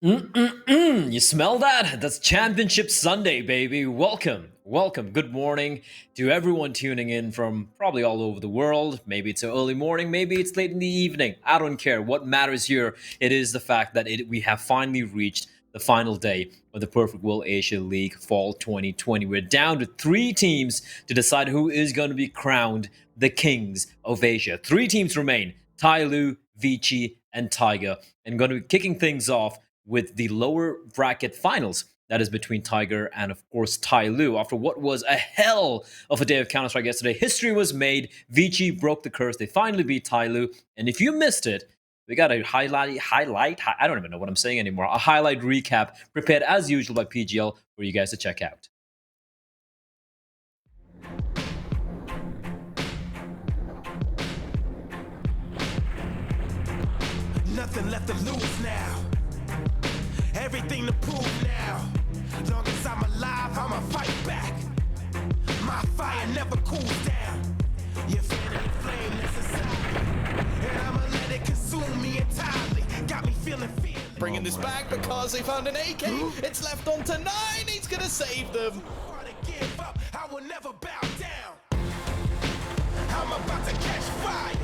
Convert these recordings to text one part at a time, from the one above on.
You smell that? That's Championship Sunday, baby. Welcome, welcome. Good morning to everyone tuning in from probably all over the world. Maybe it's early morning, maybe it's late in the evening. I don't care. What matters here, it is the fact that we have finally reached the final day of the Perfect World Asia League Fall 2020. We're down to three teams to decide who is going to be crowned the Kings of Asia. Three teams remain: Tyloo, Vici, and Tiger. And going to be kicking things off with the lower bracket finals. That is between Tiger and, of course, Tyloo. After what was a hell of a day of Counter-Strike yesterday, history was made. Vici broke the curse. They finally beat Tyloo. And if you missed it, we got a highlight, I don't even know what I'm saying anymore. A highlight recap prepared as usual by PGL for you guys to check out. Nothing left to lose now. Everything to prove now. Long as I'm alive, I'ma fight back. My fire never cools down. You're fanning the flame that's inside. And I'ma let it consume me entirely. Got me feeling fearless. Bringing this back because they found an AK. It's left on to 9. He's gonna save them. Give up, I will never bow down. I'm about to catch fire.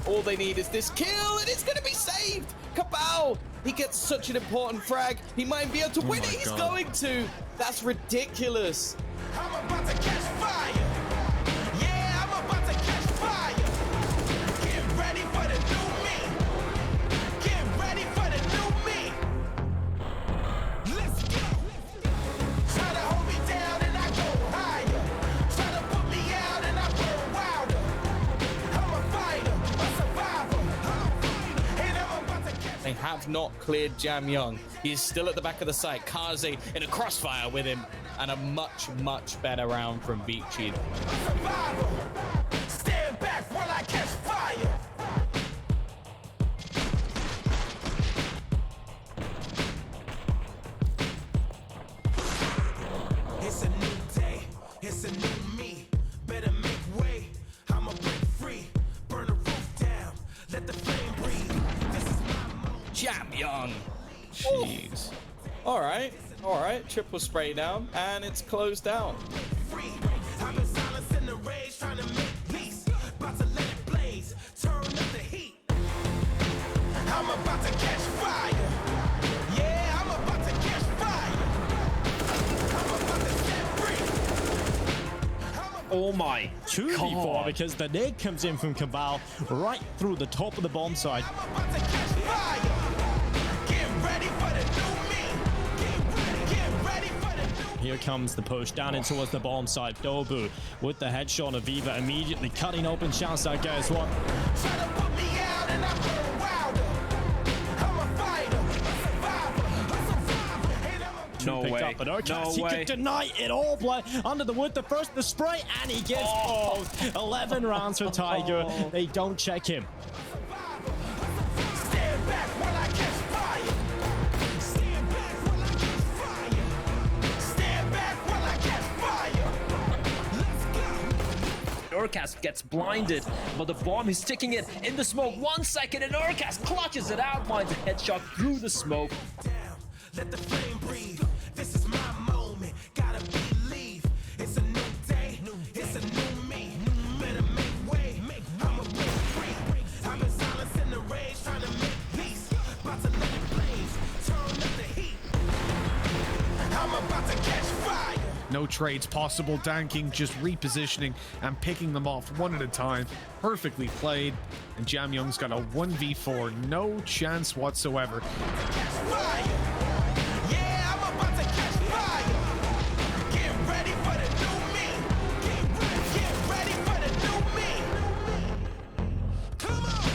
All they need is this kill, and it's gonna be saved. Kabal, he gets such an important frag. He might be able to win it. He's going to. That's ridiculous. I'm about to catch fire. Yeah, I'm about to catch fire. Get ready for the new me. Get ready for the new me. Let's go. Try to hold me down and I go higher. Try to put me out and I burn wilder. I'm a fighter, a survivor. And I'm about to catch. They have not cleared Jam Young. He's still at the back of the site. Kaze in a crossfire with him, and a much better round from Vici. Survivor. Stand back while I catch fire. It's a new day. It's a new me. Better make way. I'ma break free. Burn the roof down. Let the flame breathe. This is my moment. Jam Young. Jeez. All right. Triple spray down, and it's closed out. Free. I've been silencing the rage, trying to make peace. About to let it blaze. Turn up the heat. I'm about to catch fire. Yeah, I'm about to catch fire. I'm about to set free. Oh my 2v4 God. because the nade comes in from Cabal right through the top of the bomb site. I'm about to catch fire. Get ready for the new me. Get ready for the new. Here comes the push down in towards the bomb site. Dobu with the headshot of Viva immediately cutting open. Shouts out, guys, what? Try to put me out and I burn wilder. I'm a fighter, a survivor, and I'm a No Picked way. up, but Urkas, No he way. could deny it all. Play under the wood, the spray, and he gets both. 11 rounds for Tiger. They don't check him. stand back while I catch fire. Stand back while I catch fire. Stand back while I catch fire. Let's go. Urkas gets blinded, but the bomb is sticking it in the smoke. 1 second, and Urkas clutches it out, finds a headshot through the smoke. Down, let the flame breathe. This is my moment. Gotta believe. It's a new day. It's a new me. Better make way. I'ma break free. I've been silencing the rage, trying to make peace. About to let it blaze. Turn up the heat. I'm about to catch fire. No trades possible. Dan King just repositioning and picking them off one at a time. Perfectly played. And Jam Young's got a 1v4. No chance whatsoever. Catch fire. Yeah, I'm about to catch fire. Get ready for the new me. Get ready for the new me. Come on.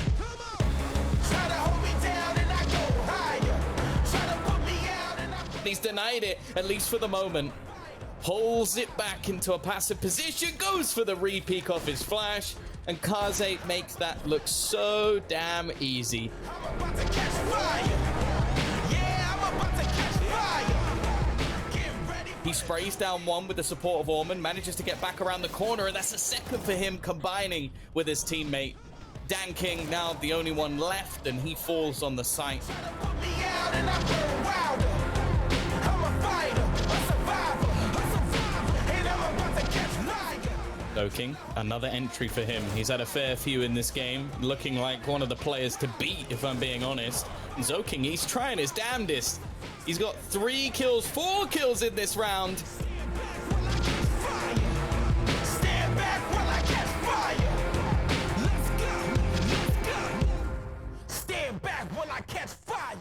Try to hold me down and I go higher. Try to put me out and I He's denied it, at least for the moment. Pulls it back into a passive position, goes for the re-peek off his flash, and Kaze makes that look so damn easy. I'm about to catch fire. Yeah, I'm about to catch fire. Get ready. He sprays down one with the support of Orman, manages to get back around the corner, and that's a second for him combining with his teammate. Dan King now the only one left, and he falls on the site. Put me out and I burn wilder. Doking, another entry for him. He's had a fair few in this game, looking like one of the players to beat, if I'm being honest. Zoking, he's trying his damnedest. He's got 3 kills, 4 kills in this round. Stand back while I catch fire. Let's go. Let's go. Stand back while I catch fire.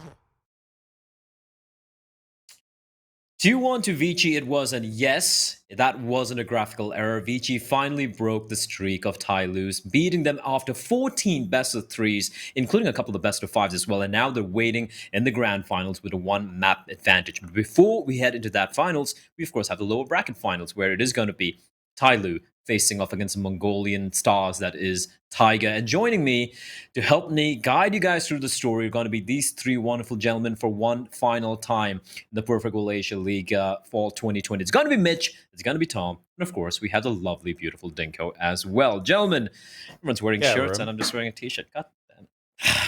2-1 to Vici it was, and yes, that wasn't a graphical error. Vici finally broke the streak of Tyloo's, beating them after 14 best of 3s, including a couple of best of 5s as well, and now they're waiting in the grand finals with a 1 map advantage. But before we head into that finals, we of course have the lower bracket finals, where it is going to be Tyloo facing off against the Mongolian stars, that is Tiger. And joining me to help me guide you guys through the story are going to be these 3 wonderful gentlemen for one final time in the Perfect World Asia League Fall 2020. It's going to be Mitch, it's going to be Tom, and of course we have the lovely, beautiful Dinko as well. Gentlemen, everyone's wearing shirts and I'm just wearing a t-shirt. God damn it.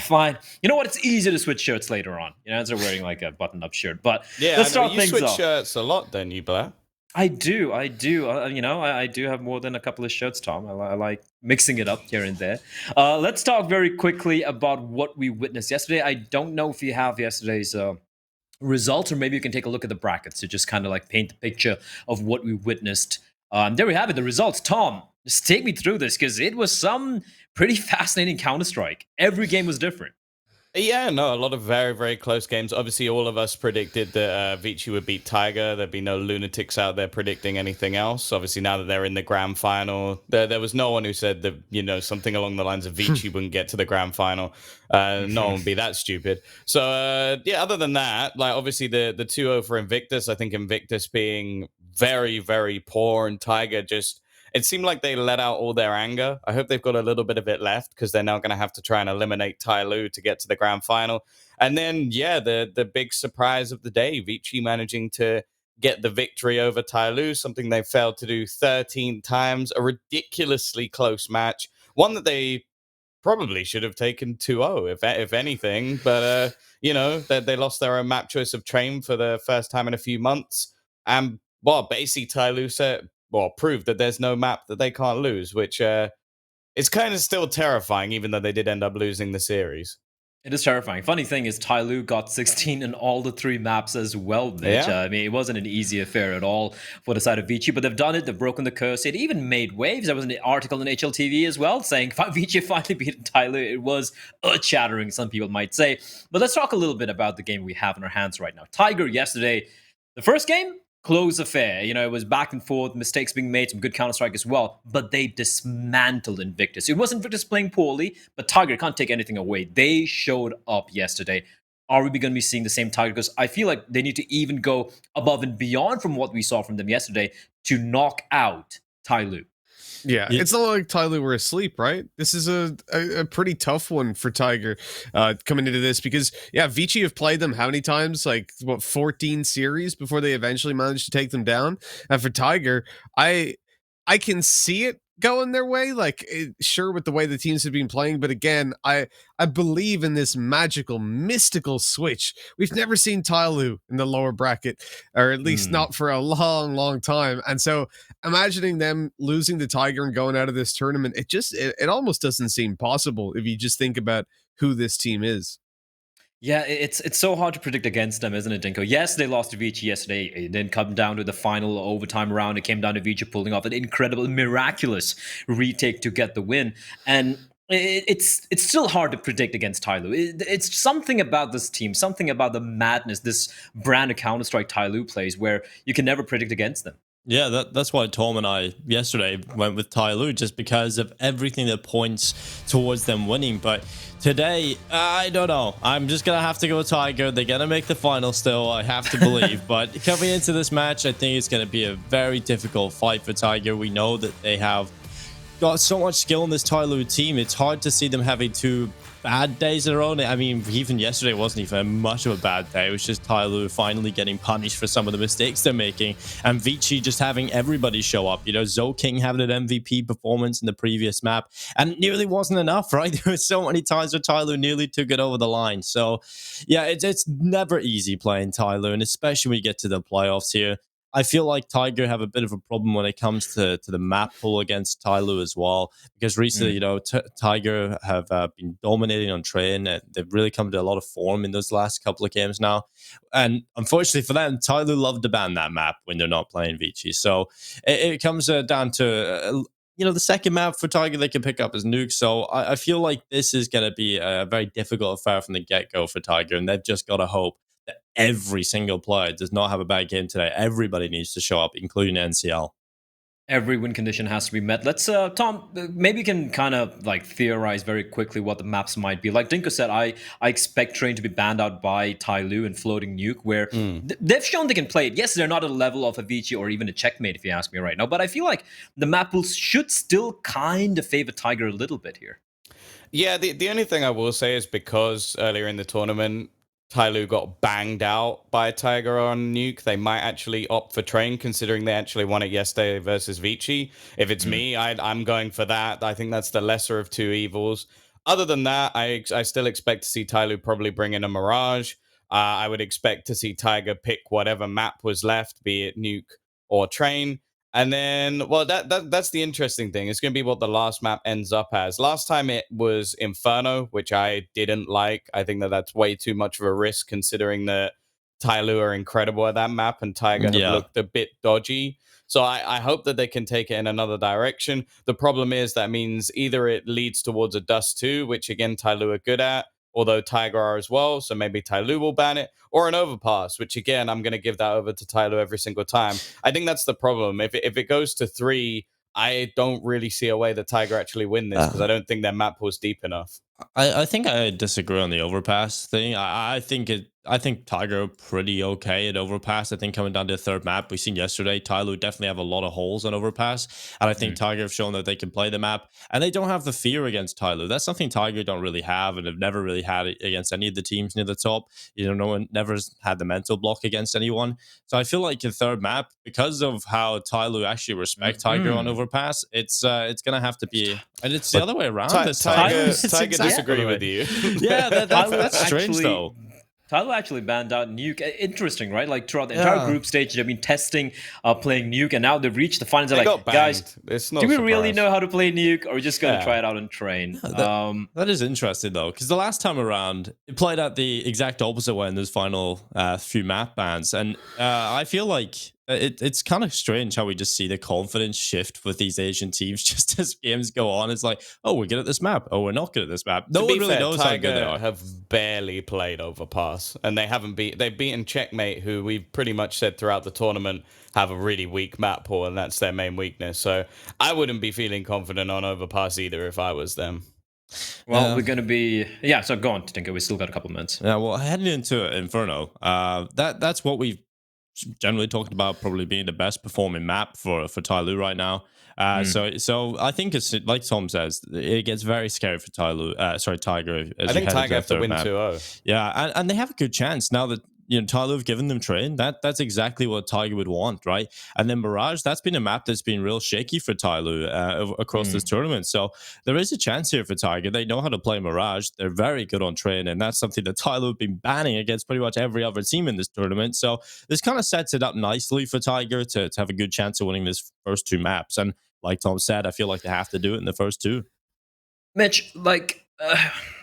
Fine. You know what? It's easier to switch shirts later on. You know, instead of wearing like a button-up shirt. But Yeah, let's I know, start you things switch off. shirts a lot, don't you, Blair? I do. You know, I do have more than a couple of shirts, Tom. I like mixing it up here and there. Let's talk very quickly about what we witnessed yesterday. I don't know if you have yesterday's results, or maybe you can take a look at the brackets to just kind of like paint the picture of what we witnessed. There we have it, the results. Tom, just take me through this, because it was some pretty fascinating Counter-Strike. Every game was different. Yeah, no, a lot of very, very close games. Obviously, all of us predicted that Vici would beat Tiger. There'd be no lunatics out there predicting anything else. Obviously, now that they're in the grand final, there was no one who said that, you know, something along the lines of Vici wouldn't get to the grand final. No one would be that stupid. So, yeah, other than that, like, obviously, the 2-0 for Invictus, I think Invictus being very, very poor, and Tiger just... It seemed like they let out all their anger. I hope they've got a little bit of it left, because they're now going to have to try and eliminate Tyloo to get to the grand final. And then, yeah, the big surprise of the day, Vici managing to get the victory over Tyloo, something they failed to do 13 times, a ridiculously close match, one that they probably should have taken 2-0, if anything. But, you know, they lost their own map choice of Train for the first time in a few months. And, well, basically Tyloo said... proved that there's no map that they can't lose, which is kind of still terrifying, even though they did end up losing the series. It is terrifying. Funny thing is, Tyloo got 16 in all the 3 maps as well, Mitch. Yeah. I mean, it wasn't an easy affair at all for the side of Vici, but they've done it. They've broken the curse. It even made waves. There was an article in HLTV as well saying Vici finally beat Tyloo. It was earth-shattering, some people might say. But let's talk a little bit about the game we have in our hands right now. Tiger yesterday, the first game, close affair. You know, it was back and forth, mistakes being made, some good Counter-Strike as well, but they dismantled Invictus. It wasn't Invictus playing poorly, but Tiger can't take anything away. They showed up yesterday. Are we going to be seeing the same Tiger? Because I feel like they need to even go above and beyond from what we saw from them yesterday to knock out Tyloo. Yeah, it's not like Tyloo were asleep, right? This is a pretty tough one for Tiger coming into this, because, yeah, Vici have played them how many times? Like, 14 series before they eventually managed to take them down? And for Tiger, I can see it going their way, like, sure, with the way the teams have been playing, but again, I believe in this magical, mystical switch. We've never seen Tyloo in the lower bracket, or at least not for a long, long time. And so imagining them losing to Tiger and going out of this tournament, it almost doesn't seem possible if you just think about who this team is. Yeah, it's so hard to predict against them, isn't it, Dinko? Yes, they lost to Vici yesterday. It didn't come down to the final overtime round. It came down to Vici pulling off an incredible, miraculous retake to get the win. And it's still hard to predict against Tyloo. It's something about this team, something about the madness, this brand of Counter-Strike Tyloo plays, where you can never predict against them. Yeah, that's why Tom and I yesterday went with Tyloo, just because of everything that points towards them winning. But today, I don't know. I'm just going to have to go with Tiger. They're going to make the final still, I have to believe. But coming into this match, I think it's going to be a very difficult fight for Tiger. We know that they have got so much skill in this Tyloo team. It's hard to see them having 2 bad days in a row. I mean, even yesterday wasn't even much of a bad day. It was just Tyloo finally getting punished for some of the mistakes they're making, and Vici just having everybody show up. You know, Zoking having an MVP performance in the previous map, and it nearly wasn't enough, right? There were so many times where Tyloo nearly took it over the line. So, yeah, it's never easy playing Tyloo, and especially when you get to the playoffs here. I feel like Tiger have a bit of a problem when it comes to the map pool against Tyloo as well, because recently, Tiger have been dominating on train, and they've really come to a lot of form in those last couple of games now. And unfortunately for them, Tyloo love to ban that map when they're not playing Vici. So it comes down to the second map for Tiger they can pick up is Nuke. So I feel like this is going to be a very difficult affair from the get-go for Tiger, and they've just got to hope that every single player does not have a bad game today. Everybody needs to show up, including NCL. Every win condition has to be met. Let's, Tom, maybe you can kind of like theorize very quickly what the maps might be. Like Dinko said, I expect Train to be banned out by Tyloo and Floating Nuke, where they've shown they can play it. Yes, they're not at a level of a Vici or even a Checkmate, if you ask me right now, but I feel like the map pools should still kind of favor Tiger a little bit here. Yeah, the only thing I will say is because earlier in the tournament, Tyloo got banged out by Tiger on Nuke, they might actually opt for Train, considering they actually won it yesterday versus Vici. If it's me, I'm going for that. I think that's the lesser of two evils. Other than that, I still expect to see Tyloo probably bring in a Mirage. I would expect to see Tiger pick whatever map was left, be it Nuke or Train. And then, well, that's the interesting thing. It's going to be what the last map ends up as. Last time it was Inferno, which I didn't like. I think that's way too much of a risk, considering that Tyloo are incredible at that map and Tiger have looked a bit dodgy. So I hope that they can take it in another direction. The problem is that means either it leads towards a Dust 2, which again Tyloo are good at, although Tiger are as well, so maybe Tyloo will ban it, or an overpass, which again, I'm going to give that over to Tyloo every single time. I think that's the problem. If it goes to 3, I don't really see a way that Tiger actually win this, because I don't think their map was deep enough. I think I disagree on the overpass thing. I think Tiger are pretty okay at overpass. I think coming down to the third map we've seen yesterday, Tyloo definitely have a lot of holes on overpass, and I think Tiger have shown that they can play the map, and they don't have the fear against Tyloo. That's something Tiger don't really have, and have never really had it against any of the teams near the top. No one never had the mental block against anyone. So I feel like the third map, because of how Tyloo actually respect Tiger on overpass, it's gonna have to be, and it's the other way around this time. Tiger disagree with you. Yeah, that's strange though. Tyloo actually banned out Nuke. Interesting, right? Like throughout the entire group stage, they've been testing playing Nuke, and now they've reached the finals. They're like, guys, do we really know how to play Nuke, or are we just going to try it out on Train? That is interesting, though, because the last time around, it played out the exact opposite way in those final few map bans. And I feel like it's kind of strange how we just see the confidence shift with these Asian teams just as games go on. It's like, oh, we're good at this map. Oh, we're not good at this map. No one really knows how good they are. Have barely played overpass, and they've beaten Checkmate, who we've pretty much said throughout the tournament have a really weak map pool, and that's their main weakness. So I wouldn't be feeling confident on overpass either if I was them. Well, we're going to be... Yeah, so go on, Tinker. We still got a couple minutes. Yeah, well, heading into Inferno, that's what we've generally talking about probably being the best performing map for Tyloo right now. So I think it's like Tom says, it gets very scary for Tiger. I think Tiger have to win 2-0. Yeah, and they have a good chance now that Tyloo have given them Train. That's exactly what Tiger would want, right? And then Mirage, that's been a map that's been real shaky for Tyloo across this tournament. So there is a chance here for Tiger. They know how to play Mirage. They're very good on Train, and that's something that Tyloo have been banning against pretty much every other team in this tournament. So this kind of sets it up nicely for Tiger to have a good chance of winning this first two maps. And like Tom said, I feel like they have to do it in the first two. Mitch,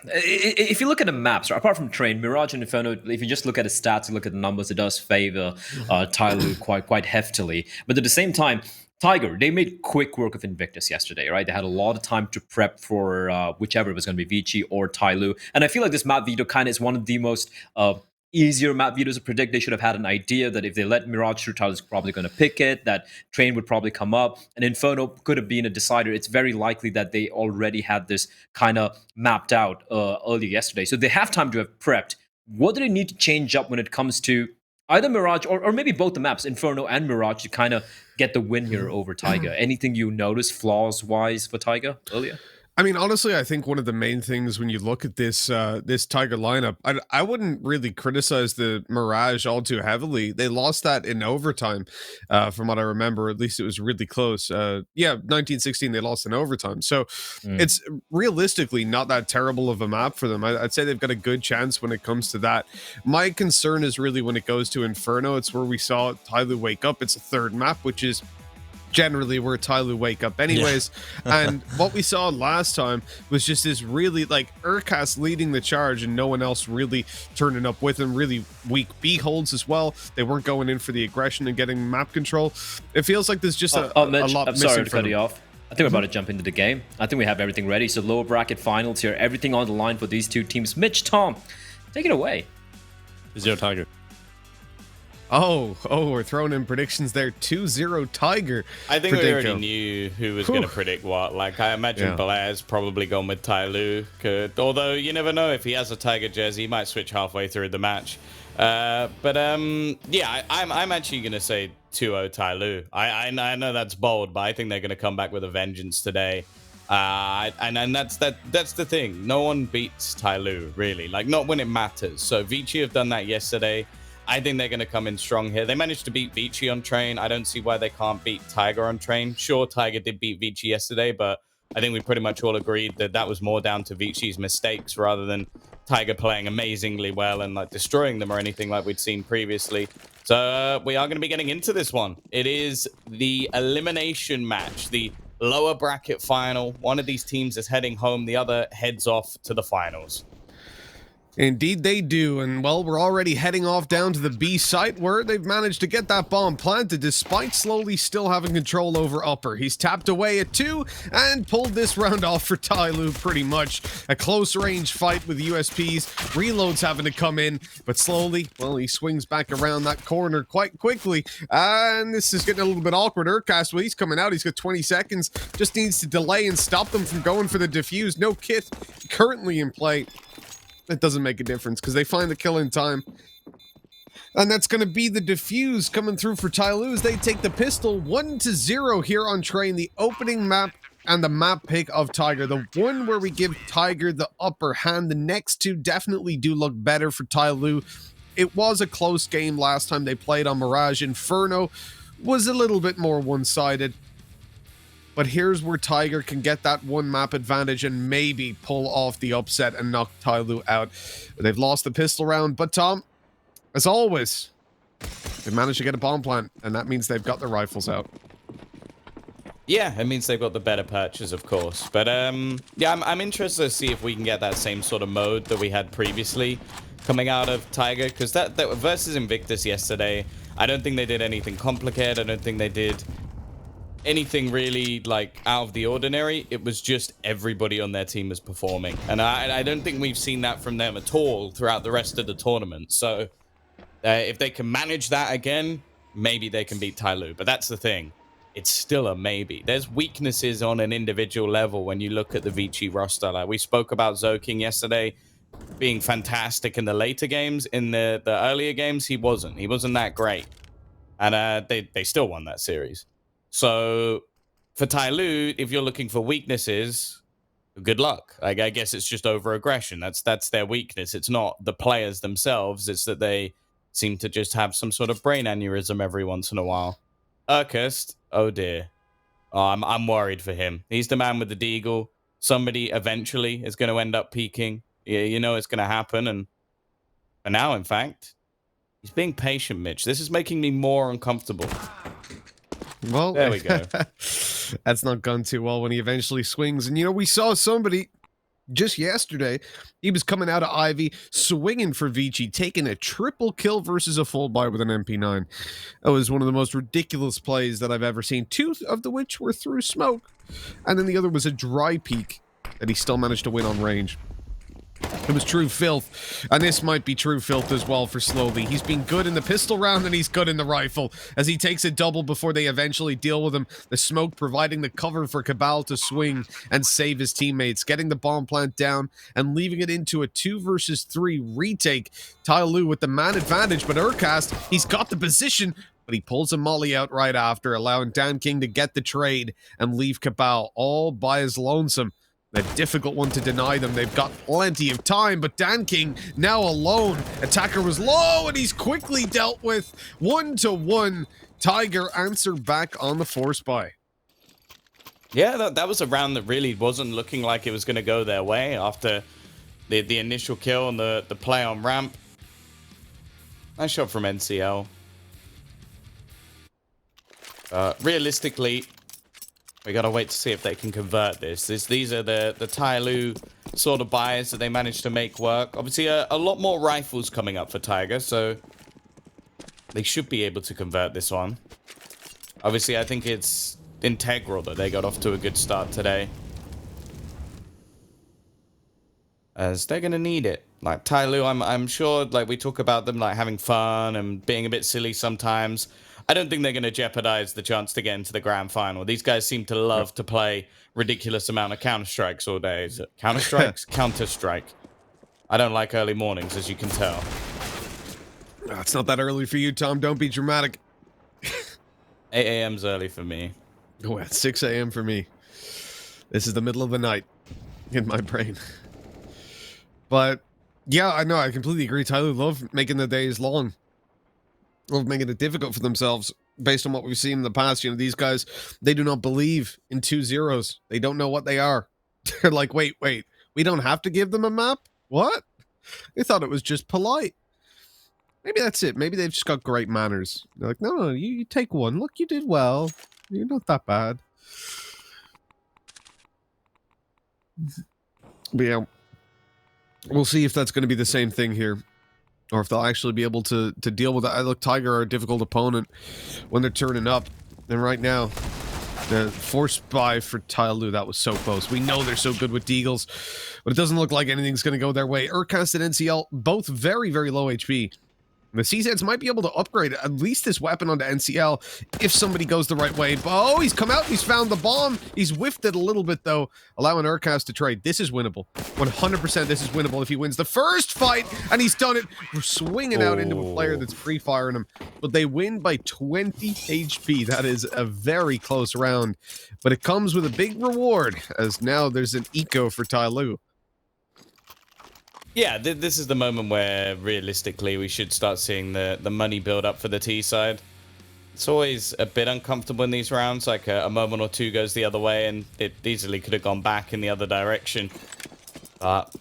if you look at the maps, right, apart from Train, Mirage and Inferno, if you just look at the stats, you look at the numbers, it does favor Tyloo quite heftily. But at the same time, Tiger, they made quick work of Invictus yesterday, right? They had a lot of time to prep for whichever it was going to be, Vici or Tyloo. And I feel like this map veto kind of is one of the most easier map vetoes to predict. They should have had an idea that if they let Mirage through, Tyloo's probably going to pick it, that Train would probably come up, and Inferno could have been a decider. It's very likely that they already had this kind of mapped out earlier yesterday. So they have time to have prepped. What do they need to change up when it comes to either Mirage or maybe both the maps, Inferno and Mirage, to kind of get the win here over Tiger? Anything you notice flaws-wise for Tiger earlier? I mean, honestly, I think one of the main things when you look at this Tiger lineup, I wouldn't really criticize the Mirage all too heavily. They lost that in overtime, from what I remember. At least it was really close. Yeah, 1916 they lost in overtime, so it's realistically not that terrible of a map for them. I'd say they've got a good chance when it comes to that. My concern is really when it goes to Inferno. It's where we saw Tyloo wake up. It's a third map, which is generally where Tyloo wake up anyways. And what we saw last time was just this really, like, Urkas leading the charge and no one else really turning up with him. Really weak B holds as well. They weren't going in for the aggression and getting map control. It feels like there's just Mitch, a lot I'm missing sorry to from cut you them. off. I think we're about to jump into the game. I think we have everything ready. So lower bracket finals here. Everything on the line for these two teams. Mitch, Tom, take it away. 0 Tiger. Oh, we're throwing in predictions there. 2-0 Tiger. I think we already Dako. knew who was going to predict what. Like, I imagine Blair's probably gone with Tyloo. Although, you never know. If he has a Tiger jersey, he might switch halfway through the match. Yeah, I'm actually going to say 2-0 Tyloo. I know that's bold, but I think they're going to come back with a vengeance today. And that's the thing. No one beats Tyloo, really. Like, not when it matters. So Vici have done that yesterday. I think they're going to come in strong here. They managed to beat Vici on train. I don't see why they can't beat Tiger on train. Sure, Tiger did beat Vici yesterday, but I think we pretty much all agreed that that was more down to Vici's mistakes rather than Tiger playing amazingly well and like destroying them or anything like we'd seen previously. So we are going to be getting into this one. It is the elimination match, the lower bracket final. One of these teams is heading home. The other heads off to the finals. Indeed they do, and well, we're already heading off down to the B site where they've managed to get that bomb planted despite slowly still having control over upper. He's tapped away at 2 and pulled this round off for Tyloo pretty much. A close range fight with USPs, reloads having to come in, but slowly, well, he swings back around that corner quite quickly, and this is getting a little bit awkward. Urkas, well, he's coming out, he's got 20 seconds, just needs to delay and stop them from going for the defuse. No kit currently in play. That doesn't make a difference because they find the kill in time. And that's going to be the defuse coming through for Tyloo as they take the pistol 1-0 here on train. The opening map and the map pick of Tiger. The one where we give Tiger the upper hand. The next two definitely do look better for Tyloo. It was a close game last time they played on Mirage. Inferno was a little bit more one-sided. But here's where Tiger can get that one map advantage and maybe pull off the upset and knock Tyloo out. They've lost the pistol round, but Tom, as always, they managed to get a bomb plant, and that means they've got their rifles out. Yeah, it means they've got the better purchase, of course. But yeah, I'm interested to see if we can get that same sort of mode that we had previously coming out of Tiger, because that versus Invictus yesterday, I don't think they did anything complicated. I don't think they did anything really like out of the ordinary. It was just everybody on their team was performing, and I don't think we've seen that from them at all throughout the rest of the tournament. So if they can manage that again, maybe they can beat Tyloo. But that's the thing, it's still a maybe. There's weaknesses on an individual level when you look at the Vici roster. Like we spoke about Zoking yesterday being fantastic in the later games. In the earlier games, he wasn't that great, and they still won that series. So for Tyloo, if you're looking for weaknesses, good luck. I guess it's just over-aggression. That's their weakness. It's not the players themselves. It's that they seem to just have some sort of brain aneurysm every once in a while. Urkust, oh dear. Oh, I'm worried for him. He's the man with the deagle. Somebody eventually is going to end up peaking. Yeah, you know it's going to happen. And for now, in fact, he's being patient, Mitch. This is making me more uncomfortable. Well, there we go. That's not gone too well when he eventually swings. And, you know, we saw somebody just yesterday. He was coming out of Ivy, swinging for Vici, taking a triple kill versus a full buy with an MP9. That was one of the most ridiculous plays that I've ever seen. 2 of which were through smoke. And then the other was a dry peek that he still managed to win on range. It was true filth, and this might be true filth as well for Slowly. He's been good in the pistol round, and he's good in the rifle, as he takes a double before they eventually deal with him. The smoke providing the cover for Cabal to swing and save his teammates, getting the bomb plant down and leaving it into a 2 versus 3 retake. Tyloo with the man advantage, but Urkast, he's got the position, but he pulls a molly out right after, allowing Dan King to get the trade and leave Cabal all by his lonesome. A difficult one to deny them. They've got plenty of time, but Dan King now alone. Attacker was low, and he's quickly dealt with. 1-1. Tiger answer back on the force buy. Yeah, that was a round that really wasn't looking like it was going to go their way after the initial kill and the play on ramp. Nice shot from NCL. Realistically, we gotta wait to see if they can convert this. These are the Tyloo sort of buys that they managed to make work. Obviously, a lot more rifles coming up for Tiger, so they should be able to convert this one. Obviously, I think it's integral that they got off to a good start today, as they're gonna need it. Like Tyloo, I'm sure, like we talk about them like having fun and being a bit silly sometimes. I don't think they're going to jeopardize the chance to get into the grand final. These guys seem to love to play ridiculous amount of Counter-Strikes all day. Is it Counter-Strikes? Counter-Strike. I don't like early mornings, as you can tell. It's not that early for you, Tom. Don't be dramatic. 8 a.m.'s early for me. Oh, it's 6 a.m. for me. This is the middle of the night in my brain. But, yeah, I know. I completely agree. Tyloo love making the days long. Love making it difficult for themselves based on what we've seen in the past. You know, these guys, they do not believe in 2 zeros. They don't know what they are. They're like, wait, we don't have to give them a map? What? They thought it was just polite. Maybe that's it. Maybe they've just got great manners. They're like, no, you take one. Look, you did well. You're not that bad. But yeah, we'll see if that's going to be the same thing here, or if they'll actually be able to deal with it. I look, Tiger are a difficult opponent when they're turning up. And right now, the force buy for Tyloo, that was so close. We know they're so good with Deagles, but it doesn't look like anything's going to go their way. Urcast and NCL, both very, very low HP. The CZs might be able to upgrade at least this weapon onto NCL if somebody goes the right way. Oh, he's come out. He's found the bomb. He's whiffed it a little bit, though, allowing Urcast to trade. This is winnable. 100% this is winnable if he wins the first fight, and he's done it. We're swinging out into a player that's free-firing him, but they win by 20 HP. That is a very close round, but it comes with a big reward, as now there's an eco for Tyloo. Yeah, this is the moment where, realistically, we should start seeing the money build up for the T side. It's always a bit uncomfortable in these rounds, like a moment or two goes the other way, and it easily could have gone back in the other direction. But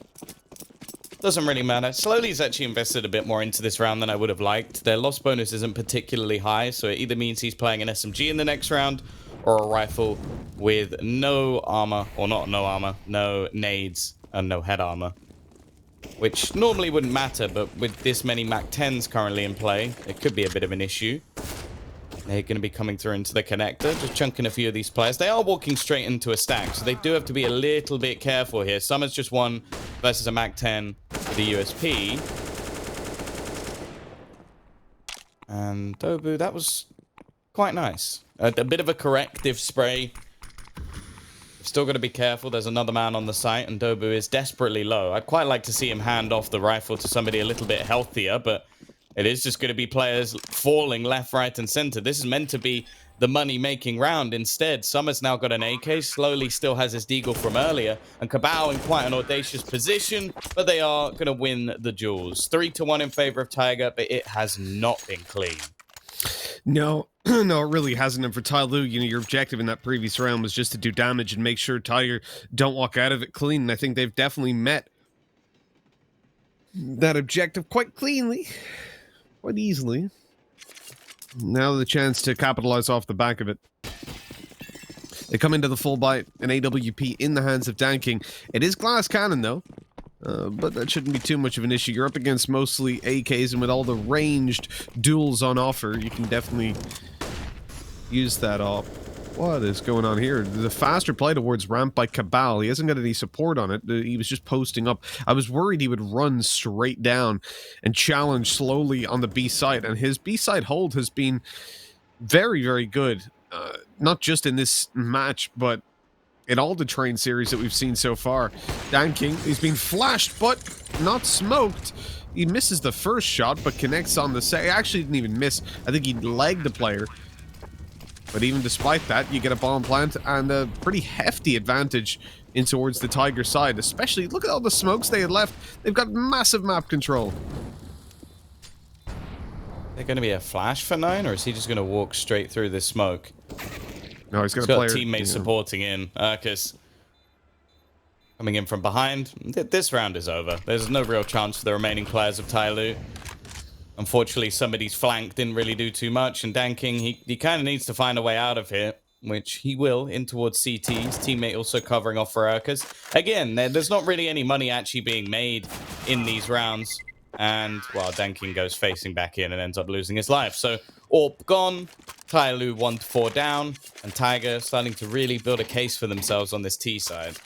doesn't really matter. Slowly's actually invested a bit more into this round than I would have liked. Their loss bonus isn't particularly high, so it either means he's playing an SMG in the next round, or a rifle with no armor, or not no armor, no nades, and no head armor. Which normally wouldn't matter, but with this many MAC-10s currently in play, it could be a bit of an issue. They're going to be coming through into the connector, just chunking a few of these players. They are walking straight into a stack, so they do have to be a little bit careful here. Summer's just one versus a MAC-10 with a USP. And Dobu, that was quite nice. A bit of a corrective spray. Still got to be careful. There's another man on the site, and Dobu is desperately low. I'd quite like to see him hand off the rifle to somebody a little bit healthier, but it is just going to be players falling left, right, and center. This is meant to be the money-making round. Instead, Summer's now got an AK, Slowly still has his deagle from earlier, and Cabal in quite an audacious position, but they are going to win the duels. 3-1 in favor of Tiger, but it has not been clean. No, no, it really hasn't. And for Tyloo, you know, your objective in that previous round was just to do damage and make sure Tiger don't walk out of it clean. And I think they've definitely met that objective quite cleanly, quite easily. Now the chance to capitalize off the back of it. They come into the full bite, an AWP in the hands of Dan King. It is glass cannon, though. But that shouldn't be too much of an issue. You're up against mostly AKs, and with all the ranged duels on offer, you can definitely use that up. What is going on here? The faster play towards ramp by Cabal. He hasn't got any support on it. He was just posting up. I was worried he would run straight down and challenge slowly on the B side, and his B side hold has been very, very good. Not just in this match, but in all the train series that we've seen so far. Dan King, he's been flashed, but not smoked. He misses the first shot, but connects on the second. Actually didn't even miss. I think he legged the player. But even despite that, you get a bomb plant and a pretty hefty advantage in towards the Tiger side. Especially, look at all the smokes they had left. They've got massive map control. Is there going to be a flash for 9, or is he just going to walk straight through this smoke? No, he's got Got a player. teammates supporting in. Because coming in from behind, this round is over. There's no real chance for the remaining players of Tyloo. Unfortunately, somebody's flank didn't really do too much, and Dan King, he kind of needs to find a way out of here, which he will, in towards CT. His teammate also covering off for Urkas. Again, there's not really any money actually being made in these rounds. And, well, Dan King goes facing back in and ends up losing his life. So, AWP gone, Tyloo 1-4 down, and Tiger starting to really build a case for themselves on this T side.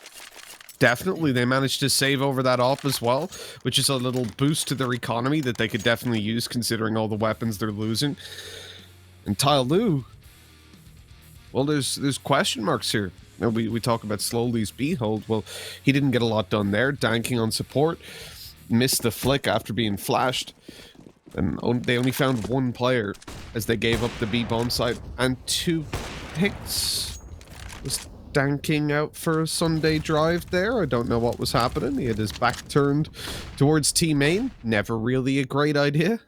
Definitely, they managed to save over that off as well, which is a little boost to their economy that they could definitely use considering all the weapons they're losing. And Tyloo, well, there's question marks here. Now, we talk about Slowly's B-hold. Well, he didn't get a lot done there. Danking on support. Missed the flick after being flashed. And they only found one player as they gave up the B-bomb site. And 2 picks. Was Danking out for a Sunday drive there? I don't know what was happening. He had his back turned towards T main. Never really a great idea.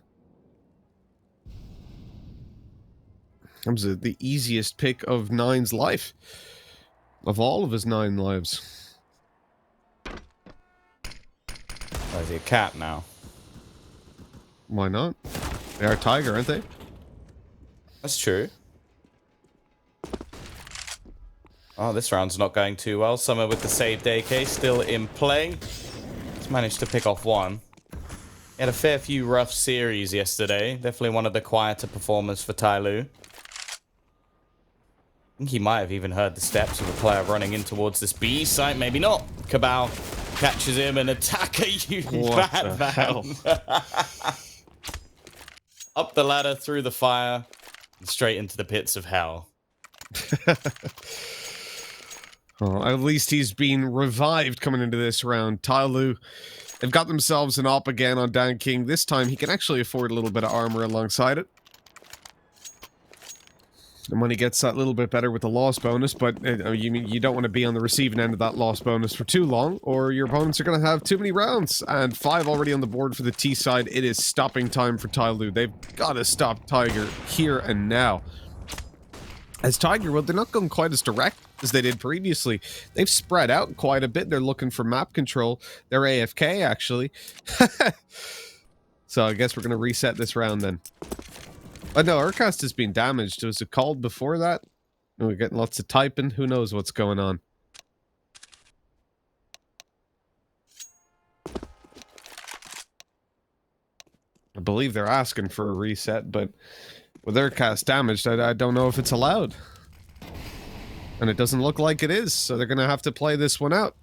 That was the easiest pick of 9's life. Of all of his 9 lives. Oh, is he a cat now? Why not? They are Tiger, aren't they? That's true. Oh, this round's not going too well. Summer with the saved AK still in play. He's managed to pick off 1. He had a fair few rough series yesterday. Definitely one of the quieter performers for Tyloo. I think he might have even heard the steps of a player running in towards this B site. Maybe not. Cabal catches him and attacker, you What bad the man. hell? Up the ladder, through the fire, and straight into the pits of hell. Oh, at least he's been revived coming into this round. Tyloo, they've got themselves an op again on Dan King. This time he can actually afford a little bit of armor alongside it. And when he gets that little bit better with the loss bonus, but you don't want to be on the receiving end of that loss bonus for too long, or your opponents are going to have too many rounds. And 5 already on the board for the T side. It is stopping time for Tyloo. They've got to stop Tiger here and now. As Tiger, well, they're not going quite as direct as they did previously. They've spread out quite a bit. They're looking for map control. They're AFK, actually. So I guess we're going to reset this round then. Oh no, Urcast has been damaged. Was it called before that? Oh, we're getting lots of typing. Who knows what's going on? I believe they're asking for a reset, but with Urcast damaged, I don't know if it's allowed. And it doesn't look like it is, so they're going to have to play this one out.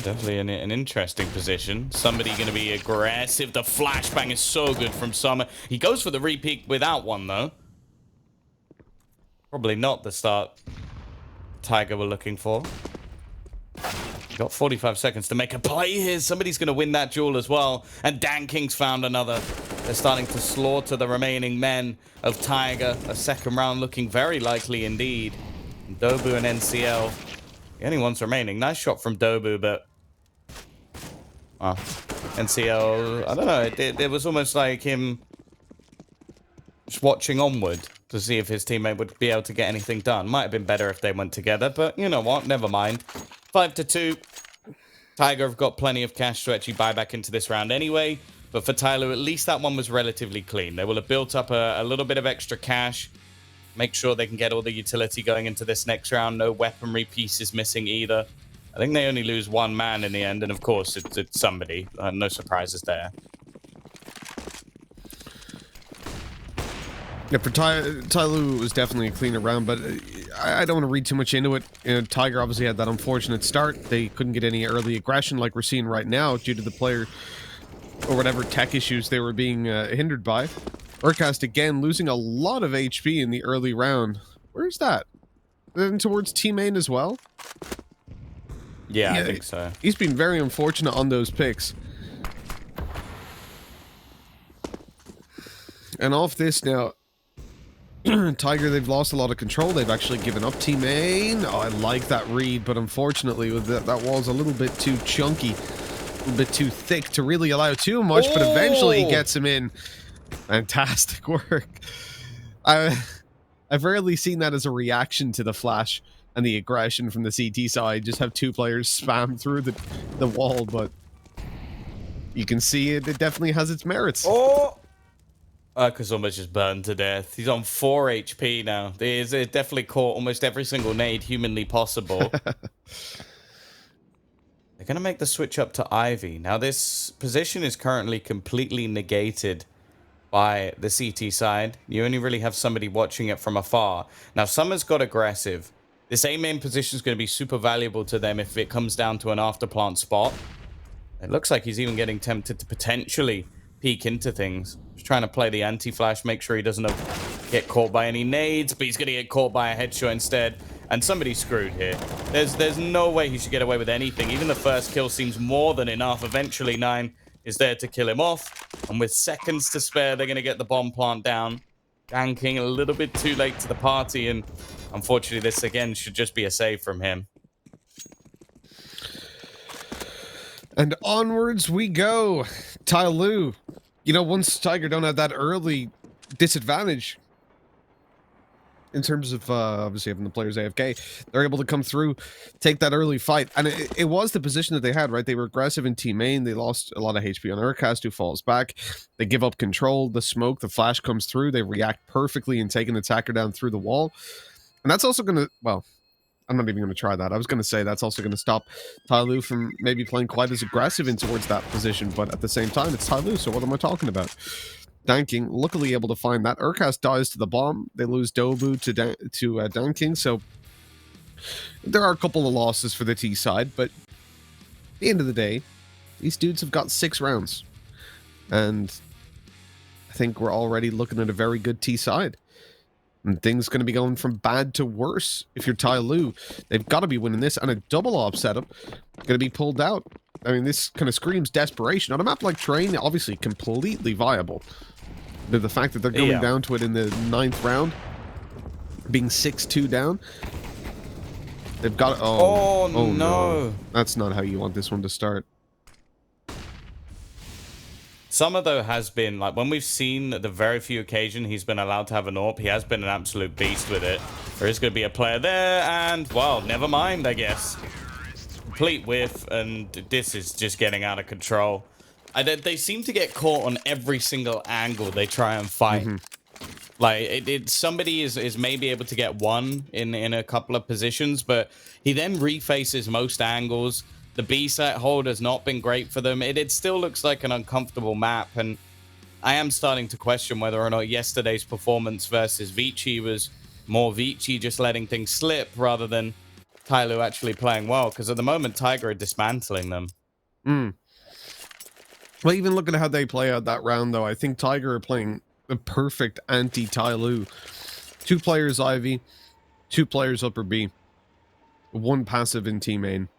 Definitely an interesting position. Somebody going to be aggressive. The flashbang is so good from Summer. He goes for the repeat without one, though. Probably not the start Tiger were looking for. Got 45 seconds to make a play here. Somebody's going to win that duel as well. And Dan King's found another. They're starting to slaughter the remaining men of Tiger. A second round looking very likely indeed. Dobu and NCL. The only ones remaining. Nice shot from Dobu, but... NCL, I don't know. It was almost like him just watching onward to see if his teammate would be able to get anything done. Might have been better if they went together, but you know what? Never mind. 5-2. Tiger have got plenty of cash to actually buy back into this round anyway. But for Tyloo, at least that one was relatively clean. They will have built up a little bit of extra cash. Make sure they can get all the utility going into this next round. No weaponry pieces missing either. I think they only lose 1 man in the end, and of course, it's somebody. No surprises there. Yeah, for Tyloo, it was definitely a cleaner round, but I don't want to read too much into it. You know, Tiger obviously had that unfortunate start. They couldn't get any early aggression like we're seeing right now due to the player or whatever tech issues they were being hindered by. Urcast, again, losing a lot of HP in the early round. Where's that? Then towards T main as well? Yeah, I think so. He's been very unfortunate on those picks. And off this now, Tiger, they've lost a lot of control. They've actually given up team main. Oh, I like that read, but unfortunately, with that wall's a little bit too chunky, a little bit too thick to really allow too much, but eventually he gets him in. Fantastic work. I've rarely seen that as a reaction to the flash and the aggression from the CT side. Just have two players spam through the wall, but you can see it definitely has its merits. Oh! Kazumba's just burned to death. He's on 4 HP now. He's definitely caught almost every single nade humanly possible. They're going to make the switch up to Ivy. Now, this position is currently completely negated by the CT side. You only really have somebody watching it from afar. Now, Summer's got aggressive. This A main position is going to be super valuable to them if it comes down to an afterplant spot. It looks like he's even getting tempted to potentially peek into things. He's trying to play the anti-flash, make sure he doesn't get caught by any nades, but he's going to get caught by a headshot instead. And somebody's screwed here. There's no way he should get away with anything. Even the first kill seems more than enough. Eventually, 9 is there to kill him off. And with seconds to spare, they're going to get the bomb plant down. Ganking a little bit too late to the party. And unfortunately, this again should just be a save from him. And onwards we go. Tyloo. You know, once Tiger don't have that early disadvantage in terms of obviously having the players AFK, they're able to come through, take that early fight. And it was the position that they had, right? They were aggressive in team main. They lost a lot of HP on Urcast, who falls back. They give up control. The smoke, the flash comes through. They react perfectly in taking the attacker down through the wall. And that's also going to, well, I'm not even going to try that. I was going to say that's also going to stop Tyloo from maybe playing quite as aggressive in towards that position, but at the same time, it's Tyloo, so what am I talking about? Danking, luckily able to find that. Urcast dies to the bomb. They lose Dobu to Danking, so there are a couple of losses for the T side, but at the end of the day, these dudes have got 6 rounds, and I think we're already looking at a very good T side. And things going to be going from bad to worse. If you're Tyloo, they've got to be winning this. And a double op setup going to be pulled out. I mean, this kind of screams desperation. On a map like Train, obviously completely viable. But the fact that they're going down to it in the 9th round, being 6-2 down, they've got... Oh, no. That's not how you want this one to start. Summer, though, has been, like, when we've seen the very few occasions he's been allowed to have an AWP, he has been an absolute beast with it. There is going to be a player there, and, well, never mind, I guess. Complete whiff, and this is just getting out of control. They seem to get caught on every single angle they try and fight. Like, somebody is maybe able to get one in a couple of positions, but he then refaces most angles. The B-site hold has not been great for them. It still looks like an uncomfortable map, and I am starting to question whether or not yesterday's performance versus Vici was more Vici just letting things slip rather than Tyloo actually playing well, because at the moment, Tiger are dismantling them. Well, even looking at how they play out that round, though, I think Tiger are playing the perfect anti-Tyloo. 2 players Ivy, 2 players upper B, 1 passive in team main.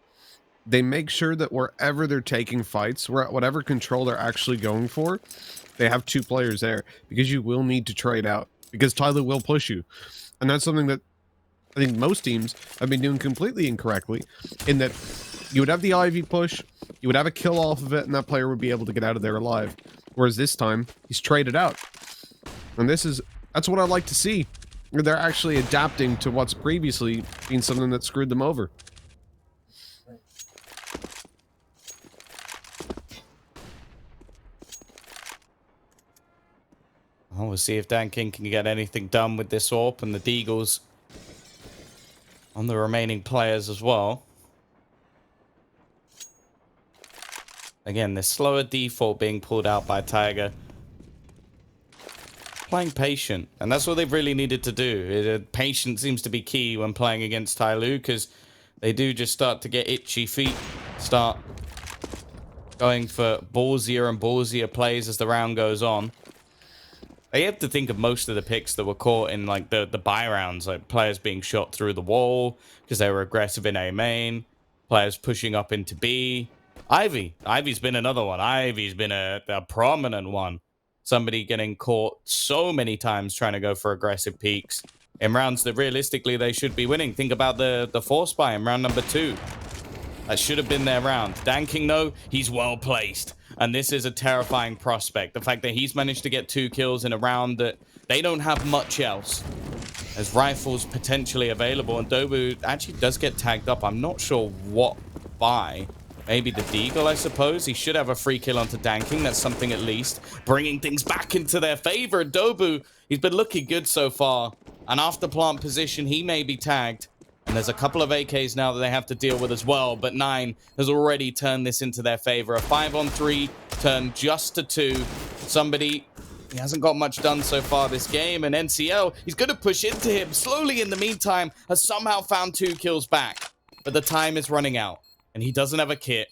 They make sure that wherever they're taking fights, whatever control they're actually going for, they have 2 players there, because you will need to trade out, because Tyloo will push you. And that's something that I think most teams have been doing completely incorrectly, in that you would have the Ivy push, you would have a kill off of it, and that player would be able to get out of there alive. Whereas this time, he's traded out. And that's what I like to see. They're actually adapting to what's previously been something that screwed them over. Oh, we'll see if Dan King can get anything done with this AWP and the Deagles on the remaining players as well. Again, this slower default being pulled out by Tiger. Playing patient, and that's what they've really needed to do. Patience seems to be key when playing against Tyloo, because they do just start to get itchy feet, start going for ballsier and ballsier plays as the round goes on. You have to think of most of the picks that were caught in like the buy rounds, like players being shot through the wall because they were aggressive in A main, players pushing up into B. Ivy's been another one. Ivy's been a prominent one. somebody getting caught so many times trying to go for aggressive peaks in rounds that realistically they should be winning. Think about the force buy in round number 2. That should have been their round. Danking, though, he's well placed. And this is a terrifying prospect. The fact that he's managed to get 2 kills in a round that they don't have much else. As rifles potentially available. And Dobu actually does get tagged up. I'm not sure what by. Maybe the Deagle, I suppose. He should have a free kill onto Danking. That's something at least. Bringing things back into their favor. Dobu, he's been looking good so far. And after plant position, he may be tagged. And there's a couple of AKs now that they have to deal with as well. But 9 has already turned this into their favor. A 5-on-3 turned just to 2. Somebody, he hasn't got much done so far this game. And NCL, he's going to push into him. Slowly in the meantime, has somehow found 2 kills back. But the time is running out. And he doesn't have a kit.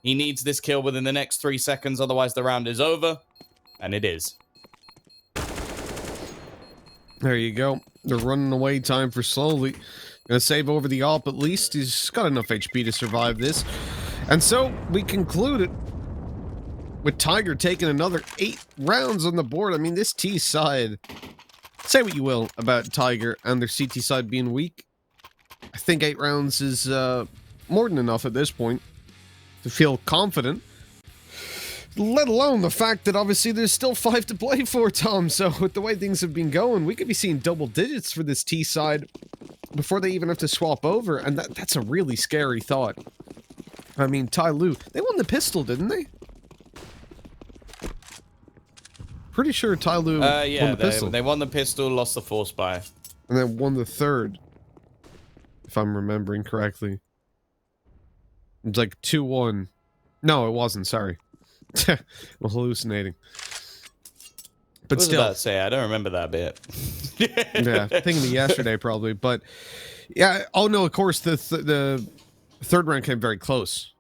He needs this kill within the next 3 seconds. Otherwise, the round is over. And it is. There you go. They're running away. Time for Slowly. Gonna save over the AWP at least. He's got enough HP to survive this. And so we conclude it with Tiger taking another 8 rounds on the board. I mean, this T side, say what you will about Tiger and their CT side being weak. I think 8 rounds is more than enough at this point to feel confident. Let alone the fact that obviously there's still 5 to play for, Tom. So with the way things have been going, we could be seeing double digits for this T side before they even have to swap over, and that's a really scary thought. I mean, Tyloo, they won the pistol, didn't they? Pretty sure Tyloo won the pistol. They won the pistol, lost the force buy. And then won the third, if I'm remembering correctly. It was like 2-1. No, it wasn't, sorry. I'm hallucinating. But still, about to say, I don't remember that bit. Yeah, thinking of yesterday probably, but yeah. Oh no, of course the third round came very close.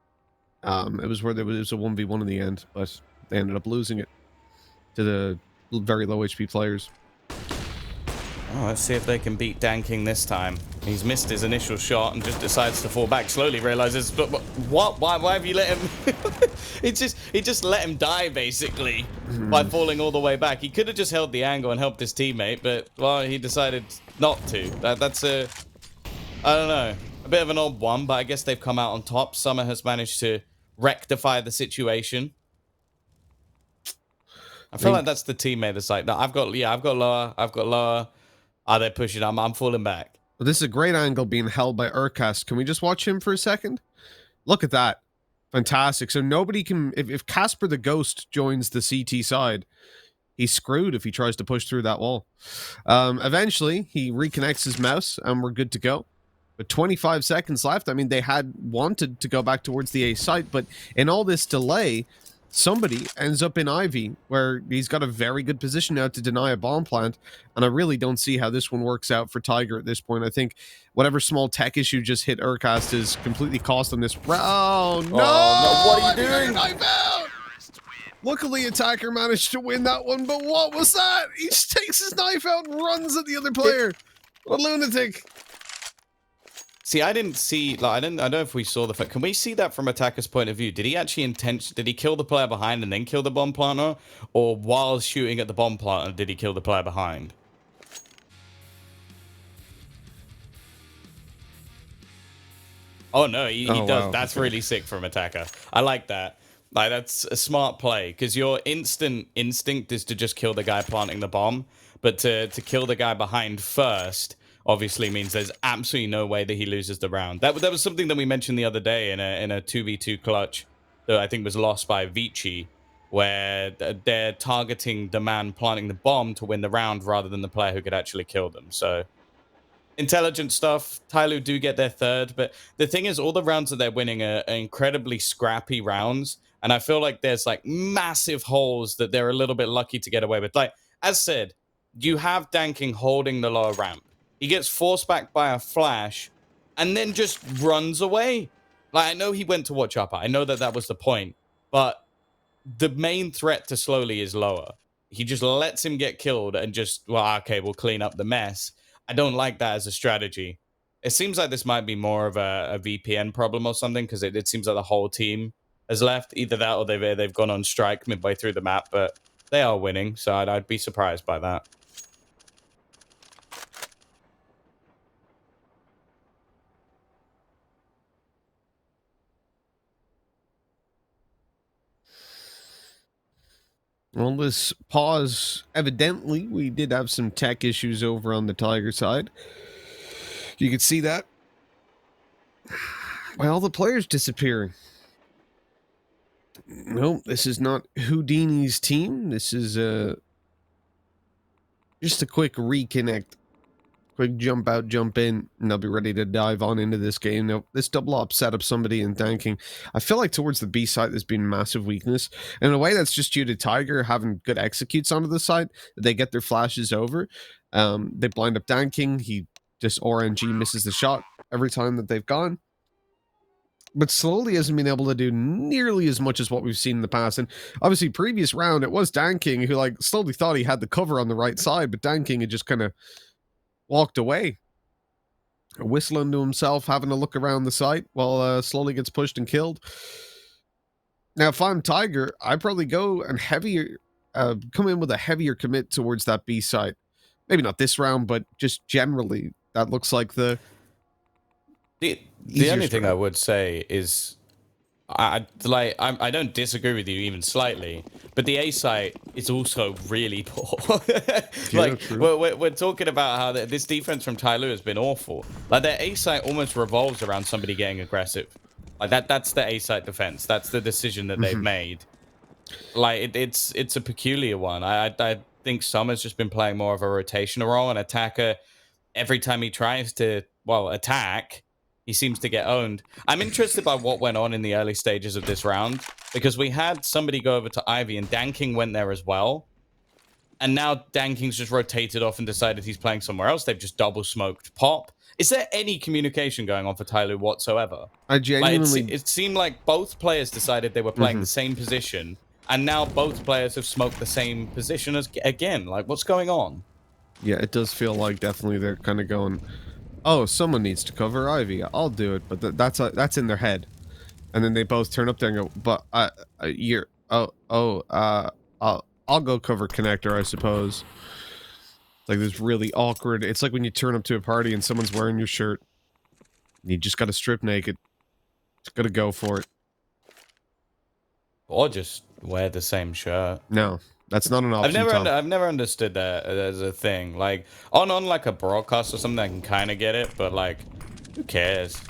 It was where there was a 1v1 in the end, but they ended up losing it to the very low HP players. Oh, let's see if they can beat Danking this time. He's missed his initial shot and just decides to fall back. Slowly realizes, but what? Why have you let him? he just let him die basically by falling all the way back. He could have just held the angle and helped his teammate, but well, he decided not to. That's I don't know, a bit of an odd one, but I guess they've come out on top. Summer has managed to rectify the situation. I feel like that's the teammate that's like, no, I've got lower. Oh, they're pushing. I'm falling back. Well, this is a great angle being held by Urkast. Can we just watch him for a second? Look at that. Fantastic. So nobody can... If Casper the Ghost joins the CT side, he's screwed if he tries to push through that wall. Eventually, he reconnects his mouse, and we're good to go. But 25 seconds left. I mean, they had wanted to go back towards the A site, but in all this delay, somebody ends up in Ivy, where he's got a very good position now to deny a bomb plant, and I really don't see how this one works out for Tiger at this point. I think whatever small tech issue just hit Urkast is completely cost them this round. No! What are you doing? Knife out! Luckily, Attacker managed to win that one, but what was that? He just takes his knife out and runs at the other player. What a lunatic. See, I didn't see, like, I don't know if we saw the fact. Can we see that from Attacker's point of view? Did he actually did he kill the player behind and then kill the bomb planter? Or while shooting at the bomb planter, did he kill the player behind? Oh, no, he does. Wow. That's really sick from Attacker. I like that. Like, that's a smart play, because your instant instinct is to just kill the guy planting the bomb, but to kill the guy behind first obviously means there's absolutely no way that he loses the round. That was something that we mentioned the other day in a 2v2 clutch that I think was lost by Vici, where they're targeting the man planting the bomb to win the round rather than the player who could actually kill them. So intelligent stuff. Tyloo do get their third, but the thing is, all the rounds that they're winning are incredibly scrappy rounds, and I feel like there's like massive holes that they're a little bit lucky to get away with. Like, as said, you have Danking holding the lower ramp. He gets forced back by a flash and then just runs away. Like, I know he went to watch upper. I know that was the point. But the main threat to Slowly is lower. He just lets him get killed and just, well, okay, we'll clean up the mess. I don't like that as a strategy. It seems like this might be more of a VPN problem or something, because it seems like the whole team has left. Either that or they've gone on strike midway through the map. But they are winning, so I'd be surprised by that. Well, this pause, evidently, we did have some tech issues over on the Tiger side. You could see that by all the players disappearing. No, this is not Houdini's team. This is just a quick reconnect. Quick jump out, jump in, and they'll be ready to dive on into this game. Now, this double op set up somebody in tanking. I feel like towards the B side, there's been massive weakness. And in a way, that's just due to Tiger having good executes onto the side. They get their flashes over. They blind up tanking. He just RNG misses the shot every time that they've gone. But slowly hasn't been able to do nearly as much as what we've seen in the past. And obviously, previous round, it was Danking who like slowly thought he had the cover on the right side, but Danking had just kind of walked away, whistling to himself, having a look around the site while slowly gets pushed and killed. Now, if I'm Tiger, I'd probably go and come in with a heavier commit towards that B site. Maybe not this round, but just generally, that looks like the only thing I would say is I don't disagree with you even slightly, but the A site is also really poor. Like we're talking about how this defense from Tyloo has been awful. Like their A site almost revolves around somebody getting aggressive. Like that's the A site defense. That's the decision that they've made. Like it's a peculiar one. I think Summer's just been playing more of a rotational role, and Attacker every time he tries to attack, he seems to get owned. I'm interested by what went on in the early stages of this round, because we had somebody go over to Ivy and Danking went there as well. And now Danking's just rotated off and decided he's playing somewhere else. They've just double smoked Pop. Is there any communication going on for Tyloo whatsoever? I genuinely... it seemed like both players decided they were playing the same position, and now both players have smoked the same position again. Like, what's going on? Yeah, it does feel like definitely they're kind of going... Oh, someone needs to cover Ivy. I'll do it, but that's in their head, and then they both turn up there and go, "But I'll go cover connector, I suppose." Like this really awkward. It's like when you turn up to a party and someone's wearing your shirt, and you just got to strip naked. Just got to go for it, or just wear the same shirt. No. That's not an option. I've never understood that as a thing. Like on like a broadcast or something, I can kind of get it, but like, who cares?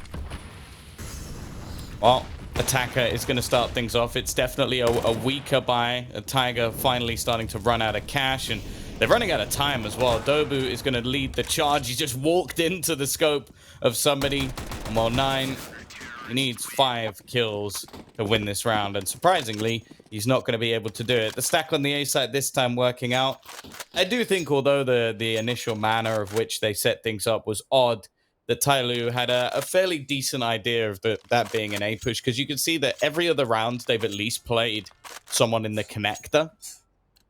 Well, Attacker is going to start things off. It's definitely a weaker buy. A Tiger finally starting to run out of cash, and they're running out of time as well. Dobu is going to lead the charge. He just walked into the scope of somebody. And while 9, he needs 5 kills to win this round, and surprisingly, he's not going to be able to do it. The stack on the A side this time working out. I do think, although the initial manner of which they set things up was odd, that Tyloo had a fairly decent idea of that being an A push, because you can see that every other round they've at least played someone in the connector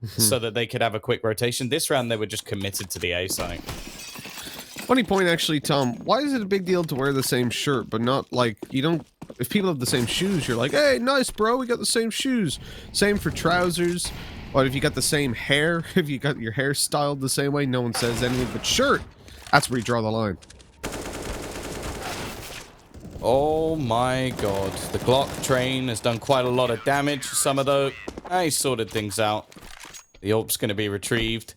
so that they could have a quick rotation. This round they were just committed to the A side. Funny point, actually, Tom. Why is it a big deal to wear the same shirt, but not like you don't? If people have the same shoes, you're like, "Hey, nice, bro. We got the same shoes." Same for trousers. But if you got the same hair, if you got your hair styled the same way, no one says anything. But shirt, that's where you draw the line. Oh my god. The Glock train has done quite a lot of damage. Some of those, he sorted things out. The AWP's going to be retrieved.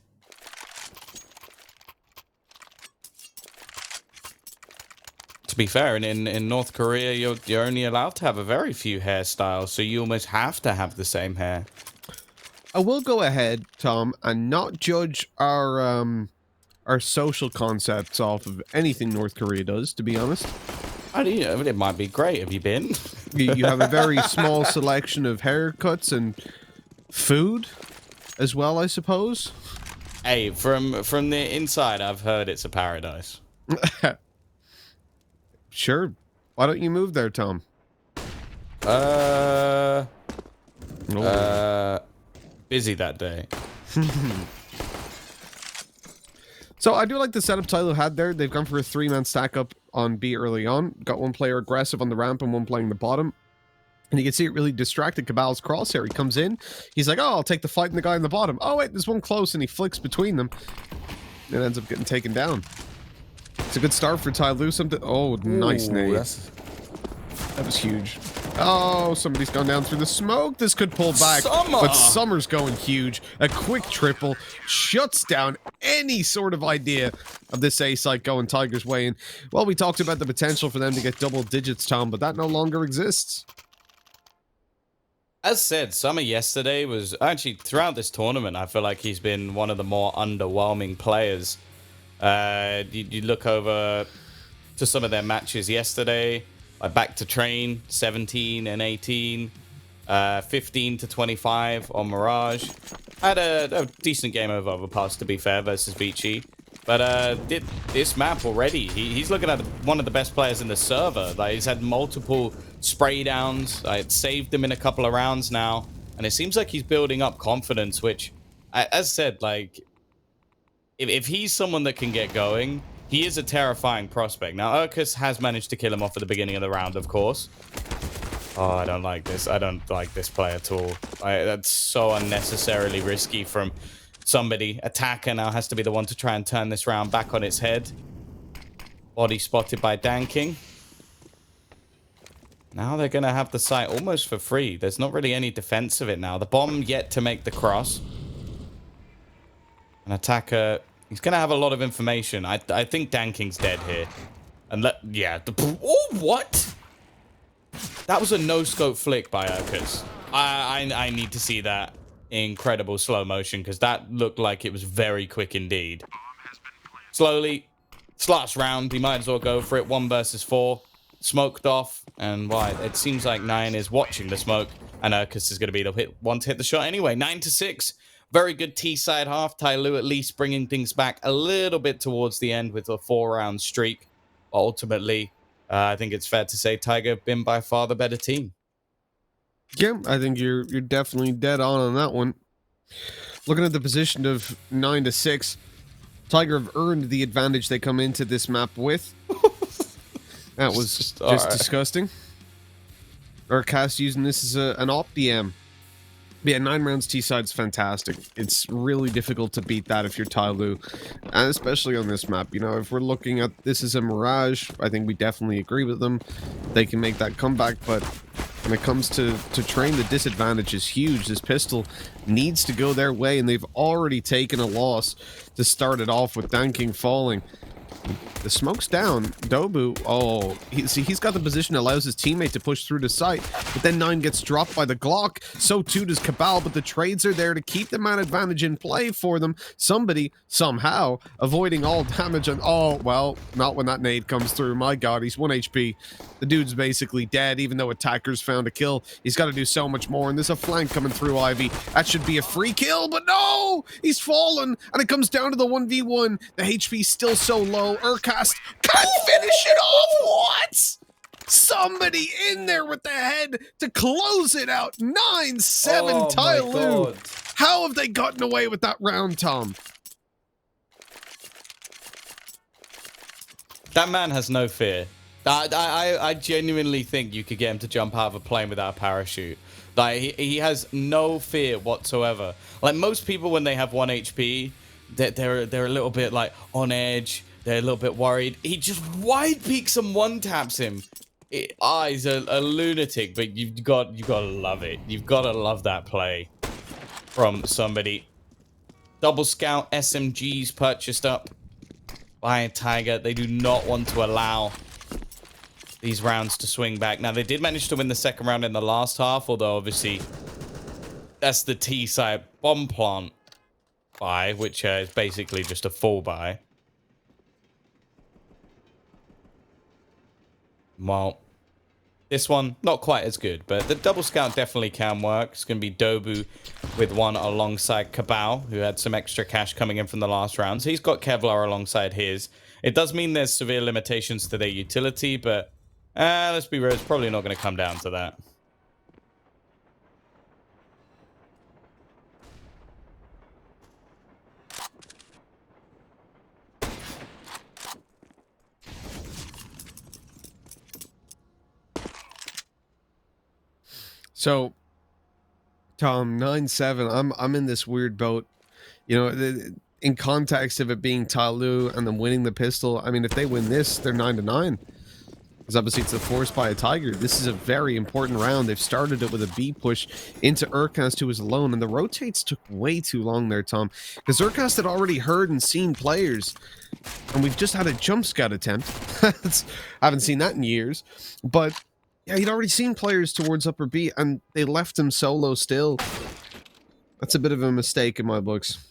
To be fair, in North Korea, you're only allowed to have a very few hairstyles, so you almost have to have the same hair. I will go ahead, Tom, and not judge our social concepts off of anything North Korea does, to be honest. I don't know, it might be great. Have you been? You have a very small selection of haircuts and food as well, I suppose. Hey, from the inside, I've heard it's a paradise. Sure. Why don't you move there, Tom? Busy that day. So I do like the setup Tyloo had there. They've gone for a 3-man stack up on B early on. Got one player aggressive on the ramp and one playing the bottom. And you can see it really distracted Cabal's crosshair. He comes in, he's like, oh, I'll take the fight in the guy in the bottom. Oh, wait, there's one close, and he flicks between them. And ends up getting taken down. It's a good start for Tyloo. Something. Oh, nice nade. That was huge. Oh, somebody's gone down through the smoke. This could pull back. But Summer's going huge. A quick triple shuts down any sort of idea of this A site going Tiger's way. And, well, we talked about the potential for them to get double digits, Tom, but that no longer exists. As said, Summer yesterday was actually throughout this tournament. I feel like he's been one of the more underwhelming players. You look over to some of their matches yesterday, like back to train 17 and 18, 15 to 25 on Mirage. Had a decent game of Overpass, to be fair, versus Vici. But this map already, he's looking at one of the best players in the server. Like, he's had multiple spray downs. It's saved him in a couple of rounds now. And it seems like he's building up confidence, which, as said, like, if he's someone that can get going, he is a terrifying prospect. Now, Urkus has managed to kill him off at the beginning of the round, of course. Oh, I don't like this. I don't like this play at all. That's so unnecessarily risky from somebody. Attacker now has to be the one to try and turn this round back on its head. Body spotted by Danking. Now they're going to have the site almost for free. There's not really any defense of it now. The bomb yet to make the cross. An attacker, he's going to have a lot of information. I think Danking's dead here. And yeah. Oh, what? That was a no-scope flick by Urkus. I need to see that incredible slow motion, because that looked like it was very quick indeed. Slowly, it's last round. He might as well go for it. 1 versus 4. Smoked off. And why? It seems like 9 is watching the smoke. And Urkus is going to be the one to hit the shot anyway. 9-6. Very good T-side half. Tyloo at least bringing things back a little bit towards the end with a 4-round streak. Ultimately, I think it's fair to say Tiger have been by far the better team. Yeah, I think you're definitely dead on that one. Looking at the position of 9-6, Tiger have earned the advantage they come into this map with. That was just disgusting. Urkus using this as an op DM. Yeah, 9 rounds T-side's fantastic. It's really difficult to beat that if you're Tyloo, and especially on this map. You know, if we're looking at this as a Mirage, I think we definitely agree with them. They can make that comeback, but when it comes to train, the disadvantage is huge. This pistol needs to go their way, and they've already taken a loss to start it off with Danking falling. The smoke's down. Dobu, oh, he's got the position that allows his teammate to push through the site, but then 9 gets dropped by the Glock. So too does Cabal, but the trades are there to keep the man advantage in play for them. Somebody, somehow, avoiding all damage on, oh, well, not when that nade comes through. My God, he's 1 HP. The dude's basically dead, even though Attacker's found a kill. He's got to do so much more, and there's a flank coming through Ivy. That should be a free kill, but no! He's fallen, and it comes down to the 1v1. The HP's still so low. Urkus can't finish it off. What? Somebody in there with the head to close it out. 9-7 Tyloo. How have they gotten away with that round, Tom? That man has no fear. I genuinely think you could get him to jump out of a plane without a parachute. Like, he has no fear whatsoever. Like, most people, when they have 1 HP, they're a little bit, like, on edge. They're a little bit worried. He just wide peeks and one taps him. He's a lunatic, but you've got to love it. You've got to love that play from somebody. Double scout SMGs purchased up by Tiger. They do not want to allow these rounds to swing back. Now, they did manage to win the second round in the last half, although obviously that's the T-side bomb plant buy, which is basically just a full buy. Well, this one, not quite as good, but the double scout definitely can work. It's going to be Dobu with one alongside Cabal, who had some extra cash coming in from the last round. So he's got Kevlar alongside his. It does mean there's severe limitations to their utility, but let's be real, it's probably not going to come down to that. So, Tom, 9-7. I'm in this weird boat. You know, in context of it being Tyloo and them winning the pistol, I mean, if they win this, they're 9-9. Because obviously it's the force by a Tiger. This is a very important round. They've started it with a B push into Urkast, who was alone, and the rotates took way too long there, Tom. Because Urkast had already heard and seen players, and we've just had a jump scout attempt. Haven't seen that in years. But yeah, he'd already seen players towards upper B, and they left him solo still. That's a bit of a mistake in my books.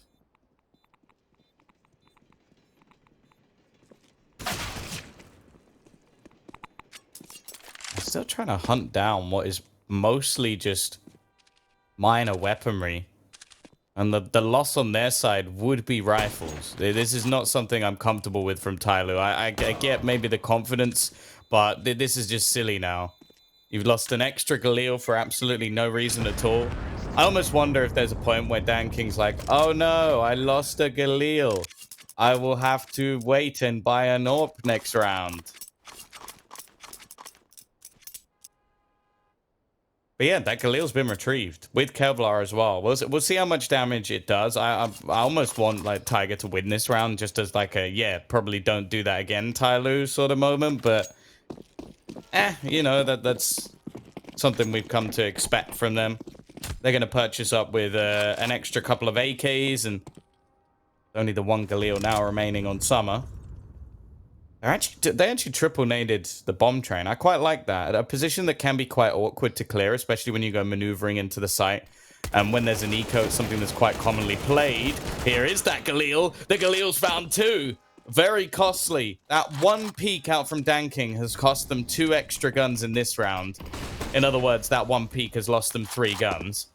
Still trying to hunt down what is mostly just minor weaponry. And the loss on their side would be rifles. This is not something I'm comfortable with from Tyloo. I get maybe the confidence, but this is just silly now. You've lost an extra Galil for absolutely no reason at all. I almost wonder if there's a point where Dan King's like, oh no, I lost a Galil. I will have to wait and buy an AWP next round. But yeah, that Galil's been retrieved with Kevlar as well. We'll see how much damage it does. I almost want like Tiger to win this round just as like a, yeah, probably don't do that again, Tyloo sort of moment. But, you know, that's something we've come to expect from them. They're going to purchase up with an extra couple of AKs and only the one Galil now remaining on Summer. They actually triple-naded the bomb train. I quite like that. A position that can be quite awkward to clear, especially when you go maneuvering into the site. And when there's an eco, it's something that's quite commonly played. Here is that Galil. The Galil's found two. Very costly. That one peek out from Danking has cost them 2 extra guns in this round. In other words, that one peek has lost them 3 guns.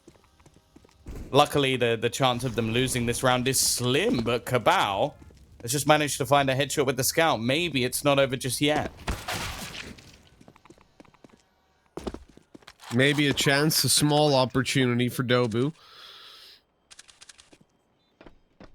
Luckily, the chance of them losing this round is slim, but Cabal has just managed to find a headshot with the scout. Maybe it's not over just yet. Maybe a chance, a small opportunity for Dobu.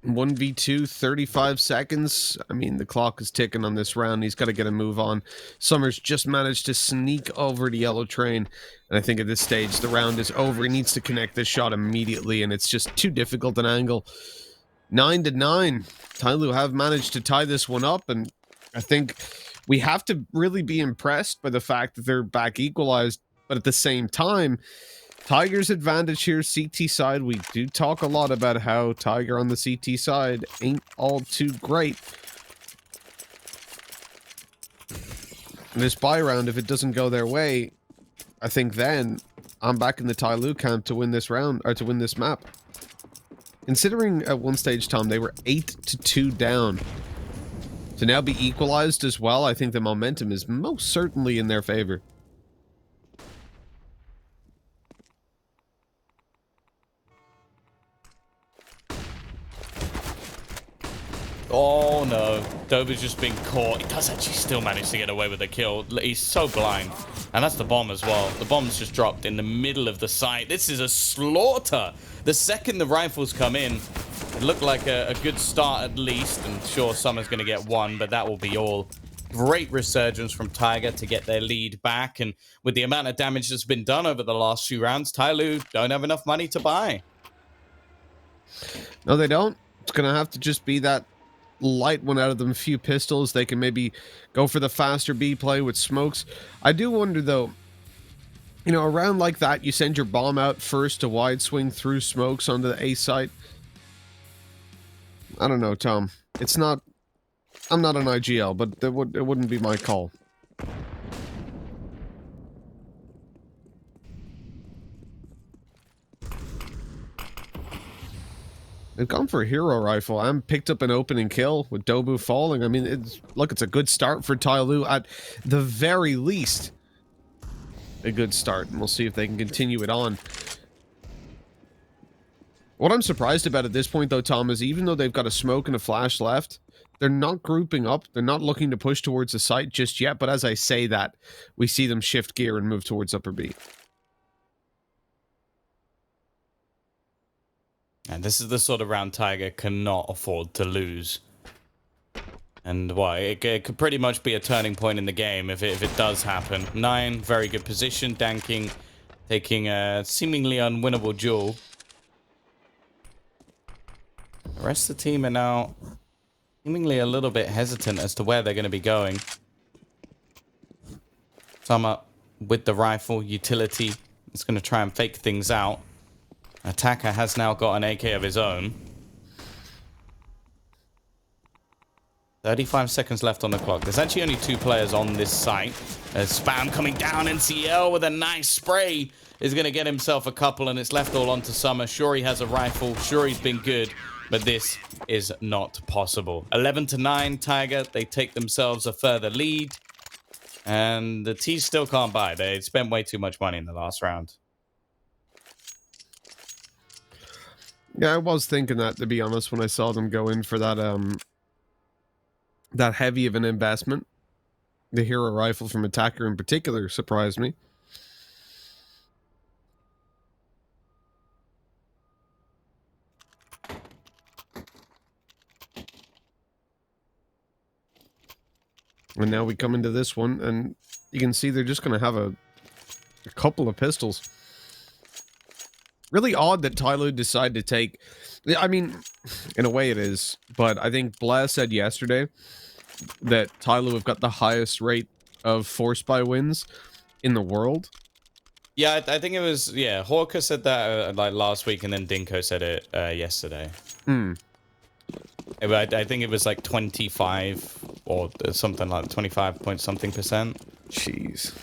1v2, 35 seconds. I mean, the clock is ticking on this round. He's got to get a move on. Summers just managed to sneak over the yellow train. And I think at this stage, the round is over. He needs to connect this shot immediately, and it's just too difficult an angle. 9-9. Tyloo have managed to tie this one up, and I think we have to really be impressed by the fact that they're back equalized, but at the same time, Tiger's advantage here, CT side. We do talk a lot about how Tiger on the CT side ain't all too great. And this buy round, if it doesn't go their way, I think then I'm back in the Tyloo camp to win this round, or to win this map. Considering at one stage, Tom, they were 8-2 down. To now be equalized as well, I think the momentum is most certainly in their favor. Oh no, Dobu's just been caught. He does actually still manage to get away with a kill. He's so blind. And that's the bomb as well. The bomb's just dropped in the middle of the site. This is a slaughter. The second the rifles come in, it looked like a good start at least. And sure, Summer's going to get one, but that will be all. Great resurgence from Tiger to get their lead back. And with the amount of damage that's been done over the last few rounds, Tyloo don't have enough money to buy. No, they don't. It's going to have to just be that light one out of them, a few pistols. They can maybe go for the faster B play with smokes. I do wonder though, you know, a round like that, you send your bomb out first to wide swing through smokes onto the A site. I don't know, Tom. It's not, I'm not an IGL, but it wouldn't be my call. They've gone for a hero rifle and picked up an opening kill with Dobu falling. I mean, it's a good start for Tyloo at the very least. A good start, and we'll see if they can continue it on. What I'm surprised about at this point, though, Tom, is even though they've got a smoke and a flash left, they're not grouping up. They're not looking to push towards the site just yet, but as I say that, we see them shift gear and move towards upper B. And this is the sort of round Tiger cannot afford to lose. And why? It could pretty much be a turning point in the game if it does happen. 9, very good position. Danking taking a seemingly unwinnable duel. The rest of the team are now seemingly a little bit hesitant as to where they're going to be going. Summer with the rifle utility is going to try and fake things out. Attacker has now got an AK of his own. 35 seconds left on the clock. There's actually only 2 players on this site. There's Spam coming down. NCL with a nice spray is going to get himself a couple, and it's left all onto Summer. Sure, he has a rifle. Sure, he's been good, but this is not possible. 11-9, Tiger. They take themselves a further lead, and the T's still can't buy. They spent way too much money in the last round. Yeah, I was thinking that, to be honest, when I saw them go in for that that heavy of an investment. The hero rifle from Attacker in particular surprised me. And now we come into this one, and you can see they're just going to have a couple of pistols. Really odd that Tyloo decided to take... I mean, in a way it is, but I think Blaz said yesterday that Tyloo have got the highest rate of force buy wins in the world. Yeah, I think it was... Yeah, Hawker said that like last week, and then Dinko said it yesterday. I think it was like 25 or something like 25 point something %. Jeez.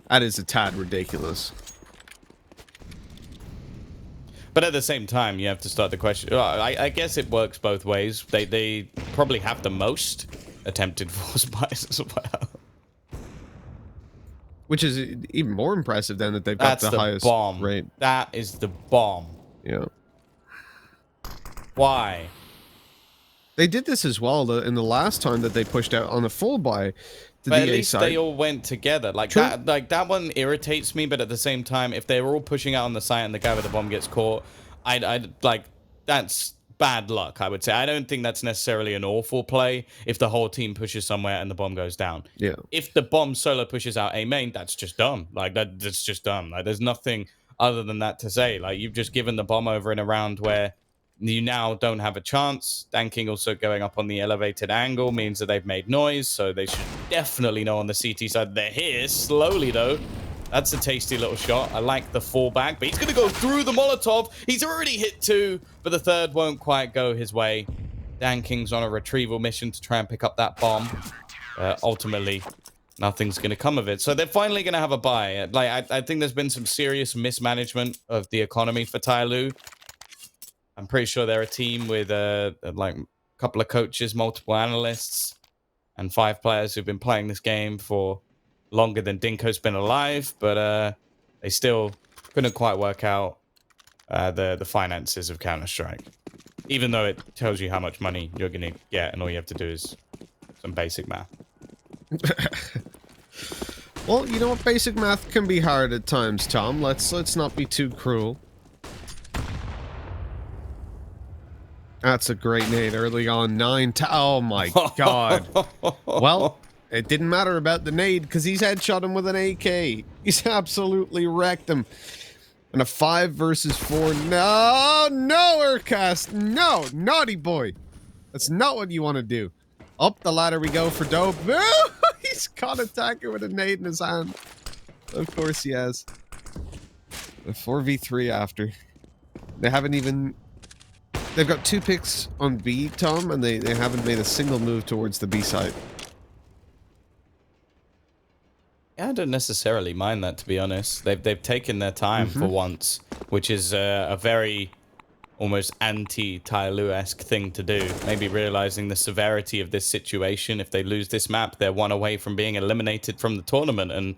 That is a tad ridiculous. But at the same time, you have to start the question. I guess it works both ways. They probably have the most attempted force buys as well. Which is even more impressive than that they've got the highest bomb rate. That is the bomb. Yeah. Why? They did this as well in the last time that they pushed out on a full buy. But at least they all went together. Like that, that one irritates me. But at the same time, if they were all pushing out on the site and the guy with the bomb gets caught, I'd like that's bad luck. I would say. I don't think that's necessarily an awful play if the whole team pushes somewhere and the bomb goes down. Yeah. If the bomb solo pushes out A main, that's just dumb. Like that's just dumb. Like there's nothing other than that to say. Like you've just given the bomb over in a round where you now don't have a chance. Dan King also going up on the elevated angle means that they've made noise, so they should definitely know on the CT side. They're here slowly, though. That's a tasty little shot. I like the fallback, but he's going to go through the Molotov. He's already hit 2, but the third won't quite go his way. Dan King's on a retrieval mission to try and pick up that bomb. Ultimately, nothing's going to come of it. So they're finally going to have a buy. Like I think there's been some serious mismanagement of the economy for Tyloo. I'm pretty sure they're a team with like a couple of coaches, multiple analysts, and 5 players who've been playing this game for longer than Dinko's been alive, but they still couldn't quite work out the finances of Counter-Strike. Even though it tells you how much money you're going to get, and all you have to do is some basic math. Well, you know what? Basic math can be hard at times, Tom. Let's not be too cruel. That's a great nade early on. 9 to... Oh, my God. Well, it didn't matter about the nade because he's headshot him with an AK. He's absolutely wrecked him. And a 5 versus 4. No, Urcast. No, naughty boy. That's not what you want to do. Up the ladder we go for Dope. He's caught Attacker with a nade in his hand. Of course he has. A 4v3 after. They haven't even... They've got 2 picks on B, Tom, and they haven't made a single move towards the B side. Yeah, I don't necessarily mind that, to be honest. They've taken their time for once, which is a very almost anti-Tyloo-esque thing to do. Maybe realizing the severity of this situation. If they lose this map, they're 1 away from being eliminated from the tournament. And,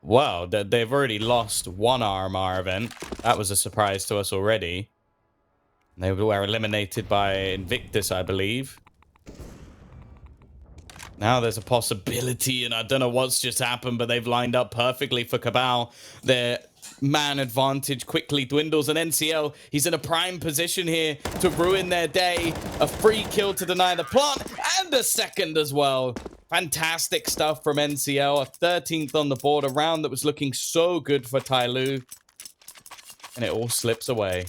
wow, they've already lost 1 RMR event. That was a surprise to us already. They were eliminated by Invictus, I believe. Now there's a possibility, and I don't know what's just happened, but they've lined up perfectly for Cabal. Their man advantage quickly dwindles, and NCL, he's in a prime position here to ruin their day. A free kill to deny the plant, and a second as well Fantastic stuff from NCL. A 13th on the board, a round that was looking so good for Tyloo. And it all slips away.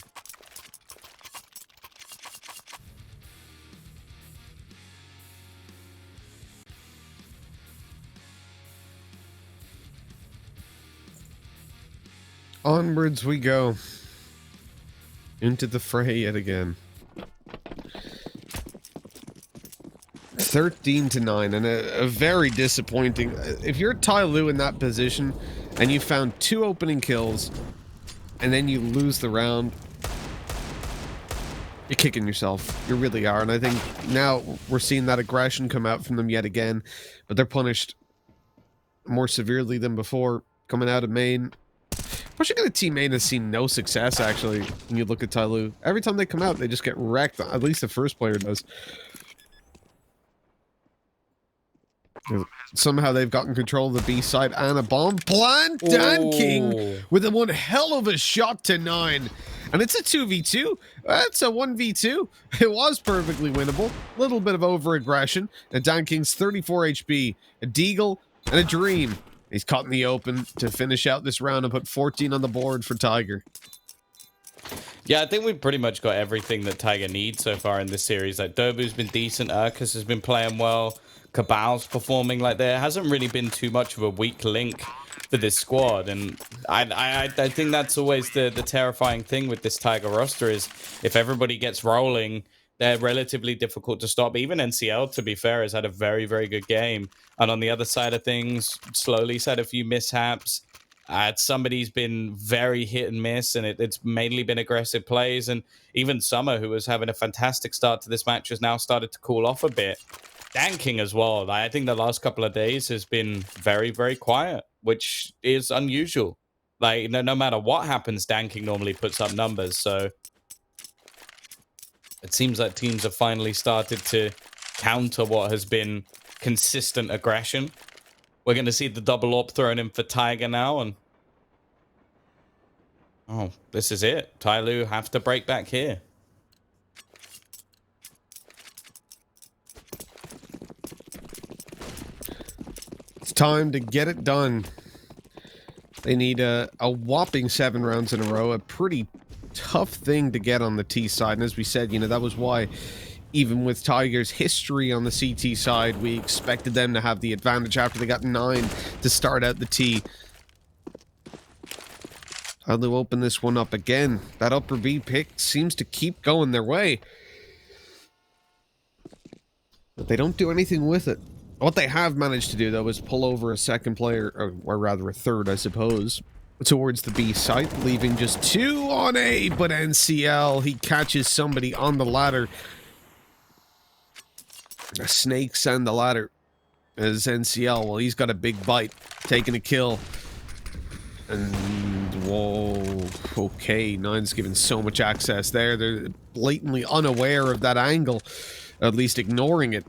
Onwards we go. Into the fray yet again. 13-9, and a very disappointing. If you're Tyloo in that position, and you found 2 opening kills, and then you lose the round, you're kicking yourself. You really are, and I think now we're seeing that aggression come out from them yet again, but they're punished more severely than before, coming out of main. Pushing into team main has seen no success, actually, when you look at Tyloo. Every time they come out, they just get wrecked. At least the first player does. Somehow they've gotten control of the B side and a bomb plant. Dan King with a one hell of a shot to 9. And it's a 2v2. That's a 1v2. It was perfectly winnable. Little bit of over-aggression. And Dan King's 34 HP. A Deagle and a Dream. He's caught in the open to finish out this round and put 14 on the board for Tiger. Yeah, I think we've pretty much got everything that Tiger needs so far in this series. Like, Dobu's been decent. Urkus has been playing well. Cabal's performing. Like, there hasn't really been too much of a weak link for this squad, and I think that's always the terrifying thing with this Tiger roster is if everybody gets rolling, they're relatively difficult to stop. Even NCL, to be fair, has had a very, very good game, and on the other side of things, slowly's had a few mishaps. Somebody's been very hit and miss, and it's mainly been aggressive plays, and even Summer, who was having a fantastic start to this match, has now started to cool off a bit. Dan King as well. I think the last couple of days has been very, very quiet, which is unusual. Like, no matter what happens, Dan King normally puts up numbers. So it seems like teams have finally started to counter what has been consistent aggression. We're going to see the double AWP thrown in for Tiger now. And oh, this is it. Tyloo have to break back here. Time to get it done. They need a whopping 7 rounds in a row. A pretty tough thing to get on the T side. And as we said, you know, that was why even with Tiger's history on the CT side, we expected them to have the advantage after they got 9 to start out the T. How do they open this one up again? That upper B pick seems to keep going their way. But they don't do anything with it. What they have managed to do, though, is pull over a second player, or rather a third, I suppose, towards the B site, leaving just 2 on A, but NCL, he catches somebody on the ladder. A snakes and the ladder as NCL, well, he's got a big bite, taking a kill. And, whoa, okay, Nine's given so much access there. They're blatantly unaware of that angle, at least ignoring it.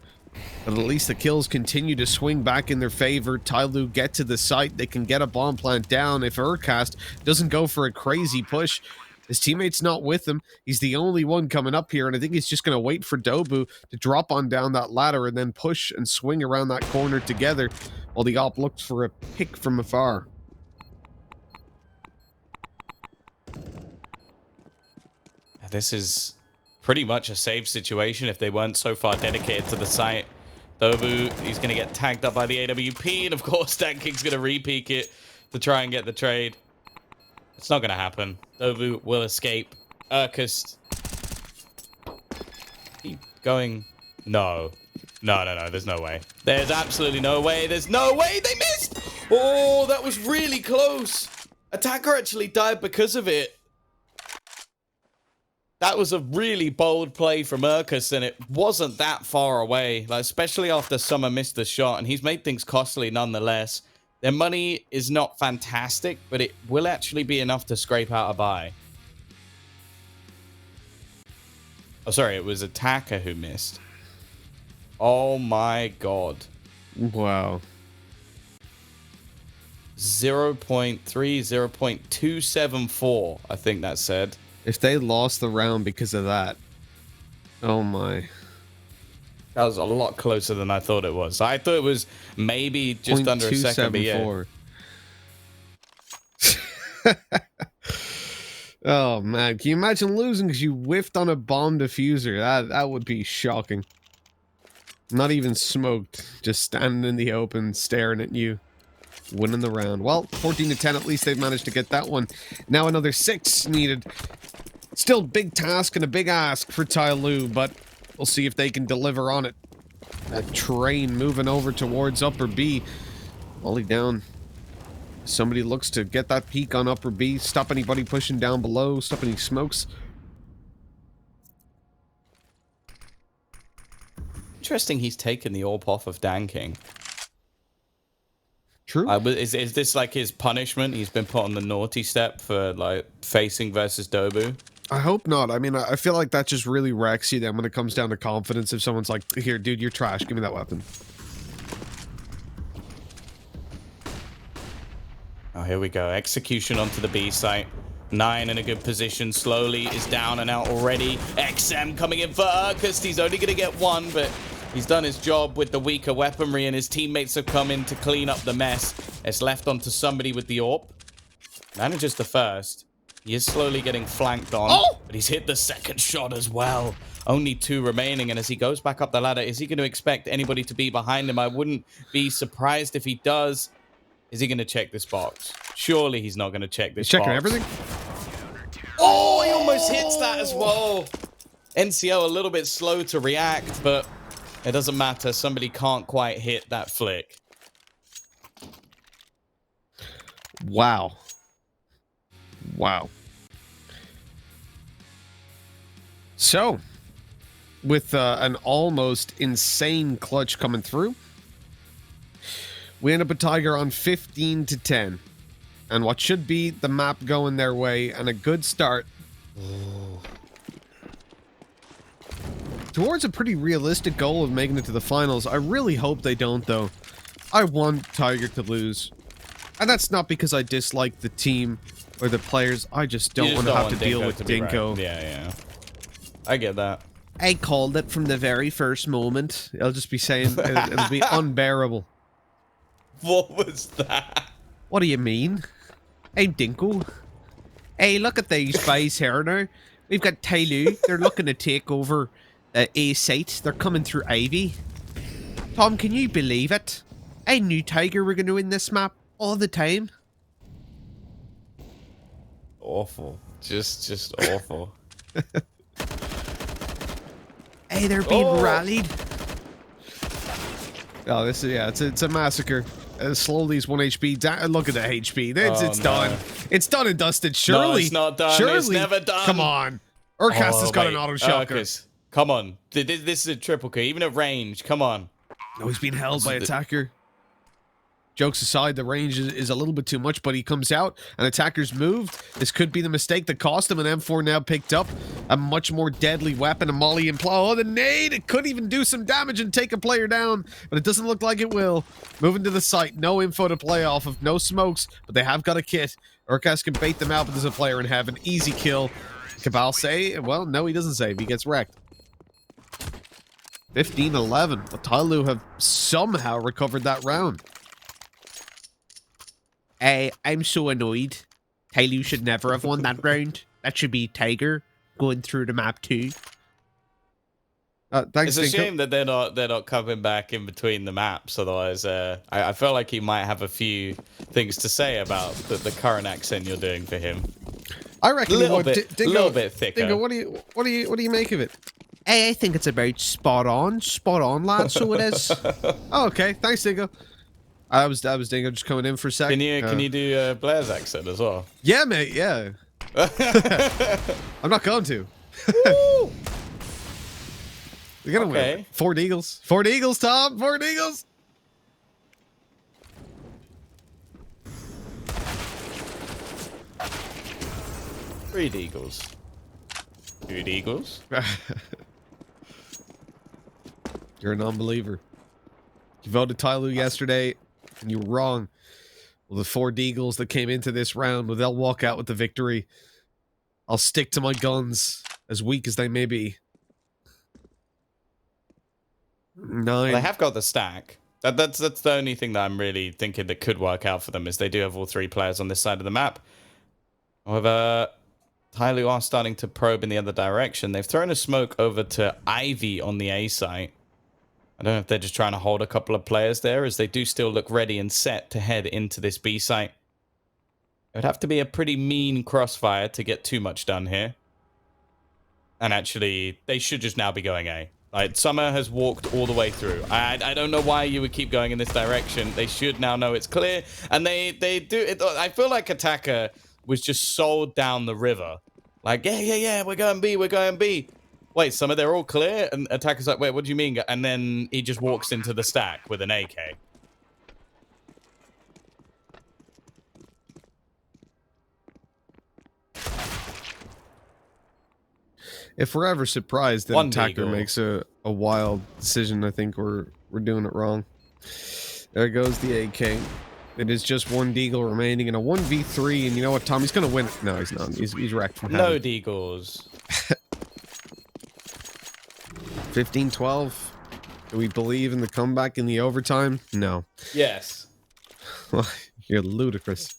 But at least the kills continue to swing back in their favor. Tyloo get to the site. They can get a bomb plant down. If Urcast doesn't go for a crazy push, his teammate's not with him. He's the only one coming up here, and I think he's just going to wait for Dobu to drop on down that ladder and then push and swing around that corner together while the op looks for a pick from afar. This is pretty much a safe situation if they weren't so far dedicated to the site. Dobu, he's going to get tagged up by the AWP, and of course Dan King's going to re-peek it to try and get the trade. It's not going to happen. Dobu will escape. Urkus. Keep going. No. No. There's no way. There's absolutely no way. There's no way. They missed. Oh, that was really close. Attacker actually died because of it. That was a really bold play from Urkus, and it wasn't that far away, like, especially after Summer missed the shot, and he's made things costly nonetheless. Their money is not fantastic, but it will actually be enough to scrape out a buy. Oh, sorry, it was Attacker who missed. Oh my god. Wow. 0.3, 0.274, I think that said. If they lost the round because of that, oh my. That was a lot closer than I thought it was. I thought it was maybe just under a second, but yeah. Oh man, can you imagine losing because you whiffed on a bomb diffuser? That would be shocking. Not even smoked, just standing in the open, staring at you, winning the round. Well, 14-10, at least they've managed to get that one. Now another 6 needed. Still big task and a big ask for Tyloo, but we'll see if they can deliver on it. That train moving over towards upper B. Molly down. Somebody looks to get that peak on upper B, stop anybody pushing down below, stop any smokes. Interesting he's taken the AWP off of Dan King. True. Is this like his punishment? He's been put on the naughty step for like facing versus Dobu? I hope not. I mean, I feel like that just really wrecks you then when it comes down to confidence. If someone's like, here, dude, you're trash, give me that weapon. Oh, here we go. Execution onto the B site. 9 in a good position. Slowly is down and out already. XM coming in for Urkust. He's only going to get 1, but he's done his job with the weaker weaponry, and his teammates have come in to clean up the mess. It's left onto somebody with the AWP. Manages the first. He is slowly getting flanked on, but he's hit the second shot as well. Only 2 remaining, and as he goes back up the ladder, is he going to expect anybody to be behind him? I wouldn't be surprised if he does. Is he going to check this box? Surely he's not going to check this box. Checking everything? Oh, he almost hits that as well. NCO a little bit slow to react, but it doesn't matter. Somebody can't quite hit that flick. Wow. Wow. So, with an almost insane clutch coming through, we end up with Tiger on 15-10. And what should be the map going their way, and a good start towards a pretty realistic goal of making it to the finals. I really hope they don't, though. I want Tiger to lose. And that's not because I dislike the team or the players. I just don't want to have to deal with Dinko. Right. Yeah. I get that. I called it from the very first moment. I'll just be saying it'll be unbearable. What was that? What do you mean? I'm Dinko. Hey, look at these guys here now. We've got Tyloo. They're looking to take over A site. They're coming through Ivy. Tom, can you believe it? I knew Tiger were going to win this map all the time. Awful. Just awful. Hey, they're being rallied. Oh, this is, it's a massacre. Slowly is 1 HP down. Look at the HP. It's done. It's done and dusted. Surely. No, it's not done. Surely. It's never done. Come on. Urkast has got an auto shocker. Come on. This is a triple kill. Even at range. Come on. No, he's being held by attacker. Jokes aside, the range is a little bit too much, but he comes out and attackers moved. This could be the mistake that cost him. An M4 now picked up a much more deadly weapon, a molly and plow. Oh, the nade! It could even do some damage and take a player down, but it doesn't look like it will. Moving to the site, no info to play off of, no smokes, but they have got a kit. Urkast can bait them out, but there's a player in heaven. Easy kill. Cabal say? Well, no, he doesn't save. He gets wrecked. 15-11. But Tyloo have somehow recovered that round. I'm so annoyed. Tyloo should never have won that round. That should be Tiger going through the map too. Thanks, it's a shame that they're not coming back in between the maps. Otherwise, I felt like he might have a few things to say about the current accent you're doing for him. I reckon a little bit thicker. Dingo, what do you make of it? Hey, I think it's about spot on, lad. So it is. Oh, okay, thanks, Dingo. I was Dingo just coming in for a second. Can you do Blair's accent as well? Yeah, mate. Yeah. I'm not going to. We're gonna win. Fort Eagles. Fort Eagles, Tom. Fort Eagles. Three Eagles. Two Eagles. You're a non-believer. You voted Tyloo yesterday, and you were wrong. Well, the 4 Deagles that came into this round, well, they'll walk out with the victory. I'll stick to my guns, as weak as they may be. 9. They have got the stack. That's the only thing that I'm really thinking that could work out for them is they do have all 3 players on this side of the map. However, Tyloo are starting to probe in the other direction. They've thrown a smoke over to Ivy on the A site. I don't know if they're just trying to hold a couple of players there, as they do still look ready and set to head into this B site. It would have to be a pretty mean crossfire to get too much done here. And actually, they should just now be going A. Like, Summer has walked all the way through. I don't know why you would keep going in this direction. They should now know it's clear. And they do it. I feel like Attacker was just sold down the river. Like, yeah, we're going B, we're going B. Wait, Summer, they're all clear? And Attacker's like, wait, what do you mean? And then he just walks into the stack with an AK. If we're ever surprised that One Attacker Deagle. makes a wild decision, I think we're doing it wrong. There goes the AK. It is just one Deagle remaining in a 1v3, and you know what, Tommy's gonna win it. No, he's not. He's wrecked from No heaven. Deagles. 15-12. Do we believe in the comeback in the overtime? No. Yes. You're ludicrous.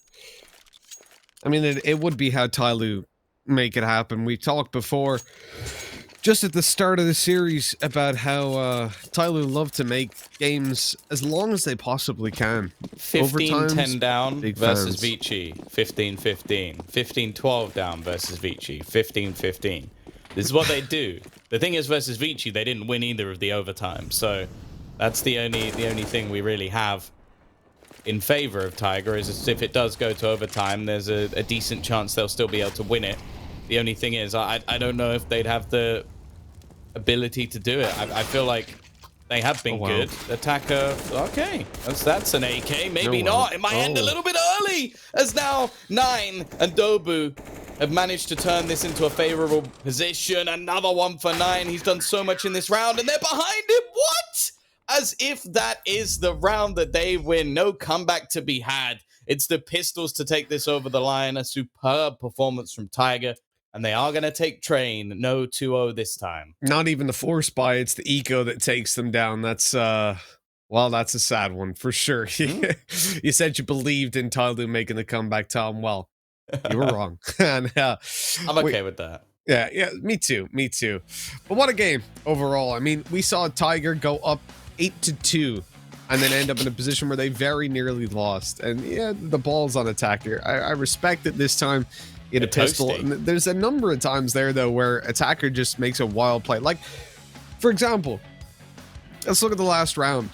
I mean, it would be how Tyloo make it happen. We talked before, just at the start of the series, about how Tyloo love to make games as long as they possibly can. 15-10 down big versus fans. Vici. 15-15. 15-12 down versus Vici. 15-15. This is what they do. The thing is, versus Vici, they didn't win either of the overtime. So that's the only thing we really have in favor of Tiger, is if it does go to overtime, there's a decent chance they'll still be able to win it. The only thing is, I don't know if they'd have the ability to do it. I feel like they have been good. Attacker, okay, that's an AK. Maybe not. It might end a little bit early, as now 9 and Dobu have managed to turn this into a favorable position. Another one for 9. He's done so much in this round, and they're behind him. What? As if that is the round that they win. No comeback to be had. It's the Pistols to take this over the line. A superb performance from Tiger. And they are going to take train. No 2-0 this time. Not even the force buy, it's the eco that takes them down. That's, well, that's a sad one, for sure. You said you believed in Tyloo making the comeback, Tom. Well, you were wrong. And, I'm okay with that. Yeah, me too. But what a game overall. I mean, we saw Tiger go up 8-2 and then end up in a position where they very nearly lost. And yeah, the ball's on Attacker. I respect it this time. In a pistol. And there's a number of times there, though, where Attacker just makes a wild play. Like, for example, let's look at the last round.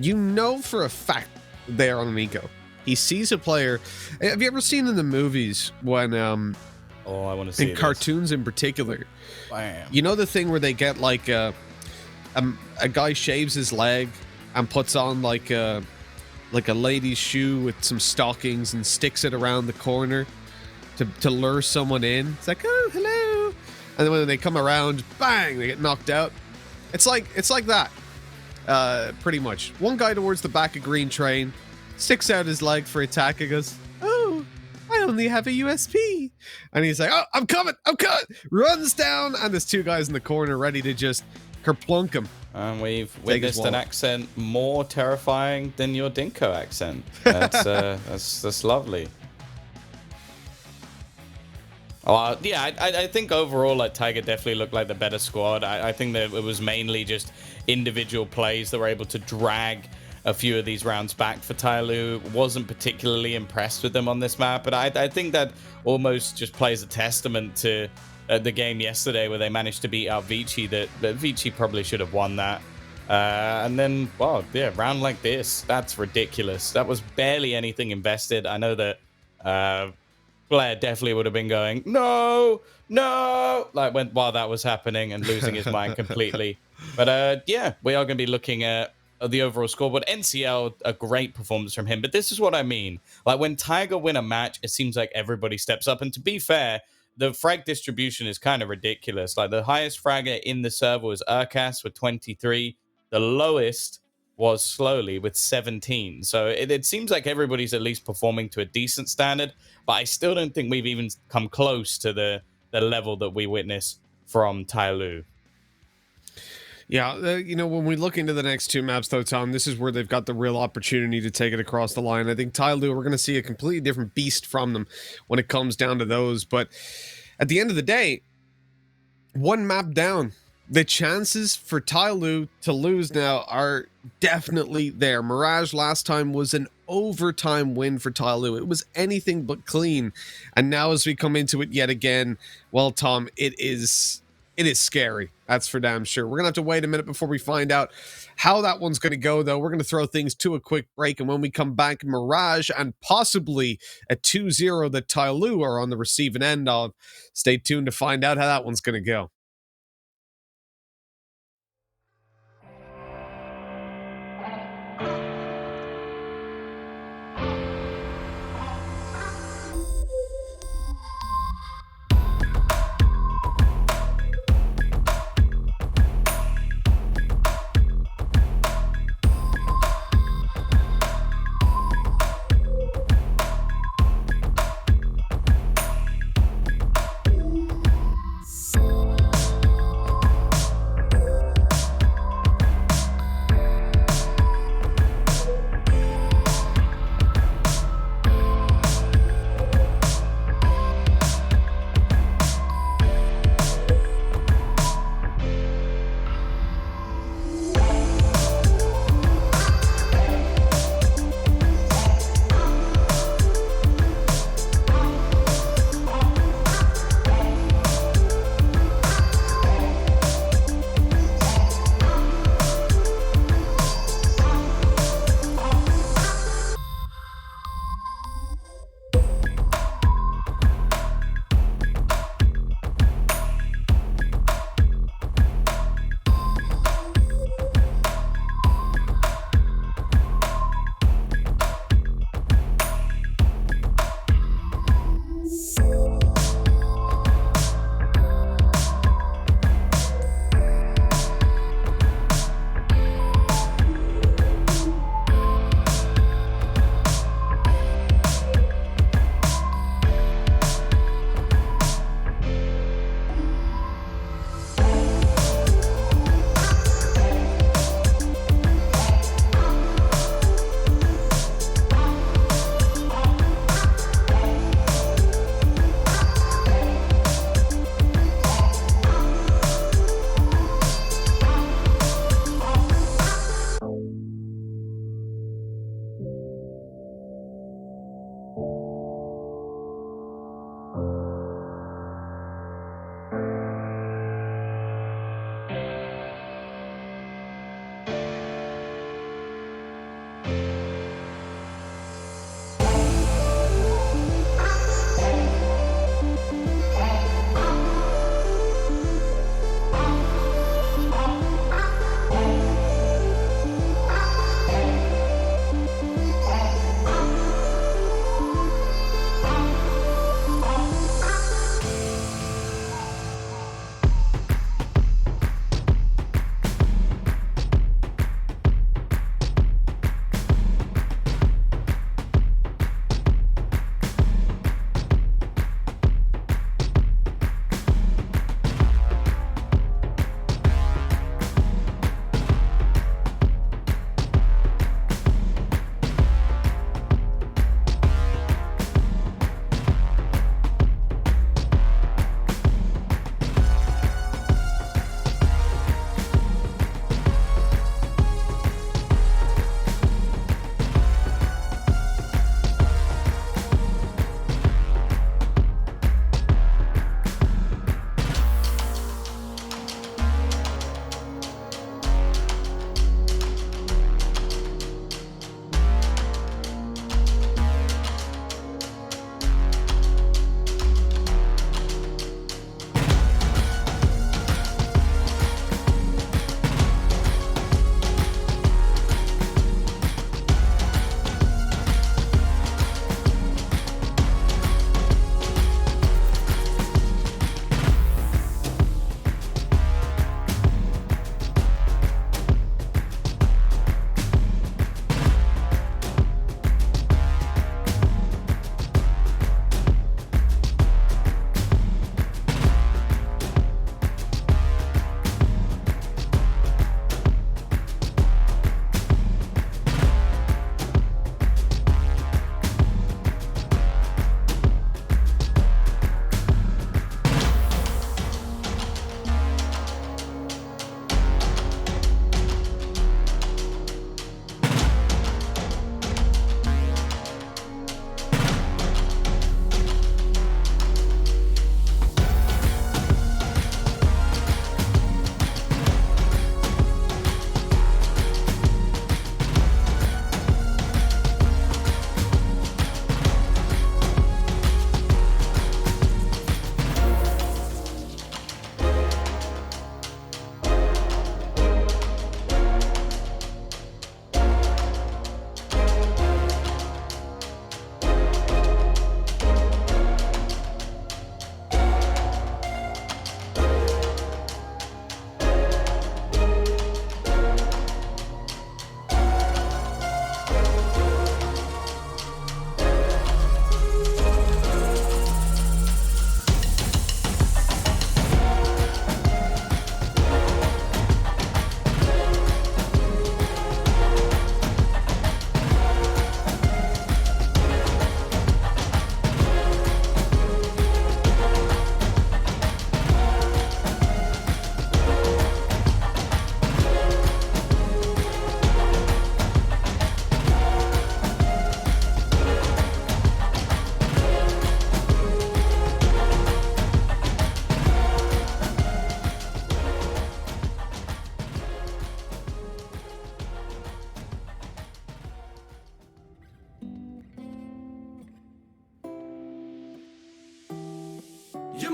You know for a fact they are on an eco. He sees a player. Have you ever seen in the movies when, oh, I want to see in cartoons in particular, bam, you know the thing where they get like a guy shaves his leg and puts on like a lady's shoe with some stockings and sticks it around the corner to lure someone in. It's like, oh, hello. And then when they come around, bang, they get knocked out. It's like that. Pretty much. One guy towards the back of green train sticks out his leg for attack and goes, oh, I only have a USP. And he's like, oh, I'm coming. Runs down, and there's 2 guys in the corner ready to just kerplunk him. And we've witnessed an accent more terrifying than your Dinko accent. That's lovely. Oh, yeah, I think overall, like, Tiger definitely looked like the better squad. I think that it was mainly just individual plays that were able to drag a few of these rounds back for Tyloo. Wasn't particularly impressed with them on this map, but I think that almost just plays a testament to the game yesterday where they managed to beat out Vici, that Vici probably should have won that. And then, well, yeah, round like this, that's ridiculous. That was barely anything invested. I know that Blair definitely would have been going, no, like while that was happening and losing his mind completely. But yeah, we are going to be looking at the overall scoreboard. NCL, a great performance from him. But this is what I mean. Like, when Tiger win a match, it seems like everybody steps up. And to be fair, the frag distribution is kind of ridiculous. Like, the highest fragger in the server was Urkas with 23. The lowest was Slowly with 17. So it seems like everybody's at least performing to a decent standard, but I still don't think we've even come close to the level that we witness from Tyloo. Yeah, when we look into the next two maps, though, Tom, this is where they've got the real opportunity to take it across the line. I think Tyloo, we're going to see a completely different beast from them when it comes down to those. But at the end of the day, one map down, the chances for Tyloo to lose now are definitely there. Mirage last time was an overtime win for Tyloo. It was anything but clean. And now as we come into it yet again, well, Tom, it is scary. That's for damn sure. We're going to have to wait a minute before we find out how that one's going to go, though. We're going to throw things to a quick break. And when we come back, Mirage and possibly a 2-0 that Tyloo are on the receiving end of. Stay tuned to find out how that one's going to go.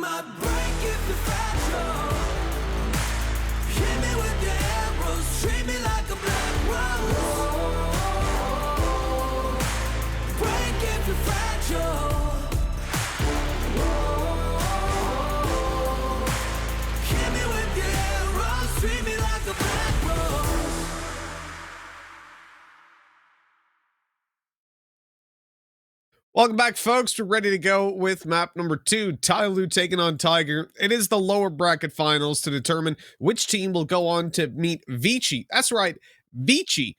my break if you're fragile. Hit me with the arrows, treat me like a black rose. Break if you're fragile. Hit me with the arrows, treat me like a black rose. Welcome back, folks. We're ready to go with map number 2, Tyloo taking on Tiger. It is the lower bracket finals to determine which team will go on to meet Vici. That's right, Vici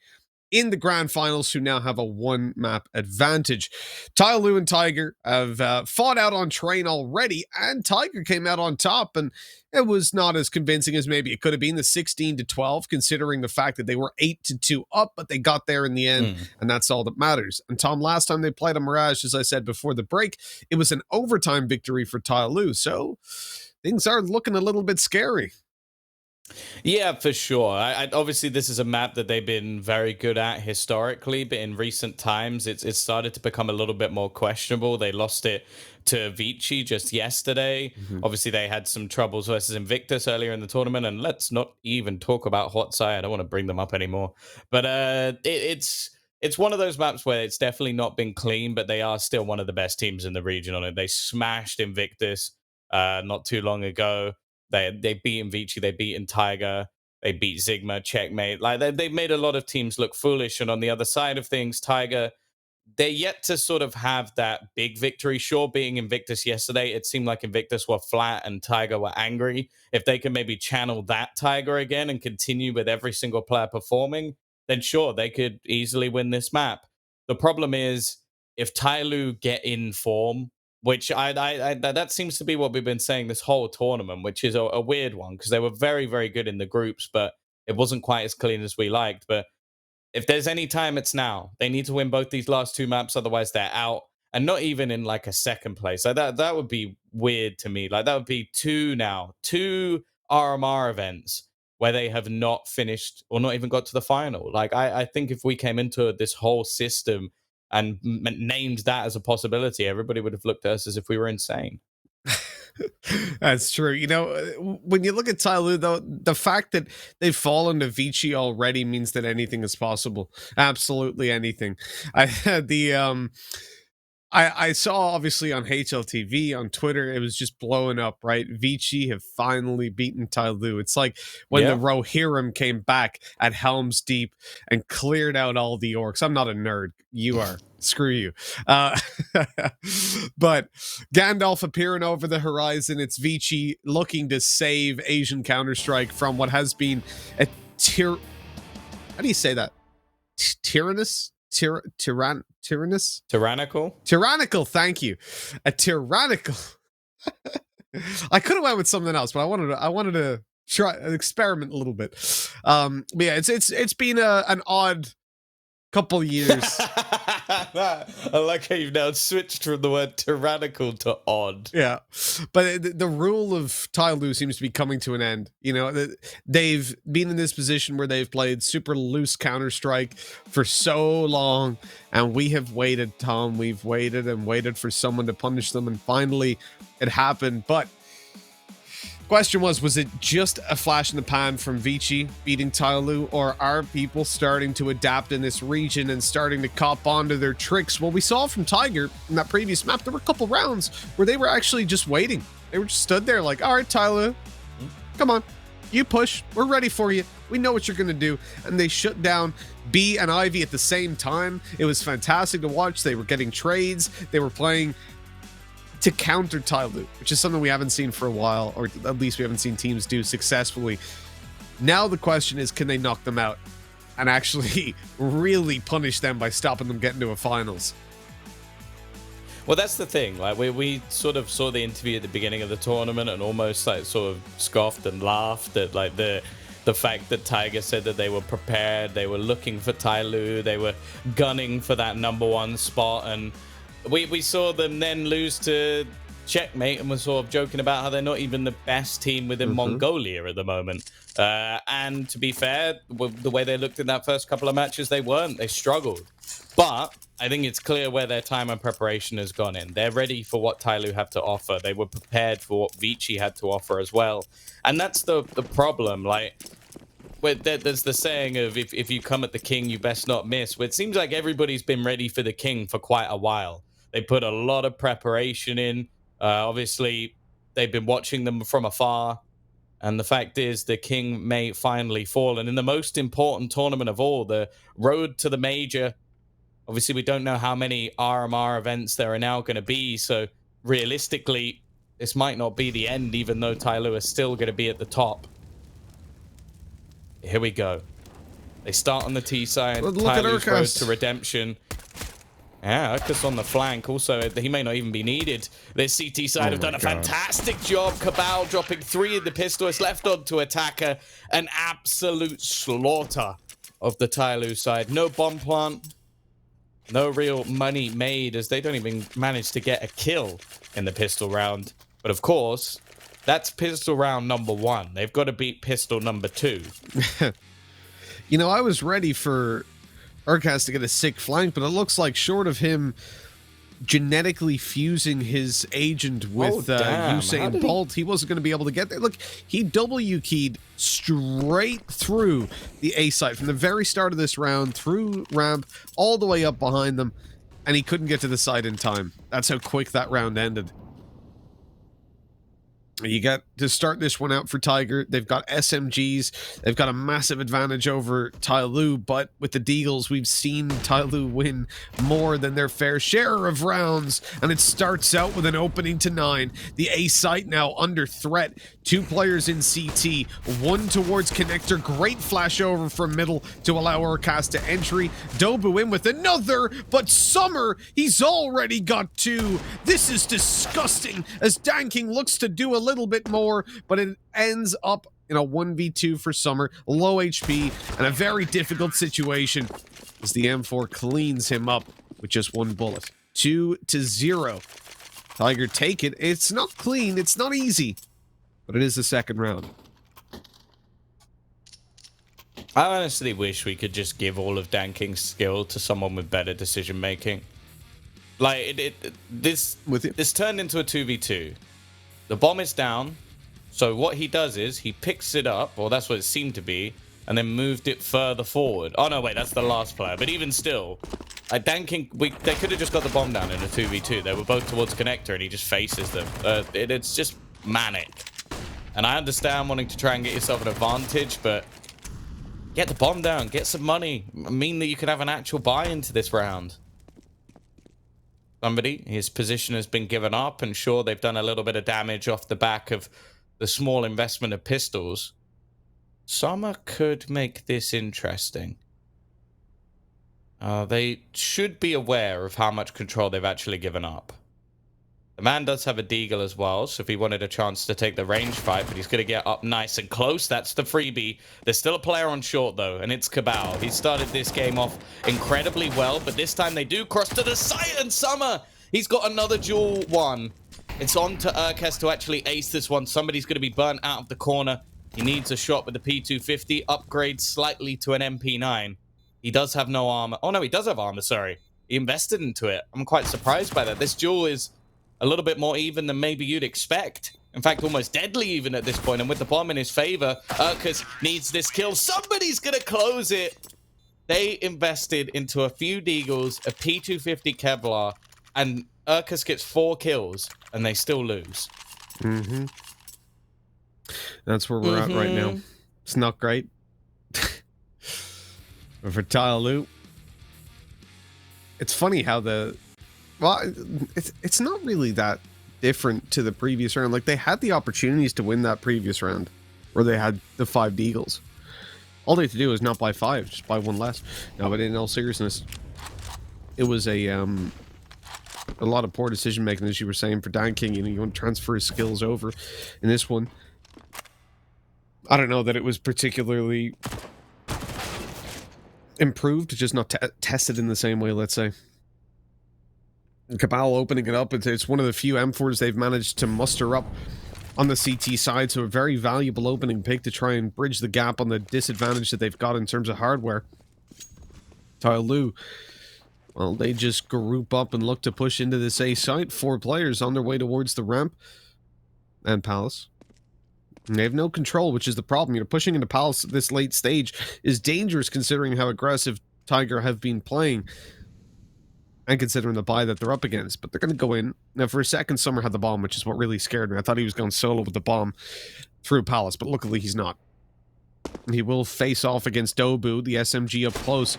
in the grand finals, who now have a 1-map advantage. Tyloo and Tiger have fought out on train already, and Tiger came out on top, and it was not as convincing as maybe it could have been, the 16-12, considering the fact that they were 8-2 up, but they got there in the end, and that's all that matters. And Tom, last time they played a Mirage, as I said before the break, it was an overtime victory for Tyloo, so things are looking a little bit scary. Yeah, for sure. Obviously, this is a map that they've been very good at historically, but in recent times, it's started to become a little bit more questionable. They lost it to Vici just yesterday. Obviously, they had some troubles versus Invictus earlier in the tournament, and let's not even talk about Hotsai. I don't want to bring them up anymore. But it's one of those maps where it's definitely not been clean, but they are still one of the best teams in the region on it. They smashed Invictus not too long ago. They beat Vici, they beat Tiger, they beat Sigma, checkmate. Like they've made a lot of teams look foolish. And on the other side of things, Tiger, they're yet to sort of have that big victory. Sure, being Invictus yesterday, it seemed like Invictus were flat and Tiger were angry. If they can maybe channel that Tiger again and continue with every single player performing, then sure, they could easily win this map. The problem is, if Tyloo get in form, which that seems to be what we've been saying this whole tournament, which is a weird one, because they were very, very good in the groups, but it wasn't quite as clean as we liked. But if there's any time, it's now. They need to win both these last 2 maps, otherwise they're out. And not even in like a second place. Like that would be weird to me. Like that would be 2 RMR events where they have not finished or not even got to the final. Like I think if we came into this whole system and named that as a possibility, everybody would have looked at us as if we were insane. That's true. You know, when you look at Tyloo, though, the fact that they've fallen to Vici already means that anything is possible. Absolutely anything. I had I saw, obviously, on HLTV, on Twitter, it was just blowing up, right? Vici have finally beaten Tyloo. It's like when the Rohirrim came back at Helm's Deep and cleared out all the orcs. I'm not a nerd. You are. Screw you. But Gandalf appearing over the horizon. It's Vici looking to save Asian Counter-Strike from what has been a how do you say that? Tyrannous? Tyrannical, thank you. A tyrannical. I could have went with something else, but I wanted to try experiment a little bit. But yeah, it's been an odd couple years. I like how you've now switched from the word tyrannical to odd. Yeah, but the rule of Tyloo seems to be coming to an end. You know, they've been in this position where they've played super loose Counter-Strike for so long, and we have waited, Tom. We've waited and waited for someone to punish them, and finally it happened. But question was it just a flash in the pan from Vici beating Tyloo, or are people starting to adapt in this region and starting to cop onto their tricks? Well, we saw from Tiger in that previous map, there were a couple rounds where they were actually just waiting. They were just stood there like, all right, Tyloo, come on, you push. We're ready for you. We know what you're going to do. And they shut down B and Ivy at the same time. It was fantastic to watch. They were getting trades. They were playing to counter Tyloo, which is something we haven't seen for a while, or at least we haven't seen teams do successfully. Now the question is, can they knock them out and actually really punish them by stopping them getting to a finals? Well, that's the thing. Like we sort of saw the interview at the beginning of the tournament and almost like sort of scoffed and laughed at like the fact that Tiger said that they were prepared, they were looking for Tyloo, they were gunning for that #1 spot, and we saw them then lose to checkmate and was sort of joking about how they're not even the best team within Mongolia at the moment. And to be fair, the way they looked in that first couple of matches, they weren't. They struggled. But I think it's clear where their time and preparation has gone in. They're ready for what Tyloo have to offer. They were prepared for what Vici had to offer as well. And that's the problem. Like, there's the saying of if you come at the king, you best not miss. Well, it seems like everybody's been ready for the king for quite a while. They put a lot of preparation in. Obviously, they've been watching them from afar. And the fact is, the king may finally fall. And in the most important tournament of all, the road to the major, obviously, we don't know how many RMR events there are now going to be. So realistically, this might not be the end, even though Tyloo is still going to be at the top. Here we go. They start on the T side. Look at Tyloo's road Urkas. to redemption. Yeah, Urkas on the flank. Also, he may not even be needed. The CT side have done a fantastic job. Cabal dropping 3 of the pistol. It's left on to Attacker. An absolute slaughter of the Tyloo side. No bomb plant. No real money made, as they don't even manage to get a kill in the pistol round. But of course, that's pistol round number 1. They've got to beat pistol number 2. You know, I was ready for Urkas to get a sick flank, but it looks like short of him genetically fusing his agent with Usain Bolt, he wasn't going to be able to get there. Look, he W-keyed straight through the A site from the very start of this round, through ramp, all the way up behind them, and he couldn't get to the site in time. That's how quick that round ended. You got to start this one out for Tiger. They've got SMGs. They've got a massive advantage over Tyloo, but with the Deagles, we've seen Tyloo win more than their fair share of rounds, and it starts out with an opening to 9. The A site now under threat. 2 players in CT, 1 towards connector. Great flash over from middle to allow Urkas to entry. Dobu in with another, but Summer, he's already got 2. This is disgusting as Danking looks to do a little bit more, but it ends up in a 1v2 for Summer. Low HP and a very difficult situation as the M4 cleans him up with just 1 bullet. 2-0. Tiger take it. It's not clean. It's not easy. But it is the second round. I honestly wish we could just give all of Danking's skill to someone with better decision making. Like this turned into a 2v2. The bomb is down, so what he does is he picks it up, or that's what it seemed to be, and then moved it further forward. Oh no, wait, that's the last player. But even still, Danking, they could have just got the bomb down in a 2v2. They were both towards connector, and he just faces them. It's just manic. And I understand wanting to try and get yourself an advantage, but get the bomb down, get some money. Mean that you can have an actual buy into this round. Somebody, his position has been given up, and sure, they've done a little bit of damage off the back of the small investment of pistols. Summer could make this interesting. They should be aware of how much control they've actually given up. The man does have a deagle as well, so if he wanted a chance to take the range fight, but he's going to get up nice and close. That's the freebie. There's still a player on short, though, and it's Cabal. He started this game off incredibly well, but this time they do cross to the site, and Summer, he's got another duel 1. It's on to Urkas to actually ace this one. Somebody's going to be burnt out of the corner. He needs a shot with the P250, upgrade slightly to an MP9. He does have no armor. Oh, no, he does have armor, sorry. He invested into it. I'm quite surprised by that. This duel is a little bit more even than maybe you'd expect. In fact, almost deadly even at this point. And with the bomb in his favor, Urkas needs this kill. Somebody's going to close it. They invested into a few deagles, a P250 Kevlar, and Urkas gets 4 kills, and they still lose. That's where we're at right now. It's not great. But for Tyloo, it's funny how it's not really that different to the previous round. Like, they had the opportunities to win that previous round where they had the 5 deagles. All they had to do was not buy 5, just buy 1 less. No, but in all seriousness, it was a lot of poor decision making, as you were saying, for Danking. You want to transfer his skills over. In this one, I don't know that it was particularly improved, just not tested in the same way, let's say. Cabal opening it up. It's one of the few M4s they've managed to muster up on the CT side, so a very valuable opening pick to try and bridge the gap on the disadvantage that they've got in terms of hardware. Tyloo, well, they just group up and look to push into this A site. 4 players on their way towards the ramp and Palace. And they have no control, which is the problem. You know, pushing into Palace at this late stage is dangerous considering how aggressive Tiger have been playing and considering the buy that they're up against. But they're going to go in. Now, for a second, Summer had the bomb, which is what really scared me. I thought he was going solo with the bomb through Palace, but luckily he's not. He will face off against Dobu, the SMG up close.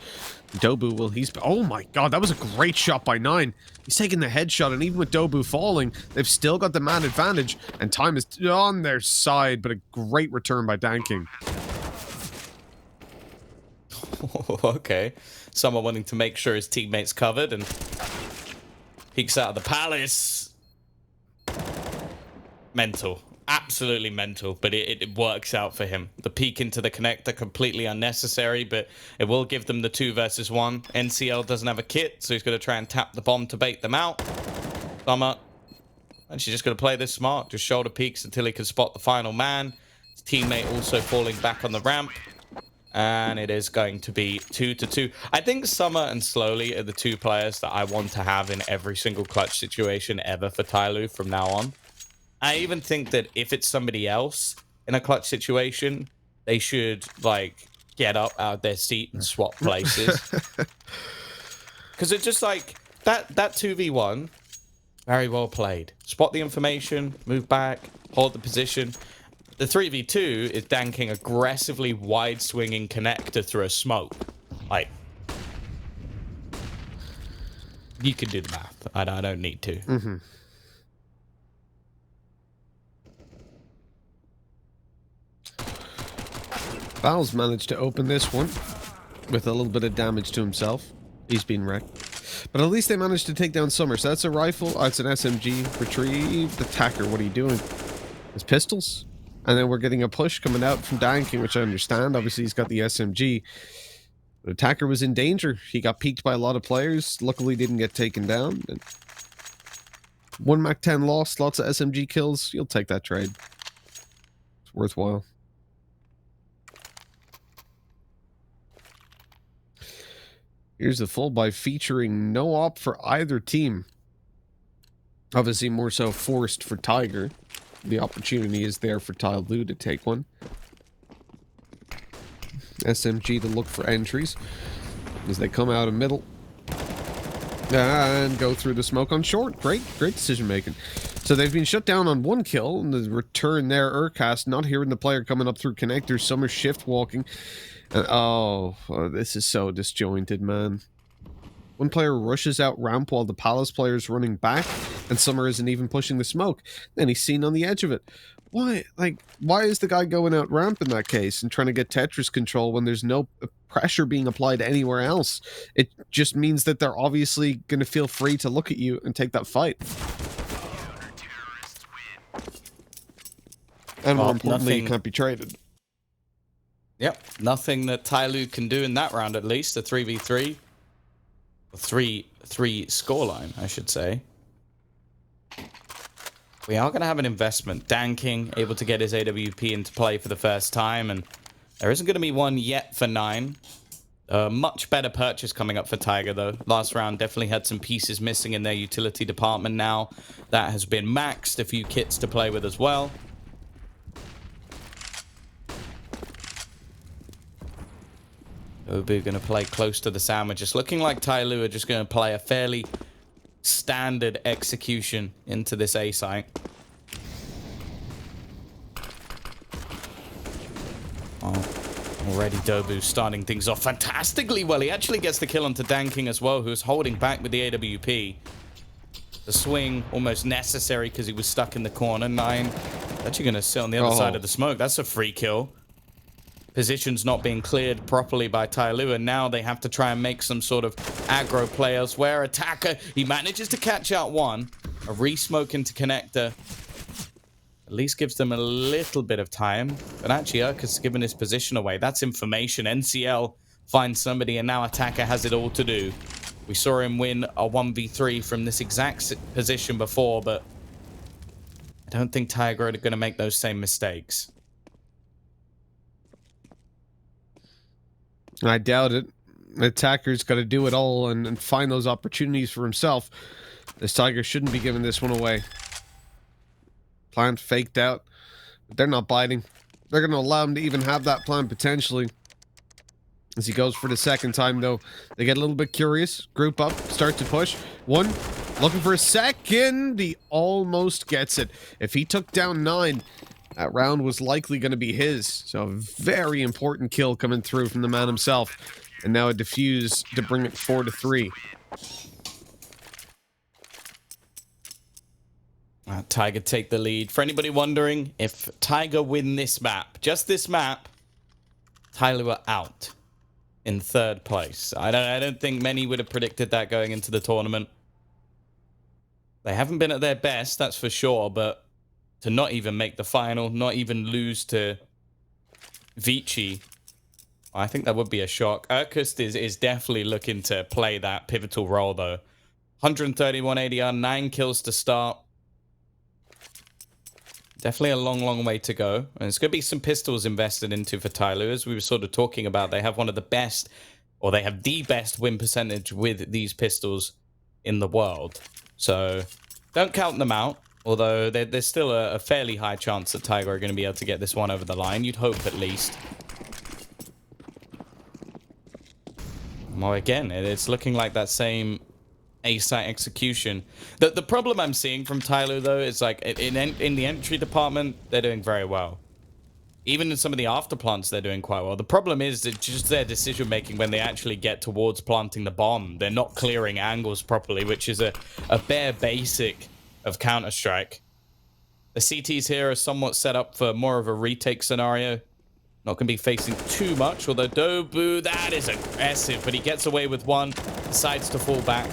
Dobu will, oh my god, that was a great shot by 9. He's taking the headshot, and even with Dobu falling, they've still got the man advantage, and time is on their side, but a great return by Danking. Okay. Someone wanting to make sure his teammate's covered and peeks out of the Palace. Mental. Absolutely mental, but it works out for him. The peek into the connector, completely unnecessary, but it will give them the 2 versus 1. NCL doesn't have a kit, so he's going to try and tap the bomb to bait them out. Summer, and she's just going to play this smart. Just shoulder peeks until he can spot the final man. His teammate also falling back on the ramp. And it is going to be 2-2. I think Summer and Slowly are the 2 players that I want to have in every single clutch situation ever for Tyloo from now on. I even think that if it's somebody else in a clutch situation, they should, like, get up out of their seat and swap places. Because it's just like, that 2v1, very well played. Spot the information, move back, hold the position. The 3v2 is Danking aggressively wide-swinging connector through a smoke. Like, you can do the math. I don't need to. Mm-hmm. Val's managed to open this one with a little bit of damage to himself. He's been wrecked. But at least they managed to take down Summer. So that's a rifle. Oh, it's an SMG. Retrieve. Attacker, what are you doing? It's pistols. And then we're getting a push coming out from Danking, which I understand. Obviously, he's got the SMG. The Attacker was in danger. He got peeked by a lot of players. Luckily, didn't get taken down. And 1 MAC-10 loss, lots of SMG kills. You'll take that trade. It's worthwhile. Here's the full buy featuring no op for either team. Obviously, more so forced for Tiger. The opportunity is there for Tyloo to take one. SMG to look for entries as they come out of middle and go through the smoke on short. Great decision making. So they've been shut down on 1 kill, and the return there, Urcast, not hearing the player coming up through connectors. Summer shift walking. Oh, this is so disjointed, man. 1 player rushes out ramp while the Palace player's running back, and Summer isn't even pushing the smoke. Then he's seen on the edge of it. Why? Like, why is the guy going out ramp in that case and trying to get Tetris control when there's no pressure being applied anywhere else? It just means that they're obviously going to feel free to look at you and take that fight. And more importantly, you can't be traded. Yep, nothing that Tyloo can do in that round at least. A 3v3. 3-3 scoreline, I should say. We are going to have an investment. Danking able to get his AWP into play for the first time, and there isn't going to be one yet for 9. Much better purchase coming up for Tiger, though. Last round definitely had some pieces missing in their utility department now. That has been maxed. A few kits to play with as well. Obu going to play close to the sandwich. It's looking like Tyloo are just going to play a fairly standard execution into this A site. Oh, already Dobu starting things off fantastically well. He actually gets the kill onto Danking as well, who's holding back with the AWP. The swing almost necessary because he was stuck in the corner. 9 actually going to sit on the other side of the smoke. That's a free kill. Positions not being cleared properly by Tyloo, and now they have to try and make some sort of aggro play elsewhere. Attacker, he manages to catch out 1. A re-smoke into connector. At least gives them a little bit of time. But actually, Urka's given his position away. That's information. NCL finds somebody, and now Attacker has it all to do. We saw him win a 1v3 from this exact position before, but I don't think Tiger are going to make those same mistakes. I doubt it. The attacker's got to do it all and find those opportunities for himself. This Tiger shouldn't be giving this one away. Plan faked out. But they're not biting. They're going to allow him to even have that plan potentially. As he goes for the second time, though, they get a little bit curious. Group up, start to push. One, looking for a second. He almost gets it. If he took down 9, that round was likely going to be his. So a very important kill coming through from the man himself. And now a defuse to bring it 4-3. Tiger take the lead. For anybody wondering, if Tiger win this map, just this map, Tyloo are out in 3rd place. I don't think many would have predicted that going into the tournament. They haven't been at their best, that's for sure, but to not even make the final, not even lose to Vici, I think that would be a shock. Urkust is definitely looking to play that pivotal role, though. 131 ADR, 9 kills to start. Definitely a long, long way to go. And there's going to be some pistols invested into for Tyloo. As we were sort of talking about, they have one of the best, or they have the best win percentage with these pistols in the world. So don't count them out. Although there's still a fairly high chance that Tiger are going to be able to get this one over the line. You'd hope at least. Well, again, it's looking like that same A-site execution. The problem I'm seeing from Tyloo, though, is like in the entry department, they're doing very well. Even in some of the after plants, they're doing quite well. The problem is that just their decision making when they actually get towards planting the bomb, they're not clearing angles properly, which is a bare basic of Counter-Strike. The CTs here are somewhat set up for more of a retake scenario. Not going to be facing too much, although Dobu, that is aggressive, but he gets away with one, decides to fall back.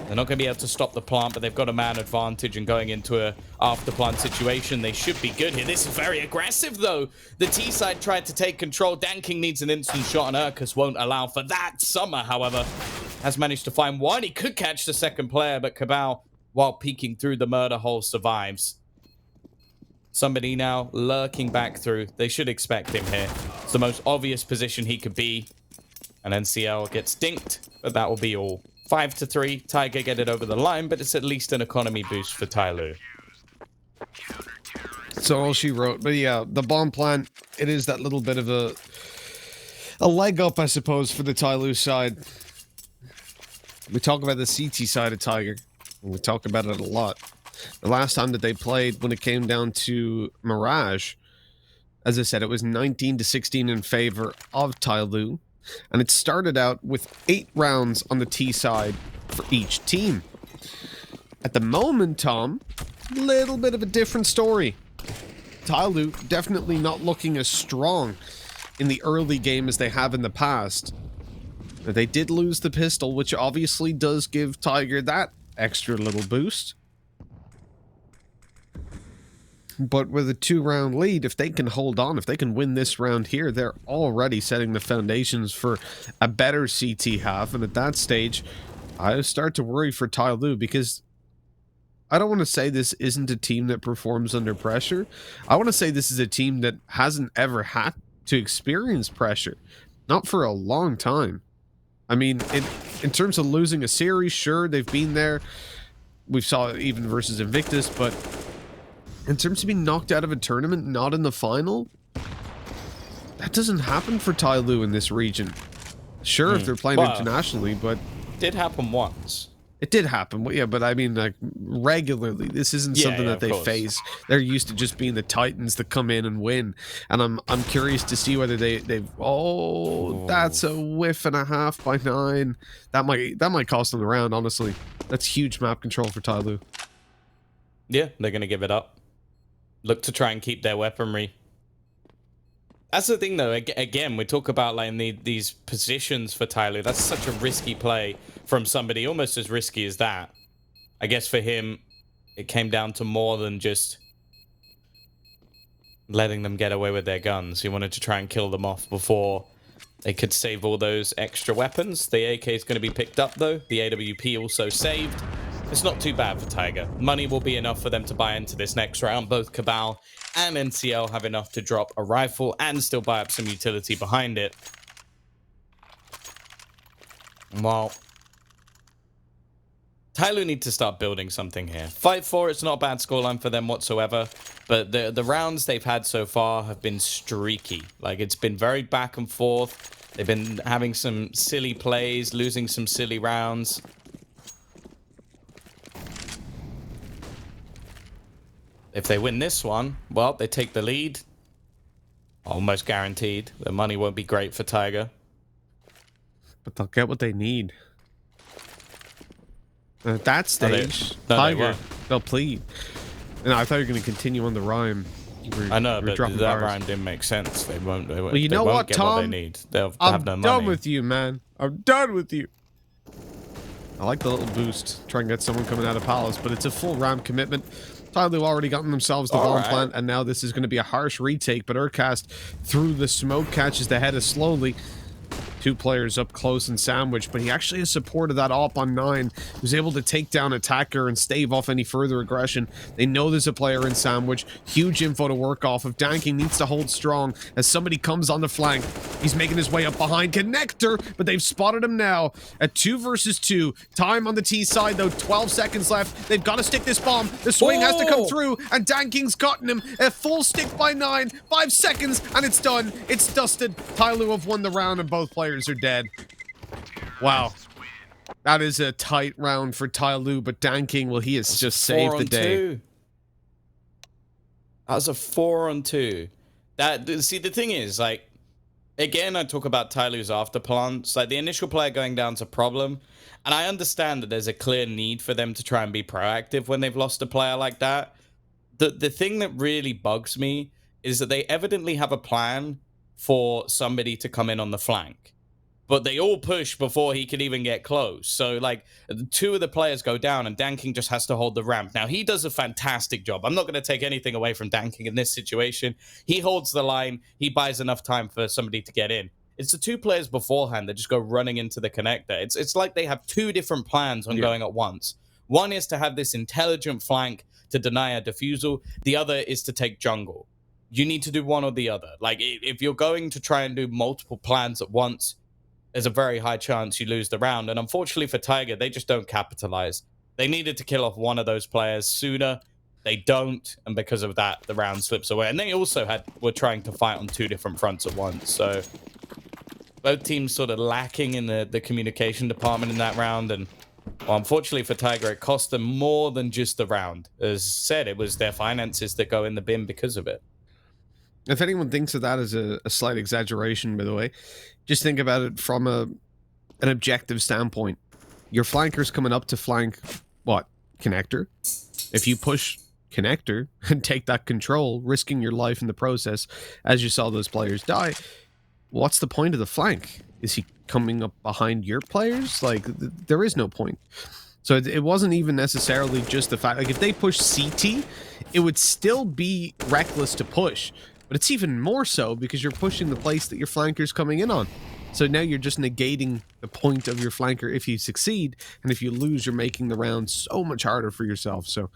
They're not going to be able to stop the plant, but they've got a man advantage, and going into a after plant situation, they should be good here. This is very aggressive, though. The T side tried to take control. Dan King needs an instant shot, and Urkus won't allow for that. Summer, however, has managed to find one. He could catch the second player, but Cabal, while peeking through the murder hole, survives. Somebody now lurking back through. They should expect him here. It's the most obvious position he could be. And NCL gets dinked, but that will be all. 5-3. Tiger get it over the line, but it's at least an economy boost for Tyloo. So all she wrote. But yeah, the bomb plant, it is that little bit of a leg up, I suppose, for the Tyloo side. We talk about the CT side of Tiger. We talk about it a lot. The last time that they played, when it came down to Mirage, as I said, it was 19-16 in favor of Tyloo. And it started out with 8 rounds on the T side for each team. At the moment, Tom, little bit of a different story. Tyloo definitely not looking as strong in the early game as they have in the past. They did lose the pistol, which obviously does give Tiger that extra little boost. But with a 2-round lead, if they can hold on, if they can win this round here, they're already setting the foundations for a better CT half. And at that stage, I start to worry for Tyloo, because I don't want to say this isn't a team that performs under pressure. I want to say this is a team that hasn't ever had to experience pressure. Not for a long time. I mean, in terms of losing a series, sure, they've been there. We saw it even versus Invictus, but in terms of being knocked out of a tournament, not in the final, that doesn't happen for Tyloo in this region. Sure, if they're playing internationally, but It did happen once. it did happen. Well, yeah, but I mean, like, regularly, this isn't something that they face. They're used to just being the Titans that come in and win. And I'm curious to see whether they've. Oh, that's a whiff and a half by 9. That might cost them the round. Honestly, that's huge map control for Tyloo. Yeah, they're going to give it up. Look to try and keep their weaponry. That's the thing, though. Again, we talk about like these positions for Tyloo. That's such a risky play from somebody, almost as risky as that. I guess for him, it came down to more than just letting them get away with their guns. He wanted to try and kill them off before They could save all those extra weapons. The AK is going to be picked up, though. The AWP also saved. It's not too bad for Tiger. Money will be enough for them to buy into this next round. Both Cabal and NCL have enough to drop a rifle and still buy up some utility behind it. Well, Tyloo need to start building something here. 5-4, it's not a bad scoreline for them whatsoever. But the rounds they've had so far have been streaky. Like, it's been very back and forth. They've been having some silly plays, losing some silly rounds. If they win this one, well, they take the lead. Almost guaranteed. The money won't be great for Tiger. But they'll get what they need. And at that stage, Tiger, they'll plead. And I thought you were going to continue on the rhyme. I know, but that rhyme didn't make sense. They won't. Well, you know what, Tom? What they need. They'll have no money. I'm done with you, man. I'm done with you. I like the little boost. Try and get someone coming out of Palace, but it's a full round commitment. Tyloo already gotten themselves the bomb plant, and now this is going to be a harsh retake, but Urcast through the smoke catches the head of slowly. 2 players up close and sandwiched, but he actually has supported that op on 9, who's able to take down attacker and stave off any further aggression. They know there's a player in sandwich. Huge info to work off of. Danking needs to hold strong as somebody comes on the flank. He's making his way up behind Connector, but they've spotted him now at 2 versus 2. Time on the T side, though. 12 seconds left. They've got to stick this bomb. The swing has to come through, and Danking's gotten him. A full stick by 9. 5 seconds, and it's done. It's dusted. Tyloo have won the round, and both players are dead. Wow. That is a tight round for Tyloo, but Danking, well, he has just saved the day. That was a 4-on-2. See, the thing is, like, again, I talk about Tyloo's after plants. Like, the initial player going down's a problem, and I understand that there's a clear need for them to try and be proactive when they've lost a player like that. The thing that really bugs me is that they evidently have a plan for somebody to come in on the flank, but they all push before he can even get close. So, like, 2 of the players go down, and Danking just has to hold the ramp. Now, he does a fantastic job. I'm not going to take anything away from Danking in this situation. He holds the line. He buys enough time for somebody to get in. It's the 2 players beforehand that just go running into the connector. It's like they have 2 different plans on going at once. One is to have this intelligent flank to deny a defusal. The other is to take jungle. You need to do one or the other. Like, if you're going to try and do multiple plans at once, there's a very high chance you lose the round. And unfortunately for Tiger, they just don't capitalize. They needed to kill off one of those players sooner. They don't. And because of that, the round slips away. And they also were trying to fight on 2 different fronts at once. So both teams sort of lacking in the communication department in that round. And well, unfortunately for Tiger, it cost them more than just the round. As said, it was their finances that go in the bin because of it. If anyone thinks of that as a slight exaggeration, by the way, just think about it from an objective standpoint. Your flanker's coming up to flank, what, Connector? If you push Connector and take that control, risking your life in the process, as you saw those players die, what's the point of the flank? Is he coming up behind your players? Like, there is no point. So it wasn't even necessarily just the fact, like, if they push CT, it would still be reckless to push. But it's even more so because you're pushing the place that your flanker's coming in on. So now you're just negating the point of your flanker if you succeed. And if you lose, you're making the round so much harder for yourself. So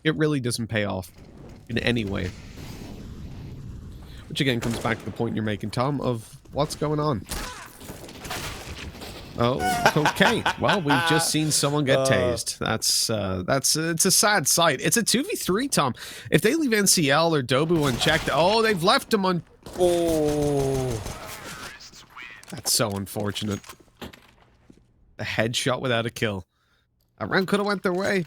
it really doesn't pay off in any way. Which again comes back to the point you're making, Tom, of what's going on. Oh, okay. Well, we've just seen someone get tased. It's a sad sight. It's a 2v3, Tom. If they leave NCL or Dobu unchecked, oh, they've left him on. Oh, that's so unfortunate. A headshot without a kill. That round could have went their way.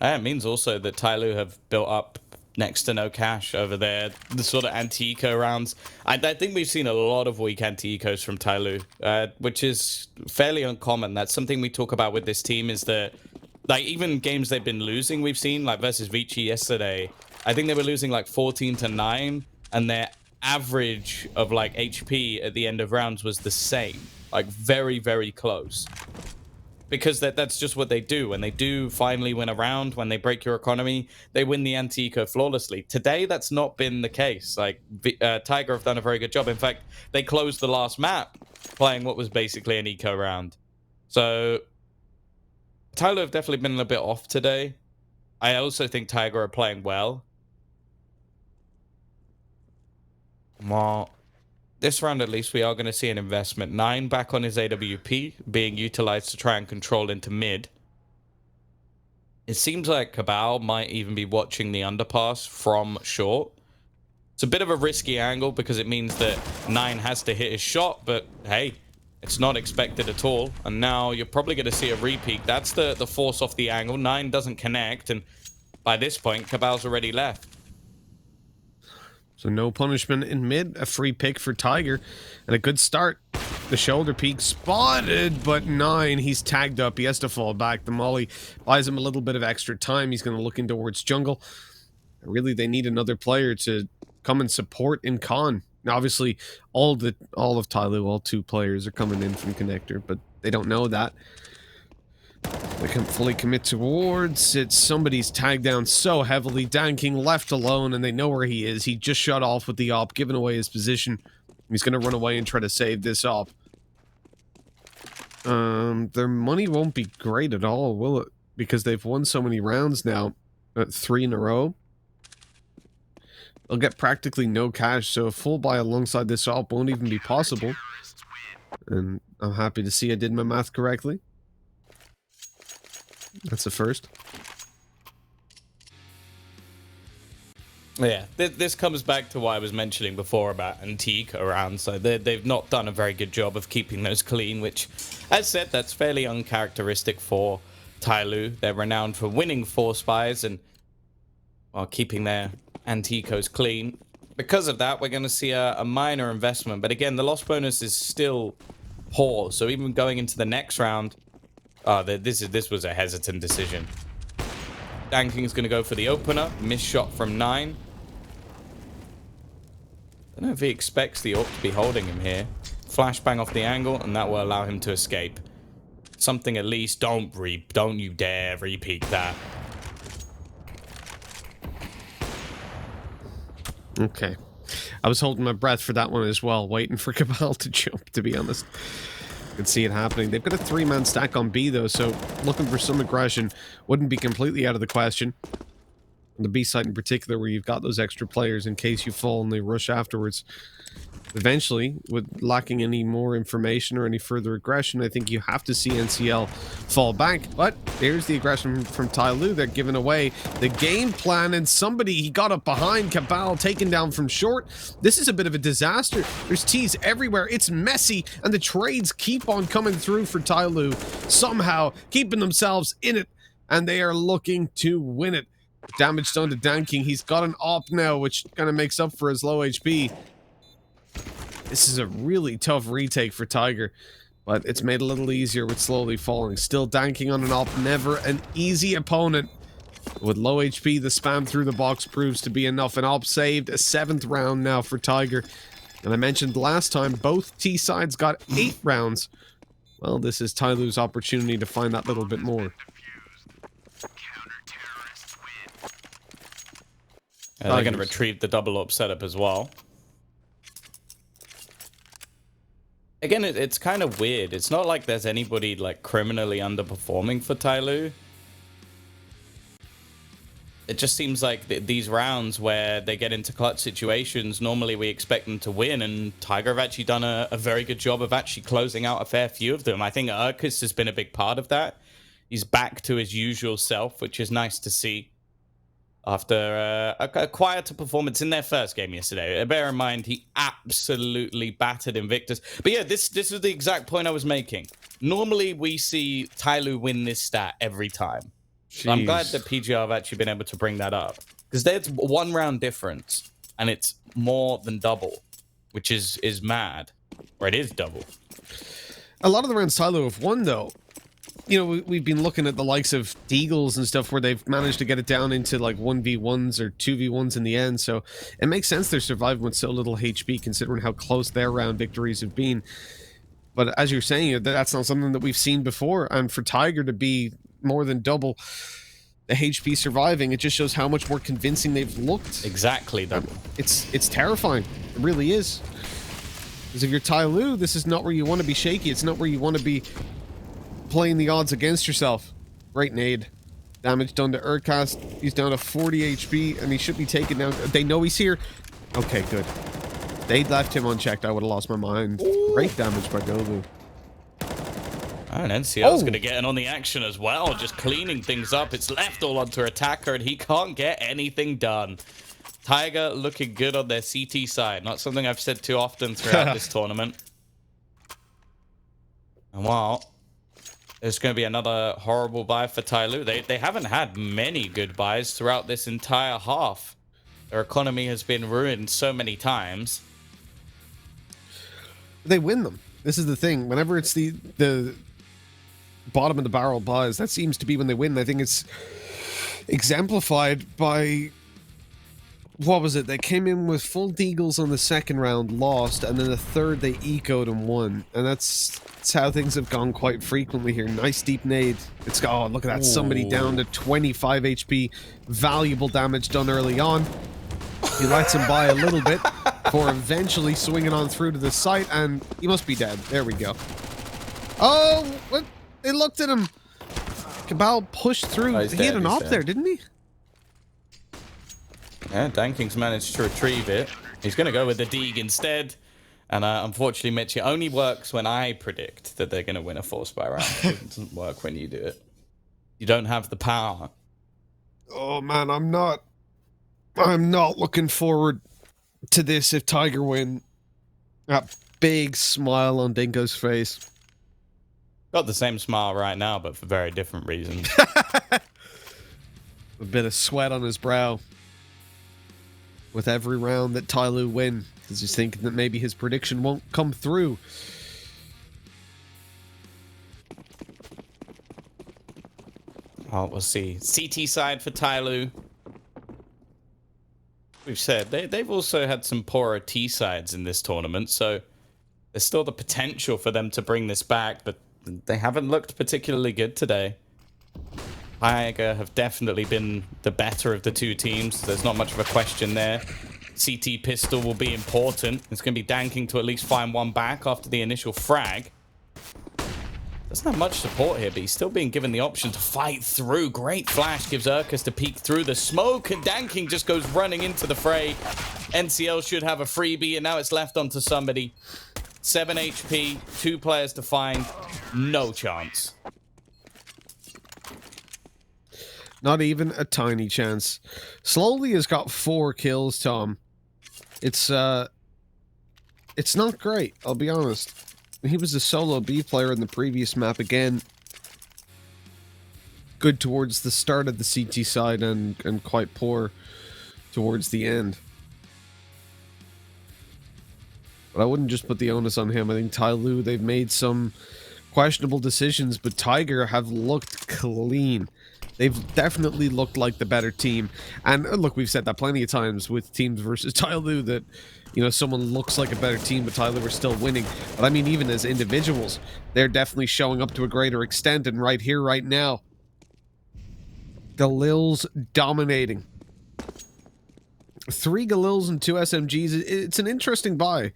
It means also that Tyloo have built up next to no cash over there, the sort of anti-eco rounds. I think we've seen a lot of weak anti-ecos from Tyloo, which is fairly uncommon. That's something we talk about with this team, is that, like, even games they've been losing, we've seen, like versus Vici yesterday, I think they were losing like 14-9, and their average of like HP at the end of rounds was the same, like very, very close. because that's just what they do. When they do finally win a round, when they break your economy, they win the anti-eco flawlessly. Today, that's not been the case. Like, Tiger have done a very good job. In fact, they closed the last map playing what was basically an eco round. So, Tyloo have definitely been a bit off today. I also think Tiger are playing well. Well, this round at least, we are going to see an investment. 9 back on his AWP, being utilized to try and control into mid. It seems like Cabal might even be watching the underpass from short. It's a bit of a risky angle because it means that 9 has to hit his shot, but hey, it's not expected at all. And now you're probably going to see a repeat. That's the force off the angle. 9 doesn't connect, and by this point, Cabal's already left. So no punishment in mid, a free pick for Tiger, and a good start. The shoulder peak spotted, but 9, he's tagged up. He has to fall back. The molly buys him a little bit of extra time. He's going to look in towards jungle. Really, they need another player to come and support in con. Now, obviously, all of Tyloo, all 2 players are coming in from connector, but they don't know that. They can't fully commit towards it. Somebody's tagged down so heavily. Dan King left alone, and they know where he is. He just shut off with the op, giving away his position. He's going to run away and try to save this op. Their money won't be great at all, will it? Because they've won so many rounds now. 3 in a row. They'll get practically no cash, so a full buy alongside this op won't even be possible. And I'm happy to see I did my math correctly. That's the first. Yeah, this comes back to what I was mentioning before about antique around. So they've not done a very good job of keeping those clean, which, as said, that's fairly uncharacteristic for Tyloo. They're renowned for winning 4 spies and, well, keeping their anticos clean. Because of that, we're going to see a minor investment. But again, the loss bonus is still poor. So even going into the next round, this was a hesitant decision. Dan King's going to go for the opener. Missed shot from 9. I don't know if he expects the AWP to be holding him here. Flashbang off the angle, and that will allow him to escape. Something at least. Don't you dare repeat that. Okay. I was holding my breath for that one as well, waiting for Cabal to jump, to be honest. Could see it happening. They've got a 3-man stack on B, though, so looking for some aggression wouldn't be completely out of the question. On the B side in particular, where you've got those extra players in case you fall and they rush afterwards. Eventually, with lacking any more information or any further aggression, I think you have to see NCL fall back. But there's the aggression from Tyloo. They're giving away the game plan, and he got up behind Cabal, taken down from short. This is a bit of a disaster. There's T's everywhere. It's messy, and the trades keep on coming through for Tyloo, somehow keeping themselves in it, and they are looking to win it. Damage done to Dan King. He's got an op now, which kind of makes up for his low HP. This is a really tough retake for Tiger, but it's made a little easier with slowly falling. Still Dan King on an op, never an easy opponent. With low HP, the spam through the box proves to be enough. An op saved, a 7th round now for Tiger. And I mentioned last time, both T sides got 8 rounds. Well, this is Tyloo's opportunity to find that little bit more. They're going to retrieve the double op setup as well. Again, it's kind of weird. It's not like there's anybody like criminally underperforming for Tyloo. It just seems like these rounds where they get into clutch situations, normally we expect them to win, and Tiger have actually done a very good job of actually closing out a fair few of them. I think Urkus has been a big part of that. He's back to his usual self, which is nice to see. After a quieter performance in their first game yesterday. Bear in mind, he absolutely battered Invictus. But yeah, this is the exact point I was making. Normally, we see Tyloo win this stat every time. So I'm glad that PGR have actually been able to bring that up. Because there's 1 round difference, and it's more than double, which is mad. Or it is double. A lot of the rounds Tyloo have won, though. You know, we've been looking at the likes of Deagles and stuff where they've managed to get it down into like 1v1s or 2v1s in the end, so it makes sense they're surviving with so little HP considering how close their round victories have been. But as you're saying, that's not something that we've seen before. And for Tiger to be more than double the HP surviving, it just shows how much more convincing they've looked. Exactly. It's terrifying. It really is. Because if you're Tyloo, this is not where you want to be shaky. It's not where you want to be playing the odds against yourself. Great nade. Damage done to Urcast. He's down to 40 HP, and he should be taken down. They know he's here. Okay, good. They'd left him unchecked, I would have lost my mind. Ooh. Great damage by Govu. And NCL's going to get in on the action as well, just cleaning things up. It's left all onto Attacker, and he can't get anything done. Tiger looking good on their CT side. Not something I've said too often throughout this tournament. And wow, there's going to be another horrible buy for Tyloo. They haven't had many good buys throughout this entire half. Their economy has been ruined so many times. They win them. This is the thing. Whenever it's the bottom of the barrel buys, that seems to be when they win. I think it's exemplified by, what was it? They came in with full deagles on the second round, lost, and then the third they ecoed and won. And that's how things have gone quite frequently here. Nice deep nade. It's, oh, look at that. Ooh. Somebody down to 25 HP. Valuable damage done early on. He lets him by a little bit for eventually swinging on through to the site, and he must be dead. There we go. Oh, what? They looked at him. Cabal pushed through. He had an op there, didn't he? Yeah, Danking's managed to retrieve it. He's going to go with the Deeg instead. And unfortunately, Mitch, it only works when I predict that they're going to win a 4-spy round. It doesn't work when you do it. You don't have the power. Oh, man, I'm not looking forward to this if Tiger win. That big smile on Dinko's face. Got the same smile right now, but for very different reasons. A bit of sweat on his brow with every round that Tyloo win, because he's thinking that maybe his prediction won't come through. Oh, we'll see. CT side for Tyloo. We've said they've also had some poorer T sides in this tournament, so there's still the potential for them to bring this back, but they haven't looked particularly good today. Tiger have definitely been the better of the two teams. There's not much of a question there. CT pistol will be important. It's going to be Danking to at least find one back after the initial frag. Doesn't have much support here, but he's still being given the option to fight through. Great flash gives Urkus to peek through the smoke, and Danking just goes running into the fray. NCL should have a freebie, and now it's left onto somebody. 7 HP, 2 players to find. No chance. Not even a tiny chance. Slowly has got 4 kills, Tom. It's not great, I'll be honest. He was a solo B player in the previous map again. Good towards the start of the CT side and quite poor towards the end. But I wouldn't just put the onus on him. I think Tyloo, they've made some questionable decisions, but Tiger have looked clean. They've definitely looked like the better team. And look, we've said that plenty of times with teams versus Tyloo that, you know, someone looks like a better team, but Tyloo are still winning. But I mean, even as individuals, they're definitely showing up to a greater extent. And right here, right now, Galil's dominating. 3 Galils and 2 SMGs. It's an interesting buy.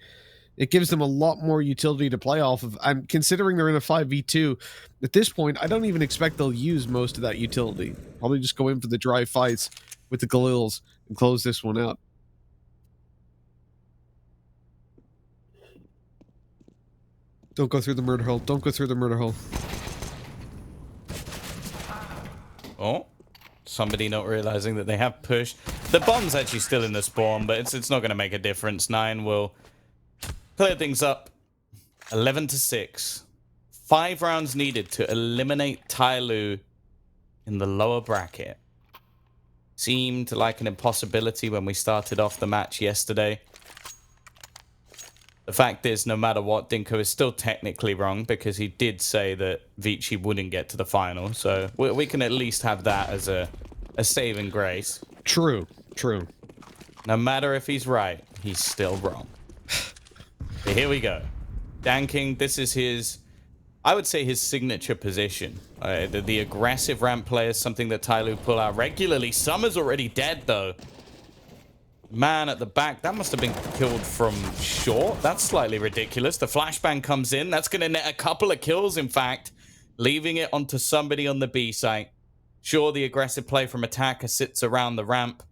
It gives them a lot more utility to play off of. And considering they're in a 5v2, at this point, I don't even expect they'll use most of that utility. Probably just go in for the dry fights with the Galils and close this one out. Don't go through the murder hole. Don't go through the murder hole. Oh, somebody not realizing that they have pushed. The bomb's actually still in the spawn, but it's not going to make a difference. 9 will clear things up. 11-6. 5 rounds needed to eliminate Tyloo in the lower bracket. Seemed like an impossibility when we started off the match yesterday. The fact is, no matter what, Dinko is still technically wrong because he did say that Vici wouldn't get to the final. So we can at least have that as a saving grace. True, true. No matter if he's right, he's still wrong. But here we go. Danking, this is his, I would say, his signature position. The aggressive ramp play is something that Tyloo pull out regularly. Summer's already dead, though. Man at the back, that must have been killed from short. That's slightly ridiculous. The flashbang comes in. That's going to net a couple of kills, in fact, leaving it onto somebody on the B site. Sure, the aggressive play from attacker sits around the ramp.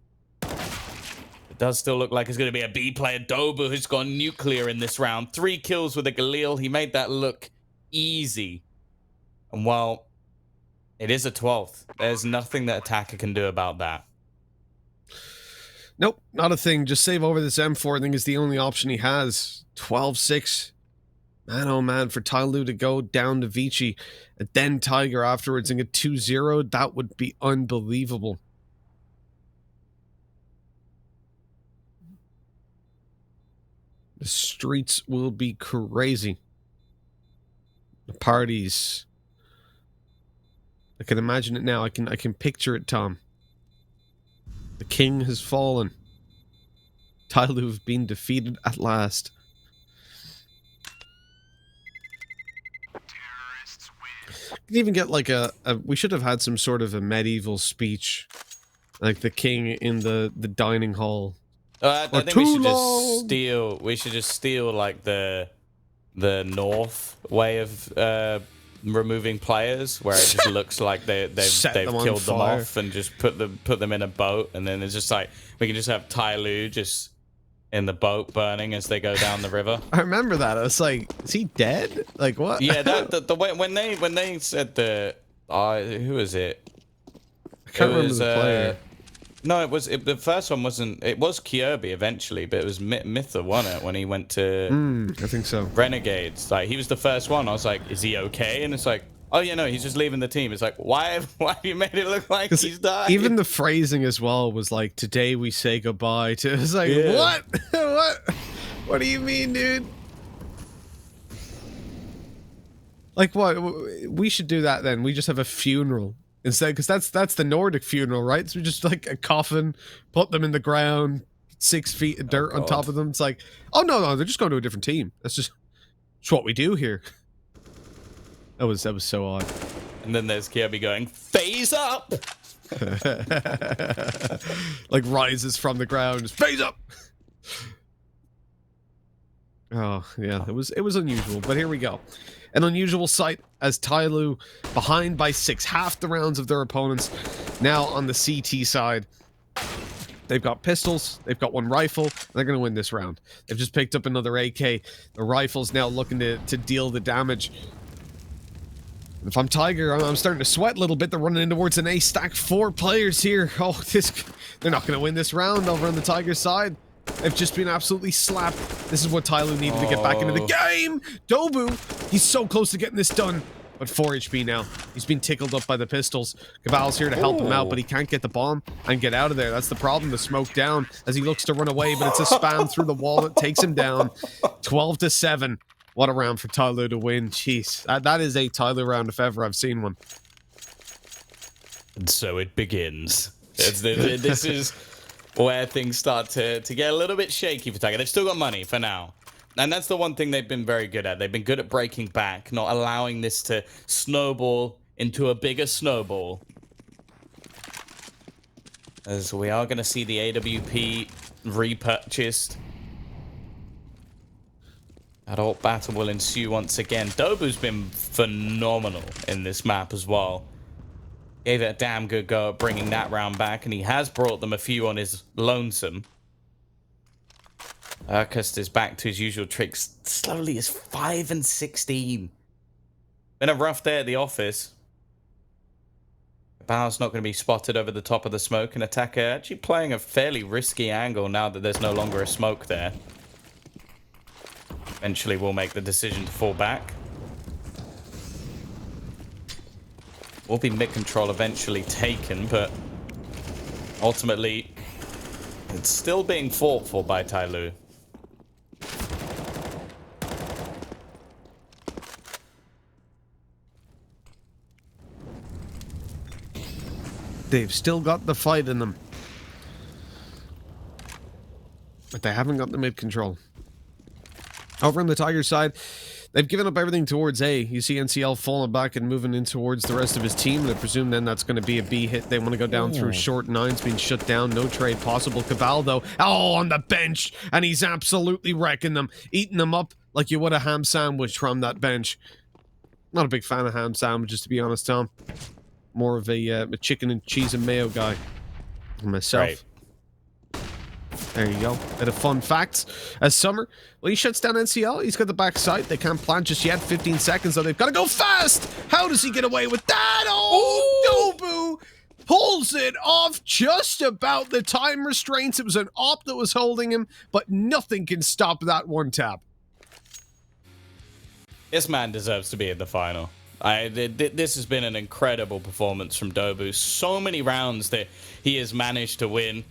It does still look like it's going to be a B player. Dobu, who's gone nuclear in this round. 3 kills with a Galil. He made that look easy. And while it is a 12th, there's nothing that attacker can do about that. Nope, not a thing. Just save over this M4, I think, is the only option he has. 12-6. Man, oh man, for Tyloo to go down to Vici and then Tiger afterwards and get 2-0, that would be unbelievable. The streets will be crazy. The parties. I can imagine it now. I can picture it, Tom. The king has fallen. Tyloo have been defeated at last. You can even get like we should have had some sort of a medieval speech, like the king in the dining hall. I think we should just steal like the North way of removing players, where it just looks like they've killed them off and just put them in a boat, and then it's just like we can just have Tyloo just in the boat burning as they go down the river. I remember that. I was like, is he dead? Like what? Yeah, the way when they said who is it? I can't remember the player. No, the first one wasn't. It was Kirby eventually, but it was Mitha won it when he went to. I think so. Renegades. Like, he was the first one. I was like, is he okay? And it's like, oh yeah, no, he's just leaving the team. It's like, why have you made it look like he's died? Even the phrasing as well was like, today we say goodbye to. It's like, what? What do you mean, dude? Like what? We should do that then. We just have a funeral instead, because that's the Nordic funeral, right? So we just like a coffin, put them in the ground, 6 feet of dirt on top of them. It's like, oh no, they're just going to a different team. That's just what we do here. That was so odd. And then there's Kirby going, phase up. Like rises from the ground, just phase up. Oh yeah, it was unusual, but here we go. An unusual sight as Tyloo behind by 6, half the rounds of their opponents. Now on the CT side, they've got pistols, they've got 1 rifle, and they're going to win this round. They've just picked up another AK. The rifle's now looking to deal the damage. If I'm Tiger, I'm starting to sweat a little bit. They're running in towards an A stack. 4 players here. Oh, they're not going to win this round over on the Tiger side. They've just been absolutely slapped. This is what Tyloo needed to get back into the game. Dobu, he's so close to getting this done. But 4 HP now. He's been tickled up by the pistols. Cabal's here to help him out, but he can't get the bomb and get out of there. That's the problem. The smoke down as he looks to run away, but it's a spam through the wall that takes him down. 12-7. What a round for Tyloo to win. Jeez. That is a Tyloo round if ever I've seen one. And so it begins. This is where things start to get a little bit shaky for Tiger. They've still got money for now. And that's the one thing they've been very good at. They've been good at breaking back, not allowing this to snowball into a bigger snowball. As we are going to see the AWP repurchased. Adult battle will ensue once again. Dobu's been phenomenal in this map as well. Gave it a damn good go at bringing that round back, and he has brought them a few on his lonesome. Urkust is back to his usual tricks. Slowly is 5-16. Been a rough day at the office. Bau's not going to be spotted over the top of the smoke, and Attacker actually playing a fairly risky angle now that there's no longer a smoke there. Eventually we'll make the decision to fall back. Will be mid control eventually taken, but ultimately it's still being fought for by Tyloo. They've still got the fight in them. But they haven't got the mid control. Over on the Tiger side, they've given up everything towards A. You see NCL falling back and moving in towards the rest of his team. And I presume then that's going to be a B hit. They want to go down through short nines, being shut down. No trade possible. Cabal, though, on the bench. And he's absolutely wrecking them. Eating them up like you would a ham sandwich from that bench. Not a big fan of ham sandwiches, to be honest, Tom. More of a chicken and cheese and mayo guy myself. Right. There you go. Bit of fun facts. As Summer, well, he shuts down NCL. He's got the backside. They can't plant just yet. 15 seconds, though. They've got to go fast. How does he get away with that? Oh, Dobu pulls it off just about the time restraints. It was an op that was holding him, but nothing can stop that one tap. This man deserves to be in the final. This has been an incredible performance from Dobu. So many rounds that he has managed to win.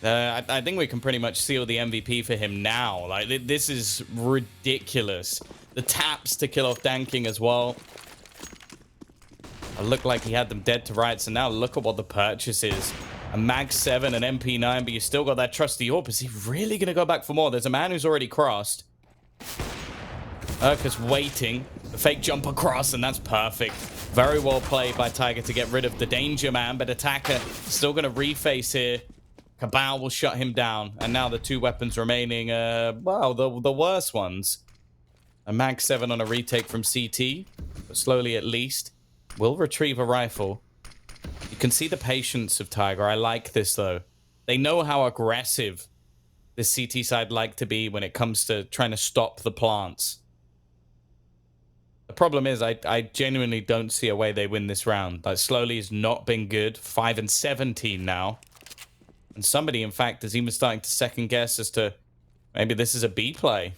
I think we can pretty much seal the MVP for him now. Like, this is ridiculous. The taps to kill off Danking as well. It looked like he had them dead to rights, and now look at what the purchase is. A Mag 7, an MP9, but you still got that trusty AWP. Is he really going to go back for more? There's a man who's already crossed. Urka's waiting. The fake jump across, and that's perfect. Very well played by Tiger to get rid of the danger man, but Attacker still going to reface here. Cabal will shut him down, and now the two weapons remaining, well, the worst ones. A Mag 7 on a retake from CT, but slowly at least. Will retrieve a rifle. You can see the patience of Tiger. I like this, though. They know how aggressive the CT side like to be when it comes to trying to stop the plants. The problem is, I genuinely don't see a way they win this round. Like, slowly has not been good. 5 and 17 now. And somebody, in fact, is even starting to second guess as to maybe this is a B play.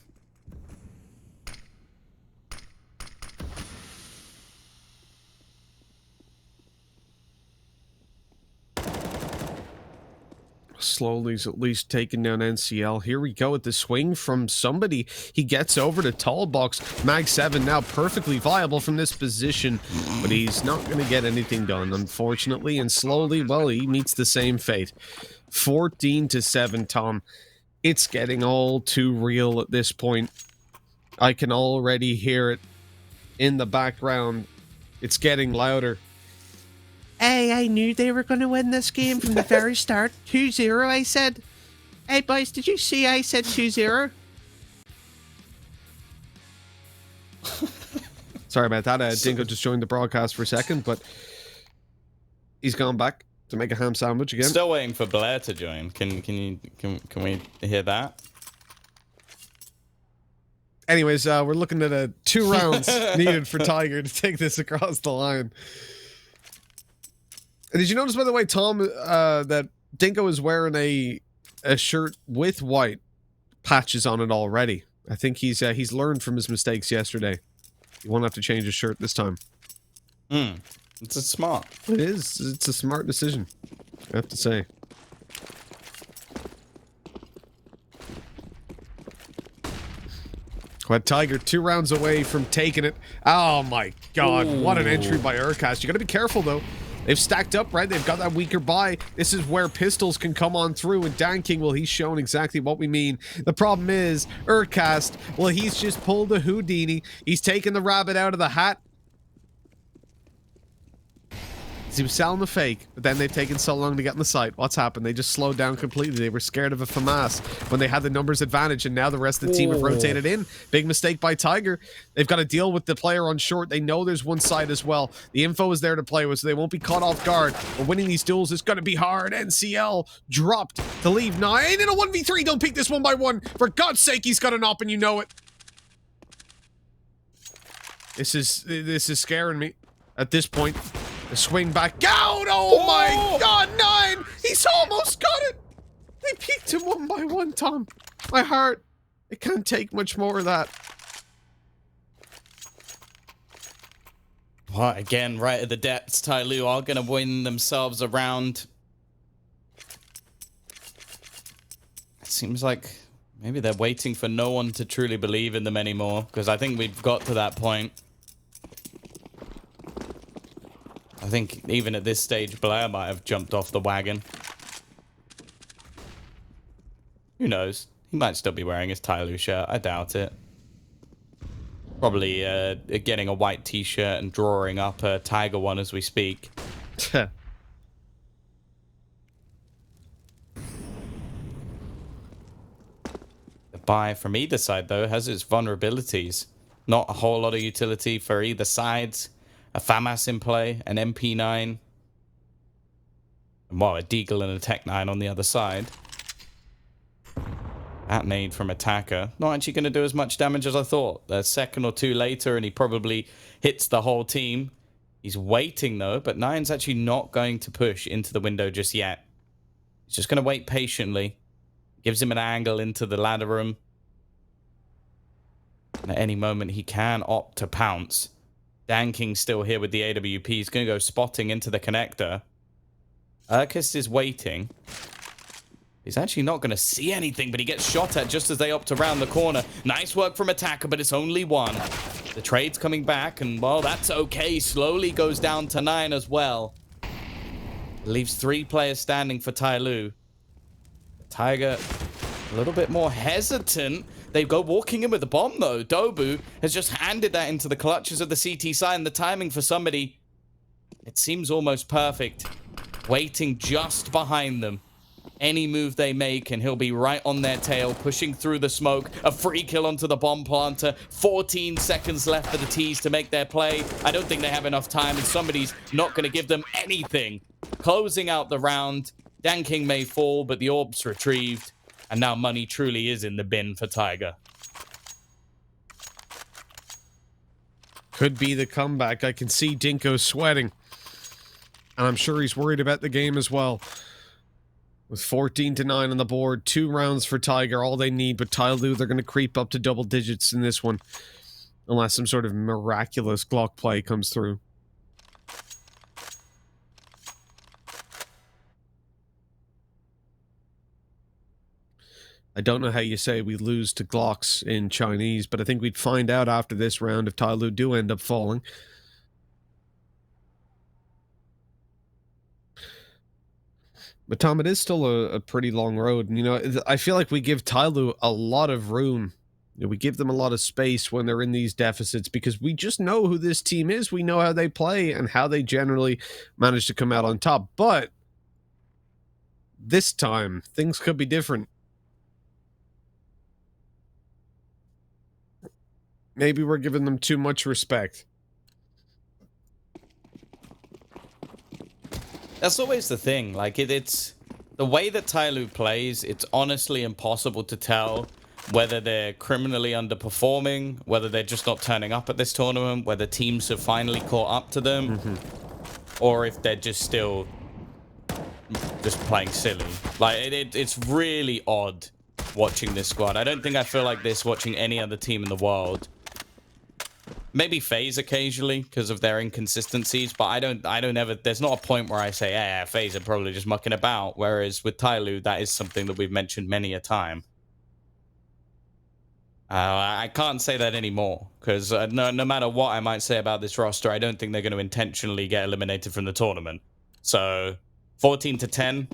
Slowly's at least taking down NCL. Here we go with the swing from somebody. He gets over to tall box. Mag 7 now perfectly viable from this position, but he's not going to get anything done, unfortunately. And slowly, well, he meets the same fate. 14-7, Tom. It's getting all too real at this point. I can already hear it in the background. It's getting louder. Hey, I knew they were going to win this game from the very start. 2-0, I said. Hey, boys, did you see I said 2-0? Sorry about that. Dingo just joined the broadcast for a second, but he's gone back to make a ham sandwich again. Still waiting for Blair to join. Can we hear that? Anyways, we're looking at 2 rounds needed for Tiger to take this across the line. Did you notice, by the way, Tom, that Dinko is wearing a shirt with white patches on it already? I think he's learned from his mistakes yesterday. He won't have to change his shirt this time. It's a smart. It is. It's a smart decision, I have to say. But Tiger 2 rounds away from taking it. Oh my god, what an entry by Urcast. You gotta be careful though. They've stacked up, right? They've got that weaker buy. This is where pistols can come on through, and Dan King, well, he's shown exactly what we mean. The problem is, Urcast, well, he's just pulled a Houdini. He's taken the rabbit out of the hat. He was selling the fake, but then they've taken so long to get in the site. What's happened? They just slowed down completely. They were scared of a FAMAS when they had the numbers advantage, and now the rest of the team have rotated in. Big mistake by Tiger. They've got to deal with the player on short. They know there's one side as well. The info is there to play with, so they won't be caught off guard. But winning these duels is going to be hard. NCL dropped to leave 9 in a 1v3. Don't peek this one by one. For God's sake, he's got an op, and you know it. This is scaring me at this point. The swing back out. Oh my god, 9! He's almost got it! They peeked him one by one, Tom. My heart. It can't take much more of that. Well, again, right at the depths, Tyloo are going to win themselves a round. It seems like maybe they're waiting for no one to truly believe in them anymore, because I think we've got to that point. I think even at this stage, Blair might have jumped off the wagon. Who knows? He might still be wearing his Tyloo shirt. I doubt it. Probably getting a white t-shirt and drawing up a Tiger one as we speak. The buy from either side, though, has its vulnerabilities. Not a whole lot of utility for either sides. A FAMAS in play, an MP9. And, well, a Deagle and a Tech 9 on the other side. That nade from Attacker. Not actually going to do as much damage as I thought. A second or two later, and he probably hits the whole team. He's waiting, though, but Nine's actually not going to push into the window just yet. He's just going to wait patiently. Gives him an angle into the ladder room. And at any moment, he can opt to pounce. Danking's still here with the AWP. He's going to go spotting into the connector. Urkus is waiting. He's actually not going to see anything, but he gets shot at just as they opt around the corner. Nice work from Attacker, but it's only one. The trade's coming back, and, well, that's okay. Slowly goes down to 9 as well. Leaves 3 players standing for Tyloo. Tiger, a little bit more hesitant. They go walking in with the bomb, though. Dobu has just handed that into the clutches of the CT side, and the timing for somebody, it seems almost perfect. Waiting just behind them. Any move they make, and he'll be right on their tail, pushing through the smoke. A free kill onto the bomb planter. 14 seconds left for the T's to make their play. I don't think they have enough time, and somebody's not going to give them anything. Closing out the round. Danking may fall, but the orb's retrieved. And now money truly is in the bin for Tiger. could be the comeback. I can see Dinko sweating. And I'm sure he's worried about the game as well. With 14-9 on the board, 2 rounds for Tiger, all they need. But Tyloo, they're going to creep up to double digits in this one. Unless some sort of miraculous Glock play comes through. I don't know how you say we lose to Glocks in Chinese, but I think we'd find out after this round if Tyloo do end up falling. But Tom, it is still a pretty long road. And, you know, I feel like we give Tyloo a lot of room. You know, we give them a lot of space when they're in these deficits because we just know who this team is. We know how they play and how they generally manage to come out on top. But this time, things could be different. Maybe we're giving them too much respect. That's always the thing. Like, it's the way that Tyloo plays, it's honestly impossible to tell whether they're criminally underperforming, whether they're just not turning up at this tournament, whether teams have finally caught up to them, or if they're just still just playing silly. Like, it's really odd watching this squad. I don't think I feel like this watching any other team in the world. Maybe FaZe occasionally because of their inconsistencies, but I don't ever, there's not a point where I say, yeah, FaZe are probably just mucking about. Whereas with Tyloo, that is something that we've mentioned many a time. I can't say that anymore because no matter what I might say about this roster, I don't think they're going to intentionally get eliminated from the tournament. So 14-10.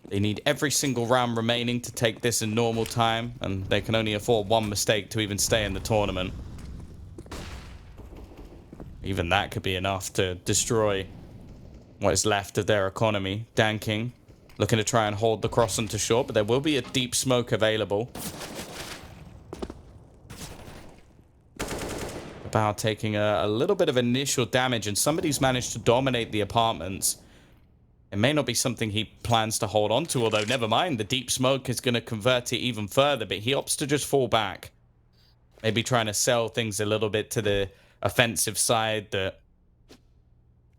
They need every single round remaining to take this in normal time, and they can only afford one mistake to even stay in the tournament. Even that could be enough to destroy what is left of their economy. Danking looking to try and hold the cross onto short, but there will be a deep smoke available. About taking a little bit of initial damage, and somebody's managed to dominate the apartments. It may not be something he plans to hold on to, although never mind, the deep smoke is going to convert it even further, but he opts to just fall back. Maybe trying to sell things a little bit to the offensive side, that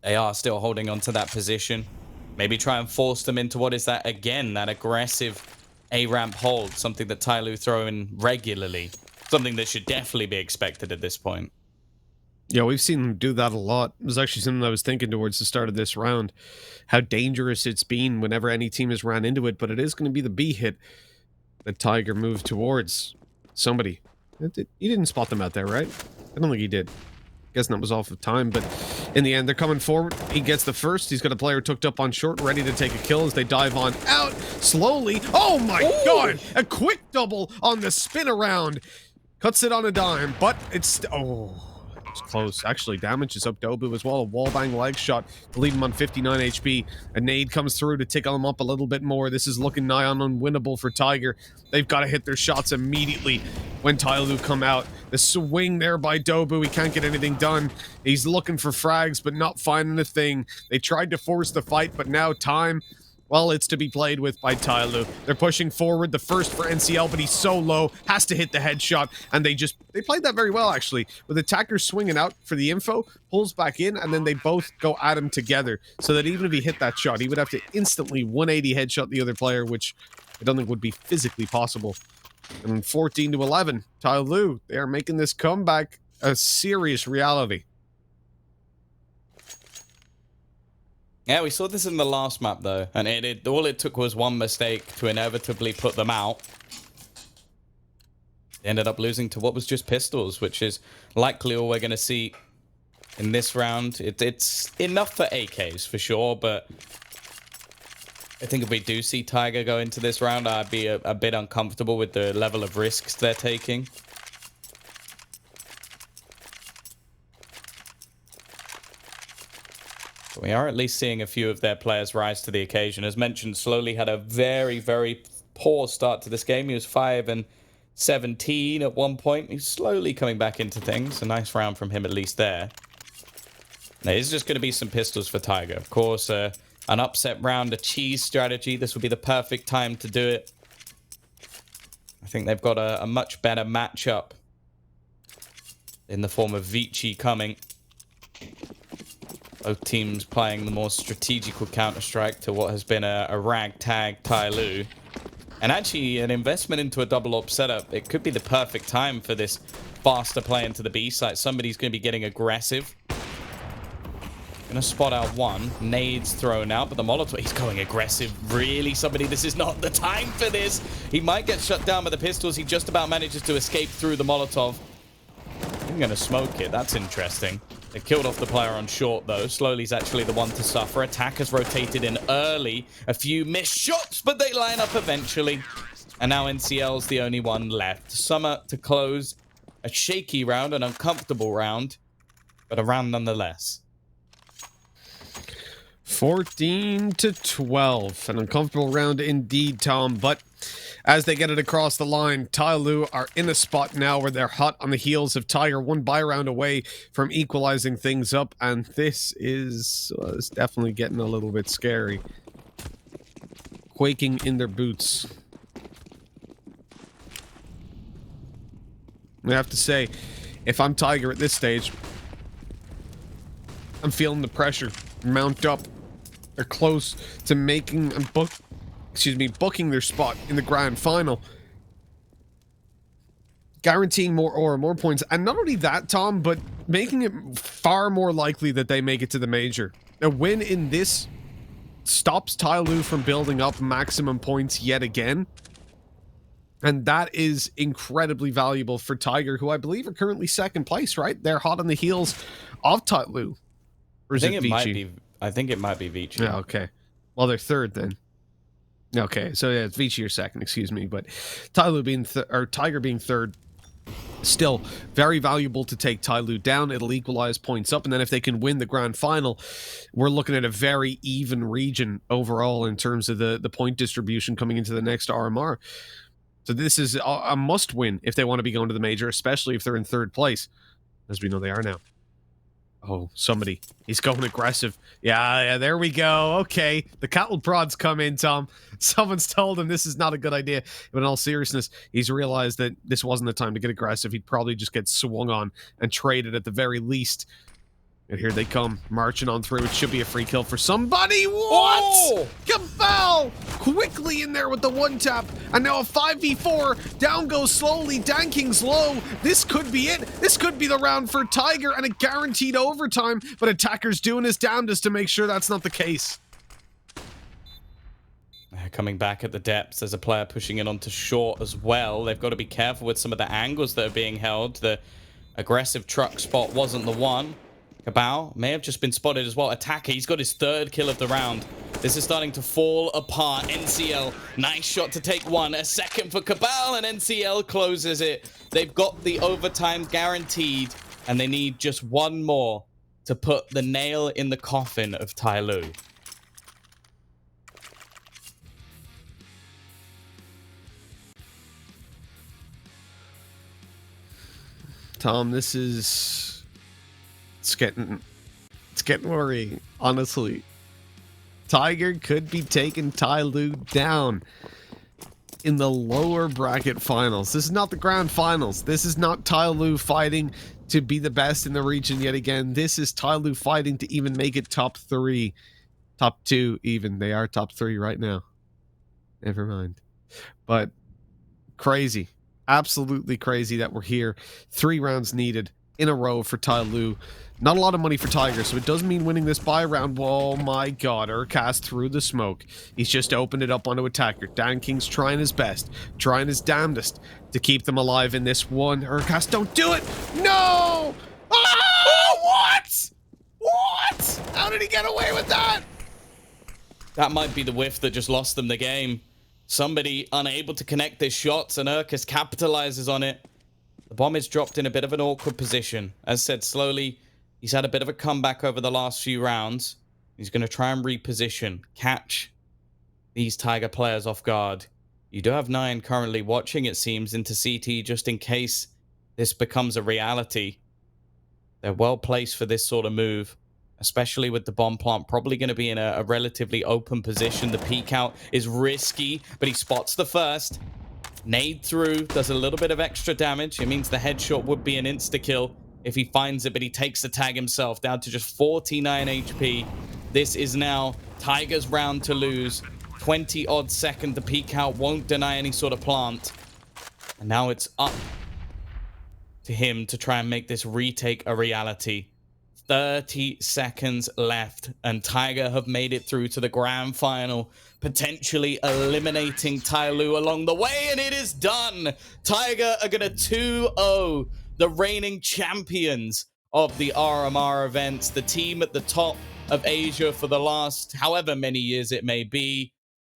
they are still holding on to that position. Maybe try and force them into what is that, again, that aggressive A-ramp hold, something that Tyloo throw in regularly. Something that should definitely be expected at this point. Yeah, we've seen them do that a lot. It was actually something I was thinking towards the start of this round. How dangerous it's been whenever any team has ran into it, but it is going to be the B hit that Tiger moved towards. Somebody. He didn't spot them out there, right? I don't think he did. Guessing that was off of time, but In the end, they're coming forward. He gets the first. He's got a player tucked up on short, ready to take a kill as they dive on out slowly. Oh my god! A quick double on the spin around. Cuts it on a dime, but it's... Oh, it's close. Actually, damages up Dobu as well. A wallbang leg shot to leave him on 59 HP. A nade comes through to tickle him up a little bit more. This is looking nigh on unwinnable for Tiger. They've got to hit their shots immediately when Tyloo come out. The swing there by Dobu. He can't get anything done. He's looking for frags, but not finding a thing. They tried to force the fight, but now time... Well, it's to be played with by Tyloo. They're pushing forward, the first for NCL, but he's so low, has to hit the headshot, and they played that very well, actually. With attacker swinging out for the info, pulls back in, and then they both go at him together, so that even if he hit that shot, he would have to instantly 180 headshot the other player, which I don't think would be physically possible. And 14 to 11, Tyloo, they are making this comeback a serious reality. Yeah, we saw this in the last map, though, and all it took was one mistake to inevitably put them out. They ended up losing to what was just pistols, which is likely all we're going to see in this round. It's enough for AKs, for sure, but I think if we do see Tiger go into this round, I'd be a bit uncomfortable with the level of risks they're taking. We are at least seeing a few of their players rise to the occasion. As mentioned, Slowly had a very, very poor start to this game. He was 5 and 17 at one point. He's slowly coming back into things. A nice round from him at least there. Now, it's just going to be some pistols for Tiger. Of course, an upset round, a cheese strategy. This would be the perfect time to do it. I think they've got a much better matchup in the form of Vici coming. Both teams playing the more strategical Counter-Strike to what has been a ragtag Tyloo. And actually, an investment into a double-op setup, it could be the perfect time for this faster play into the B site. Somebody's going to be getting aggressive. Going to spot out one. Nades thrown out, but the Molotov, he's going aggressive. Really, somebody, this is not the time for this. He might get shut down by the pistols. He just about manages to escape through the Molotov. I'm going to smoke it. That's interesting. They killed off the player on short, though. Slowly's actually the one to suffer. Attackers rotated in early. A few missed shots, but they line up eventually. And now NCL's the only one left. Summer to close a shaky round, an uncomfortable round, but a round nonetheless. 14 to 12. An uncomfortable round indeed, Tom, but as they get it across the line, Tyloo are in a spot now where they're hot on the heels of Tiger, one buy round away from equalizing things up, and this is definitely getting a little bit scary. Quaking in their boots. I have to say, if I'm Tiger at this stage, I'm feeling the pressure mount up. They're close to making and booking their spot in the grand final. Guaranteeing more points. And not only that, Tom, but making it far more likely that they make it to the major. A win in this stops Tyloo from building up maximum points yet again. And that is incredibly valuable for Tiger, who I believe are currently second place, right? They're hot on the heels of Tyloo. Or is it Vici? I think it might be Vici. Yeah, okay. Well, they're third then. Okay, so yeah, it's Vici or second, excuse me. But Tyloo being Tiger being third, still very valuable to take Tyloo down. It'll equalize points up, and then if they can win the grand final, we're looking at a very even region overall in terms of the point distribution coming into the next RMR. So this is a must-win if they want to be going to the major, especially if they're in third place, as we know they are now. Oh, somebody. He's going aggressive. Yeah, there we go. Okay. The cattle prods come in, Tom. Someone's told him this is not a good idea. But in all seriousness, he's realized that this wasn't the time to get aggressive. He'd probably just get swung on and traded at the very least. And here they come, marching on through. It should be a free kill for somebody. What? Oh! Cabal! Quickly in there with the one tap. And now a 5v4. Down goes Slowly. Danking's low. This could be it. This could be the round for Tiger and a guaranteed overtime. But Attacker's doing his damnedest to make sure that's not the case. Coming back at the depths, there's a player pushing in onto short as well. They've got to be careful with some of the angles that are being held. The aggressive truck spot wasn't the one. Cabal may have just been spotted as well. Attacker, he's got his 3rd kill of the round. This is starting to fall apart. NCL, nice shot to take one. A second for Cabal, and NCL closes it. They've got the overtime guaranteed, and they need just one more to put the nail in the coffin of Tyloo. Tom, this is... It's getting worrying, honestly. Tiger could be taking Tyloo down in the lower bracket finals. This is not the grand finals. This is not Tyloo fighting to be the best in the region yet again. This is Tyloo fighting to even make it top 3. Top 2 even. They are top 3 right now. Never mind. But crazy. Absolutely crazy that we're here. 3 rounds needed in a row for Tyloo. Not a lot of money for Tiger, so it does mean winning this buy round. Oh my god, Urcast through the smoke. He's just opened it up onto Attacker. Dan King's trying his best, trying his damnedest to keep them alive in this one. Urcast, don't do it! No! Oh, what? What? How did he get away with that? That might be the whiff that just lost them the game. Somebody unable to connect their shots, and Urcast capitalizes on it. The bomb is dropped in a bit of an awkward position. As said, slowly, he's had a bit of a comeback over the last few rounds. He's going to try and reposition, catch these Tiger players off guard. You do have 9 currently watching, it seems, into CT just in case this becomes a reality. They're well placed for this sort of move, especially with the bomb plant probably going to be in a relatively open position. The peek out is risky, but he spots the first. Nade through, does a little bit of extra damage. It means the headshot would be an insta-kill if he finds it, but he takes the tag himself, down to just 49 HP. This is now Tiger's round to lose. 20-odd second, the peek out won't deny any sort of plant. And now it's up to him to try and make this retake a reality. 30 seconds left, and Tiger have made it through to the grand final, potentially eliminating Tyloo along the way, and it is done. Tiger are going to 2-0 the reigning champions of the RMR events, the team at the top of Asia for the last however many years it may be.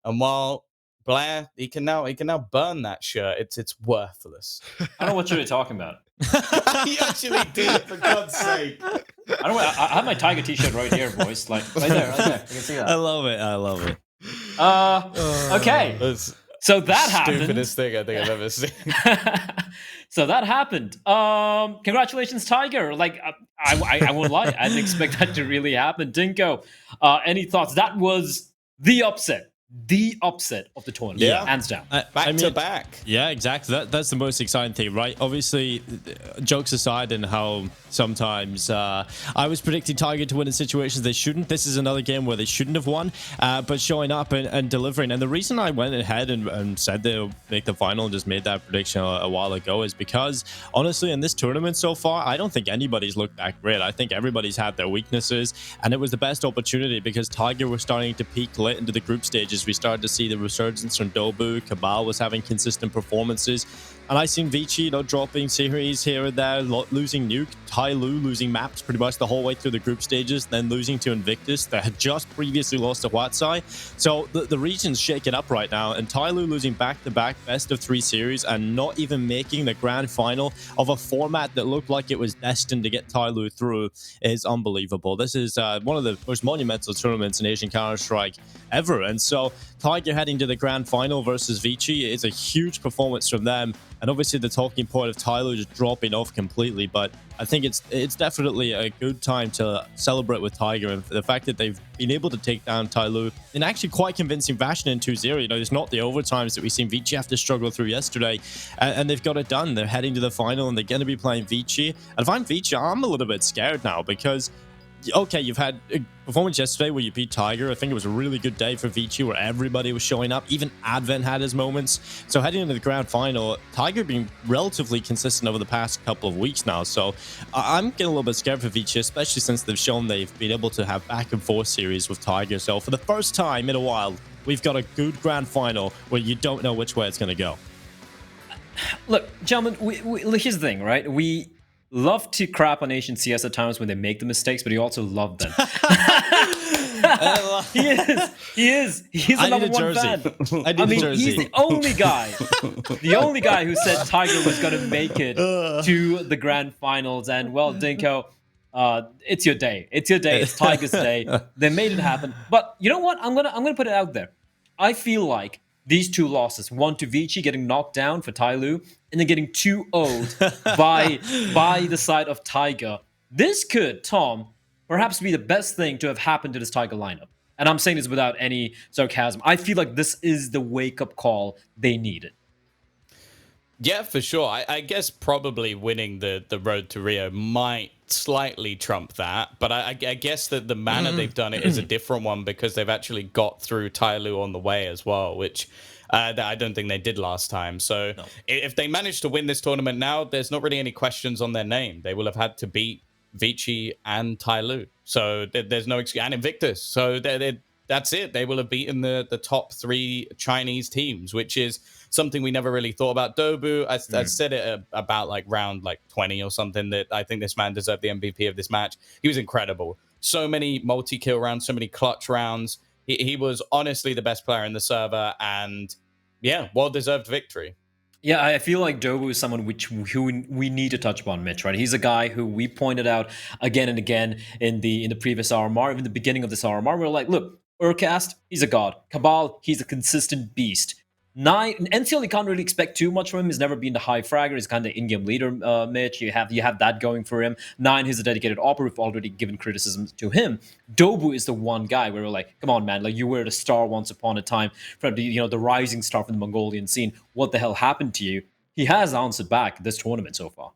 And while Blair, he can now burn that shirt. It's worthless. I don't know what you're talking about. He actually did, for God's sake. I have my Tiger t-shirt right here, boys. Like right there. You can see that. I love it. Okay. That's So that happened. stupidest thing I think I've ever seen. So that happened. Congratulations, Tiger. Like I won't lie, I didn't expect that to really happen. Dinko, any thoughts? That was the upset of the tournament. Yeah. Hands down. Back to back. Yeah, exactly. That's the most exciting thing, right? Obviously, jokes aside, and how sometimes I was predicting Tiger to win in situations they shouldn't. This is another game where they shouldn't have won, but showing up and delivering. And the reason I went ahead and said they'll make the final and just made that prediction a while ago is because, honestly, in this tournament so far, I don't think anybody's looked that great. I think everybody's had their weaknesses, and it was the best opportunity because Tiger was starting to peak late into the group stages. We started to see the resurgence from Dobu. Cabal was having consistent performances. And I seen Vici, dropping series here and there, losing Nuke, Tyloo losing maps pretty much the whole way through the group stages, then losing to Invictus that had just previously lost to Huatsai. So the region's shaking up right now, and Tyloo losing back-to-back best-of-3 series and not even making the grand final of a format that looked like it was destined to get Tyloo through is unbelievable. This is one of the most monumental tournaments in Asian Counter-Strike ever, and so Tiger heading to the grand final versus Vici is a huge performance from them. And obviously the talking point of Tyloo just dropping off completely, but I think it's definitely a good time to celebrate with Tiger, and the fact that they've been able to take down Tyloo in actually quite convincing fashion in 2-0. It's not the overtimes that we've seen Vici have to struggle through yesterday, and they've got it done. They're heading to the final, and they're going to be playing Vici. And if I'm Vici, I'm a little bit scared now because, okay, you've had a performance yesterday where you beat Tiger. I think it was a really good day for Vici where everybody was showing up. Even Advent had his moments. So heading into the grand final, Tiger being relatively consistent over the past couple of weeks now. So I'm getting a little bit scared for Vici, especially since they've shown they've been able to have back and forth series with Tiger. So for the first time in a while, we've got a good grand final where you don't know which way it's going to go. Look, gentlemen, here's the thing, right? love to crap on Asian CS at times when they make the mistakes, but you also love them. He is. He's a I number need a one jersey. fan. I need I a mean, jersey. he's the only guy who said Tiger was going to make it to the grand finals. And well, Dinko, it's your day. It's your day. It's Tiger's day. They made it happen. But you know what? I'm gonna put it out there. I feel like these two losses, one to Vici getting knocked down for Tyloo, and then getting 2-0'd by the side of Tiger. This could, Tom, perhaps be the best thing to have happened to this Tiger lineup. And I'm saying this without any sarcasm. I feel like this is the wake-up call they needed. Yeah, for sure. I guess probably winning the road to Rio might slightly trump that, but I guess that the manner they've done it is a different one because they've actually got through Tyloo on the way as well, which that I don't think they did last time. So if they manage to win this tournament now, there's not really any questions on their name. They will have had to beat Vici and Tyloo. So there's no excuse. And Invictus. So that's it. They will have beaten the top 3 Chinese teams, which is something we never really thought about. Dobu, I said it about like round 20 or something, that I think this man deserved the MVP of this match. He was incredible. So many multi-kill rounds, so many clutch rounds. He was honestly the best player in the server, and yeah, well-deserved victory. Yeah, I feel like Dobu is someone who we need to touch upon, Mitch, right? He's a guy who we pointed out again and again in the previous RMR, even the beginning of this RMR. We're like, look, Urcast, he's a god. Cabal, he's a consistent beast. NCL, you can't really expect too much from him. He's never been the high fragger. He's kind of the in-game leader, Mitch. You have that going for him. 9, he's a dedicated operative. We've already given criticism to him. Dobu is the one guy where we're like, come on, man. Like, you were the star once upon a time, from the rising star from the Mongolian scene. What the hell happened to you? He has answered back this tournament so far.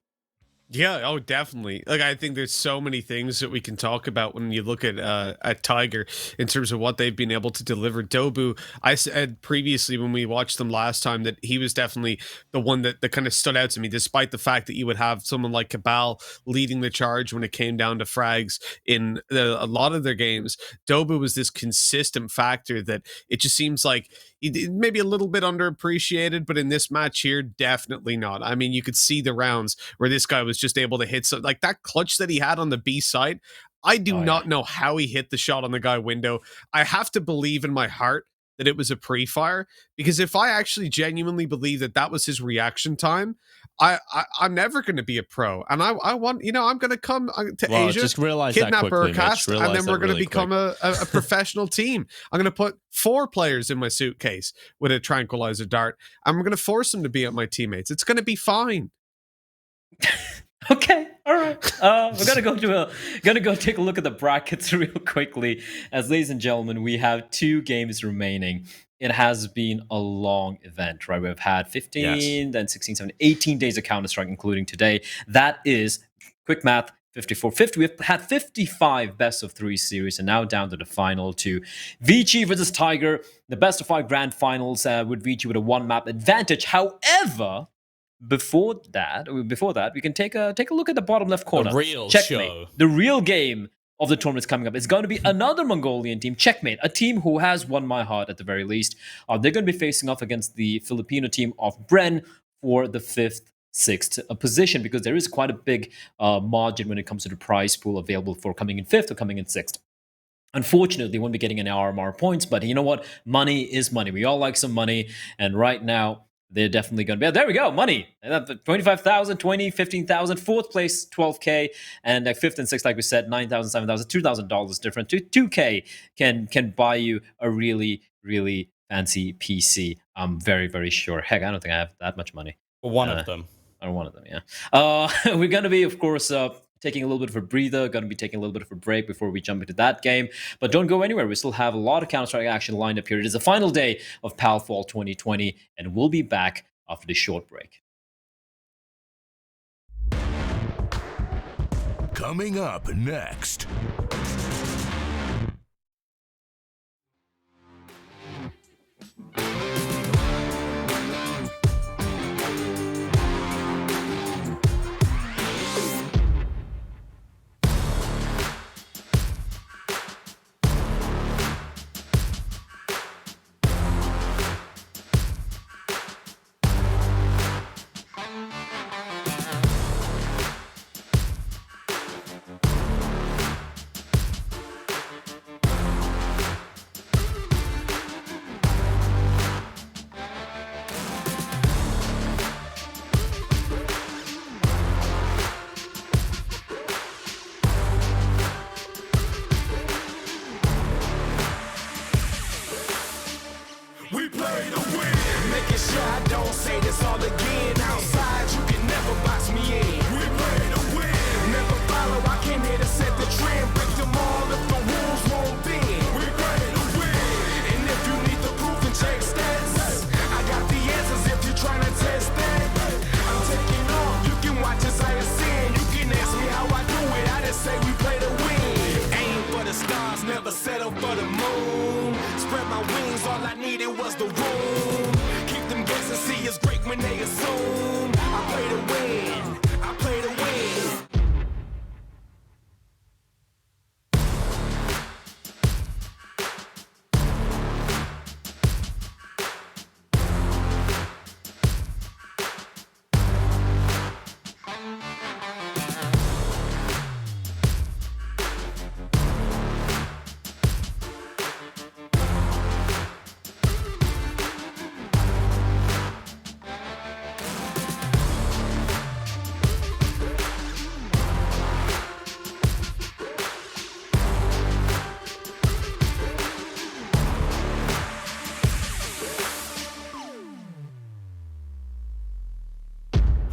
Yeah, oh, definitely. Like, I think there's so many things that we can talk about when you look at Tiger in terms of what they've been able to deliver. Dobu, I said previously when we watched them last time that he was definitely the one that kind of stood out to me, despite the fact that you would have someone like Cabal leading the charge when it came down to frags in a lot of their games. Dobu was this consistent factor that it just seems like maybe a little bit underappreciated, but in this match here, definitely not. I mean, you could see the rounds where this guy was just able to hit some, like that clutch that he had on the B side. I do not know how he hit the shot on the guy window. I have to believe in my heart that it was a pre-fire, because if I actually genuinely believe that was his reaction time, I'm never going to be a pro. And I want, I'm going to come to Asia, just realize kidnap that quickly, Urcast, Mitch. and then we're going to really become a professional team. I'm going to put 4 players in my suitcase with a tranquilizer dart. I'm going to force them to be at my teammates. It's going to be fine. Okay, all right. We're gonna go take a look at the brackets real quickly. As ladies and gentlemen, we have 2 games remaining. It has been a long event, right? We've had 15, then 16, 17, 18 days of Counter-Strike, including today. That is, quick math, 54, 50. We've had 55 best of 3 series, and now down to the final 2. Vici versus Tiger, the best of 5 grand finals with Vici with a 1-map advantage. However, before that, we can take a look at the bottom left corner. The real Checkmate. show. The real game of the tournament's coming up. It's going to be another Mongolian team, Checkmate, a team who has won my heart at the very least. They're going to be facing off against the Filipino team of Bren for the 5th, 6th position, because there is quite a big margin when it comes to the prize pool available for coming in 5th or coming in 6th. Unfortunately, they won't be getting any RMR points, but you know what? Money is money. We all like some money, and right now, they're definitely going to be... There we go, money. 25,000, 20, 15,000. 4th place, 12K. And 5th and 6th, like we said, 9,000, 7,000, $2,000 different. 2K can buy you a really, really fancy PC. I'm very, very sure. Heck, I don't think I have that much money. One of them. Or one of them, yeah. We're going to be, of course... taking a little bit of a breather, going to be taking a little bit of a break before we jump into that game. But don't go anywhere. We still have a lot of Counter-Strike action lined up here. It is the final day of PAL Fall 2020, and we'll be back after this short break. Coming up next.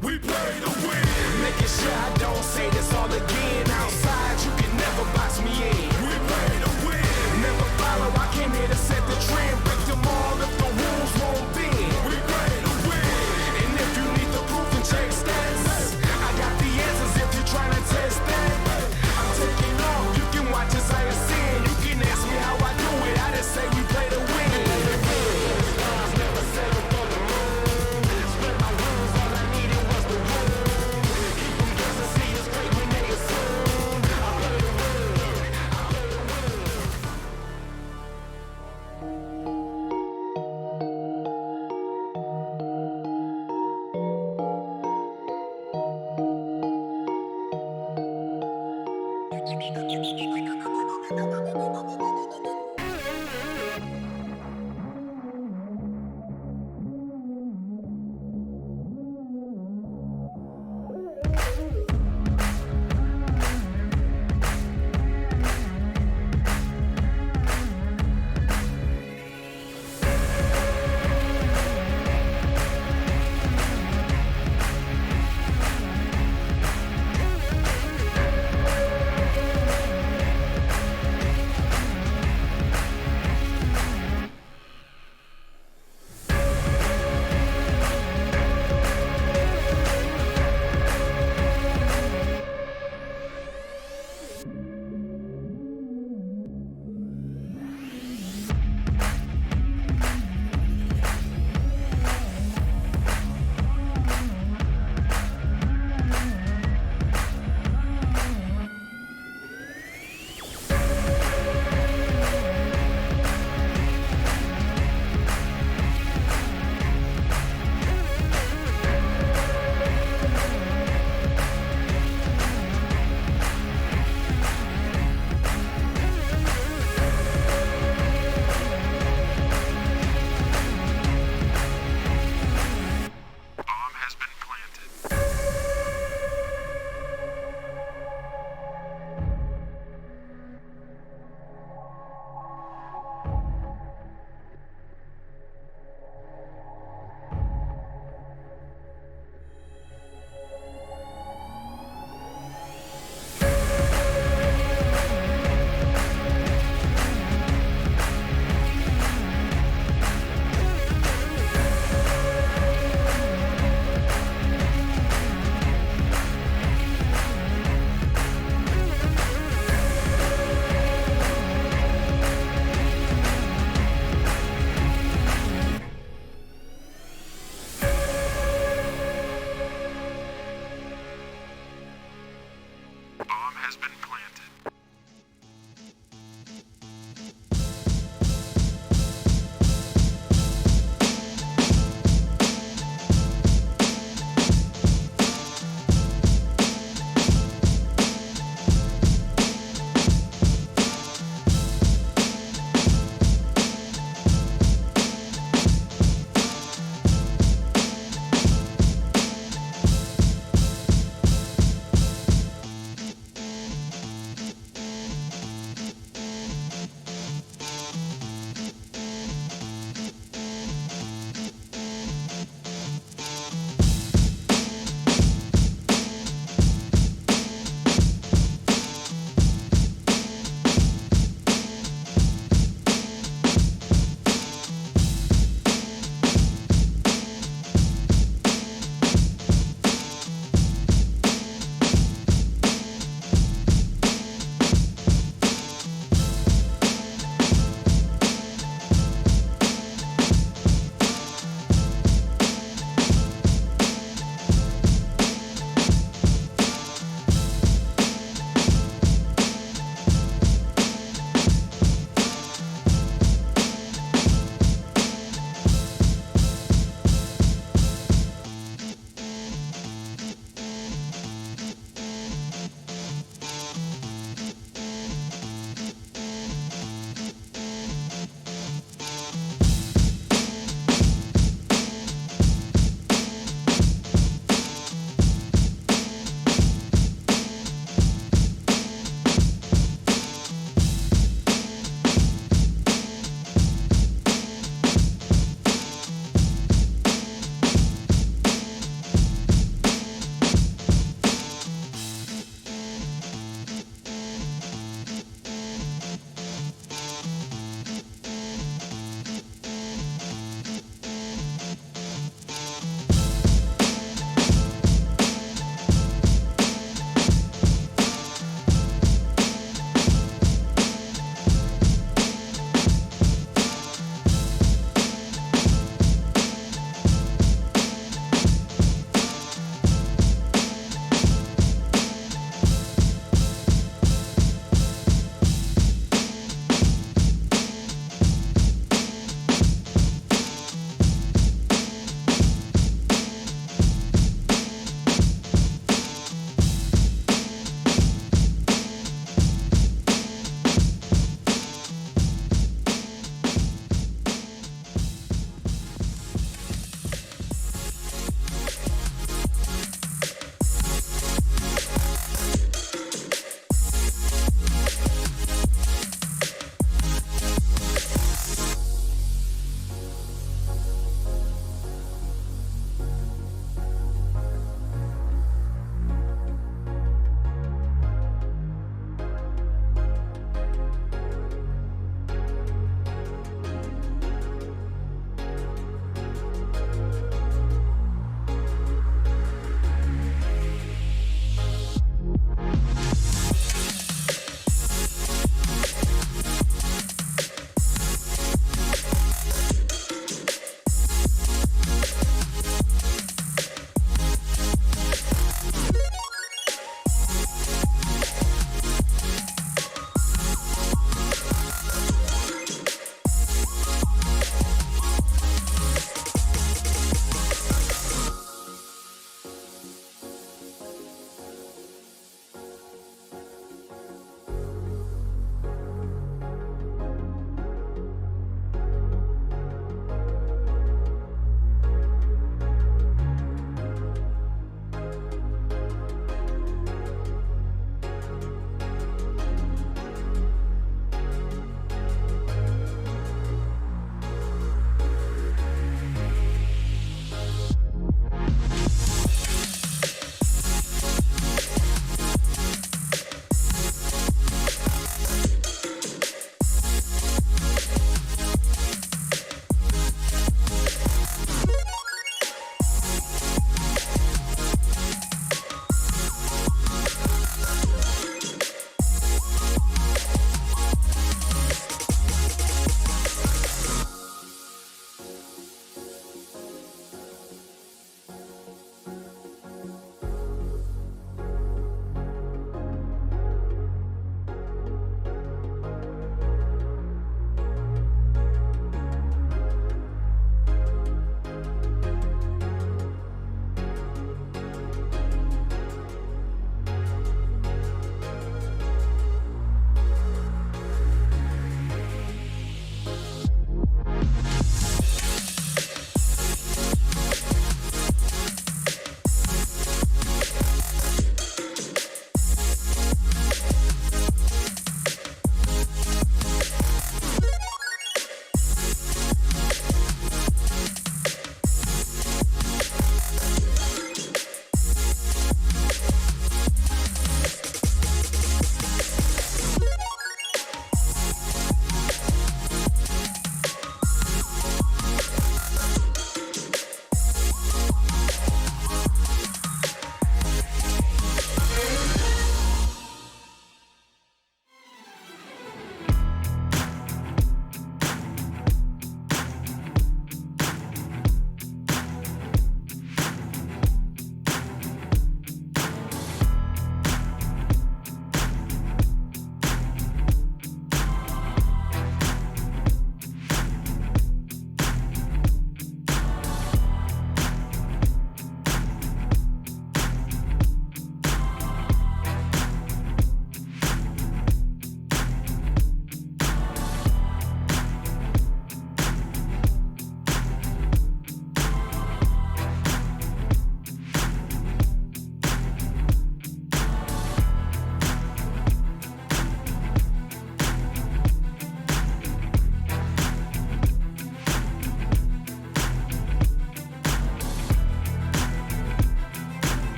We play to win. Making sure I don't say this all again. Outside, you can never box me in. We play to win. Never follow, I came here to set the trend. Break them all if the rules won't bend. We play to win. And if you need the proof and check stats, I got the answers if you're trying to test that. I'm taking off, you can watch as I ascend. You can ask me how I do it, I just say we play to win. Stars never settle for the moon. Spread my wings, all I needed was the room. Keep them guessing, see us straight when they assume. I play to win, I play to win.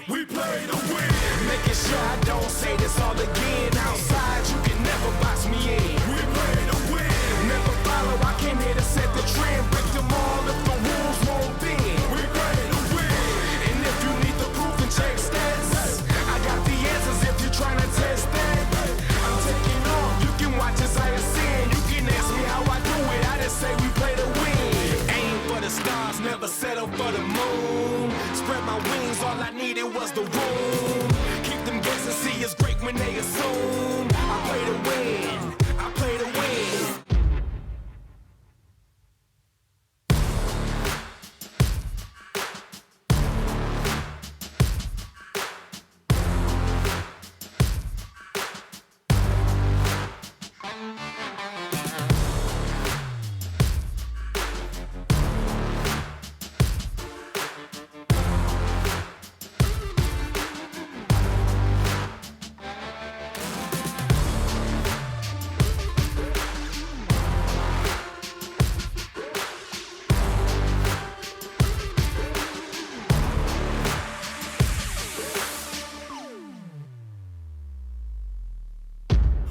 We play to win. Making sure I don't say this all again. Outside, you can never box me in. We play to win. Never follow, I came here to set the trend. Break them all if the rules won't bend. We play to win. And if you need the proof, then check stats. I got the answers if you're trying to test that. I'm taking off, you can watch as I ascend. You can ask me how I do it, I just say we play to win. Aim for the stars, never settle for the moon. Spread my wings, all I needed was the room. Keep them guessing, see it's great when they assume. I play to win, I play to win.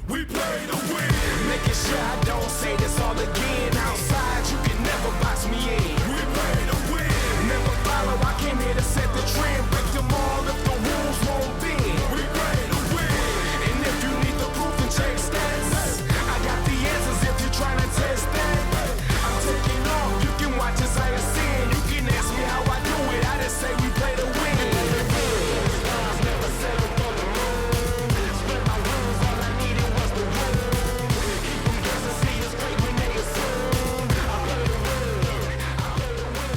We play to win. Making sure I don't say this all again. Outside, you can never box me in. We play to win. Never follow, I came here to set the trend. Break them all if the rules won't bend. We play to win. And if you need the proof, then check stats. I got the answers if you're trying to test that. I'm taking off, you can watch as I ascend. You can ask me how I do it, I just say we play to win. Stars never settle for the moon. Spread my wings, all I needed was the room. Keep them guessing, see it's great when they assume. I play to win, I play to win.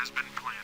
has been planted.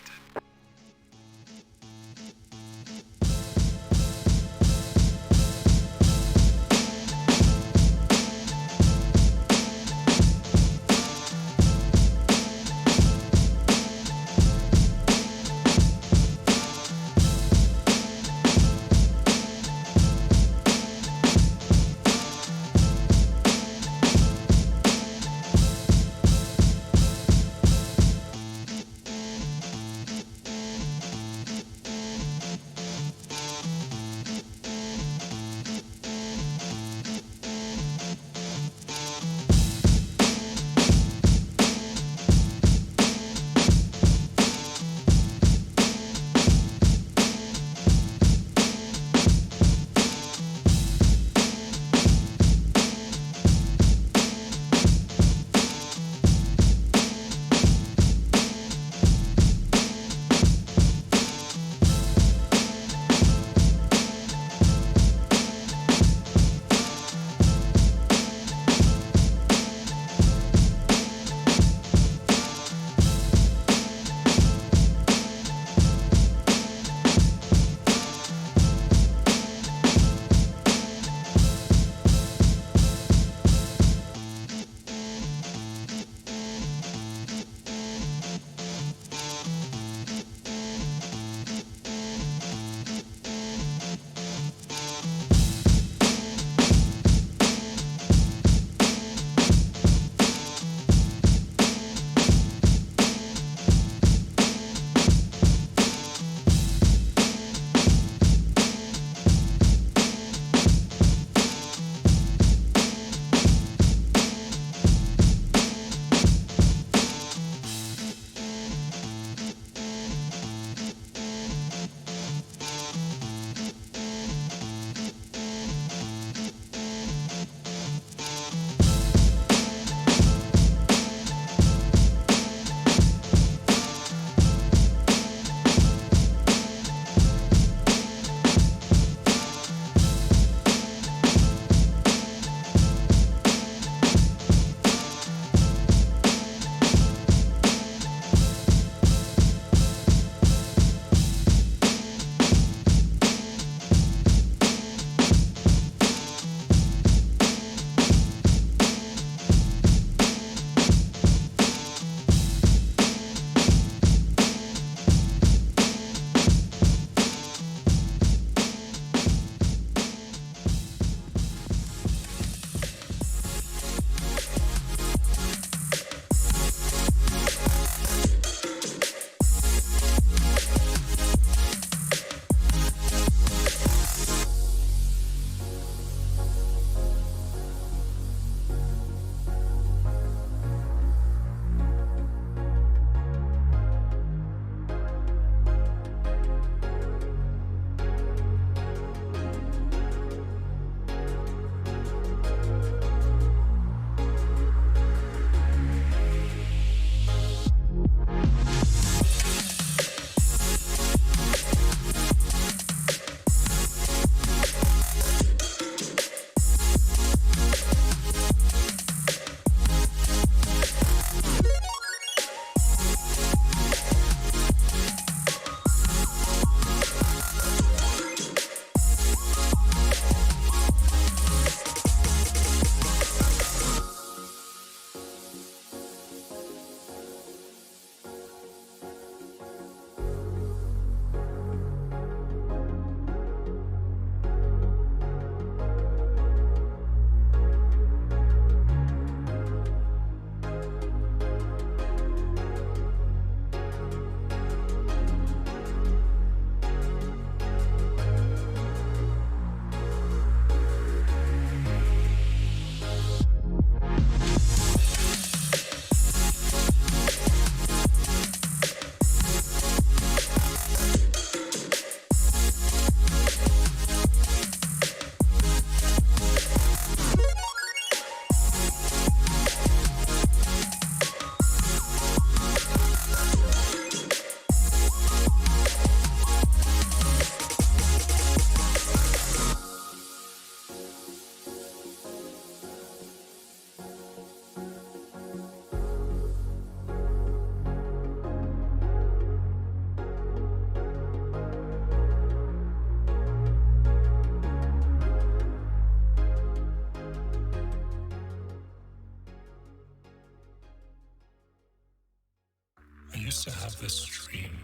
used to have this dream,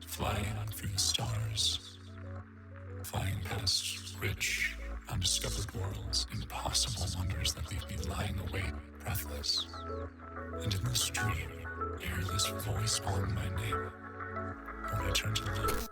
flying through the stars, flying past rich, undiscovered worlds, impossible wonders that leave me lying awake, breathless. And in this dream, I hear this voice calling my name. When I turn to look,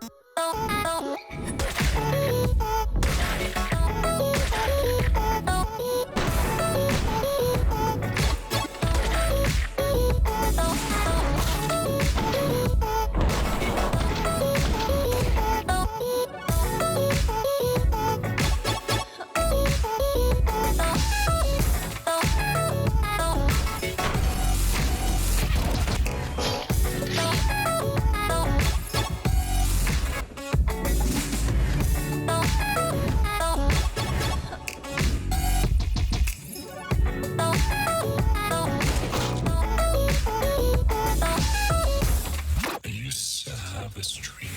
I used to have this dream.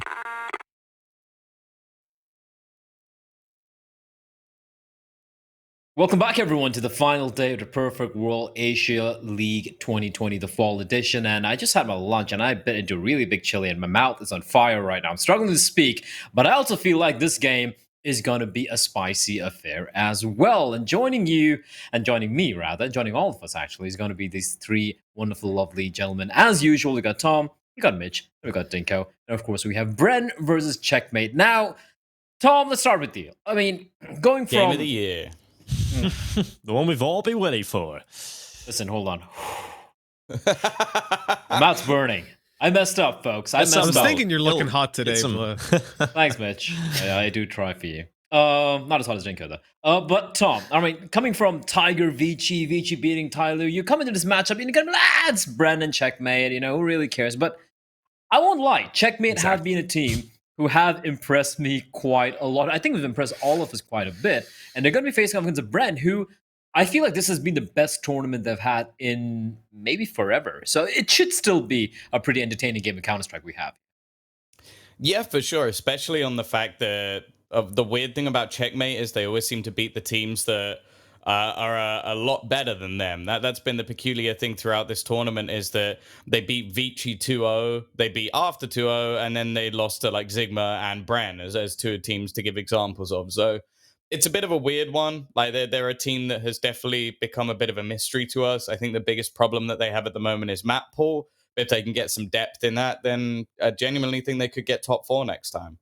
Welcome back, everyone, to the final day of the Perfect World Asia League 2020, the fall edition. And I just had my lunch and I bit into a really big chili and my mouth is on fire right now. I'm struggling to speak, but I also feel like this game is going to be a spicy affair as well. And joining you, and joining me rather, joining all of us actually, is going to be these three wonderful, lovely gentlemen. As usual, we got Tom, we got Mitch, we got Dinko, and of course we have Bren versus Checkmate. Now, Tom, let's start with you. I mean, going from... Game of the year. The one we've all been waiting for. Listen, hold on. My mouth's burning. I messed up, folks. I messed I was up. thinking you're looking hot today. Thanks, Mitch. I do try for you. Not as hot as Jinko, though. But Tom, I mean, coming from Tiger Vici beating Tyloo, you come into this matchup and you're going to be like, it's Brendan Checkmate, who really cares? But I won't lie. Checkmate have been a team who have impressed me quite a lot. I think they've impressed all of us quite a bit. And they're going to be facing off against a Bren who I feel like this has been the best tournament they've had in maybe forever. So it should still be a pretty entertaining game of Counter-Strike we have. Yeah, for sure. Especially on the fact that the weird thing about Checkmate is they always seem to beat the teams that are a lot better than them. That's been the peculiar thing throughout this tournament is that they beat Vici 2-0, they beat After 2-0, and then they lost to like Sigma and Bren as two teams to give examples of. So it's a bit of a weird one. Like they're a team that has definitely become a bit of a mystery to us. I think the biggest problem that they have at the moment is map pool. If they can get some depth in that, then I genuinely think they could get top 4 next time.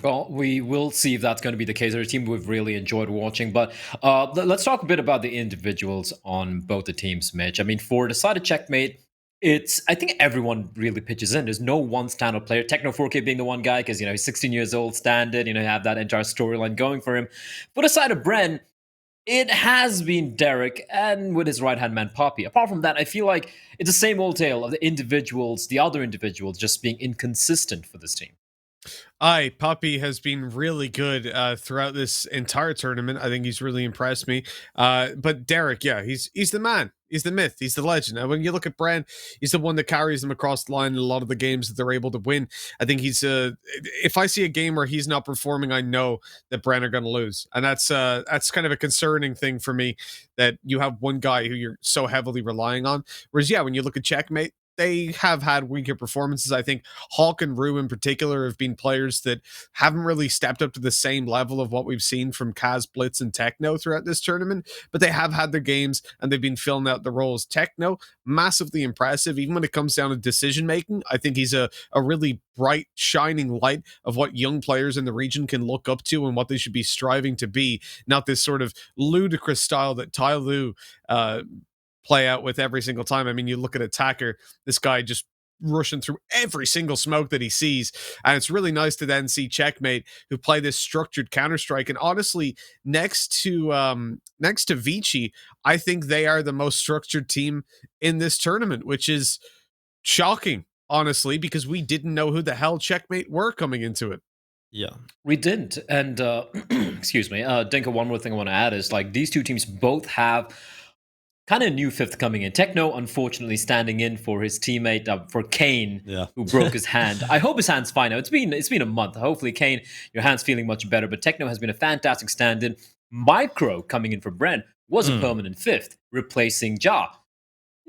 Well, we will see if that's going to be the case. They're a team we've really enjoyed watching. But let's talk a bit about the individuals on both the teams, Mitch. I mean, for the side of Checkmate, I think everyone really pitches in. There's no one standout player. Techno 4K being the one guy because, he's 16 years old, standard, have that entire storyline going for him. For the side of Bren, it has been Derek and with his right-hand man, Poppy. Apart from that, I feel like it's the same old tale of the other individuals just being inconsistent for this team. Poppy has been really good throughout this entire tournament. I think he's really impressed me. But Derek, yeah, he's the man. He's the myth. He's the legend. And when you look at Bren, he's the one that carries them across the line in a lot of the games that they're able to win. I think he's if I see a game where he's not performing, I know that Bren are going to lose. And that's kind of a concerning thing for me, that you have one guy who you're so heavily relying on. Whereas, yeah, when you look at Checkmate, they have had weaker performances. I think Hawk and Rue in particular have been players that haven't really stepped up to the same level of what we've seen from Kaz, Blitz, and Techno throughout this tournament, but they have had their games and they've been filling out the roles. Techno, massively impressive, even when it comes down to decision making. I think he's a really bright, shining light of what young players in the region can look up to and what they should be striving to be, not this sort of ludicrous style that Tyloo play out with every single time. I mean, you look at Attacker, this guy just rushing through every single smoke that he sees, and it's really nice to then see Checkmate, who play this structured Counter-Strike. And honestly, next to Vici, I think they are the most structured team in this tournament, which is shocking, honestly, because we didn't know who the hell Checkmate were coming into it. Yeah, we didn't. And excuse me, Dinka, one more thing I want to add is like these two teams both have kind of new fifth coming in. Techno, unfortunately, standing in for his teammate, for Kane, who broke his hand. I hope his hand's fine now. It's been a month. Hopefully, Kane, your hand's feeling much better. But Techno has been a fantastic stand-in. Micro coming in for Bren was a permanent fifth, replacing Ja.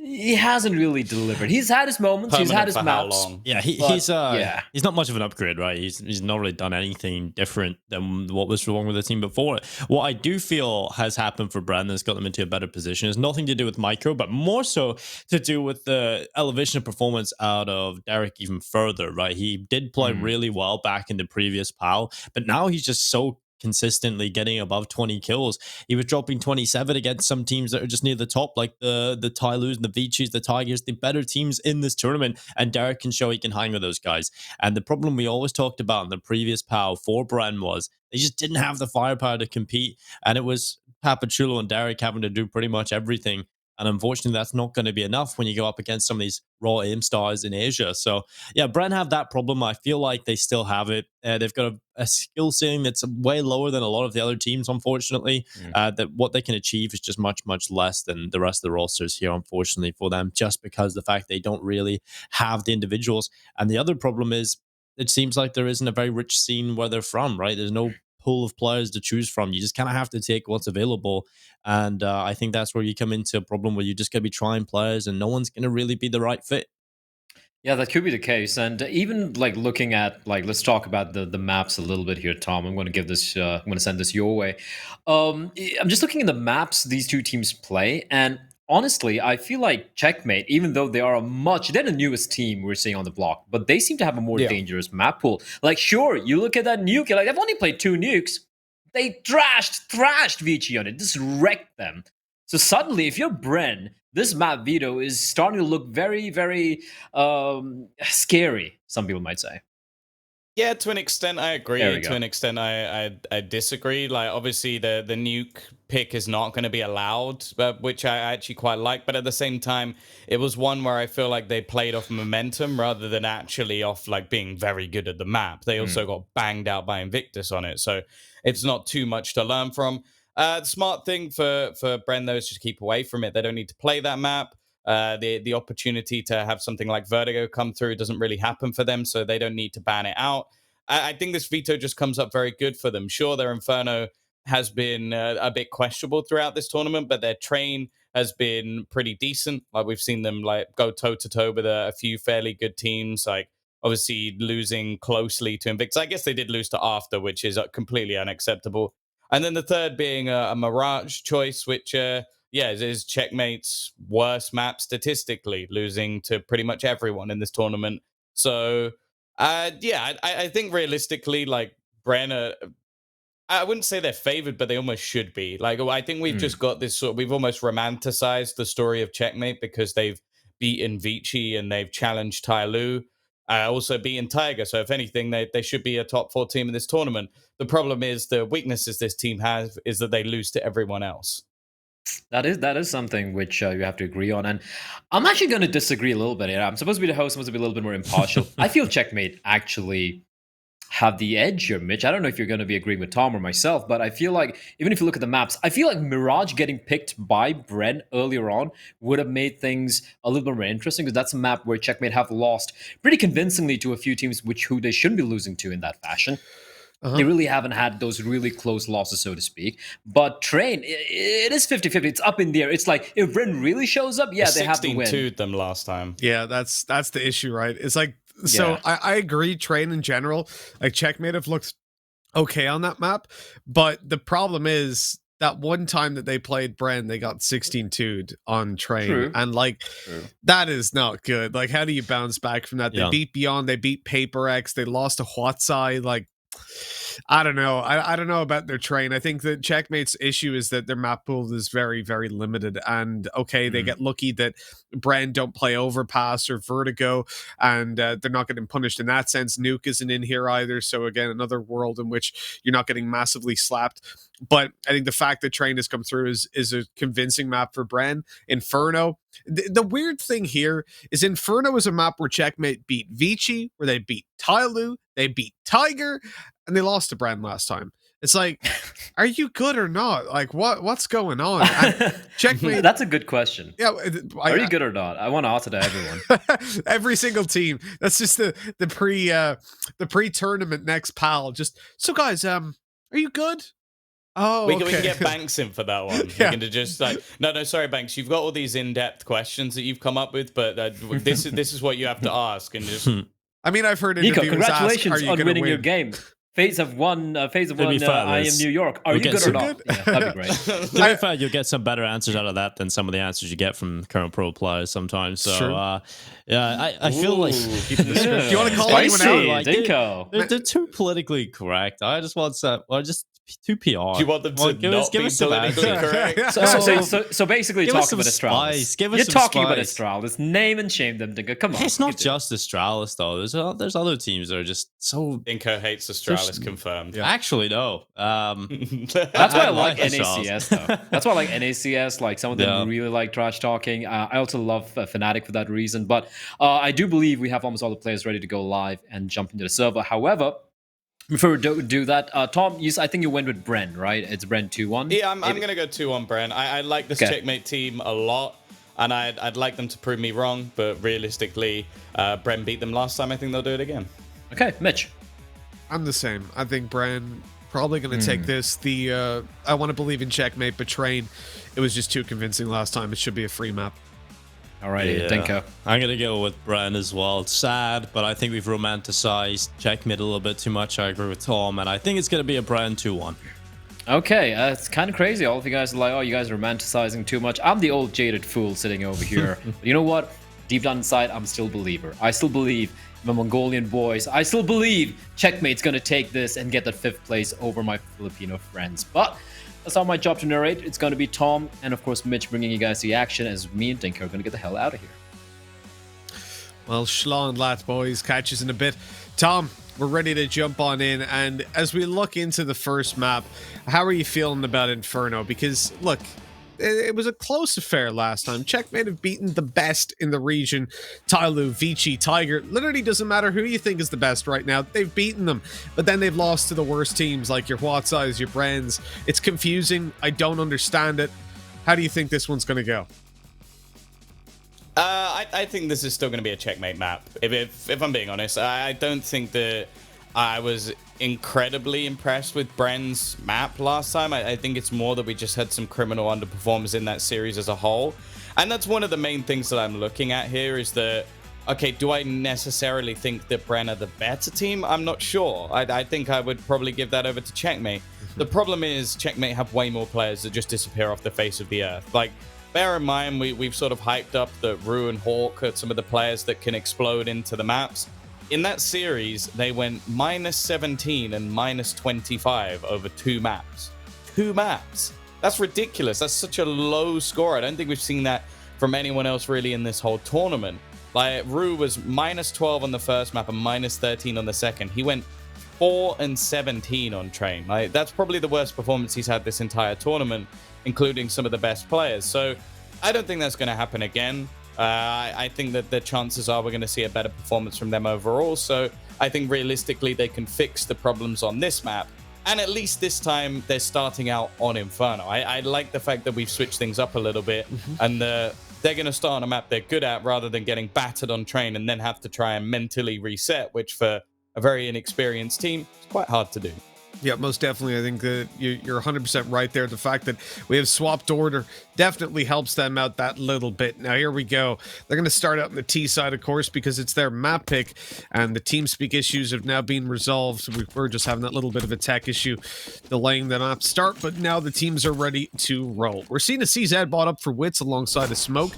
he hasn't really delivered. He's had his moments, he's had Permanent his for how maps. long? Yeah, But, he's yeah. he's not much of an upgrade, right? He's not really done anything different than what was wrong with the team before. What I do feel has happened for Brandon that's got them into a better position is nothing to do with micro, but more so to do with the elevation of performance out of Derek even further, right? He did play really well back in the previous PAL, but now he's just so consistently getting above 20 kills. He was dropping 27 against some teams that are just near the top, like the Tyloos and the Vichis, the Tigers, the better teams in this tournament. And Derek can show he can hang with those guys. And the problem we always talked about in the previous PAL for Bren was they just didn't have the firepower to compete. And it was Papachulo and Derek having to do pretty much everything. And unfortunately, that's not going to be enough when you go up against some of these raw aim stars in Asia. So, yeah, Bren have that problem. I feel like they still have it. They've got a skill ceiling that's way lower than a lot of the other teams, unfortunately. That what they can achieve is just much, much less than the rest of the rosters here, unfortunately, for them, just because the fact they don't really have the individuals. And the other problem is it seems like there isn't a very rich scene where they're from, right? There's no pool of players to choose from. You just kind of have to take what's available. And I think that's where you come into a problem where you just got to be trying players and no one's going to really be the right fit. Yeah, that could be the case. And even like looking at like let's talk about the maps a little bit here, Tom. I'm going to give this I'm going to send this your way. I'm just looking at the maps these two teams play, and honestly, I feel like Checkmate, even though they're the newest team we're seeing on the block, but they seem to have a more dangerous map pool. Like, sure, you look at that nuke, you're like they've only played 2 nukes. They thrashed Vici on it, just wrecked them. So suddenly, if you're Bren, this map veto is starting to look very, very scary. Some people might say. Yeah, to an extent, I agree. There we To go. an extent, I disagree. Like, obviously, the nuke pick is not going to be allowed, which I actually quite like. But at the same time, it was one where I feel like they played off momentum rather than actually off like being very good at the map. They also got banged out by Invictus on it, so it's not too much to learn from. The smart thing for Bren though is just keep away from it. They don't need to play that map. The opportunity to have something like Vertigo come through doesn't really happen for them, so they don't need to ban it out. I think this veto just comes up very good for them. Sure, their Inferno has been a bit questionable throughout this tournament, but their train has been pretty decent. Like we've seen them like go toe to toe with a few fairly good teams. Like obviously losing closely to Invictus. I guess they did lose to After, which is completely unacceptable. And then the third being a Mirage choice, which yeah, is Checkmate's worst map statistically, losing to pretty much everyone in this tournament. So, yeah, I think realistically, like Brenner, I wouldn't say they're favored, but they almost should be. Like, I think we've just got this sort. We've almost romanticized the story of Checkmate because they've beaten Vici and they've challenged Tyloo. Also beaten Tiger. So if anything, they should be a top 4 team in this tournament. The problem is the weaknesses this team has is that they lose to everyone else. That is something which you have to agree on, and I'm actually going to disagree a little bit here. I'm supposed to be the host, supposed to be a little bit more impartial. I feel Checkmate actually have the edge here, Mitch. I don't know if you're going to be agreeing with Tom or myself, but I feel like even if you look at the maps, I feel like Mirage getting picked by Bren earlier on would have made things a little bit more interesting because that's a map where Checkmate have lost pretty convincingly to a few teams who they shouldn't be losing to in that fashion. They really haven't had those really close losses, so to speak. But Train, it is 50-50. It's up in the air. It's like, if Bren really shows up, yeah, they have to win. 16-2 them last time. Yeah, that's the issue, right? It's like, so Yeah. I agree, Train in general, like Checkmate have looked okay on that map, but the problem is that one time that they played Bren, they got 16-2'd on Train. True. And like, that is not good. Like, how do you bounce back from that? They Yeah. beat Beyond, they beat Paper X, they lost to Huatsai, like, I don't know. I don't know about their train. I think that Checkmate's issue is that their map pool is very, very limited. And okay, they get lucky that Bren don't play Overpass or Vertigo, and they're not getting punished in that sense. Nuke isn't in here either. So again, another world in which you're not getting massively slapped. But I think the fact that Train has come through is a convincing map for Bren. Inferno. The weird thing here is Inferno is a map where Checkmate beat Vici, where they beat Tyloo, they beat Tiger, and they lost to Bren last time. It's like, are you good or not? Like, what's going on? Checkmate. That's a good question. Yeah, Are you good or not? I want to answer to everyone. every single team. That's just the pre tournament next pal. Just so guys, are you good? Oh, we can okay. get Banks in for that one. Yeah. We can just like, no, sorry, Banks. You've got all these in-depth questions that you've come up with, but this is what you have to ask, and just I mean, I've heard Nico, interviewers ask, "Are congratulations you on going to winning win?" your game. FaZe have won. FaZe have To be won. fair, I am Liz, New York. Are we'll you get good or some- not? Yeah, that'd be great. To be fair, you'll get some better answers out of that than some of the answers you get from current pro players sometimes. So, True. yeah, I feel like Do you want to call anyone Spicy, out? Like, Dinko. they're too politically correct. I just want some, well, just too PR. do you want them to give not be us some politically answers. correct? So basically, Give us talking some about Astralis. spice. Give us You're some talking about spice. Astralis. Name and shame them, Dinko. Come on. It's not Get it. just Astralis though. There's other teams that are just so. Dinko hates Astralis, confirmed. Actually, no. That's why I like Astralis. NACS though. That's why I like NACS. Like some of them Yeah. really like trash talking. I also love Fnatic for that reason. But I do believe we have almost all the players ready to go live and jump into the server. However, before we do that, Tom, I think you went with Bren, right? It's Bren 2-1. Yeah, I'm going to go 2-1 Bren. I like this Okay. Checkmate team a lot, and I'd like them to prove me wrong, but realistically, Bren beat them last time. I think they'll do it again. Okay, Mitch. I'm the same. I think Bran probably going to take this. I want to believe in Checkmate, but Train, it was just too convincing last time. It should be a free map. Alrighty, Yeah. Dinko. I'm gonna go with Bren as well. It's sad, but I think we've romanticized Checkmate a little bit too much. I agree with Tom, and I think it's gonna be a Bren 2-1. Okay, it's kind of crazy. All of you guys are like, oh, you guys are romanticizing too much. I'm the old jaded fool sitting over here. But you know what? Deep down inside, I'm still a believer. I still believe in the Mongolian boys. I still believe Checkmate's going to take this and get that 5th place over my Filipino friends. But that's not my job to narrate. It's going to be Tom and, of course, Mitch bringing you guys the action as me and Dinko are going to get the hell out of here. Well, Schlon Lat, boys, catch us in a bit. Tom, we're ready to jump on in. And as we look into the first map, how are you feeling about Inferno? Because, look, it was a close affair last time. Checkmate have beaten the best in the region. Tyloo, Vici, Tiger. Literally doesn't matter who you think is the best right now. They've beaten them. But then they've lost to the worst teams like your Whatseyes, your Brens. It's confusing. I don't understand it. How do you think this one's going to go? I think this is still going to be a Checkmate map. If I'm being honest, I don't think that I was incredibly impressed with Bren's map last time. I think it's more that we just had some criminal underperformers in that series as a whole. And that's one of the main things that I'm looking at here is that, okay, do I necessarily think that Bren are the better team? I'm not sure. I think I would probably give that over to Checkmate. The problem is Checkmate have way more players that just disappear off the face of the earth. Like, bear in mind, we've sort of hyped up that Rue and Hawk are some of the players that can explode into the maps. In that series, they went -17 and -25 over 2 maps. 2 maps. That's ridiculous. That's such a low score. I don't think we've seen that from anyone else really in this whole tournament. Like, Rue was -12 on the first map and -13 on the second. He went 4 and 17 on Train. Like, that's probably the worst performance he's had this entire tournament, including some of the best players. So I don't think that's going to happen again. I think that the chances are we're going to see a better performance from them overall. So I think realistically they can fix the problems on this map. And at least this time they're starting out on Inferno. I like the fact that we've switched things up a little bit and they're going to start on a map they're good at rather than getting battered on Train and then have to try and mentally reset, which for a very inexperienced team is quite hard to do. Yeah, most definitely. I think that you're 100% right there. The fact that we have swapped order definitely helps them out that little bit. Now, here we go. They're going to start out on the T side, of course, because it's their map pick, and the TeamSpeak issues have now been resolved. We're just having that little bit of a tech issue delaying the map start, but now the teams are ready to roll. We're seeing a CZ bot up for Wits alongside a Smoke.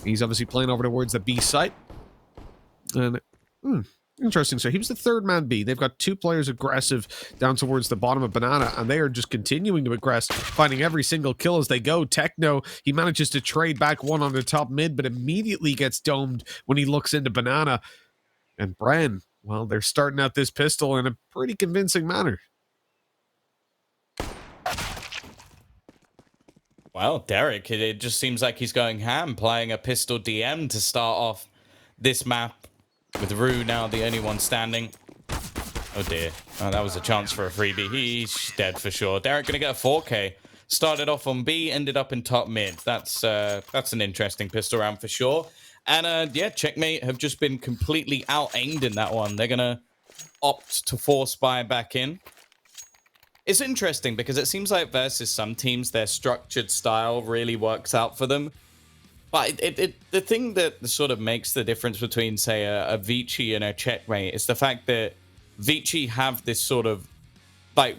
He's obviously playing over towards the B site. And, interesting. So he was the 3rd man B. They've got 2 players aggressive down towards the bottom of Banana, and they are just continuing to aggress, finding every single kill as they go. Techno, he manages to trade back one on the top mid, but immediately gets domed when he looks into Banana. And Bren, well, they're starting out this pistol in a pretty convincing manner. Well, Derek, it just seems like he's going ham, playing a pistol DM to start off this map. With Rue now the only one standing. Oh dear. Oh, that was a chance for a freebie. He's dead for sure. Derek gonna get a 4K. Started off on B, ended up in top mid. That's an interesting pistol round for sure. And yeah, Checkmate have just been completely out-aimed in that one. They're gonna opt to force buy back in. It's interesting because it seems like versus some teams, their structured style really works out for them. But the thing that sort of makes the difference between, say, a Vici and a Checkmate is the fact that Vici have this sort of like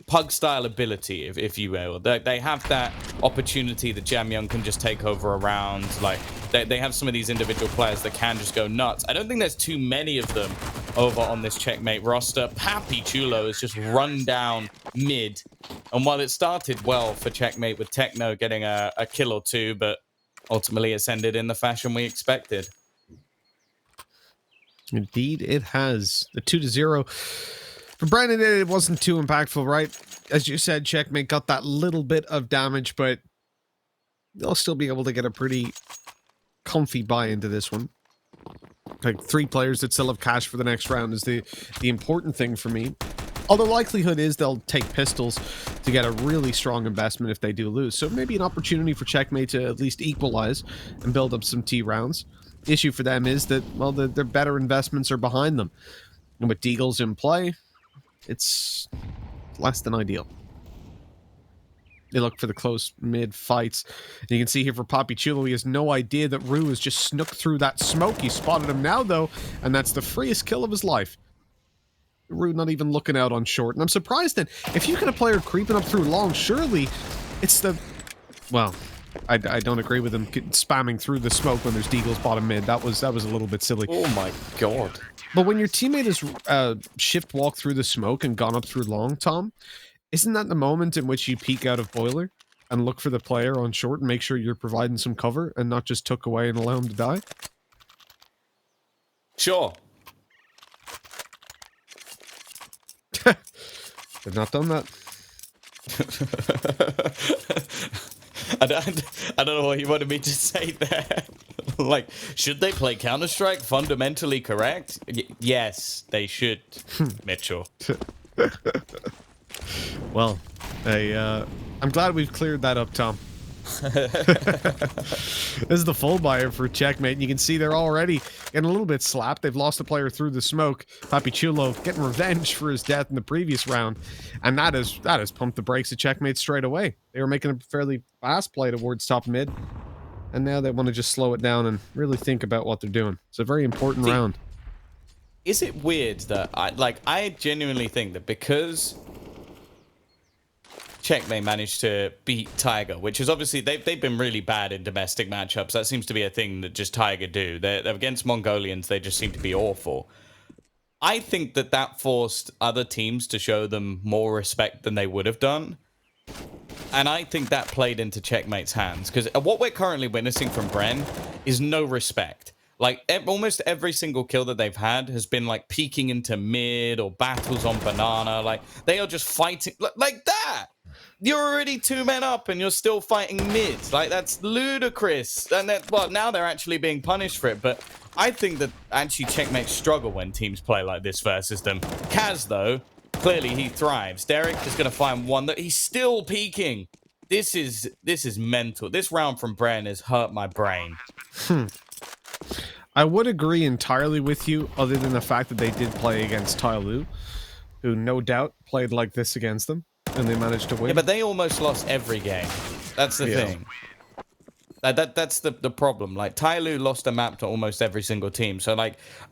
pug style ability, if you will. They have that opportunity that Jamyung can just take over a round. Like they have some of these individual players that can just go nuts. I don't think there's too many of them over on this Checkmate roster. Papi Chulo is just run down mid, and while it started well for Checkmate with Techno getting a kill or two, but ultimately it's ended in the fashion we expected. Indeed, it has. The 2-0. For Brandon, it wasn't too impactful, right? As you said, Checkmate got that little bit of damage, but they'll still be able to get a pretty comfy buy into this one. Like 3 players that still have cash for the next round is the important thing for me. Although likelihood is they'll take pistols to get a really strong investment if they do lose. So maybe an opportunity for Checkmate to at least equalize and build up some T rounds. The issue for them is that, well, their better investments are behind them. And with Deagles in play, it's less than ideal. They look for the close mid fights. And you can see here for Papi Chulo, he has no idea that Rue has just snuck through that smoke. He spotted him now, though, and that's the freest kill of his life. Rue not even looking out on short. And I'm surprised that if you get a player creeping up through long, surely it's the... Well, I don't agree with him spamming through the smoke when there's Deagles bottom mid. That was a little bit silly. Oh my god. But when your teammate has shift walked through the smoke and gone up through long, Tom, isn't that the moment in which you peek out of boiler and look for the player on short and make sure you're providing some cover and not just tuck away and allow him to die? Sure. They've not done that. I don't know what you wanted me to say there. Like, should they play Counter-Strike? Fundamentally correct? Yes, they should, Mitchell. Well, I'm glad we've cleared that up, Tom. This is the full buyer for Checkmate, and you can see they're already getting a little bit slapped. They've lost a player through the smoke. Papi Chulo getting revenge for his death in the previous round, and that has pumped the brakes of Checkmate straight away. They were making a fairly fast play towards top mid, and now they want to just slow it down and really think about what they're doing. It's a very important round. Is it weird that I genuinely think that because Checkmate managed to beat Tiger, which is obviously they've been really bad in domestic matchups. That seems to be a thing that just Tiger do. They're against Mongolians, they just seem to be awful. I think that forced other teams to show them more respect than they would have done. And I think that played into Checkmate's hands, because what we're currently witnessing from Bren is no respect. Like, almost every single kill that they've had has been, like, peeking into mid or battles on banana. Like, they are just fighting like that. You're already 2 men up and you're still fighting mid. Like, that's ludicrous. And well, now they're actually being punished for it. But I think that actually Checkmate struggle when teams play like this versus them. Kaz, though, clearly he thrives. Derek is going to find one that he's still peeking. This is mental. This round from Bren has hurt my brain. I would agree entirely with you, other than the fact that they did play against Tyloo, who no doubt played like this against them, and they managed to win. Yeah, but they almost lost every game. That's the thing. That's the problem. Like, Tyloo lost a map to almost every single team. So,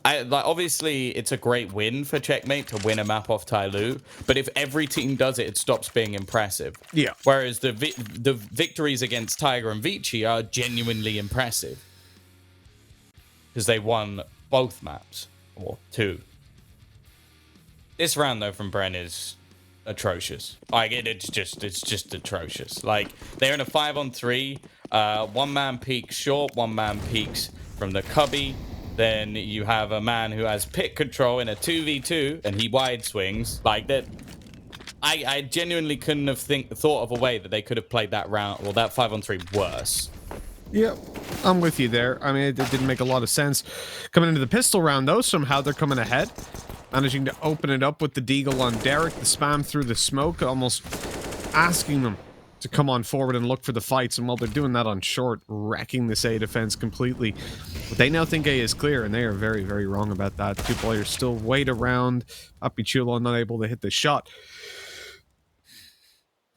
obviously, it's a great win for Checkmate to win a map off Tyloo. But if every team does it, it stops being impressive. Yeah. Whereas the victories against Tiger and Vici are genuinely impressive, because they won both maps, or 2. This round, though, from Bren is atrocious. Like, it's just atrocious. Like, they're in a 5-on-3. One man peeks short, one man peeks from the cubby. Then you have a man who has pit control in a 2v2, and he wide swings. Like, that. I genuinely couldn't have thought of a way that they could have played that round, or that 5-on-3 worse. Yeah, I'm with you there. I mean, it didn't make a lot of sense. Coming into the pistol round, though, somehow they're coming ahead. Managing to open it up with the deagle on Derek, the spam through the smoke, almost asking them to come on forward and look for the fights. And while they're doing that on short, wrecking this A defense completely. But they now think A is clear, and they are very, very wrong about that. 2 players still wait around. Papi Chulo not able to hit the shot.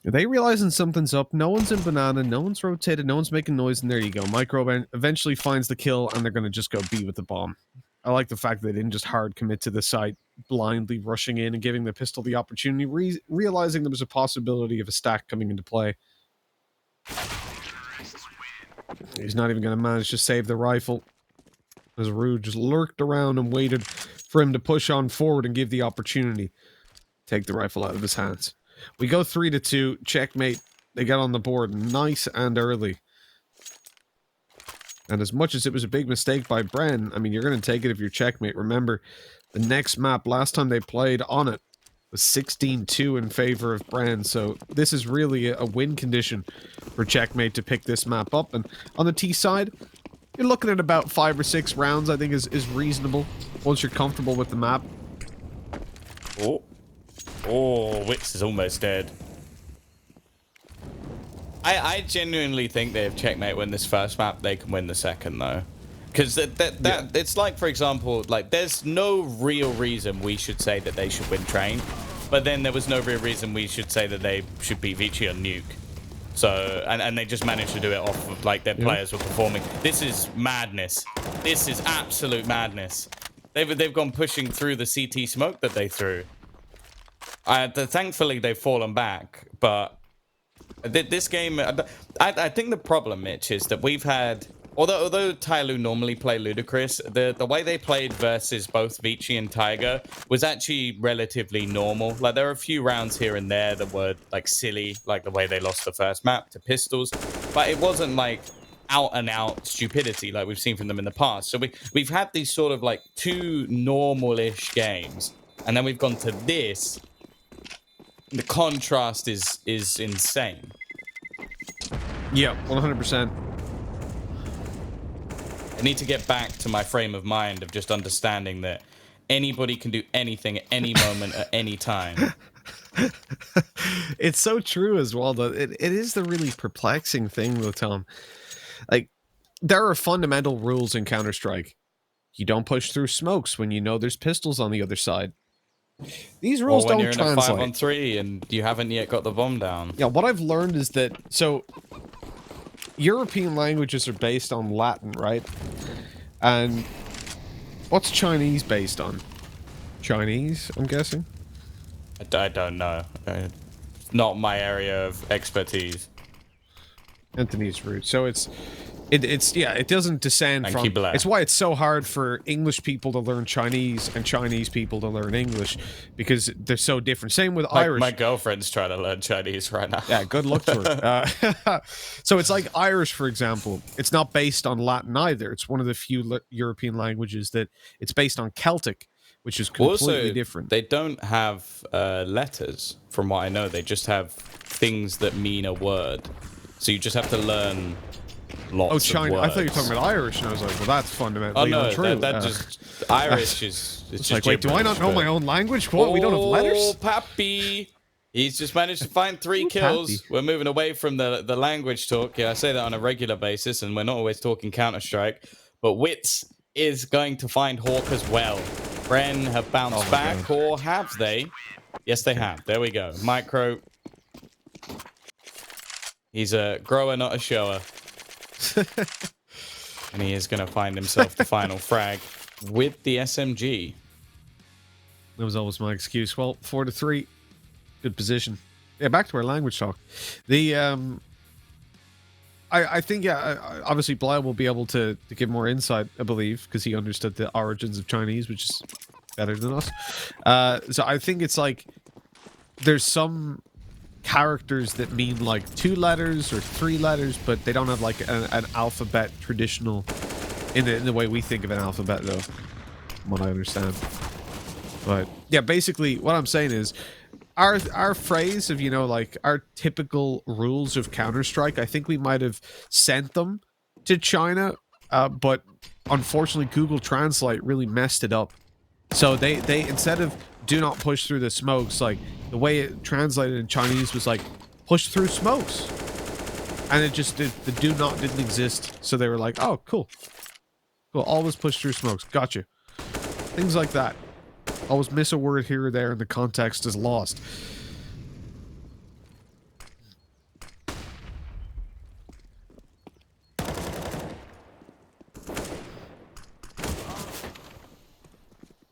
Are they realizing something's up? No one's in banana, no one's rotated, no one's making noise, and there you go. Micro eventually finds the kill, and they're going to just go B with the bomb. I like the fact that they didn't just hard commit to the site, blindly rushing in and giving the pistol the opportunity, realizing there was a possibility of a stack coming into play. He's not even going to manage to save the rifle, as Rue just lurked around and waited for him to push on forward and give the opportunity. Take the rifle out of his hands. We go 3-2, checkmate. They get on the board nice and early. And as much as it was a big mistake by Bren, I mean, you're going to take it if you're checkmate. Remember, the next map, last time they played on it, was 16-2 in favor of Bren. So this is really a win condition for checkmate to pick this map up. And on the T side, you're looking at about 5 or 6 rounds, I think is reasonable once you're comfortable with the map. Oh, Wits is almost dead. I genuinely think that if checkmate win this first map, they can win the second, though. Because it's like, for example, like, there's no real reason we should say that they should win Train, but then there was no real reason we should say that they should beat Vici on Nuke. So, and they just managed to do it off of, like, their players were performing. This is madness. This is absolute madness. They've gone pushing through the CT smoke that they threw. Thankfully, they've fallen back, but this game, I think the problem, Mitch, is that we've had, although Tyloo normally play ludicrous, the way they played versus both Vici and Tiger was actually relatively normal. Like, there are a few rounds here and there that were, like, silly, like the way they lost the first map to Pistols, but it wasn't, like, out-and-out stupidity like we've seen from them in the past. So we've had these sort of, like, 2 normal-ish games, and then we've gone to this. The contrast is insane. Yeah, 100%. I need to get back to my frame of mind of just understanding that anybody can do anything at any moment at any time. It's so true as well, though. It is the really perplexing thing, though, Tom. Like, there are fundamental rules in Counter-Strike. You don't push through smokes when you know there's pistols on the other side. These rules don't translate. Or when you're in a 5-on-3 and you haven't yet got the bomb down. Yeah, what I've learned is that, so, European languages are based on Latin, right? And what's Chinese based on? Chinese, I'm guessing? I don't know. Not my area of expertise. Anthony's root. So it's it doesn't descend from. It's why it's so hard for English people to learn Chinese and Chinese people to learn English, because they're so different. Same with Irish. My girlfriend's trying to learn Chinese right now. Yeah, good luck to her. So it's like Irish, for example. It's not based on Latin either. It's one of the few European languages that it's based on Celtic, which is completely different. They don't have letters, from what I know. They just have things that mean a word. So you just have to learn lots of words. I thought you were talking about Irish, and I was like, well, that's fundamentally untrue. That just Irish is it's just like, wait, do I not know my own language? What? We don't have letters? Oh, Pappy! He's just managed to find 3 kills. Pappy. We're moving away from the language talk. Yeah, I say that on a regular basis, and we're not always talking Counter-Strike. But Wits is going to find Hawk as well. Bren have bounced back, or have they? Yes, they have. There we go. Micro. He's a grower, not a shower. And he is going to find himself the final frag with the SMG. That was always my excuse. Well, 4-3. Good position. Yeah, back to our language talk. The I think, yeah, obviously Bly will be able to give more insight, I believe, because he understood the origins of Chinese, which is better than us. So I think it's like there's some characters that mean like 2 letters or 3 letters, but they don't have like an alphabet traditional in the way we think of an alphabet, though, from what I understand. But yeah, basically what I'm saying is our phrase of, you know, like our typical rules of Counter-Strike, I think we might have sent them to China, but unfortunately Google Translate really messed it up. So they instead of do not push through the smokes, like the way it translated in Chinese was like push through smokes, and it just the do not didn't exist. So they were like, oh, cool, always push through smokes, gotcha. Things like that. Always miss a word here or there and the context is lost.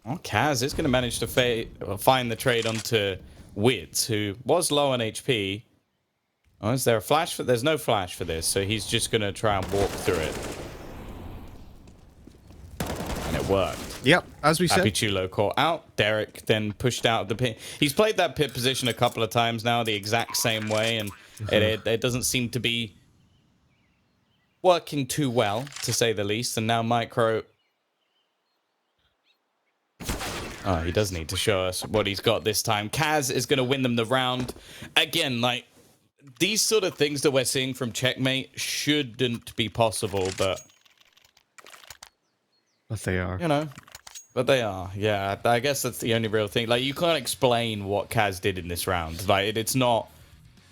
Well, Kaz is going to manage to find the trade onto Wits, who was low on HP. Oh, is there a flash for? There's no flash for this, so he's just going to try and walk through it. And it worked. Yep, as we said. Happy Chulo caught out. Derek then pushed out of the pit. He's played that pit position a couple of times now, the exact same way, and it doesn't seem to be working too well, to say the least. And now Micro... Oh, he does need to show us what he's got this time. Kaz is going to win them the round. Again, like, these sort of things that we're seeing from Checkmate shouldn't be possible, but... But they are. You know, but they are. Yeah, I guess that's the only real thing. Like, you can't explain what Kaz did in this round. Like, it's not...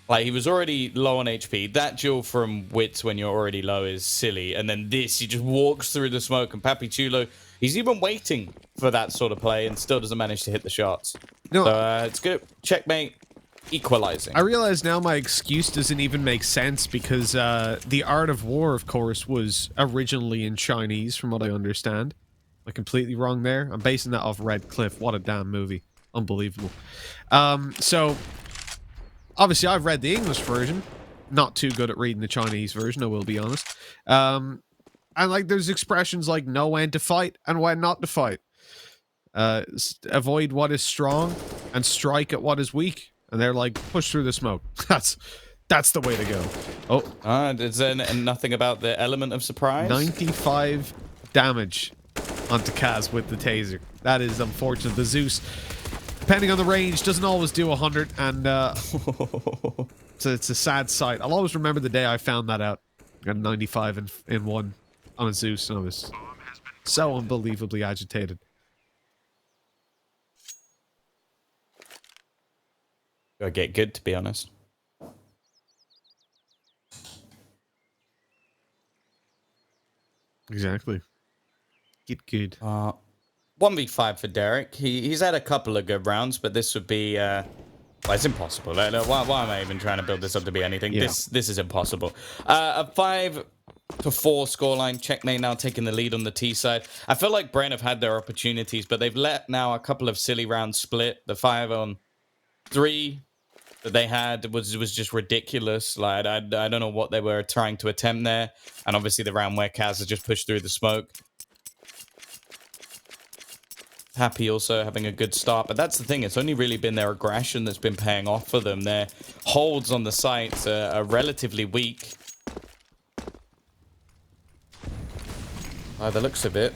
Like, he was already low on HP. That duel from Wits when you're already low is silly. And then this, he just walks through the smoke. And Papi Chulo, he's even waiting for that sort of play and still doesn't manage to hit the shots. No, So, it's good. Checkmate, equalizing. I realize now my excuse doesn't even make sense because the Art of War, of course, was originally in Chinese, from what I understand. Am I completely wrong there? I'm basing that off Red Cliff. What a damn movie. Unbelievable. So... Obviously, I've read the English version. Not too good at reading the Chinese version, I will be honest. And, like, there's expressions like know when to fight and when not to fight. Avoid what is strong and strike at what is weak. And they're like, push through the smoke. That's the way to go. Oh. Is there nothing about the element of surprise? 95 damage onto Kaz with the taser. That is unfortunate. The Zeus... Depending on the range, doesn't always do 100, and so it's a sad sight. I'll always remember the day I found that out. I got 95 in one on a Zeus, and I was so unbelievably agitated. Gotta get good, to be honest. Exactly. Get good. 1v5 for Derek. He's had a couple of good rounds, but this would be... well, it's impossible. Why am I even trying to build this up to be anything? Yeah. This is impossible. A 5-4 scoreline. Checkmate now taking the lead on the T side. I feel like Brain have had their opportunities, but they've let now a couple of silly rounds split. The 5-on-3 that they had was just ridiculous. Like, I don't know what they were trying to attempt there. And obviously the round where Kaz has just pushed through the smoke. Happy also having a good start, but that's the thing. It's only really been their aggression that's been paying off for them. Their holds on the sites are relatively weak. By the looks of it,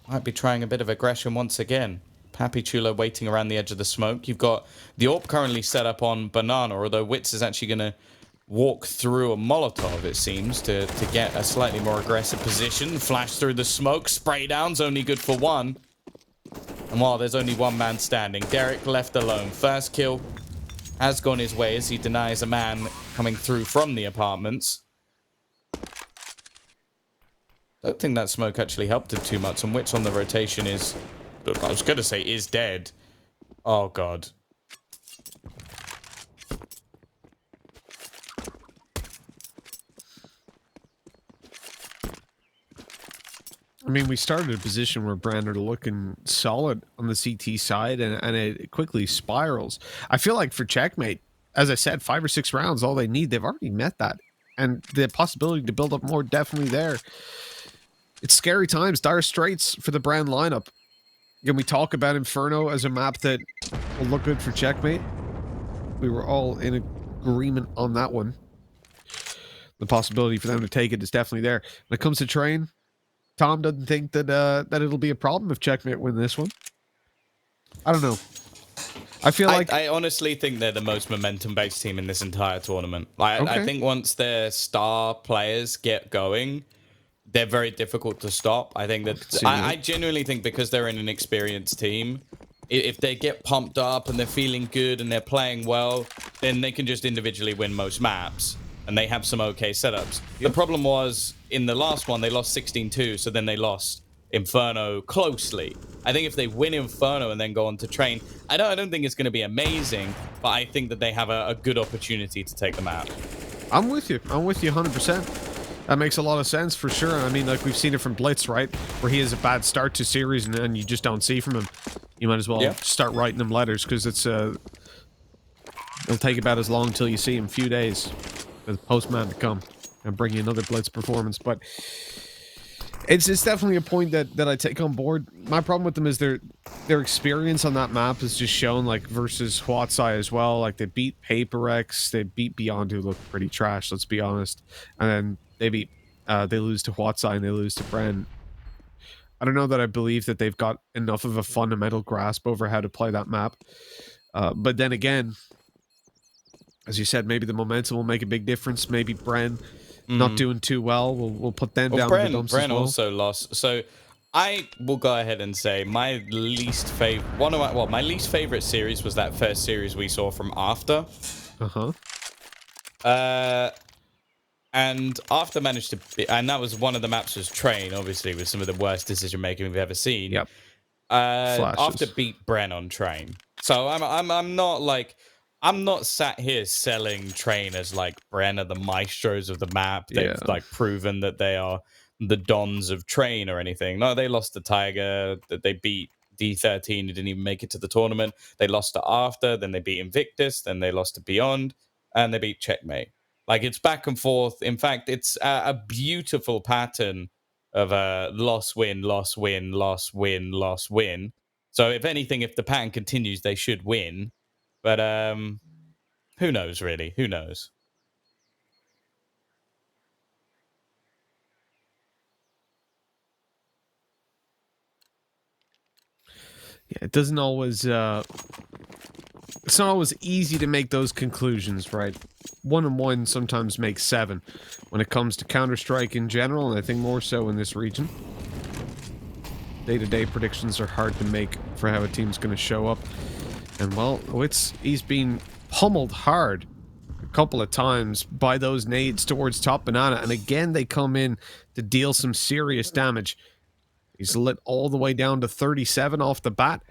might be trying a bit of aggression once again. Papi Chulo waiting around the edge of the smoke. You've got the AWP currently set up on Banana, although Wits is actually going to walk through a Molotov, it seems, to get a slightly more aggressive position. Flash through the smoke. Spray down's only good for one. And while there's only one man standing, Derek left alone. First kill has gone his way as he denies a man coming through from the apartments. Don't think that smoke actually helped him too much. And Wits on the rotation is... I was going to say is dead. Oh, God. I mean, we started a position where Brand are looking solid on the CT side, and it quickly spirals. I feel like for Checkmate, as I said, 5 or 6 rounds, all they need, they've already met that. And the possibility to build up more definitely there. It's scary times, dire straits for the Brand lineup. Can we talk about Inferno as a map that will look good for Checkmate? We were all in agreement on that one. The possibility for them to take it is definitely there. When it comes to Train, Tom doesn't think that that it'll be a problem if Checkmate win this one. I don't know. I feel like... I honestly think they're the most momentum-based team in this entire tournament. I think once their star players get going, they're very difficult to stop. I think that... I genuinely think because they're in an experienced team, if they get pumped up and they're feeling good and they're playing well, then they can just individually win most maps. And they have some okay setups. Yep. The problem was, in the last one, they lost 16-2, so then they lost Inferno closely. I think if they win Inferno and then go on to Train, I don't think it's going to be amazing, but I think that they have a good opportunity to take the map. I'm with you. I'm with you 100%. That makes a lot of sense for sure. I mean, like we've seen it from Blitz, right? Where he has a bad start to series and then you just don't see from him. You might as well start writing him letters because it'll take about as long till you see him, few days for the postman to come and bring you another Blitz performance. But it's definitely a point that I take on board. My problem with them is their experience on that map is just shown, like versus Huatsai as well. Like they beat Paperex, they beat Beyond, who looked pretty trash, let's be honest, and then they lose to Huatsai and they lose to Bren. I don't know that I believe that they've got enough of a fundamental grasp over how to play that map. But then again, as you said, maybe the momentum will make a big difference. Maybe Bren not doing too well. We'll put them down in the dumps as well. Also lost. So I will go ahead and say my least favorite, my least favorite series was that first series we saw from After. And After managed to and that was one of the maps was Train, obviously, with some of the worst decision making we've ever seen. Yep. After beat Bren on Train. So I'm not sat here selling Train as like Bren are the maestros of the map. They've like proven that they are the dons of Train or anything. No, they lost to Tiger. That they beat D13 who didn't even make it to the tournament. They lost to After, then they beat Invictus, then they lost to Beyond, and they beat Checkmate. Like it's back and forth. In fact, it's a beautiful pattern of loss, win, loss, win, loss, win, loss, win. So if anything, if the pattern continues, they should win. But who knows, really? Who knows? Yeah, it doesn't always... it's not always easy to make those conclusions, right? 1 and 1 sometimes makes 7 when it comes to Counter-Strike in general, and I think more so in this region. Day-to-day predictions are hard to make for how a team's going to show up. And, well, he's been pummeled hard a couple of times by those nades towards top banana, and again they come in to deal some serious damage. He's lit all the way down to 37 off the bat.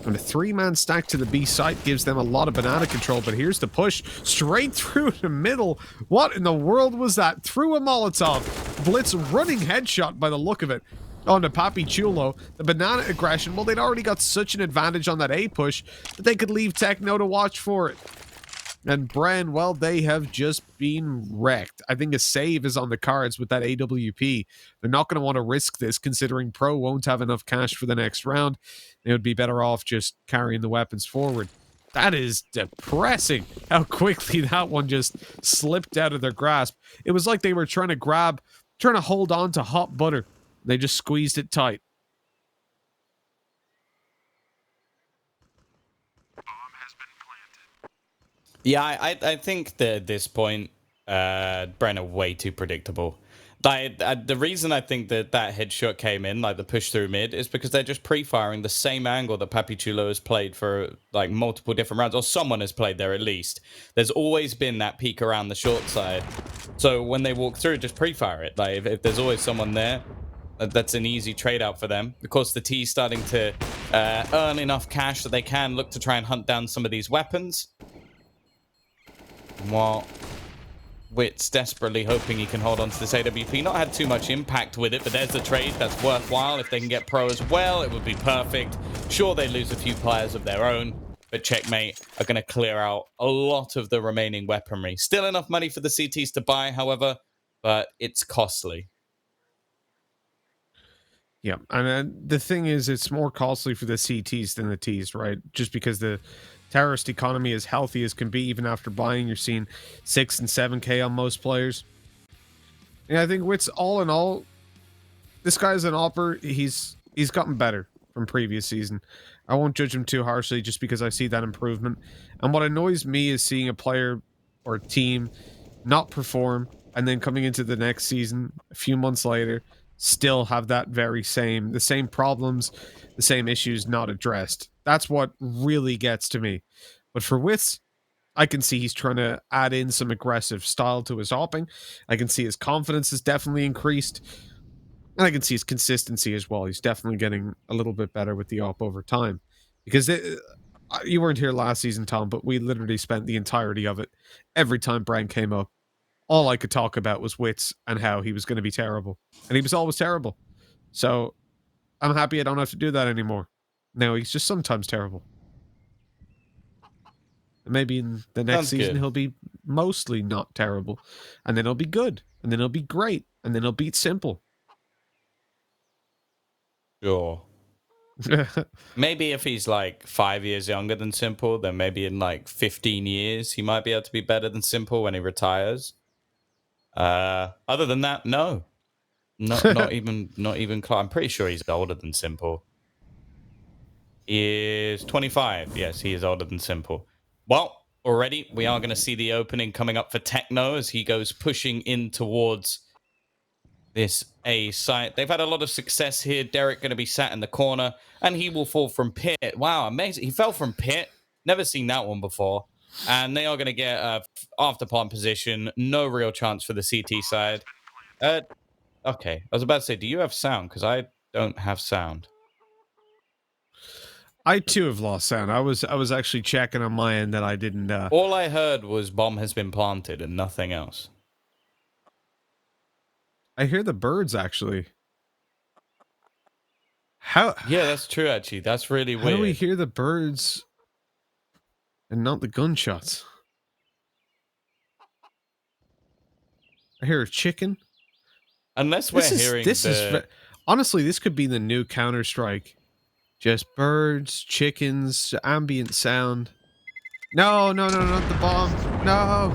And a 3-man stack to the B site gives them a lot of banana control, but here's the push straight through the middle. What in the world was that? Through a Molotov. Blitz running headshot by the look of it onto Papi Chulo. The banana aggression, well, they'd already got such an advantage on that A push that they could leave Techno to watch for it. And Bren, well, they have just been wrecked. I think a save is on the cards with that AWP. They're not going to want to risk this, considering Pro won't have enough cash for the next round. They would be better off just carrying the weapons forward. That is depressing, how quickly that one just slipped out of their grasp. It was like they were trying to hold on to hot butter. They just squeezed it tight. Yeah, I think that at this point, Bren are way too predictable. The reason I think that headshot came in, like the push through mid, is because they're just pre-firing the same angle that Papi Chulo has played for like multiple different rounds, or someone has played there at least. There's always been that peek around the short side. So when they walk through, just pre-fire it. Like if there's always someone there, that's an easy trade out for them. Of course, the T's starting to earn enough cash that they can look to try and hunt down some of these weapons. While Wit's desperately hoping he can hold on to this AWP. Not had too much impact with it, but there's the trade that's worthwhile. If they can get Pro as well, it would be perfect. Sure, they lose a few players of their own, but Checkmate are going to clear out a lot of the remaining weaponry. Still enough money for the CTs to buy, however, but it's costly. Yeah, and the thing is, it's more costly for the CTs than the Ts, right? Just because the terrorist economy is healthy as can be, even after buying, you're seeing 6 and 7K on most players. And I think Wit's all in all, this guy's an opper. He's gotten better from previous season. I won't judge him too harshly just because I see that improvement. And what annoys me is seeing a player or a team not perform and then coming into the next season a few months later still have that the same problems, the same issues not addressed. That's what really gets to me. But for Wits, I can see he's trying to add in some aggressive style to his hopping. I can see his confidence has definitely increased. And I can see his consistency as well. He's definitely getting a little bit better with the op over time. Because you weren't here last season, Tom, but we literally spent the entirety of it every time Brian came up all I could talk about was wits and how he was going to be terrible. And he was always terrible. So I'm happy I don't have to do that anymore. No, he's just sometimes terrible. And maybe in the next Sounds season good. he'll be mostly not terrible. And then he'll be good. And then he'll be great. And then he'll beat Simple. Sure. Maybe if he's like 5 years younger than Simple, then maybe in like 15 years he might be able to be better than Simple when he retires. Other than that, no. Not even close. I'm pretty sure he's older than Simple. He is 25. Yes, he is older than Simple. Well, already we are going to see the opening coming up for Techno as he goes pushing in towards this A site. They've had a lot of success here. Derek going to be sat in the corner, and he will fall from pit. Wow, amazing. He fell from pit. Never seen that one before. And they are going to get after palm position. No real chance for the CT side. Okay, I was about to say, do you have sound? Because I don't have sound. I too have lost sound. I was actually checking on my end that I didn't. All I heard was bomb has been planted and nothing else. I hear the birds actually. How? Yeah, that's true. Actually, that's really How weird. do we hear the birds and not the gunshots? I hear a chicken. Unless we're hearing honestly, this could be the new Counter-Strike. Just birds, chickens, ambient sound. No, not the bomb. No.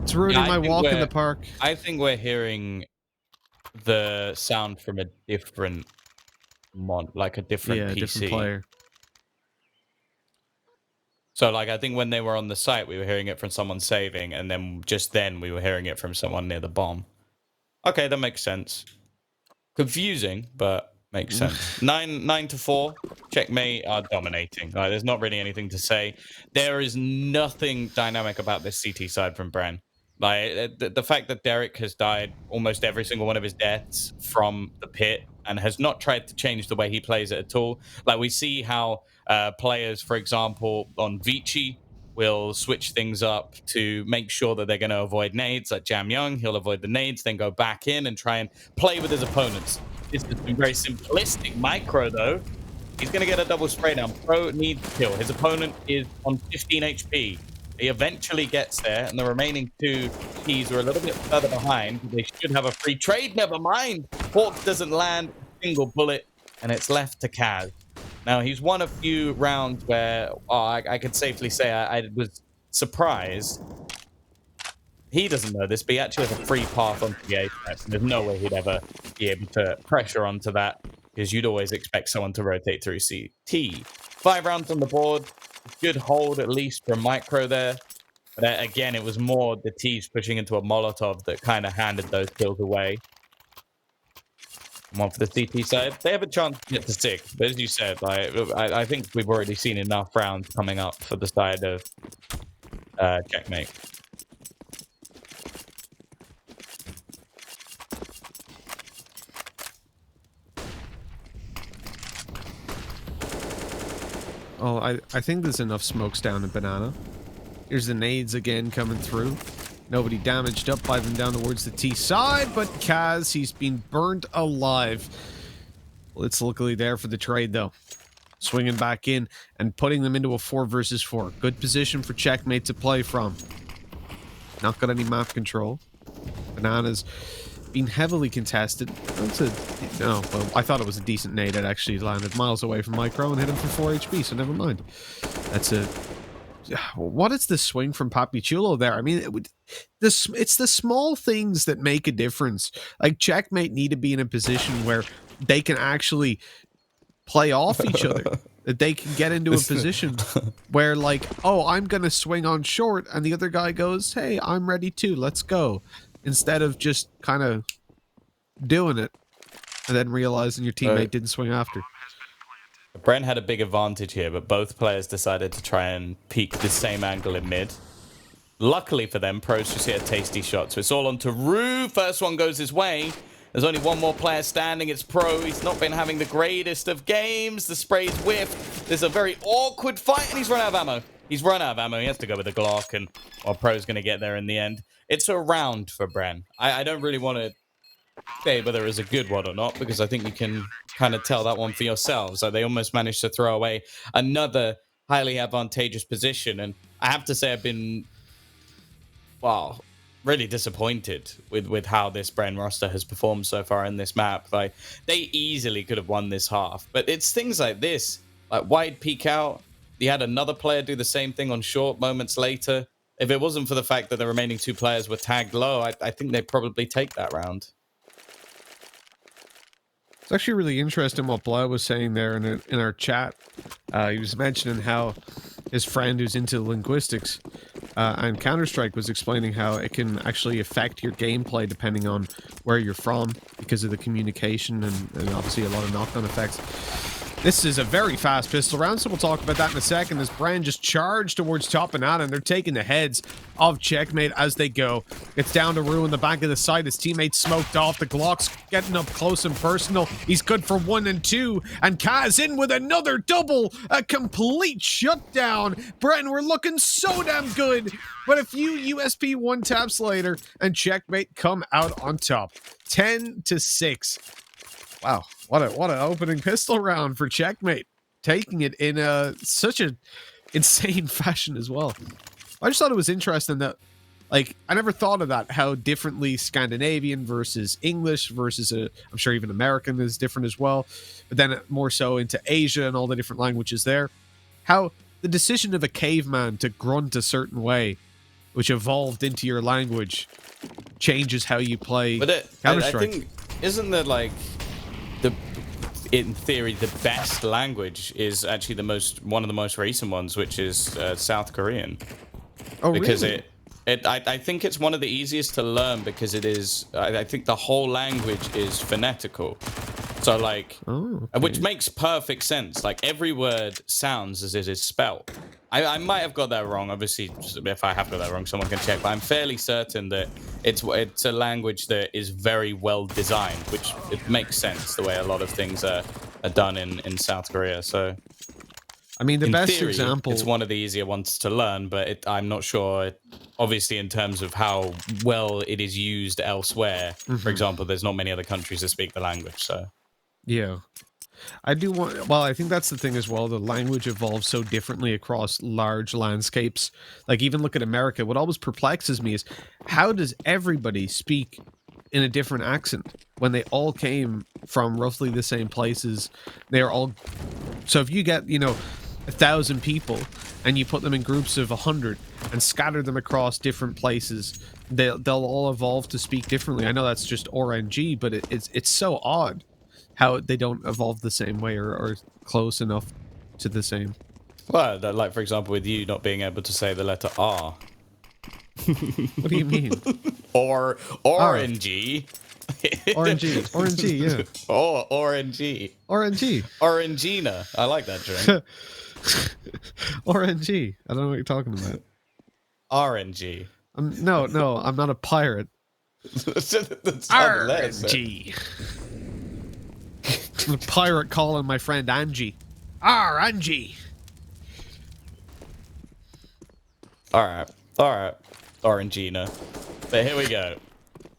It's ruining my walk in the park. I think we're hearing the sound from a different mod, like a different PC. Different player. So, like, I think when they were on the site, we were hearing it from someone saving, and then just then we were hearing it from someone near the bomb. Okay, that makes sense. Confusing, but makes sense. 9-4. Checkmate are dominating. Like, there's not really anything to say. There is nothing dynamic about this CT side from Bren. Like, the fact that Derek has died almost every single one of his deaths from the pit and has not tried to change the way he plays it at all. Like, we see how players, for example, on Vici will switch things up to make sure that they're going to avoid nades. Like Jam Young, he'll avoid the nades, then go back in and try and play with his opponents. This has been very simplistic. Micro, though, he's going to get a double spray down. Pro needs to kill. His opponent is on 15 HP. He eventually gets there, and the remaining two keys are a little bit further behind. They should have a free trade. Never mind. Hawk doesn't land a single bullet, and it's left to Kaz. Now, he's won a few rounds where I could safely say I was surprised. He doesn't know this, but he actually has a free path onto the A site. There's no way he'd ever be able to pressure onto that, because you'd always expect someone to rotate through CT. 5 rounds on the board. Good hold, at least, from Micro there. But again, it was more the T's pushing into a Molotov that kind of handed those kills away. One for the CT side. They have a chance to get to 6. But as you said, I think we've already seen enough rounds coming up for the side of Checkmate. Oh, I think there's enough smokes down in Banana. Here's the nades again coming through. Nobody damaged up by them down towards the T side, but Kaz, he's been burned alive. Well, it's luckily there for the trade, though. Swinging back in and putting them into a 4 versus 4. Good position for Checkmate to play from. Not got any map control. Banana's been heavily contested. Well, I thought it was a decent nade. It actually landed miles away from Micro and hit him for 4 HP, so never mind. What is the swing from Papichulo there? I mean, it's the small things that make a difference. Like, Checkmate need to be in a position where they can actually play off each other. That they can get into a position where, like, oh, I'm going to swing on short, and the other guy goes, hey, I'm ready too, let's go. Instead of just kind of doing it and then realizing your teammate didn't swing after. Brent had a big advantage here, but both players decided to try and peek the same angle in mid. Luckily for them, Pros just hit a tasty shot, so it's all on to Rue. First one goes his way. There's only one more player standing. It's Pro. He's not been having the greatest of games. The spray's whiffed. There's a very awkward fight, and he's run out of ammo. He's run out of ammo. He has to go with the Glock, and Pro's going to get there in the end. It's a round for Bren. I don't really want to say whether it's a good one or not, because I think you can kind of tell that one for yourselves. So they almost managed to throw away another highly advantageous position. And I have to say I've been, well, really disappointed with how this Bren roster has performed so far in this map. Like, they easily could have won this half. But it's things like this, like wide peek out. You had another player do the same thing on short moments later. If it wasn't for the fact that the remaining two players were tagged low, I think they'd probably take that round. It's actually really interesting what Blau was saying there in our chat. He was mentioning how his friend who's into linguistics and Counter-Strike was explaining how it can actually affect your gameplay depending on where you're from because of the communication and obviously a lot of knock-on effects. This is a very fast pistol round, so we'll talk about that in a second. As Bren just charged towards top and out, and they're taking the heads of Checkmate as they go. It's down to Rue in the back of the side. His teammates smoked off. The Glock's getting up close and personal. He's good for 1 and 2. And Kaz in with another double. A complete shutdown. Bren, we're looking so damn good. But a few USP 1 taps later, and Checkmate come out on top. 10-6. Wow, what an opening pistol round for Checkmate, taking it in such a insane fashion as well. I just thought it was interesting that, like, I never thought of that, how differently Scandinavian versus English versus I'm sure even American is different as well, but then more so into Asia and all the different languages there. How the decision of a caveman to grunt a certain way, which evolved into your language, changes how you play Counter-Strike. I think, isn't there like in theory, the best language is actually one of the most recent ones, which is South Korean. Oh, because really? I think it's one of the easiest to learn because it is. I think the whole language is phonetical, so like, which makes perfect sense. Like every word sounds as it is spelled. I might have got that wrong. Obviously, if I have got that wrong, someone can check. But I'm fairly certain that it's a language that is very well designed, which it makes sense the way a lot of things are done in South Korea. So, I mean, the best theory, example. It's one of the easier ones to learn, but I'm not sure. Obviously, in terms of how well it is used elsewhere, for example, there's not many other countries that speak the language. So, yeah. I do want, well, I think that's the thing as well. The language evolves so differently across large landscapes. Like, even look at America. What always perplexes me is how does everybody speak in a different accent when they all came from roughly the same places? They're all, so if you get, 1,000 people and you put them in groups of 100 and scatter them across different places, they'll all evolve to speak differently. I know that's just RNG, but it's so odd how they don't evolve the same way or close enough to the same. Well, like for example, with you not being able to say the letter R. What do you mean? Or RNG. RNG, yeah. Or RNG. RNG. Orangina. I like that drink. RNG. I don't know what you're talking about. RNG. No, I'm not a pirate. RNG. I'm a pirate calling my friend Angie. Angie. All right, Orangina. But here we go.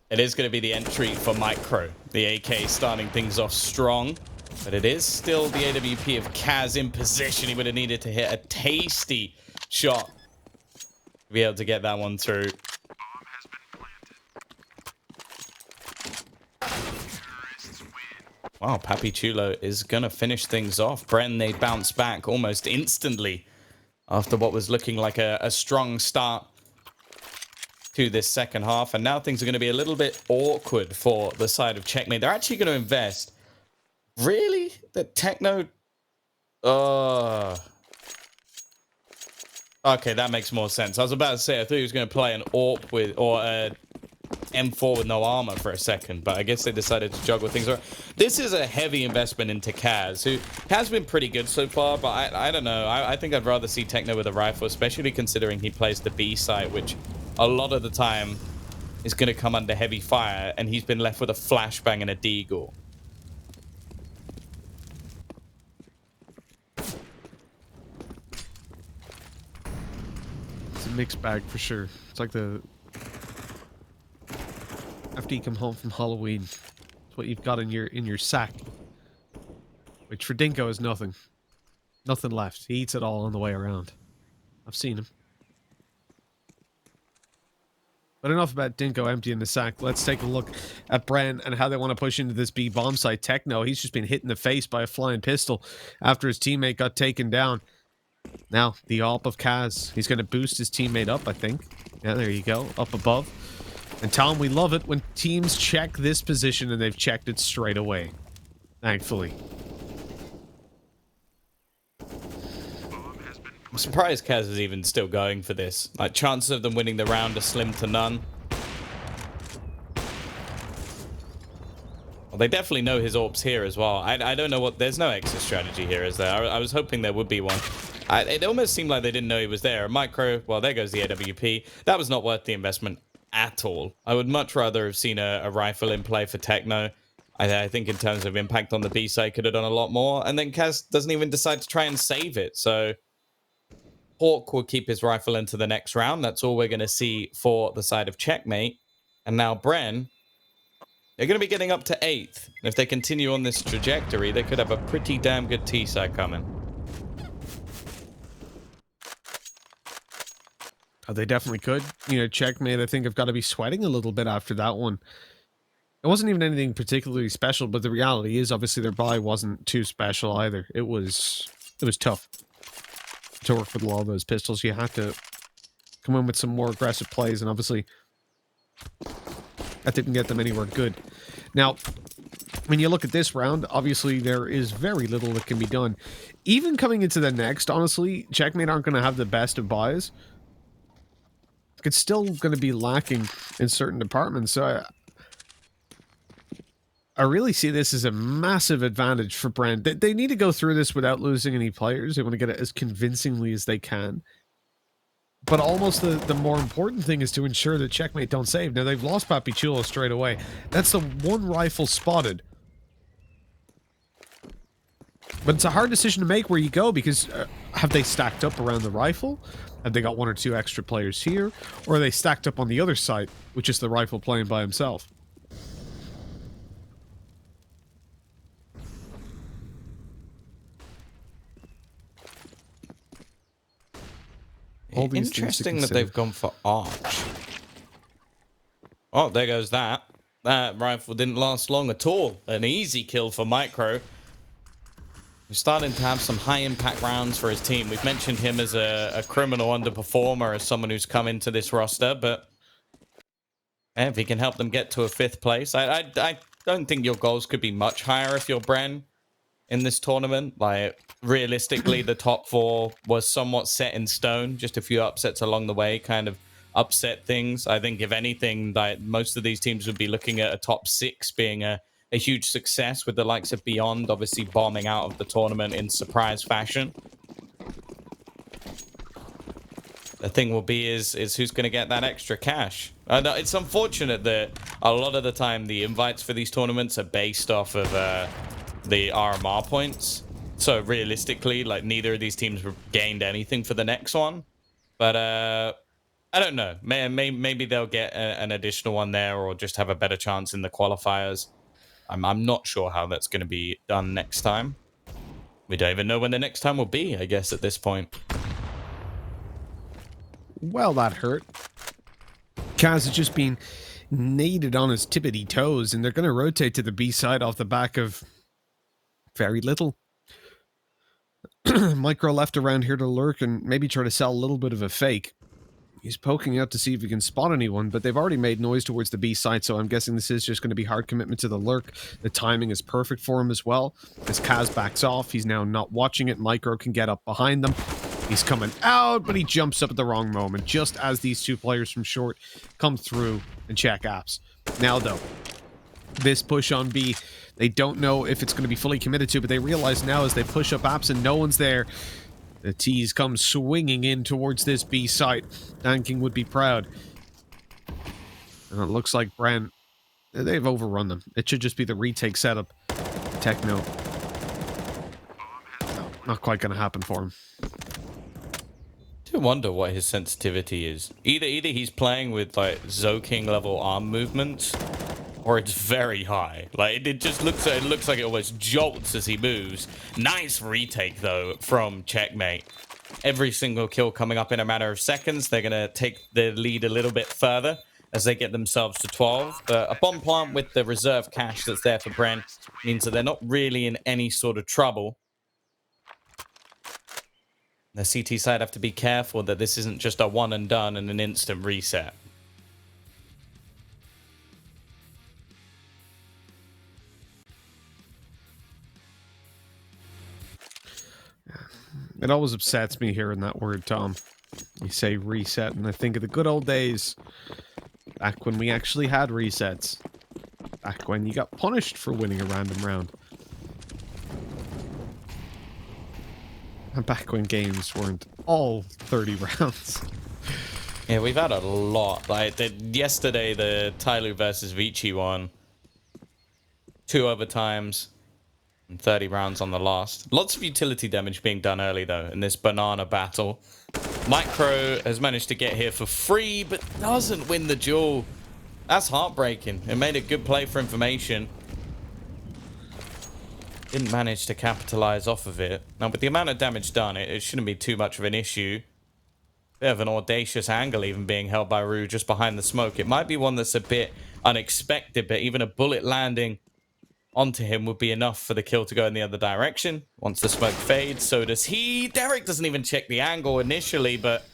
It is going to be the entry for Micro. The AK starting things off strong, but it is still the AWP of Kaz in position. He would have needed to hit a tasty shot to be able to get that one through. Wow, Papi Chulo is going to finish things off. Bren, they bounce back almost instantly after what was looking like a strong start to this second half. And now things are going to be a little bit awkward for the side of Checkmate. They're actually going to invest. Really? The Techno... Okay, that makes more sense. I was about to say, I thought he was going to play an AWP with... or a M4 with no armor for a second, but I guess they decided to juggle things around. This is a heavy investment into Kaz, who has been pretty good so far, but I don't know. I think I'd rather see Techno with a rifle, especially considering he plays the B site, which a lot of the time is going to come under heavy fire, and he's been left with a flashbang and a deagle. a mixed bag for sure. It's like the after you come home from Halloween, it's what you've got in your sack. Which for Dinko is nothing. Nothing left. He eats it all on the way around. I've seen him. But enough about Dinko emptying the sack. Let's take a look at Bren and how they want to push into this B bomb site. Techno, he's just been hit in the face by a flying pistol after his teammate got taken down. Now, the AWP of Kaz. He's going to boost his teammate up, I think. Yeah, there you go. Up above. And Tom, we love it when teams check this position and they've checked it straight away. Thankfully. I'm surprised Kaz is even still going for this. Like, chances of them winning the round are slim to none. Well, they definitely know his AWP's here as well. I don't know what... There's no exit strategy here, is there? I was hoping there would be one. It almost seemed like they didn't know he was there. Micro, well, there goes the AWP. That was not worth the investment at all. I would much rather have seen a rifle in play for Techno. I think in terms of impact on the B side, could have done a lot more. And then Kaz doesn't even decide to try and save it, so... Hawk will keep his rifle into the next round. That's all we're going to see for the side of Checkmate. And now Bren, they're going to be getting up to 8th. And if they continue on this trajectory, they could have a pretty damn good T-side coming. Oh, they definitely could. You know, Checkmate, I think, have got to be sweating a little bit after that one. It wasn't even anything particularly special, but the reality is, obviously, their buy wasn't too special either. It was tough to work with all those pistols. You had to come in with some more aggressive plays, and obviously that didn't get them anywhere good. Now, when you look at this round, obviously there is very little that can be done. Even coming into the next, honestly, Checkmate aren't going to have the best of buys. It's still going to be lacking in certain departments, so I really see this as a massive advantage for Brand. They need to go through this without losing any players. They want to get it as convincingly as they can. But almost the more important thing is to ensure that Checkmate don't save. Now, they've lost Papi Chulo straight away. That's the one rifle spotted. But it's a hard decision to make where you go, because have they stacked up around the rifle? Have they got 1 or 2 extra players here? Or are they stacked up on the other side, which is the rifle playing by himself? Interesting that they've gone for Arch. Oh, there goes that. That rifle didn't last long at all. An easy kill for Micro. He's starting to have some high-impact rounds for his team. We've mentioned him as a criminal underperformer, as someone who's come into this roster, but if he can help them get to a 5th place, I don't think your goals could be much higher if you're Bren in this tournament. Like, realistically, the top 4 was somewhat set in stone. Just a few upsets along the way kind of upset things. I think, if anything, like, most of these teams would be looking at a top 6 being a huge success, with the likes of Beyond obviously bombing out of the tournament in surprise fashion. The thing will be is who's going to get that extra cash. It's unfortunate that a lot of the time the invites for these tournaments are based off of the RMR points. So realistically, like, neither of these teams gained anything for the next one. But I don't know. Maybe they'll get an additional one there, or just have a better chance in the qualifiers. I'm not sure how that's going to be done next time. We don't even know when the next time will be, I guess, at this point. Well, that hurt. Kaz has just been naded on his tippity toes, and they're going to rotate to the B side off the back of very little. Micro left around here to lurk and maybe try to sell a little bit of a fake. He's poking out to see if he can spot anyone, but they've already made noise towards the B side, so I'm guessing this is just going to be hard commitment to the lurk. The timing is perfect for him as well. As Kaz backs off, he's now not watching it. Micro can get up behind them. He's coming out, but he jumps up at the wrong moment, just as these 2 players from short come through and check apps. Now, though, this push on B, they don't know if it's going to be fully committed to, but they realize now as they push up apps and no one's there, the T's come swinging in towards this B site. Danking would be proud. And it looks like Brand, they've overrun them. It should just be the retake setup. Techno. No, not quite going to happen for him. do wonder what his sensitivity is. Either he's playing with like Zoking level arm movements, or it's very high. Like it just looks like it almost jolts as he moves. Nice retake though from Checkmate. Every single kill coming up in a matter of seconds. They're gonna take the lead a little bit further as they get themselves to 12. But a bomb plant with the reserve cash that's there for Bren means that they're not really in any sort of trouble. The CT side have to be careful that this isn't just a one and done and an instant reset. It always upsets me hearing that word, Tom. You say reset, and I think of the good old days. Back when we actually had resets. Back when you got punished for winning a random round. And back when games weren't all 30 rounds. Yeah, we've had a lot. Like yesterday, the Tyloo versus Vici one. 2 overtimes. And 30 rounds on the last. Lots of utility damage being done early, though, in this banana battle. Micro has managed to get here for free, but doesn't win the duel. That's heartbreaking. It made a good play for information. Didn't manage to capitalize off of it. Now, with the amount of damage done, it shouldn't be too much of an issue. Bit of an audacious angle even being held by Rue just behind the smoke. It might be one that's a bit unexpected, but even a bullet landing onto him would be enough for the kill to go in the other direction. Once the smoke fades, so does he. Derek doesn't even check the angle initially, but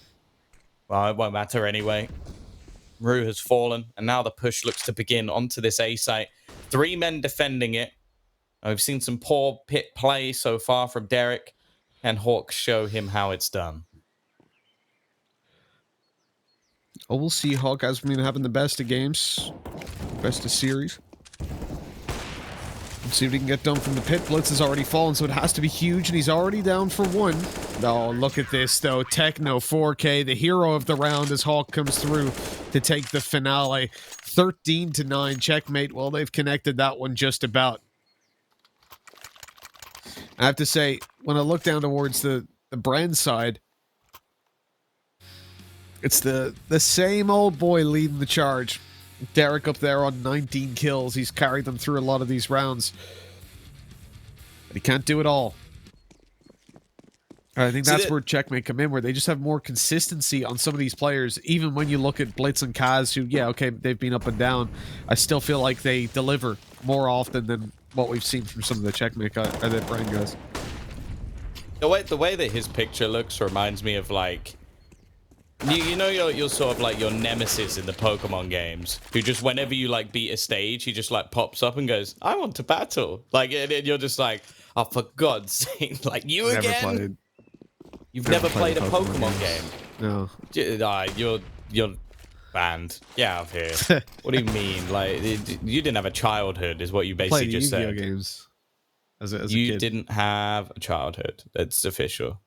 well, it won't matter anyway. Rue has fallen, and now the push looks to begin onto this A site. 3 men defending it. We've seen some poor pit play so far from Derek, and Hawks show him how it's done. Oh, we'll see. Hawk has been having the best of games. Best of series. Let's see what he can get done from the pit. Blitz has already fallen, so it has to be huge, and he's already down for 1. Oh, look at this, though. Techno 4K, the hero of the round as Hawk comes through to take the finale. 13-9 checkmate. Well, they've connected that one just about. I have to say, when I look down towards the brand side, it's the same old boy leading the charge. Derek up there on 19 kills. He's carried them through a lot of these rounds. But he can't do it all. I think that's where checkmate come in, where they just have more consistency on some of these players. Even when you look at Blitz and Kaz, who, yeah, okay, they've been up and down. I still feel like they deliver more often than what we've seen from some of the checkmate or the brand guys. The way that his picture looks reminds me of like, you know, you're sort of like your nemesis in the Pokemon games, who just whenever you like beat a stage, he just like pops up and goes, "I want to battle." Like, and you're just like, "Oh, for God's sake!" Like you Never again. played. You've never played a Pokemon game. No. You're banned. Get out of here. What do you mean? Like you didn't have a childhood, is what you basically just Yu-Gi-Oh said. games as a You kid. didn't have a childhood. It's official.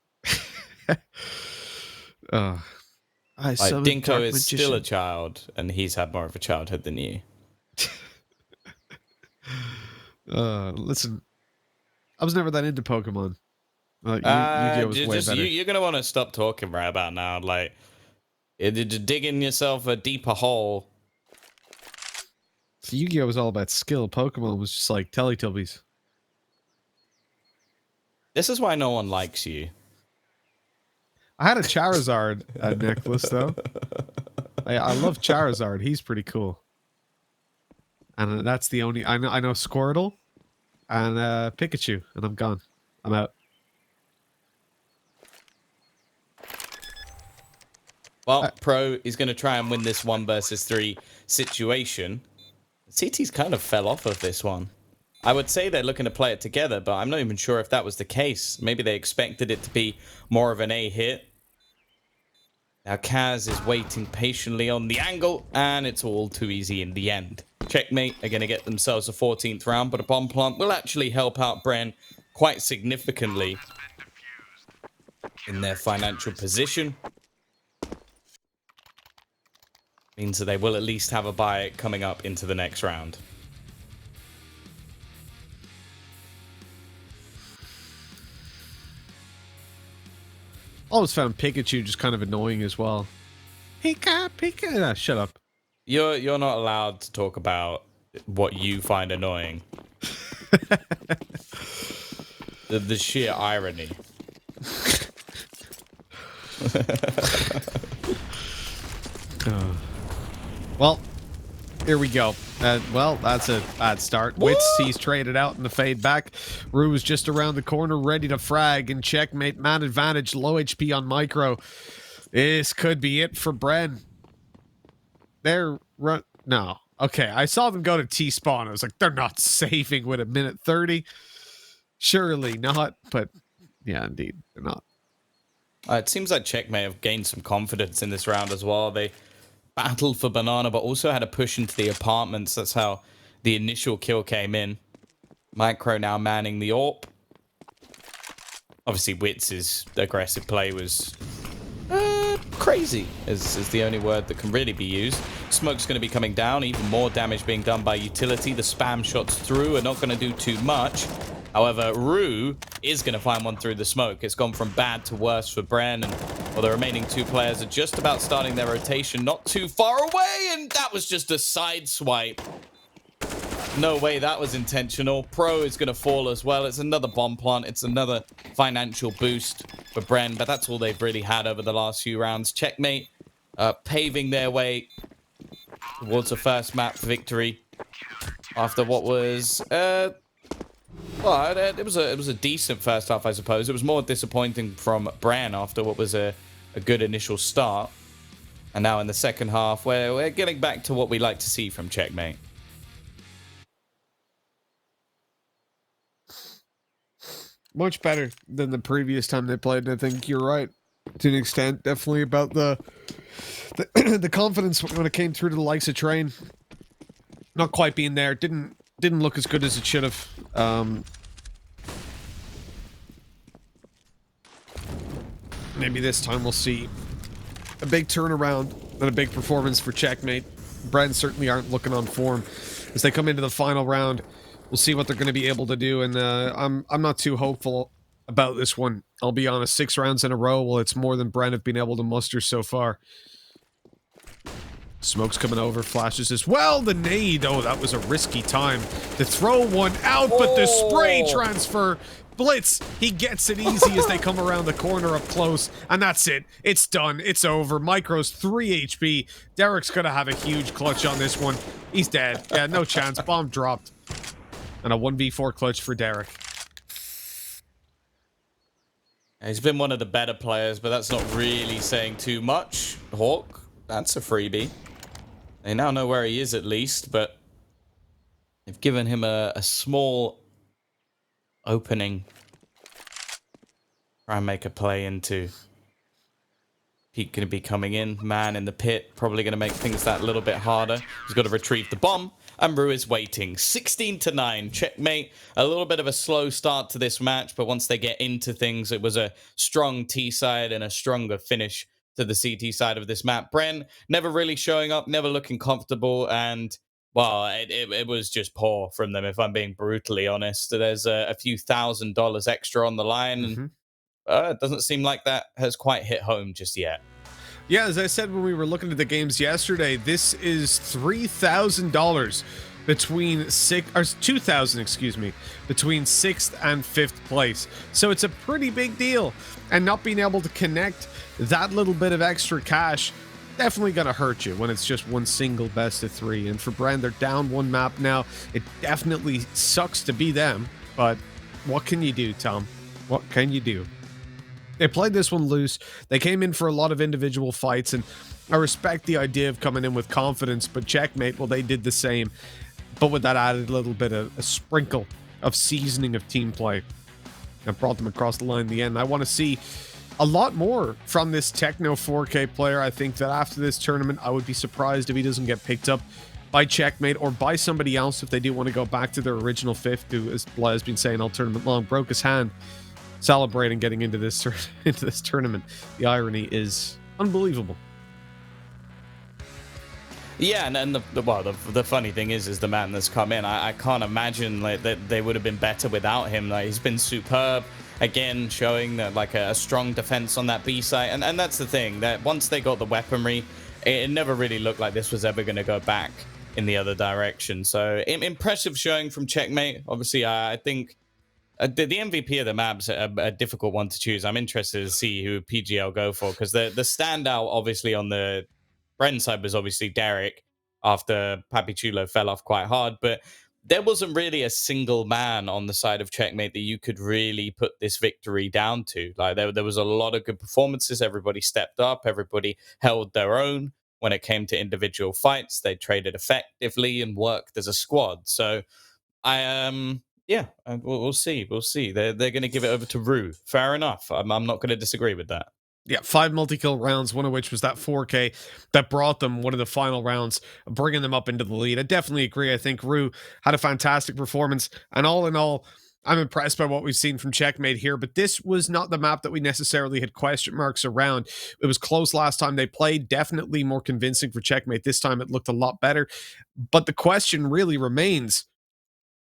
Like, Dinko is still a child, and he's had more of a childhood than you. Listen, I was never that into Pokemon. Yu-Gi-Oh was way better. You're gonna want to stop talking right about now. Like, you're digging yourself a deeper hole. So Yu-Gi-Oh was all about skill. Pokemon was just like Teletubbies. This is why no one likes you. I had a Charizard necklace though. I love Charizard. He's pretty cool. And that's the only I know Squirtle and Pikachu, and I'm gone. I'm out. Well, Pro is going to try and win this 1 versus 3 situation. CT's kind of fell off of this one. I would say they're looking to play it together, but I'm not even sure if that was the case. Maybe they expected it to be more of an A hit. Now Kaz is waiting patiently on the angle, and it's all too easy in the end. Checkmate are going to get themselves a 14th round, but a bomb plant will actually help out Bren quite significantly in their financial position. Means that they will at least have a bye coming up into the next round. Always found Pikachu just kind of annoying as well. Pika. Ah, shut up. You're not allowed to talk about what you find annoying. the sheer irony. Well, here we go. Well, that's a bad start. Wits, he's traded out in the fade back. Rue is just around the corner, ready to frag and checkmate. Man advantage, low HP on Micro. This could be it for Bren. No. Okay, I saw them go to T-spawn. I was like, they're not saving with a minute 30. Surely not, but yeah, indeed, they're not. It seems like Checkmate have gained some confidence in this round as well. They battled for Banana, but also had a push into the apartments. That's how the initial kill came in. Micro now manning the AWP. Obviously, Wits' aggressive play was crazy, is the only word that can really be used. Smoke's going to be coming down. Even more damage being done by utility. The spam shots through are not going to do too much. However, Rue is going to find one through the smoke. It's gone from bad to worse for Bren. And well, the remaining two players are just about starting their rotation, not too far away. And that was just a side swipe. No way that was intentional. Pro is going to fall as well. It's another bomb plant. It's another financial boost for Bren. But that's all they've really had over the last few rounds. Checkmate paving their way towards a first map victory after what was... Well, it was a decent first half, I suppose. It was more disappointing from Bran after what was a good initial start. And now in the second half, we're getting back to what we like to see from Checkmate. Much better than the previous time they played, and I think you're right to an extent. Definitely about the confidence when it came through to the likes of Train. Not quite being there. Didn't look as good as it should have. Maybe this time we'll see a big turnaround and a big performance for Checkmate. Bren certainly aren't looking on form as they come into the final round. We'll see what they're going to be able to do, and I'm not too hopeful about this one. I'll be honest, 6 rounds in a row. Well, it's more than Bren have been able to muster so far. Smoke's coming over, flashes as well. The nade, oh, that was a risky time to throw one out, but the spray transfer. Blitz, he gets it easy as they come around the corner up close, and that's it. It's done. It's over. Micro's 3 HP. Derek's gonna have a huge clutch on this one. He's dead. Yeah, no chance. Bomb dropped. And a 1v4 clutch for Derek. He's been one of the better players, but that's not really saying too much. Hawk, that's a freebie. They now know where he is at least, but they've given him a small opening. Try and make a play into. Pete going to be coming in. Man in the pit. Probably going to make things that little bit harder. He's got to retrieve the bomb. And Rue is waiting. 16-9. Checkmate. A little bit of a slow start to this match, but once they get into things, it was a strong T side and a stronger finish to the CT side of this map. Bren never really showing up, never looking comfortable, and well, it was just poor from them, if I'm being brutally honest. There's a few $1,000 extra on the line, and it doesn't seem like that has quite hit home just yet. Yeah, as I said when we were looking at the games yesterday, this is $3,000 between $2,000, between 6th and 5th place. So it's a pretty big deal, and not being able to connect that little bit of extra cash definitely gonna hurt you when it's just one single best of 3. And for Bren, they're down 1 map now. It definitely sucks to be them, but what can you do, Tom? What can you do? They played this one loose. They came in for a lot of individual fights, and I respect the idea of coming in with confidence, but Checkmate, well, they did the same, but with that added little bit of a sprinkle of seasoning of team play and brought them across the line in the end. I want to see a lot more from this Techno 4K player. I think that after this tournament, I would be surprised if he doesn't get picked up by Checkmate or by somebody else if they do want to go back to their original 5th, who, as Blah has been saying all tournament long, broke his hand celebrating getting into this tournament. The irony is unbelievable. Yeah, and the funny thing is the man that's come in. I can't imagine like that they would have been better without him. Like, he's been superb. again showing that like a strong defense on that B site. And that's the thing, that once they got the weaponry, it never really looked like this was ever going to go back in the other direction. So impressive showing from Checkmate. Obviously, I think the MVP of the map's a difficult one to choose. I'm interested to see who PGL go for, because the standout, obviously, on the Bren side was obviously Derek after Papi Chulo fell off quite hard. But there wasn't really a single man on the side of Checkmate that you could really put this victory down to. Like there was a lot of good performances. Everybody stepped up. Everybody held their own when it came to individual fights. They traded effectively and worked as a squad. So we'll see. We'll see. They're going to give it over to Rue. Fair enough. I'm not going to disagree with that. Yeah, 5 multi-kill rounds, one of which was that 4K that brought them one of the final rounds, bringing them up into the lead. I definitely agree. I think Rue had a fantastic performance, and all in all, I'm impressed by what we've seen from Checkmate here, but this was not the map that we necessarily had question marks around. It was close last time they played, definitely more convincing for Checkmate. This time it looked a lot better, but the question really remains,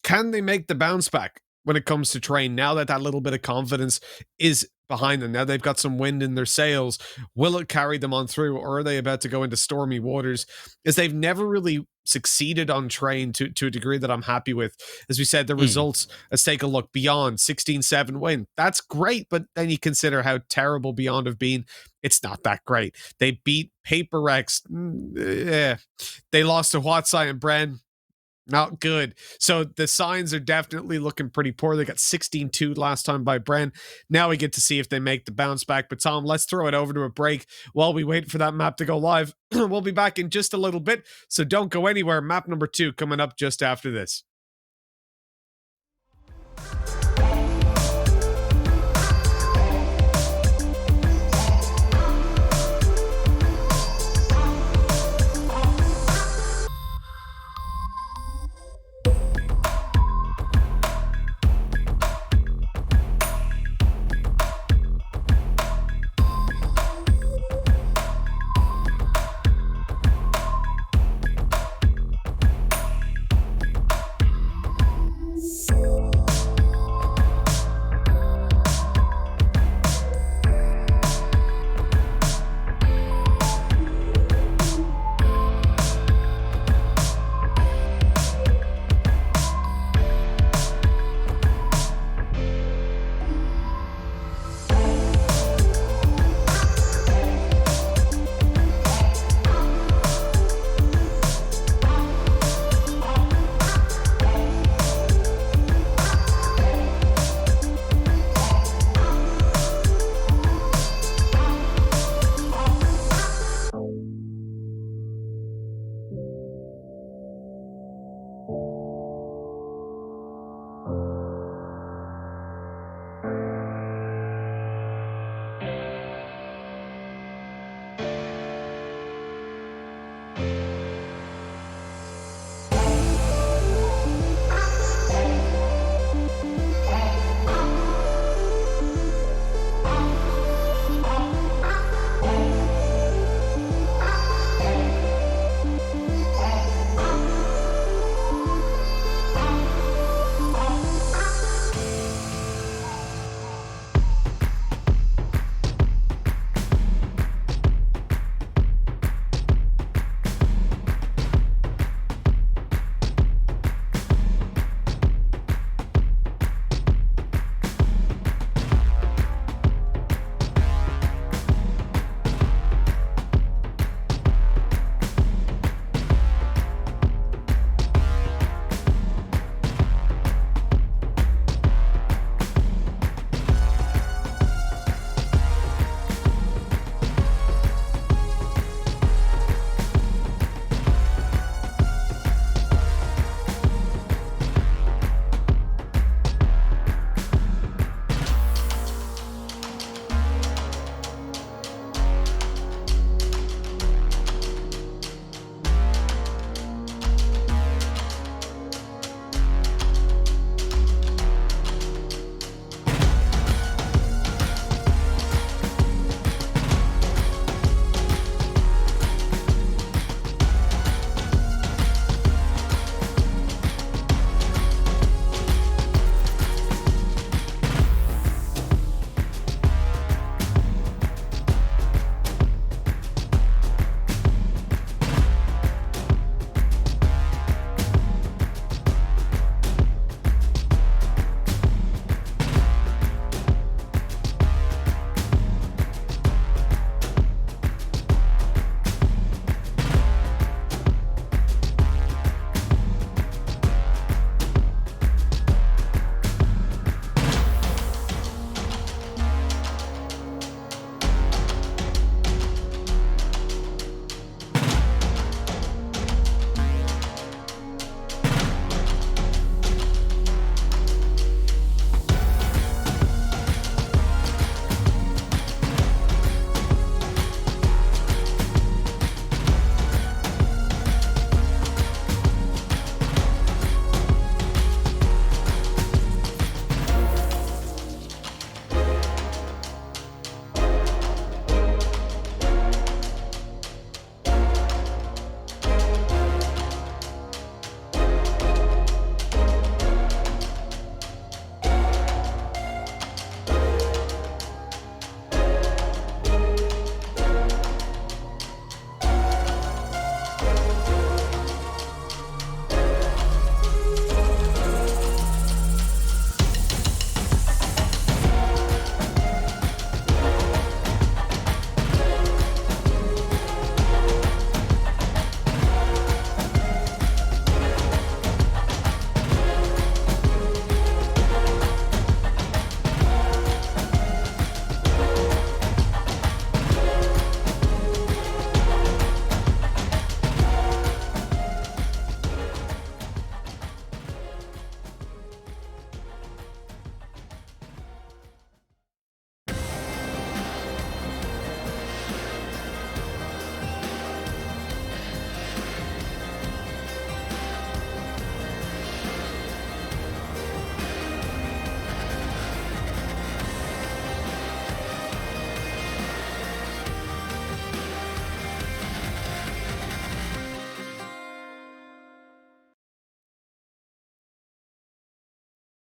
can they make the bounce back when it comes to Train now that little bit of confidence is behind them? Now they've got some wind in their sails. Will it carry them on through, or are they about to go into stormy waters? As they've never really succeeded on Train to a degree that I'm happy with. As we said, the results, let's take a look. Beyond 16-7 win. That's great, but then you consider how terrible Beyond have been. It's not that great. They beat Paper Rex. Yeah. They lost to Watsai and Bren. Not good. So the signs are definitely looking pretty poor. They got 16-2 last time by Bren. Now we get to see if they make the bounce back. But Tom, let's throw it over to a break while we wait for that map to go live. We'll be back in just a little bit, so don't go anywhere. Map number 2 coming up just after this.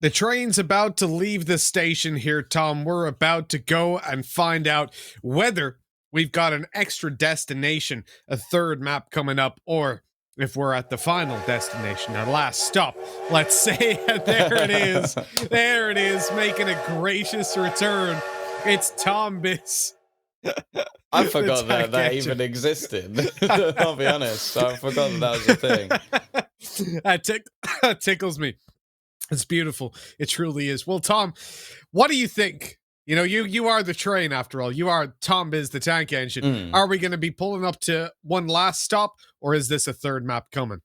The train's about to leave the station here, Tom. We're about to go and find out whether we've got an extra destination, a third map coming up, or if we're at the final destination, our last stop. Let's say, there it is. There it is, making a gracious return. It's Tom Biz. I forgot that even existed. I'll be honest. I forgot that was a thing. That tickles me. It's beautiful. It truly is. Well, Tom, what do you think? You know, you are the train after all. You are Tom Biz, the tank engine. Are we going to be pulling up to one last stop, or is this a third map coming?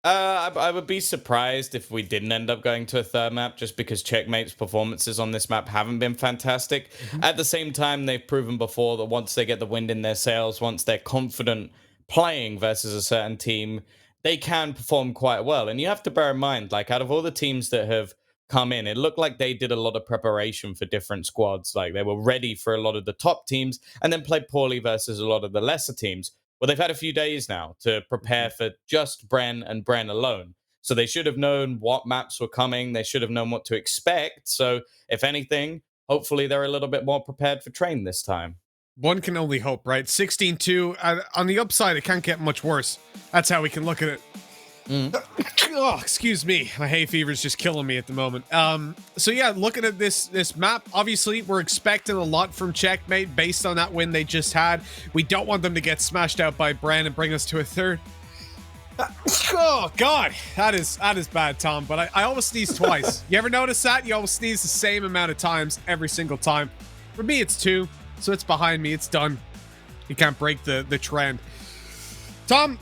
I would be surprised if we didn't end up going to a third map, just because Checkmate's performances on this map haven't been fantastic. At the same time, they've proven before that once they get the wind in their sails, once they're confident playing versus a certain team, they can perform quite well. And you have to bear in mind, like, out of all the teams that have come in, it looked like they did a lot of preparation for different squads. Like, they were ready for a lot of the top teams and then played poorly versus a lot of the lesser teams. Well, they've had a few days now to prepare for just Bren and Bren alone. So they should have known what maps were coming. They should have known what to expect. So if anything, hopefully they're a little bit more prepared for train this time. One can only hope, right? 16-2. On the upside, it can't get much worse. That's how we can look at it. Oh, excuse me. My hay fever is just killing me at the moment. So yeah, looking at this map, obviously we're expecting a lot from Checkmate based on that win they just had. We don't want them to get smashed out by Bren and bring us to a third. Oh God, that is bad, Tom. But I almost sneeze twice. You ever notice that? You always sneeze the same amount of times every single time. For me, it's 2. So it's behind me. It's done. You can't break the trend. Tom,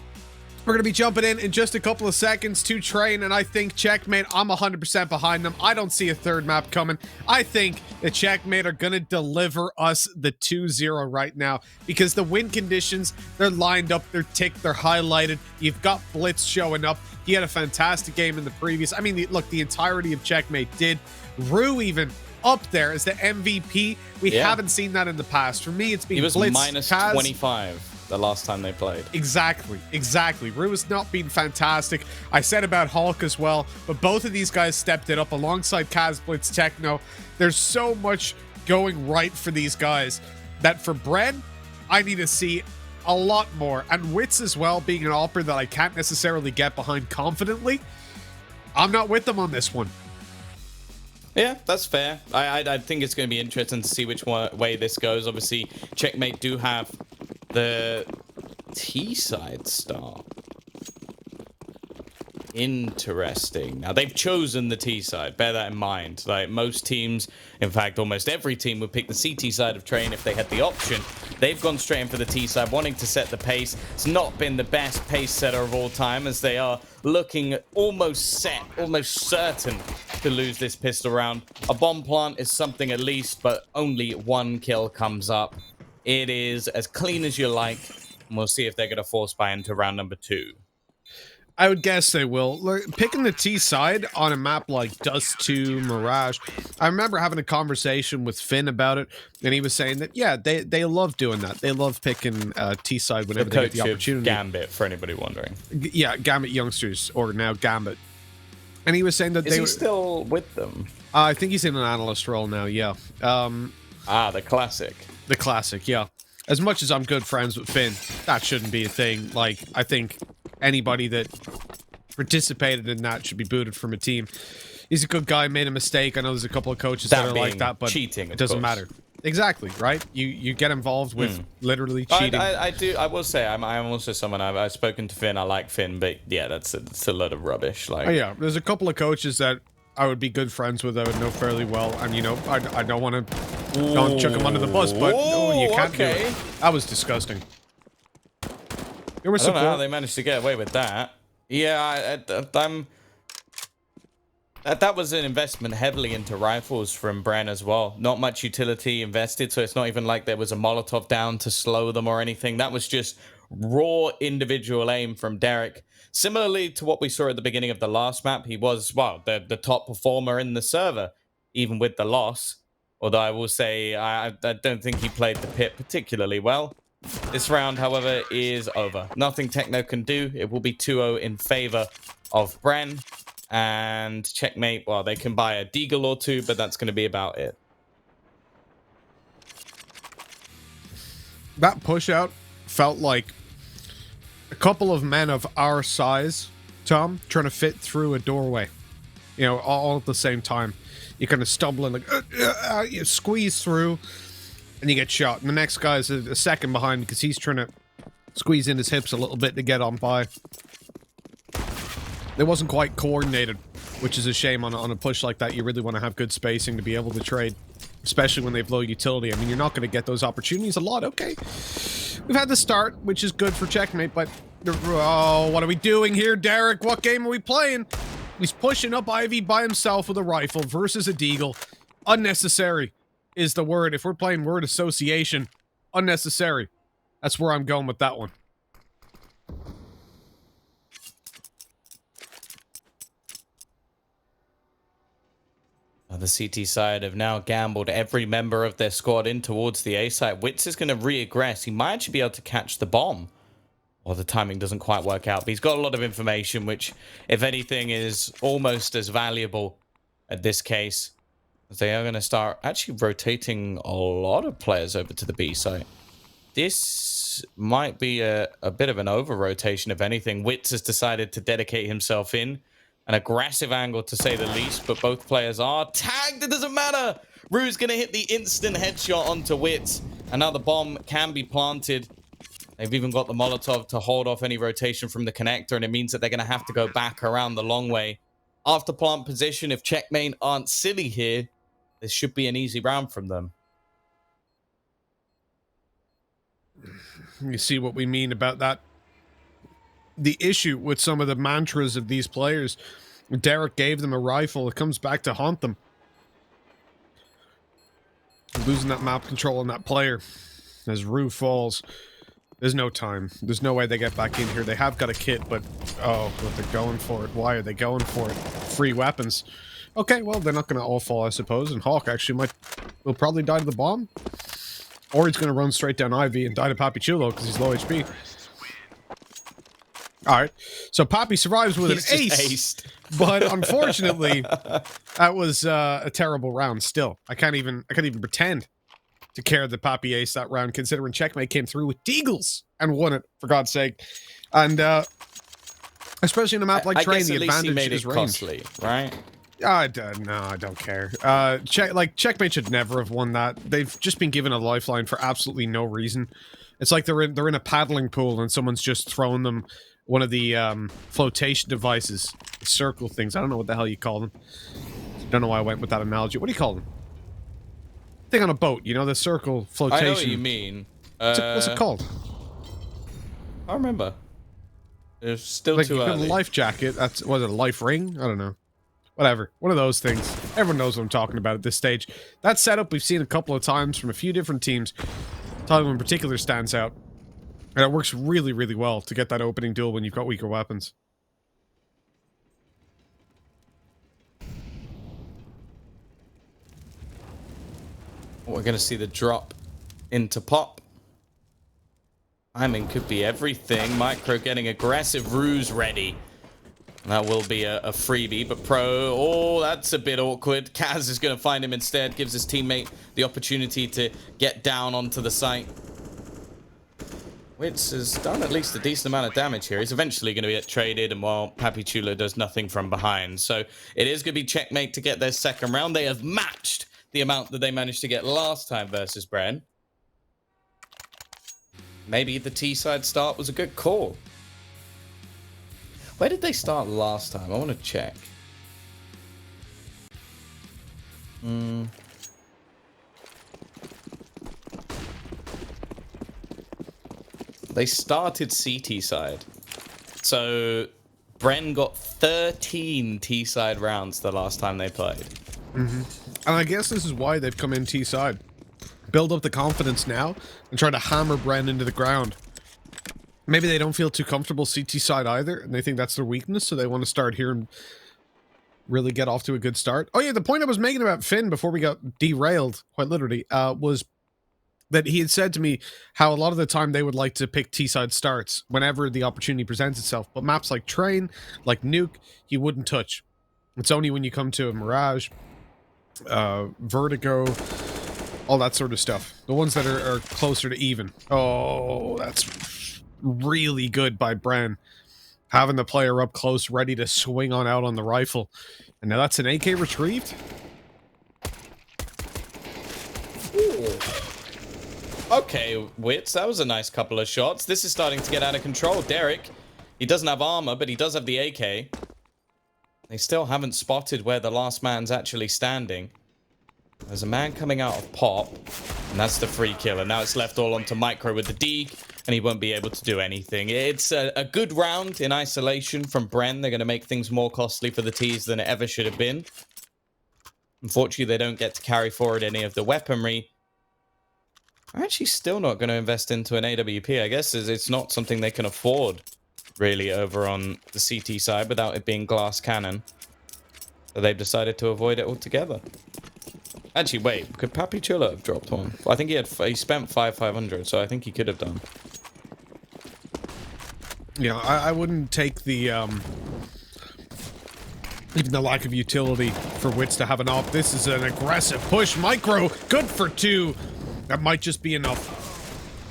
we're going to be jumping in just a couple of seconds to train, and I think Checkmate, I'm 100% behind them. I don't see a third map coming. I think the Checkmate are going to deliver us the 2-0 right now, because the win conditions, they're lined up, they're ticked, they're highlighted. You've got Blitz showing up. He had a fantastic game in the previous. I mean, look, the entirety of Checkmate did. Rue even up there as the MVP. We haven't seen that in the past. For me, it's been He was Blitz, minus Kaz. 25 the last time they played. Exactly. Rue has not been fantastic. I said about Hulk as well, but both of these guys stepped it up alongside Kaz, Blitz, Techno. There's so much going right for these guys that for Bren, I need to see a lot more. And Wits as well, being an offer that I can't necessarily get behind confidently. I'm not with them on this one. Yeah, that's fair. I think it's going to be interesting to see which way this goes. Obviously, Checkmate do have the T-side start. Interesting. Now, they've chosen the T-side. Bear that in mind. Like, most teams, in fact, almost every team would pick the CT side of train if they had the option. They've gone straight in for the T-side, wanting to set the pace. It's not been the best pace setter of all time, as they are looking almost set, almost certain to lose this pistol round. A bomb plant is something at least, but only one kill comes up. It is as clean as you like, and we'll see if they're going to force buy into round number 2. I would guess they will. Picking the T side on a map like Dust 2, Mirage, I remember having a conversation with Finn about it, and he was saying that, yeah, they love doing that. They love picking T side whenever they get the opportunity. Gambit, for anybody wondering. Yeah, Gambit Youngsters, or now Gambit. And he was saying that Is he still with them? I think he's in an analyst role now, yeah. The classic. The classic, yeah. As much as I'm good friends with Finn, that shouldn't be a thing. Like, I think anybody that participated in that should be booted from a team. He's a good guy, made a mistake. I know there's a couple of coaches that are like that, but cheating, it doesn't matter. Exactly, right? You get involved with literally cheating. I will say, I'm also someone, I've spoken to Finn, I like Finn, but yeah, that's a lot of rubbish. Like, oh yeah, there's a couple of coaches that I would be good friends with, I would know fairly well, and you know, I don't want to don't chuck them under the bus, but no, you can't do it. That was disgusting. There was I don't know how they managed to get away with that. Yeah, that was an investment heavily into rifles from Bren as well. Not much utility invested, so it's not even like there was a Molotov down to slow them or anything. That was just raw individual aim from Derek. Similarly to what we saw at the beginning of the last map, he was, well, the top performer in the server, even with the loss. Although I will say, I don't think he played the pit particularly well. This round, however, is over. Nothing Techno can do. It will be 2-0 in favor of Bren. And Checkmate, well, they can buy a Deagle or two, but that's going to be about it. That push out felt like a couple of men of our size, Tom, trying to fit through a doorway. You know, all at the same time. You kind of stumble and like, you squeeze through, and you get shot. And the next guy's a second behind because he's trying to squeeze in his hips a little bit to get on by. It wasn't quite coordinated, which is a shame on a push like that. You really want to have good spacing to be able to trade, especially when they have low utility. I mean, you're not going to get those opportunities a lot. Okay, we've had the start, which is good for Checkmate, but oh, what are we doing here, Derek? What game are we playing? He's pushing up Ivy by himself with a rifle versus a Deagle. Unnecessary is the word. If we're playing word association, unnecessary. That's where I'm going with that one. The CT side have now gambled every member of their squad in towards the A side. Wits is going to re-aggress. He might actually be able to catch the bomb. Well, the timing doesn't quite work out, but he's got a lot of information, which, if anything, is almost as valuable at this case. As they are going to start actually rotating a lot of players over to the B side. This might be a bit of an over-rotation, if anything. Wits has decided to dedicate himself in. An aggressive angle, to say the least, but both players are tagged. It doesn't matter. Rue's going to hit the instant headshot onto Wits, and now the bomb can be planted. They've even got the Molotov to hold off any rotation from the connector, and it means that they're going to have to go back around the long way. After plant position, if Checkmate aren't silly here, this should be an easy round from them. You see what we mean about that? The issue with some of the mantras of these players, Derek gave them a rifle, it comes back to haunt them. Losing that map control on that player as Rue falls. There's no time. There's no way they get back in here. They have got a kit, but oh, but they're going for it. Why are they going for it? Free weapons. Okay, well, they're not going to all fall, I suppose, and Hawk actually will probably die to the bomb. Or he's going to run straight down Ivy and die to Papi Chulo because he's low HP. Alright, so Papi survives with an ace, but unfortunately, that was a terrible round still. I can't even pretend to care that Papi aced that round, considering Checkmate came through with Deagles and won it, for God's sake. And, especially in a map like Train, the advantage is range. Costly, right? No, I don't care. Checkmate should never have won that. They've just been given a lifeline for absolutely no reason. It's like they're in a paddling pool and someone's just thrown them one of the flotation devices, the circle things. I don't know what the hell you call them. Don't know why I went with that analogy. What do you call them? Thing on a boat, you know, the circle flotation. I know what you mean. What's it called? I remember. It's still like too early. A life jacket. That's was it a life ring? I don't know. Whatever. One of those things. Everyone knows what I'm talking about at this stage. That setup we've seen a couple of times from a few different teams. Tyloo in particular stands out. And it works really, really well to get that opening duel when you've got weaker weapons. We're going to see the drop into Pop. Timing could be everything. Micro getting aggressive. Rue's ready. That will be a freebie, but Pro, oh, that's a bit awkward. Kaz is going to find him instead, gives his teammate the opportunity to get down onto the site. Wits has done at least a decent amount of damage here. He's eventually going to get traded, and while Papi Chulo does nothing from behind. So it is going to be Checkmate to get their second round. They have matched the amount that they managed to get last time versus Bren. Maybe the T-side start was a good call. Where did they start last time? I want to check. They started CT side. So Bren got 13 T-side rounds the last time they played. And I guess this is why they've come in T-side. Build up the confidence now and try to hammer Bren into the ground. Maybe they don't feel too comfortable CT side either, and they think that's their weakness, so they want to start here and really get off to a good start. Oh yeah, the point I was making about Finn before we got derailed, quite literally, was that he had said to me how a lot of the time they would like to pick T-side starts whenever the opportunity presents itself, but maps like Train, like Nuke, he wouldn't touch. It's only when you come to a Mirage, Vertigo, all that sort of stuff. The ones that are closer to even. Oh, that's really good by Bren. Having the player up close, ready to swing on out on the rifle. And now that's an AK retrieved. Ooh. Okay, Wits, that was a nice couple of shots. This is starting to get out of control. Derek, he doesn't have armor, but he does have the AK. They still haven't spotted where the last man's actually standing. There's a man coming out of pop, and that's the free kill. And now it's left all onto Micro with the Deeg, and he won't be able to do anything. It's a good round in isolation from Bren. They're going to make things more costly for the T's than it ever should have been. Unfortunately, they don't get to carry forward any of the weaponry. I'm actually still not going to invest into an AWP. I guess it's not something they can afford, really, over on the CT side without it being glass cannon. So they've decided to avoid it altogether. Actually, wait, could Papi Chulo have dropped one? I think he spent 500, so I think he could have done. Yeah, I wouldn't take the, even the lack of utility for Wits to have an op. This is an aggressive push. Micro, good for 2. That might just be enough.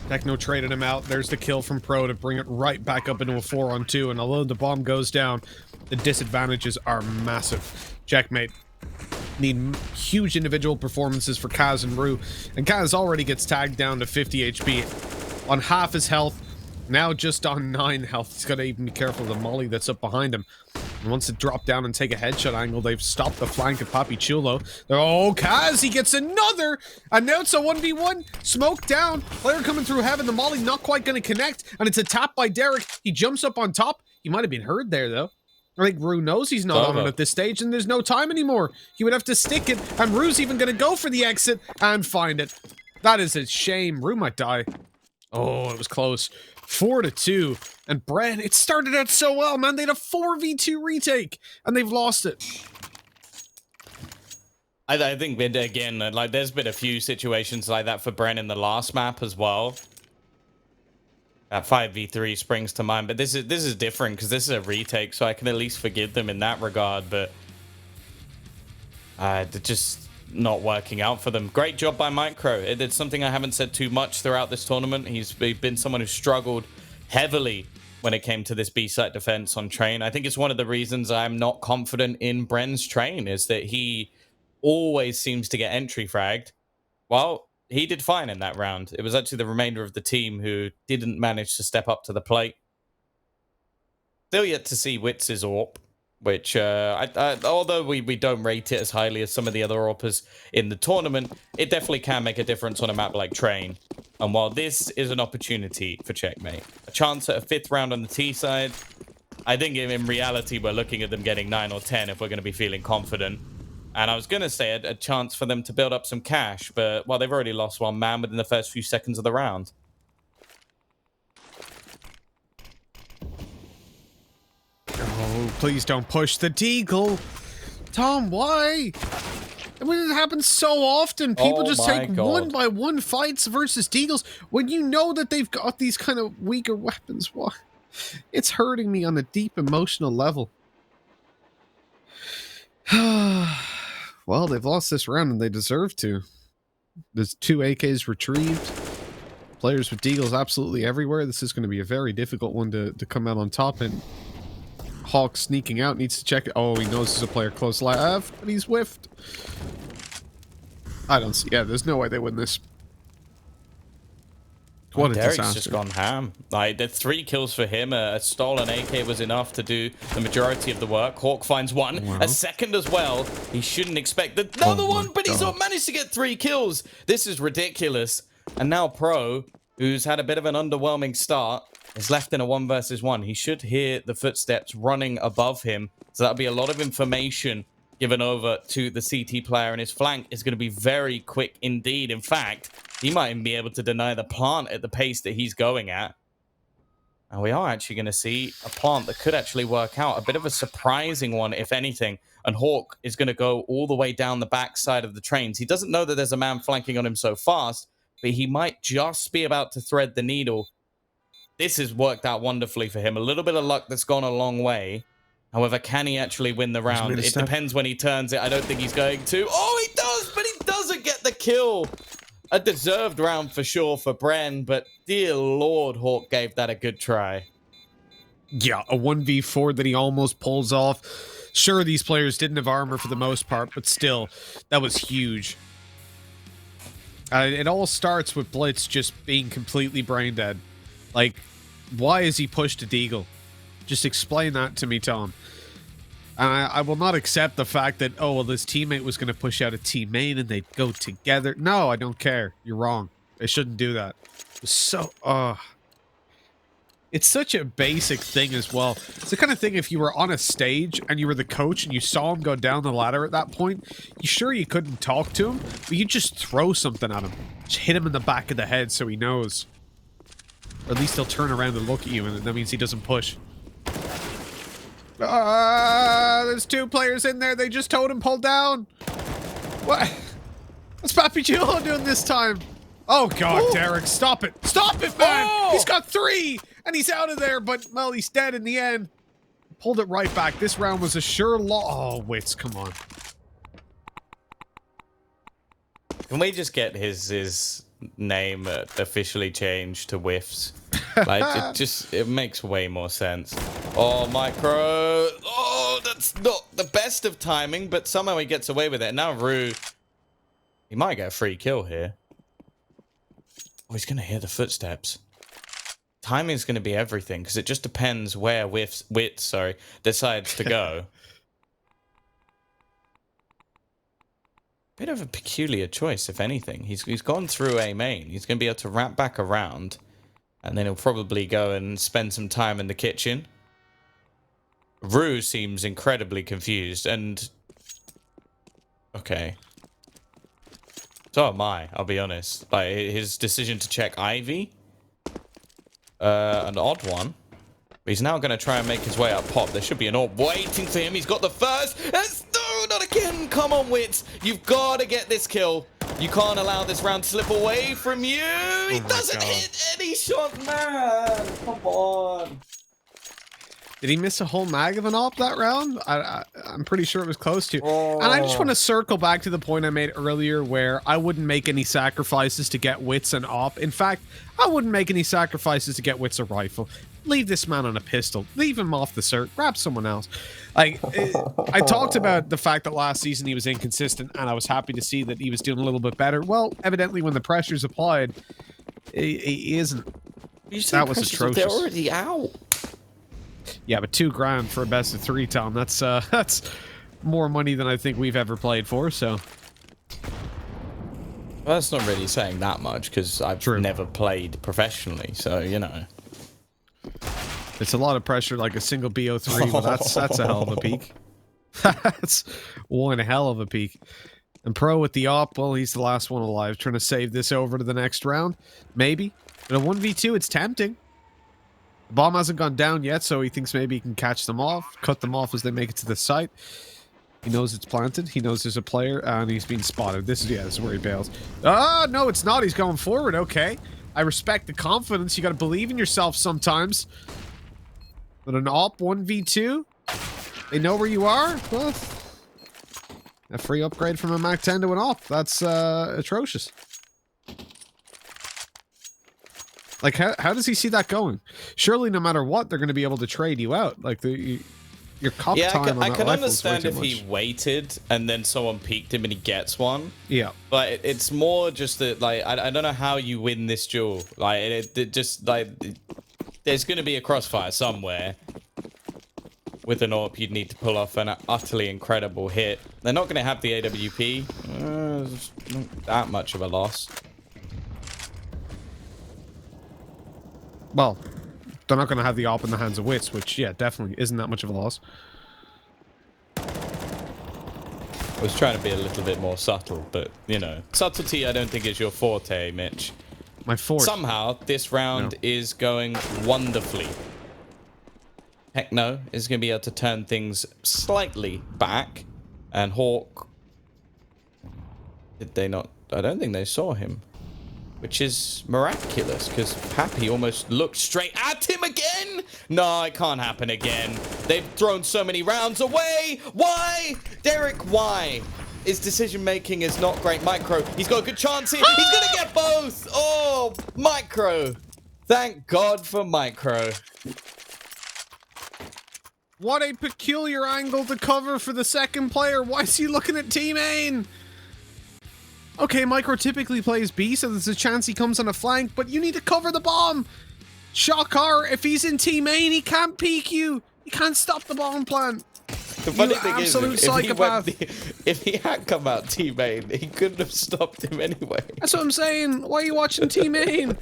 Techno traded him out. There's the kill from Pro to bring it right back up into a 4-on-2. And although the bomb goes down, the disadvantages are massive. Checkmate. Need huge individual performances for Kaz and Rue. And Kaz already gets tagged down to 50 HP. On half his health. Now just on 9 health. He's got to even be careful of the molly that's up behind him. And once it drop down and take a headshot angle, they've stopped the flank of Papi Chulo. Oh, Kaz, he gets another! And now it's a 1v1. Smoke down. Player coming through heaven. The molly not quite going to connect. And it's a tap by Derek. He jumps up on top. He might have been heard there, though. I think Rue knows he's not on it at this stage, and there's no time anymore. He would have to stick it, and Rue's even going to go for the exit and find it. That is a shame. Rue might die. Oh, it was close. 4-2. And Bren, it started out so well, man. They had a 4v2 retake, and they've lost it. I think, again, like, there's been a few situations like that for Bren in the last map as well. That 5v3 springs to mind, but this is different because this is a retake, so I can at least forgive them in that regard, but they're just not working out for them. Great job by Micro. It's something I haven't said too much throughout this tournament. He's been someone who struggled heavily when it came to this B-site defense on Train. I think it's one of the reasons I'm not confident in Bren's Train, is that he always seems to get entry fragged. Well, he did fine in that round. It was actually the remainder of the team who didn't manage to step up to the plate. Still yet to see Wits' AWP, which, although we don't rate it as highly as some of the other AWPers in the tournament, it definitely can make a difference on a map like Train. And while this is an opportunity for Checkmate, a chance at a 5th round on the T side, I think in reality we're looking at them getting 9 or 10 if we're going to be feeling confident. And I was going to say a chance for them to build up some cash, but, well, they've already lost one man within the first few seconds of the round. Oh, please don't push the Deagle. Tom, why? I mean, it happens so often. People just take one-by-one fights versus Deagles when you know that they've got these kind of weaker weapons. Why? It's hurting me on a deep emotional level. Well, they've lost this round and they deserve to. There's 2 AKs retrieved. Players with Deagles absolutely everywhere. This is going to be a very difficult one to come out on top. And Hawk sneaking out needs to check it. Oh, he knows there's a player close left, but he's whiffed. I don't see. Yeah, there's no way they win this. What a Derek's disaster. just gone ham. Like, the 3 kills for him. A stolen AK was enough to do the majority of the work. Hawk finds one. Wow. A second as well. He shouldn't expect another one, but he's not managed to get 3 kills. This is ridiculous. And now Pro, who's had a bit of an underwhelming start, is left in a 1 versus 1. He should hear the footsteps running above him. So that'll be a lot of information given over to the CT player, and his flank is going to be very quick indeed. In fact, he might even be able to deny the plant at the pace that he's going at. And we are actually going to see a plant that could actually work out. A bit of a surprising one, if anything. And Hawk is going to go all the way down the backside of the trains. He doesn't know that there's a man flanking on him so fast, but he might just be about to thread the needle. This has worked out wonderfully for him. A little bit of luck that's gone a long way. However, can he actually win the round? It step. depends when he turns it. I don't think he's going to. Oh, he does, but he doesn't get the kill. A deserved round for sure for Bren, but dear Lord, Hawk gave that a good try. Yeah, a 1v4 that he almost pulls off. Sure, these players didn't have armor for the most part, but still, that was huge. It all starts with Blitz just being completely brain dead. Like, why is he pushed to Deagle? Just explain that to me, Tom. And I will not accept the fact that, oh, well, this teammate was going to push out a team main and they'd go together. No, I don't care. You're wrong. They shouldn't do that. It's so, it's such a basic thing as well. It's the kind of thing if you were on a stage and you were the coach and you saw him go down the ladder at that point, you couldn't talk to him, but you just throw something at him. Just hit him in the back of the head so he knows. Or at least he'll turn around and look at you, and that means he doesn't push. There's 2 players in there. They just told him pull down. What? What's Papi Chulo doing this time? Oh, God, ooh. Derek, stop it. Stop it, man. Oh! He's got 3, and he's out of there, but, well, he's dead in the end. Pulled it right back. This round was a sure loss. Oh, Wits, come on. Can we just get his name officially changed to Whiffs? Like, it makes way more sense. Oh, Micro. Oh, that's not the best of timing, but somehow he gets away with it. Now Rue, he might get a free kill here. Oh, he's going to hear the footsteps. Timing is going to be everything, because it just depends where Wits decides to go. Bit of a peculiar choice, if anything. He's gone through A main. He's going to be able to wrap back around, and then he'll probably go and spend some time in the kitchen. Rue seems incredibly confused, and... Okay. So am I, I'll be honest. Like, his decision to check Ivy, an odd one. But he's now going to try and make his way up pop. There should be an orb waiting for him. He's got the first. No, not again. Come on, Wits. You've got to get this kill. You can't allow this round to slip away from you. He doesn't hit any shot, man. Come on. Did he miss a whole mag of an op that round? I'm pretty sure it was close to. And I just want to circle back to the point I made earlier where I wouldn't make any sacrifices to get Wits and op. In fact, I wouldn't make any sacrifices to get Wits a rifle. Leave this man on a pistol. Leave him off the cert. Grab someone else. Like, I talked about the fact that last season he was inconsistent, and I was happy to see that he was doing a little bit better. Well, evidently when the pressure's applied, he isn't. That was atrocious. They're already out. Yeah, but $2,000 for a best of 3, Tom. That's more money than I think we've ever played for, so. Well, that's not really saying that much, because I've never played professionally, so, you know. It's a lot of pressure, like a single BO3, but that's a hell of a peak. That's one hell of a peak. And Pro with the op, well, he's the last one alive, trying to save this over to the next round. Maybe. But a 1v2, it's tempting. The bomb hasn't gone down yet, so he thinks maybe he can catch them off, cut them off as they make it to the site. He knows it's planted. He knows there's a player, and he's being spotted. This is where he bails. Ah, no, it's not. He's going forward. Okay. I respect the confidence. You got to believe in yourself sometimes. But an op 1v2? They know where you are? Well, a free upgrade from a Mac 10 to an op. That's atrocious. Like, how does he see that going? Surely, no matter what, they're going to be able to trade you out. Like, your cop time on that I can rifle is way understand too if much. he waited and then someone peeked him and he gets one. Yeah. But it's more just that, like, I don't know how you win this duel. Like, it just, like, there's going to be a crossfire somewhere. With an AWP, you'd need to pull off an utterly incredible hit. They're not going to have the AWP. It's not that much of a loss. Well, they're not going to have the op in the hands of Wits, which, yeah, definitely isn't that much of a loss. I was trying to be a little bit more subtle, but, you know. Subtlety, I don't think is your forte, Mitch. My forte. Somehow, this round is going wonderfully. Techno is going to be able to turn things slightly back. And Hawk... Did they not... I don't think they saw him. which is miraculous because Pappy almost looked straight at him again. No, it can't happen again. They've thrown so many rounds away. Why? Derek, why? His decision making is not great. Micro, he's got a good chance here. He's gonna get both. Oh, Micro. Thank God for Micro. What a peculiar angle to cover for the second player. Why is he looking at Team Ain? Okay, Micro typically plays B, so there's a chance he comes on a flank, but you need to cover the bomb. Shocker, if he's in Team Ain, he can't peek you. He can't stop the bomb plan. The funny You thing is, absolute psychopath. if he had come out Team Ain, he couldn't have stopped him anyway. That's what I'm saying. Why are you watching Team Ain?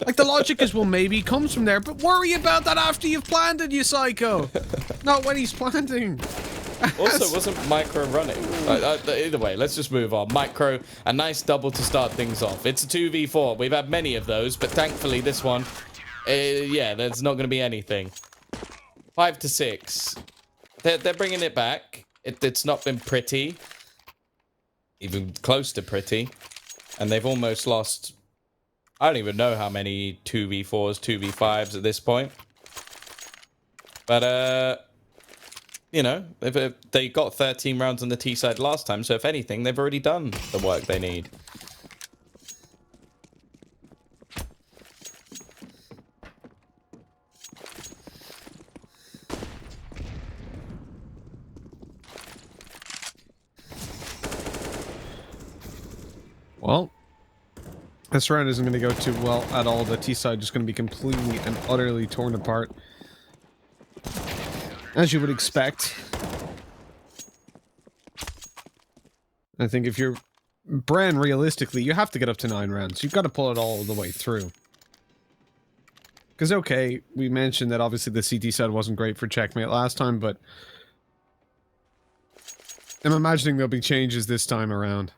Like, the logic is, well, maybe he comes from there, but worry about that after you've planted, you psycho. Not when he's planting. Also, wasn't Micro running? Either way, let's just move on. Micro, a nice double to start things off. It's a 2v4. We've had many of those, but thankfully this one, yeah, there's not going to be anything. 5 to 6. They're bringing it back. It's not been pretty. Even close to pretty. And they've almost lost, I don't even know how many 2v4s, 2v5s at this point. But, you know, they got 13 rounds on the T side last time, so if anything, they've already done the work they need. Well, this round isn't going to go too well at all. The T side just going to be completely and utterly torn apart. As you would expect. I think if you're Bran, realistically, you have to get up to 9 rounds. You've got to pull it all the way through. Because, okay, we mentioned that obviously the CT side wasn't great for checkmate last time, but I'm imagining there'll be changes this time around.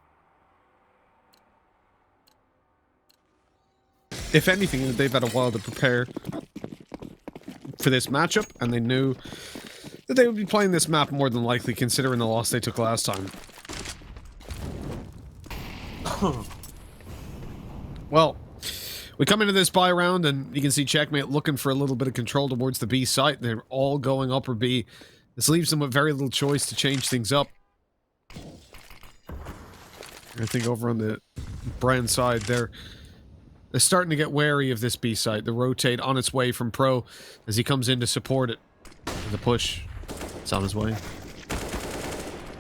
If anything, they've had a while to prepare for this matchup, and they knew that they would be playing this map more than likely, considering the loss they took last time. Well, we come into this bye round, and you can see checkmate looking for a little bit of control towards the B site. They're all going upper B. This leaves them with very little choice to change things up. I think over on the Brand side, they're starting to get wary of this B site. The rotate on its way from Pro as he comes in to support it. The push, it's on his way.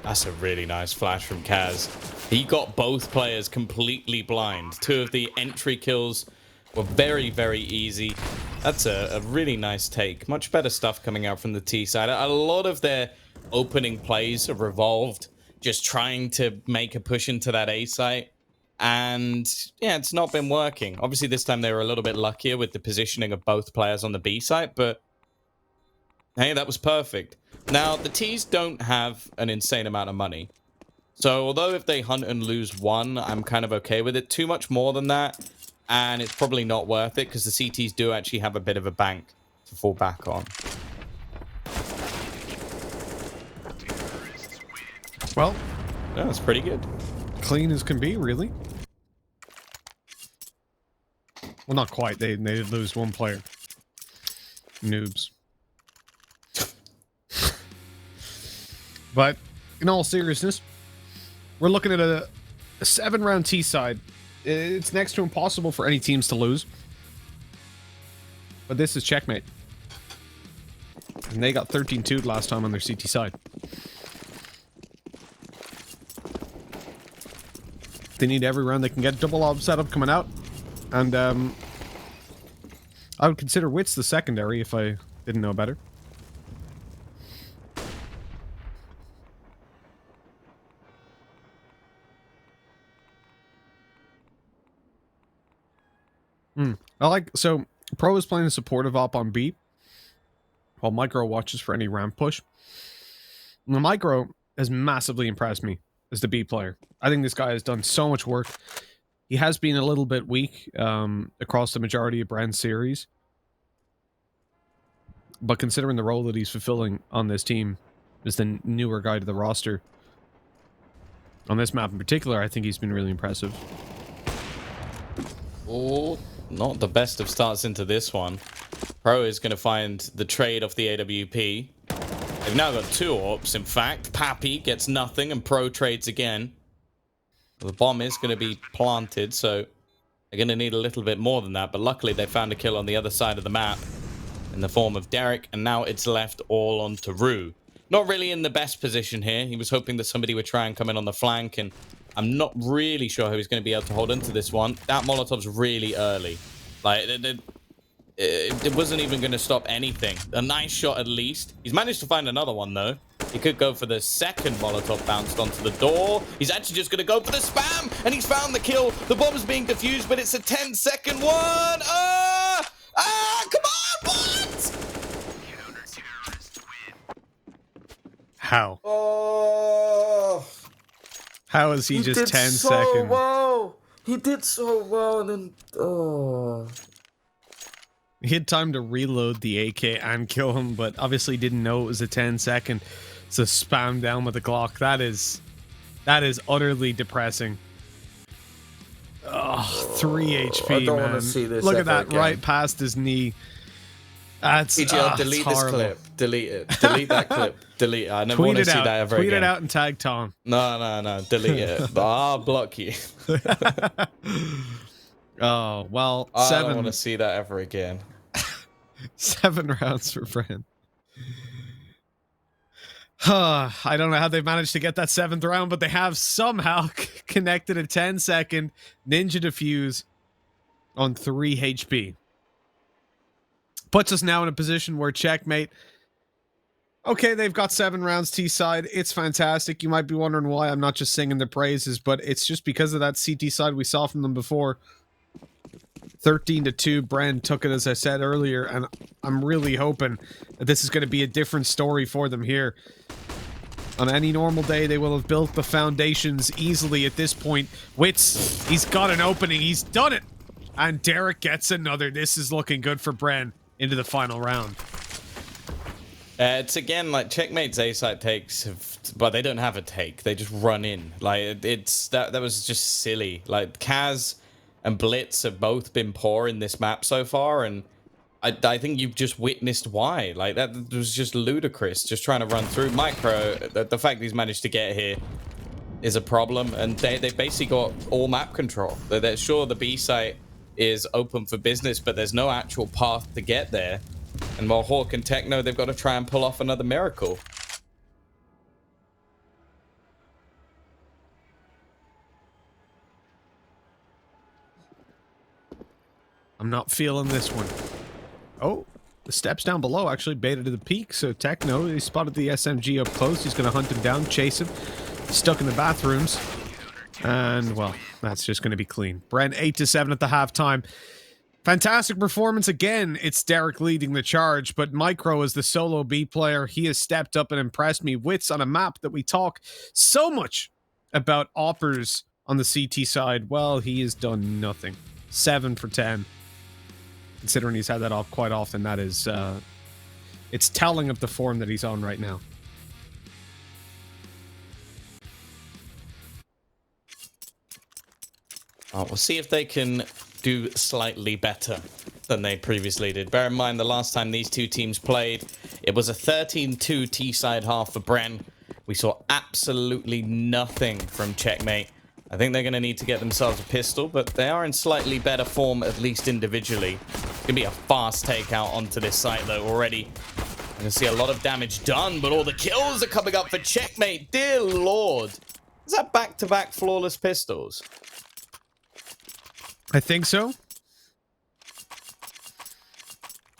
That's a really nice flash from Kaz. He got both players completely blind. 2 of the entry kills were very, very easy. That's a really nice take. Much better stuff coming out from the T side. A lot of their opening plays have revolved just trying to make a push into that A site. And yeah, it's not been working. Obviously, this time they were a little bit luckier with the positioning of both players on the B site, but hey, that was perfect. Now, the Ts don't have an insane amount of money. So although if they hunt and lose 1, I'm kind of okay with it. Too much more than that, and it's probably not worth it because the CTs do actually have a bit of a bank to fall back on. Well, yeah, that's pretty good. Clean as can be, really. Well, not quite. They did lose 1 player. Noobs. But, in all seriousness, we're looking at a 7-round T side. It's next to impossible for any teams to lose. But this is checkmate. And they got 13-2'd last time on their CT side. They need every round they can get. Double ob setup coming out. And, I would consider Wits the secondary if I didn't know better. So, Pro is playing a supportive op on B, while Micro watches for any ramp push. And the Micro has massively impressed me as the B player. I think this guy has done so much work. He has been a little bit weak across the majority of Brand series. But considering the role that he's fulfilling on this team as the newer guy to the roster, on this map in particular, I think he's been really impressive. Oh, not the best of starts into this one. Pro is going to find the trade off the AWP. They've now got 2 AWPs, in fact. Pappy gets nothing, and Pro trades again. The bomb is going to be planted, so they're going to need a little bit more than that. But luckily, they found a kill on the other side of the map in the form of Derek, and now it's left all on Tyloo. Not really in the best position here. He was hoping that somebody would try and come in on the flank, and I'm not really sure how he's going to be able to hold into this one. That Molotov's really early. Like, it wasn't even going to stop anything. A nice shot at least. He's managed to find another one, though. He could go for the second Molotov bounced onto the door. He's actually just going to go for the spam, and he's found the kill. The bomb's being defused, but it's a 10-second one. Come on, what? How? Oh, How is he just 10 so seconds? well. He did so well, and then oh. He had time to reload the AK and kill him, but obviously didn't know it was a 10-second. So spam down with the Glock. That is utterly depressing. Oh, 3 HP, I don't man. want to see this. Look at that, again. right past his knee. That's delete this horrible. clip. Delete it. Delete that clip. Delete it. I never Tweet want to it see out. that ever Tweet again. it out and tag Tom. No. Delete it. I'll block you. Oh, well, I don't want to see that ever again. 7 rounds for Fran. I don't know how they've managed to get that 7th round, but they have somehow connected a 10-second ninja defuse on 3 HP. Puts us now in a position where checkmate. Okay, they've got 7 rounds T-side. It's fantastic. You might be wondering why I'm not just singing their praises, but it's just because of that CT side we saw from them before. 13-2, Bren took it, as I said earlier, and I'm really hoping that this is going to be a different story for them here. On any normal day, they will have built the foundations easily at this point. Wits, he's got an opening. He's done it. And Derek gets another. This is looking good for Bren into the final round. It's again like Checkmate's A-side takes, but they don't have a take. They just run in. Like it's that was just silly. Like Kaz and Blitz have both been poor in this map so far, and I think you've just witnessed why. Like that was just ludicrous. Just trying to run through Micro. The fact he's managed to get here is a problem, and they basically got all map control. They're sure the B site is open for business, but there's no actual path to get there. And while Hawk and Techno, they've got to try and pull off another miracle. I'm not feeling this one. Oh, the steps down below actually baited to the peak, so Techno, he spotted the SMG up close. He's going to hunt him down, chase him. Stuck in the bathrooms. And, well, that's just going to be clean. Bren, 8-7 at the halftime. Fantastic performance again. It's Derek leading the charge, but Micro is the solo B player. He has stepped up and impressed me. Wits on a map that we talk so much about Oppers on the CT side. Well, he has done nothing. 7 for 10. Considering he's had that off quite often, that is, it's telling of the form that he's on right now. We'll see if they can do slightly better than they previously did. Bear in mind, the last time these two teams played, it was a 13-2 T-side half for Bren. We saw absolutely nothing from Checkmate. I think they're going to need to get themselves a pistol, but they are in slightly better form, at least individually. It's going to be a fast takeout onto this site, though, already. You're going to see a lot of damage done, but all the kills are coming up for Checkmate. Dear Lord. Is that back-to-back flawless pistols? I think so.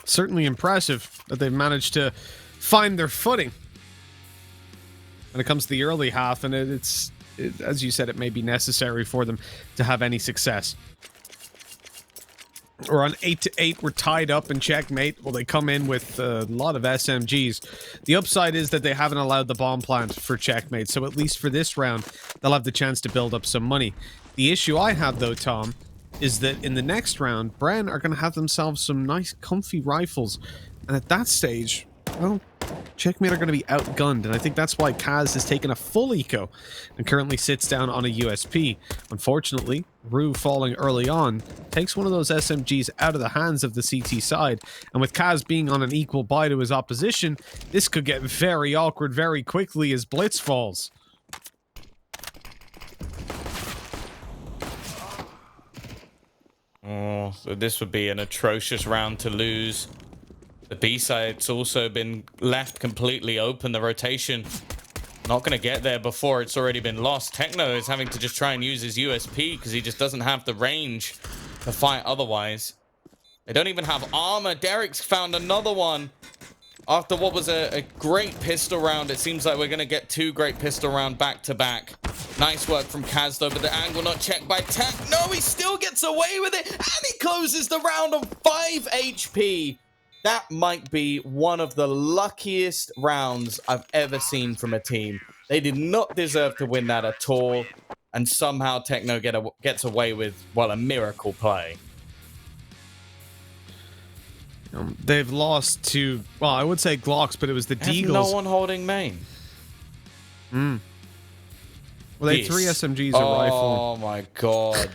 Certainly impressive that they've managed to find their footing when it comes to the early half, and it's as you said, it may be necessary for them to have any success. We're on 8-8. We're tied up in checkmate. Well, they come in with a lot of SMGs. The upside is that they haven't allowed the bomb plant for checkmate, so at least for this round, they'll have the chance to build up some money. The issue I have, though, Tom, is that in the next round, Bren are going to have themselves some nice, comfy rifles. And at that stage, well, Checkmate are going to be outgunned, and I think that's why Kaz has taken a full eco and currently sits down on a USP. Unfortunately, Rue falling early on takes one of those SMGs out of the hands of the CT side, and with Kaz being on an equal buy to his opposition, this could get very awkward very quickly as Blitz falls. Oh, so this would be an atrocious round to lose. The B-side's also been left completely open. The rotation not going to get there before it's already been lost. Techno is having to just try and use his USP because he just doesn't have the range to fight otherwise. They don't even have armor. Derek's found another one. After what was a great pistol round, it seems like we're going to get 2 great pistol round back-to-back. Nice work from Kaz, though, but the angle not checked by Tech. No, he still gets away with it, and he closes the round on 5 HP. That might be one of the luckiest rounds I've ever seen from a team. They did not deserve to win that at all, and somehow Techno gets away with, well, a miracle play. They've lost to, well, I would say Glocks, but it was the Deagles. No one holding main. Well, they had 3 SMGs, a rifle. Oh my god.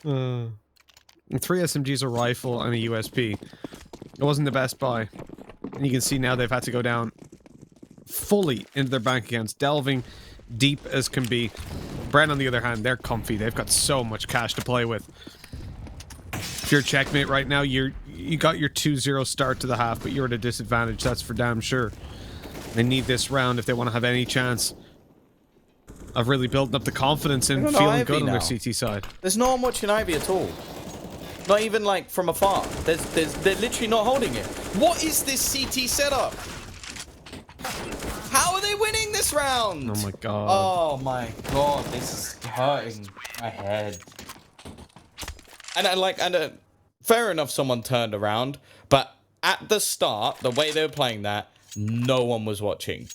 3 SMGs, a rifle, and a USP. It wasn't the best buy. And you can see now they've had to go down fully into their bank accounts, delving deep as can be. Brent, on the other hand, they're comfy. They've got so much cash to play with. If you're Checkmate right now, you got your 2-0 start to the half, but you're at a disadvantage, that's for damn sure. They need this round if they want to have any chance of really building up the confidence and feeling good on their CT side. There's no one watching Ivy at all. Not even, like, from afar. They're literally not holding it. What is this CT setup? How are they winning this round? Oh my god. Oh my god, this is hurting my head. And fair enough, someone turned around, but at the start, the way they were playing that, no one was watching.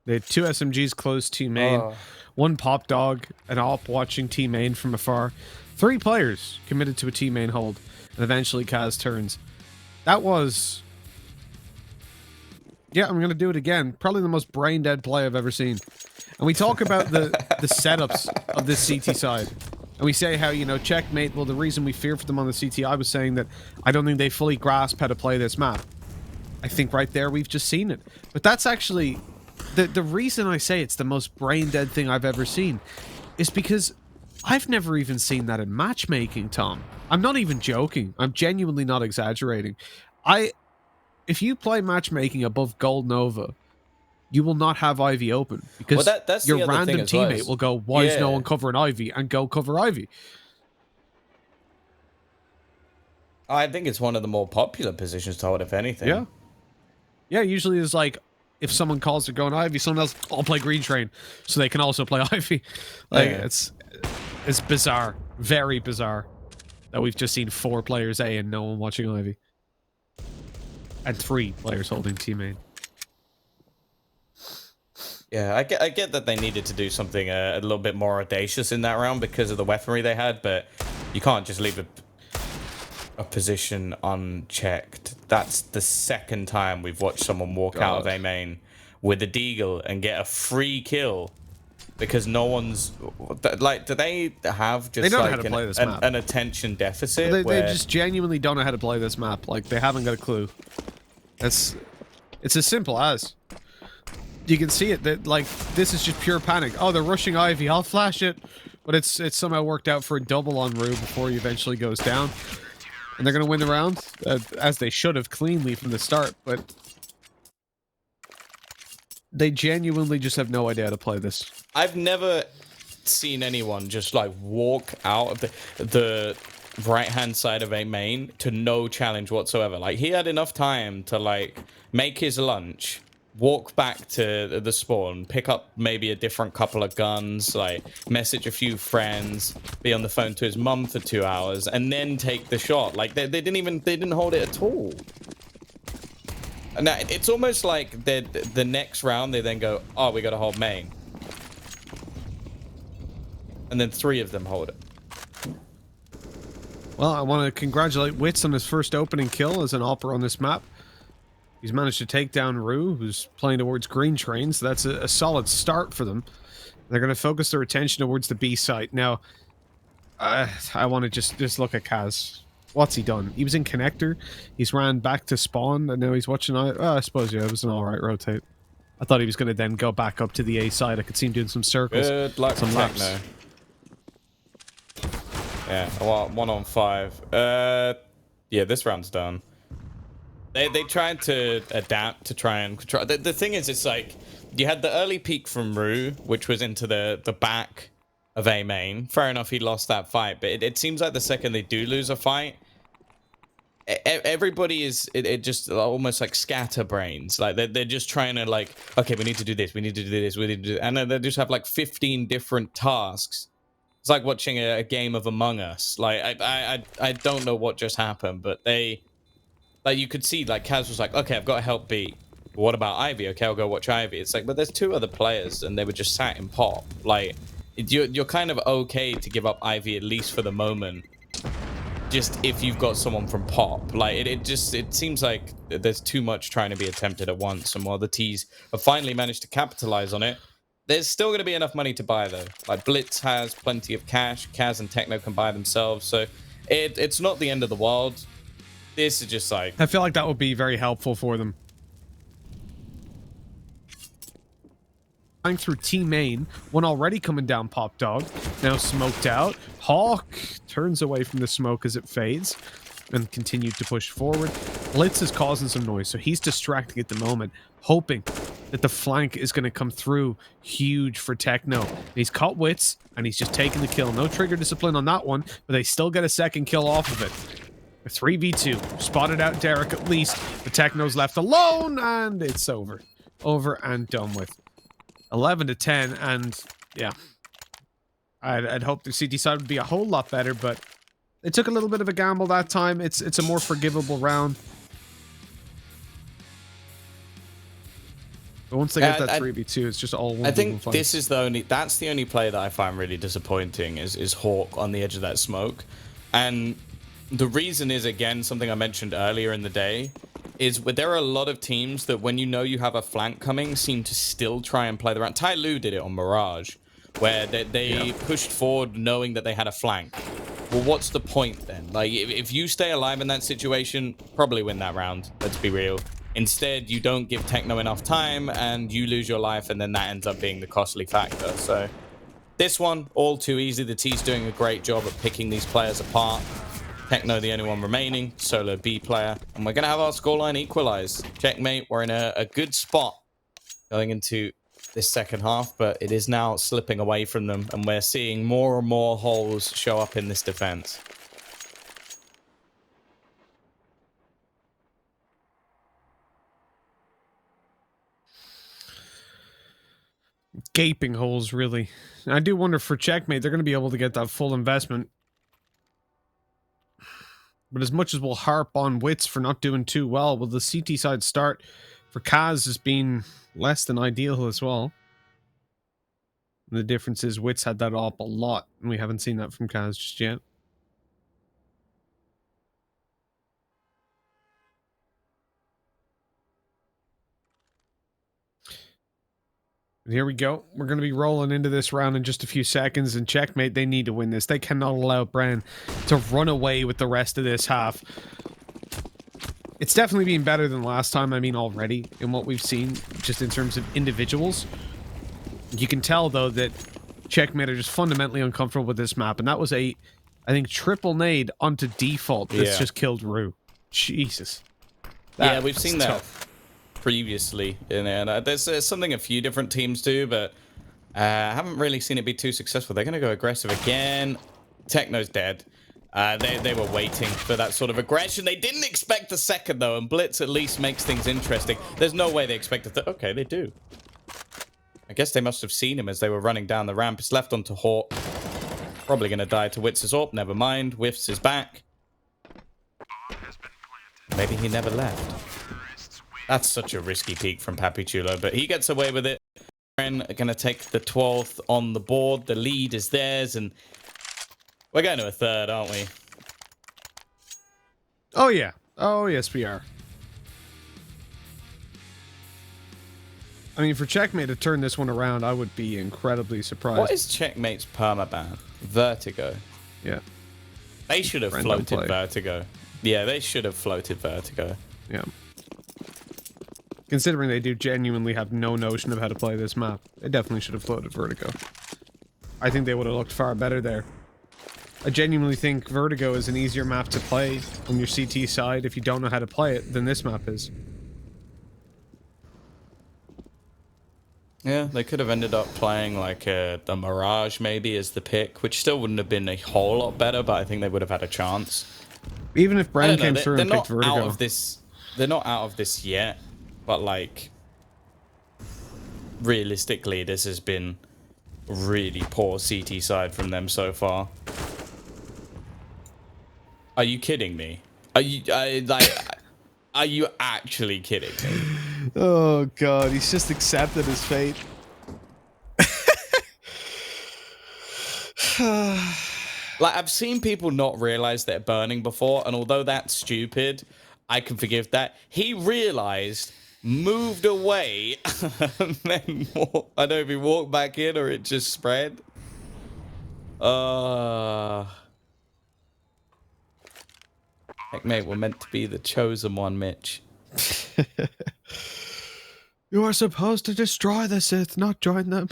They had 2 SMGs close to main, 1 pop dog, an op watching T main from afar, 3 players committed to a T main hold, and eventually Kaz turns. That was, yeah, I'm gonna do it again. Probably the most brain dead play I've ever seen. And we talk about the setups of this CT side. And we say how, you know, Checkmate, well, the reason we fear for them on the CT, I was saying that I don't think they fully grasp how to play this map. I think right there we've just seen it. But that's actually, the reason I say it's the most brain dead thing I've ever seen is because I've never even seen that in matchmaking, Tom. I'm not even joking. I'm genuinely not exaggerating. If you play matchmaking above Gold Nova, you will not have Ivy open because that's your random teammate will go, why is no one covering Ivy? And go cover Ivy. I think it's one of the more popular positions to hold, if anything. Yeah. Yeah, usually it's like, if someone calls to go on Ivy, someone else, I'll play Green Train, so they can also play Ivy. Like, it's bizarre. Very bizarre that we've just seen 4 players A and no one watching Ivy. And 3 players holding T main. Yeah, I get that they needed to do something a little bit more audacious in that round because of the weaponry they had, but you can't just leave a position unchecked. That's the second time we've watched someone walk out of A main with a deagle and get a free kill because no one's like. Do they have just like an attention deficit? They just genuinely don't know how to play this map. Like, they haven't got a clue. It's as simple as. You can see it, that like this is just pure panic. Oh, they're rushing Ivy. I'll flash it, but it's somehow worked out for a double on Rue before he eventually goes down, and they're gonna win the round as they should have cleanly from the start. But they genuinely just have no idea how to play this. I've never seen anyone just like walk out of the right hand side of A main to no challenge whatsoever. Like, he had enough time to like make his lunch, walk back to the spawn, pick up maybe a different couple of guns, like message a few friends, be on the phone to his mum for 2 hours, and then take the shot. Like, they didn't hold it at all. And that, it's almost like the next round they then go, oh, we gotta hold main, and then 3 of them hold it. Well, I want to congratulate Wits on his first opening kill as an Opera on this map. He's managed to take down Rue, who's playing towards Green Train, so that's a solid start for them. They're going to focus their attention towards the B site. Now, I want to just look at Kaz. What's he done? He was in Connector. He's ran back to spawn, and now he's watching... I suppose, yeah, it was an alright rotate. I thought he was going to then go back up to the A side. I could see him doing some circles. Good luck, some laps. Techno. Yeah, 1 on 5. Yeah, this round's done. They tried to adapt to try and control. The thing is, it's like you had the early peak from Rue, which was into the back of A main. Fair enough, he lost that fight, but it seems like the second they do lose a fight, everybody is it just almost like scatterbrains. Like they're just trying to like, okay, we need to do this, we need to do this, we need to do, and then they just have like 15 different tasks. It's like watching a game of Among Us. Like I don't know what just happened, but they, like, you could see like Kaz was like, okay, I've got to help B. What about Ivy? Okay, I'll go watch Ivy. It's like, but there's 2 other players and they were just sat in pop. Like you're kind of okay to give up Ivy at least for the moment. Just if you've got someone from pop, like it seems like there's too much trying to be attempted at once. And while the T's have finally managed to capitalize on it, there's still going to be enough money to buy though. Like Blitz has plenty of cash, Kaz and Techno can buy themselves, so it's not the end of the world. This is just like, I feel like that would be very helpful for them. Going through T main, one already coming down Pop Dog, now smoked out. Hawk turns away from the smoke as it fades and continued to push forward. Blitz is causing some noise, so he's distracting at the moment, hoping that the flank is going to come through huge for Techno. And he's caught Wits, and he's just taking the kill. No trigger discipline on that one, but they still get a second kill off of it. A 3v2. Spotted out Derek at least, but Techno's left alone, and it's over. Over and done with. 11 to 10, and yeah. I'd hope the CT side would be a whole lot better, but they took a little bit of a gamble that time. It's a more forgivable round. But once they get that 3v2, it's just all one. I think this is that's the only play that I find really disappointing is Hawk on the edge of that smoke. And the reason is, again, something I mentioned earlier in the day, is there are a lot of teams that when you know you have a flank coming, seem to still try and play the round. Tyloo did it on Mirage, where they pushed forward knowing that they had a flank. Well, what's the point then? Like, if you stay alive in that situation, probably win that round, let's be real. Instead, you don't give Techno enough time, and you lose your life, and then that ends up being the costly factor. So, this one, all too easy. The T's doing a great job of picking these players apart. Techno, the only one remaining, solo B player, and we're going to have our scoreline equalized. Checkmate, we're in a good spot going into this second half, but it is now slipping away from them, and we're seeing more and more holes show up in this defense. Gaping holes, really. I do wonder for Checkmate, they're going to be able to get that full investment. But as much as we'll harp on Wits for not doing too well, will the CT side start for Kaz has been less than ideal as well. And the difference is Wits had that up a lot, and we haven't seen that from Kaz just yet. And here we go. We're going to be rolling into this round in just a few seconds, and Checkmate, they need to win this. They cannot allow Bren to run away with the rest of this half. It's definitely been better than last time, I mean, already, in what we've seen, just in terms of individuals. You can tell, though, that Checkmate are just fundamentally uncomfortable with this map, and that was a, I think, triple nade onto default that's just killed Rue. Jesus. Yeah, we've seen that previously, and there's something a few different teams do, but I haven't really seen it be too successful. They're going to go aggressive again. Techno's dead. They were waiting for that sort of aggression. They didn't expect the second, though, and Blitz at least makes things interesting. There's no way they expected that. Okay, they do. I guess they must have seen him as they were running down the ramp. It's left onto Hawk. Probably going to die to Wits' AWP. Never mind. Whiffs is back. Maybe he never left. That's such a risky peek from Papi Chulo, but he gets away with it. Ren are going to take the 12th on the board. The lead is theirs, and we're going to a third, aren't we? Oh, yeah. Oh, yes, we are. I mean, for Checkmate to turn this one around, I would be incredibly surprised. What is Checkmate's permaban? Vertigo. Yeah. They should have Random floated play. Vertigo. Yeah, they should have floated Vertigo. Yeah. Considering they do genuinely have no notion of how to play this map, they definitely should have floated Vertigo. I think they would have looked far better there. I genuinely think Vertigo is an easier map to play on your CT side if you don't know how to play it than this map is. Yeah, they could have ended up playing like the Mirage maybe as the pick, which still wouldn't have been a whole lot better, but I think they would have had a chance. Even if I Bren don't know, came through and they're picked not out Vertigo. of this. They're not out of this yet, but like realistically, this has been really poor CT side from them so far. Are you kidding me? Are you actually kidding me? Oh god, he's just accepted his fate. Like, I've seen people not realize they're burning before, and although that's stupid, I can forgive that. He realized, moved away, and then I don't know if he walked back in or it just spread. Heck, mate, we're meant to be the chosen one, Mitch. You are supposed to destroy the Sith, not join them.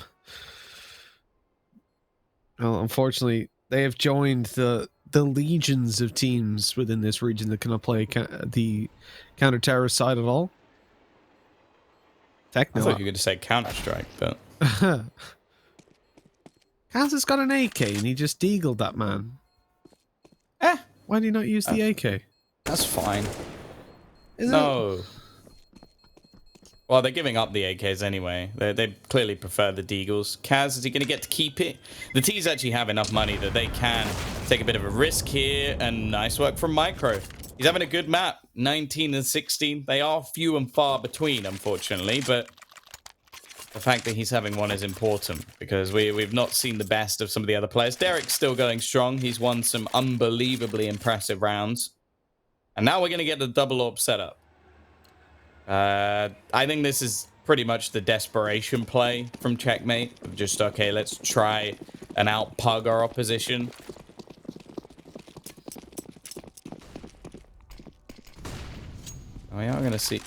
Well, unfortunately, they have joined the legions of teams within this region that cannot play the counter-terrorist side at all. I Techno. thought you were going to say Counter-Strike, but... Kaz has got an AK and he just deagled that man. Why do you not use the AK? That's fine. Isn't No. Well, they're giving up the AKs anyway. They clearly prefer the Deagles. Kaz, is he going to get to keep it? The T's actually have enough money that they can take a bit of a risk here, and nice work from Micro. He's having a good map. 19 and 16. They are few and far between, unfortunately, but the fact that he's having one is important because we've not seen the best of some of the other players. Derek's still going strong. He's won some unbelievably impressive rounds. And now we're going to get the double AWP setup. I think this is pretty much the desperation play from Checkmate. Of just, okay, let's try and outpug our opposition. Oh, we are going to see.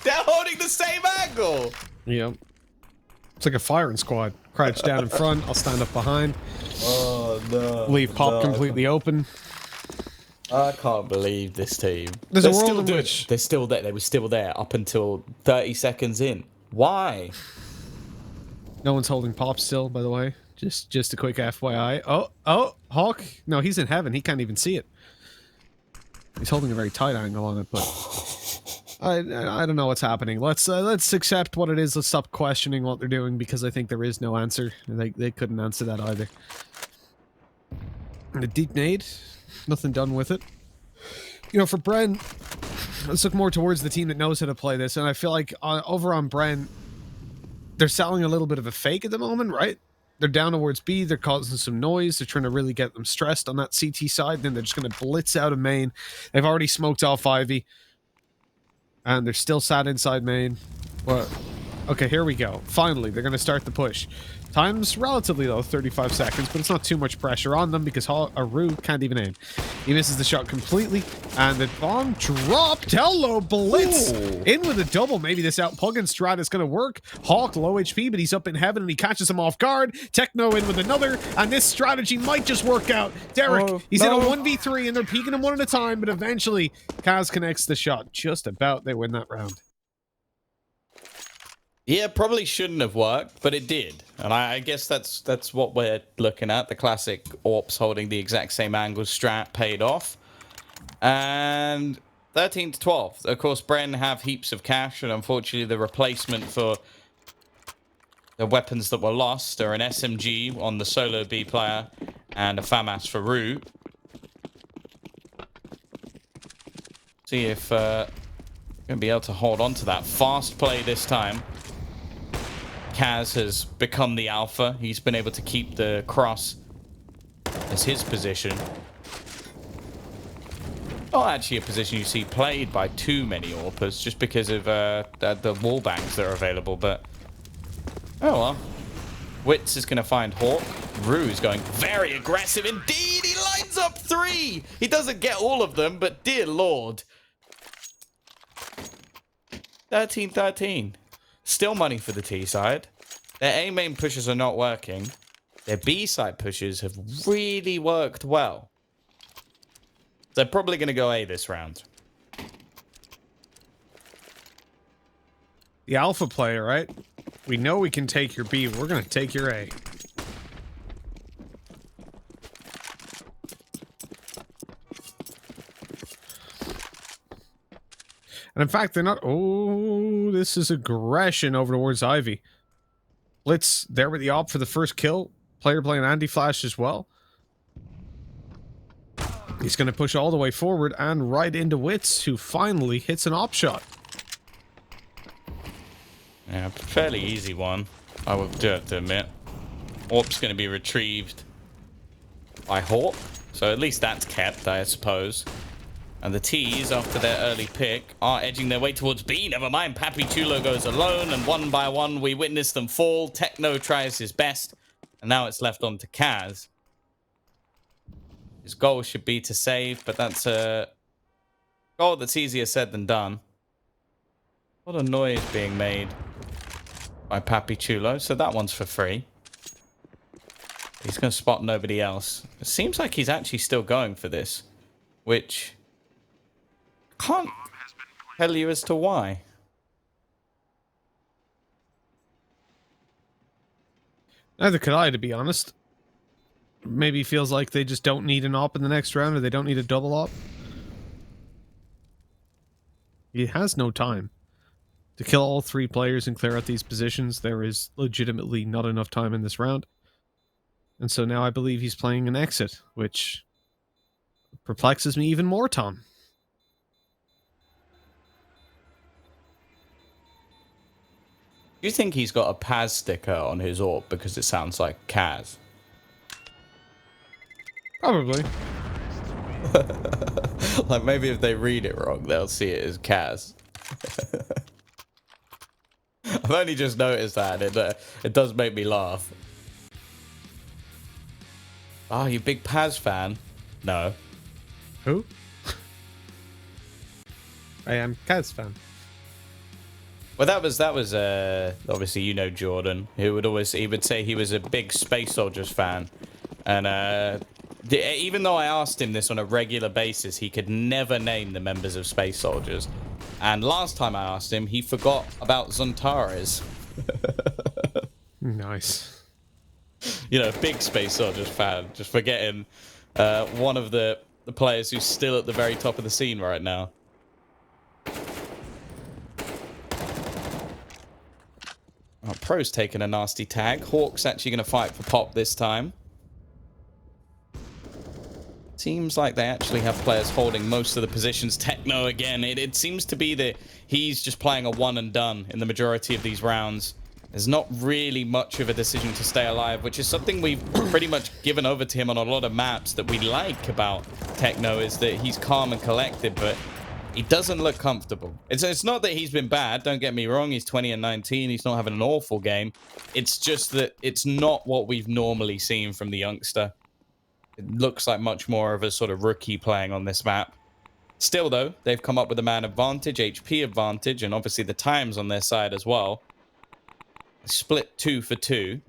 They're holding the same angle! Yep. It's like a firing squad. Crouch down in front, I'll stand up behind. Oh, no. Leave pop completely open. I can't believe this team. There's a They're world still in doing- which- They're still there. They were still there up until 30 seconds in. Why? No one's holding pop still, by the way. Just a quick FYI. Oh, Hawk. No, he's in heaven. He can't even see it. He's holding a very tight angle on it, but I don't know what's happening. Let's accept what it is. Let's stop questioning what they're doing because I think there is no answer. They couldn't answer that either. And a deep nade. Nothing done with it. You know, for Bren, let's look more towards the team that knows how to play this. And I feel like over on Bren, they're selling a little bit of a fake at the moment, right? They're down towards B. They're causing some noise. They're trying to really get them stressed on that CT side. Then they're just going to blitz out of main. They've already smoked off Ivy. And they're still sat inside main. But, okay, here we go. Finally, they're going to start the push. Time's relatively low, 35 seconds, but it's not too much pressure on them because Aru can't even aim. He misses the shot completely, and the bomb dropped. Hello, Blitz! Ooh. In with a double. Maybe this outpugging strat is going to work. Hawk, low HP, but he's up in heaven, and he catches him off guard. Techno in with another, and this strategy might just work out. Derek, he's in a 1v3, and they're peeking him one at a time, but eventually, Kaz connects the shot. Just about they win that round. Yeah, probably shouldn't have worked, but it did. And I guess that's what we're looking at. The classic AWPs holding the exact same angle strat paid off. And 13 to 12. Of course, Bren have heaps of cash, and unfortunately the replacement for the weapons that were lost are an SMG on the solo B player and a FAMAS for Root. See if going to be able to hold on to that. Fast play this time. Kaz has become the alpha. He's been able to keep the cross as his position. Not actually a position you see played by too many AWPers, just because of the wall bangs that are available, but... Oh well. Wits is going to find Hawk. Rue's going very aggressive indeed. He lines up 3. He doesn't get all of them, but dear lord. 13-13. Still money for the T side. Their A main pushes are not working. Their B side pushes have really worked well. They're probably going to go A this round. The alpha player, right? We know we can take your B. We're going to take your A. And in fact, they're not... Oh, this is aggression over towards Ivy. Blitz there with the op for the first kill. Player playing anti-flash as well. He's going to push all the way forward and right into Wits, who finally hits an op shot. Yeah, fairly easy one, I would do have to admit. Orp's going to be retrieved by Hawk, so at least that's kept, I suppose. And the T's, after their early pick, are edging their way towards B. Never mind, Papi Chulo goes alone, and one by one we witness them fall. Techno tries his best, and now it's left on to Kaz. His goal should be to save, but that's a goal that's easier said than done. A lot of noise being made by Papi Chulo, so that one's for free. He's going to spot nobody else. It seems like he's actually still going for this, which can't tell you as to why. Neither could I, to be honest. Maybe feels like they just don't need an op in the next round, or they don't need a double op. He has no time to kill all 3 players and clear out these positions. There is legitimately not enough time in this round. And so now I believe he's playing an exit, which perplexes me even more, Tom. Do you think he's got a Paz sticker on his AWP because it sounds like Kaz? Probably. Like maybe if they read it wrong, they'll see it as Kaz. I've only just noticed that. It does make me laugh. Oh, you big Paz fan? No. Who? I am Kaz fan. Well, that was obviously, you know, Jordan, who would say he was a big Space Soldiers fan, and even though I asked him this on a regular basis, he could never name the members of Space Soldiers. And last time I asked him, he forgot about Zontares. Nice. You know, big Space Soldiers fan, just forgetting one of the players who's still at the very top of the scene right now. Oh, Pro's taking a nasty tag. Hawk's actually going to fight for Pop this time. Seems like they actually have players holding most of the positions. Techno again. It seems to be that he's just playing a one and done in the majority of these rounds. There's not really much of a decision to stay alive, which is something we've pretty much given over to him on a lot of maps that we like about Techno, is that he's calm and collected, but he doesn't look comfortable. It's not that he's been bad, don't get me wrong. He's 20 and 19. He's not having an awful game. It's just that it's not what we've normally seen from the youngster. It looks like much more of a sort of rookie playing on this map. Still, though, they've come up with a man advantage, HP advantage, and obviously the time's on their side as well. Split 2 for 2.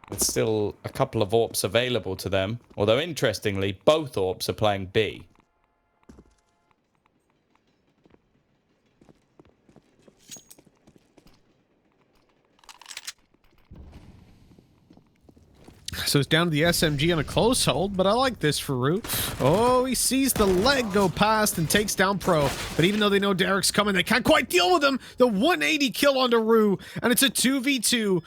With still a couple of AWPs available to them. Although, interestingly, both AWPs are playing B. So it's down to the SMG on a close hold, but I like this for Rue. Oh, he sees the leg go past and takes down Pro. But even though they know Derek's coming, they can't quite deal with him. The 180 kill onto Rue, and it's a 2v2.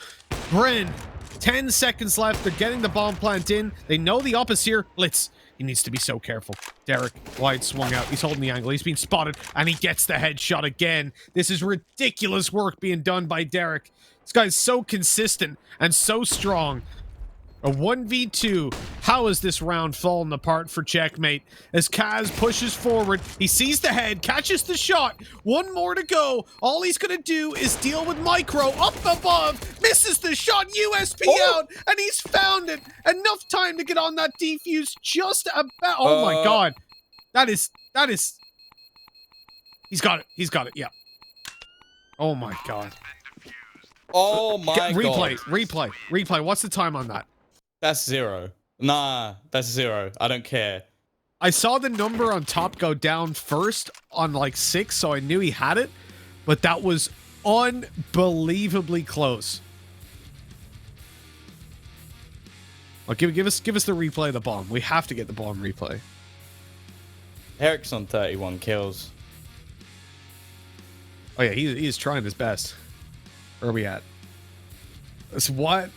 Bren, 10 seconds left. They're getting the bomb plant in. They know the op is here. Blitz. He needs to be so careful. Derek, wide swung out. He's holding the angle. He's being spotted, and he gets the headshot again. This is ridiculous work being done by Derek. This guy's so consistent and so strong. A 1v2. How is this round falling apart for Checkmate? As Kaz pushes forward, he sees the head, catches the shot. One more to go. All he's going to do is deal with Micro up above. Misses the shot, USP out, and he's found it. Enough time to get on that defuse just about. Oh my god. That is. He's got it, yeah. Oh my god. Oh my god. Replay. What's the time on that? That's 0. Nah, that's 0. I don't care. I saw the number on top go down first on like 6, so I knew he had it, but that was unbelievably close. Well, give us the replay of the bomb. We have to get the bomb replay. Eric's on 31 kills. Oh yeah, he is trying his best. Where are we at? That's what?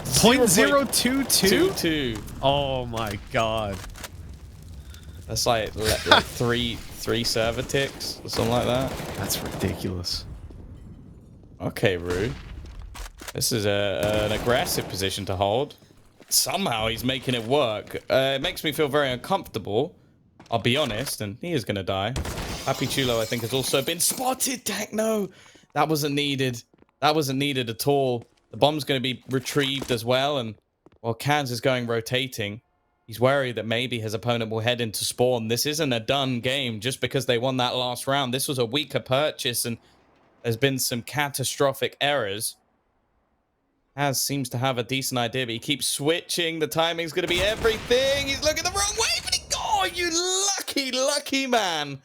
0.022? Oh my god. That's like three server ticks or something like that. That's ridiculous. Okay, Rue. This is an aggressive position to hold. Somehow he's making it work. It makes me feel very uncomfortable. I'll be honest, and he is going to die. Happy Chulo, I think, has also been spotted. No, that wasn't needed. That wasn't needed at all. The bomb's going to be retrieved as well, and while Kaz is going rotating, he's worried that maybe his opponent will head into spawn. This isn't a done game just because they won that last round. This was a weaker purchase, and there's been some catastrophic errors. Kaz seems to have a decent idea, but he keeps switching. The timing's going to be everything. He's looking the wrong way, but oh, you lucky man.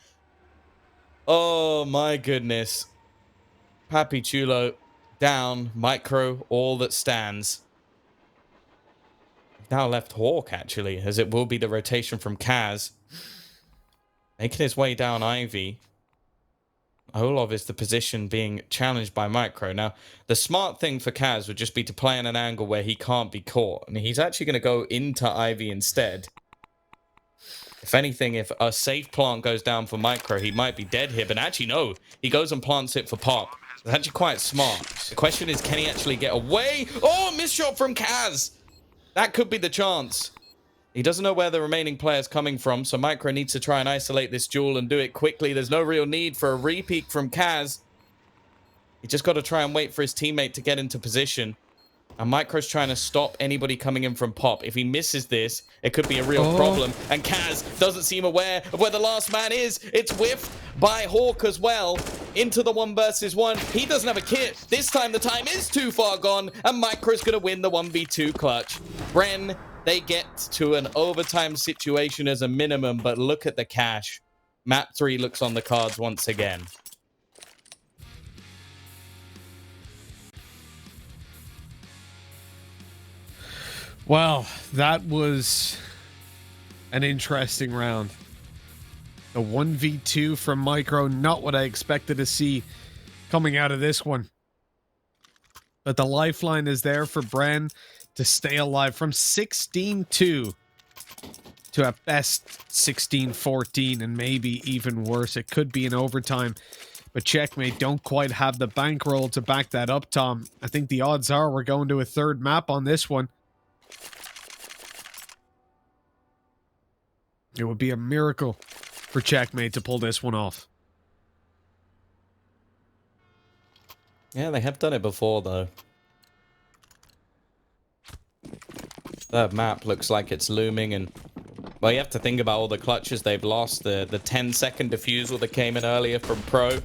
Oh, my goodness. Papi Chulo down. Micro, all that stands. Now left Hawk, actually, as it will be the rotation from Kaz. Making his way down Ivy. Olov is the position being challenged by Micro. Now, the smart thing for Kaz would just be to play in an angle where he can't be caught. And he's actually going to go into Ivy instead. If anything, if a safe plant goes down for Micro, he might be dead here. But actually, no. He goes and plants it for Pop. It's actually quite smart. The question is, can he actually get away? Oh, missed shot from Kaz. That could be the chance. He doesn't know where the remaining player's coming from, so Micro needs to try and isolate this duel and do it quickly. There's no real need for a repeat from Kaz. He just got to try and wait for his teammate to get into position. And Micro's trying to stop anybody coming in from Pop. If he misses this, it could be a real problem. And Kaz doesn't seem aware of where the last man is. It's whiffed by Hawk as well. Into the 1 versus 1. He doesn't have a kit. This time the time is too far gone. And Micro's going to win the 1v2 clutch. Bren, they get to an overtime situation as a minimum. But look at the cash. Map 3 looks on the cards once again. Well, that was an interesting round. The 1v2 from Micro, not what I expected to see coming out of this one. But the lifeline is there for Bren to stay alive from 16-2 to at best 16-14 and maybe even worse. It could be an overtime. But Checkmate don't quite have the bankroll to back that up, Tom. I think the odds are we're going to a third map on this one. It would be a miracle for Checkmate to pull this one off. Yeah, they have done it before, though. That map looks like it's looming, and well, you have to think about all the clutches they've lost. The 10-second defusal that came in earlier from Pro.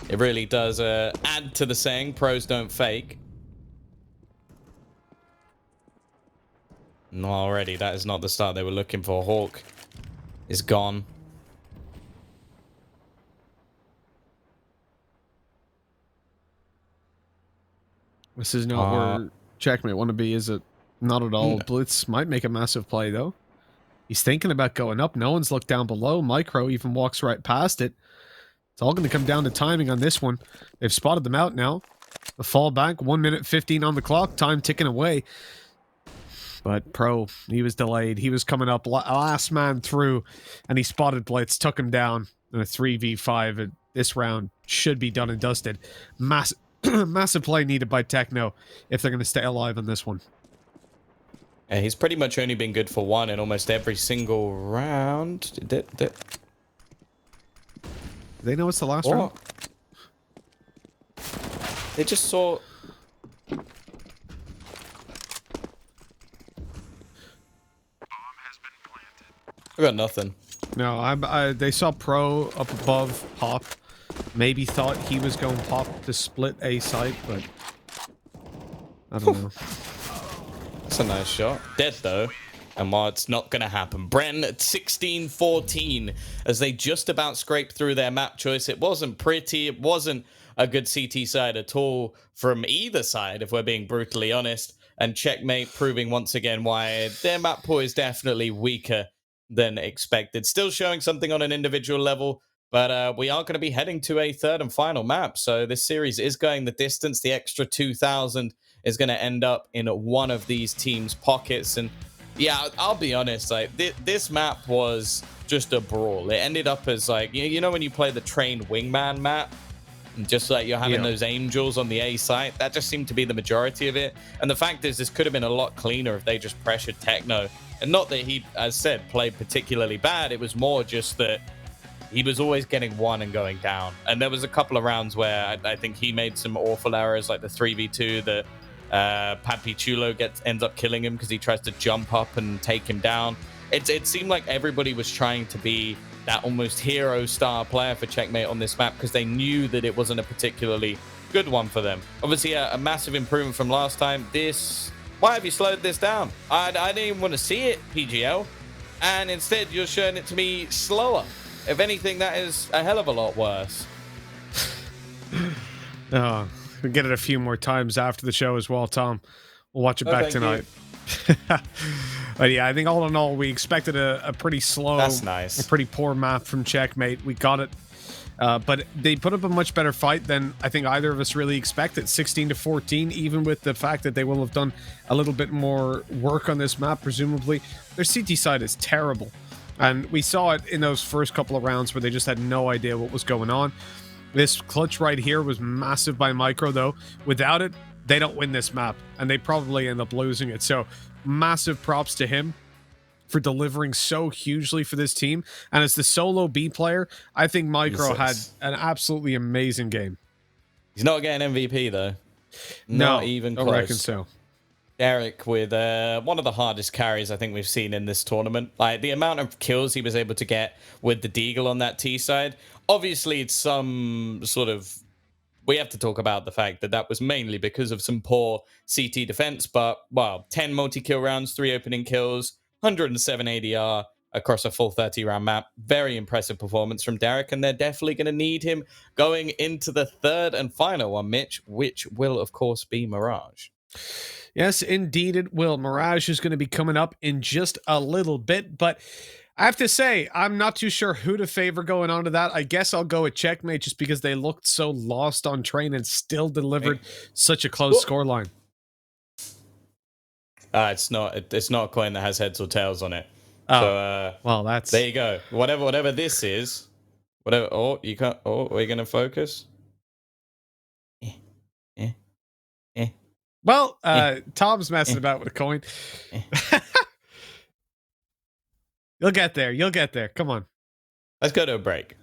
It really does add to the saying, pros don't fake. No, already, that is not the start they were looking for. Hawk is gone. This is not where Checkmate want to be, is it? Not at all. No. Blitz might make a massive play, though. He's thinking about going up. No one's looked down below. Micro even walks right past it. It's all going to come down to timing on this one. They've spotted them out now. The fall back, 1 minute 15 on the clock. Time ticking away. But Pro, he was delayed. He was coming up last man through, and he spotted Blitz, took him down in a 3v5. This round should be done and dusted. Massive play needed by Techno if they're going to stay alive on this one. Yeah, he's pretty much only been good for one in almost every single round. They know it's the last round? They just saw... I got nothing. No, they saw Pro up above Pop. Maybe thought he was going Pop to split A site, but I don't know. That's a nice shot. Dead though. And while it's not going to happen, Bren at 16-14 as they just about scraped through their map choice. It wasn't pretty. It wasn't a good CT side at all from either side, if we're being brutally honest. And Checkmate proving once again why their map pool is definitely weaker than expected. Still showing something on an individual level, but we are going to be heading to a third and final map. So this series is going the distance. The extra 2,000 is going to end up in one of these teams' pockets. And yeah, I'll be honest, like this map was just a brawl. It ended up as like, you know when you play the train wingman map, and just like you're having those angels on the A site, that just seemed to be the majority of it. And the fact is, this could have been a lot cleaner if they just pressured Techno. And not that he, as said, played particularly bad. It was more just that he was always getting one and going down. And there was a couple of rounds where I think he made some awful errors, like the 3v2 that Papi Chulo ends up killing him because he tries to jump up and take him down. It seemed like everybody was trying to be that almost hero star player for Checkmate on this map because they knew that it wasn't a particularly good one for them. Obviously, a massive improvement from last time. Why have you slowed this down? I didn't even want to see it, PGL. And instead, you're showing it to me slower. If anything, that is a hell of a lot worse. Oh, we'll get it a few more times after the show as well, Tom. We'll watch it back tonight. But yeah, I think all in all, we expected a pretty slow, that's nice, a pretty poor map from Checkmate. We got it. But they put up a much better fight than I think either of us really expected. 16-14, even with the fact that they will have done a little bit more work on this map, presumably. Their CT side is terrible. And we saw it in those first couple of rounds where they just had no idea what was going on. This clutch right here was massive by Micro, though. Without it, they don't win this map, and they probably end up losing it. So massive props to him for delivering so hugely for this team. And as the solo B player, I think Micro had an absolutely amazing game. He's not getting MVP, though. Not even close. I reckon so. Derek with one of the hardest carries I think we've seen in this tournament. Like the amount of kills he was able to get with the Deagle on that T side. Obviously, it's some sort of... We have to talk about the fact that was mainly because of some poor CT defense. But, well, 10 multi-kill rounds, 3 opening kills, 107 ADR across a full 30-round map. Very impressive performance from Derek, and they're definitely going to need him going into the third and final one, Mitch, which will, of course, be Mirage. Yes, indeed it will. Mirage is going to be coming up in just a little bit, but I have to say, I'm not too sure who to favor going on to that. I guess I'll go with Checkmate just because they looked so lost on train and still delivered such a close scoreline. It's not a coin that has heads or tails on it. Oh, so, well, that's... There you go. Whatever this is. Whatever. Oh, you can't... Oh, are you going to focus? Well, Tom's messing about with a coin. You'll get there. You'll get there. Come on. Let's go to a break.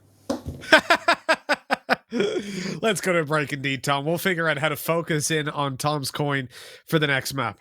Let's go to a break indeed, Tom. We'll figure out how to focus in on Tom's coin for the next map.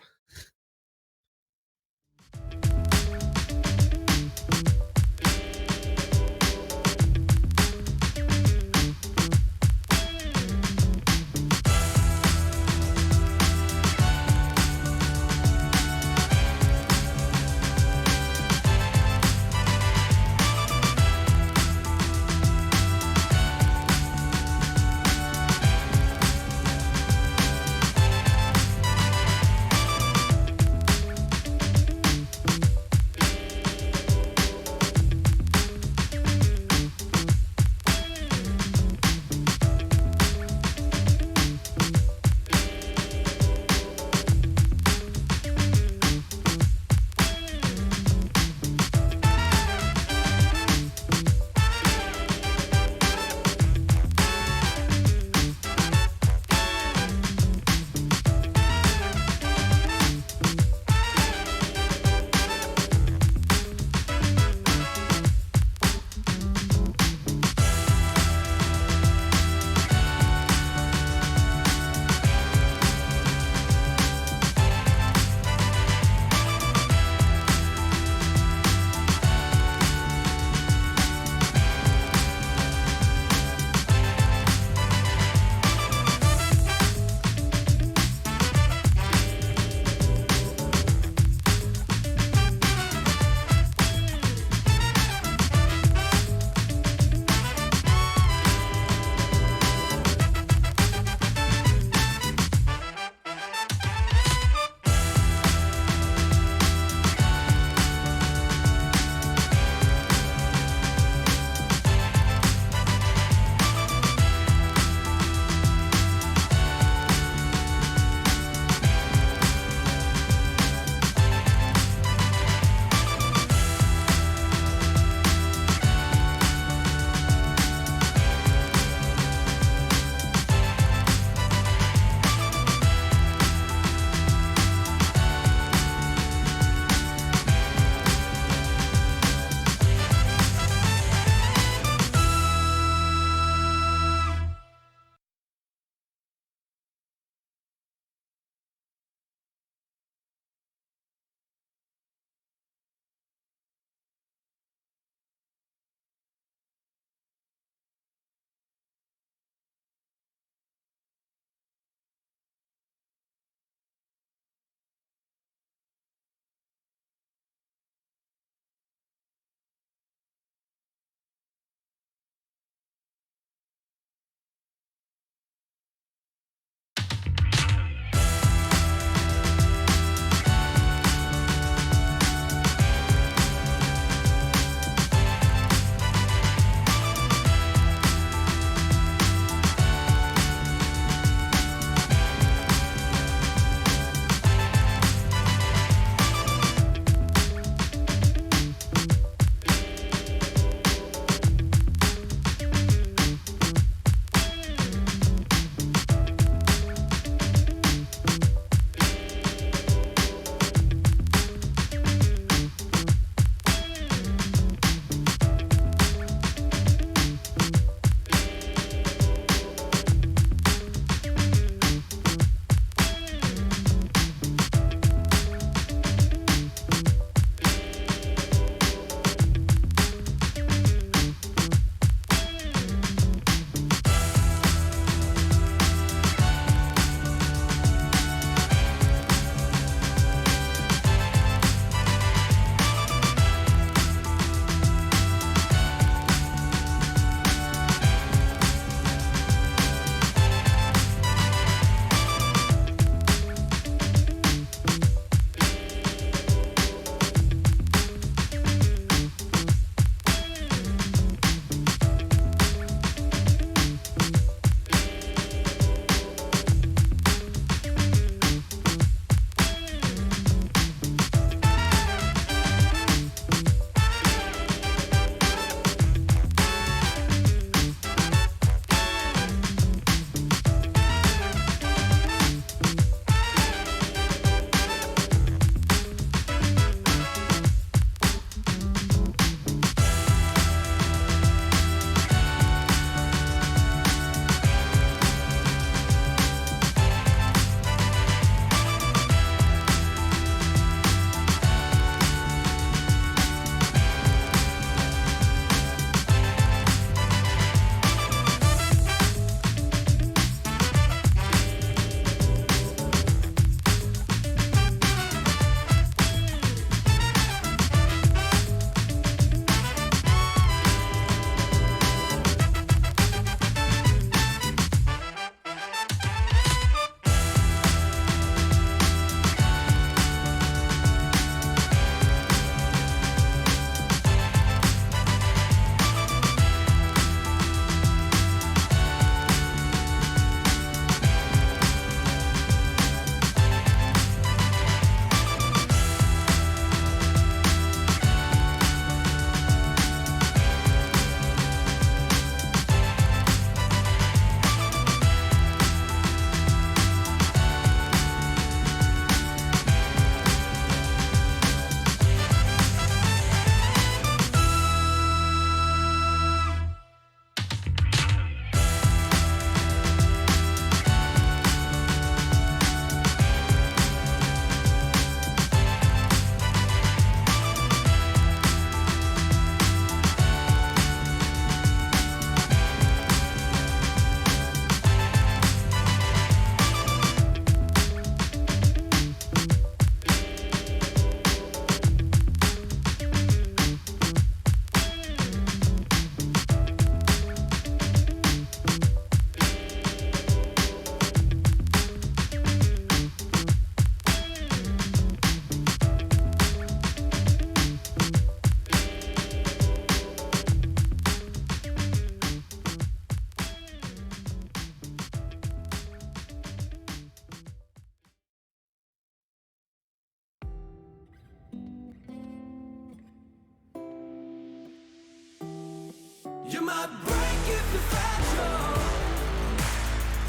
You might break if you're fragile.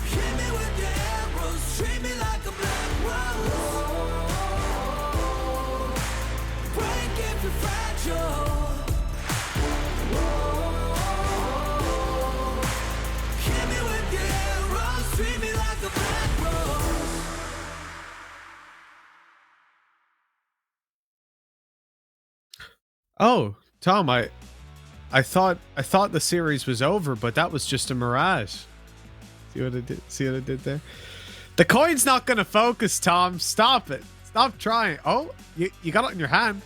Hit me with your arrows, treat me like a black rose. Break if you're fragile. Hit me with your arrows, treat me like a black rose. Oh, Tom, I thought the series was over, but that was just a mirage. See what I did? See what I did there? The coin's not gonna focus, Tom. Stop it. Stop trying. Oh, you got it in your hand.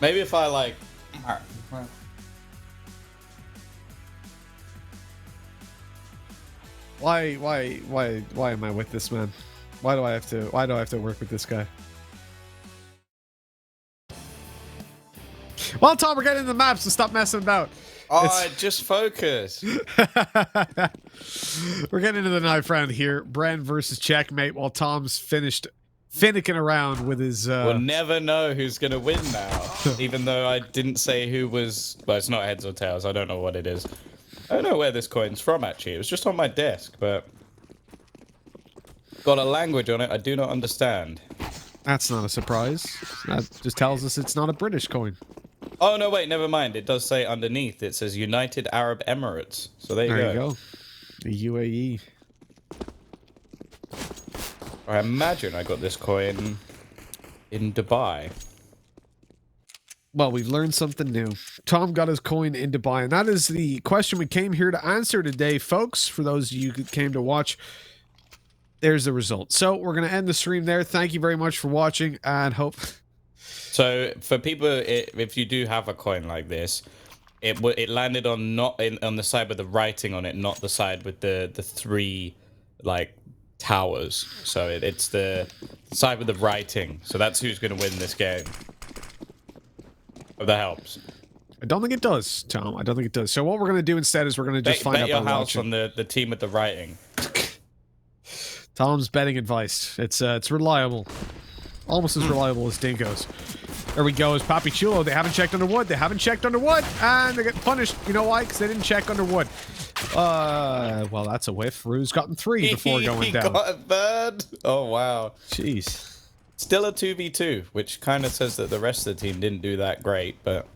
Maybe if I like. Why am I with this man? Why do I have to work with this guy? Well, Tom, we're getting into the map, so stop messing about. Oh, just focus. We're getting into the knife round here. Bren versus Checkmate, while Tom's finished finicking around with his... We'll never know who's going to win now. Even though I didn't say who was... Well, it's not heads or tails. I don't know what it is. I don't know where this coin's from, actually. It was just on my desk, but... Got a language on it I do not understand. That's not a surprise. That just tells us it's not a British coin. Oh, no, wait, never mind. It does say underneath. It says United Arab Emirates. So there you go. The UAE. I imagine I got this coin in Dubai. Well, we've learned something new. Tom got his coin in Dubai, and that is the question we came here to answer today, folks. For those of you who came to watch, there's the result. So we're going to end the stream there. Thank you very much for watching, and hope... So for people, if you do have a coin like this, it landed on on the side with the writing on it, not the side with the three like towers. So it's the side with the writing. So that's who's going to win this game. Hope that helps. I don't think it does, Tom. I don't think it does. So what we're going to do instead is we're going to just find out your by house watching. on the team with the writing. Tom's betting advice. It's reliable. Almost as reliable as Dinko's. There we go. It's Papi Chulo. They haven't checked under wood. They haven't checked under wood. And they get punished. You know why? Because they didn't check under wood. Well, that's a whiff. Rue's gotten 3 before going He down. got a third. Oh, wow. Jeez. Still a 2v2, which kind of says that the rest of the team didn't do that great, but...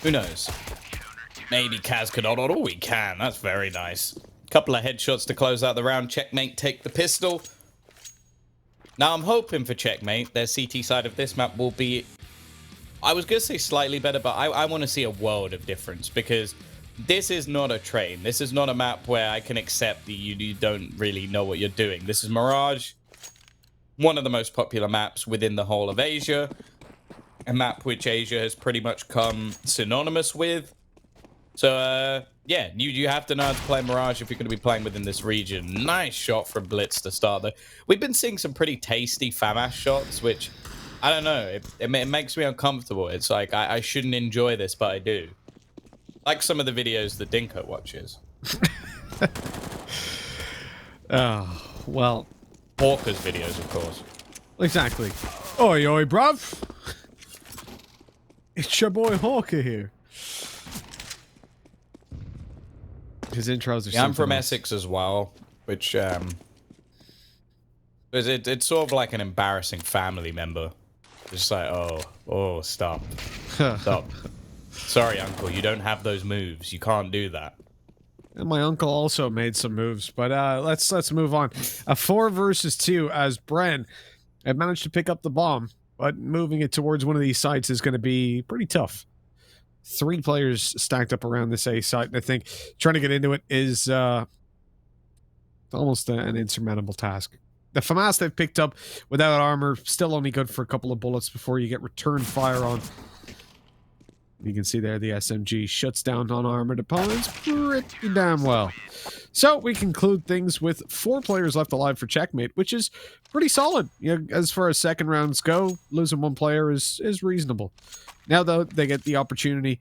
Who knows? Maybe Kaz could hold on. Oh, he can. That's very nice. Couple of headshots to close out the round. Checkmate take the pistol. Now, I'm hoping for Checkmate, their CT side of this map will be... I was going to say slightly better, but I want to see a world of difference, because this is not a train. This is not a map where I can accept that you don't really know what you're doing. This is Mirage, one of the most popular maps within the whole of Asia, a map which Asia has pretty much come synonymous with. So, yeah, you have to know how to play Mirage if you're going to be playing within this region. Nice shot from Blitz to start, though. We've been seeing some pretty tasty FAMAS shots, which, I don't know, it makes me uncomfortable. It's like, I shouldn't enjoy this, but I do. Like some of the videos that Dinko watches. Oh, well... Hawker's videos, of course. Exactly. Oi, oi, bruv. It's your boy Hawker here. His intros are Yeah, I'm from else. Essex as well, which it's sort of like an embarrassing family member. Just like, oh, stop. Stop. Sorry, uncle, you don't have those moves. You can't do that. And my uncle also made some moves, but let's move on. A 4 versus 2 as Bren had managed to pick up the bomb, but moving it towards one of these sites is going to be pretty tough. 3 players stacked up around this A site, and I think trying to get into it is almost an insurmountable task. The FAMAS they've picked up without armor, still only good for a couple of bullets before you get return fire on. You can see there the SMG shuts down unarmored opponents pretty damn well. So we conclude things with 4 players left alive for Checkmate, which is pretty solid. You know, as far as second rounds go, losing 1 player is reasonable. Now, though, they get the opportunity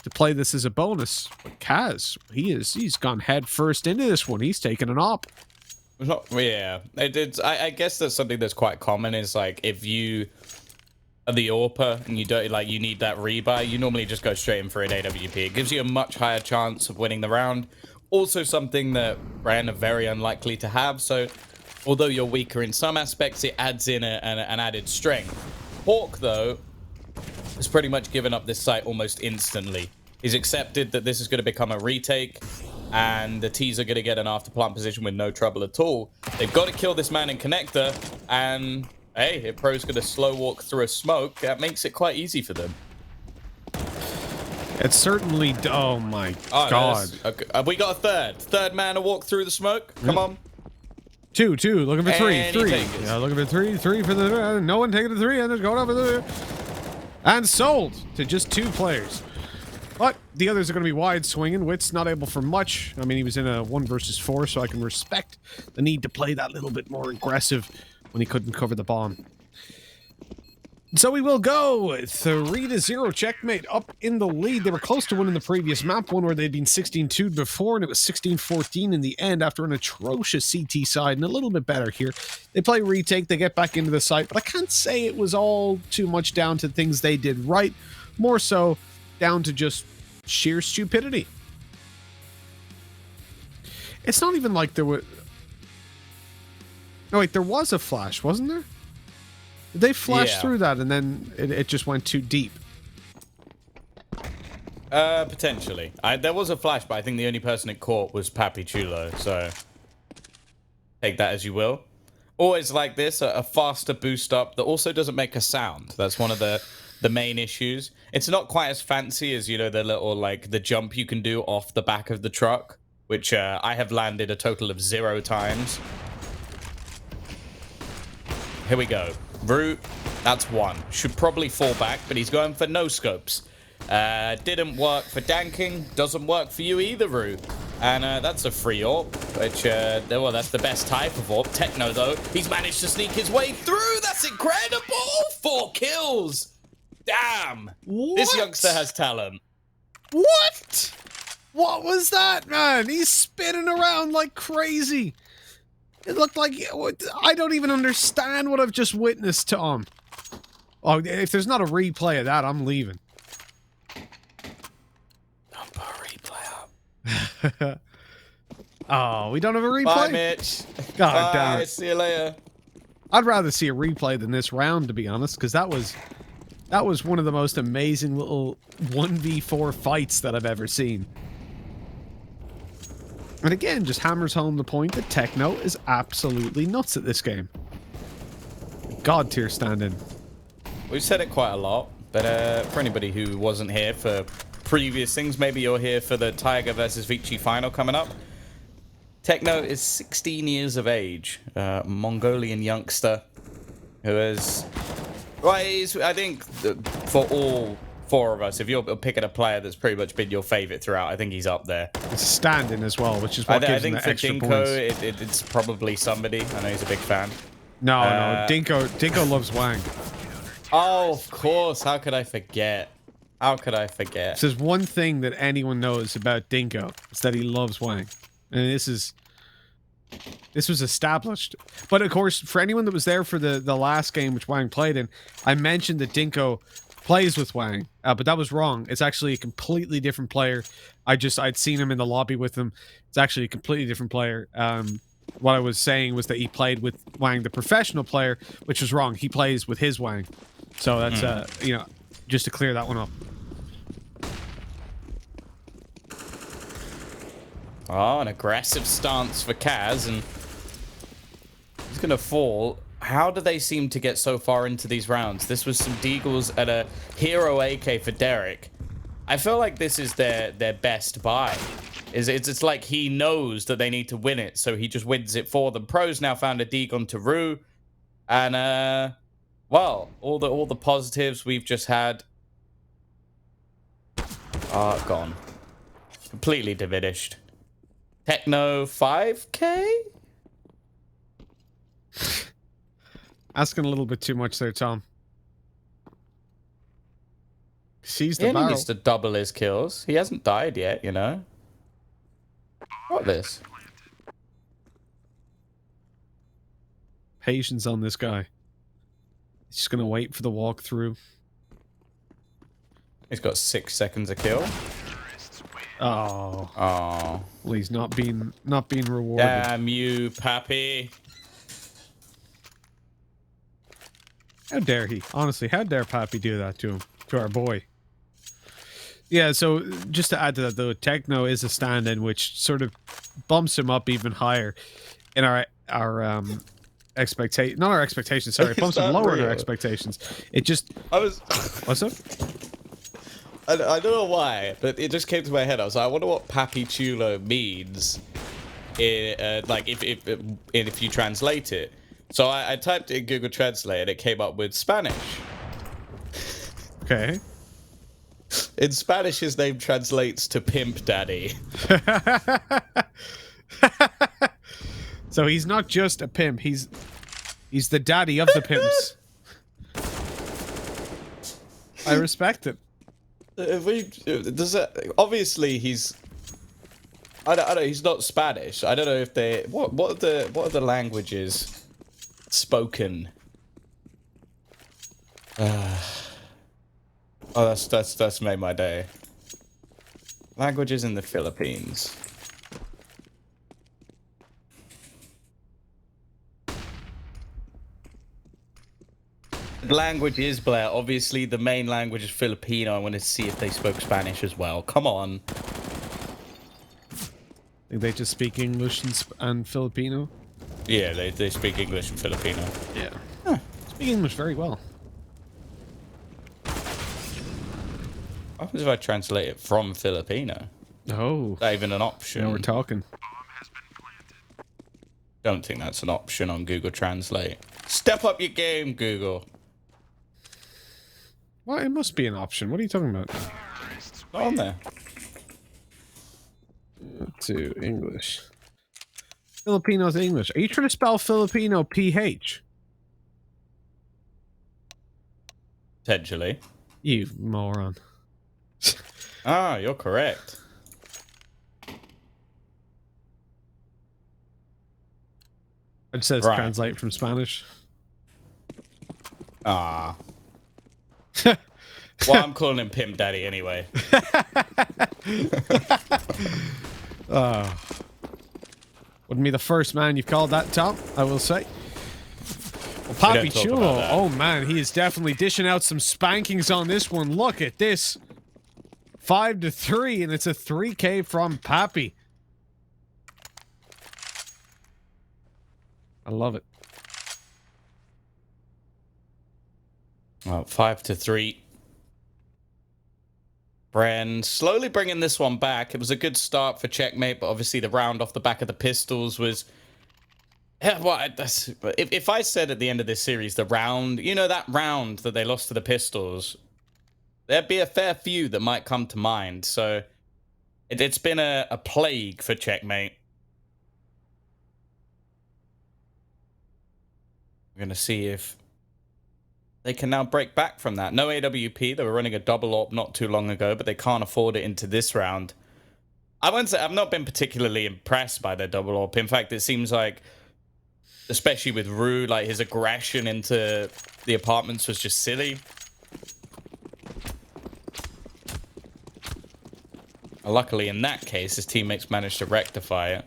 to play this as a bonus. But Kaz, he's gone head first into this one. He's taken an op. Yeah, I guess that's something that's quite common. Is like if you the AWPer and you don't like you need that rebuy, you normally just go straight in for an AWP. It gives you a much higher chance of winning the round. Also something that Ren are very unlikely to have, so although you're weaker in some aspects, it adds in an added strength. Hawk, though, has pretty much given up this site almost instantly. He's accepted that this is going to become a retake, and the T's are going to get an after plant position with no trouble at all. They've got to kill this man in connector, and hey, if Pro's going to slow walk through a smoke, that makes it quite easy for them. It's certainly... Oh, my God. Okay. Have we got a third man to walk through the smoke? Come on. Two, looking for three. And he takes it. Yeah, looking for three for the... no one taking the three, and they're going over the... And sold to just 2 players. But the others are going to be wide swinging. Witt's not able for much. I mean, he was in a 1 versus 4, so I can respect the need to play that little bit more aggressive when he couldn't cover the bomb. So we will go 3-0 checkmate up in the lead. They were close to winning the previous map, one where they'd been 16-2 before, and it was 16-14 in the end after an atrocious CT side, and a little bit better here. They play retake, they get back into the site, but I can't say it was all too much down to things they did right, more so down to just sheer stupidity. It's not even like there was... No, wait, there was a flash, wasn't there? They flashed through that, and then it just went too deep. Potentially. There was a flash, but I think the only person it caught was Papi Chulo, so take that as you will. Always like this, a faster boost up that also doesn't make a sound. That's one of the main issues. It's not quite as fancy as, you know, the little, like, the jump you can do off the back of the truck, which I have landed a total of 0 times. Here we go. Root, that's 1. Should probably fall back, but he's going for no scopes. Didn't work for Danking. Doesn't work for you either, Root. And that's a free AWP, which, well, that's the best type of AWP. Techno, though, he's managed to sneak his way through. That's incredible. 4 kills. Damn. What? This youngster has talent. What? What was that, man? He's spinning around like crazy. It looked like... I don't even understand what I've just witnessed, Tom. Oh, if there's not a replay of that, I'm leaving. Don't put a replay up. Oh, we don't have a replay? Bye, Mitch. God Bye. damn it. See you later. I'd rather see a replay than this round, to be honest, because that was one of the most amazing little 1v4 fights that I've ever seen. And again, just hammers home the point that Techno is absolutely nuts at this game. God tier stand-in. We've said it quite a lot, but for anybody who wasn't here for previous things, maybe you're here for the Tiger versus Vici final coming up. Techno is 16 years of age, Mongolian youngster who is... Well, I think for all 4 of us, if you're picking a player that's pretty much been your favorite throughout, I think he's up there. It's stand-in as well, which is what gives him the extra points. I think for Dinko, it's probably somebody. I know he's a big fan. No, Dinko loves Wang. Oh, of course. How could I forget? How could I forget? If there's one thing that anyone knows about Dinko, it's that he loves Wang. And this was established. But of course, for anyone that was there for the last game which Wang played in, I mentioned that Dinko plays with Wang, but that was wrong. It's actually a completely different player. I'd seen him in the lobby with him. It's actually a completely different player. What I was saying was that he played with Wang, the professional player, which was wrong. He plays with his Wang. So that's, you know, just to clear that one up. Oh, an aggressive stance for Kaz, and he's going to fall. How do they seem to get so far into these rounds? This was some deagles at a hero AK for Derek. I feel like this is their best buy. It's like he knows that they need to win it, so he just wins it for them. Pro's now found a deag on Tyloo, and well, all the positives we've just had are gone, completely diminished. Techno 5K. Asking a little bit too much there, Tom. Sees the He barrel. needs to double his kills. He hasn't died yet, you know. What this? Patience on this guy. Just gonna wait for the walkthrough. He's got 6 seconds a kill. Oh, Oh, well, he's not being rewarded. damn you, Pappy. How dare he? Honestly, how dare Pappy do that to him, to our boy? Yeah. So just to add to that, though, Techno is a stand-in, which sort of bumps him up even higher in our expectation. Not our expectations. Sorry, it bumps him lower in our expectations. It just. What's up? I don't know why, but it just came to my head. I was like, I wonder what Papi Chulo means, like if you translate it. So I typed it in Google Translate and it came up with Spanish. Okay. In Spanish, his name translates to Pimp Daddy. So he's not just a pimp. He's the daddy of the pimps. I respect it. Obviously he's I don't know, he's not Spanish. I don't know if they what are the languages spoken. Oh, that's made my day. Languages in the Philippines. Language is, Blair. Obviously, the main language is Filipino. I wanted to see if they spoke Spanish as well. Come on. Think they just speak English and Filipino? Yeah, they speak English and Filipino. Yeah. Huh. Speak English very well. What happens if I translate it from Filipino? Oh. Is that even an option? Now we're talking. Don't think that's an option on Google Translate. Step up your game, Google. Well, it must be an option. What are you talking about? Not on there. To English. Filipino to English. Are you trying to spell Filipino PH? Potentially. You moron. Ah, you're correct. It says Right. translate from Spanish. Ah. Well, I'm calling him Pimp Daddy anyway. Wouldn't be the first man you've called that, Tom, I will say. Well, don't Papi talk Chulo, about that. oh man, he is definitely dishing out some spankings on this one. Look at this. 5-3, and it's a 3K from Papi. I love it. Well, 5-3. Bren slowly bringing this one back. It was a good start for Checkmate, but obviously the round off the back of the pistols was... Yeah, well, if I said at the end of this series, the round, you know, that round that they lost to the pistols, there'd be a fair few that might come to mind. So it's been a plague for Checkmate. We're going to see if they can now break back from that. No AWP. They were running a double AWP not too long ago, but they can't afford it into this round. I won't say I've not been particularly impressed by their double AWP. In fact, it seems like, especially with Rue, like his aggression into the apartments was just silly. Luckily, in that case, his teammates managed to rectify it.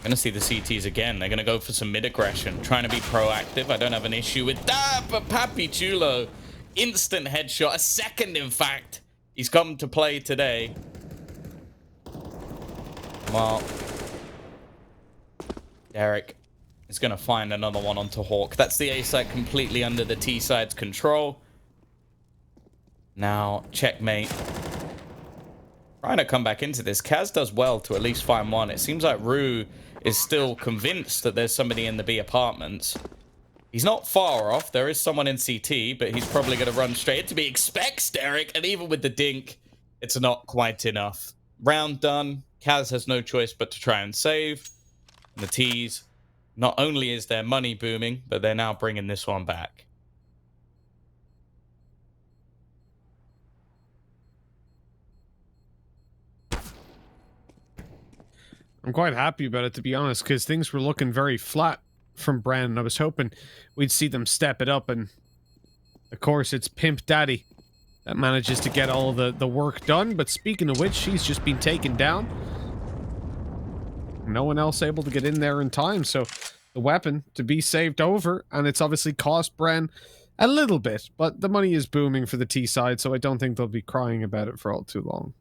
Gonna see the CTs again. They're gonna go for some mid-aggression, trying to be proactive. I don't have an issue with that, but Papi Chulo, instant headshot, a second in fact. He's come to play today. Well, Derek is gonna find another one onto Hawk. That's the A side completely under the T side's control. Now, Checkmate. Trying to come back into this. Kaz does well to at least find one. It seems like Rue is still convinced that there's somebody in the B apartments. He's not far off. There is someone in CT, but he's probably going to run straight into me. Expects Derek, and even with the dink, it's not quite enough. Round done. Kaz has no choice but to try and save. And the T's, not only is their money booming, but they're now bringing this one back. I'm quite happy about it, to be honest, because things were looking very flat from Bren. I was hoping we'd see them step it up, and of course it's Pimp Daddy that manages to get all the work done. But speaking of which, she's just been taken down. No one else able to get in there in time, so the weapon to be saved over, and it's obviously cost Bren a little bit, but the money is booming for the T side, so I don't think they'll be crying about it for all too long.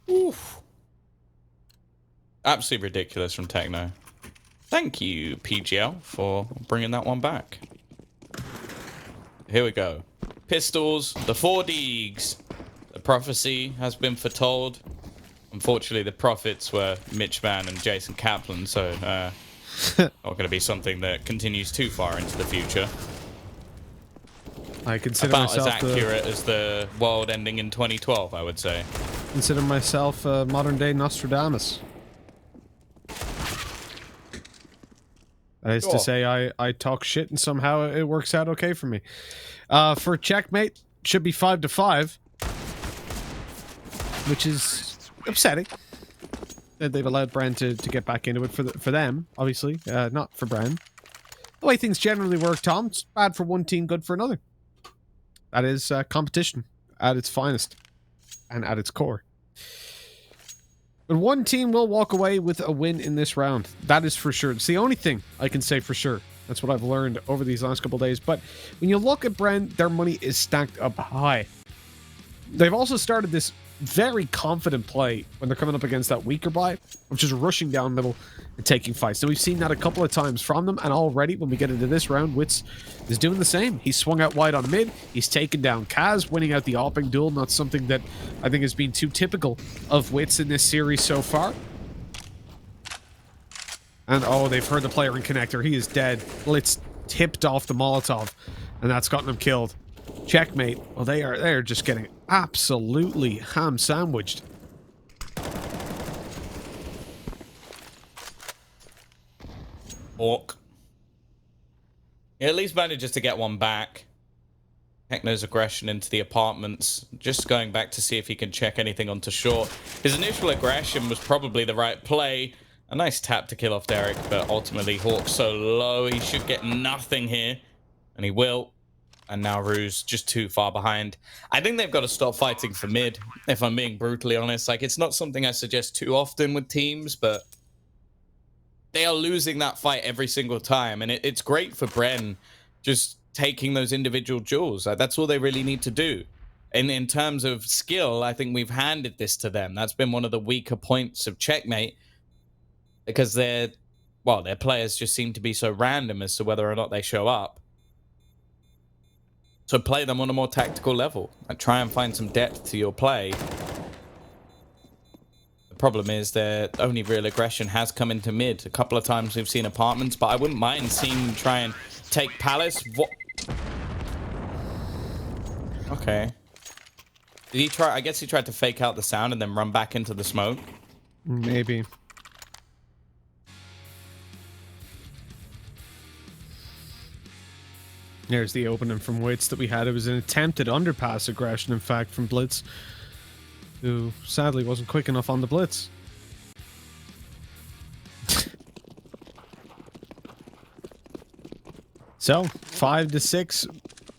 Oof. Absolutely ridiculous from Techno. Thank you, PGL, for bringing that one back. Here we go. Pistols, the 4 Deegs. The prophecy has been foretold. Unfortunately, the prophets were Mitch Van and Jason Kaplan, so not going to be something that continues too far into the future. I consider About as myself accurate as the world ending in 2012, I would say. consider myself a modern-day Nostradamus. That is to say, I talk shit and somehow it works out okay for me. For checkmate, should be 5-5. Which is upsetting. That they've allowed Bren to get back into it for them, obviously. Not for Bren. The way things generally work, Tom, it's bad for one team, good for another. That is competition at its finest and at its core. But one team will walk away with a win in this round. That is for sure. It's the only thing I can say for sure. That's what I've learned over these last couple of days. But when you look at Bren, their money is stacked up high. They've also started this very confident play when they're coming up against that weaker buy, which is rushing down middle and taking fights. So we've seen that a couple of times from them, and already when we get into this round, Wits is doing the same. He's swung out wide on mid, he's taken down Kaz, winning out the opping duel, not something that I think has been too typical of Wits in this series so far. And oh, they've heard the player in connector, he is dead. Blitz tipped off the Molotov, and that's gotten him killed. Checkmate. Well, they're just getting absolutely ham sandwiched. Orc. He at least manages to get one back. Techno's aggression into the apartments. Just going back to see if he can check anything onto short. His initial aggression was probably the right play. A nice tap to kill off Derek, but ultimately Hawk's so low, he should get nothing here. And he will. And now Rue's just too far behind. I think they've got to stop fighting for mid, if I'm being brutally honest. Like, it's not something I suggest too often with teams, but they are losing that fight every single time. And it's great for Bren just taking those individual duels. Like, that's all they really need to do. And in terms of skill, I think we've handed this to them. That's been one of the weaker points of Checkmate, because their players just seem to be so random as to whether or not they show up. So play them on a more tactical level and try and find some depth to your play. The problem is their only real aggression has come into mid. A couple of times we've seen apartments, but I wouldn't mind seeing them try and take Palace. What? Okay. Did he try? I guess he tried to fake out the sound and then run back into the smoke. Maybe. There's the opening from Wits that we had. It was an attempted underpass aggression, in fact, from Blitz, who sadly wasn't quick enough on the Blitz. So, 5-6,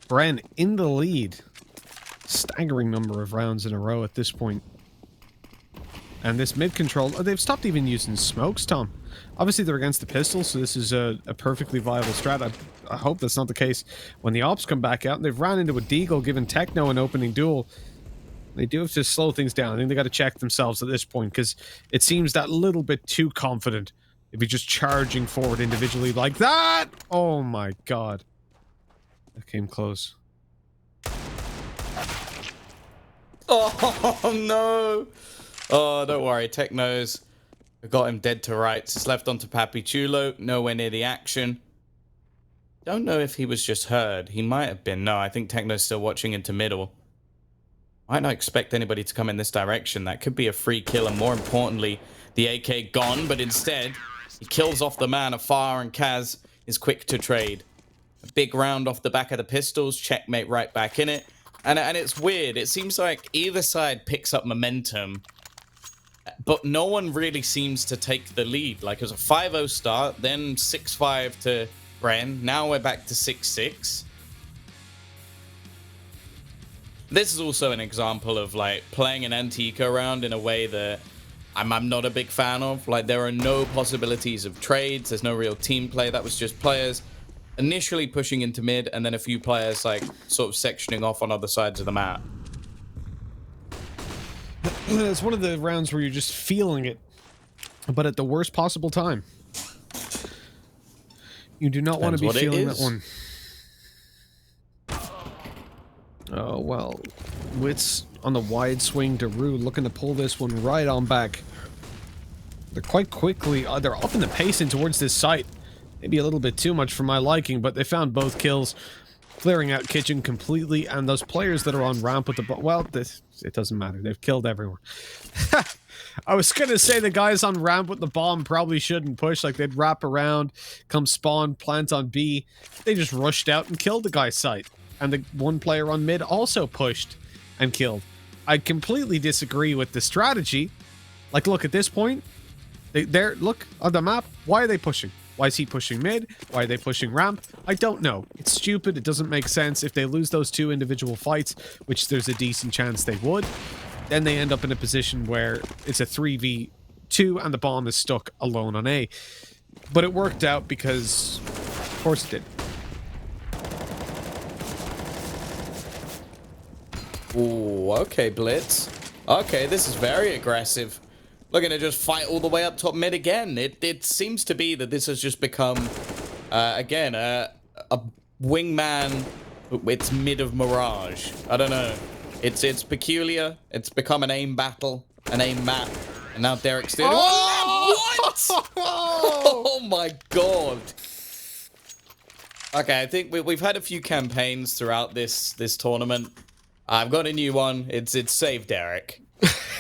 Bren in the lead. Staggering number of rounds in a row at this point. And this mid control, they've stopped even using smokes, Tom. Obviously, they're against the pistol, so this is a perfectly viable strat. I hope that's not the case when the ops come back out. And they've ran into a deagle, giving Techno an opening duel. They do have to slow things down. I think they got to check themselves at this point, because it seems that little bit too confident if you're just charging forward individually like that. Oh my god. That came close. Oh no. Oh, don't worry. Techno's got him dead to rights. It's left onto Papi Chulo. Nowhere near the action. Don't know if he was just heard. He might have been. No, I think Techno's still watching into middle. Might not expect anybody to come in this direction. That could be a free kill, and more importantly, the AK gone. But instead, he kills off the man afar, and Kaz is quick to trade. A big round off the back of the pistols. Checkmate right back in it. And it's weird. It seems like either side picks up momentum but no one really seems to take the lead. Like, it was a 5-0 start, then 6-5 to Bren. Now we're back to 6-6. This is also an example of, like, playing an anti-eco round in a way that I'm not a big fan of. Like, there are no possibilities of trades. There's no real team play. That was just players initially pushing into mid, and then a few players, like, sort of sectioning off on other sides of the map. It's one of the rounds where you're just feeling it, but at the worst possible time. You do not want to be feeling that one. Oh, well. Wits on the wide swing. Daru looking to pull this one right on back. They're quite quickly... they're upping the pace in towards this site. Maybe a little bit too much for my liking, but they found both kills. Clearing out kitchen completely, and those players that are on ramp with the... well, it doesn't matter. They've killed everyone. I was gonna say the guys on ramp with the bomb probably shouldn't push. Like, they'd wrap around, come spawn, plant on B. They just rushed out and killed the guy's site. And the one player on mid also pushed and killed. I completely disagree with the strategy. Like, look, at this point, look on the map. Why are they pushing? Why is he pushing mid? Why are they pushing ramp? I don't know. It's stupid. It doesn't make sense. If they lose those two individual fights, which there's a decent chance they would, then they end up in a position where it's a 3v2 and the bomb is stuck alone on A. But it worked out because, of course it did. Ooh, okay, Blitz. Okay, this is very aggressive. Looking to just fight all the way up top mid again. It seems to be that this has just become, again, a wingman. It's mid of Mirage. I don't know. It's peculiar. It's become an aim battle, an aim map. And now Derek's doing... Oh! What? Oh my god. Okay, I think we've had a few campaigns throughout this tournament. I've got a new one. It's Save Derek.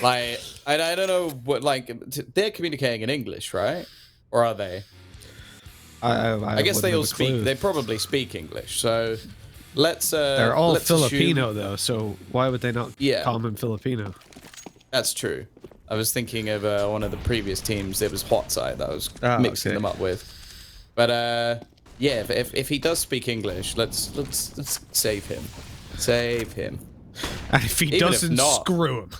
Like, I don't know what, like, they're communicating in English, right? Or are they? I guess they all speak, they probably speak English, so let's, they're all Filipino, though, so why would they not call them Filipino? That's true. I was thinking of one of the previous teams, it was Hotside that I was mixing them up with. But, yeah, if he does speak English, let's save him. Save him. And if he doesn't, screw him.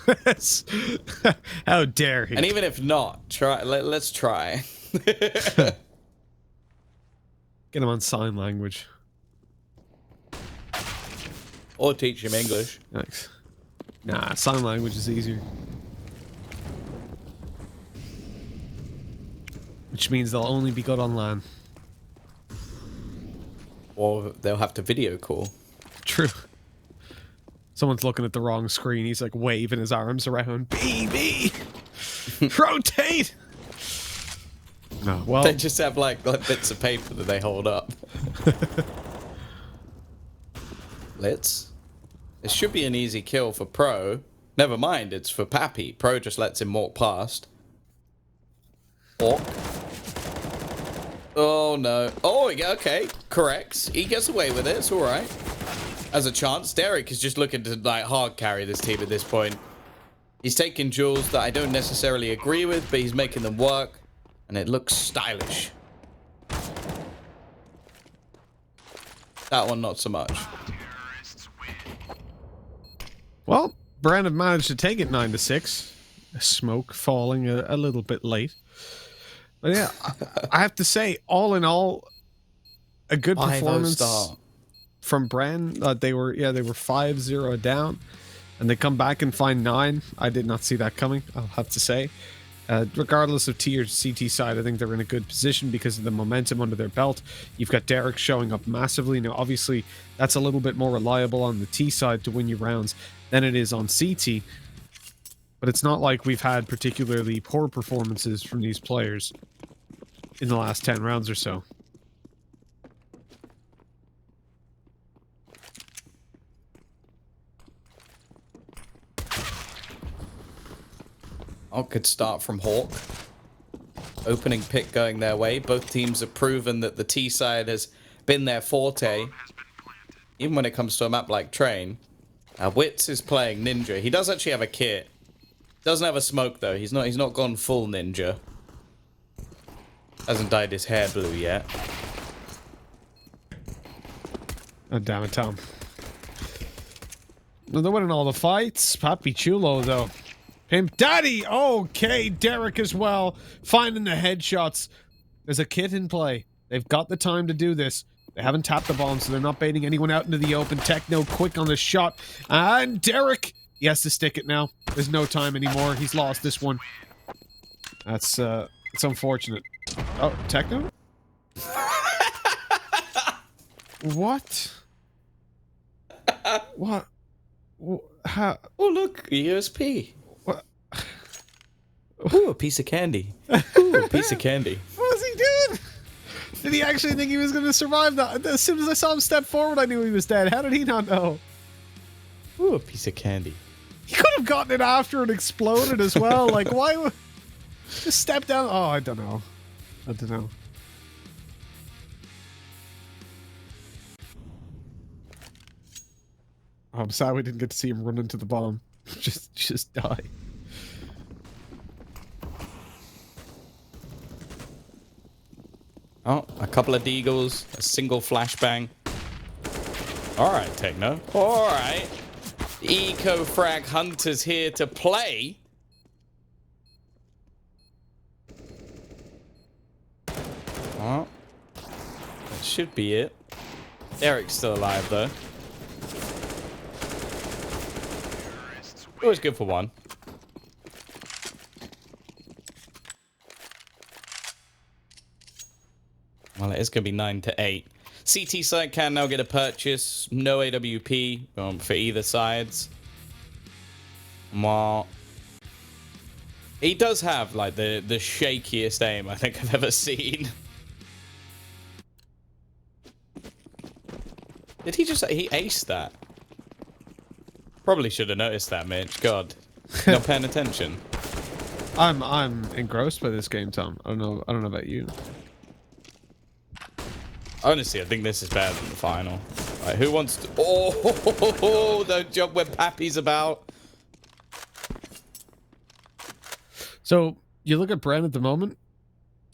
How dare he? And even if not, let's try. Get him on sign language. Or teach him English. Thanks. Nah, sign language is easier. Which means they'll only be good on LAN. Or they'll have to video call. True. Someone's looking at the wrong screen. He's like waving his arms around. BB! Rotate! No, well... They just have like bits of paper that they hold up. This should be an easy kill for Pro. Never mind, it's for Pappy. Pro just lets him walk past. Walk. Oh no. Oh, okay. Corrects. He gets away with it. It's alright. As a chance, Derek is just looking to like hard carry this team at this point. He's taking duels that I don't necessarily agree with, but he's making them work, and it looks stylish. That one, not so much. Well, Brandon managed to take it 9-6. Smoke falling a little bit late. But yeah, I have to say, all in all, a good performance from Bren. They were 5-0 down, and they come back and find 9. I did not see that coming, I'll have to say. Regardless of T or CT side, I think they're in a good position because of the momentum under their belt. You've got Derek showing up massively. Now, obviously, that's a little bit more reliable on the T side to win you rounds than it is on CT. But it's not like we've had particularly poor performances from these players in the last 10 rounds or so. Oh, good start from Hawk. Opening pick going their way. Both teams have proven that the T side has been their forte. Even when it comes to a map like Train. Wits is playing Ninja. He does actually have a kit. Doesn't have a smoke though. He's not gone full ninja. Hasn't dyed his hair blue yet. Oh, damn it, Tom. Well, they're winning all the fights. Papi Chulo, though. Pimp Daddy! Okay, Derek as well. Finding the headshots. There's a kit in play. They've got the time to do this. They haven't tapped the bomb, so they're not baiting anyone out into the open. Techno quick on the shot. And Derek! He has to stick it now. There's no time anymore. He's lost this one. That's, it's unfortunate. Oh, Techno? What? What? How? Oh look, a USP. What? Ooh, a piece of candy. Ooh, a piece of candy. What was he doing? Did he actually think he was going to survive that? As soon as I saw him step forward, I knew he was dead. How did he not know? Ooh, a piece of candy. He could have gotten it after it exploded as well. Like, why would... Just step down... Oh, I don't know. I don't know. Oh, I'm sad we didn't get to see him run into the bomb. just die. Oh, a couple of deagles, a single flashbang. Alright, Techno. Alright. Eco Frag Hunter's here to play. Oh. That should be it. Derek's still alive, though. Always good for one. Well, it is going to be 9 to 8. CT side can now get a purchase. No AWP for either sides. Well, he does have like the shakiest aim I think I've ever seen. Did he aced that? Probably should have noticed that, Mitch. God, not paying attention. I'm engrossed by this game, Tom. I don't know about you. Honestly, I think this is better than the final. Right, who wants to... Oh, don't jump where Pappy's about. So, you look at Brand at the moment.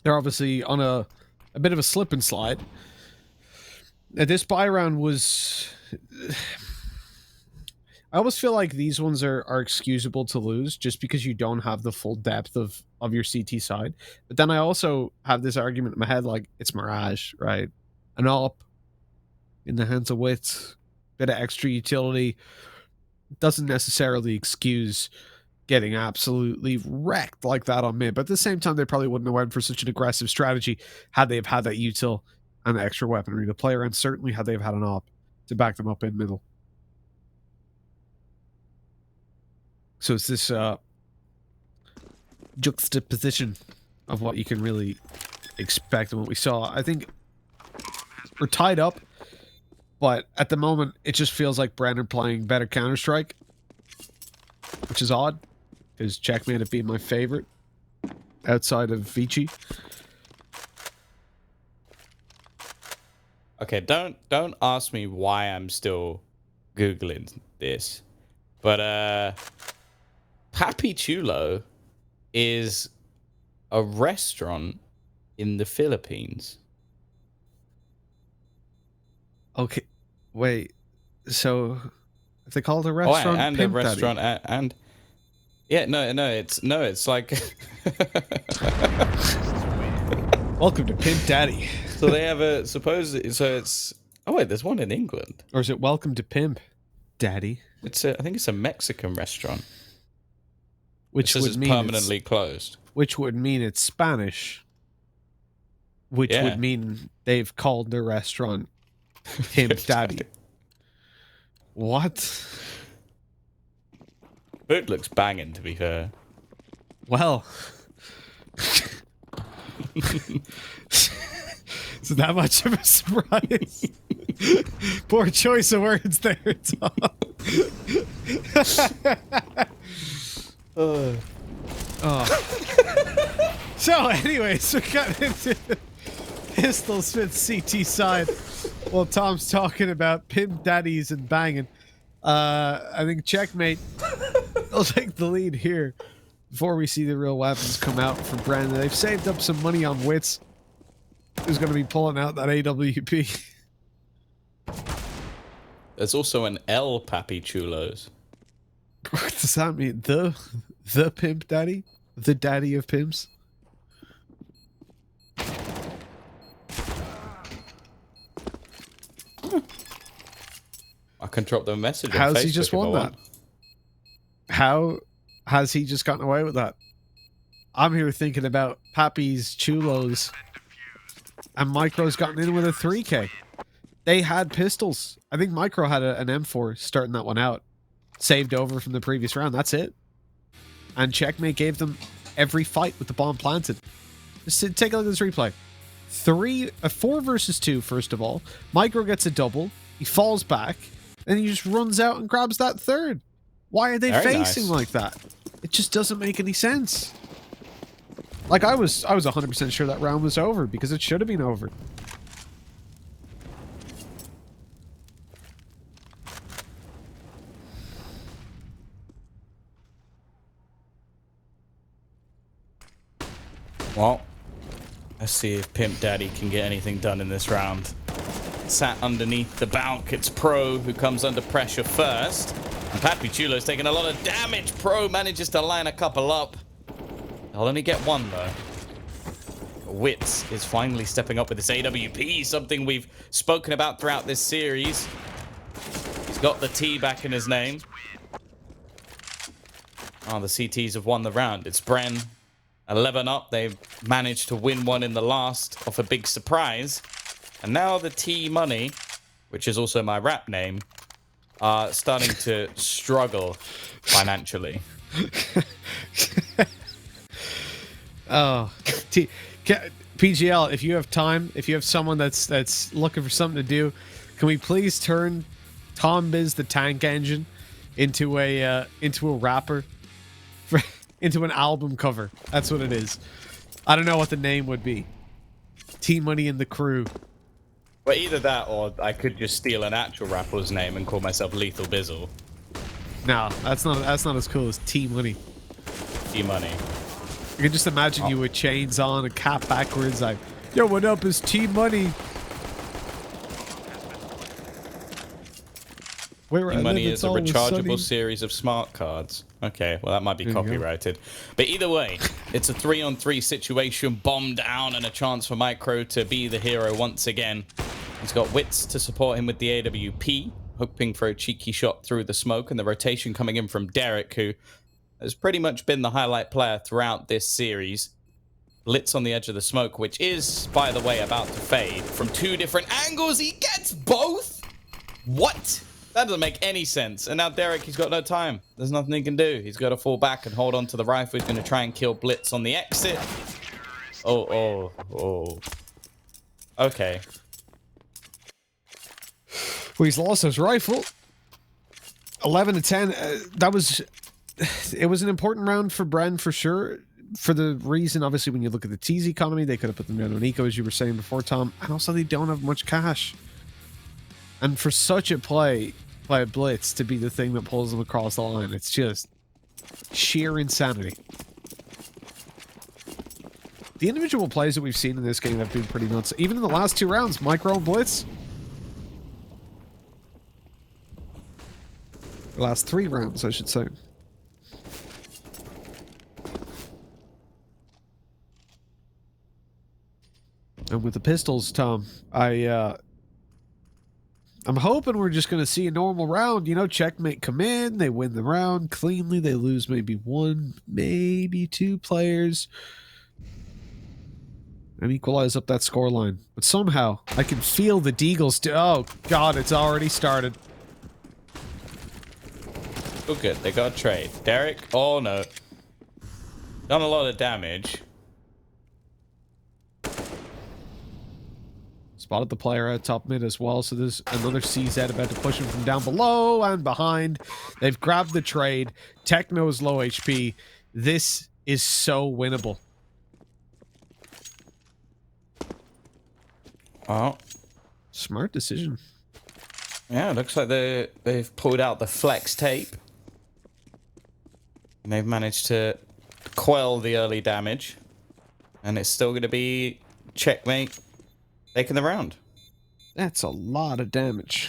They're obviously on a bit of a slip and slide. This buy round was... I almost feel like these ones are excusable to lose just because you don't have the full depth of your CT side. But then I also have this argument in my head like, it's Mirage, right? An AWP in the hands of wits, bit of extra utility, doesn't necessarily excuse getting absolutely wrecked like that on mid. But at the same time, they probably wouldn't have went for such an aggressive strategy had they have had that util and the extra weaponry to play around. Certainly had they have had an AWP to back them up in middle. So it's this juxtaposition of what you can really expect and what we saw. I think we're tied up, but at the moment, it just feels like Brandon playing better Counter-Strike, which is odd, because Checkmate have been my favorite outside of Vici. Okay, don't ask me why I'm still Googling this, but Papi Chulo is a restaurant in the Philippines. Okay, wait. So, if they call it a restaurant, and Pimp a restaurant, Daddy. and yeah, it's like. Welcome to Pimp Daddy. So they have a it's. Oh wait, there's one in England. Or is it Welcome to Pimp Daddy? I think it's a Mexican restaurant. Which would would mean permanently closed. Which would mean it's Spanish. Which would mean they've called their restaurant Pimp Daddy. What? Food looks banging, to be fair. Well. Is that much of a surprise? Poor choice of words there, Tom. So, anyways, we got into Pistol Smith's CT side while Tom's talking about Pimp Daddies and banging. I think Checkmate will take the lead here before we see the real weapons come out from Brandon. They've saved up some money on Wits, who's going to be pulling out that AWP. There's also an L Pappy Chulos. What does that mean? The pimp daddy? The daddy of pimps? I can drop them a message on How's Facebook he just if I won that? want. How has he just gotten away with that? I'm here thinking about Pappy's Chulos, and Micro's gotten in with a 3K. They had pistols. I think Micro had an M4 starting that one out. Saved over from the previous round. That's it. And Checkmate gave them every fight with the bomb planted. Just take a look at this replay. 4 versus 2, first of all. Micro gets a double. He falls back. And he just runs out and grabs that third. Why are they Very facing nice. like that? It just doesn't make any sense. Like, I was 100% sure that round was over because it should have been over. Well, let's see if Pimp Daddy can get anything done in this round. Sat underneath the Balk, it's Pro who comes under pressure first. And Pappy Chulo's taking a lot of damage. Pro manages to line a couple up. I'll only get one, though. Wits is finally stepping up with this AWP, something we've spoken about throughout this series. He's got the T back in his name. Oh, the CTs have won the round. It's Bren. 11 up. They've managed to win one in the last off a big surprise. And now the T Money, which is also my rap name, are starting to struggle financially. Oh, PGL, if you have time, if you have someone that's looking for something to do, can we please turn Tom Biz the Tank Engine into a rapper, into an album cover? That's what it is. I don't know what the name would be. T Money and the Crew. Well, either that or I could just steal an actual rapper's name and call myself Lethal Bizzle. No, that's not as cool as T Money. T Money. I can just imagine you with chains on and cap backwards, like, yo, what up, is T Money? Where T Money is a rechargeable series of smart cards. Okay, well that might be copyrighted. But either way, it's a 3-on-3 situation, bomb down, and a chance for Micro to be the hero once again. He's got Wits to support him with the AWP, hoping for a cheeky shot through the smoke, and the rotation coming in from Derek, who has pretty much been the highlight player throughout this series. Blitz on the edge of the smoke, which is, by the way, about to fade. From 2 different angles, he gets both? What? That doesn't make any sense. And now Derek, he's got no time. There's nothing he can do. He's got to fall back and hold on to the rifle. He's going to try and kill Blitz on the exit. Oh. Okay. Well, he's lost his rifle. 11 to 10. It was an important round for Bren for sure. For the reason, obviously, when you look at the TZ economy, they could have put them down on Eco, as you were saying before, Tom. And also, they don't have much cash. And for such a play by a Blitz to be the thing that pulls them across the line, it's just sheer insanity. The individual plays that we've seen in this game have been pretty nuts. Even in the last 2 rounds, Micro and Blitz. The last 3 rounds, I should say. And with the pistols, Tom, I'm hoping we're just going to see a normal round. You know, Checkmate come in, they win the round cleanly, they lose maybe 1, maybe 2 players, and equalize up that scoreline. But somehow, I can feel the Deagles. Oh, God, it's already started. Oh, good. They got a trade. Derek? Oh, no. Done a lot of damage. Spotted the player at top mid as well, so there's another CZ about to push him from down below and behind. They've grabbed the trade. Techno is low HP. This is so winnable. Oh. Smart decision. Yeah, it looks like they've pulled out the flex tape. And they've managed to quell the early damage. And it's still going to be checkmate taking the round. That's a lot of damage.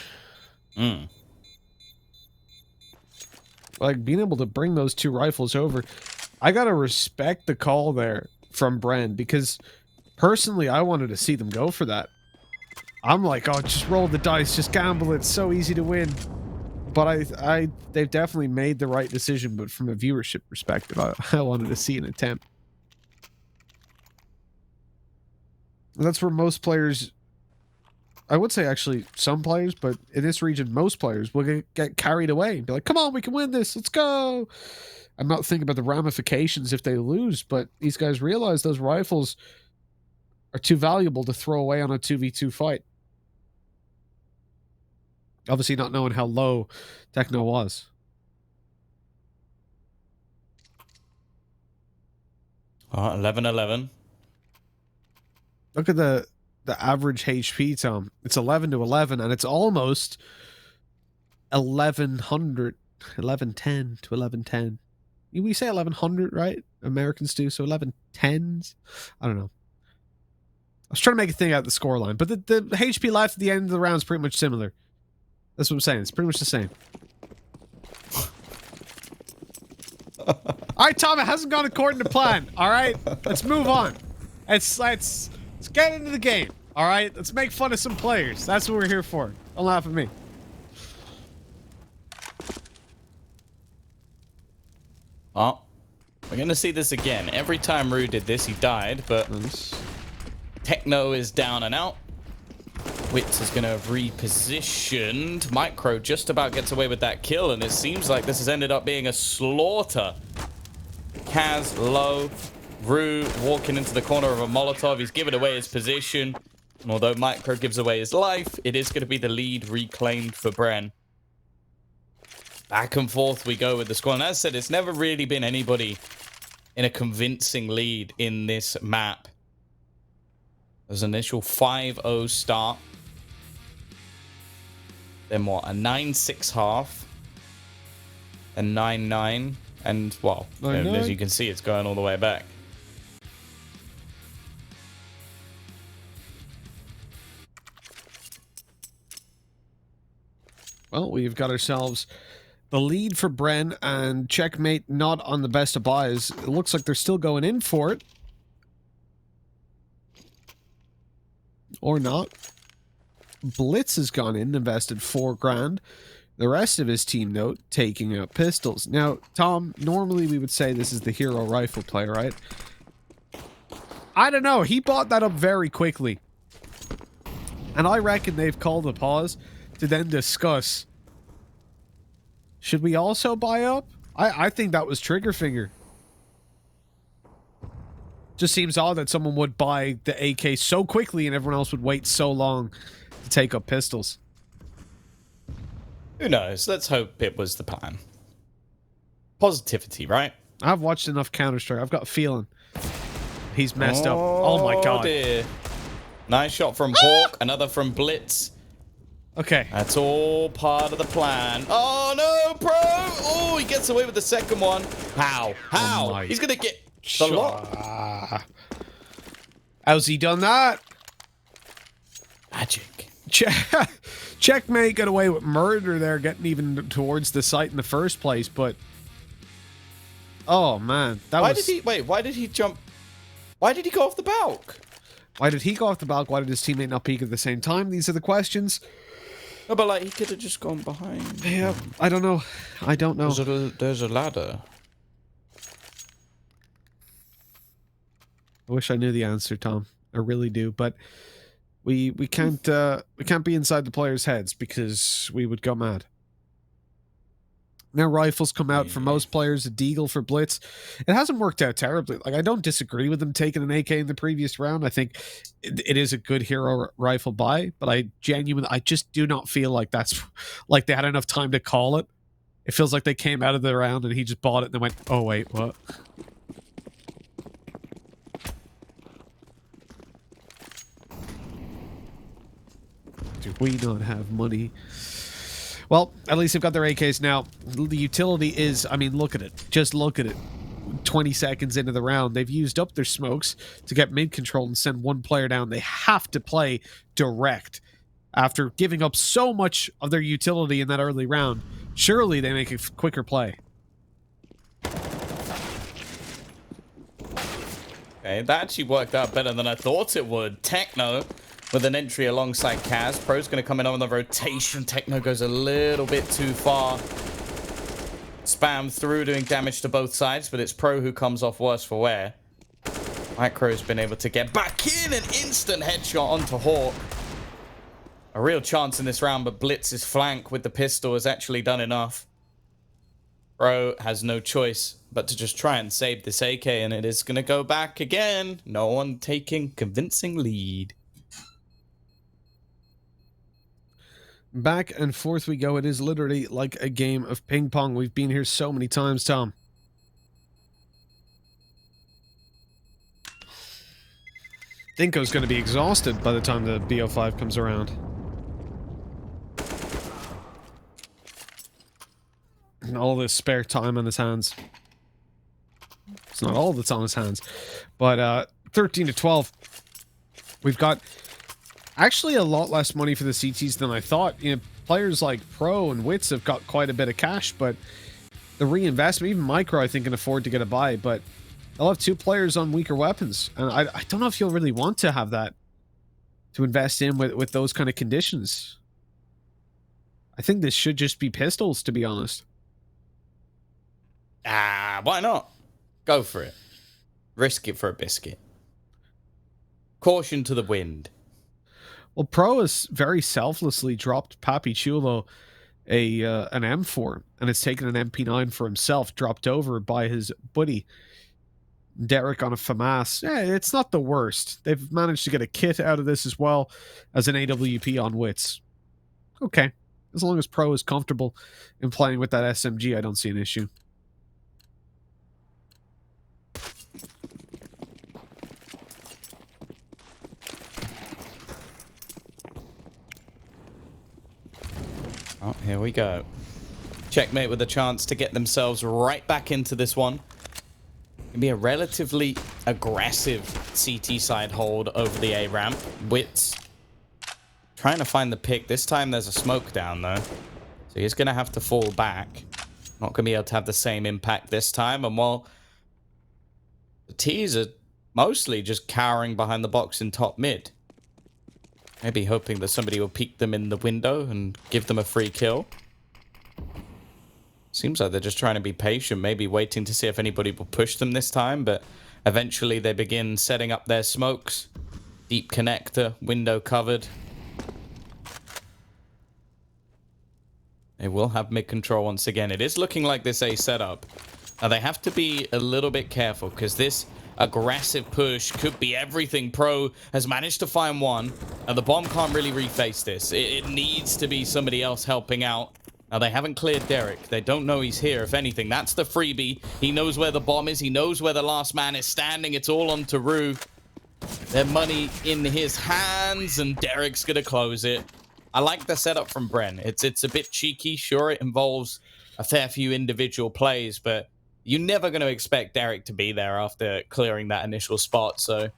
Like, being able to bring those 2 rifles over. I gotta respect the call there from Bren, because personally, I wanted to see them go for that. I'm like, oh, just roll the dice, just gamble, it's so easy to win. But they've definitely made the right decision, but from a viewership perspective, I wanted to see an attempt. And that's where most players, I would say actually some players, but in this region, most players will get carried away and be like, come on, we can win this, let's go. I'm not thinking about the ramifications if they lose, but these guys realize those rifles are too valuable to throw away on a 2v2 fight. Obviously not knowing how low Techno was. Oh, 11-11. Look at the average HP, Tom. It's 11 to 11, and it's almost 1100, 1110 to 1110. We say 1100, right? Americans do, so 1110s? I don't know. I was trying to make a thing out of the scoreline, but the HP left at the end of the round is pretty much similar. That's what I'm saying. It's pretty much the same. Alright, Tom, it hasn't gone according to plan. Alright? Let's move on. Let's get into the game. Alright? Let's make fun of some players. That's what we're here for. Don't laugh at me. Oh. We're gonna see this again. Every time Rue did this, he died, but Techno is down and out. Wits is going to have repositioned. Micro just about gets away with that kill, and it seems like this has ended up being a slaughter. Kaz low. Rue walking into the corner of a Molotov. He's given away his position. And although Micro gives away his life, it is going to be the lead reclaimed for Bren. Back and forth we go with the squad. And as I said, it's never really been anybody in a convincing lead in this map. There's an initial 5-0 start. Then what? A 9-6 half. A 9-9. And, well, as you can see, it's going all the way back. Well, we've got ourselves the lead for Bren, and checkmate not on the best of buys. It looks like they're still going in for it. Or not. Blitz has gone in and invested $4 grand. The rest of his team, note, taking out pistols. Now, Tom, normally we would say this is the hero rifle play, right? I don't know. He bought that up very quickly. And I reckon they've called a pause to then discuss, should we also buy up? I think that was trigger finger. Just seems odd that someone would buy the AK so quickly and everyone else would wait so long to take up pistols. Who knows? Let's hope it was the plan. Positivity, right? I've watched enough Counter-Strike. I've got a feeling he's messed up. Oh my god. Dear. Nice shot from Hawk. Another from Blitz. Okay. That's all part of the plan. Oh no, bro! Oh, he gets away with the second one. How? How? He's gonna get the lot. How's he done that? Magic. Checkmate got away with murder there, getting even towards the site in the first place, but oh man, Why did he jump? Why did he go off the balk? Why did he go off the balk? Why did his teammate not peek at the same time? These are the questions. No, but like he could have just gone behind. Yeah, I don't know. I don't know. There's a ladder. I wish I knew the answer, Tom. I really do, but we can't be inside the players' heads because we would go mad. Now rifles come out for most players, a deagle for Blitz. It hasn't worked out terribly. Like, I don't disagree with them taking an AK in the previous round. I think it is a good hero rifle buy, but I just do not feel like that's like they had enough time to call it. It feels like they came out of the round and he just bought it and then went, oh wait, what? Do we not have money? Well, at least they've got their AKs now. The utility is, I mean, look at it. Just look at it. 20 seconds into the round. They've used up their smokes to get mid control and send one player down. They have to play direct after giving up so much of their utility in that early round. Surely they make a quicker play. Okay, that actually worked out better than I thought it would. Techno with an entry alongside Kaz. Pro's going to come in on the rotation. Techno goes a little bit too far. Spam through, doing damage to both sides, but it's Pro who comes off worse for wear. Micro's been able to get back in, an instant headshot onto Hawk. A real chance in this round, but Blitz's flank with the pistol has actually done enough. Pro has no choice but to just try and save this AK, and it is going to go back again. No one taking convincing lead. Back and forth we go. It is literally like a game of ping pong. We've been here so many times, Tom. Dinko's going to be exhausted by the time the BO5 comes around. And all this spare time on his hands. It's not all that's on his hands. But 13 to 12. We've got actually a lot less money for the CTs than I thought. You know, players like Pro and Wits have got quite a bit of cash, but the reinvestment, even Micro, I think, can afford to get a buy, but they'll have two players on weaker weapons. And I don't know if you'll really want to have that to invest in with those kind of conditions. I think this should just be pistols, to be honest. Why not? Go for it. Risk it for a biscuit. Caution to the wind. Well, Pro has very selflessly dropped Papi Chulo an M4, and has taken an MP9 for himself, dropped over by his buddy Derek on a FAMAS. Yeah, it's not the worst. They've managed to get a kit out of this as well as an AWP on Wits. Okay. As long as Pro is comfortable in playing with that SMG, I don't see an issue. Oh, here we go. Checkmate with a chance to get themselves right back into this one. It'll be a relatively aggressive CT side hold over the A ramp. Wits trying to find the pick. This time there's a smoke down though, so he's gonna have to fall back. Not gonna be able to have the same impact this time. And while the T's are mostly just cowering behind the box in top mid, maybe hoping that somebody will peek them in the window and give them a free kill. Seems like they're just trying to be patient, maybe waiting to see if anybody will push them this time, but eventually they begin setting up their smokes. Deep connector, window covered. They will have mid control once again. It is looking like this A setup. Now they have to be a little bit careful, because this aggressive push could be everything. Pro has managed to find one. Now the bomb can't really reface this. It needs to be somebody else helping out. Now they haven't cleared Derek. They don't know he's here. If anything, that's the freebie. He knows where the bomb is. He knows where the last man is standing. It's all on Tyloo. Their money in his hands, and Derek's gonna close it. I like the setup from Bren. It's a bit cheeky. Sure, it involves a fair few individual plays, but you're never going to expect Derek to be there after clearing that initial spot, so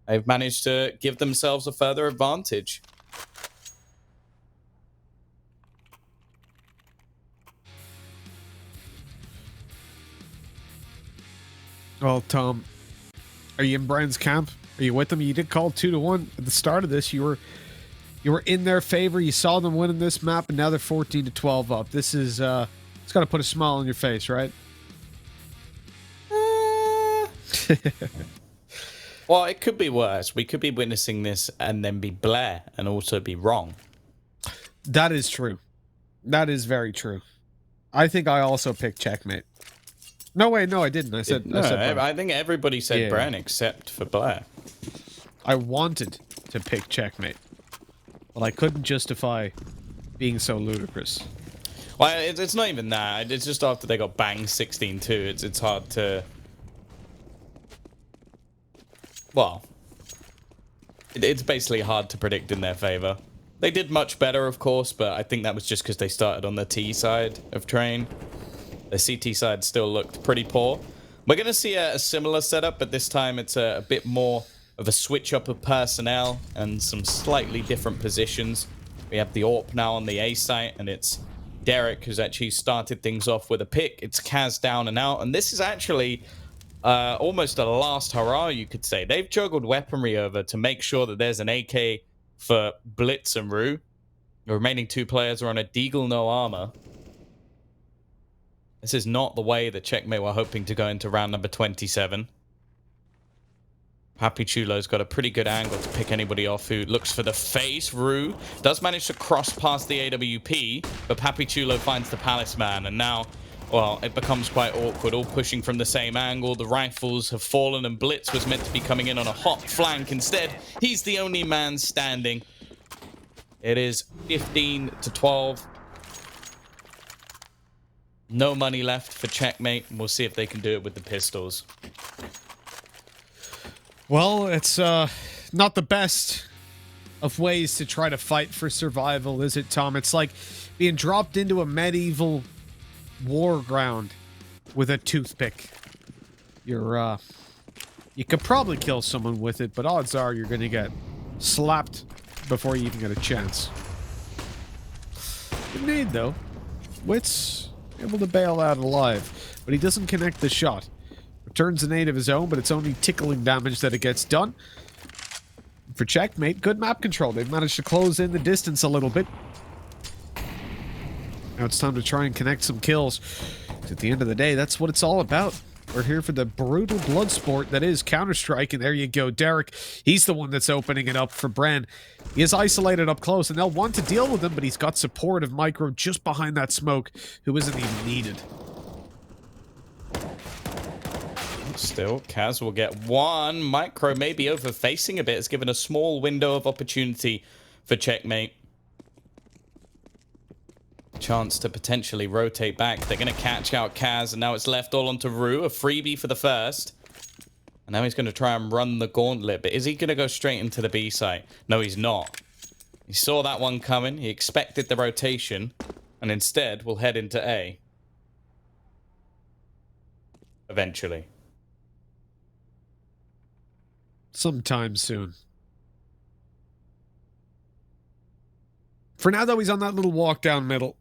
they've managed to give themselves a further advantage. Well, Tom, are you in Brian's camp? Are you with them? You did call 2-1 at the start of this. You were in their favor. You saw them winning this map, and now they're 14 to 12 up. This is it's got to put a smile on your face, right? Well, it could be worse. We could be witnessing this and then be Blair and also be wrong. That is true. That is very true. I think I also picked checkmate. No, wait, no, I didn't. I said I think everybody said Bren except for Blair. I wanted to pick checkmate, but I couldn't justify being so ludicrous. Well, it's not even that. It's just after they got banged 16-2. It's hard to... Well, it's basically hard to predict in their favor. They did much better, of course, but I think that was just because they started on the T side of train. The CT side still looked pretty poor. We're going to see a similar setup, but this time it's a bit more of a switch up of personnel and some slightly different positions. We have the AWP now on the A site, and it's Derek who's actually started things off with a pick. It's Kaz down and out, and this is actually almost a last hurrah, you could say. They've juggled weaponry over to make sure that there's an AK for Blitz and Rue. The remaining 2 players are on a Deagle no armor. This is not the way that Checkmate were hoping to go into round number 27. Papi Chulo's got a pretty good angle to pick anybody off who looks for the face. Rue does manage to cross past the AWP, but Papi Chulo finds the Palace man, and now, well, it becomes quite awkward, all pushing from the same angle. The rifles have fallen, and Blitz was meant to be coming in on a hot flank. Instead, he's the only man standing. It is 15-12. No money left for Checkmate, and we'll see if they can do it with the pistols. Well, it's not the best of ways to try to fight for survival, is it, Tom? It's like being dropped into a medieval war ground with a toothpick. You could probably kill someone with it, but odds are you're going to get slapped before you even get a chance. Good nade, though. Wit's able to bail out alive, but he doesn't connect the shot. Returns a nade of his own, but it's only tickling damage that it gets done. For Checkmate, good map control. They've managed to close in the distance a little bit. Now it's time to try and connect some kills. At the end of the day, that's what it's all about. We're here for the brutal blood sport that is Counter-Strike, and there you go. Derek, he's the one that's opening it up for Bren. He is isolated up close, and they'll want to deal with him, but he's got support of Micro just behind that smoke, who isn't even needed. Still, Kaz will get one. Micro may be over-facing a bit. It's given a small window of opportunity for Checkmate. Chance to potentially rotate back. They're going to catch out Kaz, and now it's left all onto Rue. A freebie for the first. And now he's going to try and run the gauntlet. But is he going to go straight into the B site? No, he's not. He saw that one coming. He expected the rotation. And instead, will head into A. Eventually. Sometime soon. For now, though, he's on that little walk down middle.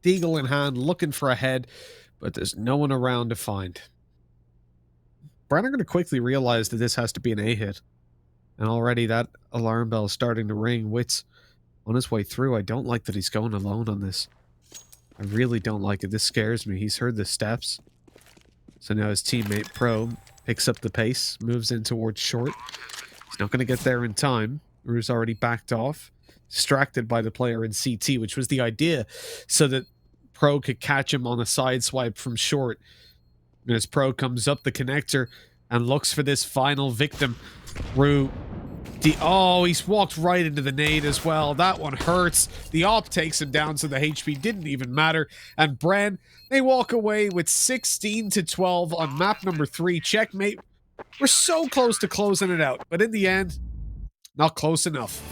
Deagle in hand, looking for a head, but there's no one around to find. Bren are going to quickly realize that this has to be an A hit. And already that alarm bell is starting to ring. Wit's on his way through. I don't like that he's going alone on this. I really don't like it. This scares me. He's heard the steps. So now his teammate Pro picks up the pace, moves in towards short. He's not going to get there in time. Rue's already backed off. Distracted by the player in CT, which was the idea, so that Pro could catch him on a side swipe from short. And as Pro comes up the connector and looks for this final victim, Rue... Oh, he's walked right into the nade as well. That one hurts. The AWP takes him down, so the HP didn't even matter. And Bren, they walk away with 16-12 on map number 3. Checkmate. We're so close to closing it out, but in the end, not close enough.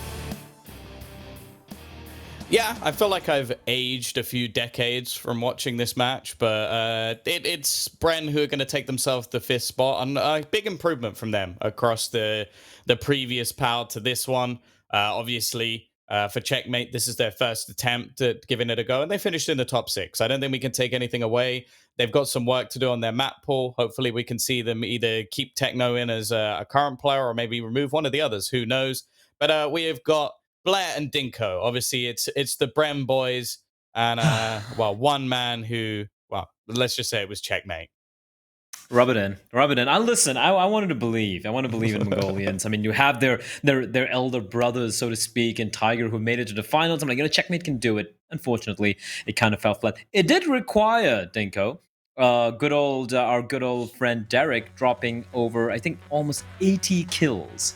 Yeah, I feel like I've aged a few decades from watching this match, but it's Bren who are going to take themselves the 5th spot, and a big improvement from them across the previous PAL to this one. Obviously, for Checkmate, this is their first attempt at giving it a go, and they finished in the top 6. I don't think we can take anything away. They've got some work to do on their map pool. Hopefully, we can see them either keep Techno in as a current player or maybe remove one of the others. Who knows? But we have got Blair and Dinko. Obviously, it's the Brem boys, and well, one man who, well, let's just say it was Checkmate. Rub it in. Listen, I wanted to believe. I want to believe in the Mongolians. I mean, you have their elder brothers, so to speak, and Tiger, who made it to the finals. I'm like, Checkmate can do it. Unfortunately, it kind of fell flat. It did require Dinko, our good old friend Derek, dropping over, I think, almost 80 kills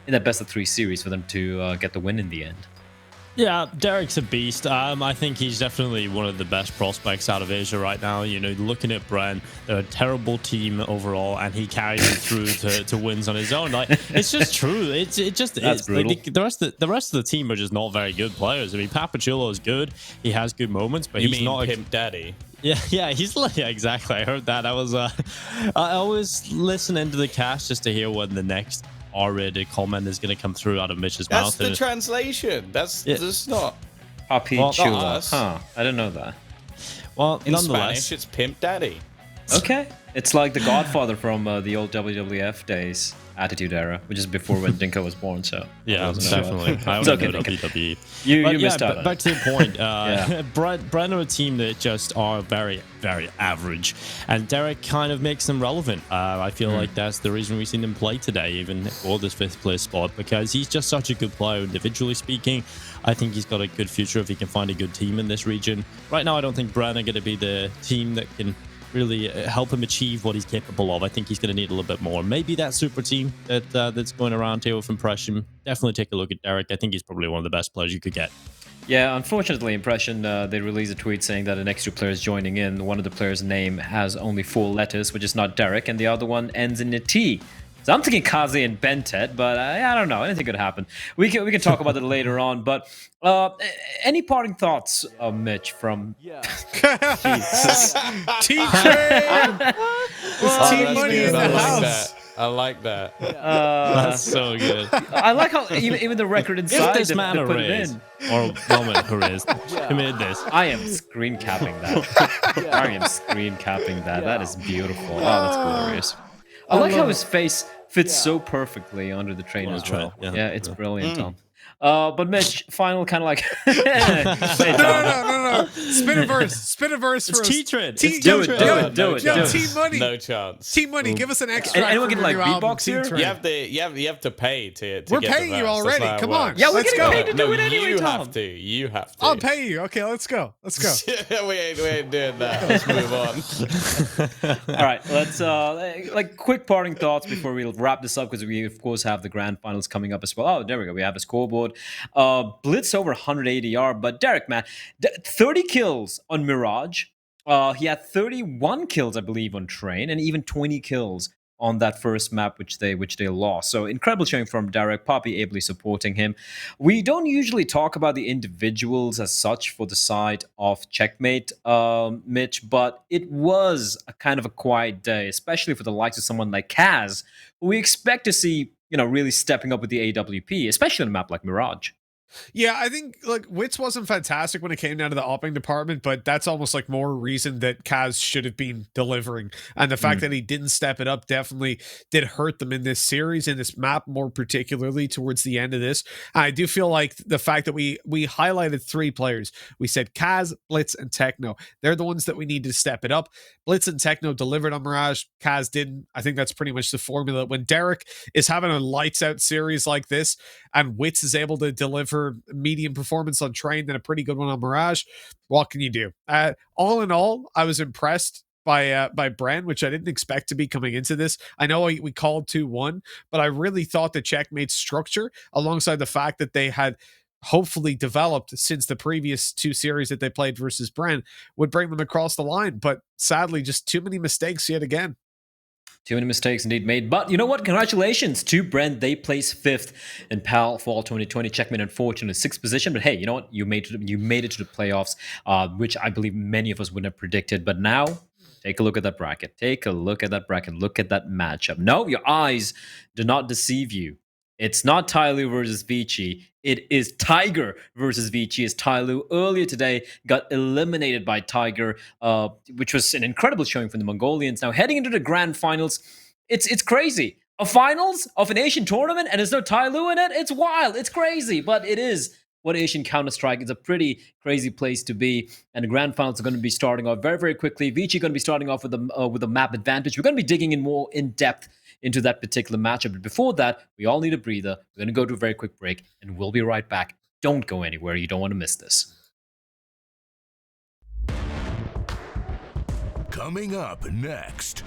in that best of 3 series for them to get the win in the end. Yeah, Derek's a beast. I think he's definitely one of the best prospects out of Asia right now. You know, looking at Bren, they're a terrible team overall, and he carries it through to wins on his own. Like, it's just true. It just is. Like, the rest of the team are just not very good players. I mean, Papachulo is good. He has good moments, but he's not Pimp Daddy. Yeah, he's like, yeah, exactly. I heard that. I always listen into the cast just to hear when the next R-rated comment is going to come through out of Mitch's That's mouth. the translation. That's not. Papi Well, Chula. us. Huh. I didn't know that. Well, In nonetheless, Spanish, it's Pimp Daddy. Okay. It's like the Godfather from the old WWF days, Attitude Era, which is before when Dinko was born. So yeah, I wasn't sure. definitely. I It's only okay, know Dinko. WWE. You But missed out. on back it. to the point. Yeah. Brent are a team that just are very, very average, and Derek kind of makes them relevant. I feel like that's the reason we've seen him play today, even for this 5th place spot, because he's just such a good player. Individually speaking, I think he's got a good future if he can find a good team in this region. Right now, I don't think Brent are going to be the team that can really help him achieve what he's capable of. I think he's going to need a little bit more. Maybe that super team that's going around here with Impression. Definitely take a look at Derek. I think he's probably one of the best players you could get. Yeah, unfortunately, Impression, they released a tweet saying that an extra player is joining in. One of the players' name has only 4 letters, which is not Derek, and the other one ends in a T. So I'm thinking Kaze and Bentet, but I don't know. Anything could happen. We can talk about it later on. But any parting thoughts, Mitch, from T-Train! Oh, Team that's Money good. in the I like house. that. I like that. That's so good. I like how even the record If inside this they man a put it raise, in. or woman a raise, who made this? I am screen capping that. I am screen capping that. That is beautiful. Oh, that's glorious. I like how his face fits so perfectly under the train as well. Train, Yeah, it's brilliant, Tom. But Mitch, final kind of like. No. Spin a verse for us. T-Train. T- Do it, yo, do yo, it, do it, yo, do it. Team Money. No chance. Team Money, give us an extra. Anyone get, like, beatbox here? You have to pay to We're get the paying you verse. That's already. how it Come on. works. Yeah, we're Let's getting go. paid to do No, it anyway, you Tom. have to. You have to. I'll pay you. Okay, let's go. Let's go. we ain't doing that. Let's move on. All right, let's like quick parting thoughts before we wrap this up because we of course have the grand finals coming up as well. Oh, there we go. We have the scoreboard. Blitz over 180 yard, but Derek, man, 30 kills on Mirage. He had 31 kills, I believe, on Train, and even 20 kills on that first map, which they lost. So incredible showing from Derek. Poppy ably supporting him. We don't usually talk about the individuals as such for the side of Checkmate, Mitch, but it was a kind of a quiet day, especially for the likes of someone like Kaz, who we expect to see, really stepping up with the AWP, especially on a map like Mirage. Yeah, I think like Wits wasn't fantastic when it came down to the opping department, but that's almost like more reason that Kaz should have been delivering. And the fact that he didn't step it up definitely did hurt them in this series, in this map, more particularly towards the end of this. And I do feel like the fact that we highlighted 3 players. We said Kaz, Blitz, and Techno. They're the ones that we need to step it up. Blitz and Techno delivered on Mirage. Kaz didn't. I think that's pretty much the formula. When Derek is having a lights out series like this and Wits is able to deliver medium performance on Train than a pretty good one on Mirage, what can you do? All in all, I was impressed by Bren, which I didn't expect to be coming into this. I know we called 2-1, but I really thought the Checkmate's structure, alongside the fact that they had hopefully developed since the previous 2 series that they played versus Bren, would bring them across the line. But sadly, just too many mistakes yet again. Too many mistakes indeed made. But you know what? Congratulations to Brent. They placed 5th in PAL Fall 2020. Checkmate unfortunately 6th position. But hey, you know what? You made it to the playoffs, which I believe many of us wouldn't have predicted. But now, take a look at that bracket. Take a look at that bracket. Look at that matchup. No, your eyes do not deceive you. It's not Tyloo versus Vici. It is Tiger versus Vici. As Tyloo earlier today got eliminated by Tiger, which was an incredible showing from the Mongolians. Now heading into the grand finals, it's crazy. A finals of an Asian tournament and there's no Tyloo in it. It's wild. It's crazy, but it is what Asian Counter-Strike is. A pretty crazy place to be. And the grand finals are going to be starting off very, very quickly. Vici going to be starting off with a map advantage. We're going to be digging in more in depth into that particular matchup. But before that, we all need a breather. We're going to go to a very quick break, and we'll be right back. Don't go anywhere. You don't want to miss this. Coming up next.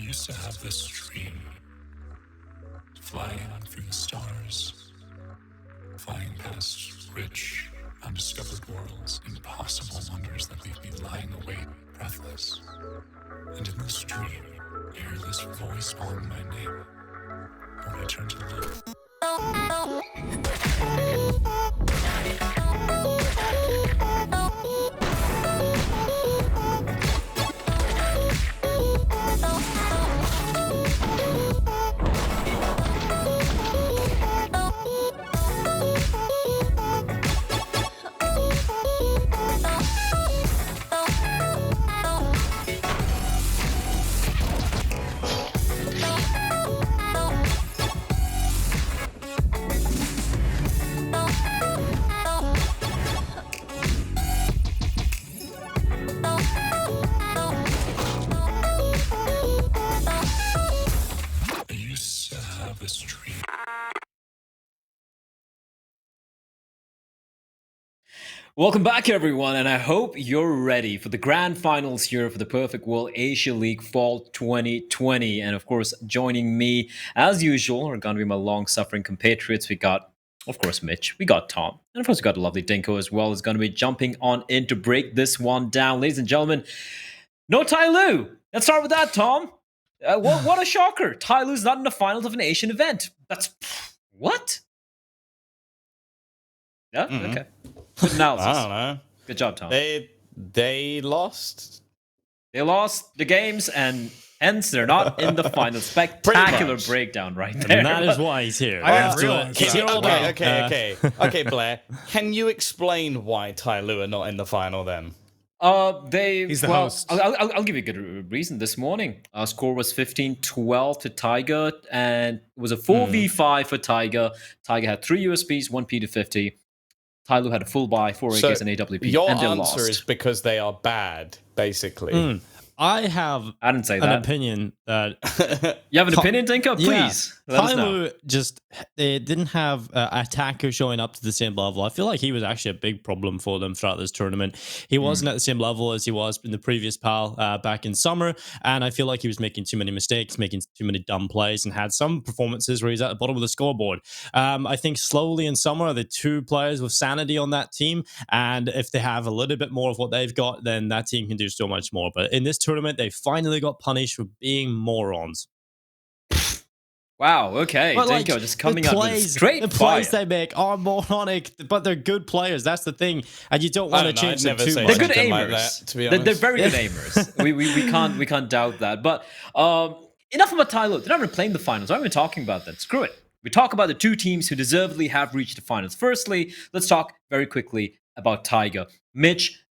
used to have this dream, flying through the stars, flying past rich, undiscovered worlds, impossible wonders that leave me lying awake, breathless. And in this dream, I hear this voice calling my name. When I turn to look, I used to have this dream. Welcome back, everyone, and I hope you're ready for the grand finals here for the Perfect World Asia League Fall 2020. And of course, joining me, as usual, are going to be my long-suffering compatriots. We got, of course, Mitch. We got Tom. And of course, we got the lovely Dinko as well, who's going to be jumping on in to break this one down. Ladies and gentlemen, no Tyloo. Let's start with that, Tom. What a shocker. Tyloo's not in the finals of an Asian event. That's... what? Yeah, okay. Good analysis. I don't know. Good job, Tom. They lost. They lost the games, and hence they're not in the final. Spectacular much. breakdown right there. And that is why he's here. I didn't realize Okay, okay, Blair. Can you explain why Tyloo are not in the final then? He's the host. I'll give you a good reason. This morning, our score was 15-12 to Tiger, and it was a 4v5 for Tiger. Tiger had 3 USPs, 1 P250. Tyloo had a full buy, 4 AKs, and AWP, Your and they answer lost. is because they are bad, basically. I have I didn't say an that. opinion that You have an opinion, Dinko? Please, let us know. Tyloo just they didn't have attacker showing up to the same level. I feel like he was actually a big problem for them throughout this tournament. He wasn't at the same level as he was in the previous PAL back in summer, and I feel like he was making too many mistakes, making too many dumb plays, and had some performances where he's at the bottom of the scoreboard. I think slowly in summer, the 2 players with sanity on that team, and if they have a little bit more of what they've got, then that team can do so much more. But in this tournament, they finally got punished for being morons. Wow, okay. But, Dinko just coming out with straight the fire. plays they make are moronic, but they're good players. That's the thing, and you don't want to change them too They're much. good something aimers. like that, to be They're honest. very good aimers. we can't doubt that. But enough about Tyloo. They're not even playing the finals. Why are we talking about that? Screw it. We talk about the 2 teams who deservedly have reached the finals. Firstly, let's talk very quickly about Tiger. Mitch,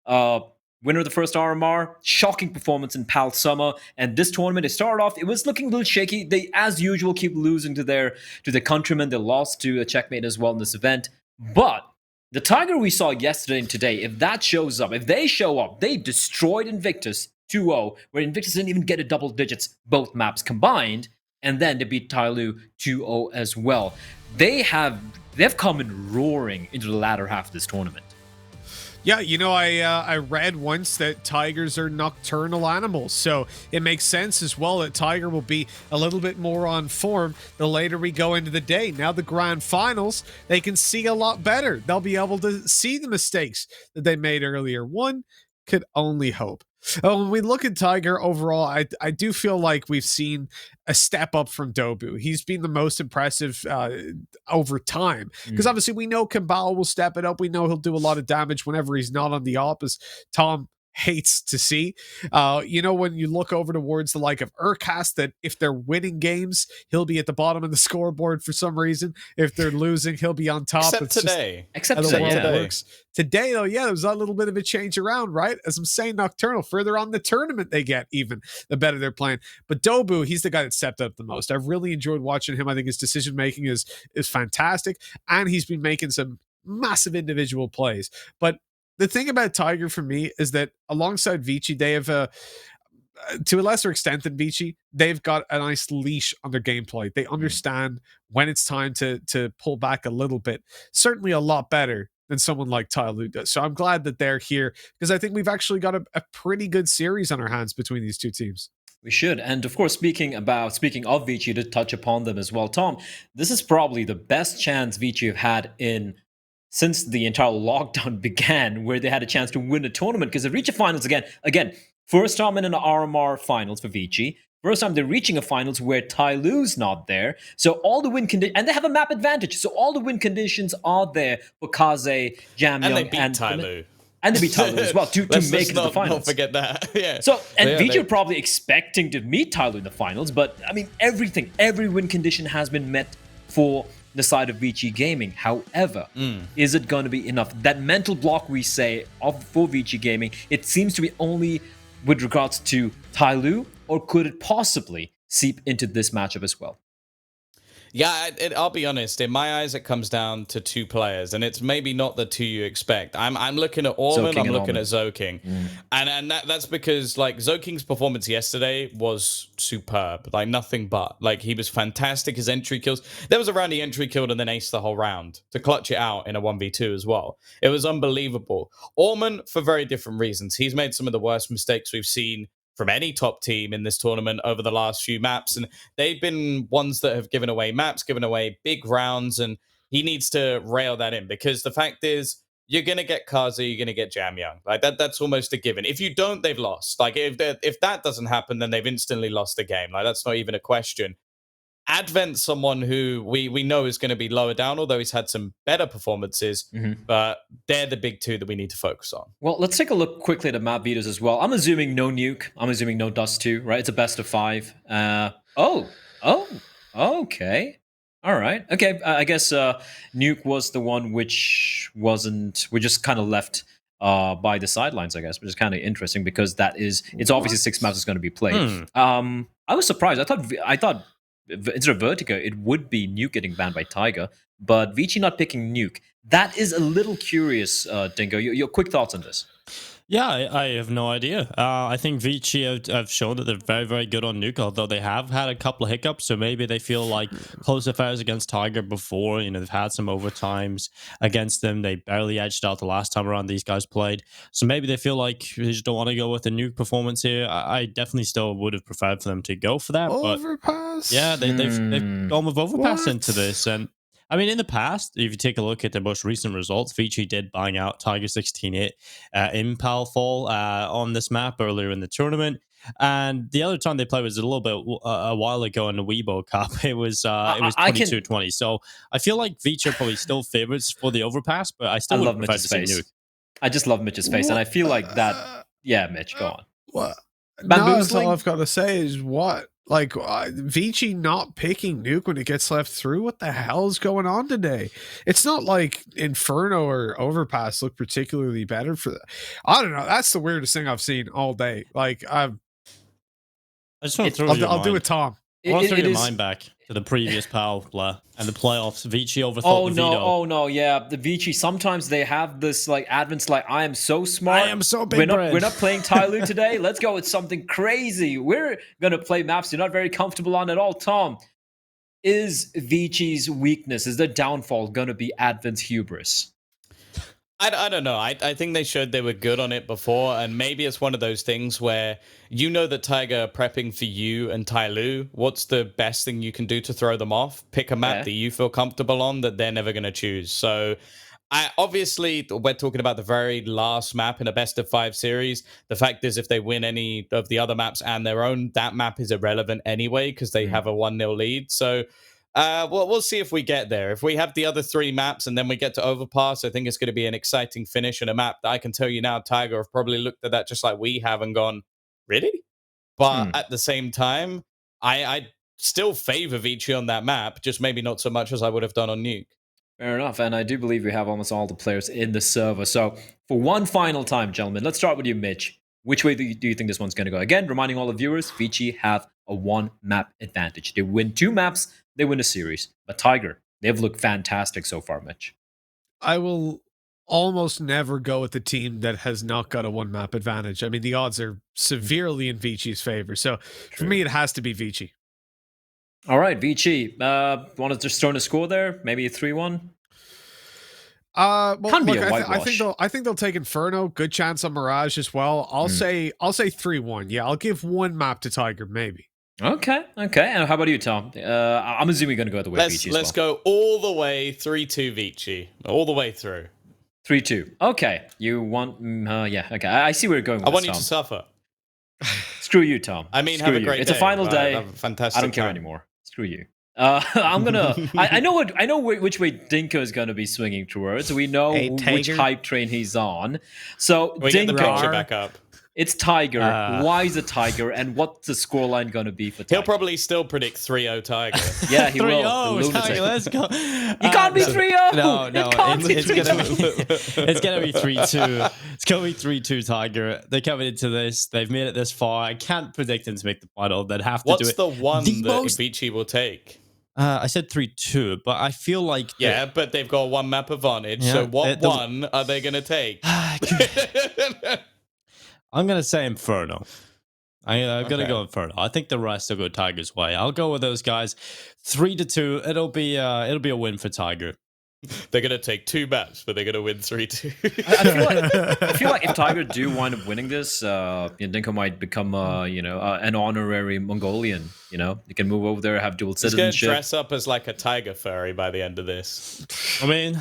winner of the first RMR, shocking performance in PAL Summer, and this tournament, they started off, it was looking a little shaky. They, as usual, keep losing to their countrymen. They lost to a checkmate as well in this event. But the Tiger we saw yesterday and today, if that shows up, if they show up, they destroyed Invictus 2-0, where Invictus didn't even get a double digits, both maps combined, and then they beat Tyloo 2-0 as well. They've come in roaring into the latter half of this tournament. Yeah, you know, I read once that tigers are nocturnal animals, so it makes sense as well that Tiger will be a little bit more on form the later we go into the day. Now the grand finals, they can see a lot better. They'll be able to see the mistakes that they made earlier. One could only hope. When we look at Tiger overall, I do feel like we've seen a step up from Dobu. He's been the most impressive over time, because obviously we know Kambal will step it up. We know he'll do a lot of damage whenever he's not on the op, as Tom hates to see. You know, when you look over towards the like of Urcast, that if they're winning games, he'll be at the bottom of the scoreboard for some reason. If they're losing, he'll be on top. Except It's just today. Except how the today, world yeah. works. Today, though, yeah, there's a little bit of a change around, right? As I'm saying, Nocturnal, further on the tournament they get, even the better they're playing. But Dobu, he's the guy that stepped up the most. I've really enjoyed watching him. I think his decision making is fantastic, and he's been making some massive individual plays. But the thing about Tiger for me is that alongside Vici, they have to a lesser extent than Vici, they've got a nice leash on their gameplay. They understand when it's time to pull back a little bit. Certainly a lot better than someone like Tyloo does. So I'm glad that they're here, because I think we've actually got a pretty good series on our hands between these two teams. We should. And of course, speaking of Vici, to touch upon them as well, Tom, this is probably the best chance Vici have had in since the entire lockdown began, where they had a chance to win a tournament because they reach a finals again. Again, first time in an RMR finals for Vici. First time they're reaching a finals where Tyloo's not there. So all the win conditions, and they have a map advantage. So all the win conditions are there for Kaze, Jamyang, And they beat Tyloo. And they beat Tyloo as well to make it to the finals. Don't forget that. Yeah. So, and Yeah, Vici are probably expecting to meet Tyloo in the finals, but I mean, every win condition has been met for the side of Vici Gaming. However, is it going to be enough? That mental block we say for Vici Gaming, it seems to be only with regards to Tyloo, or could it possibly seep into this matchup as well? Yeah, I'll be honest. In my eyes, it comes down to two players, and it's maybe not the two you expect. I'm looking at Orman, I'm looking at Zoking, and that's because like Zoking's performance yesterday was superb, like nothing but. Like he was fantastic. His entry kills. There was a round he entry killed and then aced the whole round to clutch it out in a 1v2 as well. It was unbelievable. Orman, for very different reasons. He's made some of the worst mistakes we've seen from any top team in this tournament over the last few maps. And they've been ones that have given away maps, given away big rounds. And he needs to rail that in, because the fact is, you're going to get Kazi, you're going to get Jamyang. Like that's almost a given. If you don't, they've lost. Like if that doesn't happen, then they've instantly lost the game. Like that's not even a question. Advent's someone who we know is going to be lower down, although he's had some better performances, but they're the big two that we need to focus on. Well, let's take a look quickly at the map beaters as well. I'm assuming no nuke. I'm assuming no dust 2, right? It's a best of 5. Okay. All right. Okay, I guess nuke was the one which we just kind of left by the sidelines, I guess, which is kind of interesting because it's obviously 6 maps is going to be played. I was surprised. I thought instead of Vertigo, it would be Nuke getting banned by Tiger, but Vici not picking Nuke. That is a little curious, Dingo. Your quick thoughts on this? Yeah, I have no idea. I think Vici have shown that they're very, very good on Nuke, although they have had a couple of hiccups, so maybe they feel like close affairs against Tiger before, they've had some overtimes against them. They barely edged out the last time around these guys played. So maybe they feel like they just don't want to go with a Nuke performance here. I definitely still would have preferred for them to go for that. Overpass? But yeah, they've gone with Overpass into this, and I mean, in the past, if you take a look at the most recent results, Vici did bang out Tiger 16-8 in Palfall on this map earlier in the tournament. And the other time they played was a little bit a while ago in the Weibo Cup. It was 22-20. So I feel like Vici are probably still favorites for the Overpass, but I still love Mitch's face. I just love Mitch's face, and I feel like that. Yeah, Mitch, go on. What? No, that's all I've got to say is what? Like, Vici not picking Nuke when it gets left through? What the hell is going on today? It's not like Inferno or Overpass look particularly better for that. I don't know. That's the weirdest thing I've seen all day. Like, I just want to throw I'll do it, Tom. I want to throw your mind back to the previous Power and the playoffs. Vici overthought the veto. Oh no, yeah. The Vici, sometimes they have this like Advent's like, I am so smart. I am so big. We're not playing Tyloo today. Let's go with something crazy. We're gonna play maps you're not very comfortable on at all. Tom, is Vici's weakness, is their downfall gonna be Advent's hubris? I don't know. I think they showed they were good on it before, and maybe it's one of those things where that Tiger are prepping for you and Tyloo. What's the best thing you can do to throw them off? Pick a map that you feel comfortable on that they're never going to choose. So obviously, we're talking about the very last map in a best of 5 series. The fact is, if they win any of the other maps and their own, that map is irrelevant anyway because they have a 1-0 lead. So we'll see if we get there. If we have the other 3 maps and then we get to Overpass, I think it's going to be an exciting finish and a map that I can tell you now, Tiger have probably looked at that just like we have and gone, really? But at the same time, I still favor Vici on that map, just maybe not so much as I would have done on Nuke. Fair enough, and I do believe we have almost all the players in the server. So for one final time, gentlemen, let's start with you, Mitch. Which way do you think this one's going to go? Again, reminding all the viewers, Vici have a 1-map advantage. They win 2 maps, they win a series. But Tiger, they've looked fantastic so far, Mitch. I will almost never go with the team that has not got a 1-map advantage. I mean, the odds are severely in Vici's favor. So for me, it has to be Vici. All right, Vici. Want to just throw in a score there? Maybe a 3-1? Well, Can't be look, a I think they'll take Inferno. Good chance on Mirage as well. I'll say 3-1. Yeah, I'll give one map to Tiger, maybe. Okay. And how about you, Tom? I'm assuming you're going to go the way Vici as Let's well. go all the way 3-2 Vici, all the way through. 3-2. Okay. You want... yeah, okay. I see where you're going with I want this, you Tom. to suffer. Screw you, Tom. I mean, Screw have a you. great It's day. a final Right, day. have a fantastic I don't care time. anymore. Screw you. I'm gonna. I know which way Dinko is gonna be swinging towards. We know Hey, which Tiger. hype train he's on. So We get the picture Dinko, back up. it's Tiger. Why is it Tiger? And what's the scoreline gonna be for Tiger? He'll probably still predict 3-0 Tiger. Yeah, he will. 3-0, The lunatic. Tiger, let's go. You can't be 3-0. No, It can't be it's 3-0. gonna be 3-2. It's gonna be 3-2 Tiger. They're coming into this. They've made it this far. I can't predict them to make the final. They'd have to do What's it. the one The that most- Vici will take? I said 3-2, but I feel like Yeah, but they've got one map advantage. Yeah, So what the- one are they going to take? I'm gonna say Inferno. I'm gonna Okay. go Inferno. I think the rest will go Tiger's way. I'll go with those guys. 3-2. It'll be a win for Tiger. They're going to take two maps, but they're going to win 3-2. I feel like if Tiger do wind up winning this, Dinko might become, an honorary Mongolian. You know, you can move over there, have dual He's going to citizenship. dress up as like a tiger furry by the end of this. I mean,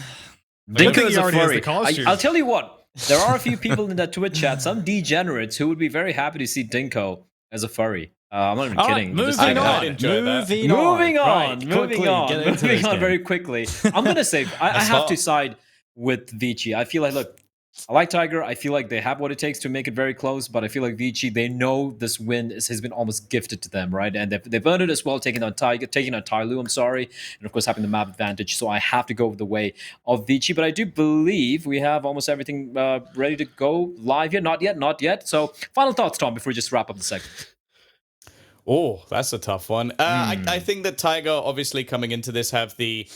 Dinko think is he a already has furry. the costume. I'll tell you what. There are a few people in that Twitch chat, some degenerates, who would be very happy to see Dinko as a furry. I'm not even all right, kidding. moving Just I think know, about I'd it. enjoy that. moving on. Moving on, Right, moving quickly, on, get into moving this on game. very quickly. I'm gonna say I That's have to hot. side with Vici. I feel like, look, I like Tiger. I feel like they have what it takes to make it very close, but I feel like Vici, they know this win has been almost gifted to them, right? And they've earned it as well, taking on Tyloo, I'm sorry, and of course having the map advantage. So I have to go with the way of Vici, but I do believe we have almost everything ready to go live here. Not yet. So final thoughts, Tom, before we just wrap up the segment. Oh, that's a tough one. I think that Tiger, obviously coming into this, have the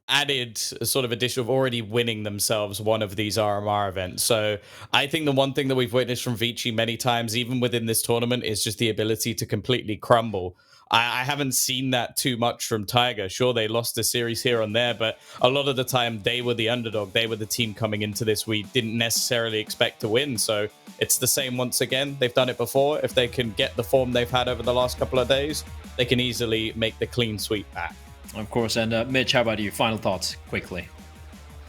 added sort of addition of already winning themselves one of these RMR events. So I think the one thing that we've witnessed from Vici many times, even within this tournament, is just the ability to completely crumble. I haven't seen that too much from Tiger. Sure, they lost a series here and there, but a lot of the time they were the underdog. They were the team coming into this we didn't necessarily expect to win. So it's the same once again. They've done it before. If they can get the form they've had over the last couple of days, they can easily make the clean sweep back. Of course, and Mitch, how about you? Final thoughts, quickly.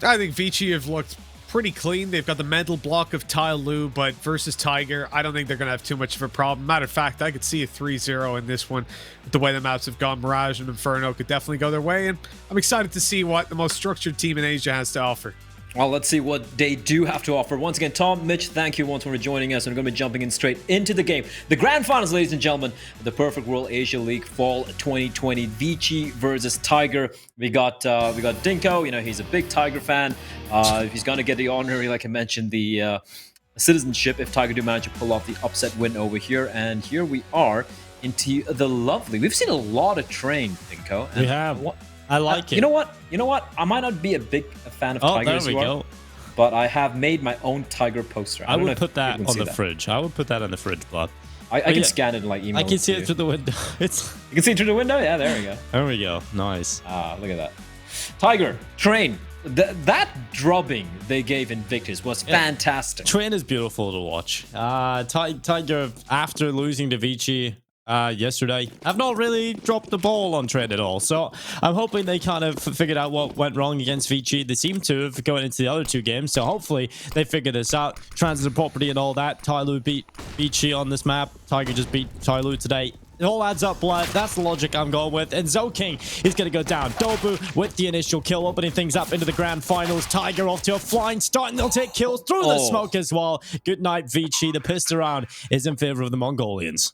I think Vici have looked pretty clean. They've got the mental block of Tyloo, but versus Tiger, I don't think they're going to have too much of a problem. Matter of fact, I could see a 3-0 in this one. With the way the maps have gone, Mirage and Inferno could definitely go their way, and I'm excited to see what the most structured team in Asia has to offer. Well, let's see what they do have to offer. Once again, Tom, Mitch, thank you once more for joining us. And we're going to be jumping in straight into the game. The grand finals, ladies and gentlemen, the Perfect World Asia League Fall 2020, Vici versus Tiger. We got Dinko. You know, he's a big Tiger fan. He's going to get the honorary, like I mentioned, the citizenship if Tiger do manage to pull off the upset win over here. And here we are into the lovely. We've seen a lot of train, Dinko. We have. I like it. You know what? I might not be a fan of Oh, Tiger there as we you are, go. but I have made my own Tiger poster. I don't know would if put that you can on see the fridge. I would put that on the fridge, Bob. I can yeah. scan it and like email I can it see to it you. through the window. It's You can see it through the window? Yeah, there we go. there we go. Nice. Look at that. Tiger, train. That drubbing they gave Invictus was fantastic. Train is beautiful to watch. Tiger, after losing to Vici yesterday, have not really dropped the ball on Train at all. So I'm hoping they kind of figured out what went wrong against Vici. They seem to have going into the other two games. So hopefully they figure this out. Transitive property and all that. Tyloo beat Vici on this map. Tiger just beat Tyloo today. It all adds up, blood. That's the logic I'm going with. And Zoking is going to go down. Dobu with the initial kill, opening things up into the grand finals. Tiger off to a flying start, and they'll take kills through the smoke as well. Good night, Vici. The pissed around is in favor of the Mongolians.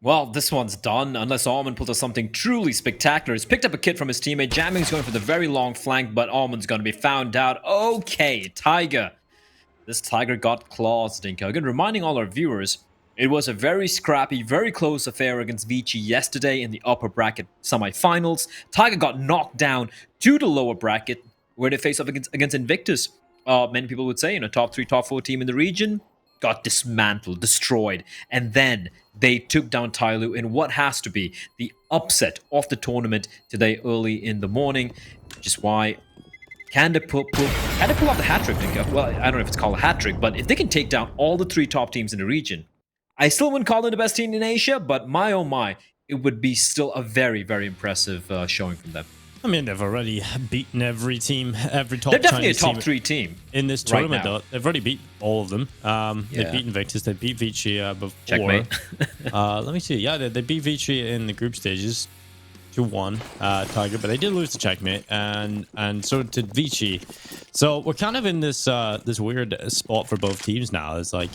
Well, this one's done, unless Almond pulls out something truly spectacular. He's picked up a kit from his teammate. Jamming's going for the very long flank, but Almond's going to be found out. Okay, Tiger. This Tiger got claws, Dinko. Again, reminding all our viewers, it was a very scrappy, very close affair against Vici yesterday in the upper bracket semifinals. Tiger got knocked down to the lower bracket where they face off against Invictus. Many people would say, top 3, top 4 team in the region. Got dismantled, destroyed, and then they took down Tyloo in what has to be the upset of the tournament today early in the morning, which is why Can they pull off the hat trick, Dinko? Well, I don't know if it's called a hat trick, but if they can take down all the 3 top teams in the region, I still wouldn't call them the best team in Asia, but my oh my, it would be still a very, very impressive showing from them. I mean, they've already beaten every team, every top. They're definitely Chinese a top team 3 team in this right tournament. now. Though they've already beat all of them. Yeah. They've beaten Victus. They beat Vici before. Checkmate. Let me see. Yeah, they beat Vici in the group stages. 2-1 Tiger, but they did lose the checkmate, and so did Vici. So we're kind of in this this weird spot for both teams now. It's like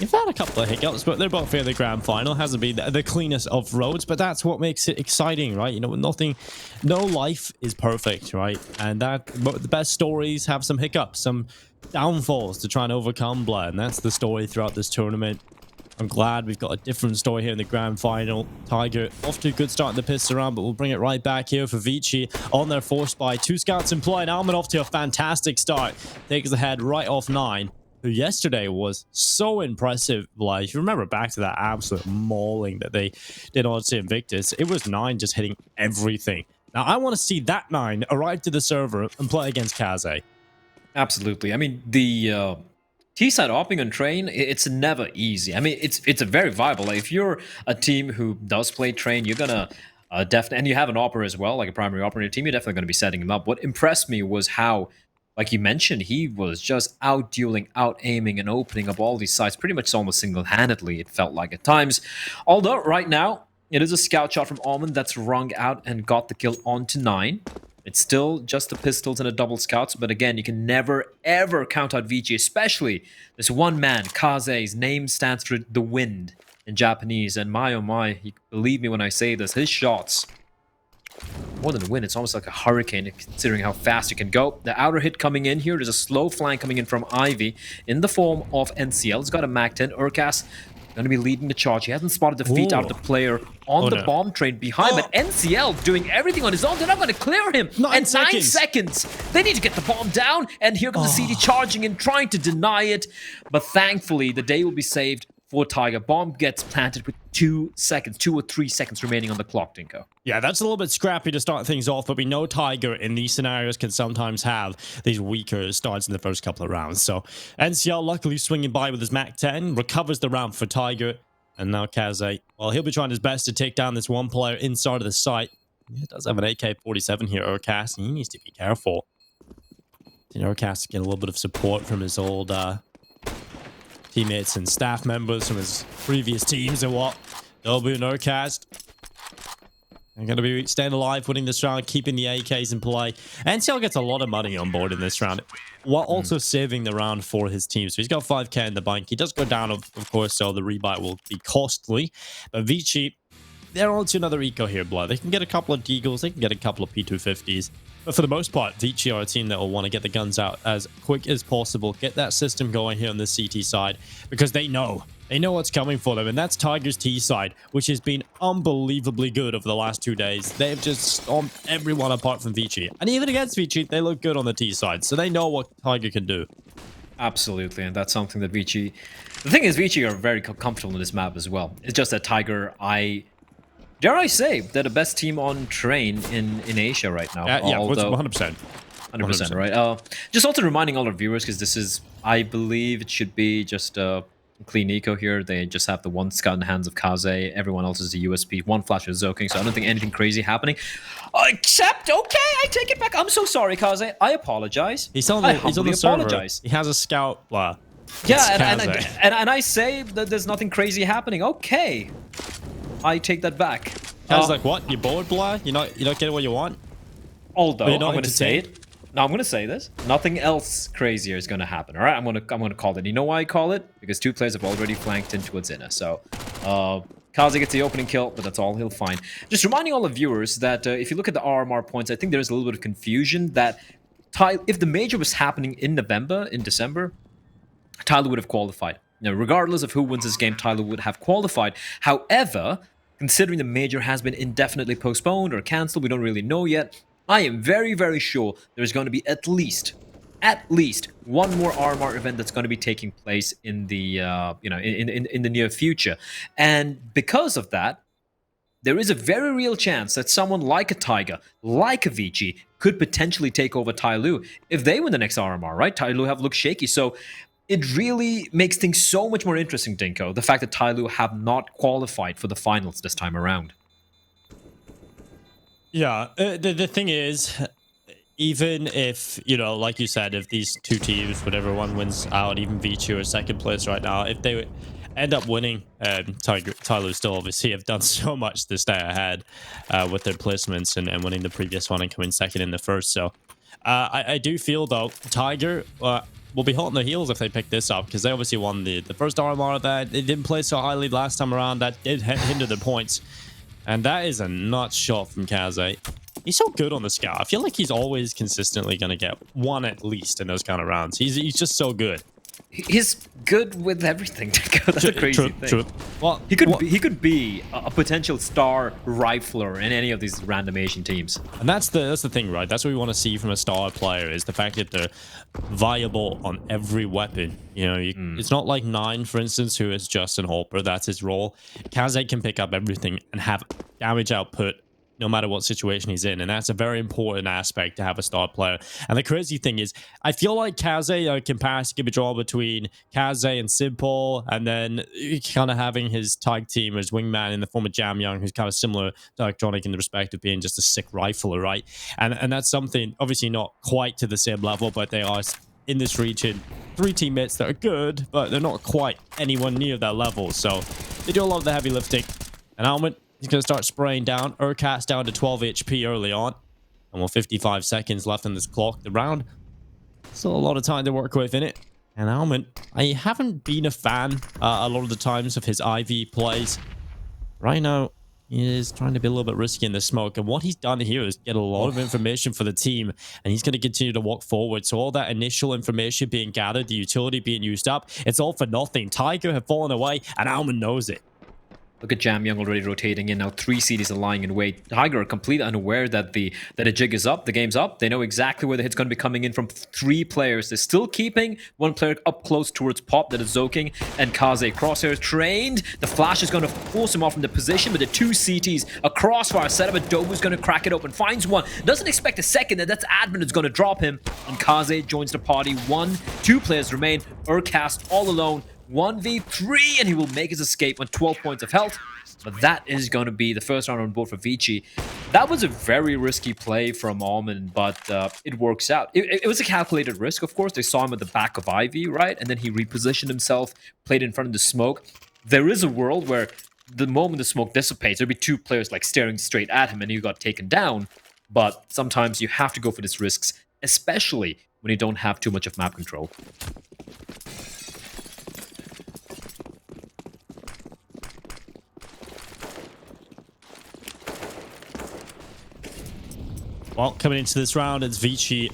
you've had a couple of hiccups, but they're both in the grand final. Hasn't been the cleanest of roads, but that's what makes it exciting, right? You know, no life is perfect, right? And that the best stories have some hiccups, some downfalls to try and overcome, blood, and that's the story throughout this tournament. I'm glad we've got a different story here in the grand final. Tiger off to a good start in the pistol round, but we'll bring it right back here for Vici on their force by 2 scouts in play. And Alman off to a fantastic start. Takes the head right off 9, who yesterday was so impressive. Like, if you remember back to that absolute mauling that they did on Invictus, it was 9 just hitting everything. Now, I want to see that 9 arrive to the server and play against Kaze. Absolutely. I mean, the T-side hopping on train, it's never easy. I mean, it's a very viable. Like, if you're a team who does play train, you're gonna definitely, and you have an opera as well, like a primary opera in your team, you're definitely gonna be setting him up. What impressed me was how, like you mentioned, he was just out dueling, out aiming, and opening up all these sites pretty much almost single-handedly, it felt like at times. Although right now, it is a scout shot from Alman that's rung out and got the kill onto 9. It's still just the pistols and the double scouts, but again, you can never, ever count out Vici, especially this one man, Kaze's name stands for the wind in Japanese, and my oh my, believe me when I say this, his shots, more than the wind, it's almost like a hurricane, considering how fast you can go. The outer hit coming in here, there's a slow flank coming in from Ivy in the form of NCL. He's got a MAC-10, Urkas going to be leading the charge. He hasn't spotted the feet out of the player on the bomb train behind, but NCL doing everything on his own. They're not going to clear him. 9 seconds. They need to get the bomb down, and here comes the CD charging in, trying to deny it. But thankfully, the day will be saved for Tiger. Bomb gets planted with 2 seconds, 2 or 3 seconds remaining on the clock, Dinko. Yeah, that's a little bit scrappy to start things off, but we know Tiger in these scenarios can sometimes have these weaker starts in the first couple of rounds. So NCL luckily swinging by with his MAC-10, recovers the round for Tiger, and now Kaze, well, he'll be trying his best to take down this one player inside of the site. He does have an AK-47 here, Urkas, and he needs to be careful. Urkas get a little bit of support from his old teammates and staff members from his previous teams and what. Dolby and Urkas. They're going to be staying alive, winning this round, keeping the AKs in play. NCL gets a lot of money on board in this round, while also saving the round for his team. So he's got 5k in the bank. He does go down, of course, so the rebuy will be costly. But Vici, they're on to another eco here, blood. They can get a couple of Deagles, they can get a couple of P250s. But for the most part, Vici are a team that will want to get the guns out as quick as possible, get that system going here on the CT side, because they know what's coming for them, and that's Tiger's T side, which has been unbelievably good over the last 2 days. They've just stomped everyone apart from Vici. And even against Vici, they look good on the T side, so they know what Tiger can do. Absolutely, and that's something that Vici... The thing is, Vici are very comfortable in this map as well. It's just that Tiger, dare I say, they're the best team on train in Asia right now. Yeah, 100%. 100%, right? Just also reminding all our viewers, because this is, I believe it should be just clean eco here. They just have the one scout in the hands of Kaze. Everyone else is a USP. One flash of Zoking, so I don't think anything crazy happening. Except, okay, I take it back. I'm so sorry, Kaze. I apologize. He's on the server. He has a scout. Yeah, and I say that there's nothing crazy happening. Okay. I take that back. Kaze's like, what? You bored, blah? You not getting what you want? Although, I'm going to say it. No, I'm going to say this. Nothing else crazier is going to happen, all right? I'm going to call it. You know why I call it? Because 2 players have already flanked in towards Inna. So, Kaze gets the opening kill, but that's all he'll find. Just reminding all the viewers that if you look at the RMR points, I think there's a little bit of confusion that if the major was happening in December, Tyloo would have qualified. Now, regardless of who wins this game, Tyloo would have qualified. However, considering the major has been indefinitely postponed or cancelled, we don't really know yet. I am very, very sure there's going to be at least one more RMR event that's going to be taking place in the in the near future, and because of that, there is a very real chance that someone like a Taiga, like a Vici, could potentially take over Tyloo if they win the next RMR, right? Tyloo have looked shaky, so it really makes things so much more interesting, Dinko, the fact that Tyloo have not qualified for the finals this time around. Yeah, the thing is, even if, you know, like you said, if these two teams, whatever one wins out, even Vici or second place right now, if they end up winning, Tyloo still obviously have done so much to stay ahead with their placements and winning the previous one and coming second in the first. So I do feel, though, Tiger will be hot on the heels if they pick this up, because they obviously won the first RMR that they didn't play so highly last time around. That did hinder the points. And that is a nut shot from Kaze. He's so good on the scout. I feel like he's always consistently going to get one at least in those kind of rounds. He's just so good. He's good with everything. That's a crazy thing. True. Well, he could be a potential star rifler in any of these random Asian teams. And that's the thing, right? That's what we want to see from a star player, is the fact that they're viable on every weapon. You know, it's not like Nine, for instance, who is Justin Holper. That's his role. Kaze can pick up everything and have damage output no matter what situation he's in, and that's a very important aspect to have a star player. And the crazy thing is, I feel like Kaze can pass, give a draw between Kaze and Simple, and then kind of having his tag team as wingman in the form of Jam Young, who's kind of similar to Electronic in the respect of being just a sick rifler, right? And that's something, obviously not quite to the same level, but they are in this region 3 teammates that are good, but they're not quite anyone near that level. So they do a lot of the heavy lifting. And Almond, he's going to start spraying down. Urcast down to 12 HP early on. And with 55 seconds left in this clock, the round. Still a lot of time to work with in it. And Almond, I haven't been a fan a lot of the times of his IV plays. Right now, he is trying to be a little bit risky in the smoke. And what he's done here is get a lot of information for the team. And he's going to continue to walk forward. So all that initial information being gathered, the utility being used up, it's all for nothing. Tiger have fallen away, and Almond knows it. Look at Jam Young already rotating in now. 3 CDs are lying in wait. Tiger are completely unaware that the jig is up, the game's up. They know exactly where the hit's going to be coming in from 3 players. They're still keeping 1 player up close towards Pop, that is Zoking and Kaze. Crosshair trained. The flash is going to force him off from the position, but the 2 CTs, a crossfire setup. Adobu's going to crack it open, finds one, doesn't expect a second, and that's Admin is going to drop him. And Kaze joins the party. 2 players remain. Urcast all alone. 1v3, and he will make his escape on 12 points of health. But that is going to be the first round on board for Vici. That was a very risky play from Almond, but it works out. It was a calculated risk, of course. They saw him at the back of Ivy, right? And then he repositioned himself, played in front of the smoke. There is a world where the moment the smoke dissipates, there'll be 2 players like staring straight at him and he got taken down. But sometimes you have to go for these risks, especially when you don't have too much of map control. Well, coming into this round, it's Vici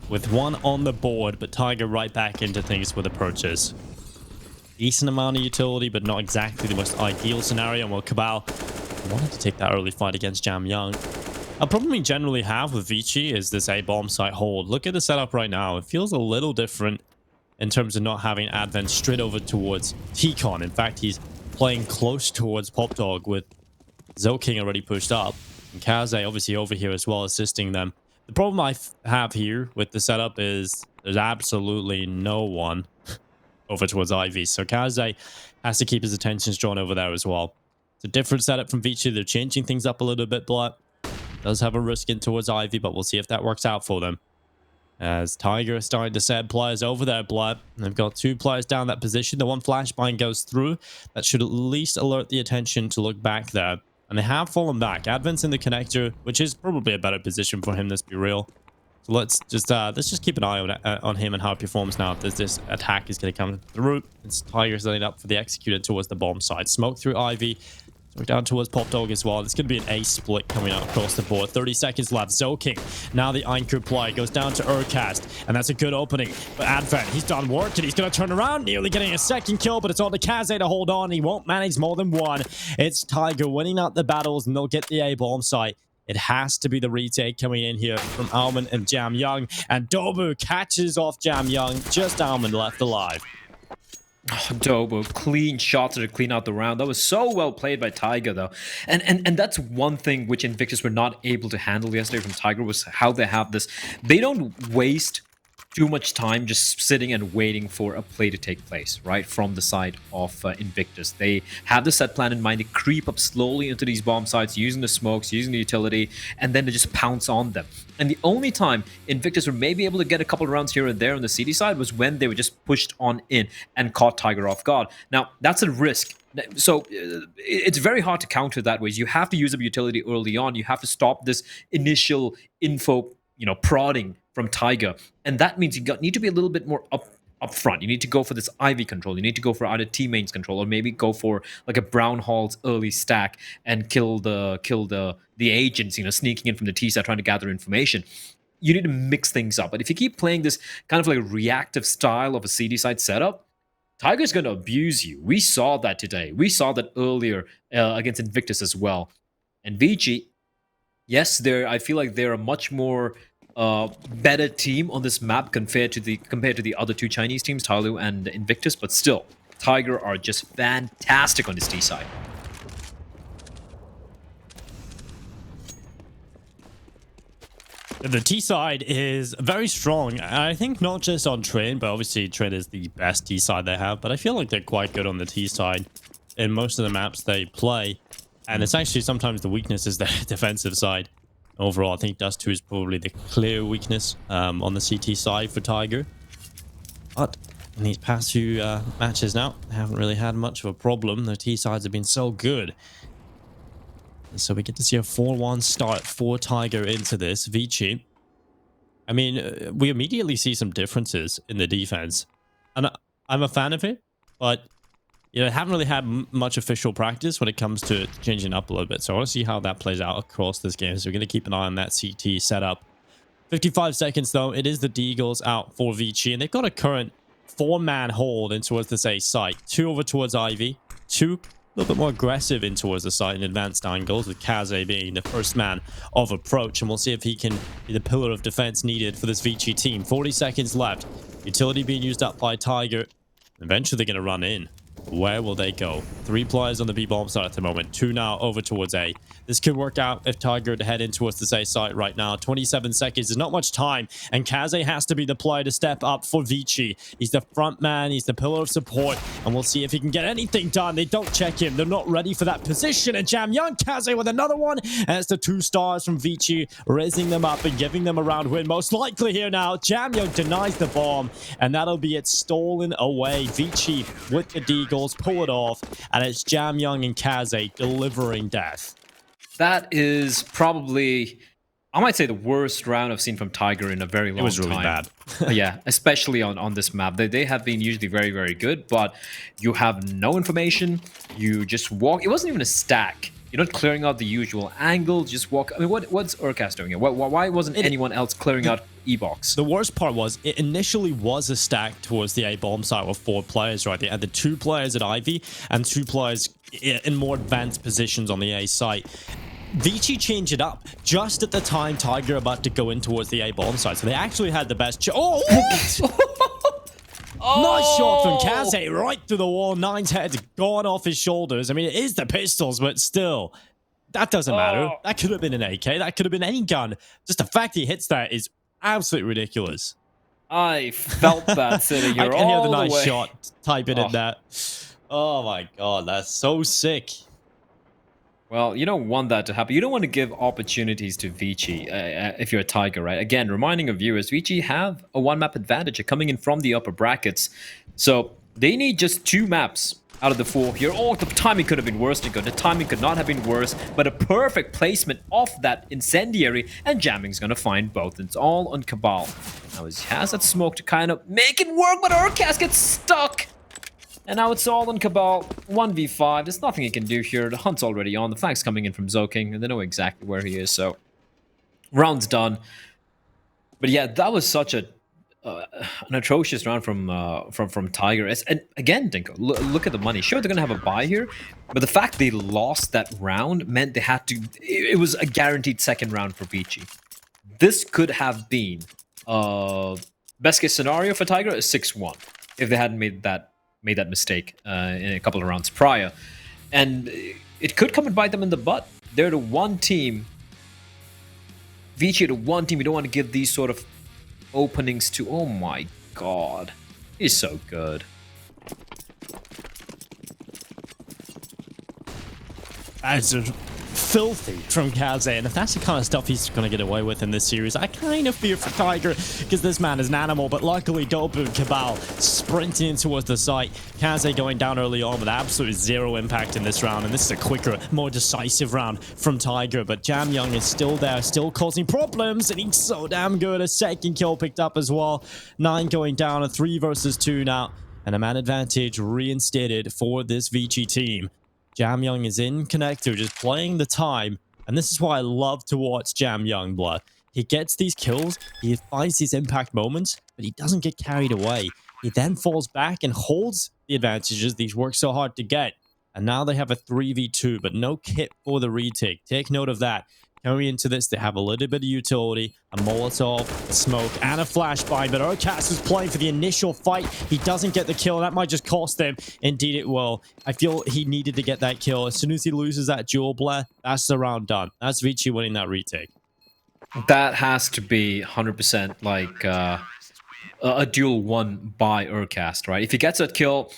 with 1 on the board, but Tiger right back into things with approaches. Decent amount of utility, but not exactly the most ideal scenario. Well, Cabal wanted to take that early fight against Jam Young. A problem we generally have with Vici is this A-bomb site hold. Look at the setup right now. It feels a little different in terms of not having Advent straight over towards T-Con. In fact, he's playing close towards Pop Dog with Zoking already pushed up. And Kaze obviously over here as well, assisting them. The problem I have here with the setup is there's absolutely no one over towards Ivy. So Kaze has to keep his attentions drawn over there as well. It's a different setup from Vici. They're changing things up a little bit, but does have a risk in towards Ivy, but we'll see if that works out for them. As Tiger is starting to send players over there, Blood. They've got 2 players down that position. The 1 flashbang goes through. That should at least alert the attention to look back there. And they have fallen back. Advent's in the connector, which is probably a better position for him, let's be real. So let's just keep an eye on him and how he performs now. If this attack is going to come through, it's Tiger setting up for the executor towards the bomb side. Smoke through Ivy. We're down towards Pop Dog as well. It's going to be an A split coming out across the board. 30 seconds left. Zoking. Now the Anchor play goes down to Urcast. And that's a good opening. But Advent, he's done work and he's going to turn around. Nearly getting a second kill, but it's on to Kaze to hold on. He won't manage more than 1. It's Tiger winning out the battles and they'll get the A-bomb site. It has to be the retake coming in here from Almond and Jam Young. And Dobu catches off Jam Young. Just Almond left alive. Dobo, clean shots to clean out the round. That was so well played by Tiger, though. And that's one thing which Invictus were not able to handle yesterday from Tiger, was how they have this. They don't waste too much time just sitting and waiting for a play to take place, right, from the side of Invictus. They have the set plan in mind. They creep up slowly into these bomb sites, using the smokes, using the utility, and then they just pounce on them. And the only time Invictus were maybe able to get a couple of rounds here and there on the CD side was when they were just pushed on in and caught Tiger off guard. Now, that's a risk. So it's very hard to counter that way. You have to use up utility early on. You have to stop this initial info, prodding from Tiger. And that means you need to be a little bit more up front. You need to go for this Ivy control. You need to go for either T-Mains control, or maybe go for like a Brown Hall's early stack and kill the agents, sneaking in from the T side trying to gather information. You need to mix things up. But if you keep playing this kind of like reactive style of a CD side setup, Tiger's going to abuse you. We saw that today. We saw that earlier against Invictus as well. And Vici, yes, I feel like they're a much more better team on this map compared to the other two Chinese teams, Tyloo and Invictus, but still, Tiger are just fantastic on this T side. The T side is very strong. I think not just on Train, but obviously Train is the best T side they have. But I feel like they're quite good on the T side in most of the maps they play. And it's actually sometimes the weakness is their defensive side. Overall, I think Dust 2 is probably the clear weakness on the CT side for Tiger. But in these past few matches now, they haven't really had much of a problem. Their T sides have been so good. And so we get to see a 4-1 start for Tiger into this. Vici, I mean, we immediately see some differences in the defense. And I'm a fan of it, but I haven't really had much official practice when it comes to changing up a little bit. So I want to see how that plays out across this game. So we're going to keep an eye on that CT setup. 55 seconds, though. It is the Deagles out for Vici. And they've got a current 4-man hold in towards this A site. 2 over towards Ivy. 2 a little bit more aggressive in towards the site in advanced angles, with Kaze being the first man of approach. And we'll see if he can be the pillar of defense needed for this Vici team. 40 seconds left. Utility being used up by Tiger. Eventually, they're going to run in. Where will they go? 3 players on the B-bomb side at the moment. 2 now over towards A. This could work out if Tiger to head in towards this A site right now. 27 seconds. There's not much time. And Kaze has to be the player to step up for Vici. He's the front man. He's the pillar of support. And we'll see if he can get anything done. They don't check him. They're not ready for that position. And Jam Young, Kaze with another one. And it's the 2 stars from Vici, raising them up and giving them a round win. Most likely here now. Jam Young denies the bomb. And that'll be it stolen away. Vici with the Deagle. Pull it off, and it's Jam Young and Kaze delivering death. That is probably, I might say, the worst round I've seen from Tiger in a very long time. It was really bad. Yeah, especially on this map. They have been usually very, very good, but you have no information. You just walk. It wasn't even a stack. You're not clearing out the usual angle. Just walk. I mean, what's Urkas doing here? Why wasn't anyone else clearing out E-box? The worst part was it initially was a stack towards the A-bomb side with 4 players, right? They had the 2 players at Ivy and 2 players in more advanced positions on the A site. Vici changed it up just at the time Tiger about to go in towards the A-bomb side. So they actually had the best... Oh! Nice shot from Kaze right through the wall. Nine's head gone off his shoulders. I mean, it is the pistols, but still, that doesn't matter. That could have been an AK. That could have been any gun. Just the fact he hits that is absolutely ridiculous. I felt that sitting here. I can hear the all nice way. shot. Type it in that. Oh my god, that's so sick. Well, you don't want that to happen. You don't want to give opportunities to Vici if you're a Tiger, right? Again, reminding of viewers, Vici have a 1-map advantage coming in from the upper brackets. So they need just 2 maps out of the 4 here. Oh, the timing could have been worse, Nico. The timing could not have been worse, but a perfect placement of that incendiary, and Jamming's going to find both. It's all on Cabal. Now he has that smoke to kind of make it work, but Urkas gets stuck. And now it's all on Cabal, 1v5. There's nothing he can do here. The hunt's already on. The flag's coming in from Zoking, and they know exactly where he is, so... Round's done. But yeah, that was such an atrocious round from Tiger. And again, Dinko, look at the money. Sure, they're going to have a buy here, but the fact they lost that round meant they had to... It was a guaranteed second round for Vici. This could have been... best case scenario for Tiger is 6-1 if they hadn't made that made that mistake in a couple of rounds prior. And it could come and bite them in the butt. They're the one team, Vici are the one team you don't want to give these sort of openings to. Oh my god. He's so good. That's filthy from Kaze, and if that's the kind of stuff he's going to get away with in this series, I kind of fear for Tiger, because this man is an animal. But luckily, Dobu and Cabal sprinting towards the site. Kaze going down early on with absolutely zero impact in this round, and this is a quicker, more decisive round from Tiger. But Jam Young is still there, still causing problems, and he's so damn good. A second kill picked up as well. 9 going down, a 3 versus 2 now, and a man advantage reinstated for this Vici team. Jam Young is in connector, just playing the time. And this is why I love to watch Jam Young, blood. He gets these kills, he finds these impact moments, but he doesn't get carried away. He then falls back and holds the advantages that he's worked so hard to get. And now they have a 3v2, but no kit for the retake. Take note of that. Coming into this, they have a little bit of utility, a Molotov, a smoke, and a flashbang. But Urcast is playing for the initial fight. He doesn't get the kill. That might just cost him. Indeed, it will. I feel he needed to get that kill. As soon as he loses that duel, Blair, that's the round done. That's Vici winning that retake. That has to be 100% like a duel won by Urcast, right? If he gets that kill,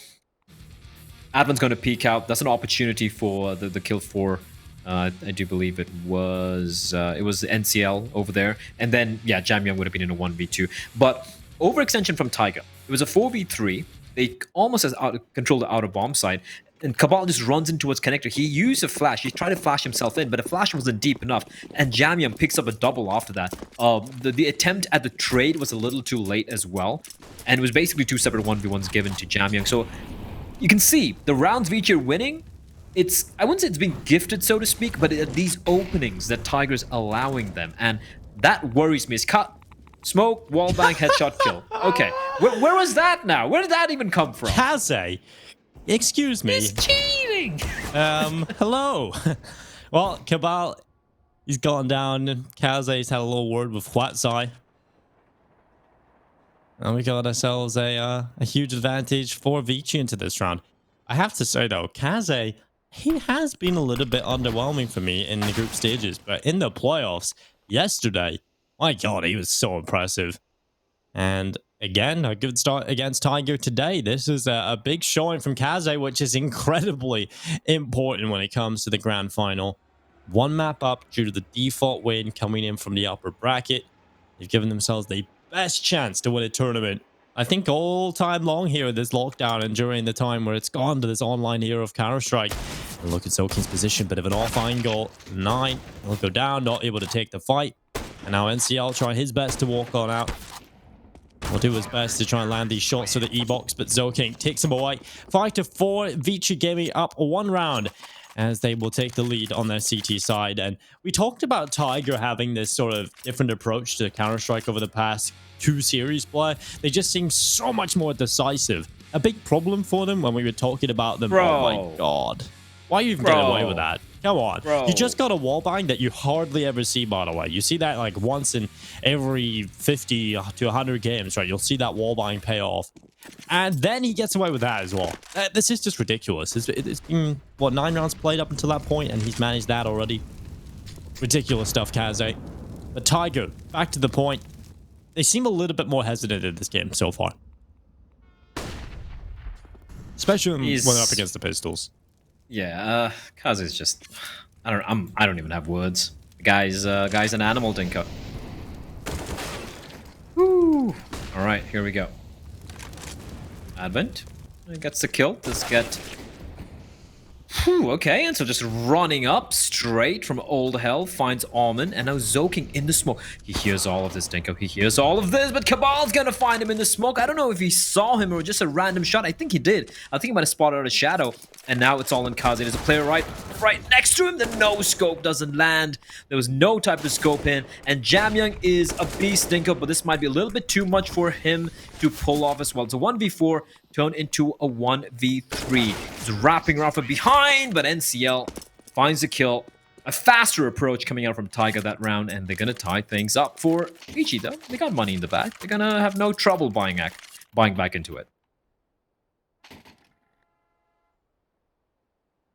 Advin's going to peek out. That's an opportunity for the kill for... I do believe it was NCL over there. And then, yeah, Jam Young would have been in a 1v2. But overextension from Tiger. It was a 4v3. They almost controlled the outer bomb side. And Cabal just runs into its connector. He used a flash. He tried to flash himself in, but the flash wasn't deep enough. And Jam Young picks up a double after that. The attempt at the trade was a little too late as well. And it was basically 2 separate 1v1s given to Jam Young. So you can see the rounds Vici are winning. I wouldn't say it's been gifted, so to speak, but these openings that Tiger's allowing them, and that worries me. It's cut, smoke, wallbang, headshot, kill. Okay, where was that now? Where did that even come from? Kaze, excuse me. He's cheating! Hello. Well, Cabal, he's gone down. Kaze's had a little word with Flatsai. And we got ourselves a huge advantage for Vici into this round. I have to say, though, Kaze... he has been a little bit underwhelming for me in the group stages, but in the playoffs yesterday, my god, he was so impressive. And again, a good start against Tiger today. This is a big showing from Kaze, which is incredibly important when it comes to the grand final. 1 map up due to the default win coming in from the upper bracket. They've given themselves the best chance to win a tournament, I think, all time long here, this lockdown, and during the time where it's gone to this online era of Counter-Strike. And look at Zoking's position, bit of an off angle. 9, he'll go down, not able to take the fight. And now NCL trying his best to walk on out. Will do his best to try and land these shots to the E-box, but Zoking takes him away. 5-4, Vici Gaming up 1 round, as they will take the lead on their CT side. And we talked about Tiger having this sort of different approach to Counter-Strike over the past 2 series play. They just seem so much more decisive. A big problem for them when we were talking about them. Bro. Oh my god. Why are you even getting away with that? Come on. Bro. You just got a wallbang that you hardly ever see, by the way. You see that like once in every 50 to 100 games, right? You'll see that wallbang pay off. And then he gets away with that as well. This is just ridiculous. It's been, what, 9 rounds played up until that point, and he's managed that already. Ridiculous stuff, Kaze. But Tiger, back to the point. They seem a little bit more hesitant in this game so far. Especially when they're up against the pistols. Yeah, Kaz is just... I don't even have words. The guy's an animal, Dinko. Woo! Alright, here we go. Advent gets the kill. Let's get... Whew, okay, and so just running up straight from old hell, finds Almond, and now Zoking in the smoke. He hears all of this, Dinko. He hears all of this, but Cabal's gonna find him in the smoke. I don't know if he saw him or just a random shot. I think he did. I think he might have spotted out a shadow, and now it's all in Kaze. There's a player right next to him. The no scope doesn't land. There was no type of scope in, and Jamyoung is a beast, Dinko, but this might be a little bit too much for him to pull off as well. It's a 1v4 turned into a 1v3. He's wrapping around from behind, but NCL finds the kill. A faster approach coming out from Tiger that round, and they're going to tie things up for Vici, though. They got money in the bag. They're going to have no trouble buying back into it.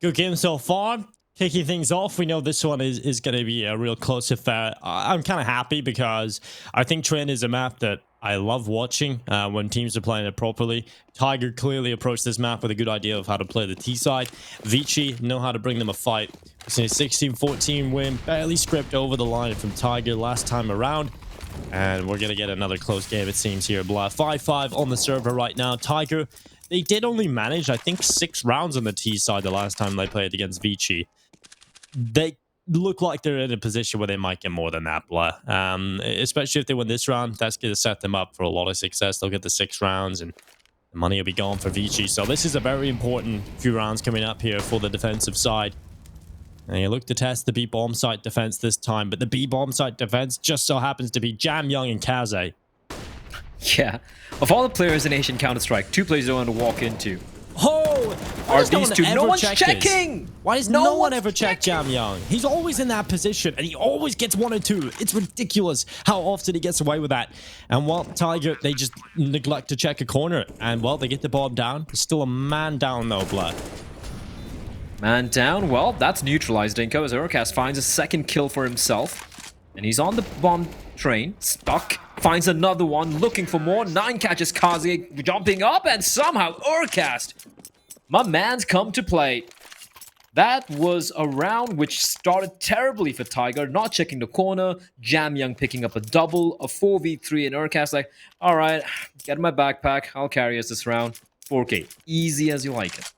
Good game so far. Kicking things off, we know this one is going to be a real close affair. I'm kind of happy because I think Train is a map that I love watching when teams are playing it properly. Tiger clearly approached this map with a good idea of how to play the T side. Vici know how to bring them a fight. It's a 16-14 win, barely scraped over the line from Tiger last time around. And we're going to get another close game, it seems, here. 5-5 on the server right now. Tiger, they did only manage, I think, 6 rounds on the T side the last time they played against Vici. They look like they're in a position where they might get more than that, Blah. Especially if they win this round, that's going to set them up for a lot of success. They'll get the 6 rounds and the money will be gone for Vici. So this is a very important few rounds coming up here for the defensive side. And you look to test the B bomb site defense this time, but the B bomb site defense just so happens to be Jam Young and Kaze. Yeah. Of all the players in Asian Counter-Strike, 2 players don't want to walk into. Oh! Are these 2? No one's checking! Why does no one ever check Jam Young? He's always in that position, and he always gets 1 or 2. It's ridiculous how often he gets away with that. And while Tiger, they just neglect to check a corner. And, well, they get the bomb down. There's still a man down, though, Blood. Man down. Well, that's neutralized Dinko as Urcast finds a 2nd kill for himself. And he's on the bomb train, stuck. Finds another one, looking for more. 9 catches Kaze jumping up, and somehow Urcast, my man's come to play. That was a round which started terribly for Tiger, not checking the corner. Jam Young picking up a double, a 4v3, and Urcast like, all right, get my backpack. I'll carry us this round. 4K, easy as you like it.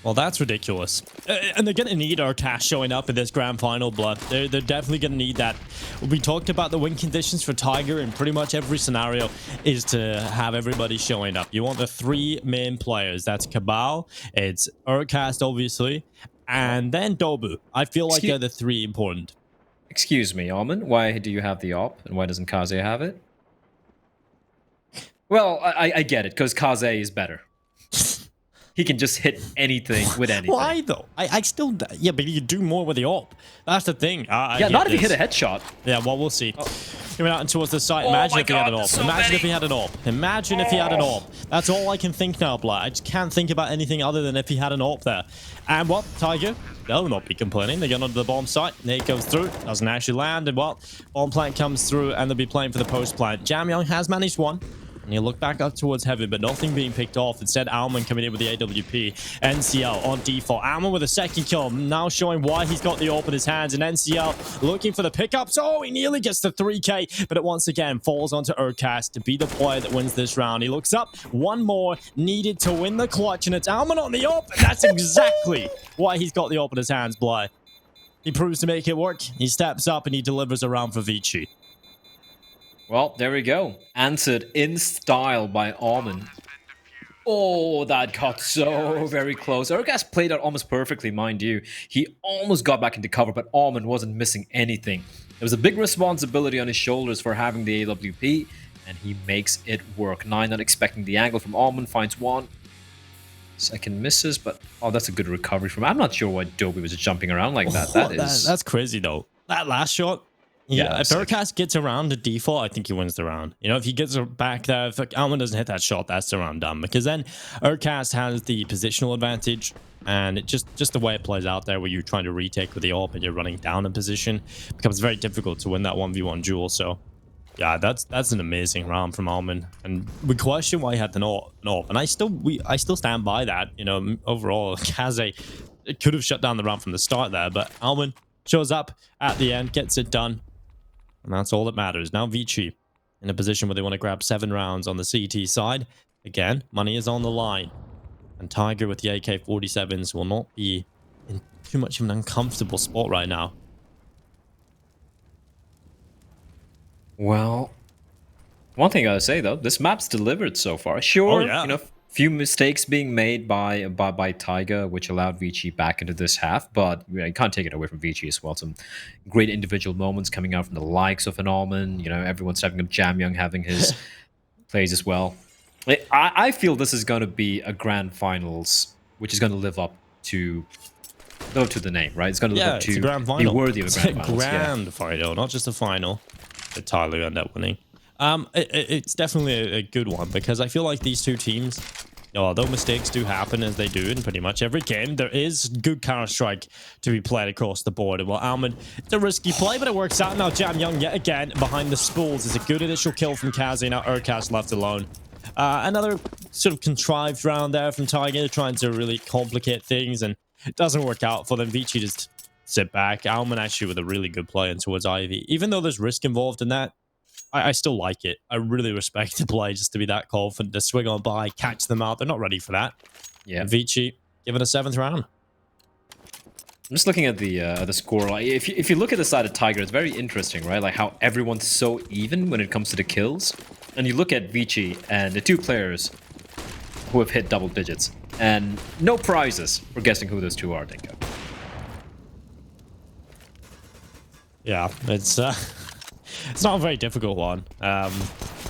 Well, that's ridiculous. And they're going to need our cash showing up in this grand final, Blood. They're definitely going to need that. We talked about the win conditions for Tiger in pretty much every scenario is to have everybody showing up. You want the 3 main players. That's Cabal, it's Urcast, obviously, and then Dobu. I feel like they're the 3 important. Excuse me, Almond. Why do you have the op, and why doesn't Kaze have it? Well, I get it, because Kaze is better. He can just hit anything with anything. Why though? I still... Yeah, but you do more with the AWP. That's the thing. Yeah, not if you hit a headshot. Yeah, well, we'll see. Coming out towards the site. Imagine if he had an AWP. Imagine if he had an AWP. Imagine if he had an AWP. That's all I can think now, Black. I just can't think about anything other than if he had an AWP there. And what? Tiger, they'll not be complaining. They get onto the bomb site. Nate goes through. Doesn't actually land. And well, bomb plant comes through and they'll be playing for the post plant. Jam Young has managed 1. And you look back up towards heaven, but nothing being picked off. Instead, Alman coming in with the AWP. NCL on default. Alman with a 2nd kill. Now showing why he's got the AWP in his hands. And NCL looking for the pickups. Oh, he nearly gets the 3K. But it once again falls onto Urcast to be the player that wins this round. He looks up. 1 more needed to win the clutch. And it's Alman on the AWP. And that's exactly why he's got the AWP in his hands, Bly. He proves to make it work. He steps up and he delivers a round for Vici. Well, there we go. Answered in style by Almond. Oh, that got so very close. Urcast played out almost perfectly, mind you. He almost got back into cover, but Almond wasn't missing anything. There was a big responsibility on his shoulders for having the AWP, and he makes it work. 9 not expecting the angle from Almond, finds 1. 2nd misses, but oh, that's a good recovery from... I'm not sure why Dobie was jumping around like that. That's crazy, though. That last shot... Yeah, if Urcast gets around to default, I think he wins the round. You know, if he gets back there, if Alman doesn't hit that shot, that's the round done. Because then Urcast has the positional advantage, and it just the way it plays out there, where you're trying to retake with the AWP and you're running down in position, it becomes very difficult to win that 1v1 duel. So, yeah, that's an amazing round from Alman. And we question why he had an AWP, and I still stand by that. You know, overall, Kaze could have shut down the round from the start there, but Alman shows up at the end, gets it done. And that's all that matters. Now Vici in a position where they want to grab 7 rounds on the CT side. Again, money is on the line. And Tiger with the AK-47s will not be in too much of an uncomfortable spot right now. Well, one thing I gotta say though, this map's delivered so far. Sure, you know, few mistakes being made by Tiger, which allowed Vici back into this half, but you can't take it away from Vici as well. Some great individual moments coming out from the likes of an Alman. You know, everyone stepping up. Jam Young having his plays as well. I feel this is going to be a grand finals, which is going to live up to the name, right? It's going to live up to grand final. be worthy of a grand finals. Grand final, not just a final. if Tyloo end up winning. It's definitely a good one because I feel like these two teams, although mistakes do happen as they do in pretty much every game, there is good Counter-Strike to be played across the board. And well, Almond, it's a risky play, but it works out. Now Jam Young yet again behind the spools. It's a good initial kill from Kazi. Now Urkast left alone. Another sort of contrived round there from Tiger, trying to really complicate things, and it doesn't work out for them. Vici just sit back. Almond actually with a really good play in towards Ivy. Even though there's risk involved in that, I still like it. I really respect the play just to be that confident, to swing on by, catch them out. They're not ready for that. Yeah. Vici, give it a 7th round. I'm just looking at the score. Like, if you look at the side of Tiger, it's very interesting, right? Like how everyone's so even when it comes to the kills. And you look at Vici and the two players who have hit double digits, and no prizes for guessing who those two are, Dinko. Yeah, it's not a very difficult one.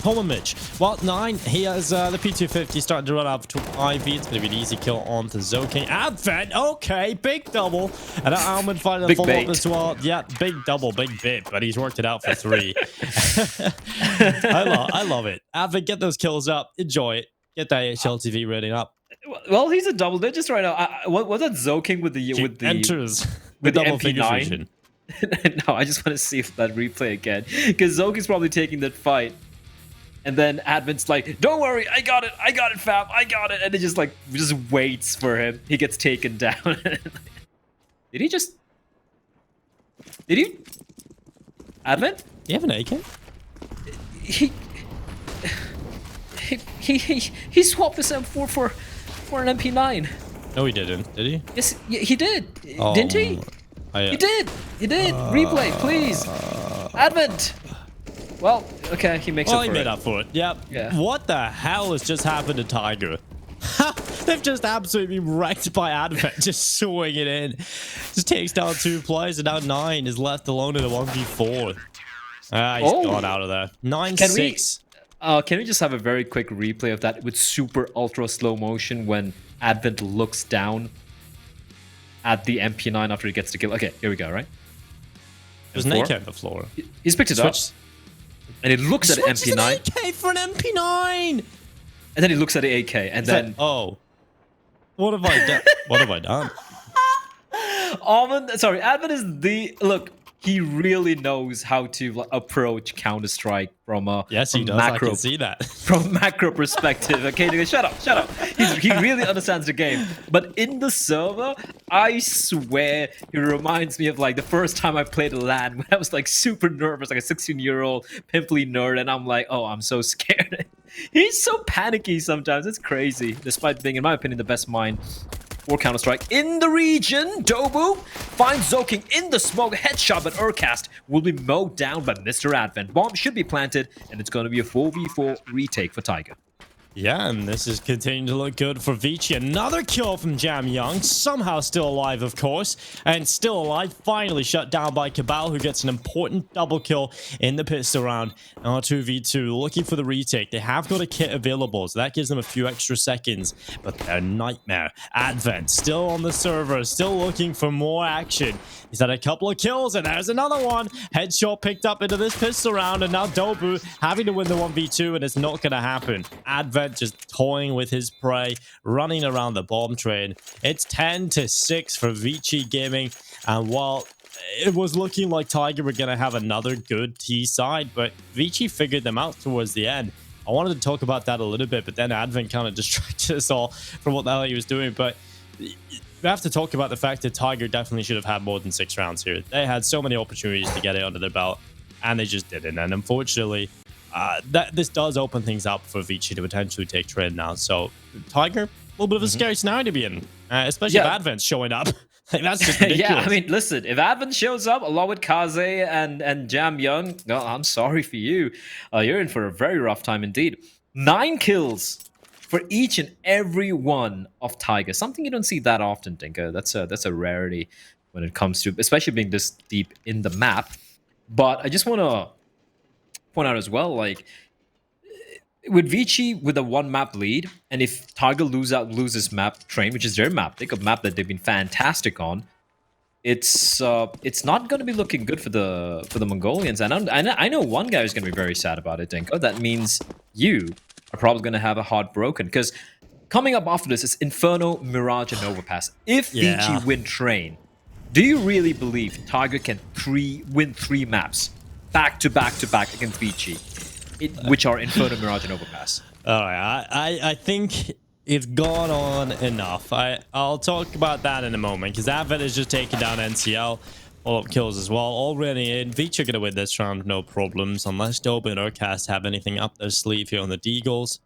Homer Mitch. Well, 9, he has the P250 starting to run up to Ivy. It's going to be an easy kill on to Zoking. Advent, okay, big double. And Almond finding a follow-up as well. Yeah, big double, big bit, but he's worked it out for 3. I love it. Advent, get those kills up. Enjoy it. Get that HLTV rating up. Well, he's a double digits right now. What was that Zoking with the enters with the the double figure MP9? vision. No, I just want to see if that replay again, because Zoki's probably taking that fight, and then Advent's like, "Don't worry, I got it, fam, I got it," and it just waits for him. He gets taken down. Did he? Advent? Do you have an AK? He swapped his M4 for an MP9. No, he didn't. Did he? Yes, he did. Didn't he? He did. Replay, please. Advent. Well, okay, he makes up for it. He made up for it. Yep. Yeah. What the hell has just happened to Tiger? They've just absolutely been wrecked by Advent, just swing it in. Just takes down 2 players, and now 9 is left alone in a 1v4. He's gone out of there. 9-6. Can we just have a very quick replay of that with super ultra slow motion when Advent looks down at the MP9 after he gets the kill? Okay, here we go, right? There's an AK on the floor. He's picked it up, and he looks at the MP9. An AK for an MP9! And then he looks at the AK, and then... oh. What have I done? What have I done? Advent is the... Look, he really knows how to approach Counter-Strike from a yes, he does. macro, I can see that. From macro perspective. Okay, shut up. He really understands the game. But in the server, I swear he reminds me of like the first time I played a LAN when I was like super nervous, like a 16-year-old pimply nerd, and I'm like, oh, I'm so scared. He's so panicky sometimes. It's crazy. Despite being, in my opinion, the best mind for Counter-Strike in the region. Dobu finds Zoking in the smoke. Headshot, but Urkast will be mowed down by Mr. Advent. Bomb should be planted, and it's going to be a 4v4 retake for Tiger. Yeah, and this is continuing to look good for Vici. Another kill from Jam Young, somehow still alive, of course, and still alive, finally shut down by Cabal, who gets an important double kill in the pistol round. Now 2v2, looking for the retake. They have got a kit available, so that gives them a few extra seconds, but they're nightmare. Advent, still on the server, still looking for more action. He's had a couple of kills, and there's another one. Headshot picked up into this pistol round, and now Dobu having to win the 1v2, and it's not going to happen. Advent just toying with his prey, running around the bomb train. It's 10-6 for Vici Gaming, and while it was looking like Tiger were going to have another good T side, but Vici figured them out towards the end. I wanted to talk about that a little bit, but then Advent kind of distracted us all from what the hell he was doing. But we have to talk about the fact that Tiger definitely should have had more than 6 rounds here. They had so many opportunities to get it under their belt, and they just didn't. And unfortunately, this does open things up for Vici to potentially take trade now. So Tiger, a little bit of a scary scenario to be in, especially if Advent's showing up. That's just ridiculous. Yeah, I mean, listen, if Advent shows up along with Kaze and Jam Young, no, I'm sorry for you. You're in for a very rough time indeed. 9 kills for each and every one of Tiger. Something you don't see that often, Dinko. That's a rarity when it comes to, especially being this deep in the map. But I just want to point out as well, like, with Vici with a 1-map lead, and if Tiger loses map train, which is their map, think of map that they've been fantastic on, it's not going to be looking good for the Mongolians. And I know one guy who's going to be very sad about it, Dinko. That means you are probably going to have a heart broken, because coming up after this is Inferno, Mirage, and Overpass. If Yeah. VG win Train, do you really believe Tiger can win 3 maps back to back to back against VG, which are Inferno, Mirage, and Overpass? All right, I think it's gone on enough. I'll talk about that in a moment, because Advent is just taking down NCL. Follow-up kills as well. Already in. Veach are going to win this round, no problems, unless Dobe and Urcast have anything up their sleeve here on the Deagles.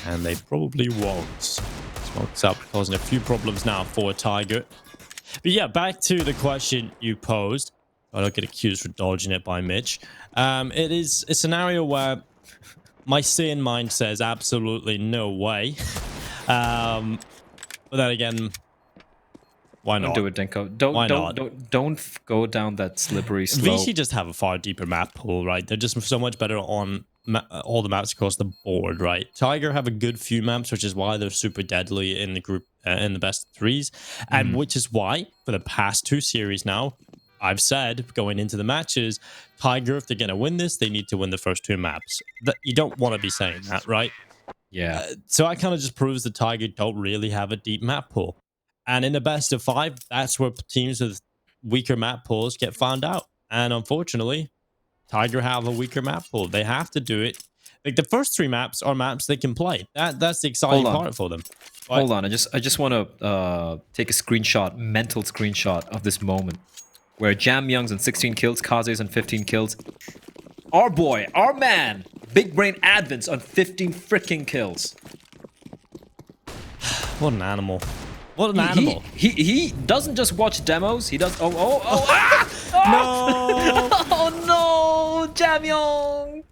And they probably won't. Smokes up, causing a few problems now for Tiger. But yeah, back to the question you posed. I don't get accused for dodging it by Mitch. It is a scenario where my sane mind says absolutely no way. But then again, why not? Don't do it, Denko. Why not? Don't go down that slippery slope. VC just have a far deeper map pool, right? They're just so much better on all the maps across the board, right? Tiger have a good few maps, which is why they're super deadly in the group in the best threes, and which is why for the past 2 series now, I've said going into the matches, Tiger, if they're gonna win this, they need to win the first 2 maps. You don't want to be saying that, right? Yeah. So that kind of just proves that Tiger don't really have a deep map pool. And in the best of 5, that's where teams with weaker map pools get found out. And unfortunately, Tiger have a weaker map pool. They have to do it. Like, the first 3 maps are maps they can play. That's the exciting part for them. But Hold on. I just want to take a mental screenshot of this moment where Jam Young's on 16 kills, Kaze's on 15 kills. Our boy, our man, Big Brain Advents on 15 freaking kills. what an animal. What an animal. He doesn't just watch demos. He does. Ah! No! Oh no, Jam Young.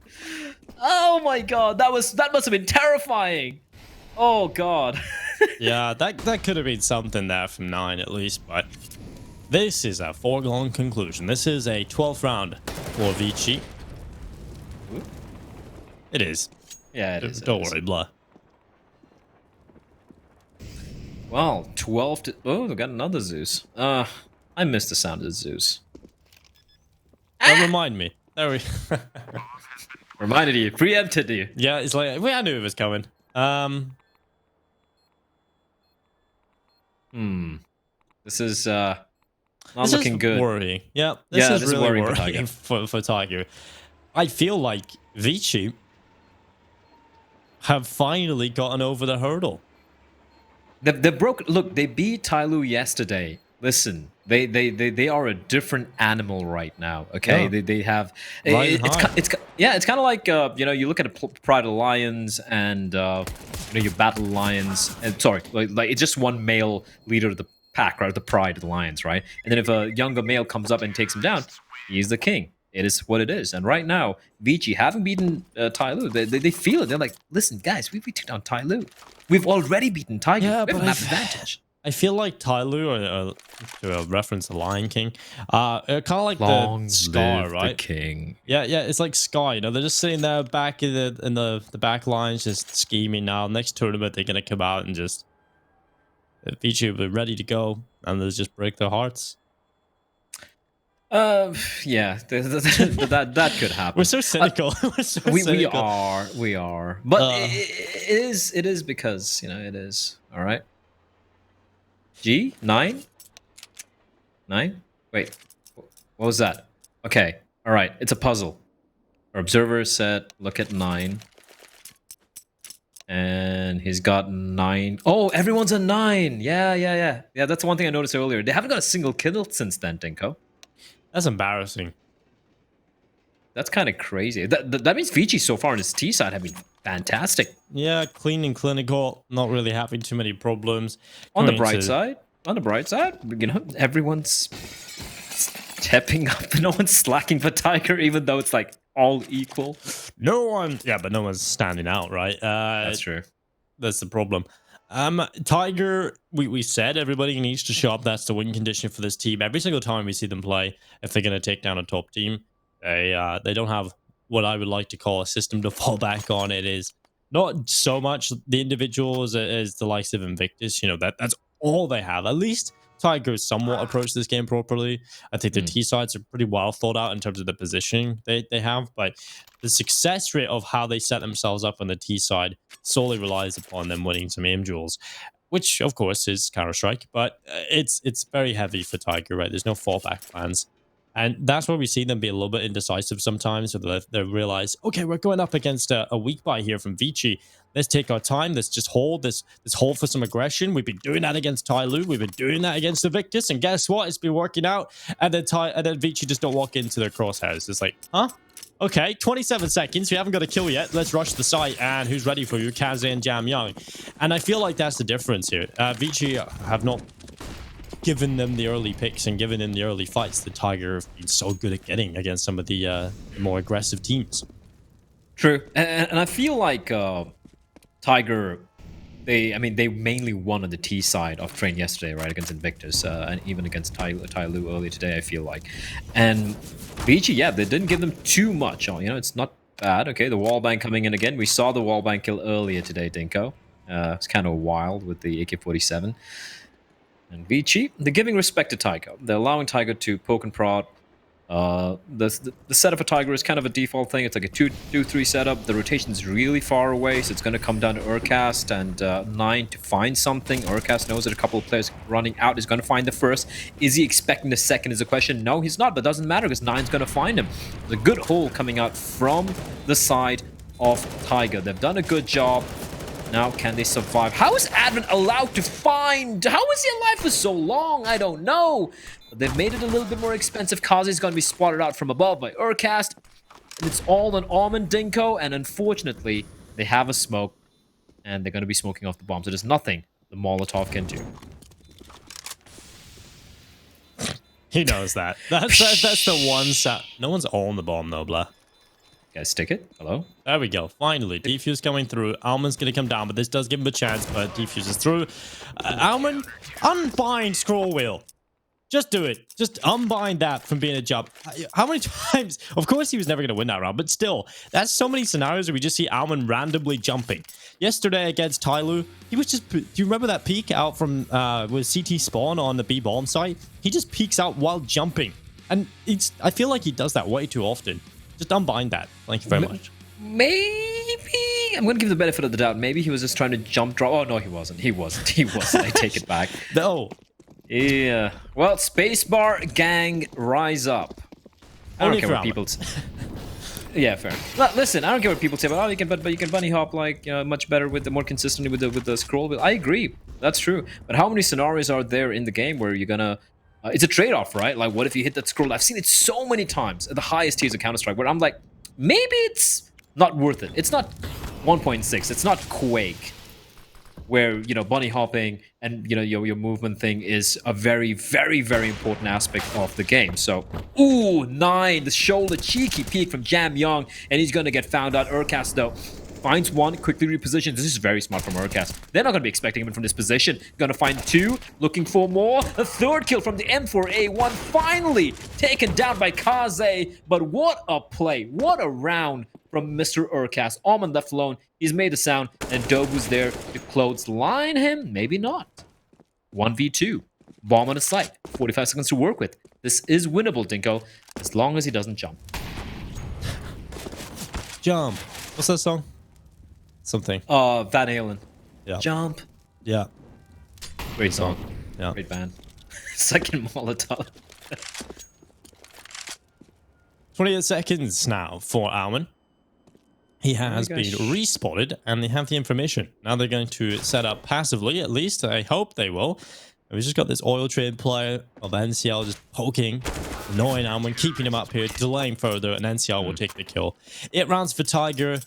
Oh my god, that must have been terrifying. Oh god. Yeah, that could have been something there from 9 at least, but this is a foregone conclusion. This is a 12th round for Vici. It is. Yeah, it is. Don't worry, blah. Well, 12 to... Oh, we got another Zeus. I missed the sound of Zeus. Don't remind me. There we Reminded you. Preempted you. Yeah, it's like, I knew it was coming. This is not This looking is good. worrying. Yeah, Yeah, this is this is really worrying for worrying Tiger. for Tiger. I feel like Vici have finally gotten over the hurdle. They broke. Look, they beat Tyloo yesterday. Listen, they are a different animal right now. Okay, Yeah. they have. Riding high. It's kind of like you look at a Pride of Lions and you battle lions. And sorry, like it's just one male leader of the pack, right? The Pride of the Lions, right? And then if a younger male comes up and takes him down, he's the king. It is what it is. And right now, Vici, having beaten Tyloo, they feel it. They're like, listen, guys, we took down Tyloo. We've already beaten Tiger. Yeah, we have but a map advantage. I feel like Tyloo, or to reference the Lion King, kind of like the Scar, right? the king. Yeah, it's like Scar. You know, they're just sitting there back in the back lines, just scheming. Now, next tournament, they're gonna come out and just Vici will be ready to go, and they'll just break their hearts. Yeah, that could happen. We're so cynical. We're so we cynical. we are, but it is because it is all right. G 9. Wait, what was that? Okay, all right, it's a puzzle. Our observer said, "Look at 9," and he's got 9. Oh, everyone's a 9. Yeah. That's one thing I noticed earlier. They haven't got a single kill since then, Dinko. That's embarrassing. That's kind of crazy. That means Vici so far on his T side have been fantastic. Yeah, clean and clinical. Not really having too many problems. On the Going bright to- side, everyone's stepping up. No one's slacking for Tiger, even though it's like all equal. No one. Yeah, but no one's standing out, right? That's true. That's the problem. Tiger, we said everybody needs to show up. That's the win condition for this team. Every single time we see them play, if they're going to take down a top team, they don't have what I would like to call a system to fall back on. It is not so much the individuals as the likes of Invictus. That's all they have. At least Tiger somewhat approached this game properly. I think the T sides are pretty well thought out in terms of the positioning they have, but the success rate of how they set themselves up on the T side solely relies upon them winning some aim duels, which of course is Counter-Strike, but it's very heavy for Tiger, right? There's no fallback plans. And that's where we see them be a little bit indecisive sometimes. So they realize, okay, we're going up against a weak buy here from Vici. Let's take our time. Let's just hold. Let's hold for some aggression. We've been doing that against Tyloo. We've been doing that against the Victus. And guess what? It's been working out. And then Vici just don't walk into their crosshairs. It's like, huh? Okay, 27 seconds. We haven't got a kill yet. Let's rush the site. And who's ready for you? Kaze and Jam Young. And I feel like that's the difference here. Vici have not given them the early picks and given them the early fights that Tiger have been so good at getting against some of the more aggressive teams. True. And I feel like Tiger, they mainly won on the T side of Train yesterday, right, against Invictus, and even against Tyloo earlier today, I feel like. And Vici, yeah, they didn't give them too much. It's not bad. Okay, the wallbang coming in again. We saw the wallbang kill earlier today, Dinko. It's kind of wild with the AK-47. And Vici, they're giving respect to Tiger. They're allowing Tiger to poke and prod. The setup for Tiger is kind of a default thing. It's like a 2-2-3 setup. The rotation's really far away, so it's going to come down to Urcast and 9 to find something. Urcast knows that a couple of players running out is going to find the first. Is he expecting the second is a question. No, he's not, but it doesn't matter because 9's going to find him. There's a good hole coming out from the side of Tiger. They've done a good job. Now, can they survive? How is Advent allowed to find? How is he alive for so long? I don't know. But they've made it a little bit more expensive. Kazi's going to be spotted out from above by Urcast. And it's all on Almond Dinko. And unfortunately, they have a smoke. And they're going to be smoking off the bomb. So there's nothing the Molotov can do. He knows that. That's the one set. No one's on the bomb, though, blah. Guys, stick it. Hello? There we go. Finally, Defuse coming through. Almond's going to come down, but this does give him a chance, but Defuse is through. Almond, unbind scroll wheel. Just do it. Just unbind that from being a jump. How many times? Of course, he was never going to win that round, but still, that's so many scenarios where we just see Almond randomly jumping. Yesterday against Tyloo, he was just... Do you remember that peek out from with CT spawn on the B bomb site? He just peeks out while jumping. And I feel like he does that way too often. Just unbind that. Thank you very much. Maybe I'm going to give the benefit of the doubt. Maybe he was just trying to jump drop. Oh, no, he wasn't. He wasn't. I take it back. No. Yeah. Well, spacebar gang, rise up. I don't care what people say. Yeah, fair. Well, listen, I don't care what people say about, you can bunny hop like much better with the more consistently with the scroll wheel. I agree. That's true. But how many scenarios are there in the game where you're gonna it's a trade-off, right? Like, what if you hit that scroll? I've seen it so many times at the highest tiers of Counter-Strike where I'm like, maybe it's not worth it. It's not 1.6. It's not Quake, where, bunny hopping and, your movement thing is a very, very, very important aspect of the game. So, ooh, 9, the shoulder cheeky peek from Jam Young, and he's going to get found out. Urcast, though, finds 1, quickly repositions. This is very smart from Urcast. They're not going to be expecting him from this position. Going to find 2, looking for more. A third kill from the M4A1, finally taken down by Kaze. But what a play. What a round from Mr. Urcast. Almond left alone. He's made the sound, and Dobu's there to clothesline him. Maybe not. 1v2. Bomb on his site. 45 seconds to work with. This is winnable, Dinko, as long as he doesn't jump. Jump. What's that song? Something. Van Halen. Yeah. Jump. Yeah. Great song. Yeah. Great band. Second Molotov. 28 seconds now for Alman. He has been respotted, and they have the information. Now they're going to set up passively, at least. I hope they will. And we've just got this oil trade player of NCL just poking, annoying Alman, keeping him up here, delaying further, and NCL will take the kill. 8 rounds for Tiger.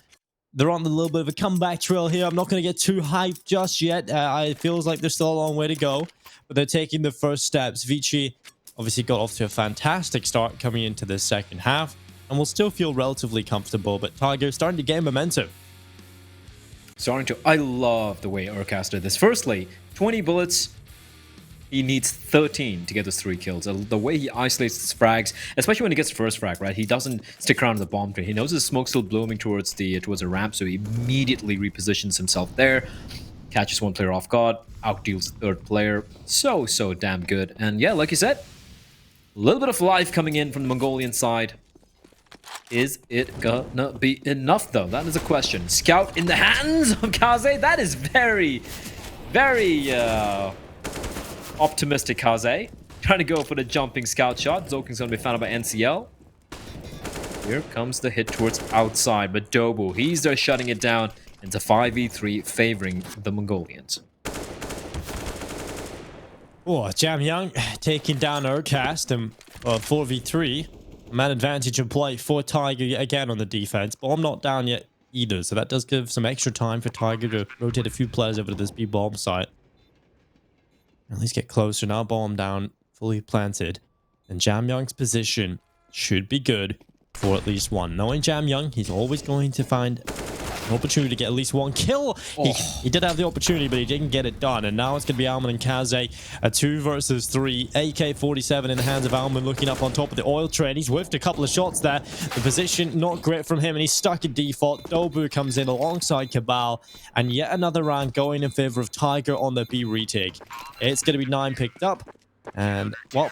They're on a little bit of a comeback trail here. I'm not going to get too hyped just yet. It feels like there's still a long way to go, but they're taking the first steps. Vici obviously got off to a fantastic start coming into the second half, and will still feel relatively comfortable, but Tiger starting to gain momentum. I love the way Urcast did this. Firstly, 20 bullets. He needs 13 to get those 3 kills. The way he isolates his frags, especially when he gets first frag, right? He doesn't stick around the bomb train. He knows his smoke's still blooming towards a ramp, so he immediately repositions himself there. catches one player off guard, outdeals the third player. So damn good. And yeah, like you said, a little bit of life coming in from the Mongolian side. Is it gonna be enough, though? That is a question. Scout in the hands of Kaze. That is very optimistic, Kaze. Trying to go for the jumping scout shot. Zoking's gonna be found by NCL. Here comes the hit towards outside, but Dobu, he's there shutting it down. It's a 5v3 favoring the Mongolians. Oh, Jam Young taking down Urcast and 4v3. Man advantage in play for Tiger again on the defense. Bomb not down yet either, so that does give some extra time for Tiger to rotate a few players over to this B-bomb site. At least get closer now. Bomb down, fully planted. And Jam Young's position should be good for at least one. Knowing Jam Young, he's always going to find an opportunity to get at least one kill. He did have the opportunity, but he didn't get it done. And now it's going to be Alman and Kaze. A 2 versus 3. AK-47 in the hands of Alman, looking up on top of the oil train. He's whiffed a couple of shots there. The position not great from him, and he's stuck in default. Dobu comes in alongside Cabal. And yet another round going in favor of Tiger on the B retake. It's going to be 9 picked up. And, well,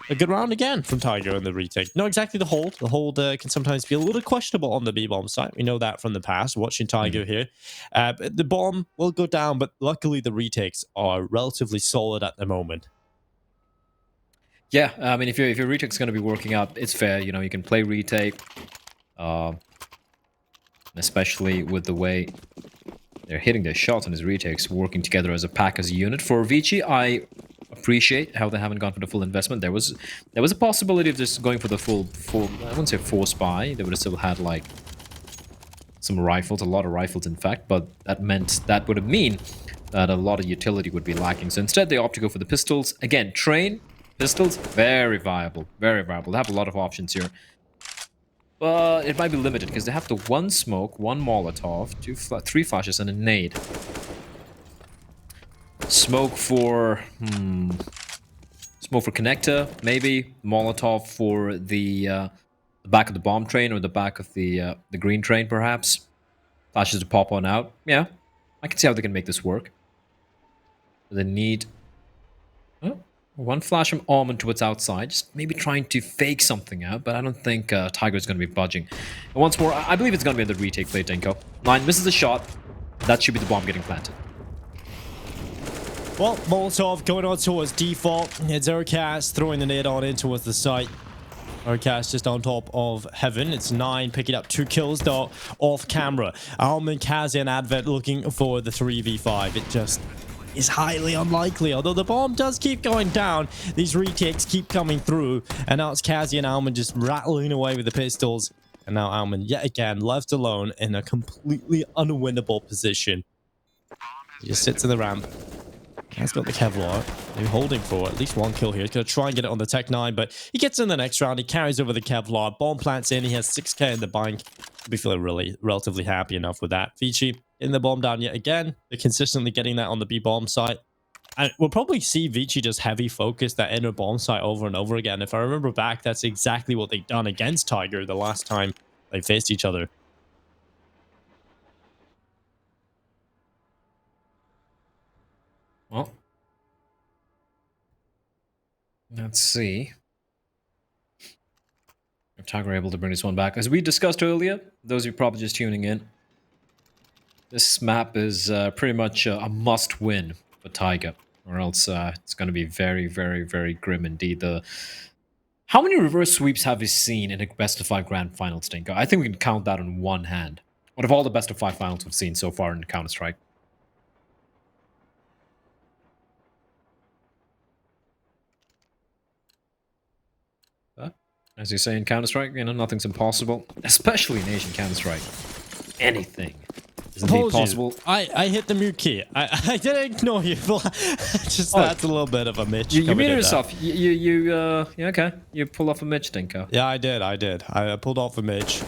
a good round again from Tiger in the retake. Not exactly the hold. The hold can sometimes be a little questionable on the B-bomb site. We know that from the past, watching Tiger here. The bomb will go down, but luckily the retakes are relatively solid at the moment. Yeah, I mean, if your retake's going to be working out, it's fair. You know, you can play retake. Especially with the way they're hitting their shots on his retakes, working together as a pack, as a unit. For Vici, I appreciate how they haven't gone for the full investment. There was a possibility of just going for the full I wouldn't say force buy. They would have still had like some rifles, a lot of rifles in fact, but that would have mean that a lot of utility would be lacking. So instead they opt to go for the pistols. Again, train, pistols, very viable, very viable. They have a lot of options here. But it might be limited because they have the 1 smoke, 1 Molotov, 3 flashes and a nade. Smoke for connector, maybe. Molotov for the back of the bomb train or the back of the green train, perhaps. Flashes to pop on out. Yeah, I can see how they can make this work. They need 1 flash from Almond towards outside, just maybe trying to fake something out, but I don't think Tiger's going to be budging. And once more, I believe it's going to be the retake play, Dinko. 9 misses the shot. That should be the bomb getting planted. Well, Molotov going on towards default. It's Urcast throwing the nade on in towards the site. Urcast just on top of Heaven. It's 9 picking up 2 kills though off camera. Alman, Kazi and Advent looking for the 3v5. It just is highly unlikely. Although the bomb does keep going down, these retakes keep coming through. And now it's Kazi and Alman just rattling away with the pistols. And now Alman yet again left alone in a completely unwinnable position. He just sits in the ramp. He's got the Kevlar. They're holding for at least 1 kill here. He's going to try and get it on the Tech 9, but he gets in the next round. He carries over the Kevlar. Bomb plants in. He has 6k in the bank. I'll be feeling relatively happy enough with that. Vici in the bomb down yet again. They're consistently getting that on the B-bomb site. And we'll probably see Vici just heavy focus that inner bomb site over and over again. If I remember back, that's exactly what they've done against Tiger the last time they faced each other. Well, let's see if Tiger are able to bring this one back. As we discussed earlier, those of you probably just tuning in, this map is pretty much a must-win for Tiger, or else it's going to be very, very, very grim indeed. How many reverse sweeps have we seen in a best-of-5 grand final, Stinko? I think we can count that on one hand. What of all the best-of-5 finals we've seen so far in Counter-Strike? As you say in Counter-Strike, you know, nothing's impossible. Especially in Asian Counter-Strike. Anything is indeed possible. I hit the mute key. I didn't ignore you. Just that's a little bit of a Mitch. You muted yourself. Yeah, okay. You pull off a Mitch, Dinko. Yeah, I did. I pulled off a Mitch.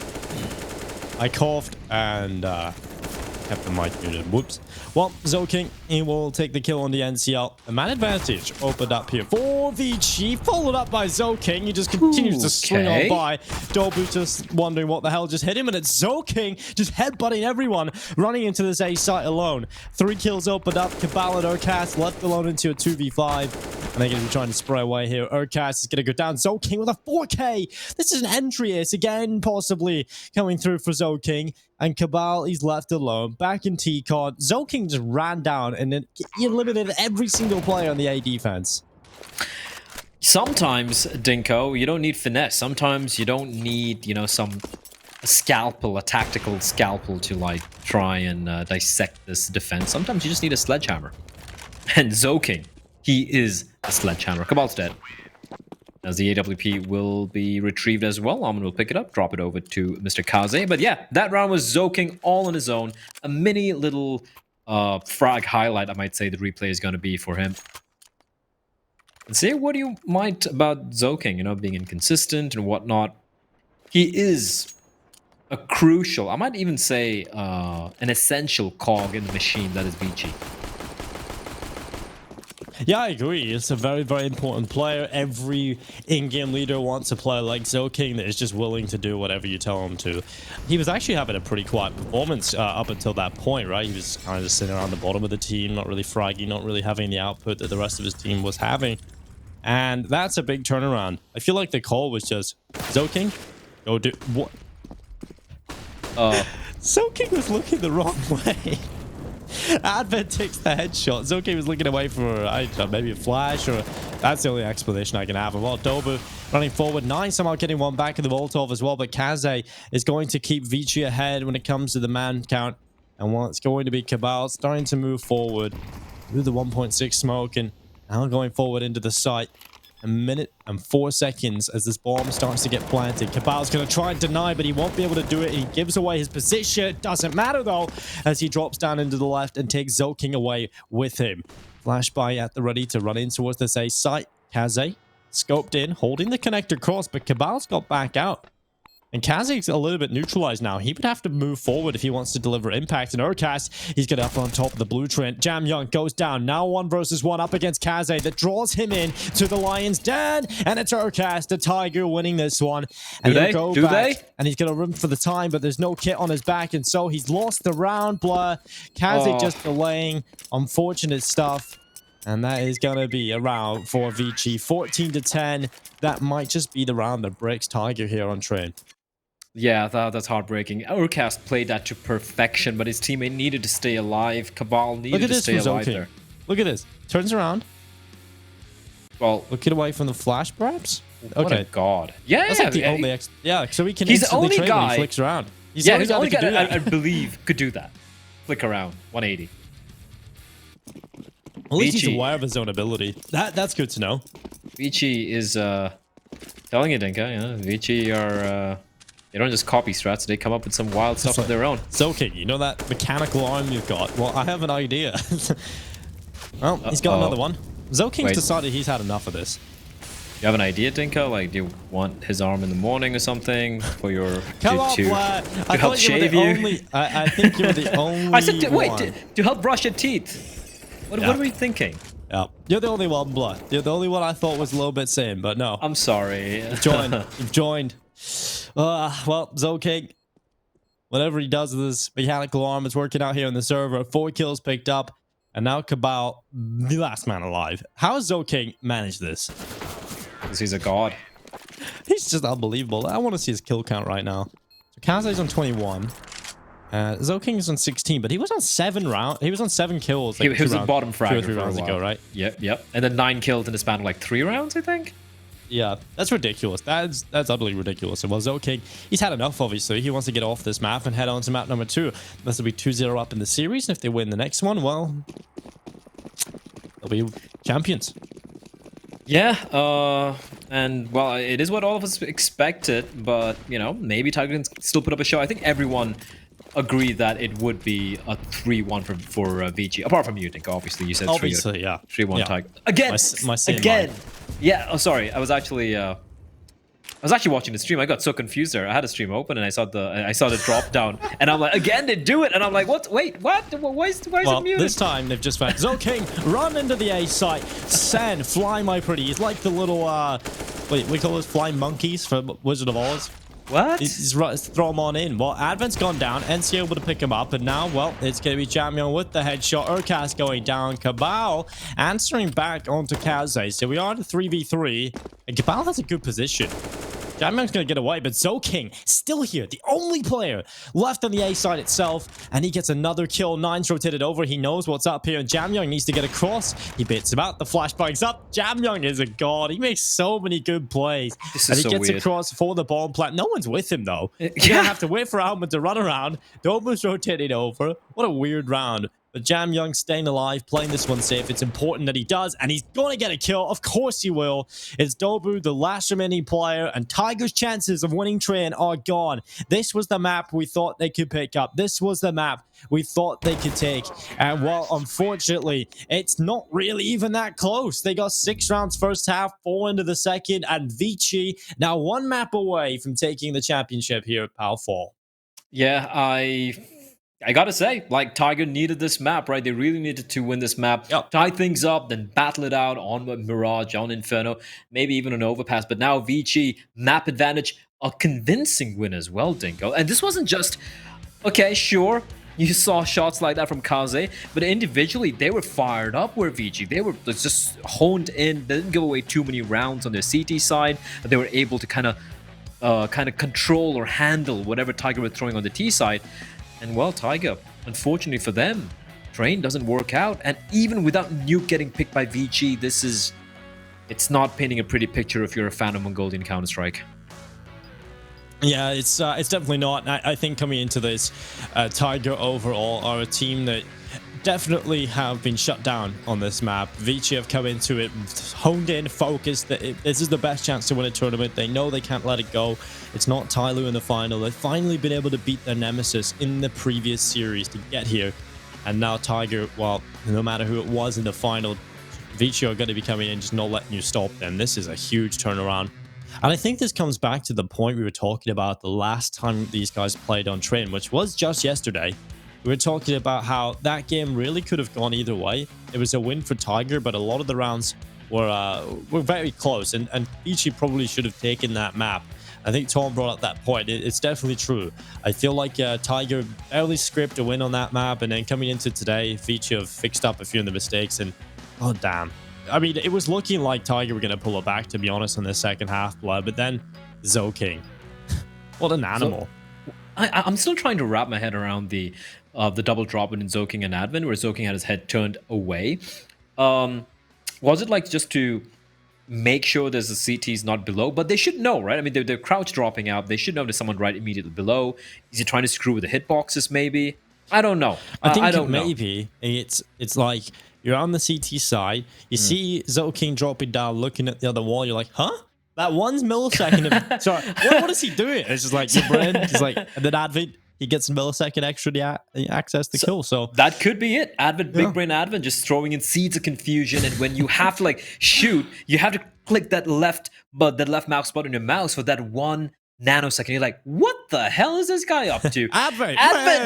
I coughed and kept the mic muted. Whoops. Well, Zoking, he will take the kill on the NCL. A man advantage opened up here for for Vici, followed up by Zoking. He just continues to swing on by. Dobu just wondering what the hell just hit him, and it's Zoking just headbutting everyone, running into this A site alone. 3 kills opened up. Cabal and Urcast left alone into a 2v5, and they're going to be trying to spray away here. Urcast is going to go down. Zoking with a 4k. This is an entry ace again, possibly coming through for Zoking. And Cabal, he's left alone. Back in T-Con. Zoking just ran down and then he eliminated every single player on the A defense. Sometimes, Dinko, you don't need finesse. Sometimes you don't need, you know, a scalpel, a tactical scalpel to, like, try and dissect this defense. Sometimes you just need a sledgehammer. And Zoking, he is a sledgehammer. Cabal's dead. As the AWP will be retrieved as well. Almond will pick it up, drop it over to Mr. Kaze. But yeah, that round was Zoking all on his own. A mini little frag highlight, I might say, the replay is going to be for him. And say what do you might about Zoking, you know, being inconsistent and whatnot. He is a crucial, I might even say an essential cog in the machine that is Vici. Yeah, I agree. It's a very, very important player. Every in-game leader wants a player like Zoking that is just willing to do whatever you tell him to. He was actually having a pretty quiet performance up until that point, right? He was kind of just sitting around the bottom of the team, not really fragging, not really having the output that the rest of his team was having. And that's a big turnaround. I feel like the call was just, Zoking, go do... What? Zoking was looking the wrong way. Advent takes the headshot. Zoking was looking away for, I don't know, maybe a flash, or that's the only explanation I can have. Well, Dobu running forward. 9 somehow getting one back in the Voltov as well, but Kaze is going to keep Vici ahead when it comes to the man count. And while it's going to be Cabal starting to move forward through the 1.6 smoke and now going forward into the site. 1 minute and 4 seconds as this bomb starts to get planted. Cabal's going to try and deny, but he won't be able to do it. He gives away his position. Doesn't matter, though, as he drops down into the left and takes Zoking away with him. Flash by at the ready to run in towards this A site. Kaze scoped in, holding the connector cross, but Cabal's got back out. And Kaze's a little bit neutralized now. He would have to move forward if he wants to deliver impact. And Urcast, he's got up on top of the blue trend. Jam Young goes down. Now 1 versus 1 up against Kaze that draws him in to the Lion's Den. And it's Urcast, the Tiger, winning this one. And he'll go back. And he's going to run for the time, but there's no kit on his back. And so he's lost the round, Blur. Kaze just delaying. Unfortunate stuff. And that is going to be a round for Vici. 14-10. That might just be the round that breaks Tiger here on train. Yeah, that's heartbreaking. Urcast played that to perfection, but his teammate needed to stay alive. Cabal needed to stay alive there. Look at this. Turns around. Well, looking away from the flash, perhaps? What a god. Yeah, that's like the only... yeah, so he can he's the only trade guy. when he flicks around. He's the only guy I believe could do that. Flick around, 180. At least he's aware of his own ability. That's good to know. Vici is telling you, Dinka, you know, Vici are... they don't just copy strats, they come up with some wild stuff of their own. Zoking, you know that mechanical arm you've got? Well, I have an idea. Well, he's got another one. Zoking's decided he's had enough of this. You have an idea, Dinka? Like, do you want his arm in the morning or something for your... to help shave you? I think you're the only I said, wait, to help brush your teeth. What are we thinking? Yeah, you're the only one, Blood. You're the only one I thought was a little bit sane, but no. I'm sorry. You've joined. You've joined. Well, Zoking, whatever he does with his mechanical arm is working out here on the server. 4 kills picked up, and now Cabal, the last man alive. How has Zoking managed this? Because he's a god. He's just unbelievable. I want to see his kill count right now. So Kaze's on 21. Zoking is on 16, but he was on 7 rounds. He was on 7 kills. Like he was a bottom fragger 2 or 3 rounds ago, right? Yep. And then 9 kills in the span of like 3 rounds, I think. Yeah, that's ridiculous. That's utterly ridiculous. And well, Zoking, he's had enough, obviously. He wants to get off this map and head on to map number 2. This will be 2-0 up in the series. And if they win the next one, well, they'll be champions. Yeah, and well, it is what all of us expected, but, you know, maybe Tiger can still put up a show. I think everyone agreed that it would be a 3-1 for Vici. Apart from you, Nick, obviously. You said 3-1 Tiger. Again! My again! Yeah, oh, sorry. I was actually I was actually watching the stream. I got so confused there. I had a stream open and I saw the drop down, and I'm like, again they do it, and I'm like, what? Wait, what? Why is it muted? This time they've just found King run into the A site. Sen, fly my pretty. He's like the little wait, we call those flying monkeys for Wizard of Oz. What? He's throw him on in. Well, Advent's gone down. NC able to pick him up, and now, well, it's going to be Jamyong with the headshot. Urkas going down. Cabal answering back onto Kaze. So we are at a 3v3, and Cabal has a good position. Jamyong's going to get away, but King still here. The only player left on the A side itself, and he gets another kill. Nine's rotated over. He knows what's up here, and Jamyong needs to get across. He bits him out. The flashbang's up. Jamyong is a god. He makes so many good plays. This is and he so gets weird. across for the bomb plant. No one's with him, though. You're Yeah. going to have to wait for Almond to run around. Dobu's rotated over. What a weird round. But Jamyong staying alive, playing this one safe. It's important that he does, and he's going to get a kill. Of course he will. It's Dobu, the last remaining player, and Tiger's chances of winning Train are gone. This was the map we thought they could pick up. This was the map we thought they could take. And well, unfortunately, it's not really even that close. They got 6 rounds first half, 4 into the second, and Vici now 1 map away from taking the championship here at Pal Fall. Yeah, I gotta say, like, Tiger needed this map, right? They really needed to win this map, Yep. tie things up, then battle it out on Mirage, on Inferno, maybe even an overpass. But now Vici, map advantage, a convincing win as well, Dingo. And this wasn't just, okay, sure, you saw shots like that from Kaze, but individually, they were fired up with Vici. They were just honed in. They didn't give away too many rounds on their CT side. They were able to kind of control or handle whatever Tiger was throwing on the T side. And well, Tiger, unfortunately for them, Train doesn't work out. And even without Nuke getting picked by Vici, it's not painting a pretty picture if you're a fan of Mongolian Counter-Strike. Yeah, it's definitely not. I think coming into this, Tiger overall are a team that definitely have been shut down on this map. Vici have come into it honed in, focused that this is the best chance to win a tournament. They know they can't let it go. It's not Tyloo in the final. They've finally been able to beat their nemesis in the previous series to get here. And now Tiger, well, no matter who it was in the final, Vici are going to be coming in, just not letting you stop them. This is a huge turnaround. And I think this comes back to the point we were talking about the last time these guys played on Train, which was just yesterday. We were talking about how that game really could have gone either way. It was a win for Tiger, but a lot of the rounds were very close, and Vici probably should have taken that map. I think Tom brought up that point. It's definitely true. I feel like Tiger barely scraped a win on that map, and then coming into today, Vici have fixed up a few of the mistakes, and oh damn. I mean, it was looking like Tiger were going to pull it back, to be honest, in the second half, Blood, but then King. What an animal. I'm still trying to wrap my head around the double drop in King and Advent, where King had his head turned away. Was it like just to make sure there's a CTs not below? But they should know, right? I mean, they're crouch dropping out. They should know there's someone right immediately below. Is he trying to screw with the hitboxes, maybe? I don't know. I think I don't maybe know. It's like you're on the CT side. You see King dropping down, looking at the other wall. You're like, huh? That 1 millisecond of sorry, what is he doing? It's just like your brain. It's like, and then Advent, he gets a millisecond extra to access the kill. So that could be it. Advent, big brain Advent, just throwing in seeds of confusion. And when you have to like shoot, you have to click that left mouse button on your mouse for that 1 nanosecond. You're like, what the hell is this guy up to? Advent,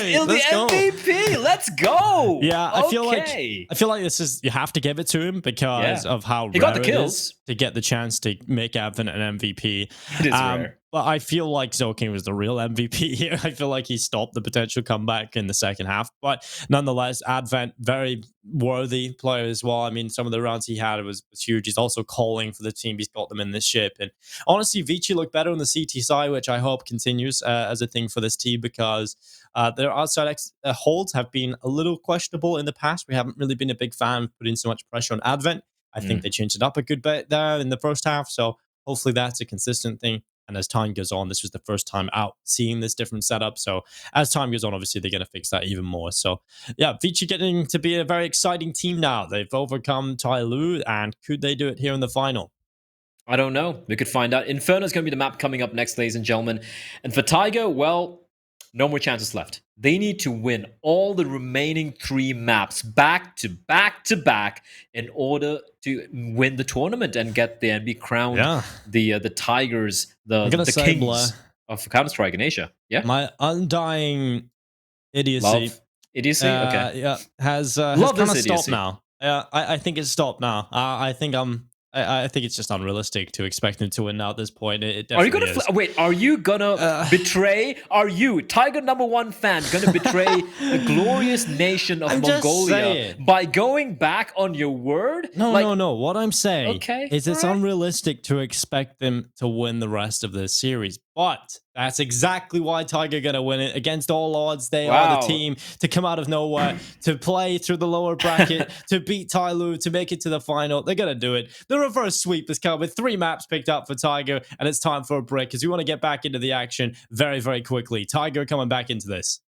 he'll be MVP. Let's go. Yeah, I feel Okay. like this is, you have to give it to him because of how He rare got the it kills. is to get the chance to make Advent an MVP. It is rare. But I feel like King was the real MVP here. I feel like he stopped the potential comeback in the second half. But nonetheless, Advent, very worthy player as well. I mean, some of the rounds he had was huge. He's also calling for the team. He's got them in this ship. And honestly, Vici looked better on the CT side, which I hope continues as a thing for this team because their outside holds have been a little questionable in the past. We haven't really been a big fan of putting so much pressure on Advent. I think they changed it up a good bit there in the first half. So hopefully that's a consistent thing. And as time goes on, this was the first time out seeing this different setup. So as time goes on, obviously, they're going to fix that even more. So yeah, Vici getting to be a very exciting team now. They've overcome Tyloo, and could they do it here in the final? I don't know. We could find out. Inferno is going to be the map coming up next, ladies and gentlemen. And for Tiger, well, no more chances left. They need to win all the remaining 3 maps back to back to back in order to win the tournament and get there and be crowned the Tigers, the say, kings Blair, of Counter-Strike in Asia. Yeah, my undying idiocy. love idiocy. Okay, Yeah, has Love kind of this stopped idiocy. now. I think it's stopped now. I think I think it's just unrealistic to expect him to win now at this point. It Are you definitely gonna is. wait? Are you gonna betray? Are you, Tiger #1 fan, gonna betray the glorious nation of I'm just Mongolia saying. by going back on your word? No. What I'm saying Okay, is it's alright. unrealistic to expect them to win the rest of the series. But that's exactly why Tiger gonna win it against all odds. They are Wow. the team to come out of nowhere, to play through the lower bracket, to beat Tyloo, to make it to the final. They're gonna do it. The reverse sweep has come with 3 maps picked up for Tiger, and it's time for a break because we want to get back into the action very, very quickly. Tiger coming back into this.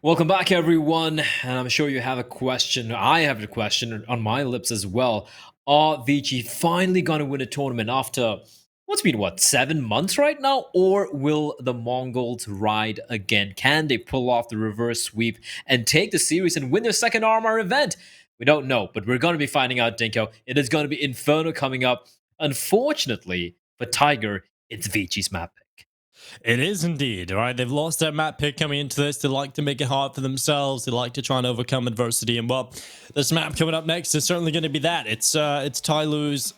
Welcome back, everyone. And I'm sure you have a question. I have a question on my lips as well. Are Vici finally going to win a tournament after what's been, 7 months right now? Or will the Mongols ride again? Can they pull off the reverse sweep and take the series and win their second RMR event? We don't know, but we're going to be finding out, Dinko. It is going to be Inferno coming up. Unfortunately for Tiger, it's Vici's map pick. It is indeed, right? They've lost their map pick coming into this. They like to make it hard for themselves. They like to try and overcome adversity. And well, this map coming up next is certainly going to be that. It's Tyloo's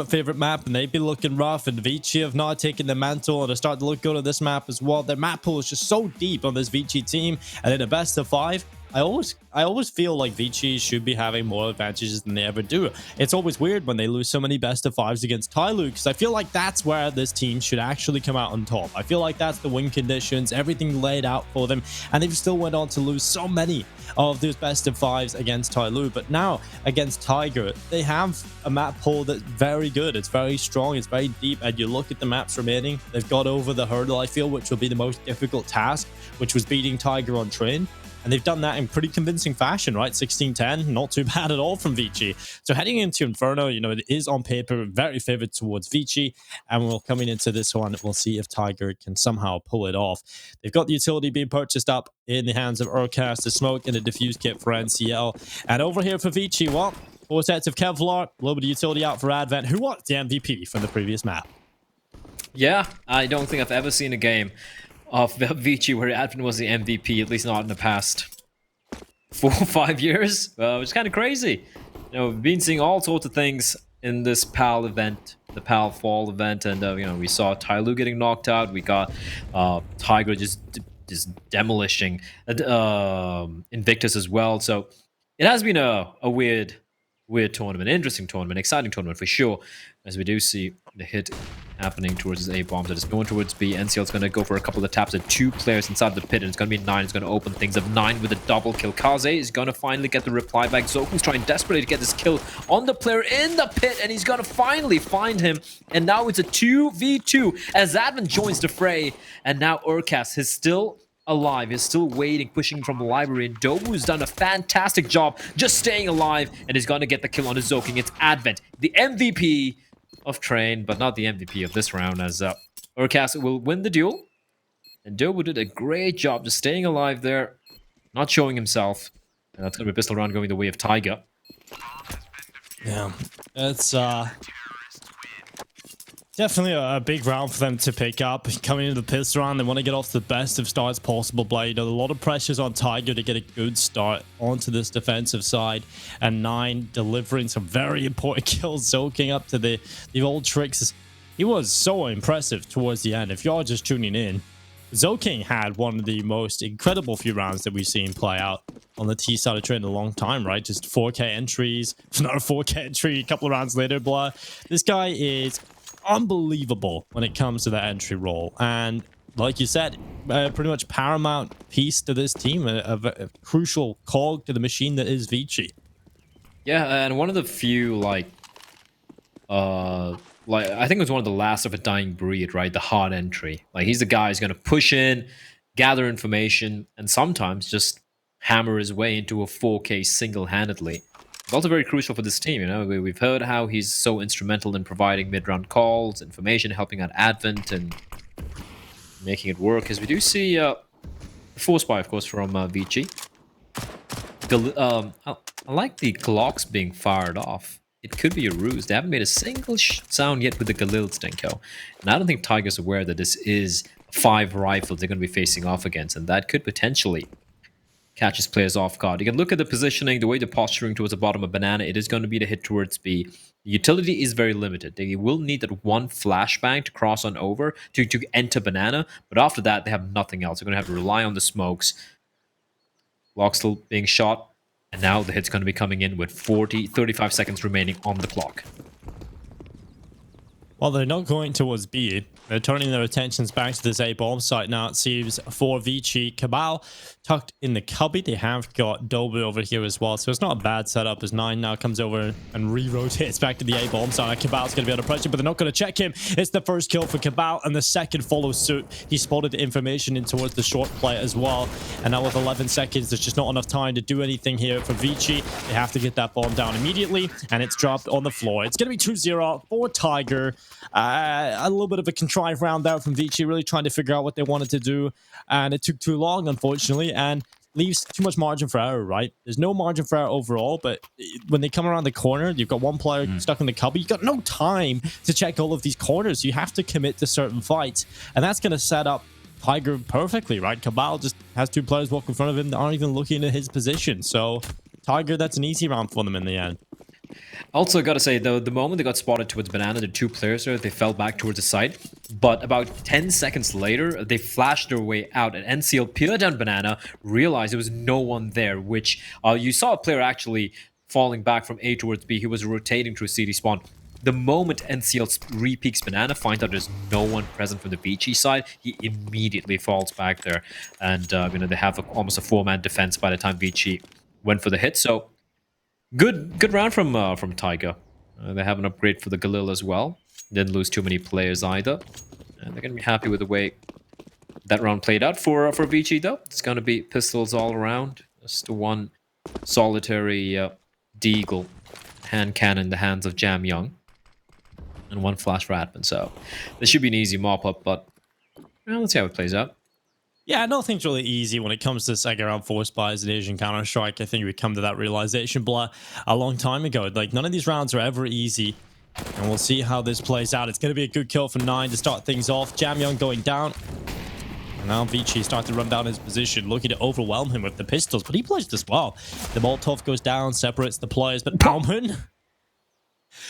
favorite map, and they've been looking rough. And Vici have not taken the mantle and are starting to look good on this map as well. Their map pool is just so deep on this Vici team, and in a best of 5. I always feel like Vici should be having more advantages than they ever do. It's always weird when they lose so many best of 5s against Tyloo, because I feel like that's where this team should actually come out on top. I feel like that's the win conditions, everything laid out for them, and they've still went on to lose so many of those best of 5s against Tyloo. But now against Tiger, they have a map pool that's very good. It's very strong, it's very deep, and you look at the maps remaining, they've got over the hurdle, I feel, which will be the most difficult task, which was beating Tiger on train. And they've done that in pretty convincing fashion, right? 16-10, not too bad at all from Vici. So heading into Inferno, it is on paper very favored towards Vici. And we're coming into this one, we'll see if Tiger can somehow pull it off. They've got the utility being purchased up in the hands of Urcast, the smoke and a diffuse kit for NCL. And over here for Vici, well, 4 sets of Kevlar, a little bit of utility out for Advent, who was the MVP from the previous map. Yeah, I don't think I've ever seen a game of Vici where Advent was the MVP, at least not in the past 4 or 5 years, which is kind of crazy. We've been seeing all sorts of things in this PAL event, the PAL Fall event, and we saw Tyloo getting knocked out. We got Tiger just demolishing Invictus as well. So it has been a weird tournament, interesting tournament, exciting tournament for sure, as we do see the hit happening towards his A-bomb that is going towards B. NCL's going to go for a couple of taps at 2 players inside the pit, and it's going to be 9. It's going to open things up. 9 with a double kill. Kaze is going to finally get the reply back. Zoku's trying desperately to get this kill on the player in the pit, and he's going to finally find him. And now it's a 2v2 as Advent joins the fray, and now Urcast is still alive. He's still waiting, pushing from the library, and Dobu's done a fantastic job just staying alive, and he's going to get the kill on his Zoking. It's Advent, the MVP of Train, but not the MVP of this round, as Urcast will win the duel. And Dobu did a great job just staying alive there, not showing himself. And that's going to be a pistol round going the way of Tiger. Yeah, it's definitely a big round for them to pick up. Coming into the pistol round, they want to get off the best of starts possible play. A lot of pressures on Tiger to get a good start onto this defensive side. And 9 delivering some very important kills, soaking up to the old tricks. He was so impressive towards the end. If you're just tuning in, Zoking had one of the most incredible few rounds that we've seen play out on the T side of Train in a long time, right? Just 4K entries, another 4K entry a couple of rounds later, blah. This guy is unbelievable when it comes to the entry role. And like you said, pretty much paramount piece to this team, a crucial cog to the machine that is Vici. Yeah, and one of the few like I think it was one of the last of a dying breed, right? The hard entry. Like he's the guy who's going to push in, gather information, and sometimes just hammer his way into a 4K single-handedly. It's also very crucial for this team. You know, we've heard how he's so instrumental in providing mid-round calls, information, helping out Advent, and making it work. As we do see the force buy, of course, from Vici. I like the clocks being fired off. It could be a ruse. They haven't made a single sound yet with the Galil Stinko. And I don't think Tiger's aware that this is 5 rifles they're going to be facing off against. And that could potentially catch his players off guard. You can look at the positioning, the way they're posturing towards the bottom of Banana. It is going to be the hit towards B. The utility is very limited. They will need that one flashbang to cross on over to enter Banana. But after that, they have nothing else. They're going to have to rely on the smokes. Lock still being shot. And now the hit's going to be coming in with 35 seconds remaining on the clock. Well, they're not going towards B. They're turning their attentions back to this A-bomb site now, it seems, for Vici. Cabal tucked in the cubby. They have got Dobu over here as well, so it's not a bad setup as 9 now comes over and re-rotates back to the A-bomb site. Cabal's going to be under pressure, but they're not going to check him. It's the first kill for Cabal, and the second follows suit. He spotted the information in towards the short play as well, and now with 11 seconds, there's just not enough time to do anything here for Vici. They have to get that bomb down immediately, and it's dropped on the floor. It's going to be 2-0 for Tiger. A little bit of a contrived round out from Vici, really trying to figure out what they wanted to do, and it took too long, unfortunately, and leaves too much margin for error, right? There's no margin for error overall, but when they come around the corner, you've got one player stuck in the cubby. You've got no time to check all of these corners. You have to commit to certain fights, and that's going to set up Tiger perfectly, right? Cabal just has 2 players walk in front of him that aren't even looking at his position, so Tiger, that's an easy round for them in the end. Also, I gotta say, though, the moment they got spotted towards Banana, the 2 players there, they fell back towards the site. But about 10 seconds later, they flashed their way out, and NCL peered down Banana, realized there was no one there, which you saw a player actually falling back from A towards B. He was rotating through CD spawn. The moment NCL re-peeks Banana, finds out there's no one present from the Vici side, he immediately falls back there. And you know, they have almost a 4-man defense by the time Vici went for the hit. So good round from Tiger. They have an upgrade for the Galil as well. Didn't lose too many players either. And they're going to be happy with the way that round played out for Vici, though. It's going to be pistols all around. Just one solitary Deagle hand cannon in the hands of Jam Young. And 1 flash for Admin. So this should be an easy mop-up, but well, let's see how it plays out. Yeah, nothing's really easy when it comes to second round force buys in Asian Counter-Strike. I think we come to that realization a long time ago. Like, none of these rounds are ever easy. And we'll see how this plays out. It's going to be a good kill for 9 to start things off. Jam Young going down. And now Vici starts to run down his position, looking to overwhelm him with the pistols. But he plays this well. The Molotov goes down, separates the players. But Bauman...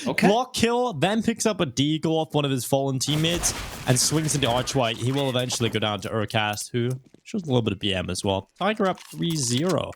Okay. Block kill, then picks up a deagle off one of his fallen teammates and swings into Archwhite. He will eventually go down to Urcast, who shows a little bit of BM as well. Tiger up 3-0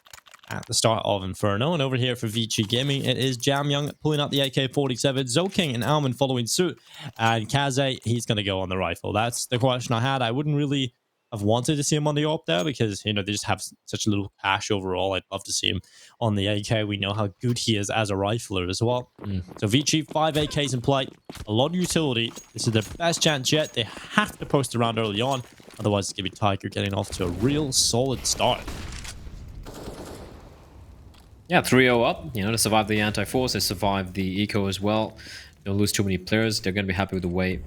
at the start of Inferno. And over here for Vici Gaming, it is Jam Young pulling out the AK-47, Zoking and Alman following suit. And Kaze, he's going to go on the rifle. That's the question I had. I wouldn't really have wanted to see him on the AWP there because, you know, they just have such a little cash overall. I'd love to see him on the AK. We know how good he is as a rifler as well. So Vici, 5 AKs in play, a lot of utility. This is their best chance yet. They have to post around early on. Otherwise, it's going to be Tiger getting off to a real solid start. Yeah, 3-0 up. You know, to survive the anti-force, they survived the eco as well. Don't lose too many players. They're going to be happy with the way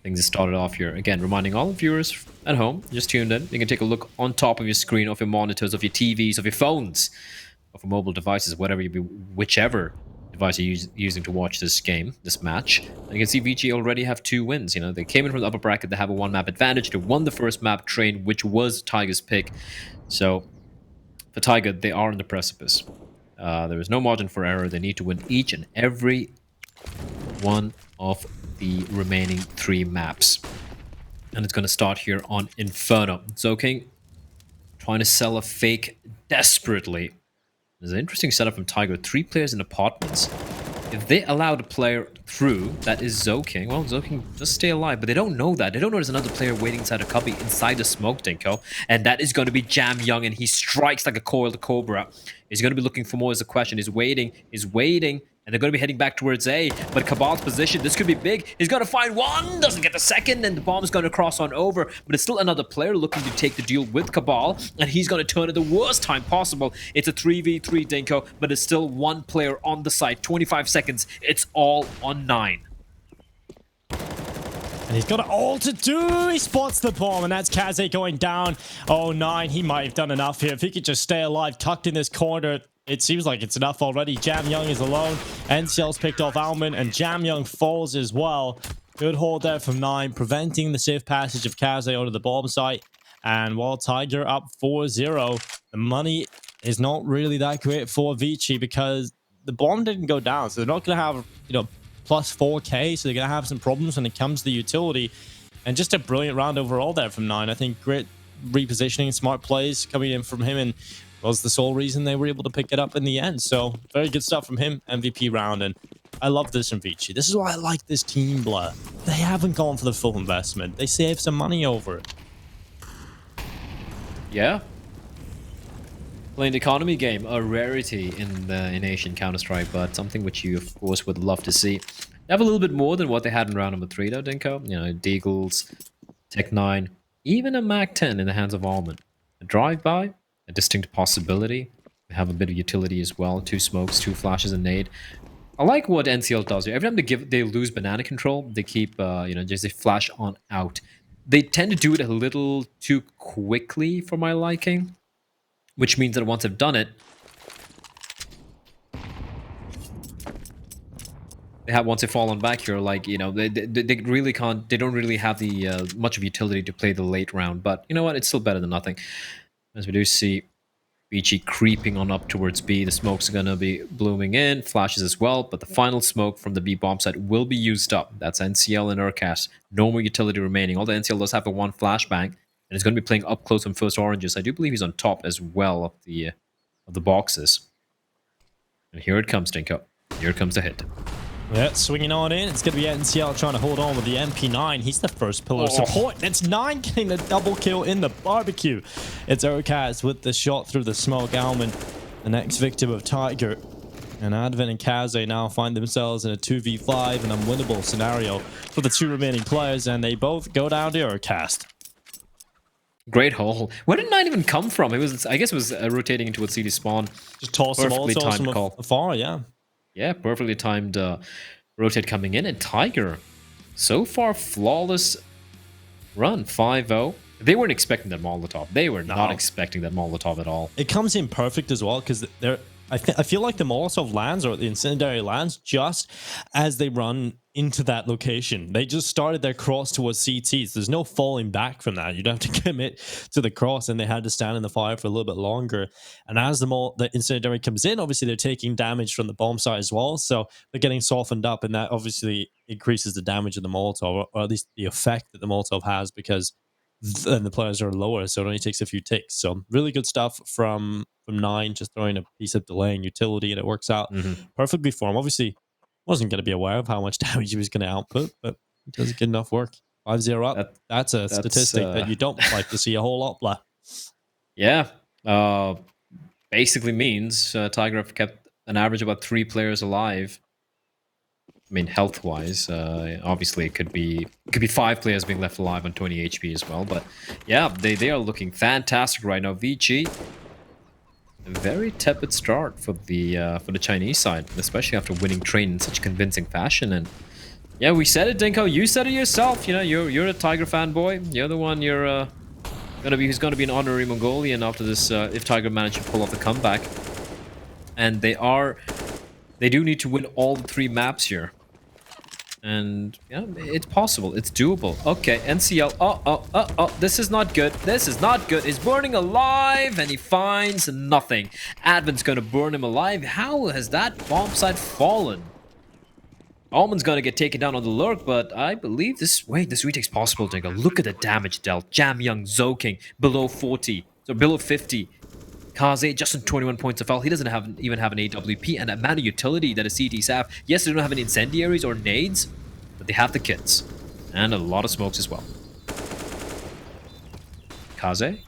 things have started off here. Again, reminding all viewers at home, just tuned in, you can take a look on top of your screen, of your monitors, of your TVs, of your phones, of your mobile devices, whichever device you're using to watch this game, this match. And you can see Vici already have 2 wins. You know, they came in from the upper bracket, they have a 1-map advantage. They won the first map, Train, which was Tiger's pick. So for Tiger, they are on the precipice. There is no margin for error. They need to win each and every one of the remaining 3 maps. And it's going to start here on Inferno. Zoking trying to sell a fake desperately. There's an interesting setup from Tiger. 3 players in apartments. if they allow the player through that is Zoking, well, Zoking does stay alive, but they don't know that. They don't know there's another player waiting inside a cubby, inside the smoke, Dinko. And that is going to be Jam Young, and he strikes like a coiled cobra. He's going to be looking for more is the question. He's waiting, and they're going to be heading back towards A. But Cabal's position, this could be big. He's going to find one, doesn't get the second, and the bomb's going to cross on over. But it's still another player looking to take the deal with Cabal, and he's going to turn it the worst time possible. It's a 3v3, Dinko, but it's still one player on the site. 25 seconds. It's all on 9. And he's got all to do. He spots the bomb, and that's Kaze going down. Oh, 9. He might have done enough here. If he could just stay alive, tucked in this corner, it seems like it's enough already. Jam Young is alone. NCL's picked off Alman, and Jam Young falls as well. Good hold there from 9, preventing the safe passage of Kaze out of the bomb site. And while Tiger up 4-0, the money is not really that great for Vici because the bomb didn't go down. So they're not going to have, plus 4k, so they're going to have some problems when it comes to the utility. And just a brilliant round overall there from 9. I think great repositioning, smart plays coming in from him, and was the sole reason they were able to pick it up in the end. So very good stuff from him, MVP round, and I love this from Vici. This is why I like this team, Blur. They haven't gone for the full investment. They saved some money over it. Yeah. Playing the economy game, a rarity in Asian Counter-Strike, but something which you, of course, would love to see. They have a little bit more than what they had in round number 3, though, Dinko. Deagles, Tech 9, even a Mac 10 in the hands of Almond. A drive-by, a distinct possibility. They have a bit of utility as well. 2 smokes, 2 flashes, and nade. I like what NCL does here. Every time they lose banana control, they keep, just they flash on out. They tend to do it a little too quickly for my liking. Which means that once I've done it, once they've fallen back here, they really can't. They don't really have the much of utility to play the late round. But you know what? It's still better than nothing. As we do see Vici creeping on up towards B. The smokes are gonna be blooming in, flashes as well. But the final smoke from the B bomb site will be used up. That's NCL and Urcast. No more utility remaining. Although NCL does have a 1 flashbang. And he's going to be playing up close on first oranges. I do believe he's on top as well of the boxes. And here it comes, Dinko. Here comes the hit. Yeah, swinging on in. It's going to be NCL trying to hold on with the MP9. He's the first pillar of support. It's 9 getting the double kill in the barbecue. It's Urkaz with the shot through the smoke. Alman, the next victim of Tiger. And Advent and Kaze now find themselves in a 2v5, an unwinnable scenario for the 2 remaining players. And they both go down to Urkaz. Great hole. Where did 9 even come from? I guess it was rotating into what CD spawn. Just toss them all from afar, yeah. Yeah, perfectly timed rotate coming in. And Tiger, so far, flawless run. 5-0. They weren't expecting that Molotov. They were not expecting that Molotov at all. It comes in perfect as well, because I feel like the Molotov lands, or the incendiary lands, just as they run into that location. They just started their cross towards CTs. There's no falling back from that. You'd have to commit to the cross, and they had to stand in the fire for a little bit longer. And as the incendiary comes in, obviously they're taking damage from the bomb site as well, so they're getting softened up, and that obviously increases the damage of the Molotov, or at least the effect that the Molotov has, because then the players are lower, so it only takes a few ticks. So really good stuff from 9, just throwing a piece of delaying utility, and it works out perfectly for him. Obviously, wasn't going to be aware of how much damage he was going to output, but he does good enough work. 5-0 up. That's a statistic that you don't like to see a whole lot, Blah. Yeah. Basically means Tiger have kept an average of about 3 players alive. I mean, health-wise, obviously it could be 5 players being left alive on 20 HP as well. But yeah, they are looking fantastic right now. Vici, a very tepid start for the Chinese side, especially after winning Train in such convincing fashion. And yeah, we said it, Dinko. You said it yourself. You're a Tiger fanboy. You're the one. Who's gonna be an honorary Mongolian after this if Tiger managed to pull off the comeback. And they do need to win all the 3 maps here. And yeah, it's possible. It's doable. Okay, NCL. Oh, this is not good. This is not good. He's burning alive, and he finds nothing. Advent's gonna burn him alive. How has that bomb site fallen? Almond's gonna get taken down on the lurk, but I believe this retake's possible, Dingo. Look at the damage dealt. Jam Young, Zoking, below 40. So below 50. Kaze just on 21 points of health. He doesn't even have an AWP and a amount of utility that a CTs have. Yes, they don't have any incendiaries or nades, but they have the kits. And a lot of smokes as well. Kaze?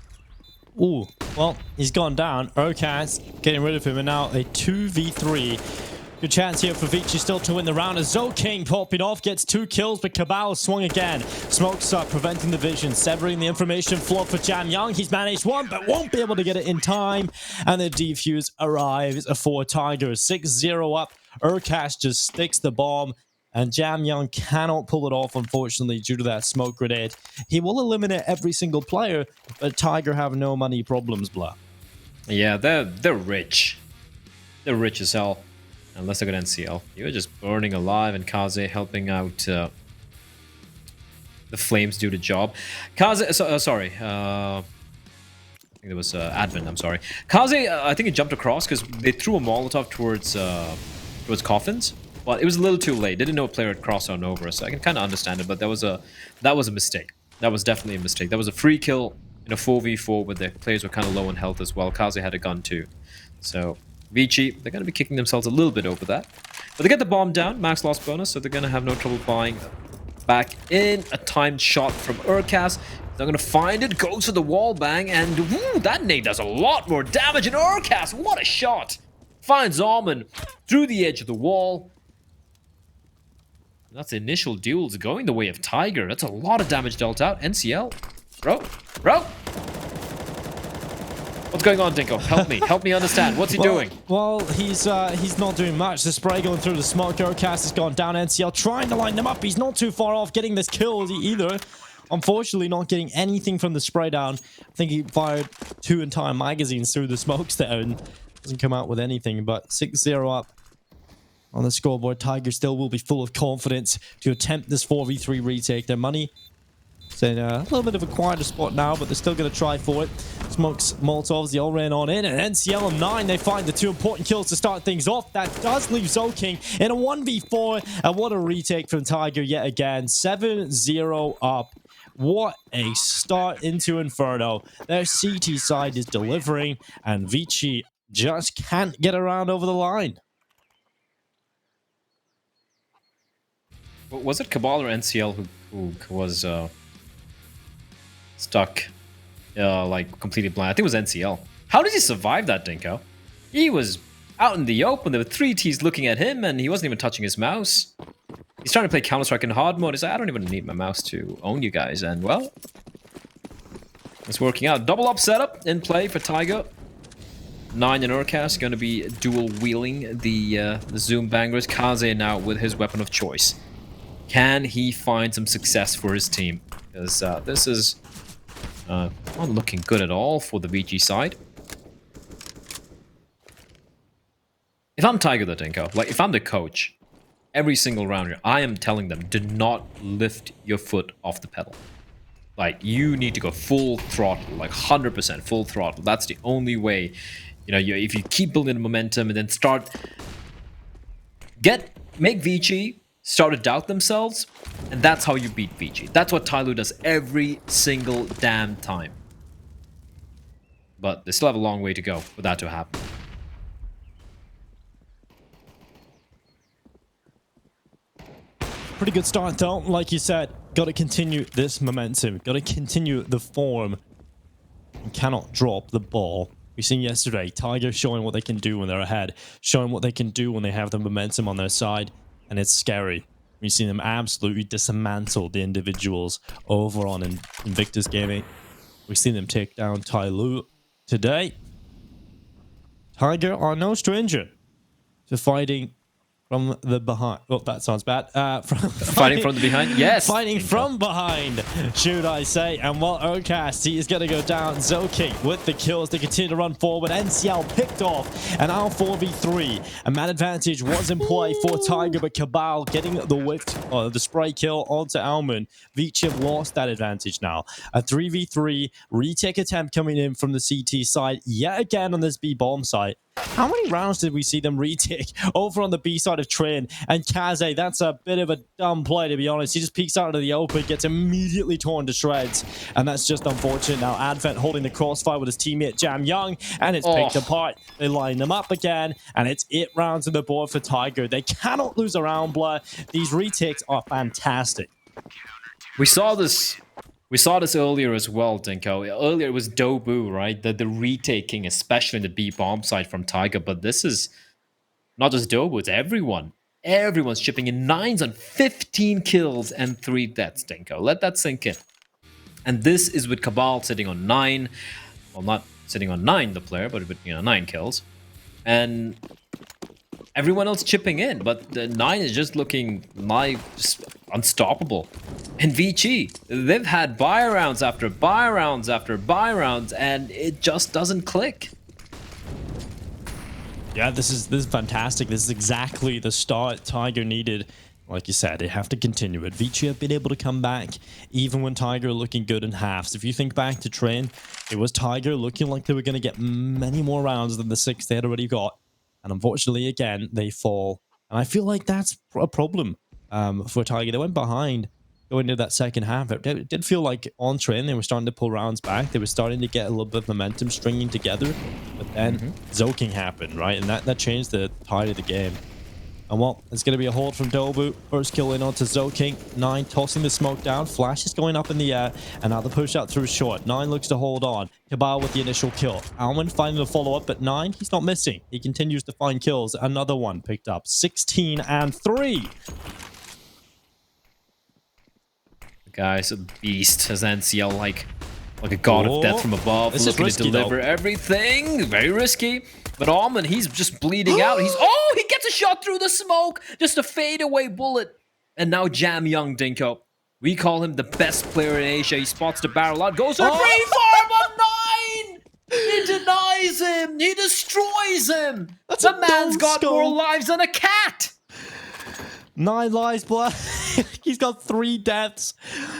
Ooh, well, he's gone down. Urcast getting rid of him, and now a 2v3. Good chance here for Vici still to win the round. As King popping off, gets 2 kills, but Cabal swung again. Smokes up, preventing the vision, severing the information flow for Jam Young. He's managed one, but won't be able to get it in time. And the defuse arrives for Tiger. 6-0 up. Urcast just sticks the bomb. And Jam Young cannot pull it off, unfortunately, due to that smoke grenade. He will eliminate every single player, but Tiger have no money problems, blah. Yeah, they're rich. They're rich as hell. Unless I got NCL. You're just burning alive, and Kaze helping out the flames do the job. Kaze, sorry. I think it was Advent, I'm sorry. Kaze, I think he jumped across because they threw a Molotov towards coffins. But it was a little too late. They didn't know a player had crossed on over, so I can kind of understand it. But that was a mistake. That was definitely a mistake. That was a free kill in a 4v4 where the players were kind of low on health as well. Kaze had a gun too. So Vici, they're going to be kicking themselves a little bit over that. But they get the bomb down, max loss bonus, so they're going to have no trouble buying back in. A timed shot from Urcast. They're going to find it, goes for the wall bang, and woo, that nade does a lot more damage. And Urcast, what a shot! Finds Almond through the edge of the wall. That's the initial duels going the way of Tiger. That's a lot of damage dealt out. NCL. Bro. What's going on, Dinko? Help me. Help me understand. What's he doing? Well, he's not doing much. The spray going through the smoke. Urcast has gone down. NCL trying to line them up. He's not too far off getting this kill either. Unfortunately, not getting anything from the spray down. I think he fired 2 entire magazines through the smokes there and doesn't come out with anything. But 6-0 up on the scoreboard. Tiger still will be full of confidence to attempt this 4v3 retake. Their money is in a little bit of a quieter spot now, but they're still going to try for it. Smokes, Molotovs, they all ran on in. And NCL of 9, they find the 2 important kills to start things off. That does leave King in a 1v4. And what a retake from Tiger yet again. 7-0 up. What a start into Inferno. Their CT side is delivering, and Vici just can't get around over the line. Was it Cabal or NCL who was stuck, like completely blind? I think it was NCL. How did he survive that, Dinko? He was out in the open. There were 3 Ts looking at him, and he wasn't even touching his mouse. He's trying to play Counter-Strike in hard mode. He's like, I don't even need my mouse to own you guys. And, well, it's working out. Double up setup in play for Tiger. 9 and Urcast going to be dual-wheeling the Zoom bangers. Kaze now with his weapon of choice. Can he find some success for his team? Because this is not looking good at all for the VG side. If I'm Tiger though, Dinko, like if I'm the coach, every single round, I am telling them, do not lift your foot off the pedal. Like, you need to go full throttle, like 100% full throttle. That's the only way, you know, if you keep building momentum and then make Vici start to doubt themselves, and that's how you beat Vici. That's what Tyloo does every single damn time. But they still have a long way to go for that to happen. Pretty good start though, like you said. Got to continue this momentum. Got to continue the form. And cannot drop the ball. We've seen yesterday, Tiger showing what they can do when they're ahead. Showing what they can do when they have the momentum on their side. And it's scary. We've seen them absolutely dismantle the individuals over on Invictus Gaming. We've seen them take down Tyloo today. Tiger are no stranger to fighting from the behind. Oh, that sounds bad. Fighting from the behind? Yes. Fighting from behind, should I say. And while Urcast, he is going to go down. King with the kills. They continue to run forward. NCL picked off. And now 4v3. A man advantage was in play for Tiger, but Cabal getting the whiff, the spray kill onto Almond. Vici have lost that advantage now. A 3v3 retake attempt coming in from the CT side yet again on this B bomb site. How many rounds did we see them retake over on the B side of Train? And Kaze, that's a bit of a dumb dumb play, to be honest. He just peeks out into the open, gets immediately torn to shreds, and that's just unfortunate. Now Advent holding the crossfire with his teammate Jam Young, and it's picked apart. They line them up again, and it's 8 rounds on the board for Tiger. They cannot lose a round, Blur. These retakes are fantastic. We saw this earlier as well, Dinko. Earlier it was Dobu, right? The retaking, especially in the B bomb side from Tiger. But this is not just Dobu, it's everyone. Everyone's chipping in 9s on 15 kills and 3 deaths, Dinko. Let that sink in. And this is with Cabal sitting on 9. Well, not sitting on 9, the player, but with 9 kills. And everyone else chipping in, but the 9 is just looking like just unstoppable. And Vici, they've had buy rounds after buy rounds after buy rounds, and it just doesn't click. Yeah, this is fantastic. This is exactly the start Tiger needed. Like you said, they have to continue it. Vici have been able to come back even when Tiger looking good in halves. If you think back to Train, it was Tiger looking like they were going to get many more rounds than the 6 they had already got. And unfortunately, again, they fall. And I feel like that's a problem for Tiger. They went behind going into that second half. It did feel like on Train, they were starting to pull rounds back. They were starting to get a little bit of momentum stringing together. But then Zoking happened, right? And that changed the tide of the game. And well, it's going to be a hold from Dobu. First kill in onto Zoking. 9 tossing the smoke down. Flash is going up in the air. And now the push out through short. 9 looks to hold on. Cabal with the initial kill. Alman finding the follow-up, but 9, he's not missing. He continues to find kills. Another one picked up. 16 and 3. The guy's a beast, as NCL like a god of death from above, This is looking risky, to deliver though. everything. Very risky. But Alman, he's just bleeding out. He gets a shot through the smoke. Just a fadeaway bullet. And now Jam Young, Dinko. We call him the best player in Asia. He spots the barrel out, goes for free farm on 9! He denies him. He destroys him. That's the a man's got no-scope. more lives than a cat. 9 lives, blood. He's got 3 deaths.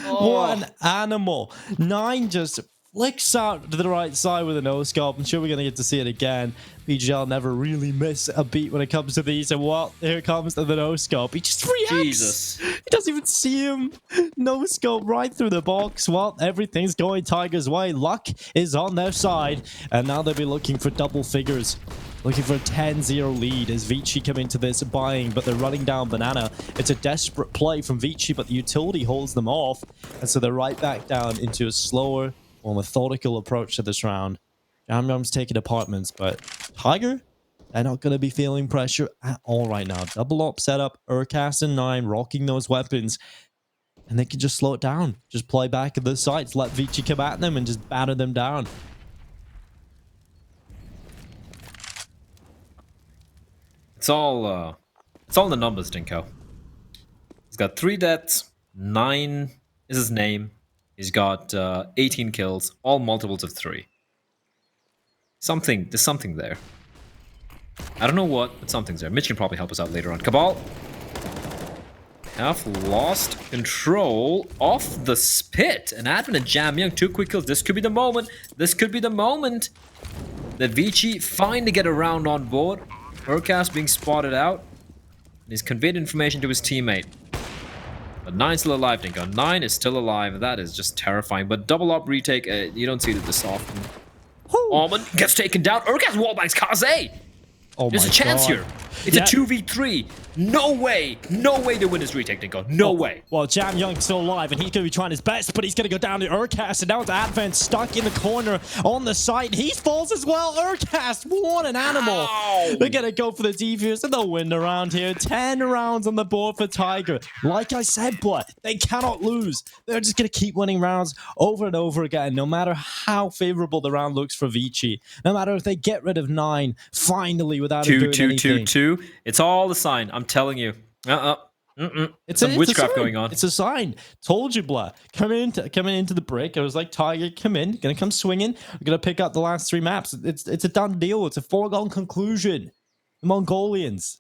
What an animal. 9 just flicks out to the right side with a no-scope. I'm sure we're going to get to see it again. BGL never really miss a beat when it comes to these. And well, here comes the no-scope. He just reacts. Jesus. He doesn't even see him. No-scope right through the box. Well, everything's going Tiger's way. Luck is on their side. And now they'll be looking for double figures. Looking for a 10-0 lead as Vici come into this buying, but they're running down Banana. It's a desperate play from Vici, but the utility holds them off. And so they're right back down into a slower, more methodical approach to this round. Jam Young's taking apartments, but Tiger, they're not going to be feeling pressure at all right now. Double op setup, Urcast and 9 rocking those weapons. And they can just slow it down. Just play back at the sites, let Vici come at them and just batter them down. It's all in the numbers, Dinko. He's got 3 deaths, 9 is his name. He's got 18 kills, all multiples of 3. There's something there. I don't know what, but something's there. Mitch can probably help us out later on. Cabal have lost control of the spit. And Advent and Jam Young, 2 quick kills. This could be the moment. This could be the moment that Vici finally get a round on board. Urcast being spotted out. And he's conveyed information to his teammate. But 9's still alive, Dinko. 9 is still alive. That is just terrifying. But double up retake, you don't see it this often. Alman gets taken down. Urcast wallbangs Kaze. Oh There's my a chance God. here. It's a 2v3. No way to win this retake, Dinko. No way. Well, Jam Young's still alive, and he's going to be trying his best, but he's going to go down to Urcast, and now it's Advent stuck in the corner on the site. He falls as well. Urcast, what an animal. Ow. They're going to go for the defuse, and they'll win the round here. 10 rounds on the board for Tiger. Like I said, but they cannot lose. They're just going to keep winning rounds over and over again, no matter how favorable the round looks for Vici. No matter if they get rid of 9, finally, without him doing anything. 2-2-2-2. It's all a sign. I'm telling you. It's some a witchcraft sign. going on. It's a sign. Told you, blah. Coming into the break, I was like, Tiger, come in. Gonna come swinging. We're gonna pick up the last 3 maps. It's a done deal. It's a foregone conclusion. The Mongolians.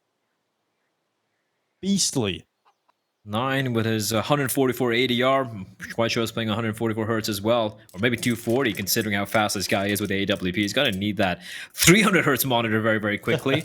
Beastly. 9 with his 144 ADR. I'm quite sure he's playing 144 hertz as well. Or maybe 240, considering how fast this guy is with AWP. He's going to need that 300 hertz monitor very, very quickly.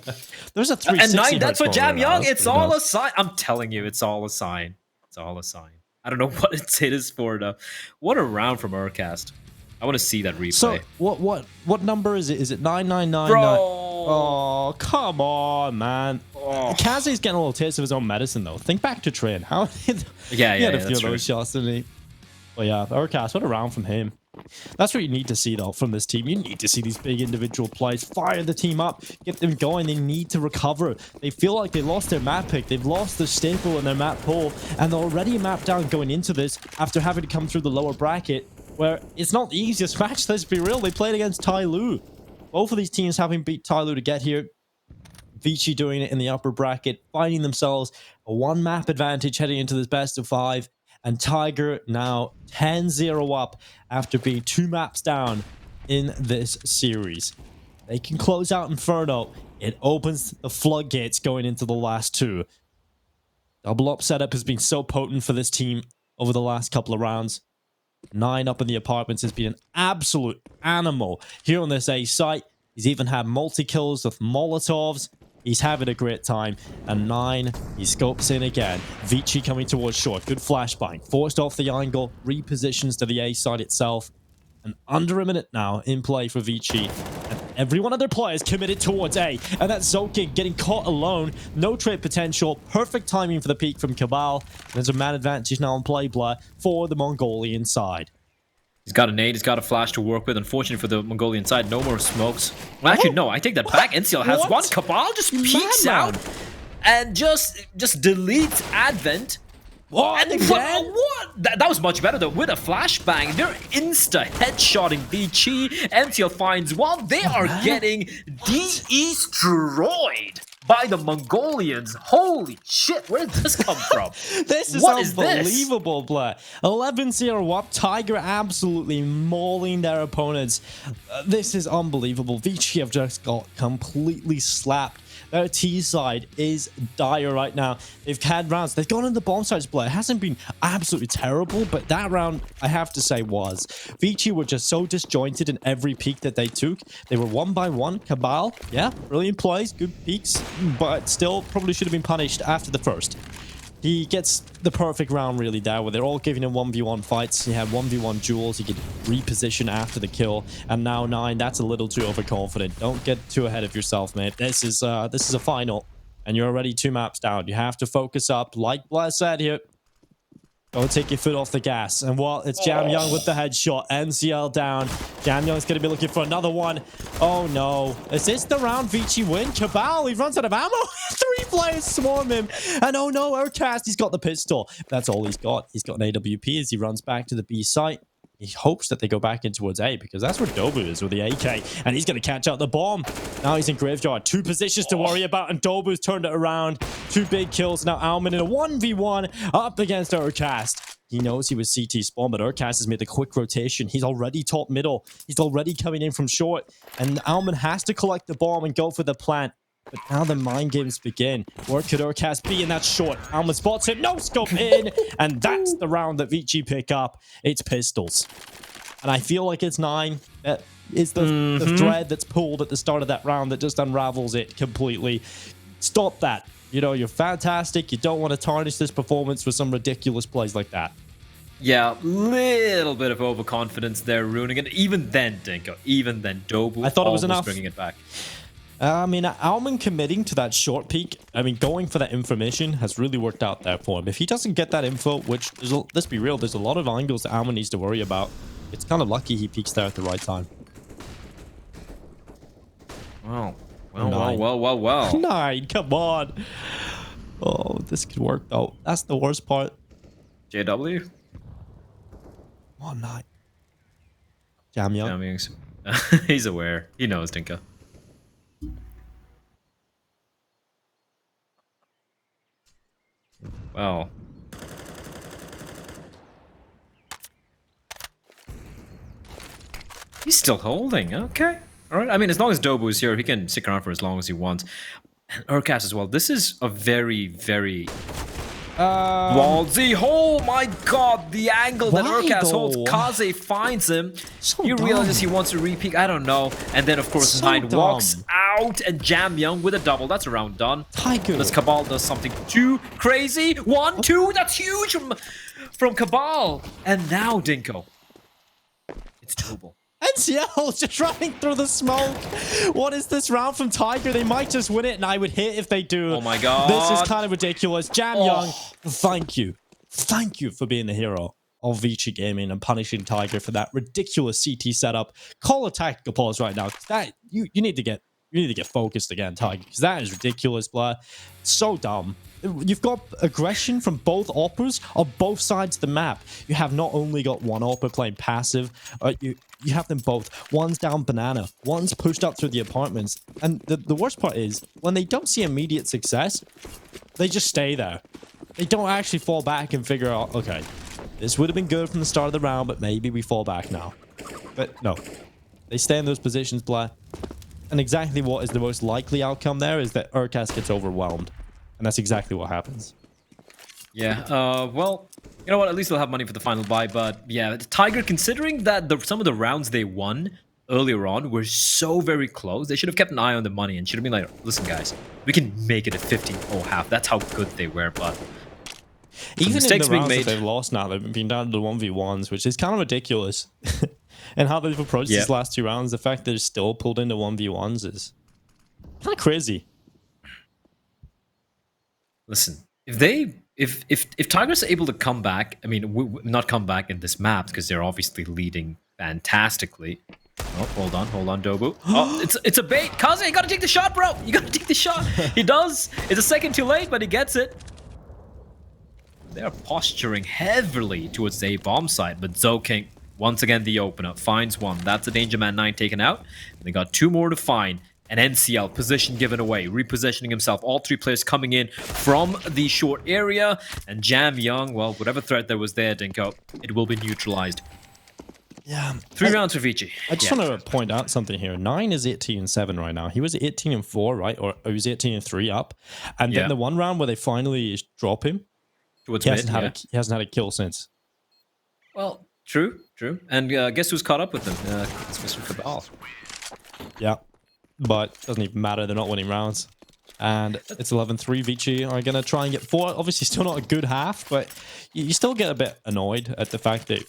There's a 360 And 9, that's hertz for Jam monitor now. Young. That's It's pretty all nuts. a sign. I'm telling you, it's all a sign. It's all a sign. I don't know what it is for though. What a round from Urcast. I want to see that replay. So what number is it? Is it 999? Bro! Oh, come on, man. Oh. Kazzy's getting a little taste of his own medicine, though. Think back to Train. How he had a few of those shots, didn't he? But yeah, Urcast, what a round from him. That's what you need to see, though, from this team. You need to see these big individual plays. Fire the team up. Get them going. They need to recover. They feel like they lost their map pick. They've lost the staple in their map pool. And they're already mapped down going into this after having to come through the lower bracket, where it's not the easiest match, let's be real. They played against Tyloo. Both of these teams having beat Tyloo to get here. Vici doing it in the upper bracket, finding themselves a one map advantage heading into this best of 5. And Tiger now 10-0 up after being 2 maps down in this series. They can close out Inferno. It opens the floodgates going into the last 2. Double up setup has been so potent for this team over the last couple of rounds. 9 up in the apartments has been an absolute animal here on this A site. He's even had multi-kills with Molotovs. He's having a great time. And 9, he scopes in again. Vici coming towards short. Good flashbang. Forced off the angle. Repositions to the A side itself. And under a minute now in play for Vici. And every one of their players committed towards A. And that's Zoking getting caught alone. No trade potential. Perfect timing for the peak from Cabal. There's a man advantage now on play blur for the Mongolian side. He's got a nade, he's got a flash to work with. Unfortunately for the Mongolian side, no more smokes. Well, actually, no, I take that back. NCL has one. Cabal just peeks out and just deletes Advent. What? And what? That was much better though. With a flashbang, they're insta headshotting Vici. NCL finds one. They are getting destroyed by the Mongolians. Holy shit, where did this come from? This is what unbelievable, Blair. 11-0 up. Tiger absolutely mauling their opponents. This is unbelievable. Vici have just got completely slapped. Their T side is dire right now. They've had rounds. They've gone in the bomb sides, Blair. It hasn't been absolutely terrible, but that round, I have to say, was. Vici were just so disjointed in every peak that they took. They were 1 by 1. Cabal, yeah, brilliant plays, good peaks, but still probably should have been punished after the first. He gets the perfect round really there, where they're all giving him 1v1 fights. He had 1v1 duels. He could reposition after the kill. And now 9, that's a little too overconfident. Don't get too ahead of yourself, mate. This is a final, and you're already 2 maps down. You have to focus up, like Blair said here. Don't take your foot off the gas. And while it's Jam Young with the headshot, NCL down. Jam Young's going to be looking for another one. Oh no. Is this the round Vici win? Cabal, he runs out of ammo. 3 players swarm him. And oh no, Urcast, he's got the pistol. That's all he's got. He's got an AWP as he runs back to the B site. He hopes that they go back in towards A, because that's where Dobu is with the AK. And he's going to catch out the bomb. Now he's in Graveyard. 2 positions to worry about, and Dobu's turned it around. 2 big kills. Now Alman in a 1v1 up against Urcast. He knows he was CT spawn, but Urcast has made the quick rotation. He's already top middle. He's already coming in from short. And Alman has to collect the bomb and go for the plant. But now the mind games begin. Where could Urcast be? And that's short. Alman spots him. No scope in. And that's the round that Vici pick up. It's pistols. And I feel like it's 9. That is the thread that's pulled at the start of that round that just unravels it completely. Stop that. You know, you're fantastic. You don't want to tarnish this performance with some ridiculous plays like that. Yeah, little bit of overconfidence there ruining it. Even then, Dinko, even then, Dobu I thought it was enough. bringing it back. I mean, Alman committing to that short peak, I mean, going for that information has really worked out there for him. If he doesn't get that info, which, let's be real, there's a lot of angles that Alman needs to worry about. It's kind of lucky he peaks there at the right time. Wow. Well. 9, come on. Oh, this could work, though. That's the worst part. JW? Come on, 9. Jam Young. He's aware. He knows, Dinka. Well. He's still holding. Okay. All right. I mean, as long as Dobu is here, he can stick around for as long as he wants. And Urcast as well. This is a very, very ballsy. Oh my god, the angle that Urcast holds. Kaze finds him. So he realizes he wants to re-peek. I don't know. And then, of course, 9 walks out. out, and Jam Young with a double. That's a round done. Tiger. Unless Cabal does something too crazy. 1, 2, that's huge from Cabal. And now Dinko. It's doable. NCL just running through the smoke. What is this round from Tiger? They might just win it, and I would hit if they do. Oh my god. This is kind of ridiculous. Jam Young, thank you. Thank you for being the hero of Vici Gaming and punishing Tiger for that ridiculous CT setup. Call a tactical pause right now. That you need to get focused again, Tiger, because that is ridiculous, blah. So dumb. You've got aggression from both operas on both sides of the map. You have not only got one opera playing passive, you have them both. One's down banana, one's pushed up through the apartments. And the worst part is, when they don't see immediate success, they just stay there. They don't actually fall back and figure out, okay, this would have been good from the start of the round, but maybe we fall back now. But no, they stay in those positions, blah. And exactly what is the most likely outcome there is that Urkas gets overwhelmed. And that's exactly what happens. Yeah, well, you know what? At least they'll have money for the final buy. But yeah, Tiger, considering that some of the rounds they won earlier on were so very close, they should have kept an eye on the money and should have been like, listen, guys, we can make it a 15-0 half. That's how good they were. But even in the rounds that they've lost now, they've been down to the 1v1s, which is kind of ridiculous. And how they've approached these last two rounds, the fact that they're still pulled into 1v1s is kind of crazy. Listen, if Tigers are able to come back, I mean, not come back in this map because they're obviously leading fantastically. Oh, hold on, Dobu. Oh, it's a bait. Kaze, you gotta take the shot, bro. You gotta take the shot. He does. It's a second too late, but he gets it. They're posturing heavily towards the bomb site, but Zoking, once again, the opener, finds one. That's a Danger Man 9 taken out. And they got two more to find. And NCL, position given away, repositioning himself. All three players coming in from the short area. And Jam Young, well, whatever threat there was there, Dinko, it will be neutralized. Yeah. 3 rounds for Vici. I just want to point out something here. 9 is 18-7 right now. He was 18-4, right? Or he was 18-3 up. And then the one round where they finally drop him, towards he mid, hasn't had a kill since. Well, true. And guess who's caught up with them? It's Mr. Cabal. Yeah. But doesn't even matter. They're not winning rounds. And it's 11-3. Vici are going to try and get 4. Obviously, still not a good half, but you still get a bit annoyed at the fact that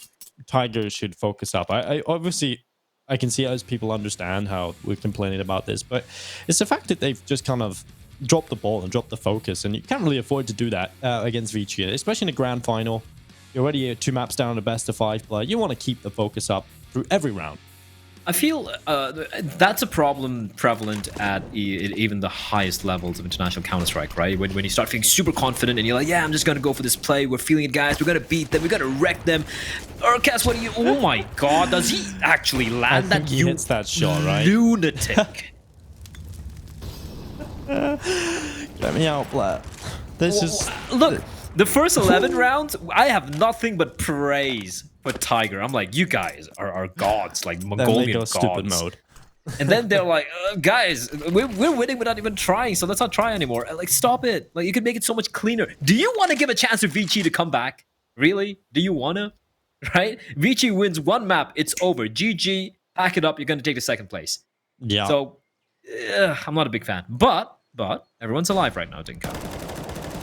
Tigers should focus up. I obviously, I can see as people understand how we're complaining about this, but it's the fact that they've just kind of dropped the ball and dropped the focus, and you can't really afford to do that against Vici, especially in the grand final. You're already 2 maps down to best of 5 play. You want to keep the focus up through every round. I feel that's a problem prevalent at even the highest levels of international Counter-Strike, right? When you start feeling super confident and you're like, yeah, I'm just going to go for this play. We're feeling it, guys. We're going to beat them. We're going to wreck them. Urkas, what do you... Oh, my God. Does he actually land I think that? He hits that shot, right? Lunatic. Get me out, Blair. This is... Look, the first 11 rounds, I have nothing but praise for Tiger. I'm like, you guys are gods, like Mongolian gods. Stupid mode. And then they're like, guys, we're winning without even trying, so let's not try anymore. Like, stop it. Like, you could make it so much cleaner. Do you want to give a chance to Vici to come back? Really? Do you want to? Right? Vici wins one map, it's over. GG, pack it up, you're going to take the second place. Yeah. So, I'm not a big fan. But everyone's alive right now, Dinko.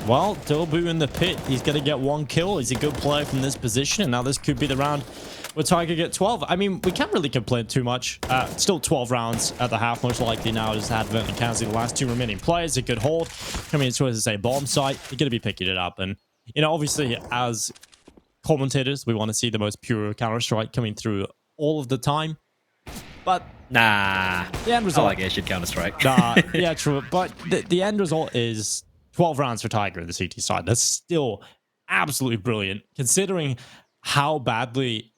Well, Tyloo in the pit. He's going to get 1 kill. He's a good player from this position. And now this could be the round where Tiger get 12. I mean, we can't really complain too much. Still 12 rounds at the half. Most likely now is Advent and Kazi, the last 2 remaining players. A good hold. Coming into, as I say, bomb site. They're going to be picking it up. And, you know, obviously, as commentators, we want to see the most pure Counter-Strike coming through all of the time. But... Nah. The end result... I like Asian Counter-Strike. Nah, yeah, true. But the end result is... 12 rounds for Tiger in the CT side. That's still absolutely brilliant, considering how badly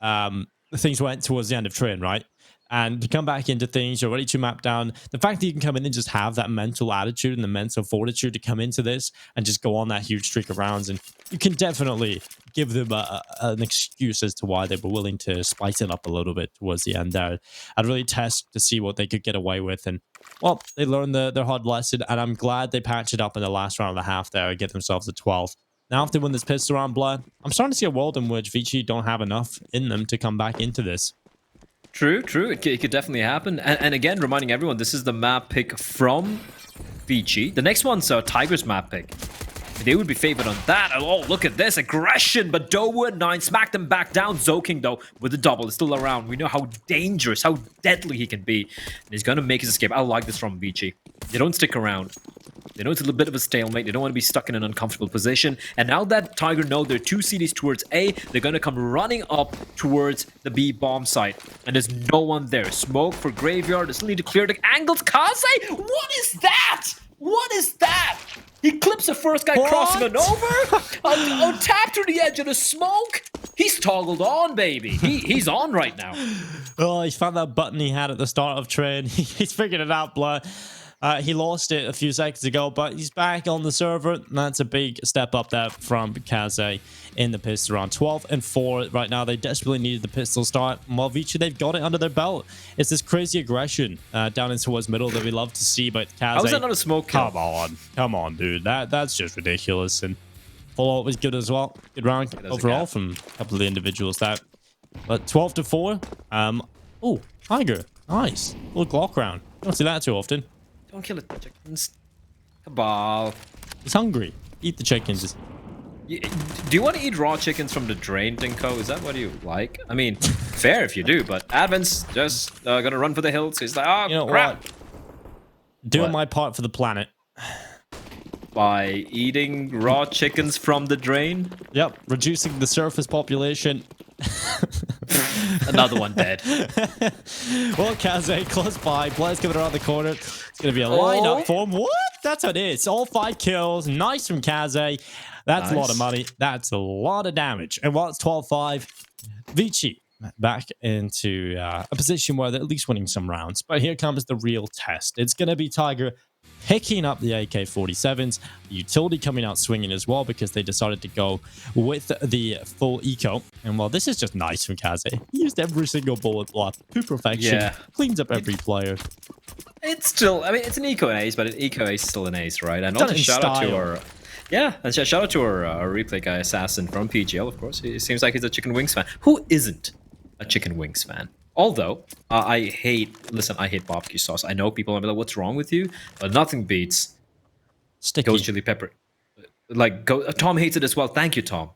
things went towards the end of Train, right? And to come back into things, you're ready to map down. The fact that you can come in and just have that mental attitude and the mental fortitude to come into this and just go on that huge streak of rounds. And you can definitely give them an excuse as to why they were willing to spice it up a little bit towards the end there. I'd really test to see what they could get away with. And, well, they learned their hard lesson. And I'm glad they patched it up in the last round and a half there and get themselves a 12. Now, if they win this pistol round, blood, I'm starting to see a world in which Vici don't have enough in them to come back into this. True, true. It could definitely happen. And again, reminding everyone, this is the map pick from Vici. The next one's Tiger's map pick. They would be favored on that. Oh, look at this aggression. But Dowood 9 smacked them back down. Zoking, though, with the double is still around. We know how dangerous, how deadly he can be. And he's going to make his escape. I like this from Vici. They don't stick around. They know it's a little bit of a stalemate. They don't want to be stuck in an uncomfortable position. And now that Tiger know there are 2 CDs towards A, they're going to come running up towards the B bomb site. And there's no one there. Smoke for Graveyard. They still need to clear the angles. Kaze? What is that? What is that? He clips the first guy crossing it over. Tap through the edge of the smoke. He's toggled on, baby. He's on right now. Oh, he found that button he had at the start of train. He's figured it out, Blood. He lost it a few seconds ago, but he's back on the server. And that's a big step up there from Kaze in the pistol round. 12-4 right now. They desperately needed the pistol start. While Vici, they've got it under their belt. It's this crazy aggression down in towards middle that we love to see, but Kaze... How is that not a smoke kill? Come on, dude. That's just ridiculous. And follow-up was good as well. Good round overall from a couple of the individuals there. But 12-4. Oh, Tiger. Nice. Little Glock round. Don't see that too often. Don't kill the chickens. Cabal. He's hungry. Eat the chickens. Do you want to eat raw chickens from the drain, Dinko? Is that what you like? I mean, fair if you do, but Advent's just gonna run for the hills. He's like, oh, you know crap. What? Doing my part for the planet. By eating raw chickens from the drain? Yep, reducing the surface population. Another one dead. Well, Kaze close by. Blair's coming around the corner. It's going to be a lineup for him. What? That's what it is. All 5 kills. Nice from Kaze. That's nice. A lot of money. That's a lot of damage. And while it's 12-5, Vici back into a position where they're at least winning some rounds. But here comes the real test. It's going to be Tiger picking up the AK-47s, the utility coming out swinging as well because they decided to go with the full eco. And well, this is just nice from Kaze. He used every single bullet block to perfection. Yeah. Cleans up every player. It's still, I mean, it's an eco ace, but an eco ace is still an ace, right? And also shout out to our... Yeah, and shout out to our replay guy, Assassin from PGL, of course. He seems like he's a Chicken Wings fan. Who isn't a Chicken Wings fan? Although, I hate barbecue sauce. I know people are like, what's wrong with you? But nothing beats ghost chili pepper. Tom hates it as well. Thank you, Tom.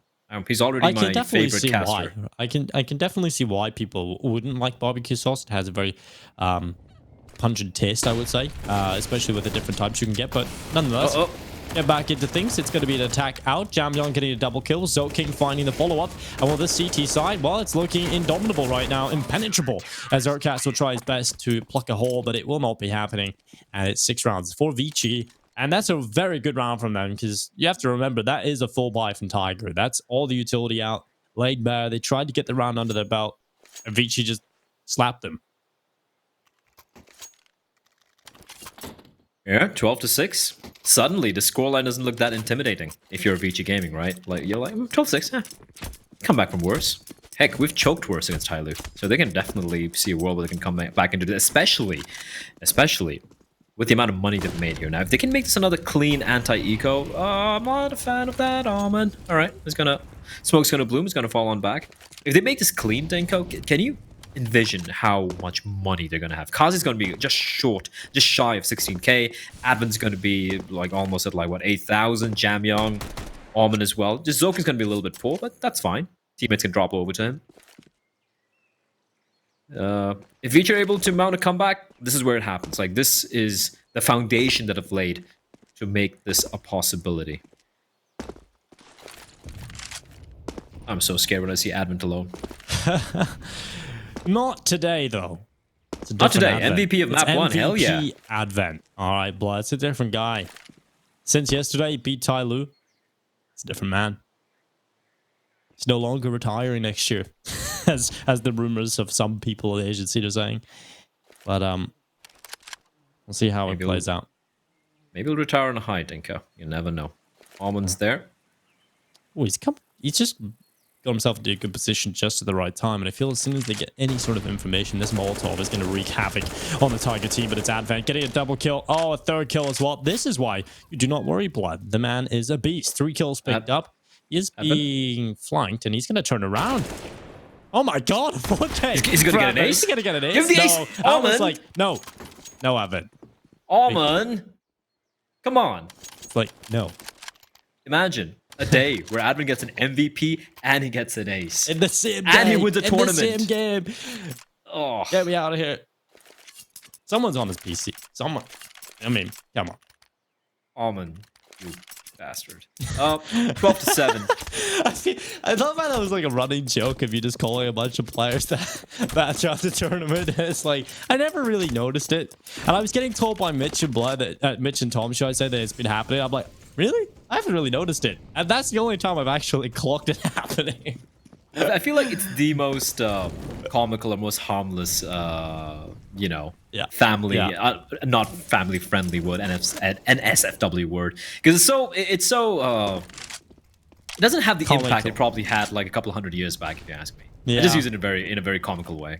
He's already my favorite caster. Why. I can definitely see why people wouldn't like barbecue sauce. It has a very pungent taste, I would say, especially with the different types you can get. But nonetheless... Get back into things. It's going to be an attack out. Jamyeon getting a double kill. Zoking finding the follow-up. And well, this CT side, well, it's looking indomitable right now. Impenetrable. As Urcast will try his best to pluck a hole, but it will not be happening. And it's 6 rounds for Vici. And that's a very good round from them because you have to remember that is a full buy from Tiger. That's all the utility out. Laid bare. They tried to get the round under their belt. And Vici just slapped them. Yeah, 12-6. Suddenly, the scoreline doesn't look that intimidating if you're Vici Gaming, right? Like, you're like, 12-6, come back from worse. Heck, we've choked worse against Tyloo, so they can definitely see a world where they can come back into this, especially with the amount of money they've made here. Now, if they can make this another clean anti-eco, I'm not a fan of that, man. All right, smoke's gonna bloom, it's gonna fall on back. If they make this clean, Denko, can you envision how much money they're gonna have? Kazi's gonna be just shy of 16k. Advin's gonna be like almost at like what 8,000. Jamyeon, Omen as well. Just Zokin's gonna be a little bit poor, but that's fine. Teammates can drop over to him. If Vici are able to mount a comeback, this is where it happens. Like this is the foundation that I've laid to make this a possibility. I'm so scared when I see Advent alone. Not today, though. Not today. Advent. MVP of map it's 1. MVP Hell yeah. Advent. All right, Blood. It's a different guy. Since yesterday, he beat Tyloo. It's a different man. He's no longer retiring next year, as the rumors of some people at the agency are saying. But we'll see how it plays out. Maybe he'll retire on a high, Dinko. You never know. Almond's there. Oh, he's just got himself into a good position just at the right time, and I feel as soon as they get any sort of information, this Molotov is going to wreak havoc on the Tiger team. But it's Advent getting a double kill. Oh, a third kill as well. This is why you do not worry, Blood. The man is a beast. 3 kills picked up. He is being flanked, and he's going to turn around. Oh my god, 4K. He's gonna get an ace? He's gonna get an ace. Give the ace. No, I was Almond. like, no. No, Evan. Almond. Come on. It's like, no. Imagine a day where Advin gets an MVP and he gets an ace. In the same And he day, wins a tournament. In the same game. Oh, Get me out of here. Someone's on his PC. Someone. I mean, come on. Almond, you bastard. 12-7. I thought that was like a running joke of you just calling a bunch of players that throughout the tournament. It's like, I never really noticed it. And I was getting told by Mitch and Mitch and Tom, should I say, that it's been happening. I'm like, really? I haven't really noticed it. And that's the only time I've actually clocked it happening. I feel like it's the most comical or most harmless, you know, family, not family friendly word, NSFW word, because it's so it doesn't have the Comical. impact it probably had like a couple hundred years back, if you ask me. Yeah. I just use it in a very comical way.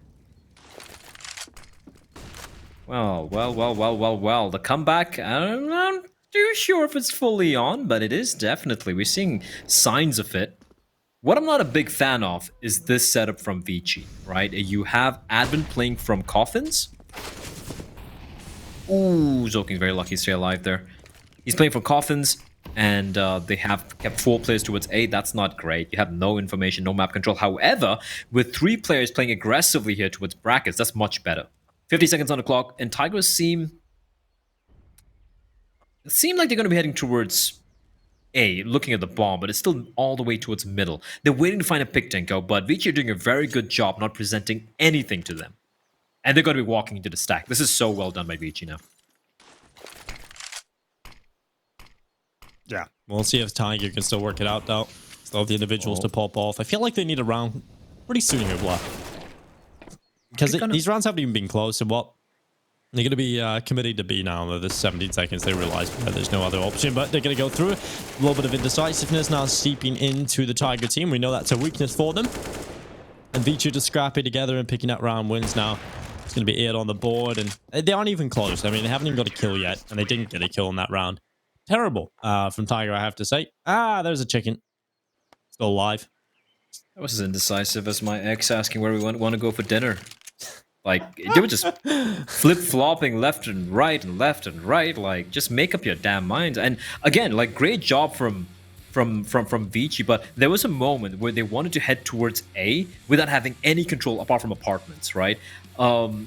Well. The comeback, I'm not too sure if it's fully on, but it is definitely. We're seeing signs of it. What I'm not a big fan of is this setup from Vici, right? You have Advin playing from coffins. Ooh, Zoking's very lucky to stay alive there. He's playing from coffins, and they have kept 4 players towards A. That's not great. You have no information, no map control. However, with 3 players playing aggressively here towards brackets, that's much better. 50 seconds on the clock, and Tigers seem like they're going to be heading towards A, looking at the bomb, but it's still all the way towards middle. They're waiting to find a pick, Denko, but Vici are doing a very good job not presenting anything to them. And they're going to be walking into the stack. This is so well done by Vici now. Yeah. We'll see if Tiger can still work it out, though. Still have the individuals to pop off. I feel like they need a round pretty soon here, Blah. Because these rounds haven't even been close, and what? They're going to be committed to B now. There's 17 seconds. They realize there's no other option, but they're going to go through it. A little bit of indecisiveness now seeping into the Tiger team. We know that's a weakness for them. And Vici just scrapping together and picking up round wins now. It's going to be 8 on the board, and they aren't even close. I mean, they haven't even got a kill yet, and they didn't get a kill in that round. Terrible from Tiger, I have to say. There's a chicken. Still alive. That was as indecisive as my ex asking where we want to go for dinner. Like, they were just flip-flopping left and right and left and right. Like, just make up your damn mind. And again, like, great job from Vici, but there was a moment where they wanted to head towards A without having any control apart from apartments, right? And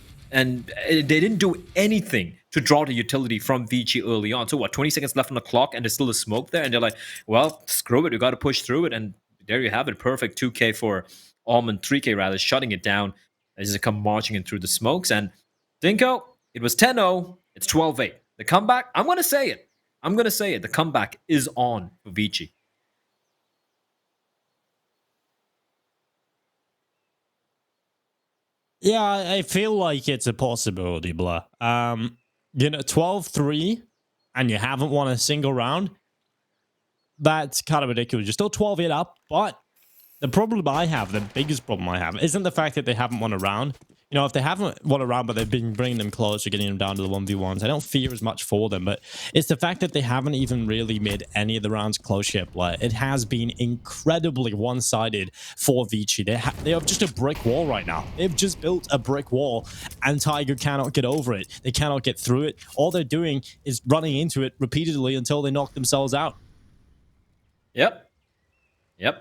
they didn't do anything to draw the utility from Vici early on. So what, 20 seconds left on the clock and there's still a smoke there, and they're like, well, screw it, we got to push through it. And there you have it, perfect 2K for Almond, 3K rather, shutting it down as they come marching in through the smokes. And Dinko, it was 10-0, it's 12-8. The comeback, I'm going to say it. The comeback is on for Vici. Yeah, I feel like it's a possibility, Blah. 12-3, and you haven't won a single round. That's kind of ridiculous. You're still 12-8 up, but the problem I have, the biggest problem I have, isn't the fact that they haven't won a round. You know, if they haven't won a round, but they've been bringing them closer, getting them down to the 1v1s, I don't fear as much for them, but it's the fact that they haven't even really made any of the rounds close yet. It has been incredibly one-sided for Vici. They have just a brick wall right now. They've just built a brick wall, and Tiger cannot get over it. They cannot get through it. All they're doing is running into it repeatedly until they knock themselves out. Yep. I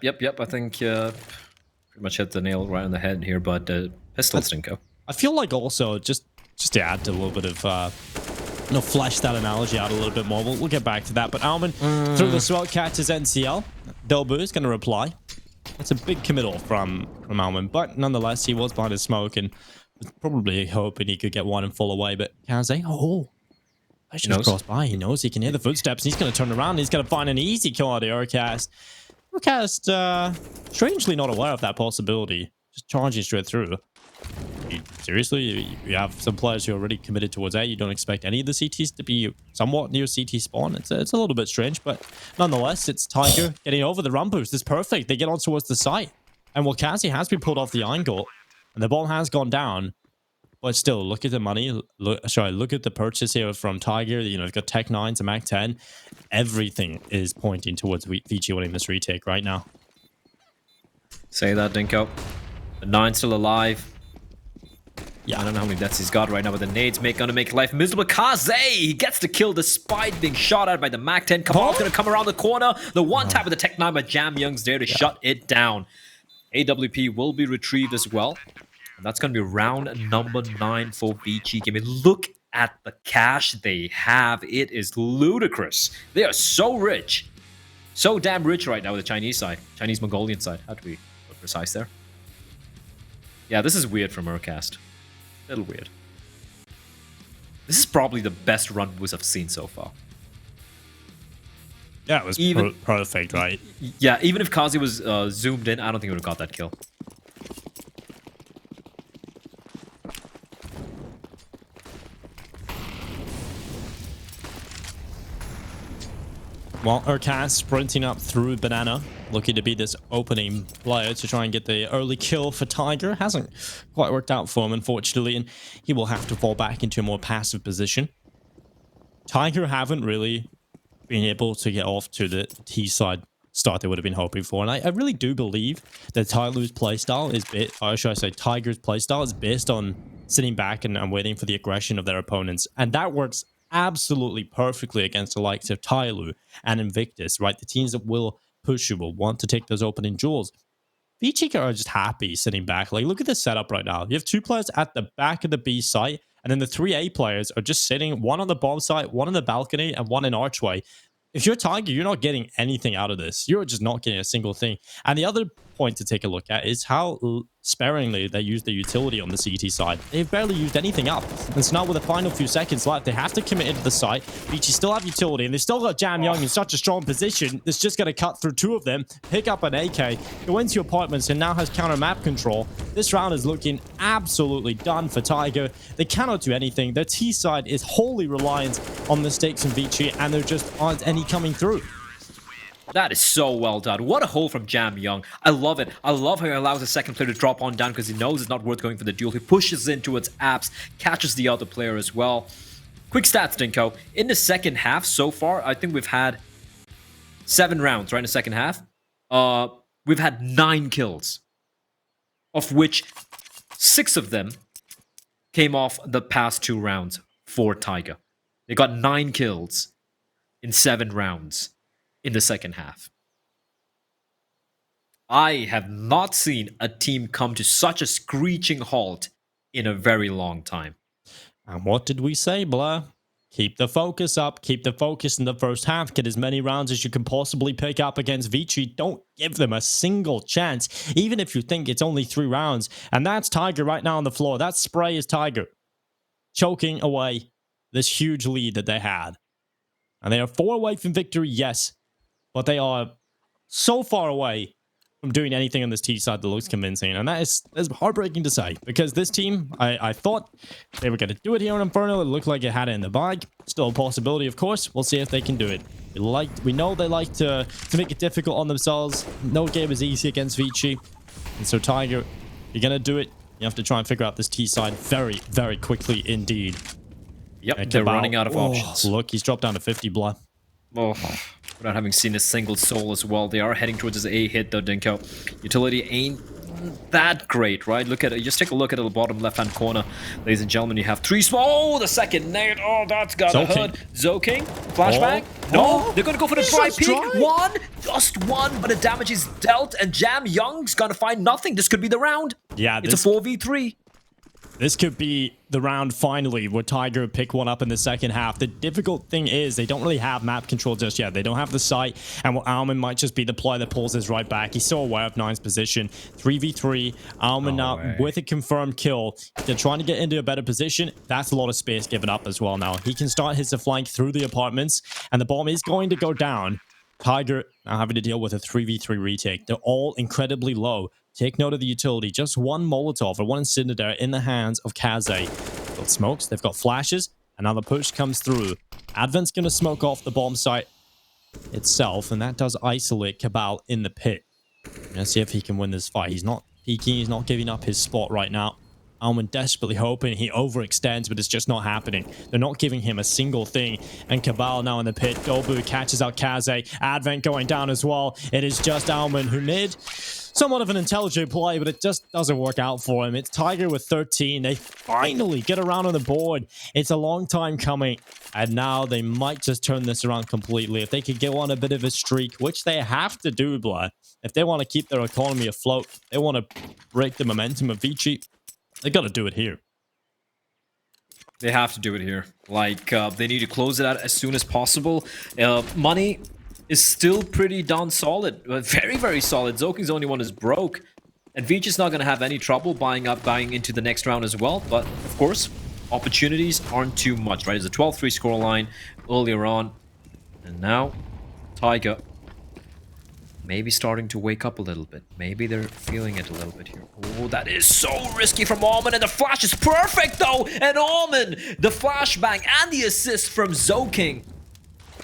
think pretty much hit the nail right on the head here, but pistols didn't go. I feel like also, just to add to a little bit of, flesh that analogy out a little bit more. We'll get back to that. But Almond through the swell catches NCL. Delbu is going to reply. It's a big committal from Almond, but nonetheless, he was behind his smoke and was probably hoping he could get one and fall away. But Kaze, I should have crossed by. He knows he can hear the footsteps, and he's going to turn around, and he's going to find an easy kill on the Orcast. Strangely not aware of that possibility. Just charging straight through. Seriously, you have some players who are already committed towards A. You don't expect any of the CTs to be somewhat near CT spawn. It's a little bit strange, but nonetheless, it's Tiger getting over the run boost. It's perfect. They get on towards the site. And Wakazi has been pulled off the angle, and the ball has gone down. But still, look at the money. Look at the purchase here from Tiger. You know, they've got Tech 9 to Mac 10. Everything is pointing towards Vici winning this retake right now. Say that, Dinko. The 9 still alive. Yeah. I don't know how many deaths he's got right now, but the nades gonna make life miserable. Kaze, he gets the kill despite being shot at by the MAC-10. Kabal's gonna come around the corner. The one tap with the Tech 9, but Jam Young's there to shut it down. AWP will be retrieved as well. And that's gonna be round number 9 for Vici. I mean, look at the cash they have. It is ludicrous. They are so rich. So damn rich right now with the Chinese side. Chinese-Mongolian side. How to be precise there. Yeah, this is weird from Urcast. A little weird. This is probably the best run boost I've seen so far. Yeah, it was perfect, right? Yeah, even if Kazi was zoomed in, I don't think he would have got that kill. Well, Urcast sprinting up through Banana, looking to be this opening player to try and get the early kill for Tiger. Hasn't quite worked out for him, unfortunately, and he will have to fall back into a more passive position. Tiger haven't really been able to get off to the T-side start they would have been hoping for, and I really do believe that Tyloo's playstyle is or should I say Tiger's playstyle is based on sitting back and waiting for the aggression of their opponents, and that works absolutely perfectly against the likes of Tyloo and Invictus, right? The teams that will push you, will want to take those opening jewels. Vici are just happy sitting back. Like, look at the setup right now. You have 2 players at the back of the B site, and then the 3 A players are just sitting, one on the bomb site, one on the balcony, and one in archway. If you're Tiger, you're not getting anything out of this. You're just not getting a single thing. And the other point to take a look at is how sparingly they use the utility on the CT side. They've barely used anything up. And so now with the final few seconds left, they have to commit into the site. Vici still have utility, and they still got Jam Young in such a strong position. That's just going to cut through 2 of them, pick up an AK, go into apartments, and now has counter map control. This round is looking absolutely done for Tiger. They cannot do anything. Their T side is wholly reliant on the stakes in Vici, and there just aren't any coming through. That is so well done. What a hole from Jam Young. I love it. I love how he allows the second player to drop on down because he knows it's not worth going for the duel. He pushes in towards apps, catches the other player as well. Quick stats, Dinko. In the second half so far, I think we've had 7 rounds, right, in the second half. We've had 9 kills, of which 6 of them came off the past 2 rounds for Tiger. They got 9 kills in 7 rounds in the second half. I have not seen a team come to such a screeching halt in a very long time. And what did we say, Blair? Keep the focus up. Keep the focus in the first half. Get as many rounds as you can possibly pick up against Vici. Don't give them a single chance, even if you think it's only 3 rounds. And that's Tiger right now on the floor. That spray is Tiger choking away this huge lead that they had. And they are 4 away from victory, yes, but they are so far away from doing anything on this T side that looks convincing. And that's heartbreaking to say, because this team, I thought they were going to do it here in Inferno. It looked like it had it in the bag. Still a possibility, of course. We'll see if they can do it. We know they like to make it difficult on themselves. No game is easy against Vici. And so Tiger, if you're going to do it, you have to try and figure out this T side very, very quickly indeed. Yep, they're running out of options. Look, he's dropped down to 50 blood. Oh, without having seen a single soul as well. They are heading towards his A hit though, Dinko. Utility ain't that great, right? Look at it. Just take a look at the bottom left-hand corner. Ladies and gentlemen, you have 3 small. Oh, the second nade. Oh, that's gotta hurt. Zoking. Flashback. No, they're gonna go for the try peek. 1. Just 1, but the damage is dealt, and Jam Young's gonna find nothing. This could be the round. Yeah, it's a 4v3. This could be the round finally where Tiger pick one up in the second half. The difficult thing is they don't really have map control just yet. They don't have the sight, and Alman might just be the player that pulls his right back. He's so aware of 9's position. 3v3. Alman now with a confirmed kill. They're trying to get into a better position. That's a lot of space given up as well now. He can start his flank through the apartments, and the bomb is going to go down. Tiger now having to deal with a 3v3 retake. They're all incredibly low. Take note of the utility. Just 1 Molotov or 1 Incendiary in the hands of Kaze. They've got smokes, they've got flashes, and now the push comes through. Advent's going to smoke off the bomb site itself, and that does isolate Cabal in the pit. Let's see if he can win this fight. He's not peeking, he's not giving up his spot right now. Alman desperately hoping he overextends, but it's just not happening. They're not giving him a single thing. And Cabal now in the pit. Dobu catches out Kaze. Advent going down as well. It is just Alman who mid. somewhat of an intelligent play, but it just doesn't work out for him. It's Tiger with 13. They finally get around on the board. It's a long time coming, and now they might just turn this around completely. If they could get on a bit of a streak, which they have to do, Blood, if they want to keep their economy afloat, they want to break the momentum of Vici, they got to do it here. They have to do it here. Like, they need to close it out as soon as possible. Money is still pretty darn solid. Very, very solid. Zoking's the only one who's broke. And Vici's not going to have any trouble buying into the next round as well. But, of course, opportunities aren't too much, right? It's a 12-3 scoreline earlier on. And now, Tiger maybe starting to wake up a little bit. Maybe they're feeling it a little bit here. Oh, that is so risky from Almond, and the flash is perfect, though! And Almond, the flashbang and the assist from Zoking.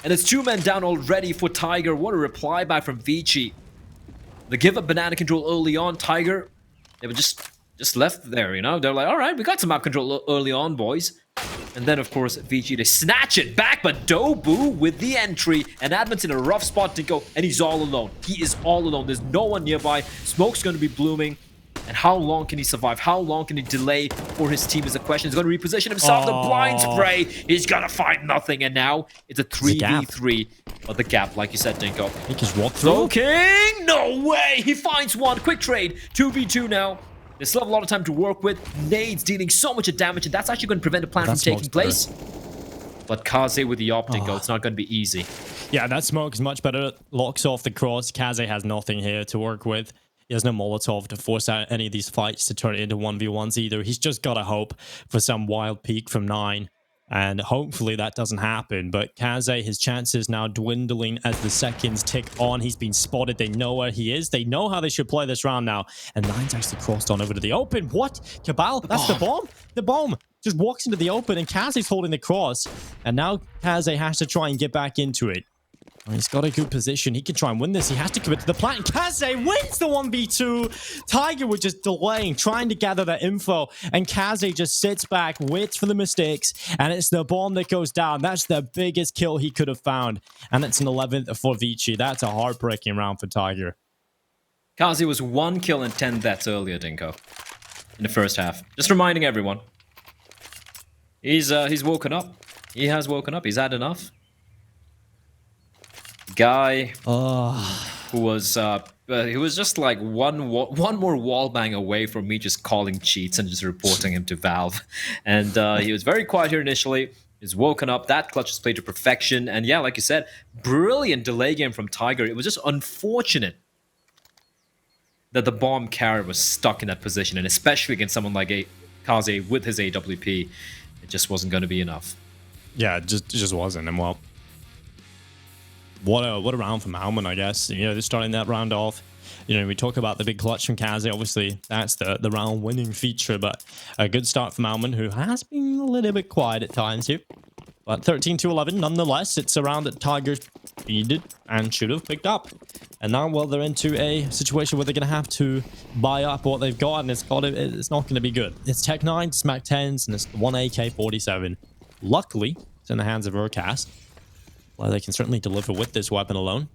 And it's 2 men down already for Tiger. What a reply back from Vici. The give up banana control early on. Tiger, they were just left there, you know? They're like, all right, we got some map control early on, boys. And then, of course, Vici, they snatch it back, but Dobu with the entry, and Adman's in a rough spot to go, and he's all alone. He is all alone. There's no one nearby. Smoke's going to be blooming. And how long can he survive? How long can he delay for his team is the question. He's going to reposition himself. The blind spray. He's going to find nothing. And now it's a 3v3. But the gap, like you said, Dinko. He just walked through. King! No way! He finds one. Quick trade. 2v2 now. They still have a lot of time to work with. Nades dealing so much damage, and that's actually going to prevent the plan from taking place. But Kaze with the optic, it's not going to be easy. Yeah, that smoke is much better. Locks off the cross. Kaze has nothing here to work with. He has no Molotov to force out any of these fights to turn it into 1v1s either. He's just got to hope for some wild peak from 9. And hopefully that doesn't happen. But Kaze, his chances now dwindling as the seconds tick on. He's been spotted. They know where he is. They know how they should play this round now. And 9's actually crossed on over to the open. What? Cabal? That's the bomb? The bomb just walks into the open, and Kaze's holding the cross. And now Kaze has to try and get back into it. He's got a good position. He can try and win this. He has to commit to the plant. And Kaze wins the 1v2. Tiger was just delaying, trying to gather that info. And Kaze just sits back, waits for the mistakes. And it's the bomb that goes down. That's the biggest kill he could have found. And it's an 11th for Vici. That's a heartbreaking round for Tiger. Kaze was 1 kill and 10 deaths earlier, Dinko. In the first half. Just reminding everyone. He's woken up. He has woken up. He's had enough. Guy who was he was just like one more wall bang away from me just calling cheats and just reporting him to Valve. And he was very quiet here initially. He's woken up. That clutch is played to perfection. And yeah, like you said, brilliant delay game from Tiger. It was just unfortunate that the bomb carrier was stuck in that position, and especially against someone like Kaze with his AWP, it just wasn't going to be enough. Yeah, it just wasn't. And well, what a round from Alman, I guess. You know, they're starting that round off. You know, we talk about the big clutch from Kaze. Obviously, that's the round winning feature, but a good start from Alman, who has been a little bit quiet at times here. But 13-11, nonetheless, it's a round that Tigers needed and should have picked up. And now, well, they're into a situation where they're going to have to buy up what they've got, and it's not going to be good. It's Tech 9, Smack 10s, and it's 1 AK-47. Luckily, it's in the hands of Urcast. Well, they can certainly deliver with this weapon alone.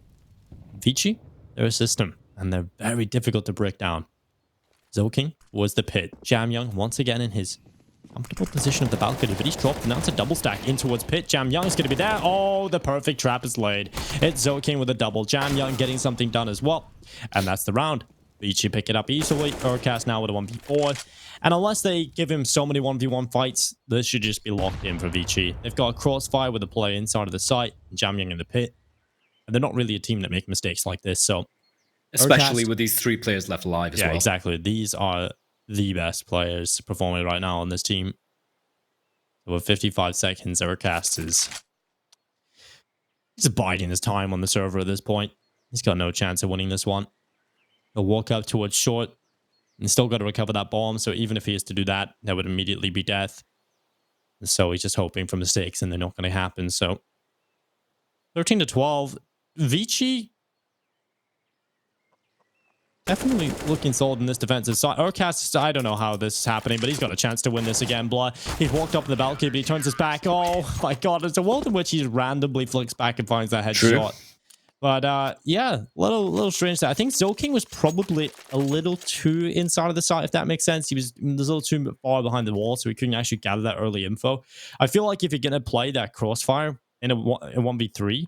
Vici, they're a system, and they're very difficult to break down. Zoking was the pit. Jam Young, once again, in his comfortable position of the balcony, but he's dropped, and now it's a double stack in towards pit. Jam Young is going to be there. Oh, the perfect trap is laid. It's Zoking with a double. Jam Young getting something done as well. And that's the round. Vici pick it up easily. Urcast now with a 1v4. And unless they give him so many 1v1 fights, this should just be locked in for Vici. They've got a crossfire with a play inside of the site, Jam Young in the pit. And they're not really a team that make mistakes like this, so... Especially with these 3 players left alive as well. Yeah, exactly. These are the best players performing right now on this team. So with 55 seconds, Urcast he's biding his time on the server at this point. He's got no chance of winning this one. He'll walk up towards short and still got to recover that bomb. So even if he is to do that, that would immediately be death. And so he's just hoping for mistakes, and they're not going to happen. So 13-12, Vici definitely looking solid in this defensive side. Urcast, I don't know how this is happening, but he's got a chance to win this again. Blood, he's walked up the balcony, but he turns his back. Oh my god, it's a world in which he randomly flicks back and finds that headshot. But yeah, little strange there. I think Zolking was probably a little too inside of the site, if that makes sense. He was a little too far behind the wall, so he couldn't actually gather that early info. I feel like if you're gonna play that crossfire in a 1v3,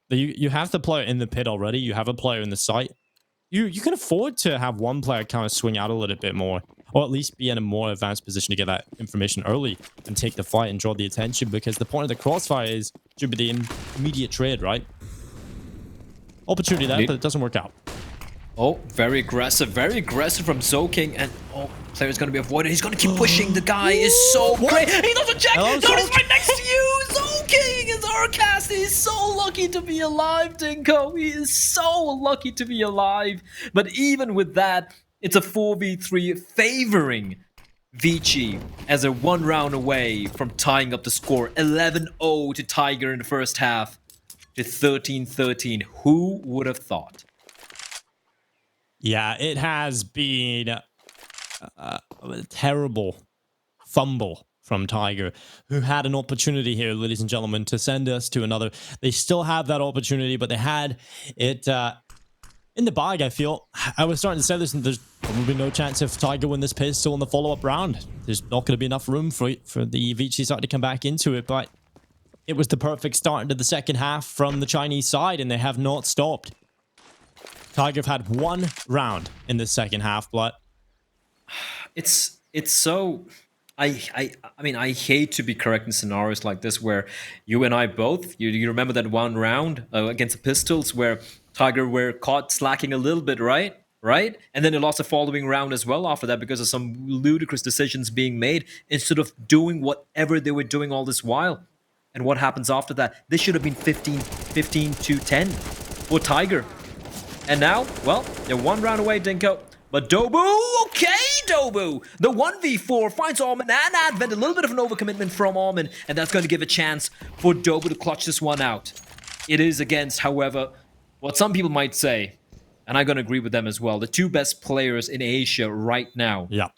you have the player in the pit already. You have a player in the site. You can afford to have one player kind of swing out a little bit more, or at least be in a more advanced position to get that information early and take the fight and draw the attention, because the point of the crossfire is should be the immediate trade, right? Opportunity there, but it doesn't work out. Oh, very aggressive from Zoking, and player's gonna be avoided. He's gonna keep pushing. The guy is so great. He doesn't check. No, he's right next to you. Zoking is Arcast. He's so lucky to be alive, Dinko. He is so lucky to be alive. But even with that, it's a 4v3 favoring Vici as they're 1 round away from tying up the score. 11-0 to Tiger in the first half. To 13-13. Who would have thought? Yeah, it has been a terrible fumble from Tiger, who had an opportunity here, ladies and gentlemen, to send us to another. They still have that opportunity, but they had it in the bag, I feel. I was starting to say this, and there's probably no chance of Tiger win this pistol in the follow-up round. There's not going to be enough room for the Vici side to come back into it, but it was the perfect start into the second half from the Chinese side, and they have not stopped. Tiger have had 1 round in the second half, but it's so. I mean, I hate to be correct in scenarios like this where you and I both, you remember that 1 round against the Pistols where Tiger were caught slacking a little bit, right? And then they lost the following round as well after that because of some ludicrous decisions being made instead of doing whatever they were doing all this while. And what happens after that? This should have been 15 to 10 for Tiger. And now, well, they're 1 round away, Dinko. But Dobu, okay, Dobu. The 1v4 finds Armin and Advent. A little bit of an overcommitment from Armin. And that's going to give a chance for Dobu to clutch this one out. It is against, however, what some people might say, and I'm going to agree with them as well, the 2 best players in Asia right now. yeah.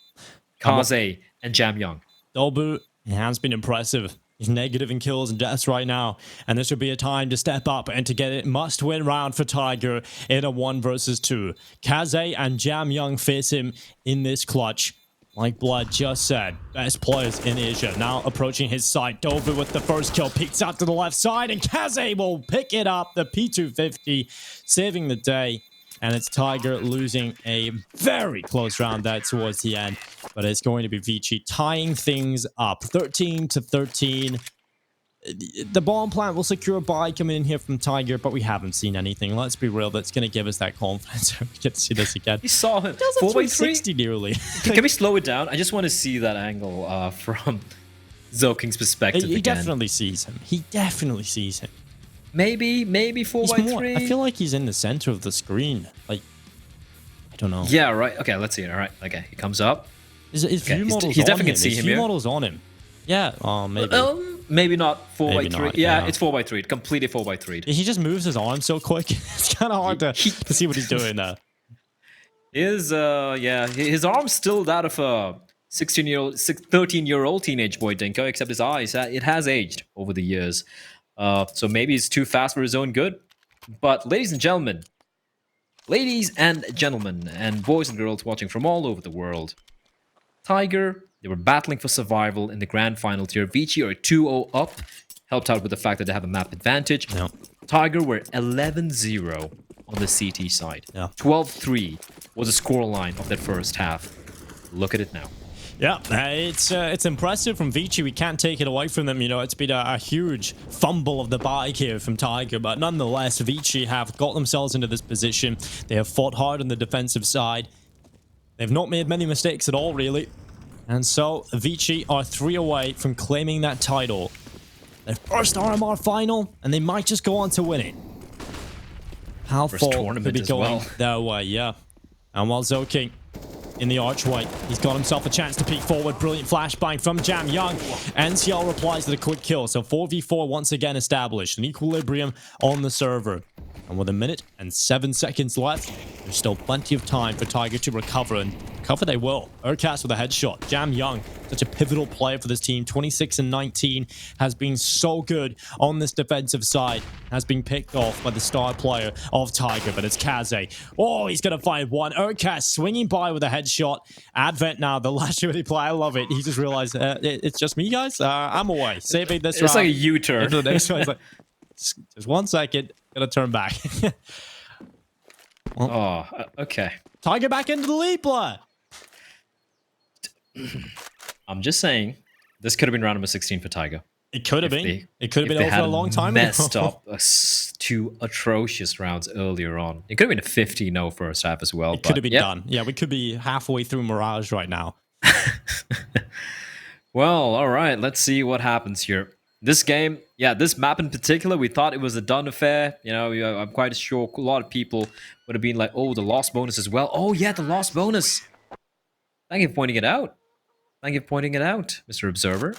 Kaze and Jam Young. Dolbu has been impressive. He's negative in kills and deaths right now, and this would be a time to step up and to get it must-win round for Tiger in a 1 versus 2. Kaze and Jam Young face him in this clutch. Like Blood just said, best players in Asia. Now approaching his side. Dobu with the first kill, peeks out to the left side, and Kaze will pick it up. The P250 saving the day. And it's Tiger losing a very close round there towards the end. But it's going to be Vici tying things up. 13-13. The bomb plant will secure a buy coming in here from Tiger, but we haven't seen anything. Let's be real, that's going to give us that confidence. We get to see this again. We saw him. 4x3 nearly. Can we slow it down? I just want to see that angle from Zoking's perspective he again. definitely sees him. He definitely sees him. Maybe 4x3. I feel like he's in the center of the screen. Like, I don't know. Yeah, right. Okay, let's see it. All right. Okay, he comes up. His view model's he's on definitely him. see His him view here. model's on him. Yeah. Oh, maybe. Maybe not 4x3. Maybe not, yeah, yeah. it's 4x3. Completely 4x3. He just moves his arm so quick. It's kind of hard to see what he's doing there. His arm's still that of a 13-year-old teenage boy, Dinko, except his eyes. It has aged over the years. So maybe he's too fast for his own good. But ladies and gentlemen, and boys and girls watching from all over the world, Tiger, they were battling for survival in the grand final tier. Vici are 2-0 up, helped out with the fact that they have a map advantage. Yeah. Tiger were 11-0 on the CT side. Yeah. 12-3 was the scoreline of that first half. Look at it now. Yeah, it's impressive from Vici. We can't take it away from them. You know, it's been a huge fumble of the bike here from Tiger, but nonetheless, Vici have got themselves into this position. They have fought hard on the defensive side. They've not made many mistakes at all, really. And so, Vici are 3 away from claiming that title. Their first RMR final, and they might just go on to win it. Halfall could be going their way, yeah. And while Zoking in the archway, he's got himself a chance to peek forward. Brilliant flashbang from Jam Young. NCL replies with a quick kill. So 4v4 once again established. An equilibrium on the server. And with 1 minute and 7 seconds left, there's still plenty of time for Tiger to recover, and recover they will. Urcast with a headshot. Jam Young, such a pivotal player for this team, 26 and 19, has been so good on this defensive side, has been picked off by the star player of Tiger, but it's Kaze. Oh, he's going to find one. Urcast swinging by with a headshot. Advent now, the last really play. I love it. He just realized it's just me, guys. I'm away. Saving this round. It's like a U-turn. Into the next one. He's like, just 1 second. Gonna turn back. Okay. Tiger back into the lead, blood. I'm just saying, this could have been round number 16 for Tiger. It could have been. It could have been over a long time messed ago. up 2 atrocious rounds earlier on. It could have been a 50-0 first half as well. It could have been done. Yeah, we could be halfway through Mirage right now. Well, all right. Let's see what happens here. This game, this map in particular, we thought it was a done affair. You know, I'm quite sure a lot of people would have been like, oh, the lost bonus as well. Oh, yeah, the lost bonus. Thank you for pointing it out. Mr. Observer.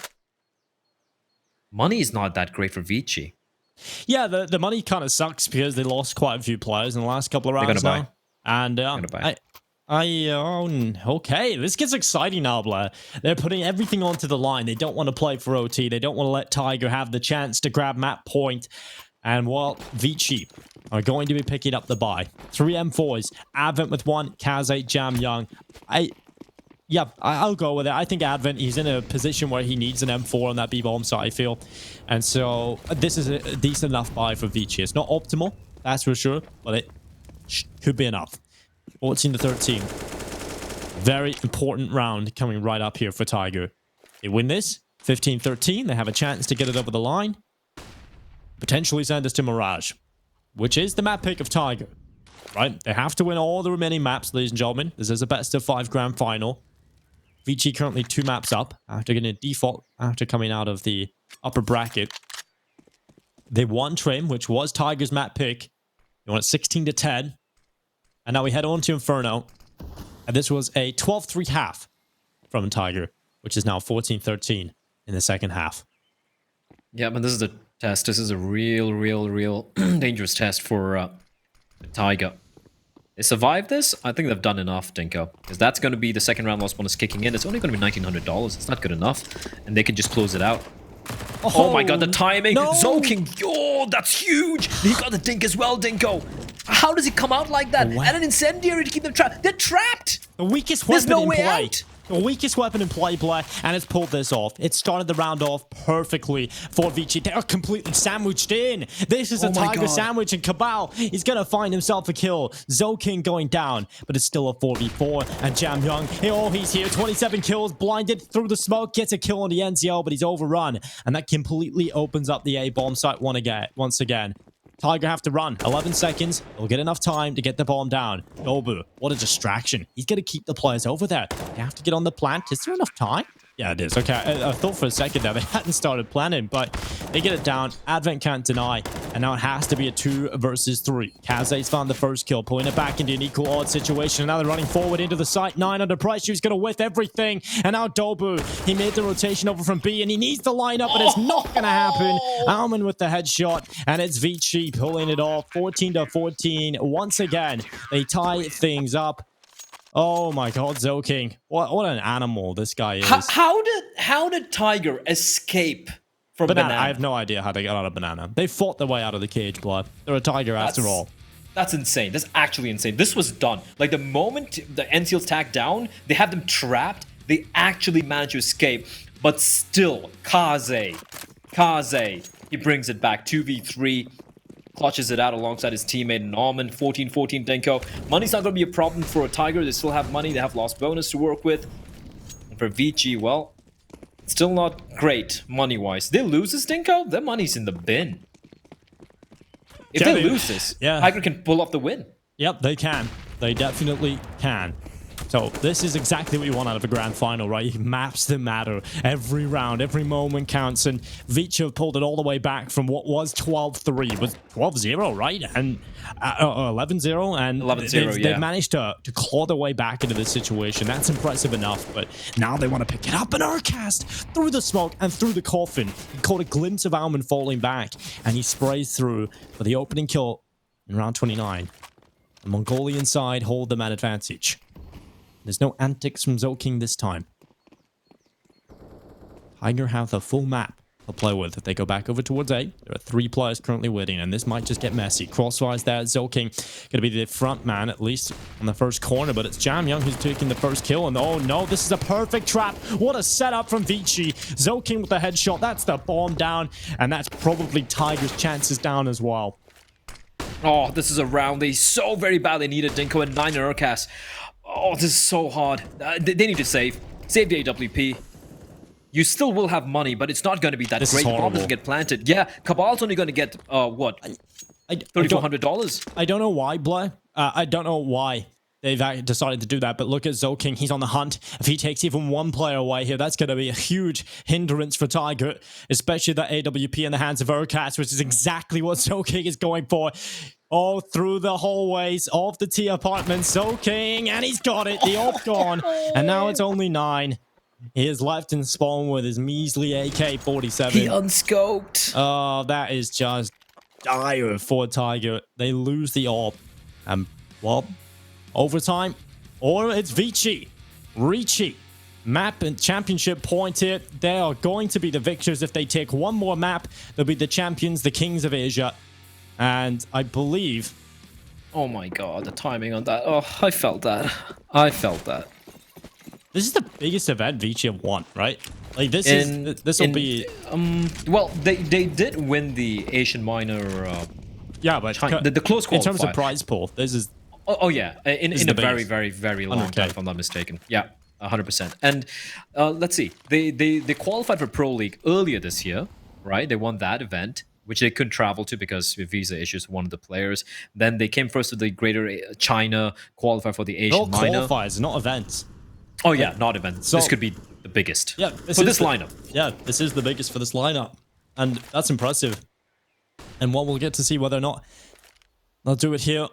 Money is not that great for Vici. Yeah, the money kind of sucks because they lost quite a few players in the last couple of rounds now. And okay, this gets exciting now, Blair. They're putting everything onto the line. They don't want to play for OT. They don't want to let Tiger have the chance to grab map point. And while Vici are going to be picking up the buy. 3 M4s, Advent with 1, Kaze, Jam Young. I'll go with it. I think Advent, he's in a position where he needs an M4 on that B-bomb side, I feel. And so this is a decent enough buy for Vici. It's not optimal, that's for sure, but it could be enough. 14-13. Very important round coming right up here for Tiger. They win this, 15-13. They have a chance to get it over the line. Potentially send us to Mirage, which is the map pick of Tiger. Right? They have to win all the remaining maps, ladies and gentlemen. This is a best of 5 grand final. Vici currently 2 maps up after getting a default after coming out of the upper bracket. They won Trim, which was Tiger's map pick. They won it 16-10. And now we head on to Inferno. And this was a 12-3 half from Tiger, which is now 14-13 in the second half. Yeah, but this is the test. This is a real dangerous test for Tiger. They survived this. I think they've done enough, Dinko. Because that's going to be the second round loss bonus kicking in. It's only going to be $1,900. It's not good enough. And they can just close it out. Oh my god, the timing. No. Zoking. Oh, that's huge. He got the dink as well, Dinko. How does he come out like that? What? And an incendiary to keep them trapped. They're trapped. The weakest There's weapon no in way play. out. The weakest weapon in play, Blair, and it's pulled this off. It started the round off perfectly for Vici. They're completely sandwiched in. This is a Tiger sandwich, and Cabal, he's going to find himself a kill. Zoking going down, but it's still a 4v4. And Jam Young, he's here. 27 kills, blinded through the smoke, gets a kill on the NZL, but he's overrun. And that completely opens up the A-bomb site once again. Tiger have to run. 11 seconds. They'll get enough time to get the bomb down. Dobu, what a distraction. He's going to keep the players over there. They have to get on the plant. Is there enough time? Yeah, it is. Okay, I thought for a second there they hadn't started planning, but they get it down. Advent can't deny, and now it has to be a 2 versus 3. Kaze's found the first kill, pulling it back into an equal odd situation. Now they're running forward into the site. 9 under pressure. He's going to whiff everything, and now Dobu, he made the rotation over from B, and he needs to line up, but it's not going to happen. Alman with the headshot, and it's Vici pulling it off. 14-14. Once again, they tie things up. Oh my god, Zoking. What an animal this guy is. How did Tiger escape from Banana? I have no idea how they got out of Banana. They fought their way out of the cage, blood. They're a Tiger after all. That's insane. That's actually insane. This was done. Like, the moment the NCLs tagged down, they had them trapped. They actually managed to escape. But still, Kaze, he brings it back. 2v3. Clutches it out alongside his teammate Norman. 14-14 Denko. Money's not going to be a problem for a Tiger. They still have money. They have lost bonus to work with. And for Vici, well, still not great money-wise. They lose this, Denko? Their money's in the bin. If they lose this, Tiger can pull off the win. Yep, they can. They definitely can. So this is exactly what you want out of a grand final, right? Maps that matter. Every round, every moment counts. And Vici have pulled it all the way back from what was 12-3. Was 12-0, right? And 11-0. And 11-0, they've managed to claw their way back into this situation. That's impressive enough. But now they want to pick it up. And Urcast through the smoke and through the coffin. He caught a glimpse of Alman falling back. And he sprays through for the opening kill. in round 29. The Mongolian side hold the man advantage. There's no antics from Zolking this time. Tiger have the full map to play with. If they go back over towards A, there are 3 players currently waiting, and this might just get messy. Crossfires there, Zolking going to be the front man, at least on the first corner, but it's Jam Young who's taking the first kill, and oh no, this is a perfect trap. What a setup from Vici. Zolking with the headshot, that's the bomb down, and that's probably Tiger's chances down as well. Oh, this is a round they so very badly needed. Dinko and 9 in Urcas. Oh, this is so hard. They need to save the AWP. You still will have money, but it's not going to be that great. Bomb doesn't get planted. Yeah, Cabal's only going to get, what? $3,400? I don't know why, Blair. I don't know why they've decided to do that, but look at Zolking. He's on the hunt. If he takes even one player away here, that's going to be a huge hindrance for Tiger, especially that AWP in the hands of Urcas, which is exactly what Zolking is going for. All through the hallways of the T apartment. Zolking, and he's got it. The ult gone, and now it's only 9. He is left in spawn with his measly AK-47. He unscoped. Oh, that is just dire for Tiger. They lose the AWP. And, well, overtime. Or it's Vici. Ricci. Map and championship point here. They are going to be the victors. If they take one more map, they'll be the champions, the kings of Asia. And I believe... Oh my god, the timing on that. Oh, I felt that. I felt that. This is the biggest event Vici have won, right? Like this will be. Well, they did win the Asian Minor. Yeah, but the close qualifier. In terms of prize pool, this is. Oh yeah, in a very, very, very long time, if I'm not mistaken. Yeah, 100%. And let's see, they qualified for Pro League earlier this year, right? They won that event, which they couldn't travel to because of visa issues with one of the players. Then they came first to the Greater China, qualified for the Asian Minor. Qualifiers, not events. Oh yeah, not events. So, this could be the biggest. Yeah, for this lineup. Yeah, this is the biggest for this lineup, and that's impressive. And what we'll get to see whether or not they'll do it here,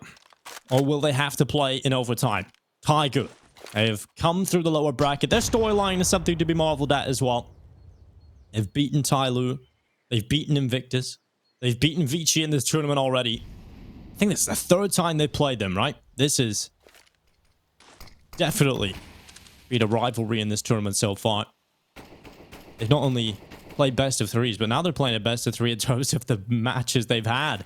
or will they have to play in overtime? Tiger, they have come through the lower bracket. Their storyline is something to be marveled at as well. They've beaten Tyloo, they've beaten Invictus, they've beaten Vici in this tournament already. I think this is the 3rd time they played them, right? This is definitely been a rivalry in this tournament so far. They've not only played best of 3s, but now they're playing a best of 3 in terms of the matches they've had.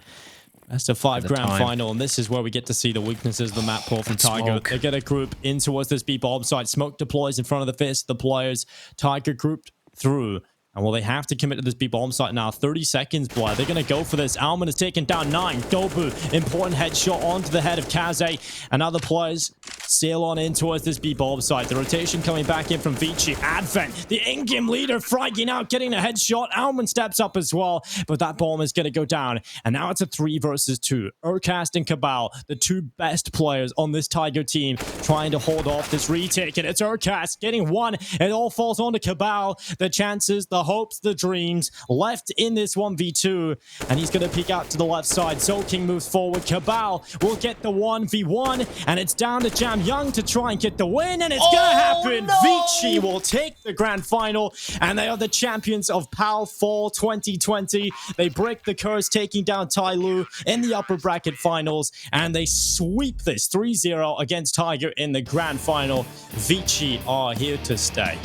Best of 5 grand final, and this is where we get to see the weaknesses of the map pool from Tiger. They get a group in towards this B bomb site. Smoke deploys in front of the fist of the players. Tiger grouped through. And will they have to commit to this B-bomb site now? 30 seconds, Blair. They're going to go for this. Alman has taken down 9. Dobu, important headshot onto the head of Kaze. And other players sail on in towards this B-bomb site. The rotation coming back in from Vici. Advent, the in-game leader, fragging out, getting a headshot. Alman steps up as well, but that bomb is going to go down. And now it's a 3 versus 2. Urcast and Cabal, the 2 best players on this Tiger team, trying to hold off this retake. And it's Urcast getting 1. It all falls onto Cabal. The chances, the hopes, the dreams left in this 1v2, and he's going to peek out to the left side. Zolking moves forward. Cabal will get the 1v1, and it's down to Jam Young to try and get the win, and it's going to happen. No! Vici will take the grand final, and they are the champions of PAL Fall 2020. They break the curse, taking down Tyloo in the upper bracket finals, and they sweep this 3-0 against Tiger in the grand final. Vici are here to stay.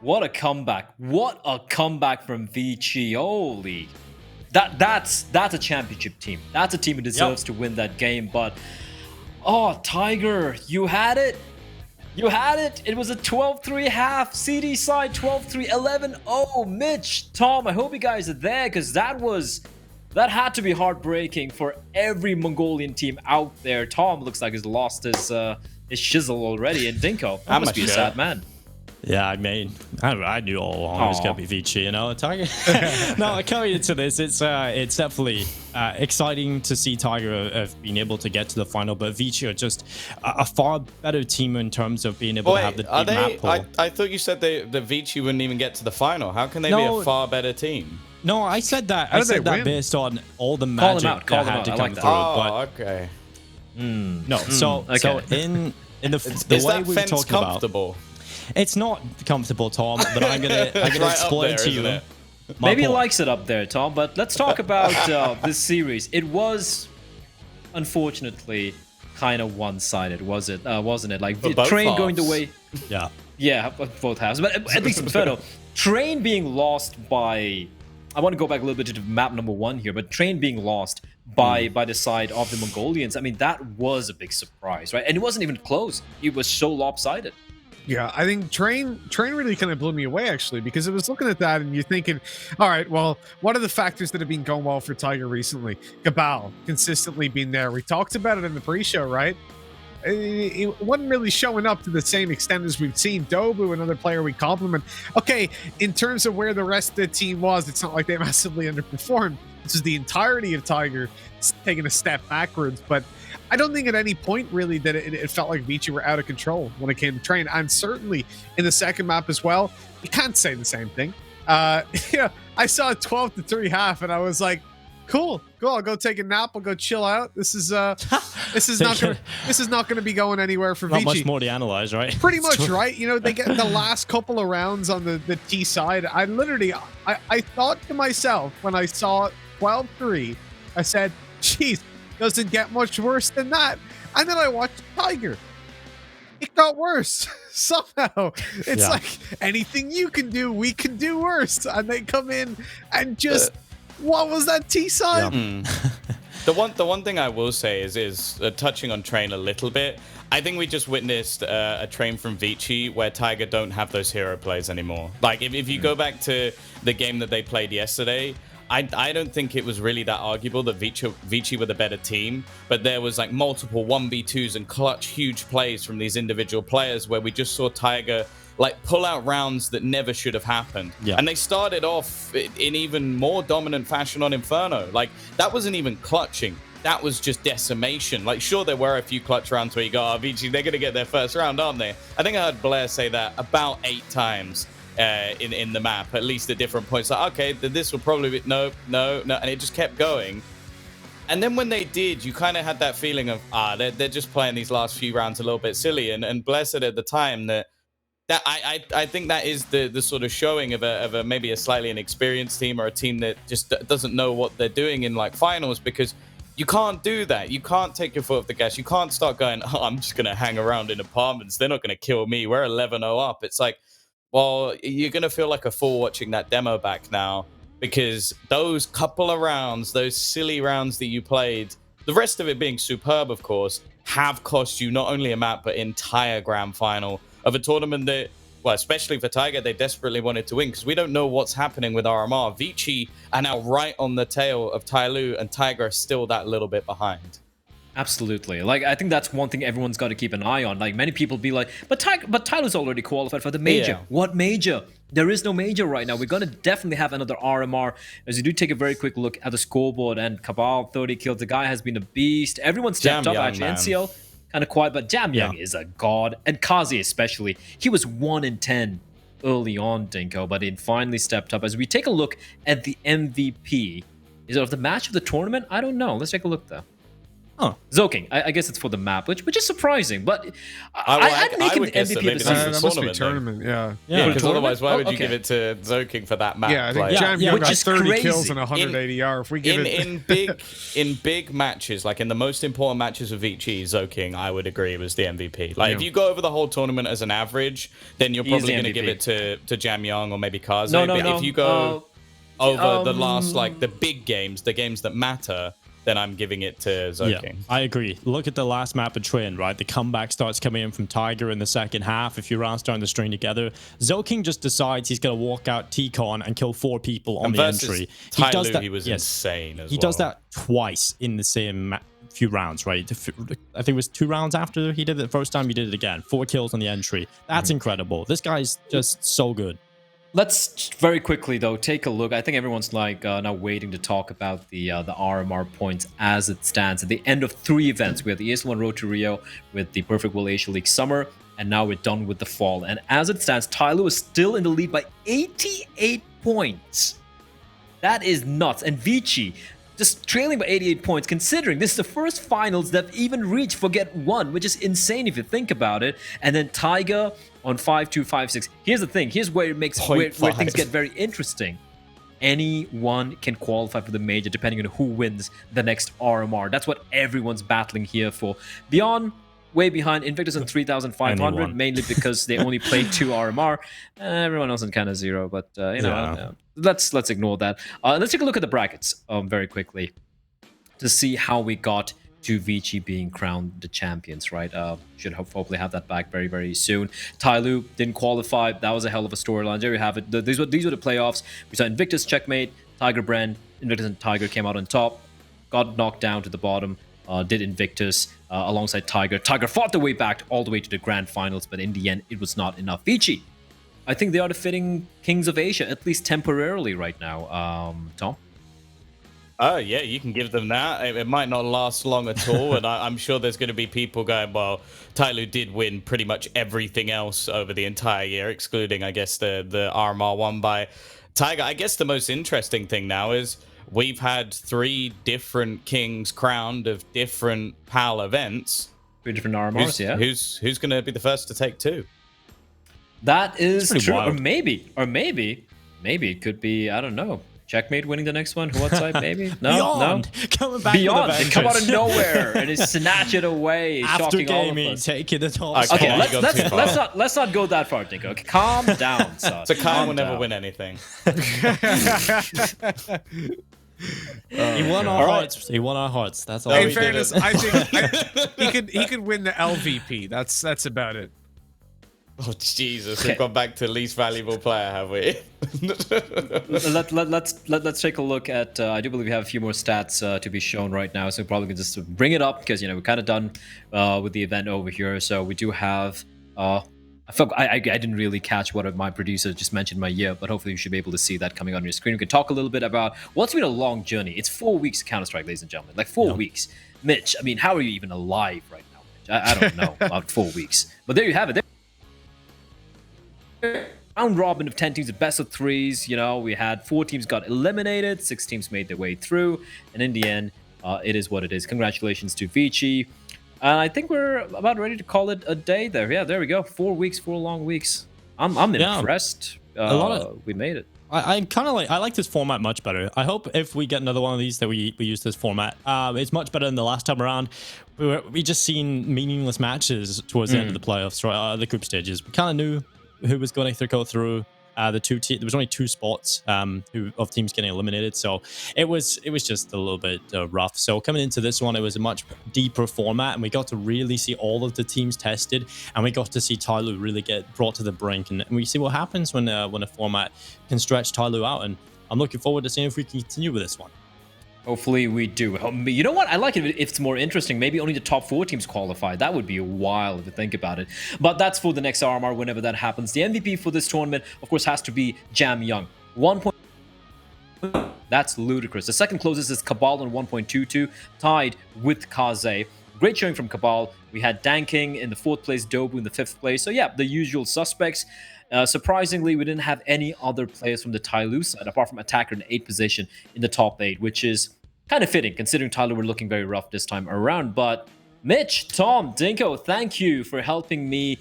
What a comeback. What a comeback from Vici. Holy. That's a championship team. That's a team who deserves to win that game. But, oh, Tiger, you had it. You had it. It was a 12-3 half. CD side 12-3, 11-0. Mitch, Tom, I hope you guys are there, because that had to be heartbreaking for every Mongolian team out there. Tom looks like he's lost his shizzle already. And Dinko, that must be a sad man. Yeah, I mean, I knew all along it was going to be Vici, you know, Tiger. No, coming into this, it's definitely exciting to see Tiger have been able to get to the final, but Vici are just a far better team in terms of being able to have the big map pool. I thought you said the Vici wouldn't even get to the final. How can they be a far better team? No, I said that. I said that based on all the magic that had to come through. Oh, okay. No, so in the way we were talking comfortable? It's not comfortable, Tom, but I'm gonna explain to you. Maybe he likes it up there, Tom. But let's talk about this series. It was unfortunately kind of one-sided, wasn't it? Like For both Train going the halves. way. Yeah. Yeah, both halves. But at least Inferno, Train being lost by. I want to go back a little bit to map number 1 here, but Train being lost by the side of the Mongolians. I mean, that was a big surprise, right? And it wasn't even close. It was so lopsided. Yeah, I think Train really kind of blew me away, actually, because I was looking at that and you're thinking, all right, well, what are the factors that have been going well for Tiger recently? Cabal consistently being there. We talked about it in the pre-show, right? It wasn't really showing up to the same extent as we've seen. Dobu, another player we compliment. Okay, in terms of where the rest of the team was, it's not like they massively underperformed. This is the entirety of Tiger taking a step backwards, but I don't think at any point really that it felt like Vici were out of control when it came to Train. And certainly in the second map as well, you can't say the same thing. Yeah, I saw a 12-3 half and I was like, cool. I'll go take a nap. I'll go chill out. This is not gonna be going anywhere for Not Vici. much more to analyze, right? Pretty much, right? You know, they get the last couple of rounds on the T side. I literally, I thought to myself when I saw 12-3, I said, geez, doesn't get much worse than that. And then I watched Tiger. It got worse somehow. It's like anything you can do, we can do worse. And they come in and just, what was that T side? The one thing I will say is touching on Train a little bit. I think we just witnessed a Train from Vici where Tiger don't have those hero plays anymore. Like if you go back to the game that they played yesterday, I don't think it was really that arguable that Vici were the better team, but there was like multiple 1v2s and clutch huge plays from these individual players where we just saw Tiger like pull out rounds that never should have happened. Yeah. And they started off in even more dominant fashion on Inferno. Like that wasn't even clutching. That was just decimation. Like sure, there were a few clutch rounds where you go, oh, Vici, they're going to get their first round, aren't they? I think I heard Blair say that about 8 times. In the map, at least at different points. Like, okay, this will probably be no, and it just kept going. And then when they did, you kind of had that feeling of they're just playing these last few rounds a little bit silly. And Blair said at the time that I think that is the sort of showing of a maybe a slightly inexperienced team or a team that just doesn't know what they're doing in like finals, because you can't do that. You can't take your foot off the gas. You can't start going, oh, I'm just gonna hang around in apartments. They're not gonna kill me. We're 11-0 up. It's like, well, you're going to feel like a fool watching that demo back now, because those couple of rounds, those silly rounds that you played, the rest of it being superb, of course, have cost you not only a map, but entire grand final of a tournament that, well, especially for Tiger, they desperately wanted to win, because we don't know what's happening with RMR. Vici are now right on the tail of Tyloo, and Tiger are still that little bit behind. Absolutely. Like, I think that's one thing everyone's got to keep an eye on. Like, many people be like, but Tyler's already qualified for the major. Yeah. What major? There is no major right now. We're going to definitely have another RMR. As you do take a very quick look at the scoreboard, and Cabal, 30 kills. The guy has been a beast. Everyone stepped up, Young, actually. man. NCL, kind of quiet, but Jam Young is a god. And Kazi especially. He was 1 in 10 early on, Dinko, but he finally stepped up. As we take a look at the MVP, is it of the match of the tournament? I don't know. Let's take a look, though. Huh. Zoking, I guess it's for the map, which is surprising, but I I'd make him would the guess that MVP maybe of the that's season. That must be tournament, tournament, yeah. Yeah, because tournament? otherwise, why would you Okay. give it to Zoking for that map? Yeah, I think Like, Jam Young which got is 30 crazy. kills and 180 R. If we give in big matches, like in the most important matches of Vici, Zoking, I would agree, was the MVP. Like, if you go over the whole tournament as an average, then you're He is probably the going to give MVP. it to Jam Young or maybe Kaze. No. But if you go over the last, like, the big games, the games that matter, then I'm giving it to Zoking. Yeah, I agree. Look at the last map of Train, right? The comeback starts coming in from Tiger in the second half. A few rounds starting to string together. Zoking just decides he's going to walk out T-Con and kill 4 people on And the versus entry. Tyloo, he was insane as well. He does that twice in the same few rounds, right? I think it was 2 rounds after he did it the first time. He did it again. 4 kills on the entry. That's incredible. This guy's just so good. Let's very quickly, though, take a look. I think everyone's like now waiting to talk about the RMR points as it stands. At the end of 3 events, we have the ES1 Road to Rio with the Perfect World Asia League Summer, and now we're done with the Fall. And as it stands, Tyloo is still in the lead by 88 points. That is nuts. And Vici just trailing by 88 points, considering this is the first finals they've even reached for Get 1, which is insane if you think about it. And then Tiger on 5-2, 5-6. Here's the thing. Here's where it makes where things get very interesting. anyone can qualify for the major depending on who wins the next RMR. That's what everyone's battling here for. Beyond, way behind Invictus on 3,500, Anyone. mainly because they only played 2 RMR. Everyone else in kind of 0, but let's ignore that. Let's take a look at the brackets very quickly to see how we got to Vici being crowned the champions, right? Should hopefully have that back very, very soon. Tyloo didn't qualify. That was a hell of a storyline. There you have it. These were the playoffs. We saw Invictus checkmate, Tiger Brand, Invictus and Tiger came out on top, got knocked down to the bottom, did Invictus alongside Tiger. Tiger fought the way back all the way to the grand finals, but in the end, it was not enough. Vici, I think they are the fitting kings of Asia, at least temporarily right now. Tom? Oh, yeah, you can give them that. It might not last long at all, and I'm sure there's going to be people going, well, Tyloo did win pretty much everything else over the entire year, excluding, I guess, the RMR won by Tiger. I guess the most interesting thing now is we've had 3 different kings crowned of different PAL events. 3 different RMRs, yeah. Who's going to be the first to take 2? That is true. wild. Or maybe it could be, I don't know, Checkmate winning the next one. Who outside? Maybe no, Beyond coming back Beyond. with a They come out of vengeance. nowhere and they snatch it away, After shocking all of gaming, us. taking the top. Okay, Okay, you let's got too far. let's not go that far, Dinko. Okay, calm down, son. So Kyle Calm will never down. win anything. He won our hearts. He won our hearts. That's all. No, In he fairness, didn't. I think he could win the LVP. That's about it. Oh, Jesus. Okay. We've gone back to least valuable player, have we? Let's take a look at. I do believe we have a few more stats to be shown right now, so probably can just bring it up because we're kind of done with the event over here. So we do have. I didn't really catch what my producer just mentioned my year, but hopefully you should be able to see that coming on your screen. We can talk a little bit about what's been a long journey. It's 4 weeks of Counter-Strike, ladies and gentlemen. Like 4 weeks. Mitch, I mean, how are you even alive right now, Mitch? I don't know about 4 weeks. But there you have it. Round robin of 10 teams, the best of 3s. We had 4 teams got eliminated, 6 teams made their way through, and in the end, it is what it is. Congratulations to Vici. And I think we're about ready to call it a day there. Yeah, there we go. 4 weeks, 4 long weeks. I'm impressed. A lot of- we made it. I kind of I like this format much better. I hope if we get another one of these that we use this format. It's much better than the last time around. We just seen meaningless matches towards the end of the playoffs, right? The group stages. We kind of knew who was going to go through. There was only 2 spots of teams getting eliminated, so it was just a little bit rough. So coming into this one, it was a much deeper format, and we got to really see all of the teams tested, and we got to see Tyloo really get brought to the brink, and we see what happens when a format can stretch Tyloo out. And I'm looking forward to seeing if we can continue with this one. Hopefully we do. You know what? I like it if it's more interesting. Maybe only the top 4 teams qualify. That would be wild if you think about it. But that's for the next RMR whenever that happens. The MVP for this tournament, of course, has to be Jam Young. 1 point. That's ludicrous. The second closest is Cabal on 1.22, tied with Kaze. Great showing from Cabal. We had Danking in the 4th place, Dobu in the 5th place. So yeah, the usual suspects. Surprisingly, we didn't have any other players from the Tyloo side, apart from Attacker in 8th position in the top 8, which is kind of fitting, considering Tyloo were looking very rough this time around. But Mitch, Tom, Dinko, thank you for helping me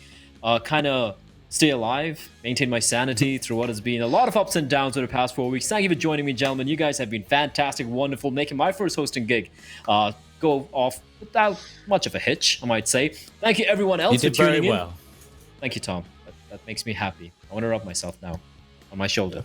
kind of stay alive, maintain my sanity through what has been a lot of ups and downs over the past 4 weeks. Thank you for joining me, gentlemen. You guys have been fantastic, wonderful, making my first hosting gig go off without much of a hitch, I might say. Thank you, everyone else, You did for tuning very in. well. Thank you, Tom. That makes me happy. I want to rub myself now on my shoulder,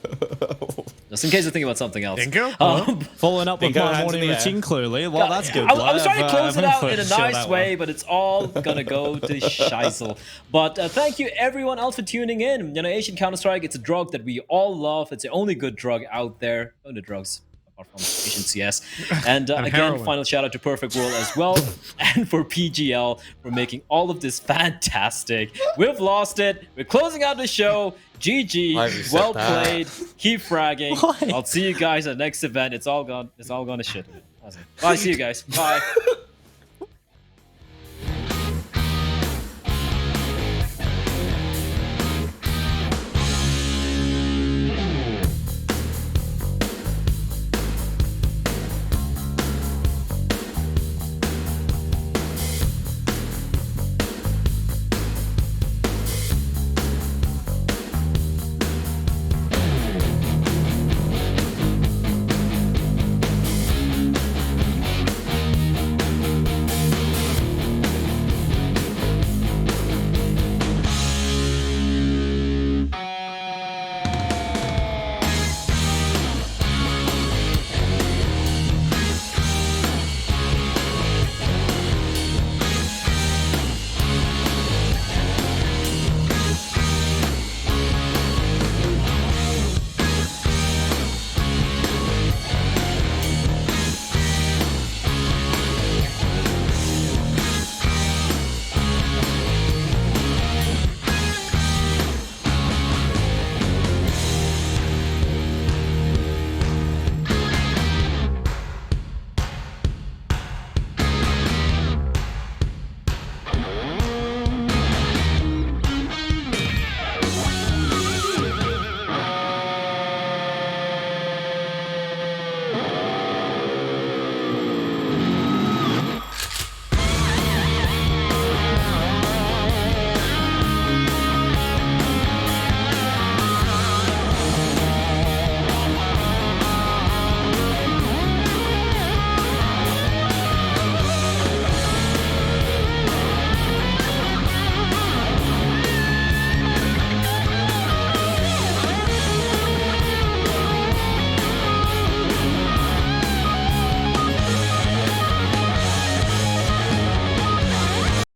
just in case I think about something else. Dinko? Following up with Dingo, my hands in morning the air. routine, clearly. Well, that's good. I was trying to close it out in a Show nice that way, one. but it's all gonna go to scheissel. But thank you everyone else for tuning in. Asian Counter-Strike, it's a drug that we all love. It's the only good drug out there. No drugs apart from Asian CS. And again, heroin. final shout out to Perfect World as well, and for PGL for making all of this fantastic. We've lost it. We're closing out the show. Why have you GG. said Well that? played. Keep fragging. Why? I'll see you guys at the next event. It's all gone to shit. Bye. See you guys. Bye.